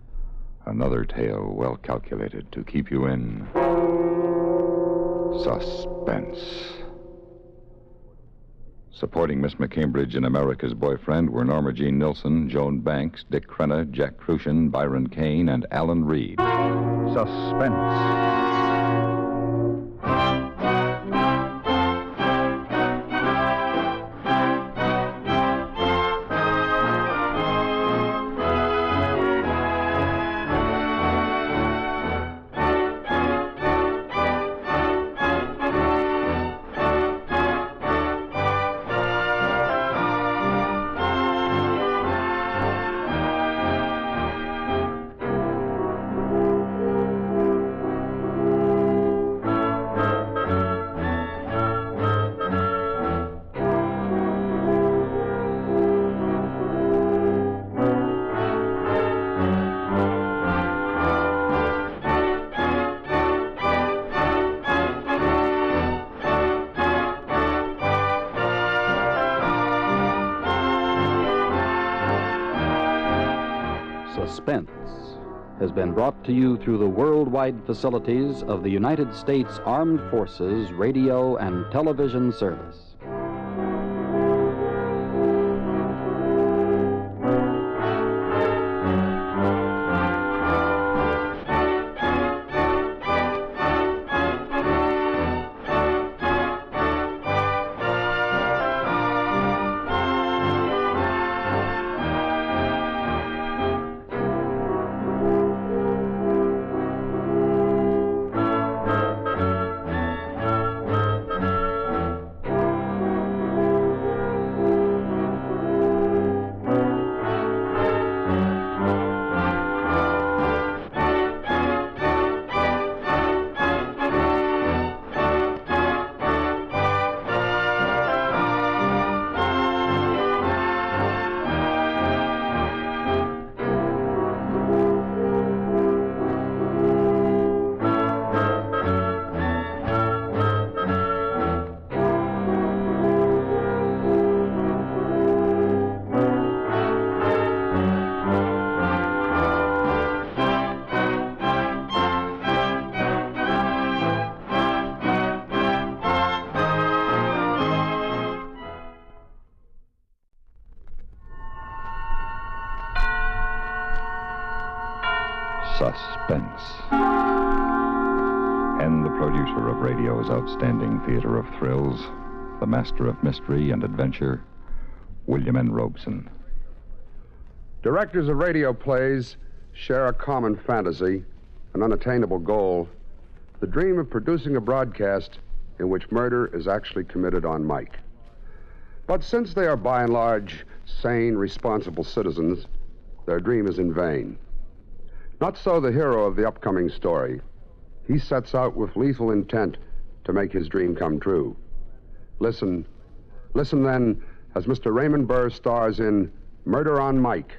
Another tale well calculated to keep you in suspense. Supporting Miss McCambridge in America's Boyfriend were Norma Jean Nilsson, Joan Banks, Dick Crenna, Jack Crucian, Byron Kane, and Alan Reed. Suspense. Suspense has been brought to you through the worldwide facilities of the United States Armed Forces Radio and Television Service. Suspense. And the producer of radio's outstanding theater of thrills, the master of mystery and adventure, William N. Robeson. Directors of radio plays share a common fantasy, an unattainable goal, the dream of producing a broadcast in which murder is actually committed on mic. But since they are by and large sane, responsible citizens, their dream is in vain. Not so the hero of the upcoming story. He sets out with lethal intent to make his dream come true. Listen then, as Mr. Raymond Burr stars in Murder on Mike,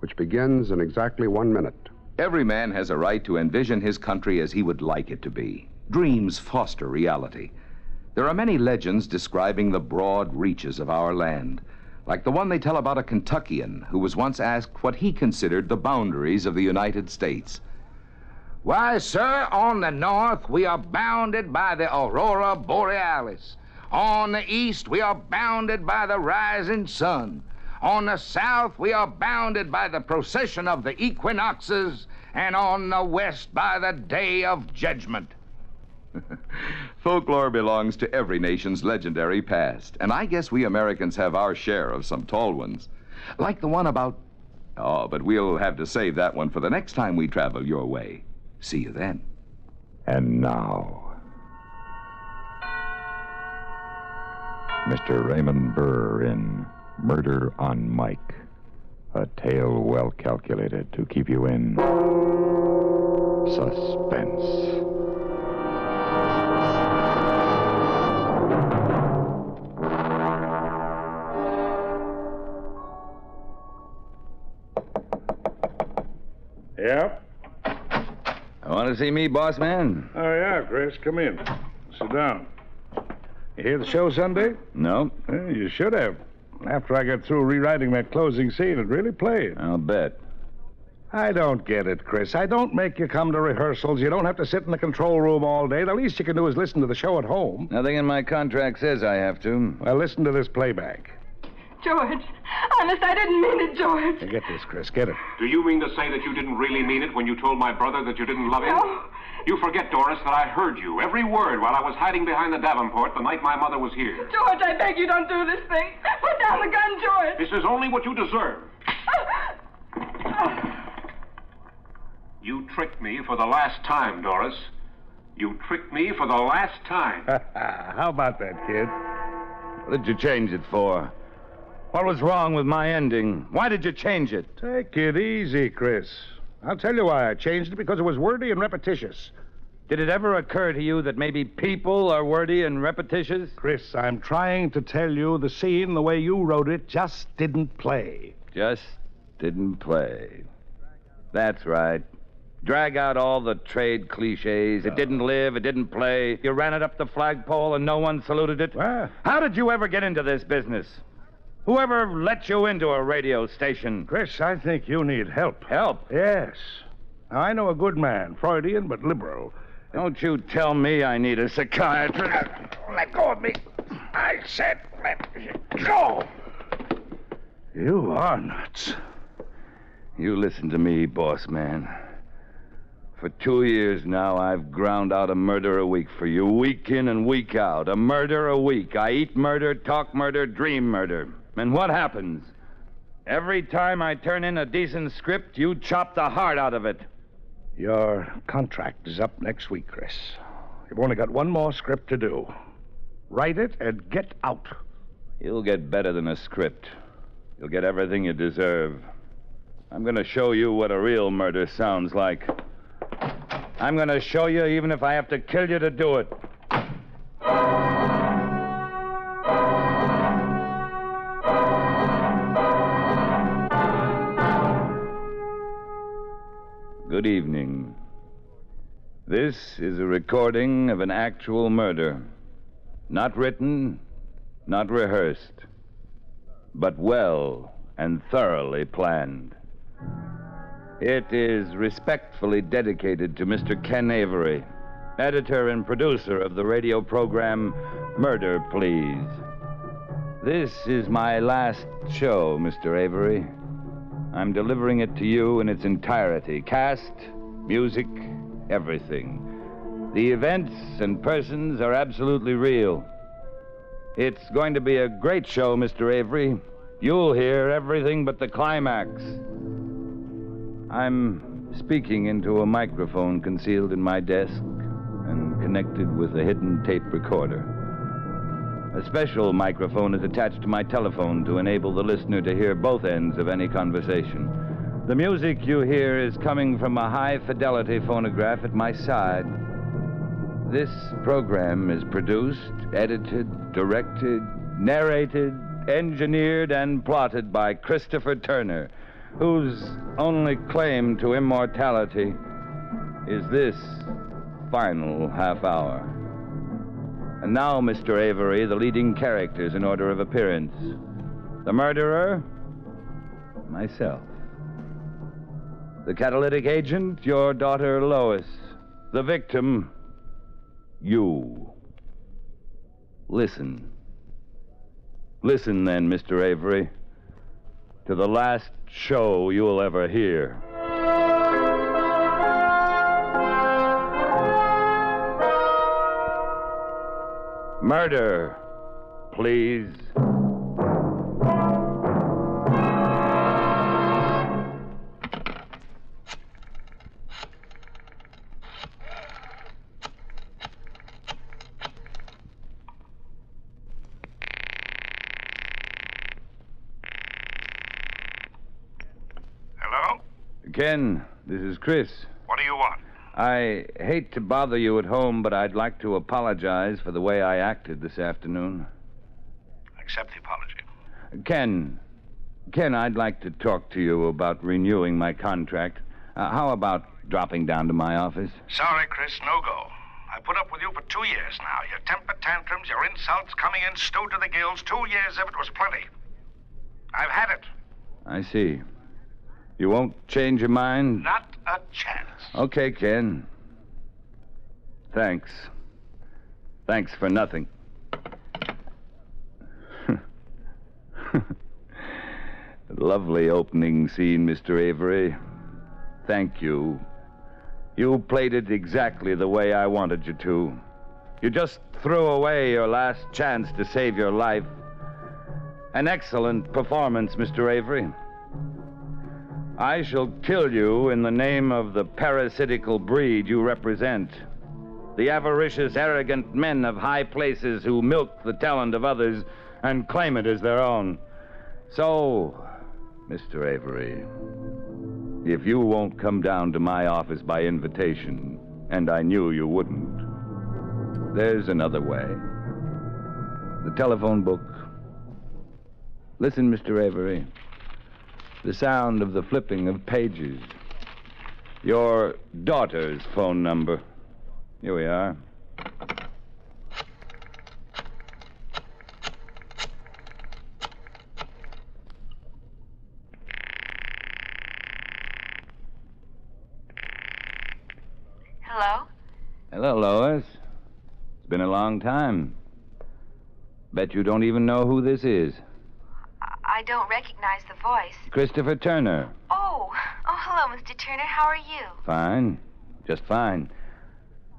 which begins in exactly 1 minute. Every man has a right to envision his country as he would like it to be. Dreams foster reality. There are many legends describing the broad reaches of our land, like the one they tell about a Kentuckian who was once asked what he considered the boundaries of the United States. Why, sir, on the north, we are bounded by the aurora borealis. On the east, we are bounded by the rising sun. On the south, we are bounded by the procession of the equinoxes, and on the west by the day of judgment. Folklore belongs to every nation's legendary past, and I guess we Americans have our share of some tall ones. Like the one about... Oh, but we'll have to save that one for the next time we travel your way. See you then. And now, Mr. Raymond Burr in Murder on Mike, a tale well calculated to keep you in suspense. Yep. Want to see me, boss man? Oh, yeah, Chris. Come in. Sit down. You hear the show Sunday? No. Well, you should have. After I got through rewriting that closing scene, it really played. I'll bet. I don't get it, Chris. I don't make you come to rehearsals. You don't have to sit in the control room all day. The least you can do is listen to the show at home. Nothing in my contract says I have to. Well, listen to this playback. George, honest, I didn't mean it, George. Now, get this, Chris. Get it. Do you mean to say that you didn't really mean it when you told my brother that you didn't love him? No. You forget, Doris, that I heard you, every word, while I was hiding behind the Davenport the night my mother was here. George, I beg you don't do this thing. Put down the gun, George. This is only what you deserve. You tricked me for the last time, Doris. You tricked me for the last time. How about that, kid? What did you change it for? What was wrong with my ending? Why did you change it? Take it easy, Chris. I'll tell you why I changed it, because it was wordy and repetitious. Did it ever occur to you that maybe people are wordy and repetitious? Chris, I'm trying to tell you the scene, the way you wrote it, just didn't play. Just didn't play. That's right. Drag out all the trade cliches. It didn't live, it didn't play. You ran it up the flagpole and no one saluted it. Well, how did you ever get into this business? Whoever let you into a radio station? Chris, I think you need help. Help? Yes. Now, I know a good man, Freudian but liberal. Don't you tell me I need a psychiatrist. Let go of me. I said let go. You are nuts. You listen to me, boss man. For 2 years now, I've ground out a murder a week for you, week in and week out. A murder a week. I eat murder, talk murder, dream murder. And what happens? Every time I turn in a decent script, you chop the heart out of it. Your contract is up next week, Chris. You've only got one more script to do. Write it and get out. You'll get better than a script. You'll get everything you deserve. I'm going to show you what a real murder sounds like. I'm going to show you even if I have to kill you to do it. Good evening. This is a recording of an actual murder. Not written, not rehearsed, but well and thoroughly planned. It is respectfully dedicated to Mr. Ken Avery, editor and producer of the radio program Murder, Please. This is my last show, Mr. Avery. I'm delivering it to you in its entirety. Cast, music, everything. The events and persons are absolutely real. It's going to be a great show, Mr. Avery. You'll hear everything but the climax. I'm speaking into a microphone concealed in my desk and connected with a hidden tape recorder. A special microphone is attached to my telephone to enable the listener to hear both ends of any conversation. The music you hear is coming from a high-fidelity phonograph at my side. This program is produced, edited, directed, narrated, engineered, and plotted by Christopher Turner, whose only claim to immortality is this final half hour. And now, Mr. Avery, the leading characters in order of appearance. The murderer, myself. The catalytic agent, your daughter Lois. The victim, you. Listen. Listen then, Mr. Avery, to the last show you'll ever hear. Murder, please. Hello? Ken, this is Chris. What do you want? I hate to bother you at home, but I'd like to apologize for the way I acted this afternoon. Accept the apology. Ken, I'd like to talk to you about renewing my contract. How about dropping down to my office? Sorry, Chris, no go. I put up with you for 2 years now. Your temper tantrums, your insults, coming in stewed to the gills. 2 years of it was plenty. I've had it. I see. You won't change your mind? Not a chance. Okay, Ken. Thanks. Thanks for nothing. Lovely opening scene, Mr. Avery. Thank you. You played it exactly the way I wanted you to. You just threw away your last chance to save your life. An excellent performance, Mr. Avery. I shall kill you in the name of the parasitical breed you represent. The avaricious, arrogant men of high places who milk the talent of others and claim it as their own. So, Mr. Avery, if you won't come down to my office by invitation, and I knew you wouldn't, there's another way. The telephone book. Listen, Mr. Avery. The sound of the flipping of pages. Your daughter's phone number. Here we are. Hello, Lois. It's been a long time. Bet you don't even know who this is. I don't recognize the voice. Christopher Turner. Oh, hello, Mr. Turner. How are you? Fine. Just fine.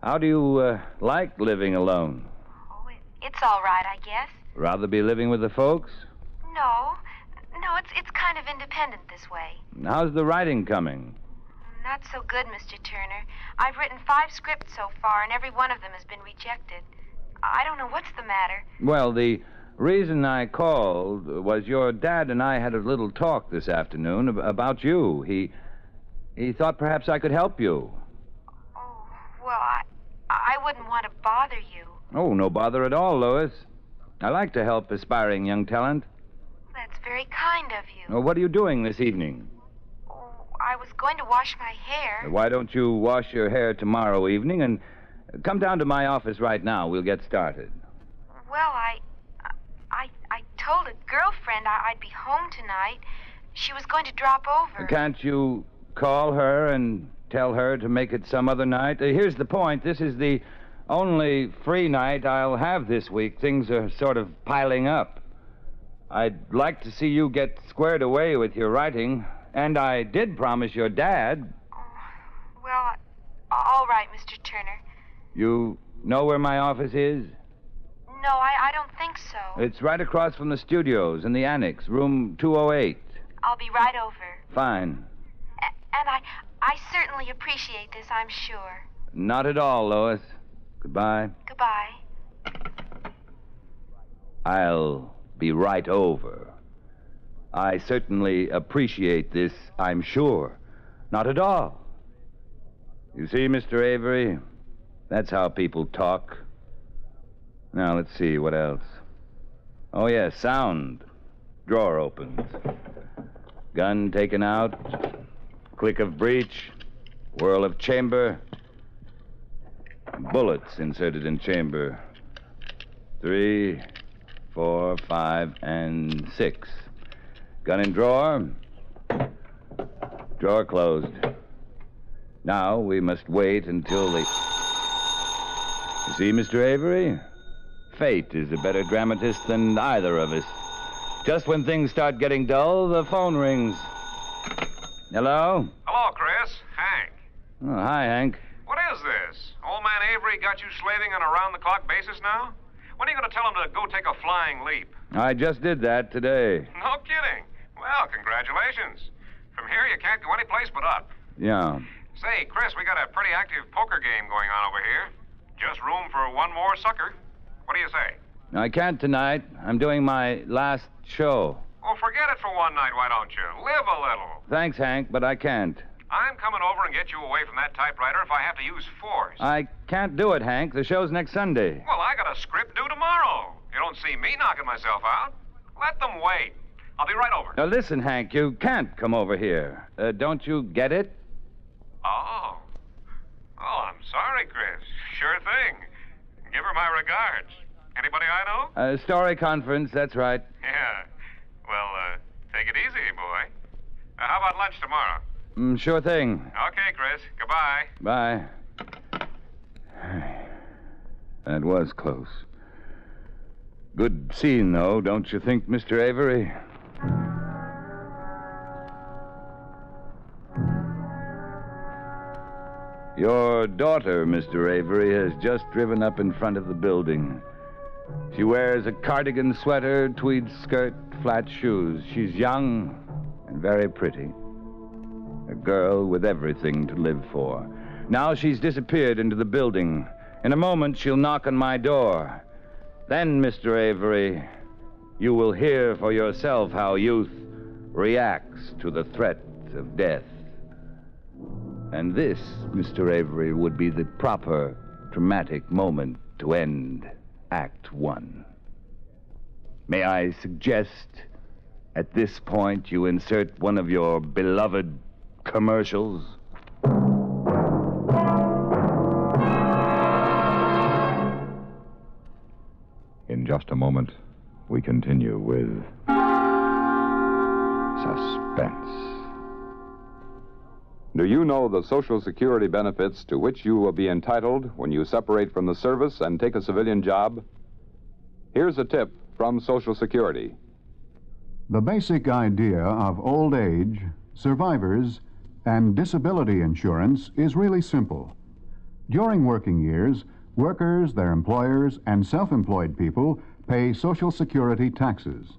How do you like living alone? Oh, it's all right, I guess. Rather be living with the folks? No, it's kind of independent this way. How's the writing coming? Not so good, Mr. Turner. I've written 5 scripts so far, and every one of them has been rejected. I don't know what's the matter. Well, the reason I called was your dad and I had a little talk this afternoon about you. He thought perhaps I could help you. Oh, well, I wouldn't want to bother you. Oh, no bother at all, Lois. I like to help aspiring young talent. That's very kind of you. Well, what are you doing this evening? I was going to wash my hair. Why don't you wash your hair tomorrow evening and come down to my office right now? We'll get started. Well, I told a girlfriend I'd be home tonight. She was going to drop over. Can't you call her and tell her to make it some other night? Here's the point. This is the only free night I'll have this week. Things are sort of piling up. I'd like to see you get squared away with your writing. And I did promise your dad. Well, all right, Mr. Turner. You know where my office is? No, I don't think so. It's right across from the studios in the annex, room 208. I'll be right over. Fine. And I certainly appreciate this, I'm sure. Not at all, Lois. Goodbye. Goodbye. I'll be right over. I certainly appreciate this, I'm sure. Not at all. You see, Mr. Avery, that's how people talk. Now, let's see, what else? Oh, yes, sound. Drawer opens. Gun taken out. Click of breech. Whirl of chamber. Bullets inserted in chamber. 3, 4, 5, and 6. Gun in drawer. Drawer closed. Now we must wait until the... You see, Mr. Avery? Fate is a better dramatist than either of us. Just when things start getting dull, the phone rings. Hello? Hello, Chris. Hank. Oh, hi, Hank. What is this? Old man Avery got you slaving on a round-the-clock basis now? When are you going to tell him to go take a flying leap? I just did that today. No kidding. Well, congratulations. From here, you can't go any place but up. Yeah. Say, Chris, we got a pretty active poker game going on over here. Just room for one more sucker. What do you say? I can't tonight. I'm doing my last show. Well, forget it for one night, why don't you? Live a little. Thanks, Hank, but I can't. I'm coming over and get you away from that typewriter if I have to use force. I can't do it, Hank. The show's next Sunday. Well, I got a script due tomorrow. You don't see me knocking myself out. Let them wait. I'll be right over. Now, listen, Hank, you can't come over here. Don't you get it? Oh, I'm sorry, Chris. Sure thing. Give her my regards. Anybody I know? Story conference, that's right. Yeah. Well, take it easy, boy. How about lunch tomorrow? Sure thing. Okay, Chris. Goodbye. Bye. That was close. Good scene, though, don't you think, Mr. Avery? Your daughter, Mr. Avery, has just driven up in front of the building. She wears a cardigan sweater, tweed skirt, flat shoes. She's young and very pretty. A girl with everything to live for. Now she's disappeared into the building. In a moment, she'll knock on my door. Then, Mr. Avery, you will hear for yourself how youth reacts to the threat of death. And this, Mr. Avery, would be the proper dramatic moment to end Act One. May I suggest, at this point, you insert one of your beloved commercials? In just a moment, we continue with Suspense. Do you know the Social Security benefits to which you will be entitled when you separate from the service and take a civilian job? Here's a tip from Social Security. The basic idea of old age, survivors, and disability insurance is really simple. During working years, workers, their employers, and self-employed people pay Social Security taxes.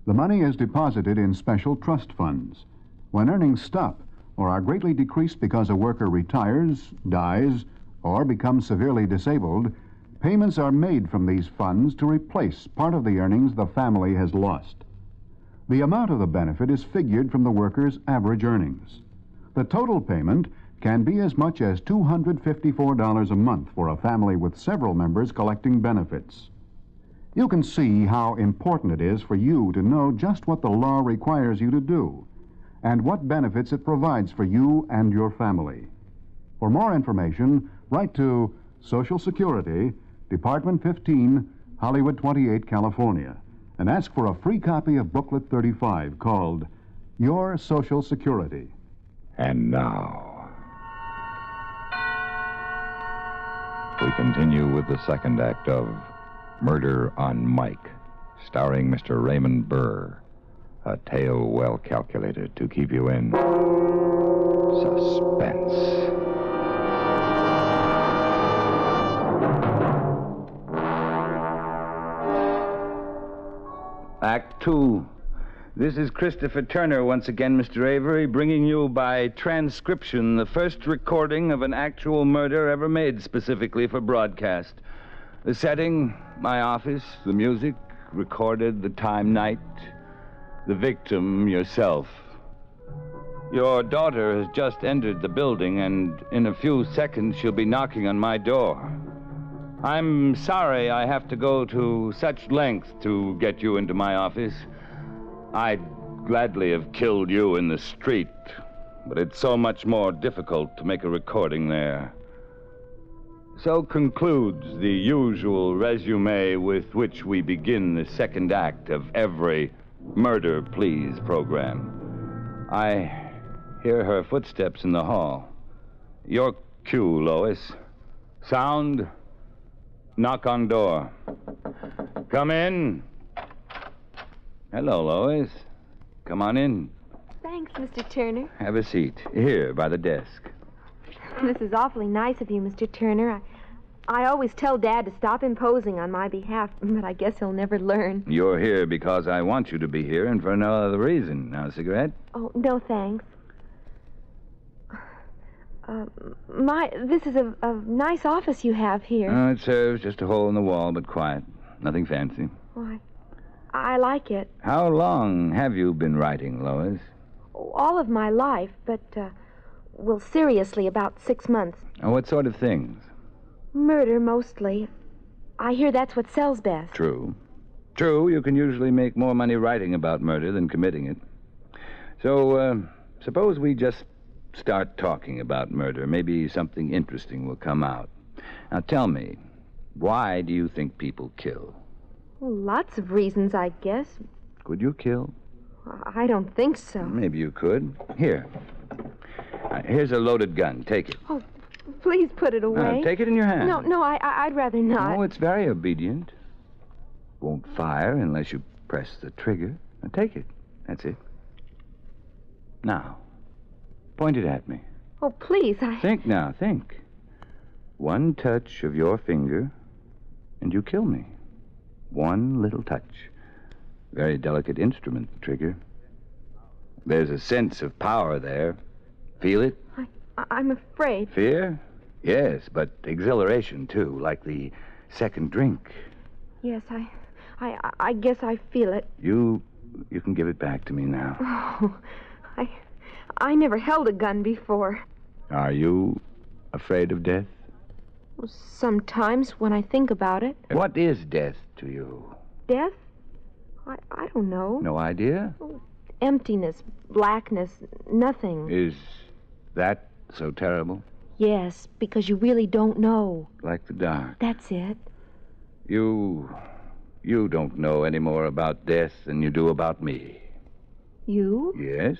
The money is deposited in special trust funds. When earnings stop or are greatly decreased because a worker retires, dies, or becomes severely disabled, payments are made from these funds to replace part of the earnings the family has lost. The amount of the benefit is figured from the worker's average earnings. The total payment can be as much as $254 a month for a family with several members collecting benefits. You can see how important it is for you to know just what the law requires you to do and what benefits it provides for you and your family. For more information, write to Social Security, Department 15, Hollywood 28, California, and ask for a free copy of Booklet 35 called Your Social Security. And now, we continue with the second act of Murder on Mike, starring Mr. Raymond Burr. A tale well calculated to keep you in suspense. Act 2. This is Christopher Turner once again, Mr. Avery, bringing you by transcription the first recording of an actual murder ever made specifically for broadcast. The setting, my office, the music, recorded, the time, night, the victim, yourself. Your daughter has just entered the building, and in a few seconds she'll be knocking on my door. I'm sorry I have to go to such length to get you into my office. I'd gladly have killed you in the street, but it's so much more difficult to make a recording there. So concludes the usual resume with which we begin the second act of every Murder, Please program. I hear her footsteps in the hall. Your cue, Lois. Sound. Knock on door. Come in. Hello, Lois. Come on in. Thanks, Mr. Turner. Have a seat. Here, by the desk. This is awfully nice of you, Mr. Turner. I always tell Dad to stop imposing on my behalf, but I guess he'll never learn. You're here because I want you to be here and for no other reason. Now, a cigarette? Oh, no, thanks. This is a nice office you have here. Oh, it serves just a hole in the wall, but quiet. Nothing fancy. Why, I like it. How long have you been writing, Lois? All of my life, but, well, seriously, about 6 months. Oh, what sort of things? Murder, mostly. I hear that's what sells best. True. True, you can usually make more money writing about murder than committing it. So, suppose we just start talking about murder. Maybe something interesting will come out. Now, tell me, why do you think people kill? Well, lots of reasons, I guess. Could you kill? I don't think so. Maybe you could. Here. Here's a loaded gun. Take it. Oh, please put it away. No, take it in your hand. No, I'd rather not. No, it's very obedient. Won't fire unless you press the trigger. Now, take it. That's it. Now, point it at me. Oh, please, Think now, think. One touch of your finger, and you kill me. One little touch. Very delicate instrument, the trigger. There's a sense of power there. Feel it? I'm afraid. Fear? Yes, but exhilaration, too, like the second drink. Yes, I guess I feel it. You can give it back to me now. Oh, I never held a gun before. Are you afraid of death? Well, sometimes when I think about it. What is death to you? Death? I don't know. No idea? Oh, emptiness, blackness, nothing. Is that so terrible? Yes, because you really don't know. Like the dark. That's it. You don't know any more about death than you do about me. You? Yes?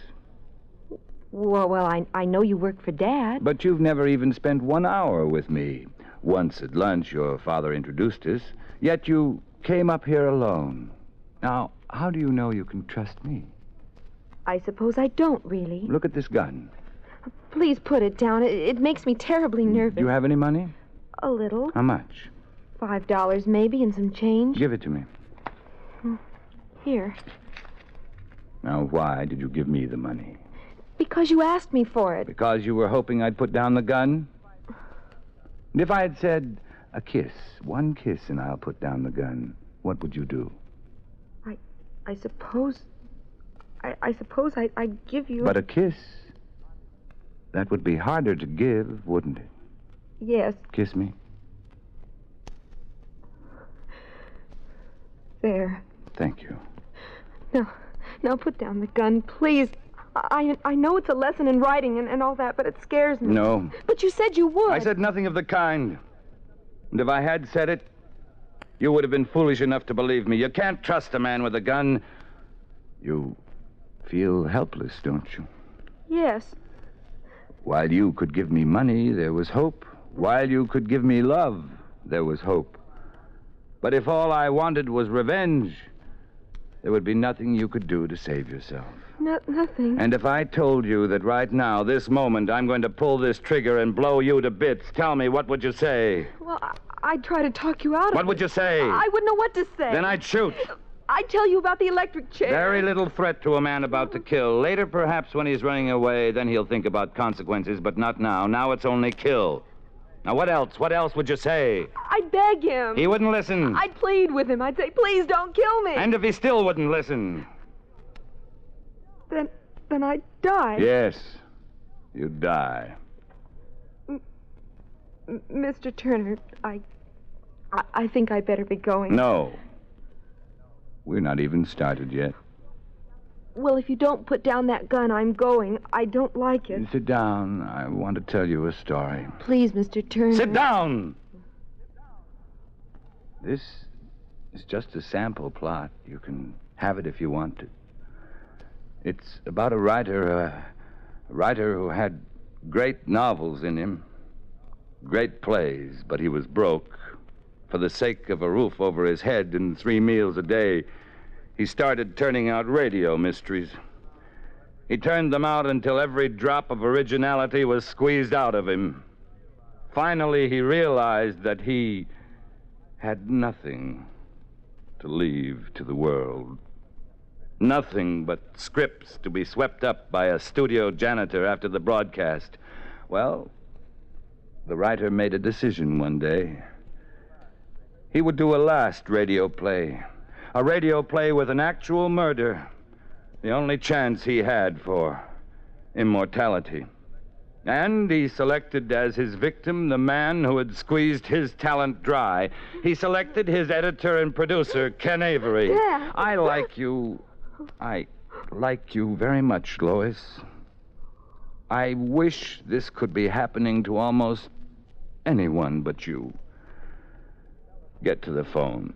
Well, I know you work for Dad. But you've never even spent 1 hour with me. Once at lunch, your father introduced us, yet you came up here alone. Now, how do you know you can trust me? I suppose I don't, really. Look at this gun. Please put it down. It makes me terribly nervous. Do you have any money? A little. How much? $5 maybe and some change. Give it to me. Here. Now, why did you give me the money? Because you asked me for it. Because you were hoping I'd put down the gun? And if I had said, a kiss, one kiss, and I'll put down the gun, what would you do? I suppose... I suppose I'd give you... But a kiss, that would be harder to give, wouldn't it? Yes. Kiss me. There. Thank you. Now put down the gun, please. I know it's a lesson in writing and all that, but it scares me. No. But you said you would. I said nothing of the kind. And if I had said it, you would have been foolish enough to believe me. You can't trust a man with a gun. You feel helpless, don't you? Yes. While you could give me money, there was hope. While you could give me love, there was hope. But if all I wanted was revenge, there would be nothing you could do to save yourself. Nothing. And if I told you that right now, this moment, I'm going to pull this trigger and blow you to bits, tell me, what would you say? Well, I'd try to talk you out of it. What would you say? I wouldn't know what to say. Then I'd shoot. I'd tell you about the electric chair. Very little threat to a man about to kill. Later, perhaps, when he's running away, then he'll think about consequences, but not now. Now it's only kill. Now, what else? What else would you say? I'd beg him. He wouldn't listen. I'd plead with him. I'd say, please don't kill me. And if he still wouldn't listen? Then I'd die. Yes, you'd die. Mr. Turner, I think I'd better be going. No. We're not even started yet. Well, if you don't put down that gun, I'm going. I don't like it. Sit down. I want to tell you a story. Please, Mr. Turner. Sit down! This is just a sample plot. You can have it if you want to. It's about a writer who had great novels in him, great plays, but he was broke. For the sake of a roof over his head and 3 meals a day, he started turning out radio mysteries. He turned them out until every drop of originality was squeezed out of him. Finally, he realized that he had nothing to leave to the world. Nothing but scripts to be swept up by a studio janitor after the broadcast. Well, the writer made a decision one day. He would do a last radio play. A radio play with an actual murder. The only chance he had for immortality. And he selected as his victim the man who had squeezed his talent dry. He selected his editor and producer, Ken Avery. Dad. I like you very much, Lois. I wish this could be happening to almost anyone but you. Get to the phone.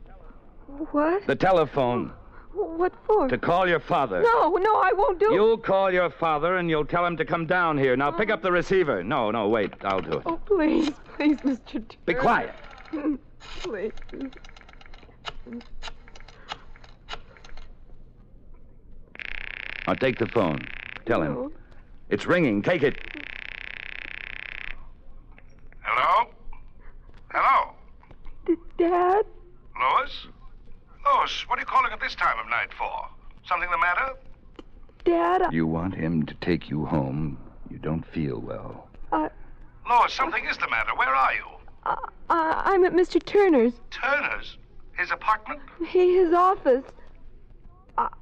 What? The telephone. What for? To call your father. No, I won't do it. You'll call your father and you'll tell him to come down here. Now pick up the receiver. No, wait. I'll do it. Oh, please, Mr. Turner. Be quiet. Please. Now take the phone. Tell him. No. It's ringing. Take it. Hello? Hello? Dad? Lois? Lois, what are you calling at this time of night for? Something the matter? Dad, You want him to take you home. You don't feel well. Lois, something is the matter. Where are you? I'm at Mr. Turner's. Turner's? His apartment? His office.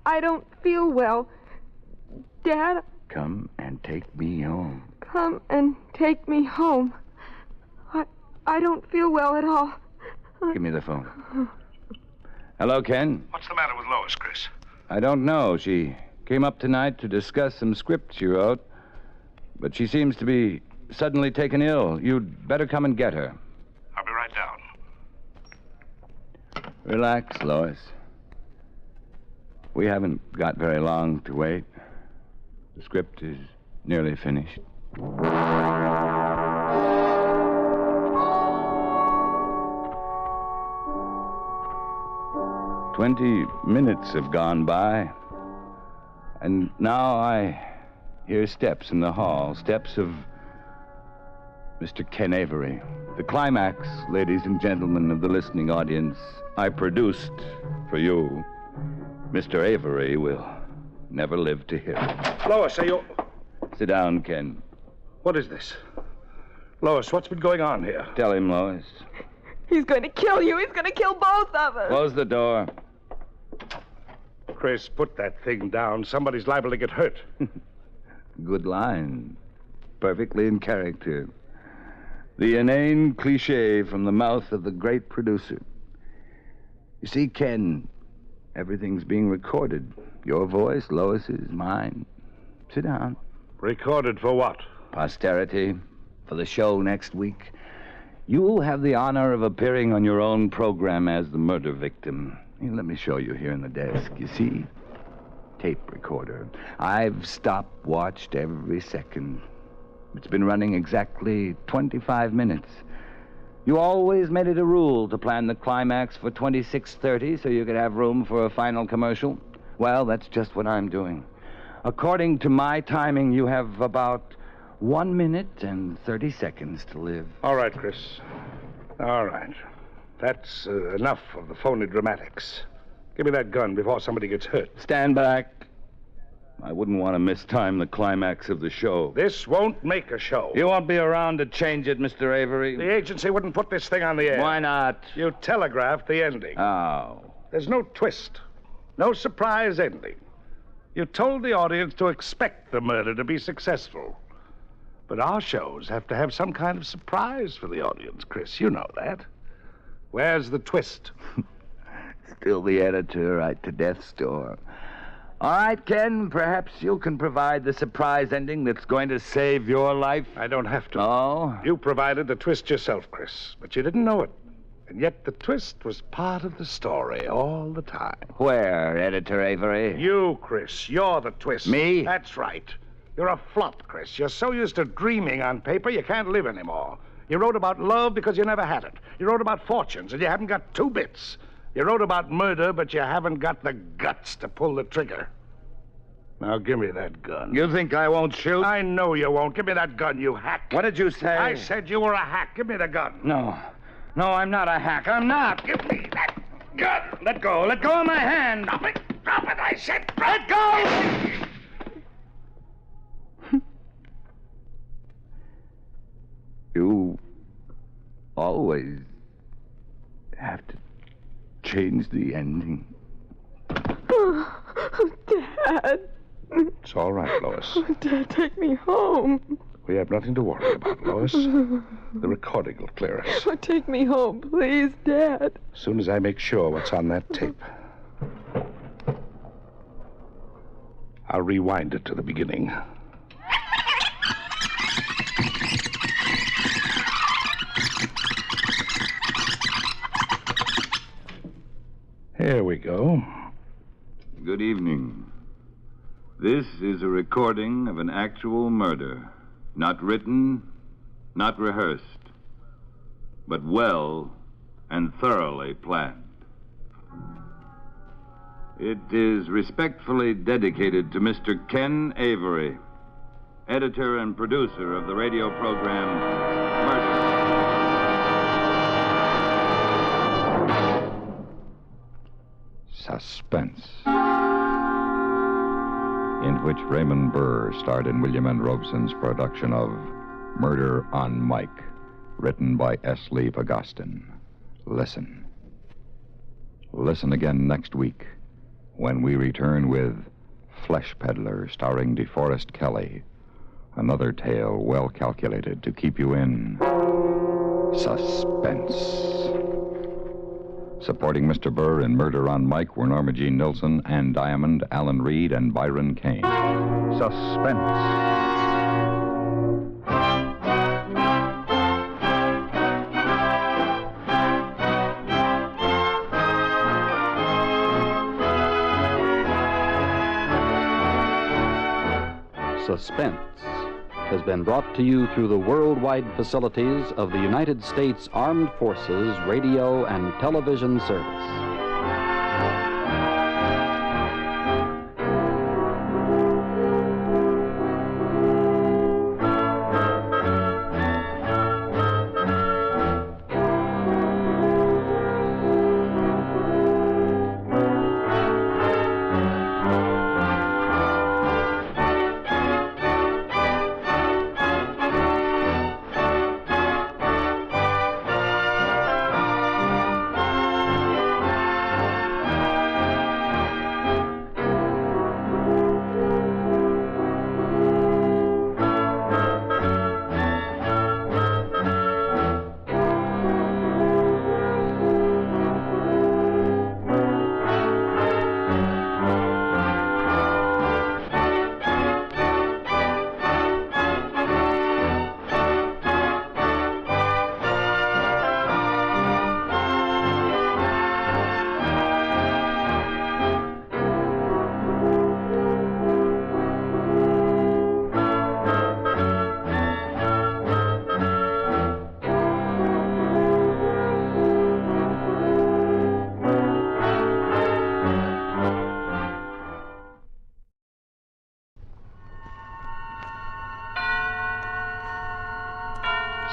I don't feel well. Dad, Come and take me home. come and take me home. I don't feel well at all. Give me the phone. Hello, Ken. What's the matter with Lois, Chris? I don't know. She came up tonight to discuss some scripts she wrote, but she seems to be suddenly taken ill. You'd better come and get her. I'll be right down. Relax, Lois. We haven't got very long to wait. The script is Nearly finished. 20 minutes have gone by, and now I hear steps in the hall, steps of Mr. Ken Avery. The climax, ladies and gentlemen of the listening audience, I produced for you. Mr. Avery will never live to hear it. Lois, are you... Sit down, Ken. What is this? Lois, what's been going on here? Tell him, Lois. He's going to kill you. He's going to kill both of us. Close the door. Chris, put that thing down. Somebody's liable to get hurt. Good line. Perfectly in character. The inane cliche from the mouth of the great producer. You see, Ken, everything's being recorded. Your voice, Lois's, mine. Sit down. Recorded for what? Posterity. For the show next week. You'll have the honor of appearing on your own program as the murder victim. Here, let me show you here in the desk. You see? Tape recorder. I've stopwatched every second. It's been running exactly 25 minutes. You always made it a rule to plan the climax for 26:30 so you could have room for a final commercial. Well, that's just what I'm doing. According to my timing, you have about 1 minute and 30 seconds to live. All right, Chris. All right. That's enough of the phony dramatics. Give me that gun before somebody gets hurt. Stand back. I wouldn't want to mistime the climax of the show. This won't make a show. You won't be around to change it, Mr. Avery. The agency wouldn't put this thing on the air. Why not? You telegraphed the ending. Oh. There's no twist. No surprise ending. You told the audience to expect the murder to be successful. But our shows have to have some kind of surprise for the audience, Chris. You know that. Where's the twist? Still the editor right to death's door. All right, Ken, perhaps you can provide the surprise ending that's going to save your life. I don't have to. Oh? You provided the twist yourself, Chris, but you didn't know it. And yet the twist was part of the story all the time. Where, Editor Avery? You, Chris. You're the twist. Me? That's right. You're a flop, Chris. You're so used to dreaming on paper you can't live anymore. You wrote about love because you never had it. You wrote about fortunes and you haven't got 2 bits. You wrote about murder, but you haven't got the guts to pull the trigger. Now give me that gun. You think I won't shoot? I know you won't. Give me that gun, you hack. What did you say? I said you were a hack. Give me the gun. No. No, I'm not a hack. I'm not. Give me that gun. Let go. Let go of my hand. Drop it. Drop it, I said. Let go! You always have to change the ending. Oh, Dad. It's all right, Lois. Oh, Dad, take me home. We have nothing to worry about, Lois. The recording will clear us. Oh, take me home, please, Dad. As soon as I make sure what's on that tape. I'll rewind it to the beginning. Here we go. Good evening. This is a recording of an actual murder. Not written, not rehearsed, but well and thoroughly planned. It is respectfully dedicated to Mr. Ken Avery, editor and producer of the radio program Murder. Suspense, in which Raymond Burr starred in William N. Robeson's production of Murder on Mike, written by S. Lee Agustin. Listen. Listen again next week when we return with Flesh Peddler, starring DeForest Kelley. Another tale well calculated to keep you in suspense. Supporting Mr. Burr in Murder on Mike were Norma Jean Nilsson, Ann Diamond, Alan Reed, and Byron Kane. Suspense. Suspense, has been brought to you through the worldwide facilities of the United States Armed Forces Radio and Television Service.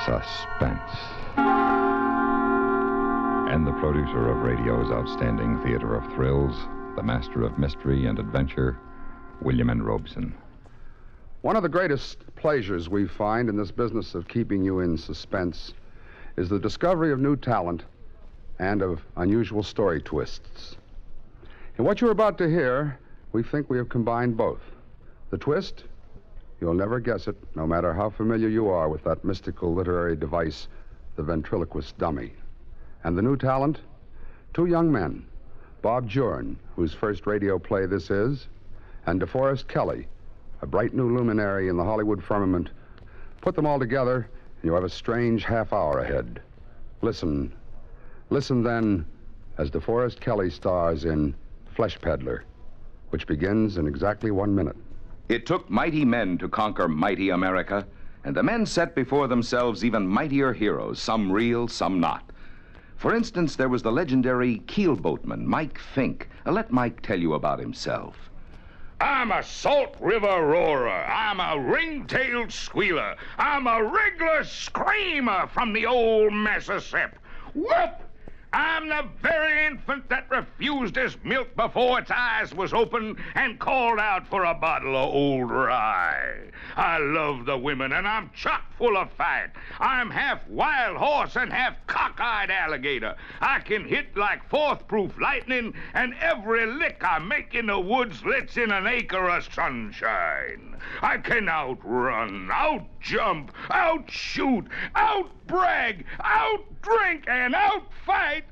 Suspense. And the producer of radio's outstanding theater of thrills, the master of mystery and adventure, William N. Robeson. One of the greatest pleasures we find in this business of keeping you in suspense is the discovery of new talent and of unusual story twists. In what you're about to hear, we think we have combined both. The twist? You'll never guess it, no matter how familiar you are with that mystical literary device, the ventriloquist dummy. And the new talent? Two young men, Bob Jorn, whose first radio play this is, and DeForest Kelley, a bright new luminary in the Hollywood firmament. Put them all together, and you have a strange half hour ahead. Listen then, as DeForest Kelley stars in Flesh Peddler, which begins in exactly 1 minute. It took mighty men to conquer mighty America, and the men set before themselves even mightier heroes, some real, some not. For instance, there was the legendary keelboatman, Mike Fink. Let Mike tell you about himself. I'm a Salt River roarer. I'm a ring-tailed squealer. I'm a regular screamer from the old Mississippi. Whoop! I'm the very infant that refused his milk before its eyes was open and called out for a bottle of old rye. I love the women, and I'm chock full of fight. I'm half wild horse and half cockeyed alligator. I can hit like fourth-proof lightning, and every lick I make in the woods lets in an acre of sunshine. I can outrun, outjump, outshoot, outbrag, outdrink, and outfight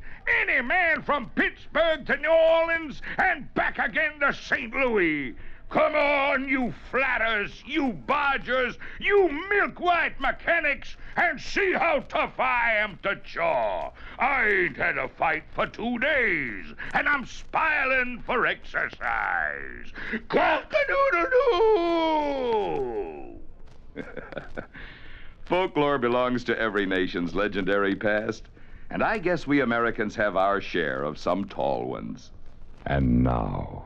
any man from Pittsburgh to New Orleans and back again to St. Louis. Come on, you flatters, you bodgers, you milk-white mechanics, and see how tough I am to chaw. I ain't had a fight for 2 days, and I'm spiling for exercise. Cock-a-doodle-doo! Folklore belongs to every nation's legendary past, and I guess we Americans have our share of some tall ones. And now,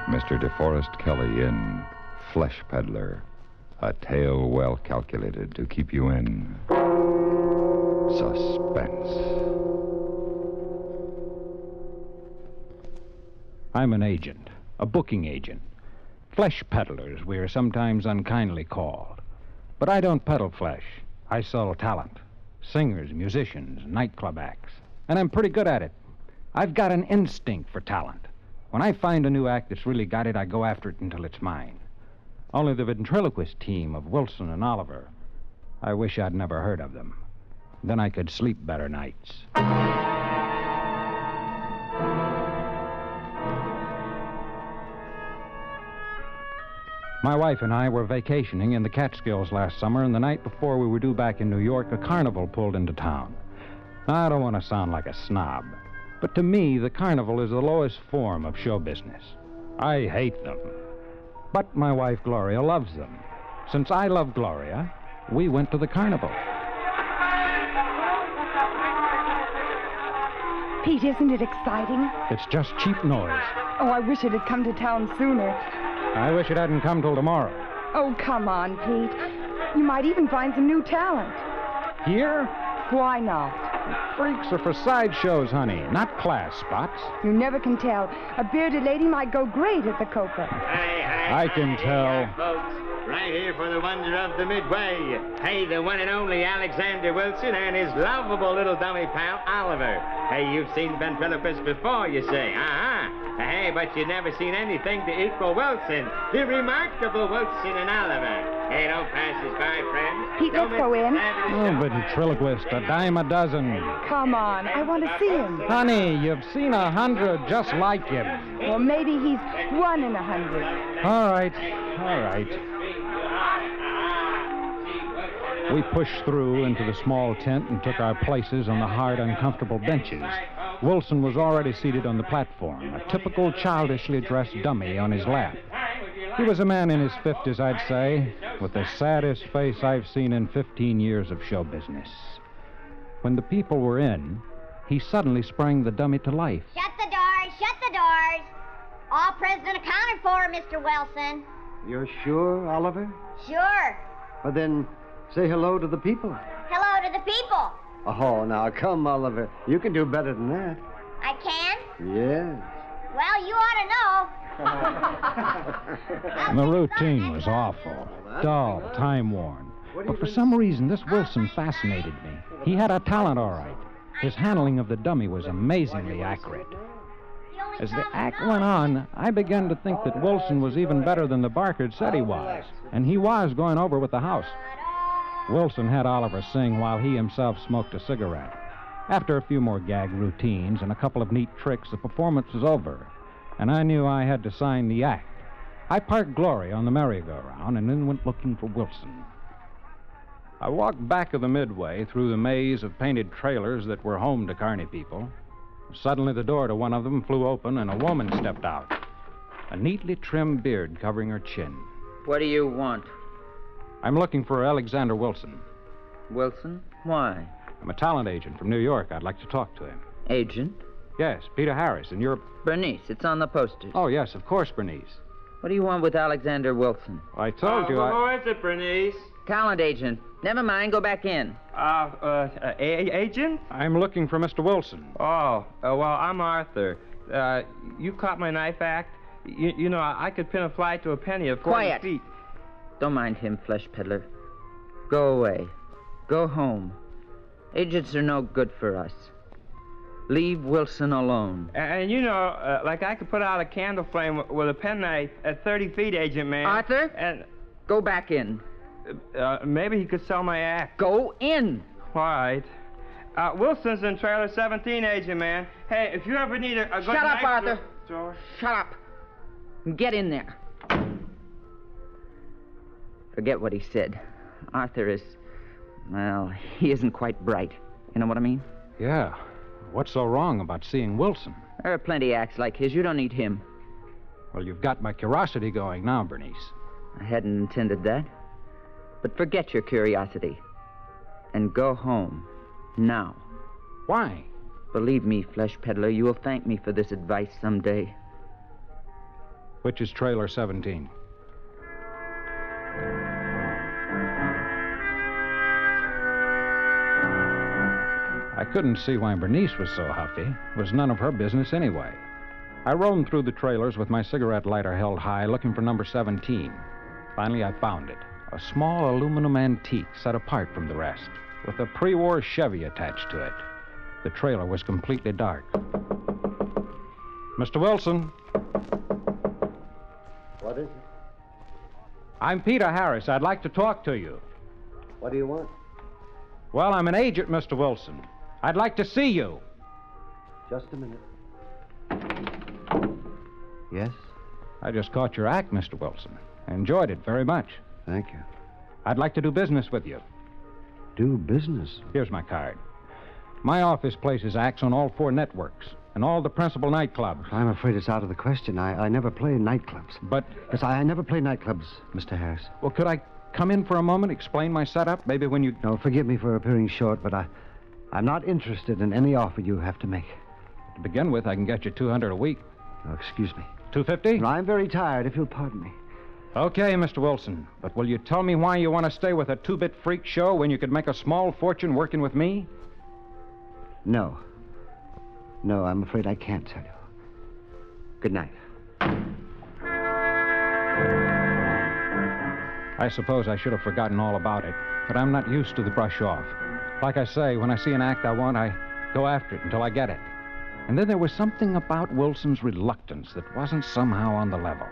Mr. DeForest Kelley in Flesh Peddler, a tale well calculated to keep you in suspense. I'm an agent, a booking agent. Flesh peddlers, we are sometimes unkindly called. But I don't peddle flesh. I sell talent. Singers, musicians, nightclub acts. And I'm pretty good at it. I've got an instinct for talent. When I find a new act that's really got it, I go after it until it's mine. Only the ventriloquist team of Wilson and Oliver, I wish I'd never heard of them. Then I could sleep better nights. My wife and I were vacationing in the Catskills last summer, and the night before we were due back in New York, a carnival pulled into town. I don't want to sound like a snob, but to me, the carnival is the lowest form of show business. I hate them. But my wife, Gloria, loves them. Since I love Gloria, we went to the carnival. Pete, isn't it exciting? It's just cheap noise. Oh, I wish it had come to town sooner. I wish it hadn't come till tomorrow. Oh, come on, Pete. You might even find some new talent. Here? Why not? Freaks are for sideshows, honey, not class spots. You never can tell. A bearded lady might go great at the Copa. I can tell. Folks, right here for the wonder of the Midway. Hey, the one and only Alexander Wilson and his lovable little dummy pal, Oliver. Hey, you've seen ventriloquists before, you say. Hey, but you've never seen anything to equal Wilson, the remarkable Wilson and Oliver. Hey, don't pass us by, friends. Pete, let's go in. Oh, ventriloquist, a dime a dozen. Come on, I want to see him. Honey, you've seen 100 just like him. Well, maybe he's 1 in 100. All right. We pushed through into the small tent and took our places on the hard, uncomfortable benches. Wilson was already seated on the platform, a typical childishly dressed dummy on his lap. He was a man in his 50s, I'd say, with the saddest face I've seen in 15 years of show business. When the people were in, he suddenly sprang the dummy to life. Shut the doors, shut the doors. All present accounted for, Mr. Wilson. You're sure, Oliver? Sure. Well, then, say hello to the people. Hello to the people. Oh, now, come, Oliver. You can do better than that. I can? Yes. Well, you ought to know. The routine was awful, dull, time-worn. But for some reason, this Wilson fascinated me. He had a talent, all right. His handling of the dummy was amazingly accurate. As the act went on, I began to think that Wilson was even better than the Barker said he was, and he was going over with the house. Wilson had Oliver sing while he himself smoked a cigarette. After a few more gag routines and a couple of neat tricks, the performance was over, and I knew I had to sign the act. I parked Gloria on the merry-go-round and then went looking for Wilson. I walked back of the Midway through the maze of painted trailers that were home to carny people. Suddenly, the door to one of them flew open, and a woman stepped out, a neatly trimmed beard covering her chin. What do you want? I'm looking for Alexander Wilson. Wilson? Why? I'm a talent agent from New York. I'd like to talk to him. Agent? Yes, Peter Harris, and you're... Bernice. It's on the posters. Oh, yes, of course, Bernice. What do you want with Alexander Wilson? I told you Who is it, Bernice? Talent agent. Never mind, go back in. Agent? I'm looking for Mr. Wilson. Well, I'm Arthur. You caught my knife act? You know, I could pin a fly to a penny of 40 Quiet. feet. Don't mind him, flesh peddler. Go away. Go home. Agents are no good for us. Leave Wilson alone. And you know, like I could put out a candle flame with a penknife at 30 feet, Agent Man. Arthur? And go back in. Maybe he could sell my act. Go in. All right. Wilson's in trailer 17, Agent Man. Hey, if you ever need a good Shut up, knife Arthur. George. Shut up. Get in there. Forget what he said. Arthur is... well, he isn't quite bright. You know what I mean? Yeah. What's so wrong about seeing Wilson? There are plenty of acts like his. You don't need him. Well, you've got my curiosity going now, Bernice. I hadn't intended that. But forget your curiosity. And go home. Now. Why? Believe me, flesh peddler, you will thank me for this advice someday. Which is trailer 17? I couldn't see why Bernice was so huffy. It was none of her business anyway. I roamed through the trailers with my cigarette lighter held high, looking for number 17. Finally, I found it. A small aluminum antique set apart from the rest, with a pre-war Chevy attached to it. The trailer was completely dark. Mr. Wilson. What is it? I'm Peter Harris. I'd like to talk to you. What do you want? Well, I'm an agent, Mr. Wilson. I'd like to see you. Just a minute. Yes? I just caught your act, Mr. Wilson. I enjoyed it very much. Thank you. I'd like to do business with you. Do business? Here's my card. My office places acts on all 4 networks. and all the principal nightclubs. I'm afraid it's out of the question. I never play nightclubs. But... Yes, I never play nightclubs, Mr. Harris. Well, could I come in for a moment, explain my setup? Maybe when you... No, forgive me for appearing short, but I'm not interested in any offer you have to make. To begin with, I can get you $200 a week. Oh, excuse me. $250? No, I'm very tired, if you'll pardon me. Okay, Mr. Wilson. But will you tell me why you want to stay with a two-bit freak show when you could make a small fortune working with me? No. No, I'm afraid I can't tell you. Good night. I suppose I should have forgotten all about it, but I'm not used to the brush off. Like I say, when I see an act I want, I go after it until I get it. And then there was something about Wilson's reluctance that wasn't somehow on the level.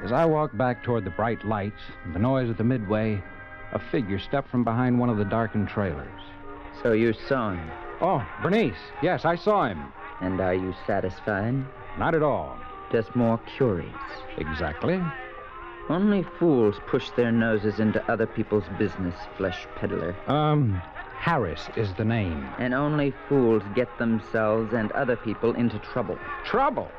As I walked back toward the bright lights and the noise of the midway, a figure stepped from behind one of the darkened trailers. So you saw him? Oh, Bernice. Yes, I saw him. And are you satisfied? Not at all. Just more curious. Exactly. Only fools push their noses into other people's business, flesh peddler. Harris is the name. And only fools get themselves and other people into trouble. Trouble?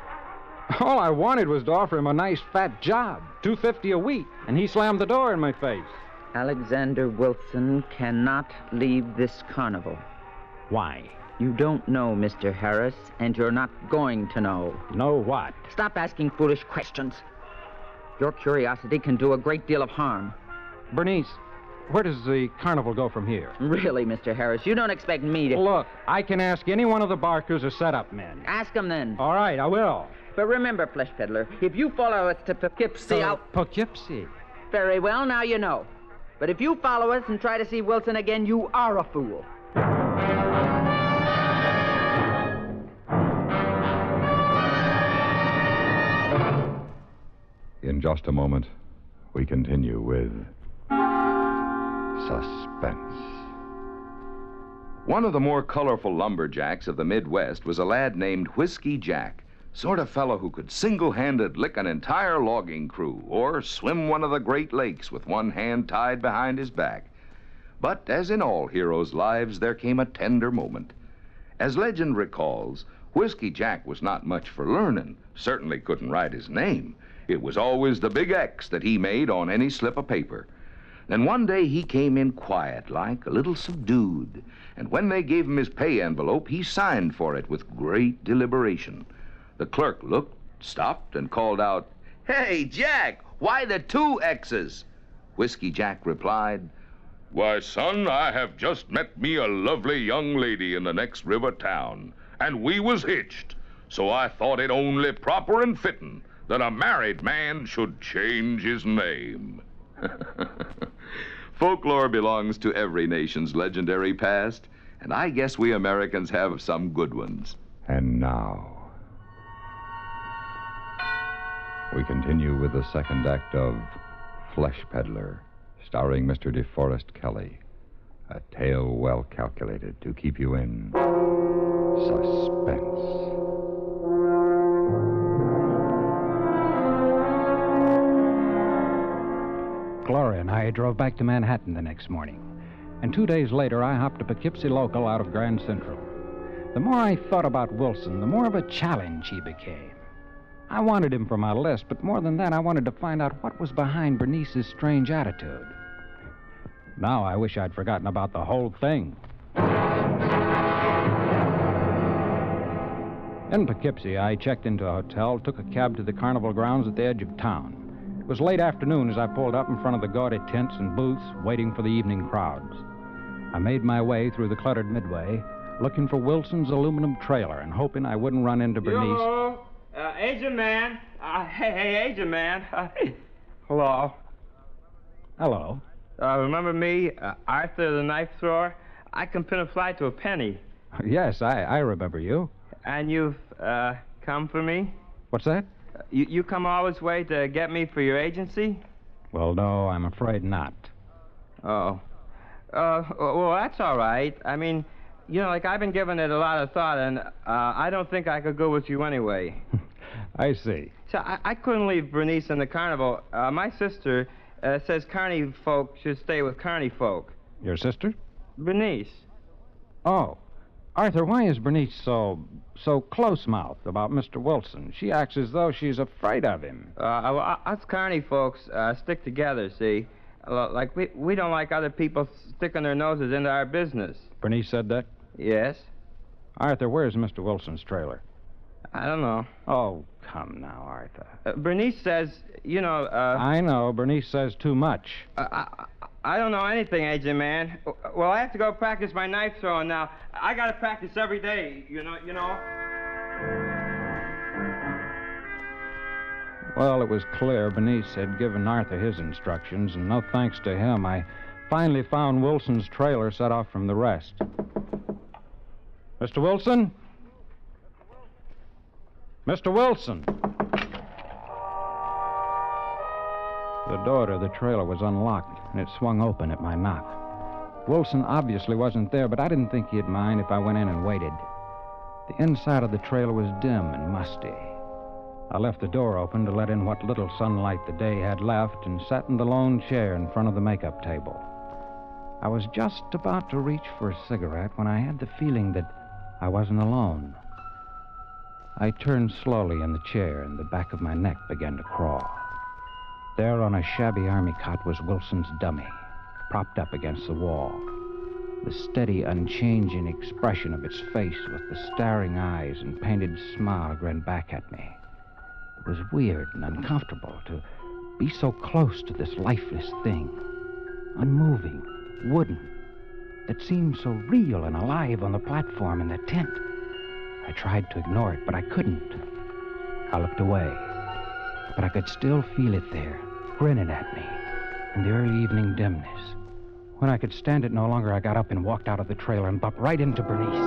All I wanted was to offer him a nice fat job, $250 a week, and he slammed the door in my face. Alexander Wilson cannot leave this carnival. Why? You don't know, Mr. Harris, and you're not going to know. Know what? Stop asking foolish questions. Your curiosity can do a great deal of harm. Bernice, where does the carnival go from here? Really, Mr. Harris, you don't expect me to... Look, I can ask any one of the Barkers or setup men. Ask them then. All right, I will. But remember, flesh peddler, if you follow us to Poughkeepsie, Poughkeepsie? Very well, now you know. But if you follow us and try to see Wilson again, you are a fool. In just a moment, we continue with Suspense. One of the more colorful lumberjacks of the Midwest was a lad named Whiskey Jack. Sort of fellow who could single-handed lick an entire logging crew or swim one of the Great Lakes with one hand tied behind his back. But as in all heroes' lives, there came a tender moment. As legend recalls, Whiskey Jack was not much for learning, certainly couldn't write his name. It was always the big X that he made on any slip of paper. Then one day he came in quiet-like, a little subdued, and when they gave him his pay envelope, he signed for it with great deliberation. The clerk looked, stopped, and called out, "Hey, Jack, why the two X's?" Whiskey Jack replied, "Why, son, I have just met me a lovely young lady in the next river town, and we was hitched, so I thought it only proper and fitting that a married man should change his name." Folklore belongs to every nation's legendary past, and I guess we Americans have some good ones. And now, we continue with the second act of Flesh Peddler, starring Mr. DeForest Kelley. A tale well calculated to keep you in suspense. Gloria and I drove back to Manhattan the next morning. And 2 days later, I hopped a Poughkeepsie local out of Grand Central. The more I thought about Wilson, the more of a challenge he became. I wanted him for my list, but more than that, I wanted to find out what was behind Bernice's strange attitude. Now I wish I'd forgotten about the whole thing. In Poughkeepsie, I checked into a hotel, took a cab to the carnival grounds at the edge of town. It was late afternoon as I pulled up in front of the gaudy tents and booths, waiting for the evening crowds. I made my way through the cluttered midway, looking for Wilson's aluminum trailer and hoping I wouldn't run into Bernice. Yo, agent man. Hey, agent man. Hello. Hello. Remember me, Arthur the knife thrower? I can pin a fly to a penny. Yes, I remember you. And you've come for me? What's that? You come all this way to get me for your agency? Well, no, I'm afraid not. Oh. Well, that's all right. I mean, you know, like, I've been giving it a lot of thought, and I don't think I could go with you anyway. I see. So I couldn't leave Bernice in the carnival. My sister says carny folk should stay with carny folk. Your sister? Bernice. Oh. Arthur, why is Bernice so so close-mouthed about Mr. Wilson. She acts as though she's afraid of him. Well, us Kearney folks stick together, see? Like, we don't like other people sticking their noses into our business. Bernice said that? Yes. Arthur, where's Mr. Wilson's trailer? I don't know. Oh, come now, Arthur. Bernice says, you know, I know. Bernice says too much. I don't know anything, Agent Man. Well, I have to go practice my knife throwing now. I gotta practice every day, you know. Well, it was clear Bernice had given Arthur his instructions, and no thanks to him, I finally found Wilson's trailer set off from the rest. Mr. Wilson? Mr. Wilson! The door to the trailer was unlocked, and it swung open at my knock. Wilson obviously wasn't there, but I didn't think he'd mind if I went in and waited. The inside of the trailer was dim and musty. I left the door open to let in what little sunlight the day had left and sat in the lone chair in front of the makeup table. I was just about to reach for a cigarette when I had the feeling that I wasn't alone. I turned slowly in the chair, and the back of my neck began to crawl. There on a shabby army cot was Wilson's dummy, propped up against the wall. The steady, unchanging expression of its face with the staring eyes and painted smile grinned back at me. It was weird and uncomfortable to be so close to this lifeless thing, unmoving, wooden, that seemed so real and alive on the platform in the tent. I tried to ignore it, but I couldn't. I looked away, but I could still feel it there, grinning at me in the early evening dimness. When I could stand it no longer, I got up and walked out of the trailer and bumped right into Bernice.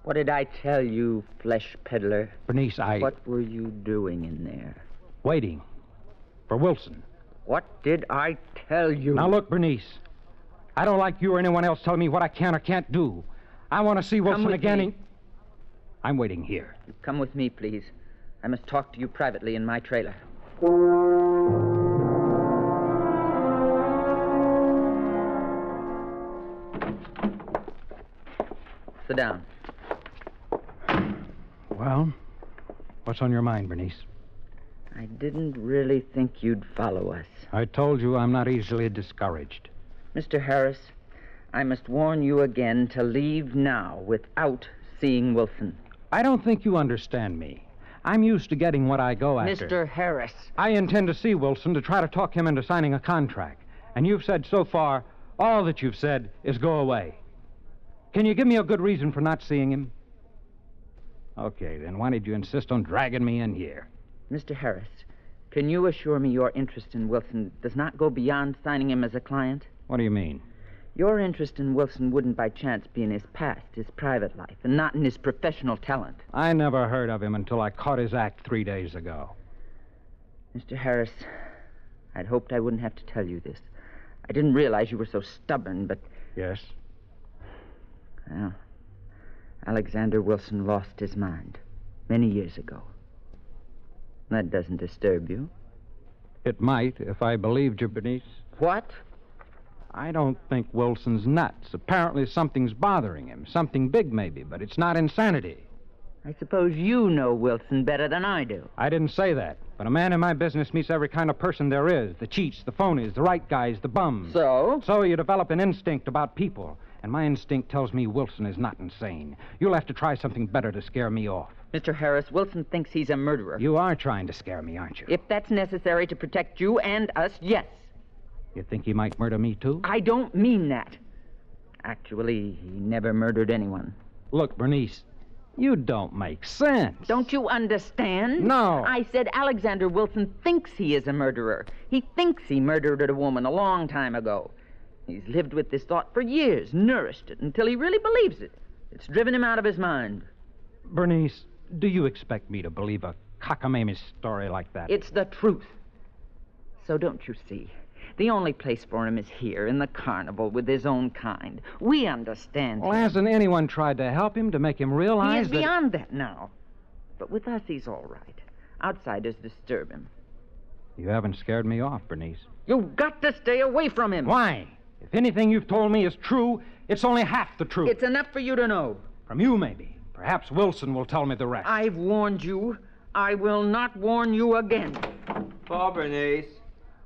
What did I tell you, flesh peddler? Bernice, What were you doing in there? Waiting. For Wilson. What did I tell you? Now look, Bernice. I don't like you or anyone else telling me what I can or can't do. I want to see Wilson again. I'm waiting here. Come with me, please. I must talk to you privately in my trailer. Sit down. Well, what's on your mind, Bernice? I didn't really think you'd follow us. I told you I'm not easily discouraged. Mr. Harris, I must warn you again to leave now without seeing Wilson. I don't think you understand me. I'm used to getting what I go after. Mr. Harris. I intend to see Wilson to try to talk him into signing a contract. And you've said so far, all that you've said is go away. Can you give me a good reason for not seeing him? Okay, then why did you insist on dragging me in here? Mr. Harris, can you assure me your interest in Wilson does not go beyond signing him as a client? What do you mean? Your interest in Wilson wouldn't by chance be in his past, his private life, and not in his professional talent. I never heard of him until I caught his act 3 days ago. Mr. Harris, I'd hoped I wouldn't have to tell you this. I didn't realize you were so stubborn, but... Yes? Well, Alexander Wilson lost his mind many years ago. That doesn't disturb you? It might, if I believed you, Bernice. What? I don't think Wilson's nuts. Apparently something's bothering him. Something big, maybe, but it's not insanity. I suppose you know Wilson better than I do. I didn't say that. But a man in my business meets every kind of person there is. The cheats, the phonies, the right guys, the bums. So? So you develop an instinct about people. And my instinct tells me Wilson is not insane. You'll have to try something better to scare me off. Mr. Harris, Wilson thinks he's a murderer. You are trying to scare me, aren't you? If that's necessary to protect you and us, yes. You think he might murder me, too? I don't mean that. Actually, he never murdered anyone. Look, Bernice, you don't make sense. Don't you understand? No. I said Alexander Wilson thinks he is a murderer. He thinks he murdered a woman a long time ago. He's lived with this thought for years, nourished it, until he really believes it. It's driven him out of his mind. Bernice, do you expect me to believe a cockamamie story like that? It's the truth. So don't you see? The only place for him is here, in the carnival, with his own kind. We understand Well, him. hasn't anyone tried to help him, to make him realize He is that... beyond that now. But with us, he's all right. Outsiders disturb him. You haven't scared me off, Bernice. You've got to stay away from him. Why? If anything you've told me is true, it's only half the truth. It's enough for you to know. From you, maybe. Perhaps Wilson will tell me the rest. I've warned you. I will not warn you again. Hello, Bernice.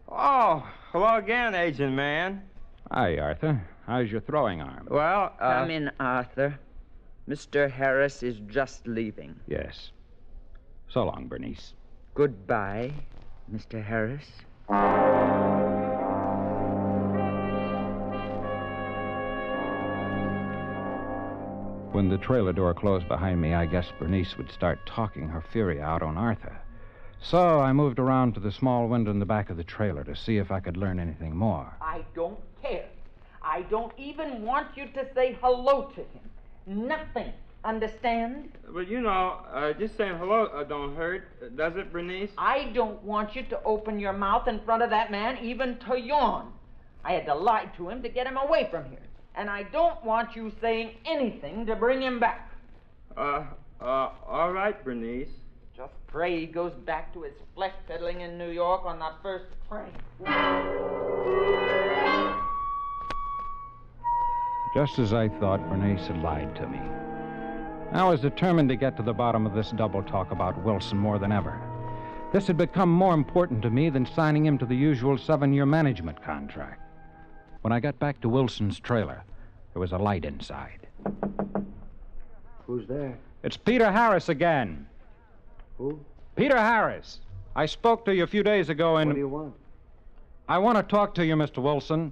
Oh, hello again, Agent Man. Hi, Arthur. How's your throwing arm? Well, Come in, Arthur. Mr. Harris is just leaving. Yes. So long, Bernice. Goodbye, Mr. Harris. When the trailer door closed behind me, I guessed Bernice would start talking her fury out on Arthur. So I moved around to the small window in the back of the trailer to see if I could learn anything more. I don't care. I don't even want you to say hello to him. Nothing. Understand? But just saying hello don't hurt, does it, Bernice? I don't want you to open your mouth in front of that man, even to yawn. I had to lie to him to get him away from here. And I don't want you saying anything to bring him back. All right, Bernice. Just pray he goes back to his flesh peddling in New York on that first train. Just as I thought, Bernice had lied to me. I was determined to get to the bottom of this double talk about Wilson more than ever. This had become more important to me than signing him to the usual 7-year management contract. When I got back to Wilson's trailer, there was a light inside. Who's there? It's Peter Harris again. Who? Peter Harris. I spoke to you a few days ago and... What do you want? I want to talk to you, Mr. Wilson.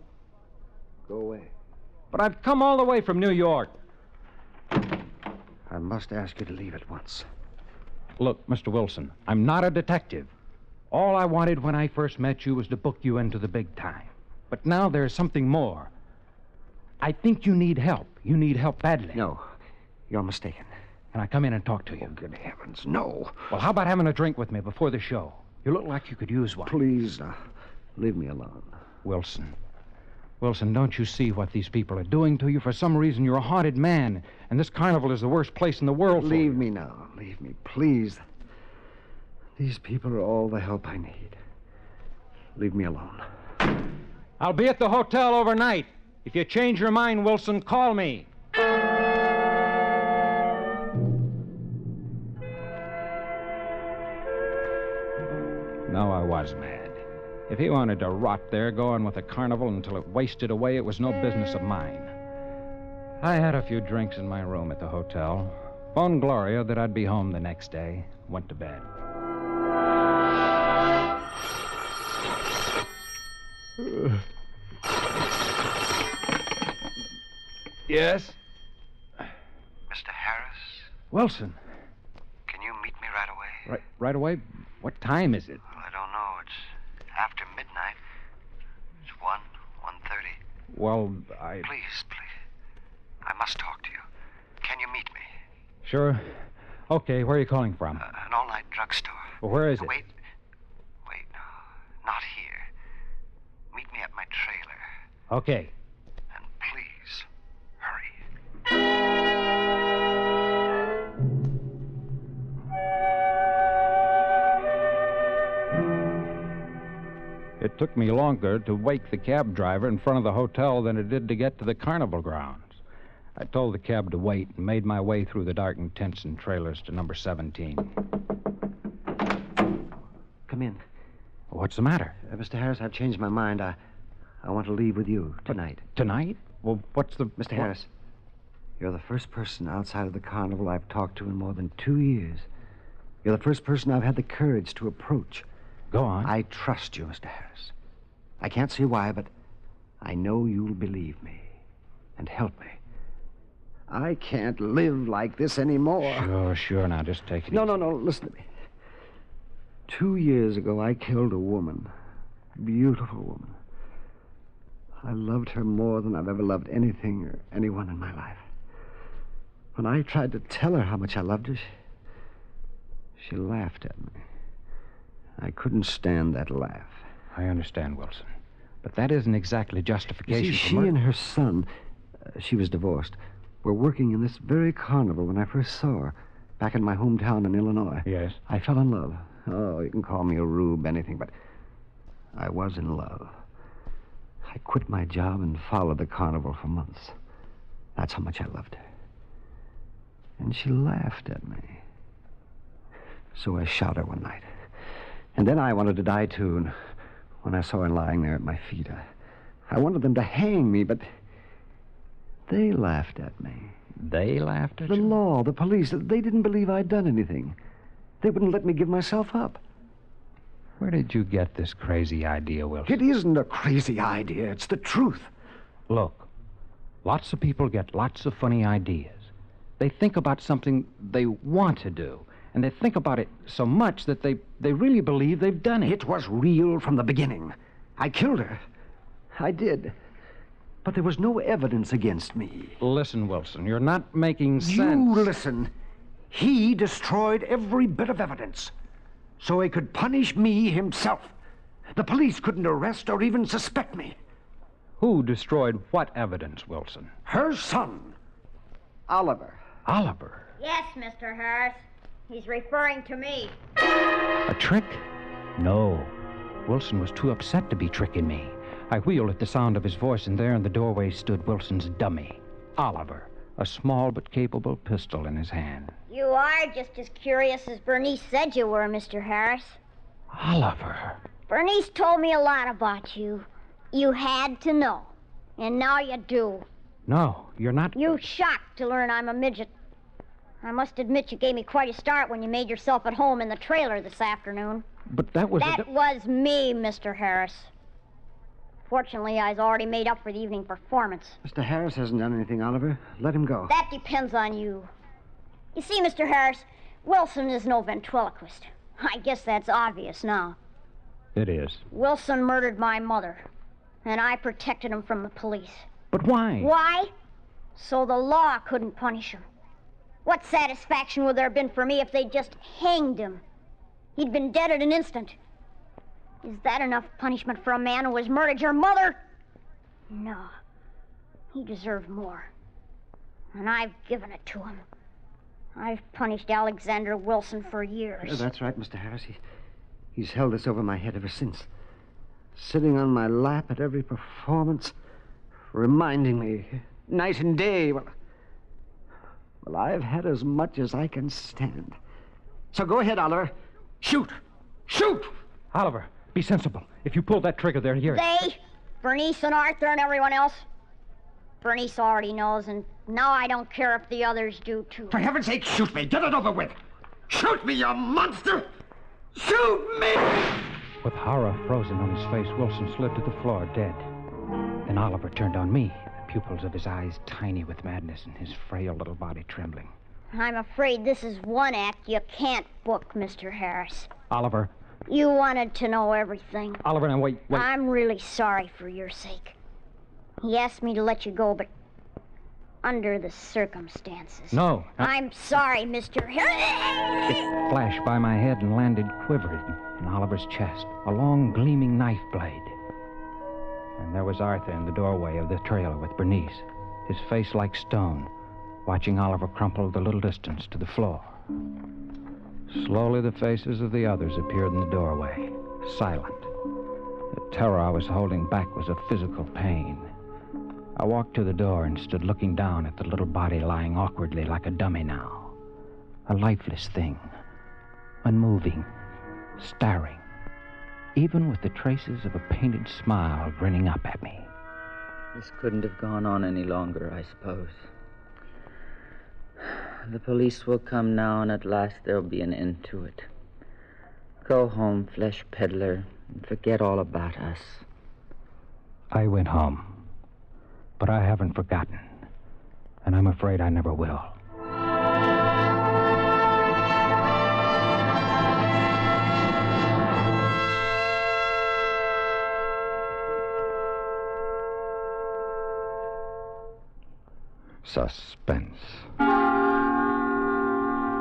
Go away. But I've come all the way from New York. I must ask you to leave at once. Look, Mr. Wilson, I'm not a detective. All I wanted when I first met you was to book you into the big time. But now there's something more. I think you need help. You need help badly. No, you're mistaken. Can I come in and talk to you? Oh, good heavens, no. Well, how about having a drink with me before the show? You look like you could use one. Please, leave me alone. Wilson, don't you see what these people are doing to you? For some reason, you're a haunted man, and this carnival is the worst place in the world for you. Leave me now. Leave me, please. These people are all the help I need. Leave me alone. I'll be at the hotel overnight. If you change your mind, Wilson, call me. No, I was mad. If he wanted to rot there going with the carnival until it wasted away, it was no business of mine. I had a few drinks in my room at the hotel, phoned Gloria that I'd be home the next day, went to bed. Yes? Mr. Harris? Wilson. Can you meet me right away? Right away? What time is it? Well, I don't know. It's after midnight. It's 1:30. Well, Please. I must talk to you. Can you meet me? Sure. Okay, where are you calling from? An all-night drugstore. Well, where is it? Wait, no. Not here. Meet me at my trailer. Okay. And please, hurry. It took me longer to wake the cab driver in front of the hotel than it did to get to the carnival grounds. I told the cab to wait and made my way through the darkened tents and trailers to number 17. Come in. What's the matter? Mr. Harris, I've changed my mind. I want to leave with you tonight. Tonight? Well, what's the... Mr. Harris, you're the first person outside of the carnival I've talked to in more than 2 years. You're the first person I've had the courage to approach. Go on. I trust you, Mr. Harris. I can't see why, but I know you'll believe me and help me. I can't live like this anymore. Sure. Now, just take it No, easy. no. Listen to me. 2 years ago, I killed a woman. A beautiful woman. I loved her more than I've ever loved anything or anyone in my life. When I tried to tell her how much I loved her, she laughed at me. I couldn't stand that laugh. I understand, Wilson. But that isn't exactly justification You see, for she murder. and her son, she was divorced, were working in this very carnival when I first saw her, back in my hometown in Illinois. Yes? I fell in love. Oh, you can call me a rube, anything, but I was in love. I quit my job and followed the carnival for months. That's how much I loved her. And she laughed at me. So I shot her one night. And then I wanted to die, too. And when I saw her lying there at my feet, I wanted them to hang me, but they laughed at me. They laughed at you? The law, the police, they didn't believe I'd done anything. They wouldn't let me give myself up. Where did you get this crazy idea, Wilson? It isn't a crazy idea. It's the truth. Look, lots of people get lots of funny ideas. They think about something they want to do, and they think about it so much that they really believe they've done it. It was real from the beginning. I killed her. I did. But there was no evidence against me. Listen, Wilson, you're not making sense. You listen. He destroyed every bit of evidence so he could punish me himself. The police couldn't arrest or even suspect me. Who destroyed what evidence, Wilson? Her son, Oliver. Oliver? Yes, Mr. Harris. He's referring to me. A trick? No. Wilson was too upset to be tricking me. I wheeled at the sound of his voice, and there in the doorway stood Wilson's dummy, Oliver, a small but capable pistol in his hand. You are just as curious as Bernice said you were, Mr. Harris. Oliver. Bernice told me a lot about you. You had to know. And now you do. No, you're not... You're shocked to learn I'm a midget. I must admit you gave me quite a start when you made yourself at home in the trailer this afternoon. But that was... That was me, Mr. Harris. Fortunately, I was already made up for the evening performance. Mr. Harris hasn't done anything, Oliver. Let him go. That depends on you. You see, Mr. Harris, Wilson is no ventriloquist. I guess that's obvious now. It is. Wilson murdered my mother, and I protected him from the police. But why? Why? So the law couldn't punish him. What satisfaction would there have been for me if they'd just hanged him? He'd been dead in an instant. Is that enough punishment for a man who has murdered your mother? No. He deserved more. And I've given it to him. I've punished Alexander Wilson for years. Oh, that's right, Mr. Harris. He's held this over my head ever since. Sitting on my lap at every performance, reminding me, night and day. Well, I've had as much as I can stand. So go ahead, Oliver. Shoot! Shoot! Oliver, be sensible. If you pull that trigger, they'll hear it. They? Bernice and Arthur and everyone else? Bernice already knows, and now I don't care if the others do, too. For heaven's sake, shoot me. Get it over with. Shoot me, you monster! Shoot me! With horror frozen on his face, Wilson slid to the floor, dead. Then Oliver turned on me, the pupils of his eyes tiny with madness and his frail little body trembling. I'm afraid this is one act you can't book, Mr. Harris. Oliver. You wanted to know everything. Oliver, now wait. I'm really sorry for your sake. He asked me to let you go, but under the circumstances. No. I'm sorry, Mr. Harris. It flashed by my head and landed quivering in Oliver's chest, a long, gleaming knife blade. And there was Arthur in the doorway of the trailer with Bernice, his face like stone, watching Oliver crumple the little distance to the floor. Slowly, the faces of the others appeared in the doorway, silent. The terror I was holding back was a physical pain. I walked to the door and stood looking down at the little body lying awkwardly like a dummy now. A lifeless thing, unmoving, staring, even with the traces of a painted smile grinning up at me. This couldn't have gone on any longer, I suppose. The police will come now, and at last there'll be an end to it. Go home, flesh peddler, and forget all about us. I went home. But I haven't forgotten, and I'm afraid I never will. Suspense,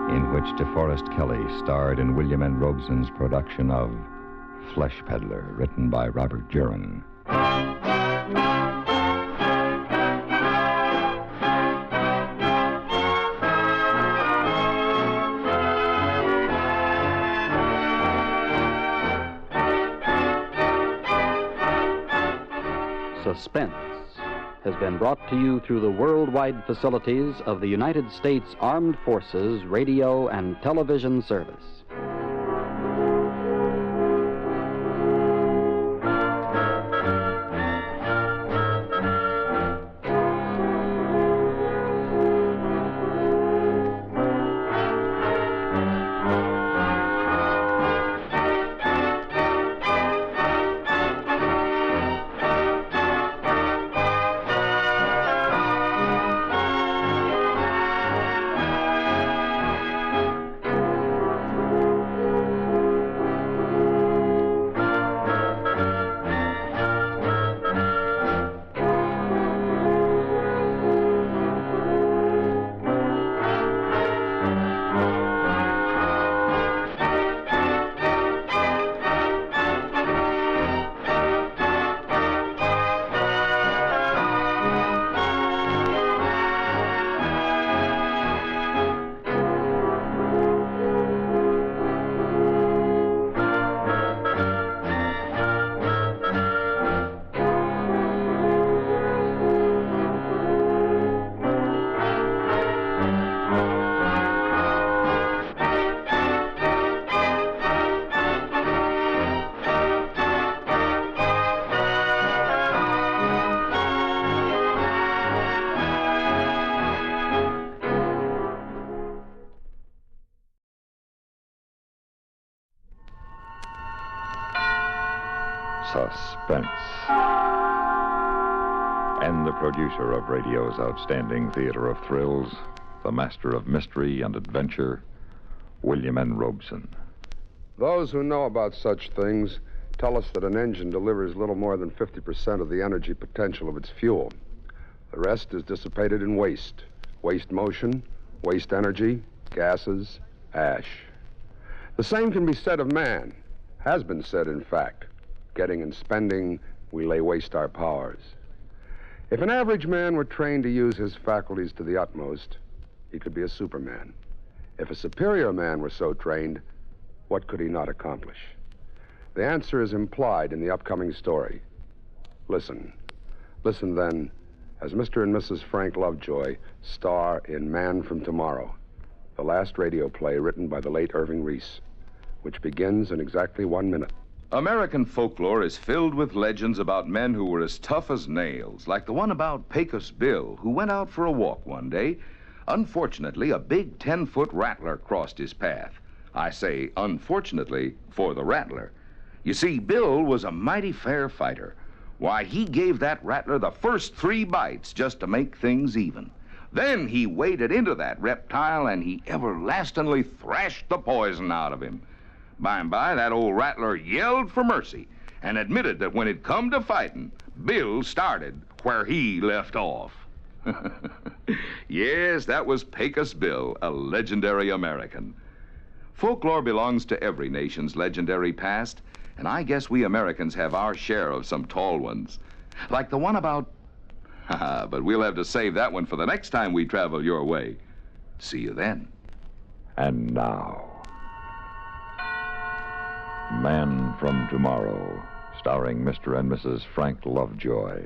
in which DeForest Kelley starred in William N. Robeson's production of Flesh Peddler, written by Robert Jurin. Suspense, has been brought to you through the worldwide facilities of the United States Armed Forces Radio and Television Service. Suspense. And the producer of radio's outstanding theater of thrills, the master of mystery and adventure, William N. Robeson. Those who know about such things tell us that an engine delivers little more than 50% of the energy potential of its fuel. The rest is dissipated in waste. Waste motion, waste energy, gases, ash. The same can be said of man. Has been said, in fact. Getting and spending, we lay waste our powers. If an average man were trained to use his faculties to the utmost, he could be a superman. If a superior man were so trained, what could he not accomplish? The answer is implied in the upcoming story. Listen. Listen, then, as Mr. and Mrs. Frank Lovejoy star in Man from Tomorrow, the last radio play written by the late Irving Reese, which begins in exactly 1 minute. American folklore is filled with legends about men who were as tough as nails, like the one about Pecos Bill, who went out for a walk one day. Unfortunately, a big 10-foot rattler crossed his path. I say unfortunately for the rattler. You see, Bill was a mighty fair fighter. Why, he gave that rattler the first 3 bites just to make things even. Then he waded into that reptile and he everlastingly thrashed the poison out of him. By and by, that old rattler yelled for mercy and admitted that when it come to fighting, Bill started where he left off. Yes, that was Pecos Bill, a legendary American. Folklore belongs to every nation's legendary past, and I guess we Americans have our share of some tall ones. Like the one about... but we'll have to save that one for the next time we travel your way. See you then. And now, Man from Tomorrow, starring Mr. and Mrs. Frank Lovejoy.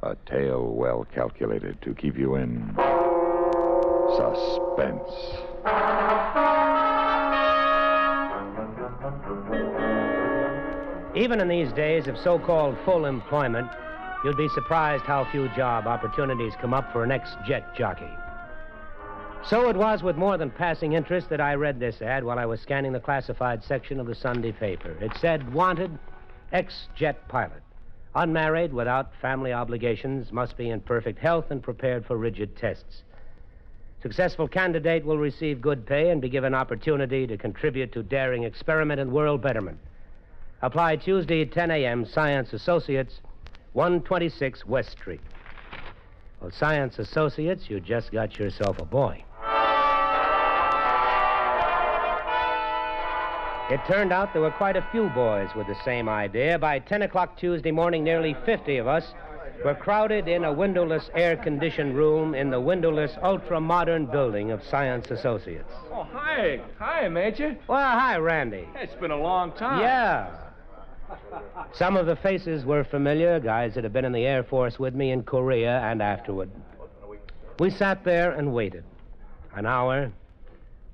A tale well calculated to keep you in suspense. Even in these days of so-called full employment, you'd be surprised how few job opportunities come up for an ex-jet jockey. So it was with more than passing interest that I read this ad while I was scanning the classified section of the Sunday paper. It said, wanted, ex-jet pilot. Unmarried, without family obligations, must be in perfect health and prepared for rigid tests. Successful candidate will receive good pay and be given opportunity to contribute to daring experiment in world betterment. Apply Tuesday at 10 a.m., Science Associates, 126 West Street. Well, Science Associates, you just got yourself a boy. It turned out there were quite a few boys with the same idea. By 10 o'clock Tuesday morning, nearly 50 of us were crowded in a windowless, air-conditioned room in the windowless, ultra-modern building of Science Associates. Oh, hi. Hi, Major. Well, hi, Randy. It's been a long time. Yeah. Some of the faces were familiar, guys that had been in the Air Force with me in Korea and afterward. We sat there and waited. An hour,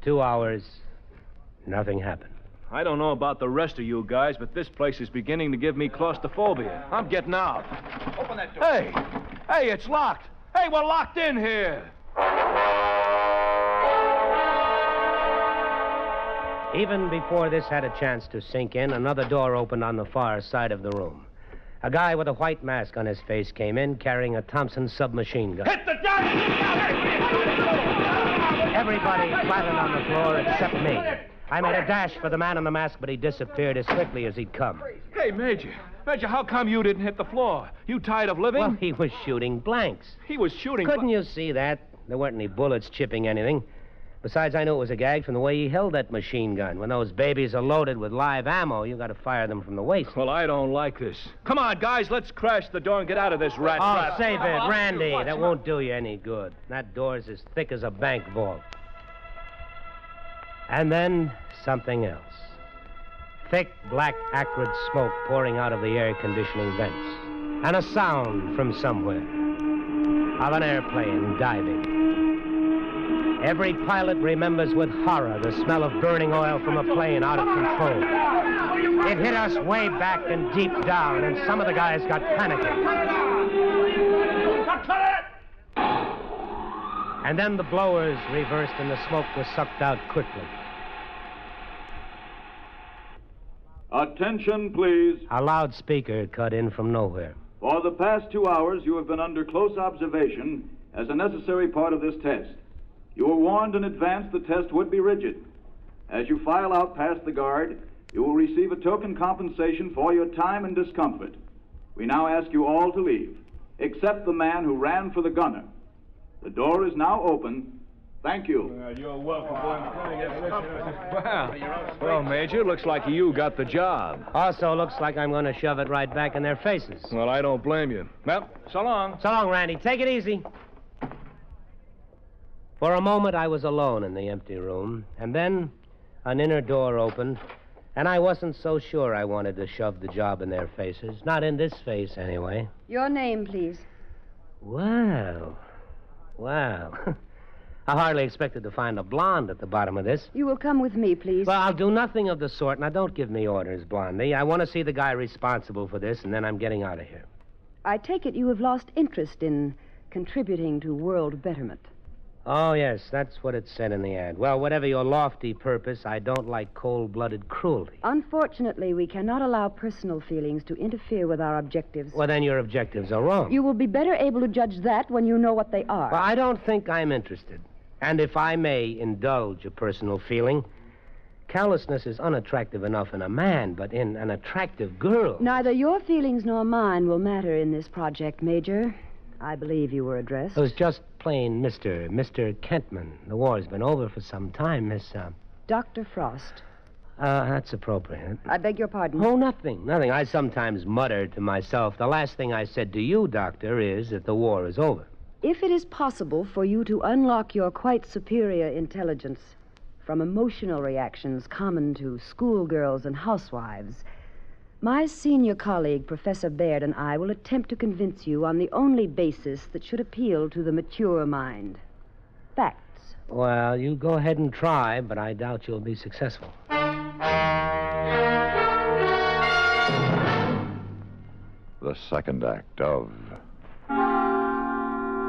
2 hours, nothing happened. I don't know about the rest of you guys, but this place is beginning to give me claustrophobia. I'm getting out. Open that door. Hey, it's locked. Hey, we're locked in here. Even before this had a chance to sink in, another door opened on the far side of the room. A guy with a white mask on his face came in carrying a Thompson submachine gun. Hit the deck! Everybody flattened on the floor except me. I made a dash for the man in the mask, but he disappeared as quickly as he'd come. Hey, Major, how come you didn't hit the floor? You tired of living? Well, he was shooting blanks. He was shooting... Couldn't you see that? There weren't any bullets chipping anything. Besides, I knew it was a gag from the way he held that machine gun. When those babies are loaded with live ammo, you got to fire them from the waist. Well, I don't like this. Come on, guys, let's crash the door and get out of this rat trap. Oh, save it, Randy. That won't do you any good. That door's as thick as a bank vault. And then something else. Thick, black, acrid smoke pouring out of the air conditioning vents. And a sound from somewhere. Of an airplane diving. Every pilot remembers with horror the smell of burning oil from a plane out of control. It hit us way back and deep down, and some of the guys got panicky. And then the blowers reversed and the smoke was sucked out quickly. Attention, please. A loudspeaker cut in from nowhere. For the past 2 hours, you have been under close observation as a necessary part of this test. You were warned in advance the test would be rigid. As you file out past the guard, you will receive a token compensation for your time and discomfort. We now ask you all to leave, except the man who ran for the gunner. The door is now open. Thank you. You're welcome, boy. Well, Major, looks like you got the job. Also looks like I'm going to shove it right back in their faces. Well, I don't blame you. Well, so long. So long, Randy. Take it easy. For a moment, I was alone in the empty room, and then an inner door opened, and I wasn't so sure I wanted to shove the job in their faces. Not in this face, anyway. Your name, please. Well. I hardly expected to find a blonde at the bottom of this. You will come with me, please. Well, I'll do nothing of the sort. Now, don't give me orders, Blondie. I want to see the guy responsible for this, and then I'm getting out of here. I take it you have lost interest in contributing to world betterment. Oh, yes, that's what it said in the ad. Well, whatever your lofty purpose, I don't like cold-blooded cruelty. Unfortunately, we cannot allow personal feelings to interfere with our objectives. Well, then your objectives are wrong. You will be better able to judge that when you know what they are. Well, I don't think I'm interested. And if I may indulge a personal feeling, callousness is unattractive enough in a man, but in an attractive girl... Neither your feelings nor mine will matter in this project, Major. I believe you were addressed. It was just plain Mr. Kentman. The war's been over for some time, Miss, Dr. Frost. That's appropriate. I beg your pardon? Oh, nothing. I sometimes mutter to myself. The last thing I said to you, Doctor, is that the war is over. If it is possible for you to unlock your quite superior intelligence from emotional reactions common to schoolgirls and housewives, my senior colleague, Professor Baird, and I will attempt to convince you on the only basis that should appeal to the mature mind. Facts. Well, you go ahead and try, but I doubt you'll be successful. The second act of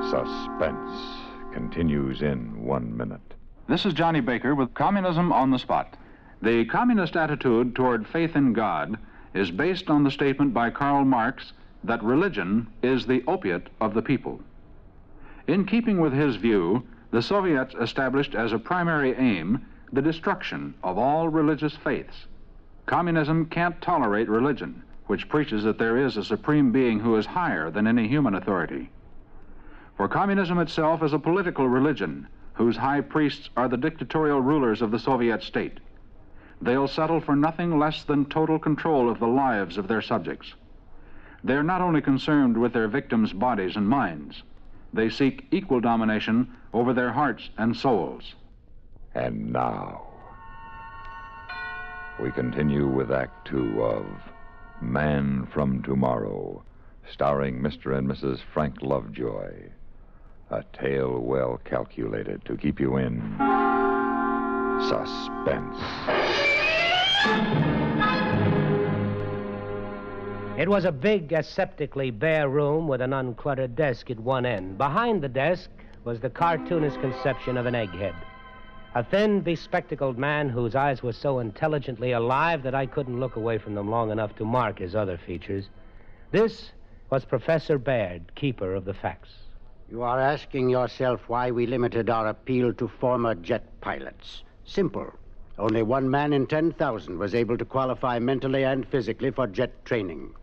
Suspense continues in 1 minute. This is Johnny Baker with Communism on the Spot. The communist attitude toward faith in God is based on the statement by Karl Marx that religion is the opiate of the people. In keeping with his view, the Soviets established as a primary aim the destruction of all religious faiths. Communism can't tolerate religion, which preaches that there is a supreme being who is higher than any human authority. For communism itself is a political religion whose high priests are the dictatorial rulers of the Soviet state. They'll settle for nothing less than total control of the lives of their subjects. They're not only concerned with their victims' bodies and minds, they seek equal domination over their hearts and souls. And now, we continue with Act 2 of Man from Tomorrow, starring Mr. and Mrs. Frank Lovejoy. A tale well calculated to keep you in suspense. It was a big, aseptically bare room with an uncluttered desk at one end. Behind the desk was the cartoonist conception of an egghead. A thin, bespectacled man whose eyes were so intelligently alive that I couldn't look away from them long enough to mark his other features. This was Professor Baird, keeper of the facts. You are asking yourself why we limited our appeal to former jet pilots. Simple. Only one man in 10,000 was able to qualify mentally and physically for jet training.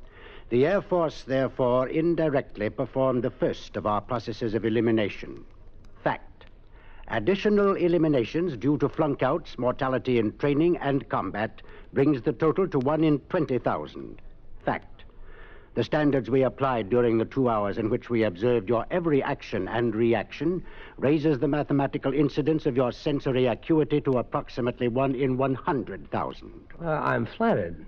The Air Force, therefore, indirectly performed the first of our processes of elimination. Fact. Additional eliminations due to flunkouts, mortality in training, and combat brings the total to 1 in 20,000. Fact. The standards we applied during the 2 hours in which we observed your every action and reaction raises the mathematical incidence of your sensory acuity to approximately 1 in 100,000. I'm flattered.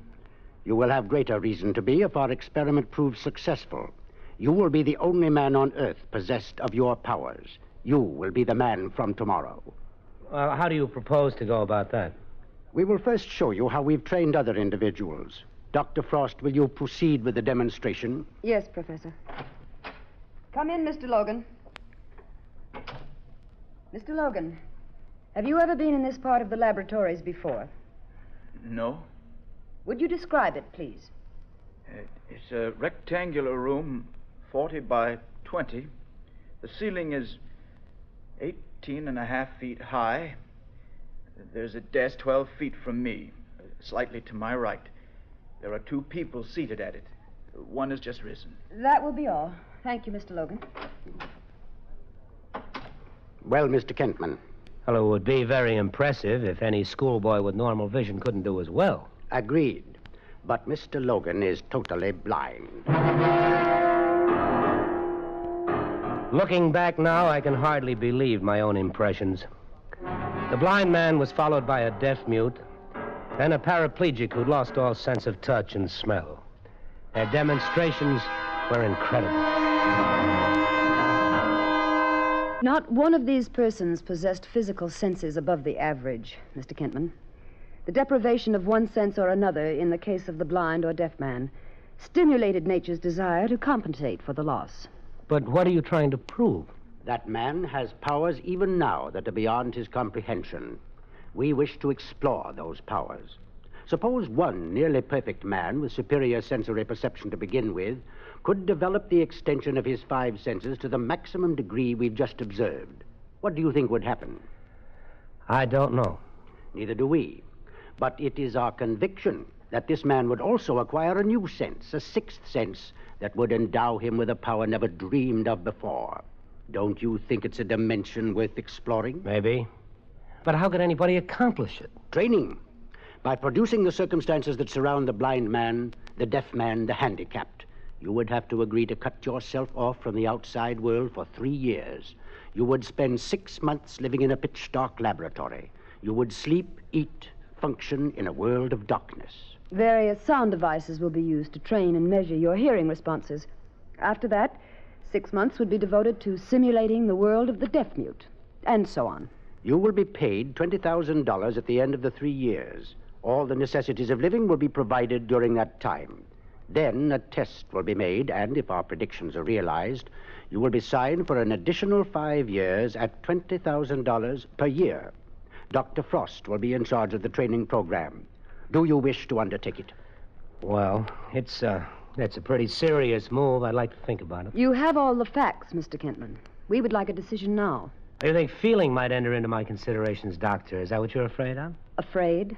You will have greater reason to be if our experiment proves successful. You will be the only man on Earth possessed of your powers. You will be the man from tomorrow. How do you propose to go about that? We will first show you how we've trained other individuals. Dr. Frost, will you proceed with the demonstration? Yes, Professor. Come in, Mr. Logan. Mr. Logan, have you ever been in this part of the laboratories before? No. Would you describe it, please? It's a rectangular room, 40 by 20. The ceiling is 18.5 feet high. There's a desk 12 feet from me, slightly to my right. There are 2 people seated at it. One has just risen. That will be all. Thank you, Mr. Logan. Well, Mr. Kentman. Well, it would be very impressive if any schoolboy with normal vision couldn't do as well. Agreed. But Mr. Logan is totally blind. Looking back now, I can hardly believe my own impressions. The blind man was followed by a deaf mute, then a paraplegic who'd lost all sense of touch and smell. Their demonstrations were incredible. Not one of these persons possessed physical senses above the average, Mr. Kentman. The deprivation of one sense or another, in the case of the blind or deaf man, stimulated nature's desire to compensate for the loss. But what are you trying to prove? That man has powers even now that are beyond his comprehension. We wish to explore those powers. Suppose one nearly perfect man with superior sensory perception to begin with could develop the extension of his 5 senses to the maximum degree we've just observed. What do you think would happen? I don't know. Neither do we. But it is our conviction that this man would also acquire a new sense, a 6th sense, that would endow him with a power never dreamed of before. Don't you think it's a dimension worth exploring? Maybe. But how could anybody accomplish it? Training. By producing the circumstances that surround the blind man, the deaf man, the handicapped. You would have to agree to cut yourself off from the outside world for 3 years. You would spend 6 months living in a pitch-dark laboratory. You would sleep, eat, function in a world of darkness. Various sound devices will be used to train and measure your hearing responses. After that, 6 months would be devoted to simulating the world of the deaf-mute, and so on. You will be paid $20,000 at the end of the 3 years. All the necessities of living will be provided during that time. Then a test will be made, and if our predictions are realized, you will be signed for an additional 5 years at $20,000 per year. Dr. Frost will be in charge of the training program. Do you wish to undertake it? Well, it's a pretty serious move. I'd like to think about it. You have all the facts, Mr. Kentman. We would like a decision now. You think feeling might enter into my considerations, Doctor? Is that what you're afraid of? Afraid?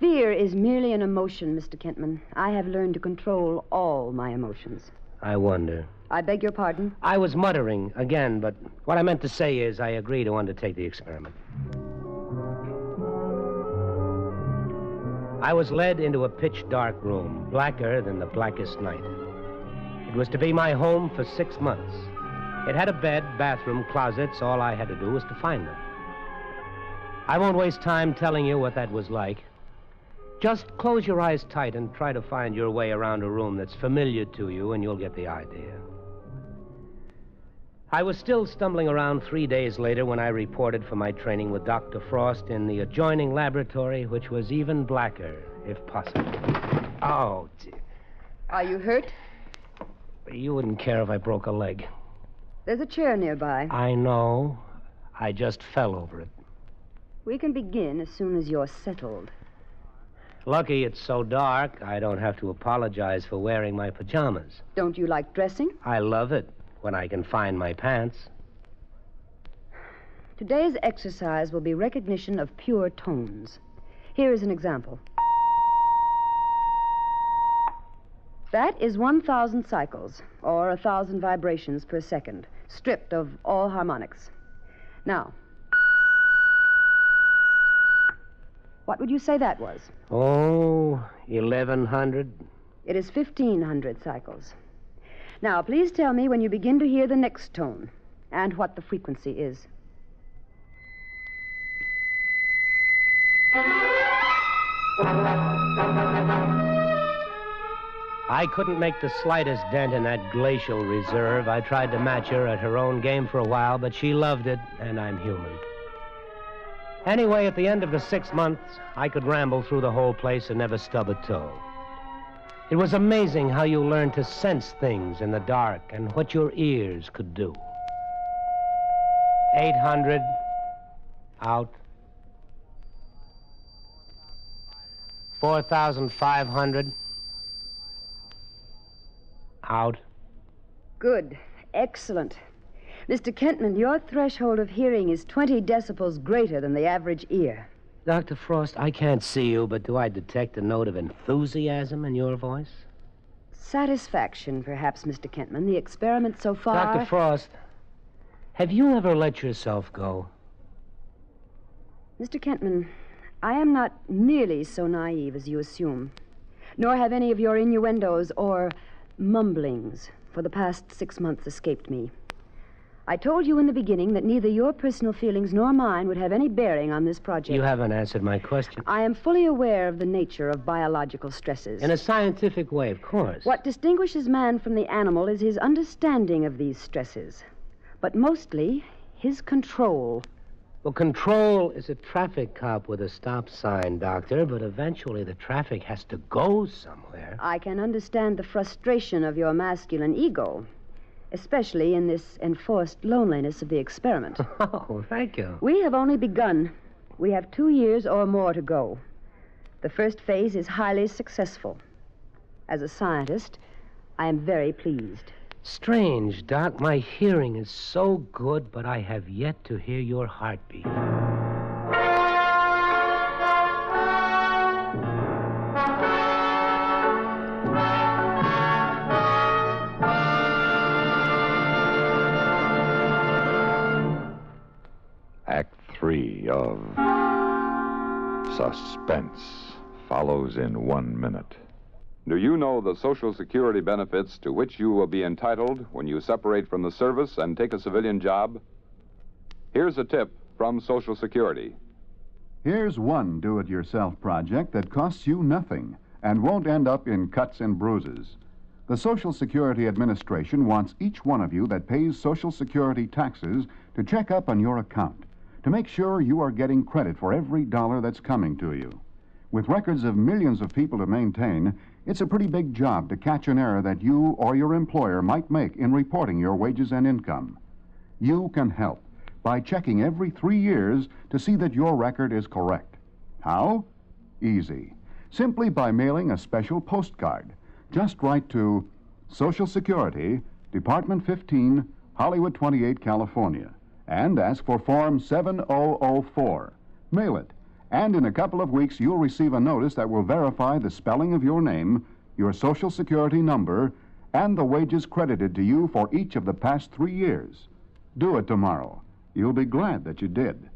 Fear is merely an emotion, Mr. Kentman. I have learned to control all my emotions. I wonder. I beg your pardon? I was muttering again, but what I meant to say is I agree to undertake the experiment. I was led into a pitch-dark room, blacker than the blackest night. It was to be my home for 6 months. It had a bed, bathroom, closets. All I had to do was to find them. I won't waste time telling you what that was like. Just close your eyes tight and try to find your way around a room that's familiar to you, and you'll get the idea. I was still stumbling around 3 days later when I reported for my training with Dr. Frost in the adjoining laboratory, which was even blacker, if possible. Oh, dear. Are you hurt? You wouldn't care if I broke a leg. There's a chair nearby. I know. I just fell over it. We can begin as soon as you're settled. Lucky it's so dark, I don't have to apologize for wearing my pajamas. Don't you like dressing? I love it when I can find my pants. Today's exercise will be recognition of pure tones. Here is an example. That is 1,000 cycles, or 1,000 vibrations per second, stripped of all harmonics. Now, what would you say that was? Oh, 1,100. It is 1,500 cycles. Now, please tell me when you begin to hear the next tone and what the frequency is. I couldn't make the slightest dent in that glacial reserve. I tried to match her at her own game for a while, but she loved it, and I'm human. Anyway, at the end of the 6 months, I could ramble through the whole place and never stub a toe. It was amazing how you learned to sense things in the dark and what your ears could do. 800. Out. 4,500. Out. Good. Excellent. Mr. Kentman, your threshold of hearing is 20 decibels greater than the average ear. Dr. Frost, I can't see you, but do I detect a note of enthusiasm in your voice? Satisfaction, perhaps, Mr. Kentman. The experiment so far... Dr. Frost, have you ever let yourself go? Mr. Kentman, I am not nearly so naive as you assume, nor have any of your innuendos or mumblings for the past 6 months escaped me. I told you in the beginning that neither your personal feelings nor mine would have any bearing on this project. You haven't answered my question. I am fully aware of the nature of biological stresses. In a scientific way, of course. What distinguishes man from the animal is his understanding of these stresses, but mostly his control. Well, control is a traffic cop with a stop sign, Doctor, but eventually the traffic has to go somewhere. I can understand the frustration of your masculine ego, especially in this enforced loneliness of the experiment. Oh, thank you. We have only begun. We have 2 years or more to go. The first phase is highly successful. As a scientist, I am very pleased. Strange, Doc. My hearing is so good, but I have yet to hear your heartbeat. Act 3 of Suspense follows in 1 minute. Do you know the Social Security benefits to which you will be entitled when you separate from the service and take a civilian job? Here's a tip from Social Security. Here's one do-it-yourself project that costs you nothing and won't end up in cuts and bruises. The Social Security Administration wants each one of you that pays Social Security taxes to check up on your account to make sure you are getting credit for every dollar that's coming to you. With records of millions of people to maintain, it's a pretty big job to catch an error that you or your employer might make in reporting your wages and income. You can help by checking every 3 years to see that your record is correct. How? Easy. Simply by mailing a special postcard. Just write to Social Security, Department 15, Hollywood 28, California, and ask for Form 7004. Mail it. And in a couple of weeks, you'll receive a notice that will verify the spelling of your name, your Social Security number, and the wages credited to you for each of the past 3 years. Do it tomorrow. You'll be glad that you did.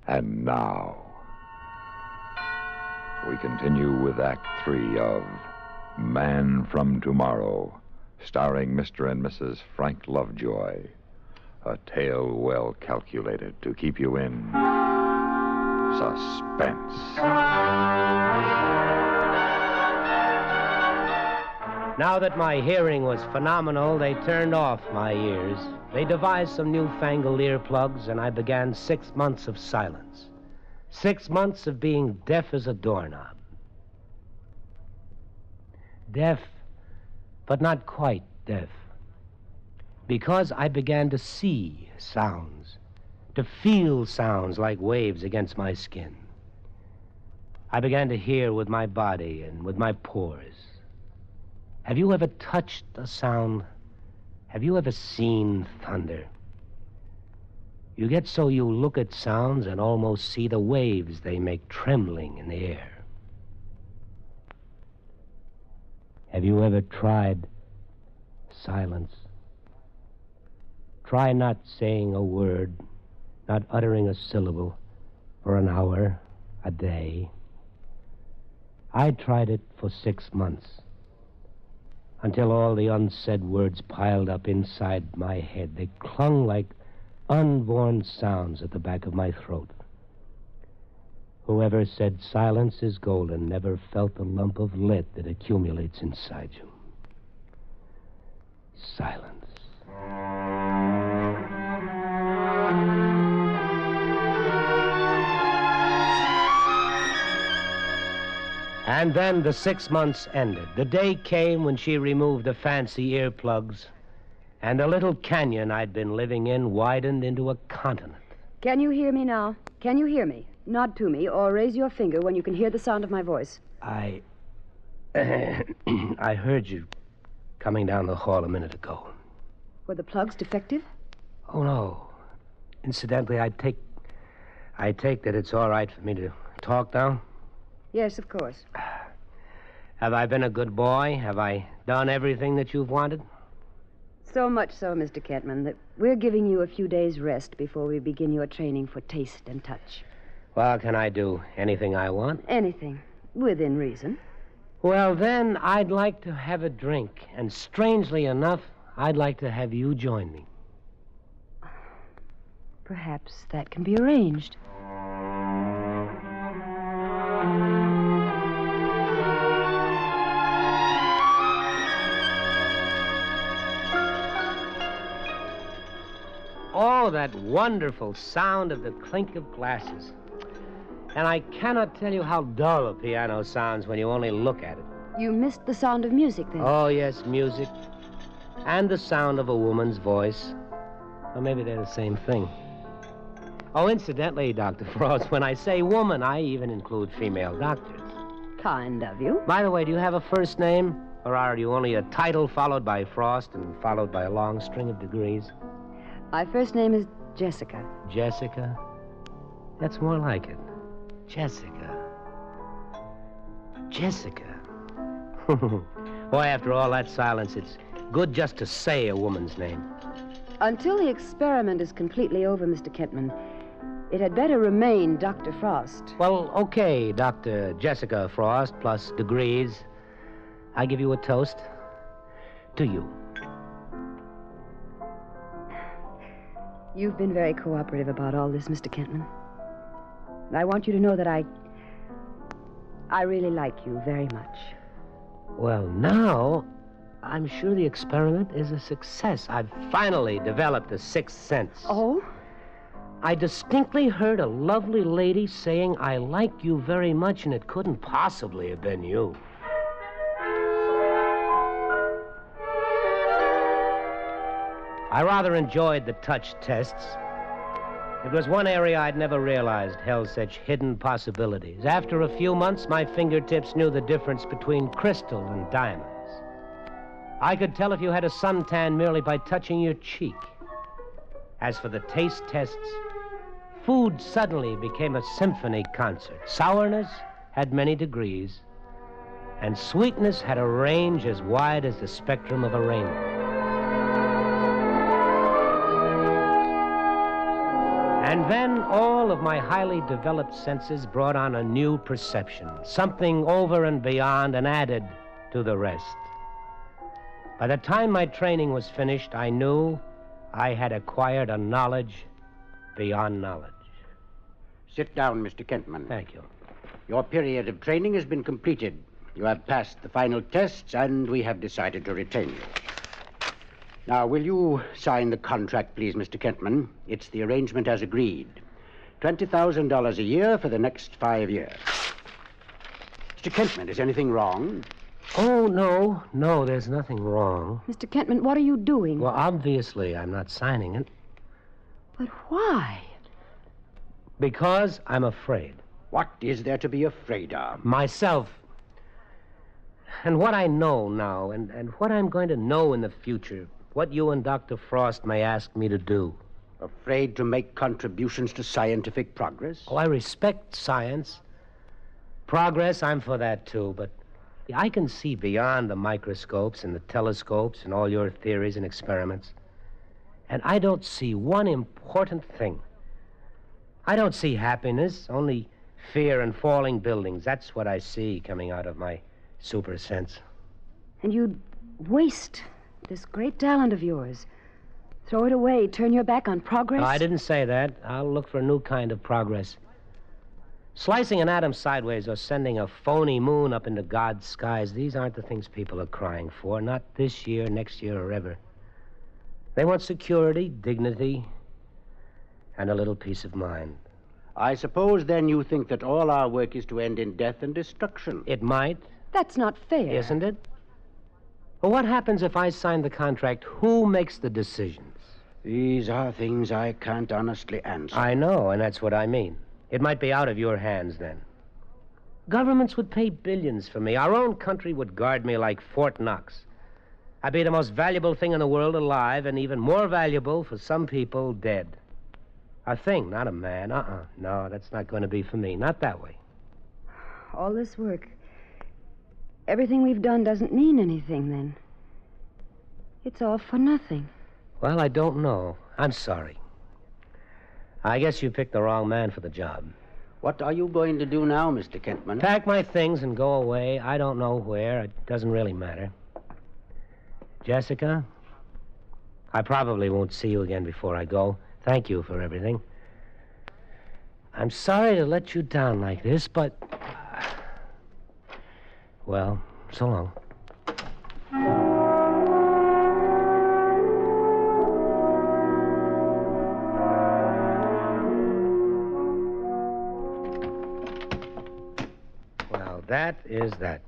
And now, we continue with Act 3 of Man from Tomorrow, starring Mr. and Mrs. Frank Lovejoy. A tale well calculated to keep you in suspense. Now that my hearing was phenomenal, they turned off my ears. They devised some newfangled earplugs, and I began 6 months of silence. 6 months of being deaf as a doorknob. Deaf, but not quite deaf. Because I began to see sounds, to feel sounds like waves against my skin. I began to hear with my body and with my pores. Have you ever touched a sound? Have you ever seen thunder? You get so you look at sounds and almost see the waves they make trembling in the air. Have you ever tried silence? Try not saying a word, not uttering a syllable for an hour, a day. I tried it for 6 months, until all the unsaid words piled up inside my head. They clung like unborn sounds at the back of my throat. Whoever said silence is golden never felt the lump of lead that accumulates inside you. Silence. And then the 6 months ended. The day came when she removed the fancy earplugs, and the little canyon I'd been living in widened into a continent. Can you hear me now? Can you hear me? Nod to me or raise your finger when you can hear the sound of my voice. I heard you coming down the hall a minute ago. Were the plugs defective? Oh, no. Incidentally, I take that it's all right for me to talk now? Yes, of course. Have I been a good boy? Have I done everything that you've wanted? So much so, Mr. Kentman, that we're giving you a few days' rest before we begin your training for taste and touch. Well, can I do anything I want? Anything, within reason. Well, then, I'd like to have a drink. And strangely enough, I'd like to have you join me. Perhaps that can be arranged. Oh, that wonderful sound of the clink of glasses. And I cannot tell you how dull a piano sounds when you only look at it. You missed the sound of music, then? Oh, yes, music. And the sound of a woman's voice. Or maybe they're the same thing. Oh, incidentally, Dr. Frost, when I say woman, I even include female doctors. Kind of you. By the way, do you have a first name? Or are you only a title followed by Frost and followed by a long string of degrees? My first name is Jessica. Jessica? That's more like it. Jessica. Jessica. Boy, after all that silence, it's good just to say a woman's name. Until the experiment is completely over, Mr. Kentman, it had better remain Dr. Frost. Well, okay, Dr. Jessica Frost plus degrees. I give you a toast. To you. You've been very cooperative about all this, Mr. Kentman. I want you to know that I really like you very much. Well, now, I'm sure the experiment is a success. I've finally developed a sixth sense. Oh? I distinctly heard a lovely lady saying, "I like you very much," and it couldn't possibly have been you. I rather enjoyed the touch tests. It was one area I'd never realized held such hidden possibilities. After a few months, my fingertips knew the difference between crystal and diamonds. I could tell if you had a suntan merely by touching your cheek. As for the taste tests, food suddenly became a symphony concert. Sourness had many degrees, and sweetness had a range as wide as the spectrum of a rainbow. And then all of my highly developed senses brought on a new perception, something over and beyond and added to the rest. By the time my training was finished, I knew I had acquired a knowledge beyond knowledge. Sit down, Mr. Kentman. Thank you. Your period of training has been completed. You have passed the final tests, and we have decided to retain you. Now, will you sign the contract, please, Mr. Kentman? It's the arrangement as agreed. $20,000 a year for the next 5 years. Mr. Kentman, is anything wrong? Oh, no, there's nothing wrong. Mr. Kentman, what are you doing? Well, obviously, I'm not signing it. But why? Because I'm afraid. What is there to be afraid of? Myself. And what I know now, and what I'm going to know in the future, what you and Dr. Frost may ask me to do. Afraid to make contributions to scientific progress? Oh, I respect science. Progress, I'm for that, too, but I can see beyond the microscopes and the telescopes and all your theories and experiments. And I don't see one important thing. I don't see happiness, only fear and falling buildings. That's what I see coming out of my super sense. And you'd waste this great talent of yours. Throw it away, turn your back on progress? I didn't say that. I'll look for a new kind of progress. Slicing an atom sideways or sending a phony moon up into God's skies, these aren't the things people are crying for. Not this year, next year, or ever. They want security, dignity, and a little peace of mind. I suppose, then, you think that all our work is to end in death and destruction. It might. That's not fair. Isn't it? Well, what happens if I sign the contract? Who makes the decisions? These are things I can't honestly answer. I know, and that's what I mean. It might be out of your hands, then. Governments would pay billions for me. Our own country would guard me like Fort Knox. I'd be the most valuable thing in the world alive, and even more valuable for some people dead. A thing, not a man. No, that's not going to be for me. Not that way. All this work, everything we've done doesn't mean anything, then. It's all for nothing. Well, I don't know. I'm sorry. I guess you picked the wrong man for the job. What are you going to do now, Mr. Kentman? Pack my things and go away. I don't know where. It doesn't really matter. Jessica, I probably won't see you again before I go. Thank you for everything. I'm sorry to let you down like this, but... well, so long. Well, that is that.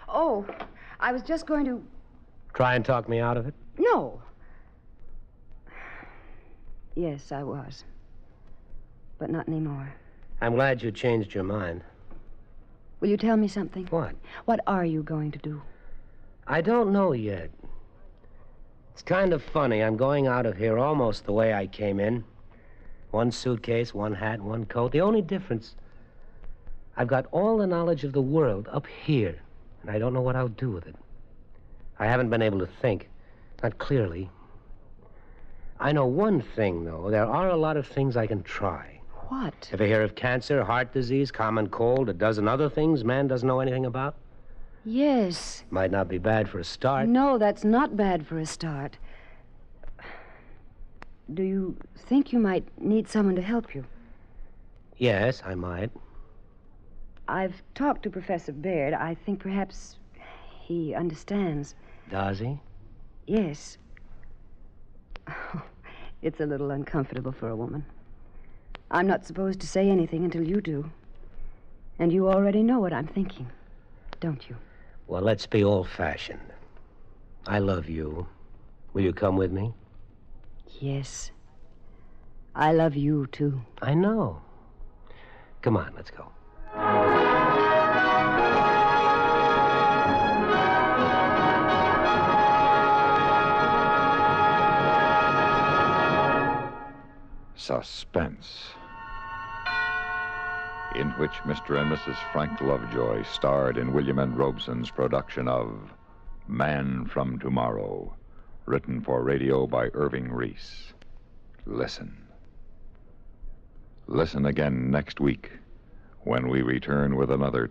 Oh, I was just going to... Try and talk me out of it? No. Yes, I was. But not anymore. I'm glad you changed your mind. Will you tell me something? What? What are you going to do? I don't know yet. It's kind of funny. I'm going out of here almost the way I came in. One suitcase, one hat, one coat. The only difference, I've got all the knowledge of the world up here, and I don't know what I'll do with it. I haven't been able to think, not clearly. I know one thing, though. There are a lot of things I can try. What? Ever hear of cancer, heart disease, common cold, a dozen other things man doesn't know anything about? Yes. Might not be bad for a start. No, that's not bad for a start. Do you think you might need someone to help you? Yes, I might. I've talked to Professor Baird. I think perhaps he understands. Does he? Yes. Oh, it's a little uncomfortable for a woman. I'm not supposed to say anything until you do. And you already know what I'm thinking, don't you? Well, let's be old-fashioned. I love you. Will you come with me? Yes. I love you, too. I know. Come on, let's go. Suspense, in which Mr. and Mrs. Frank Lovejoy starred in William N. Robeson's production of Man from Tomorrow, written for radio by Irving Reese. Listen. Listen again next week when we return with another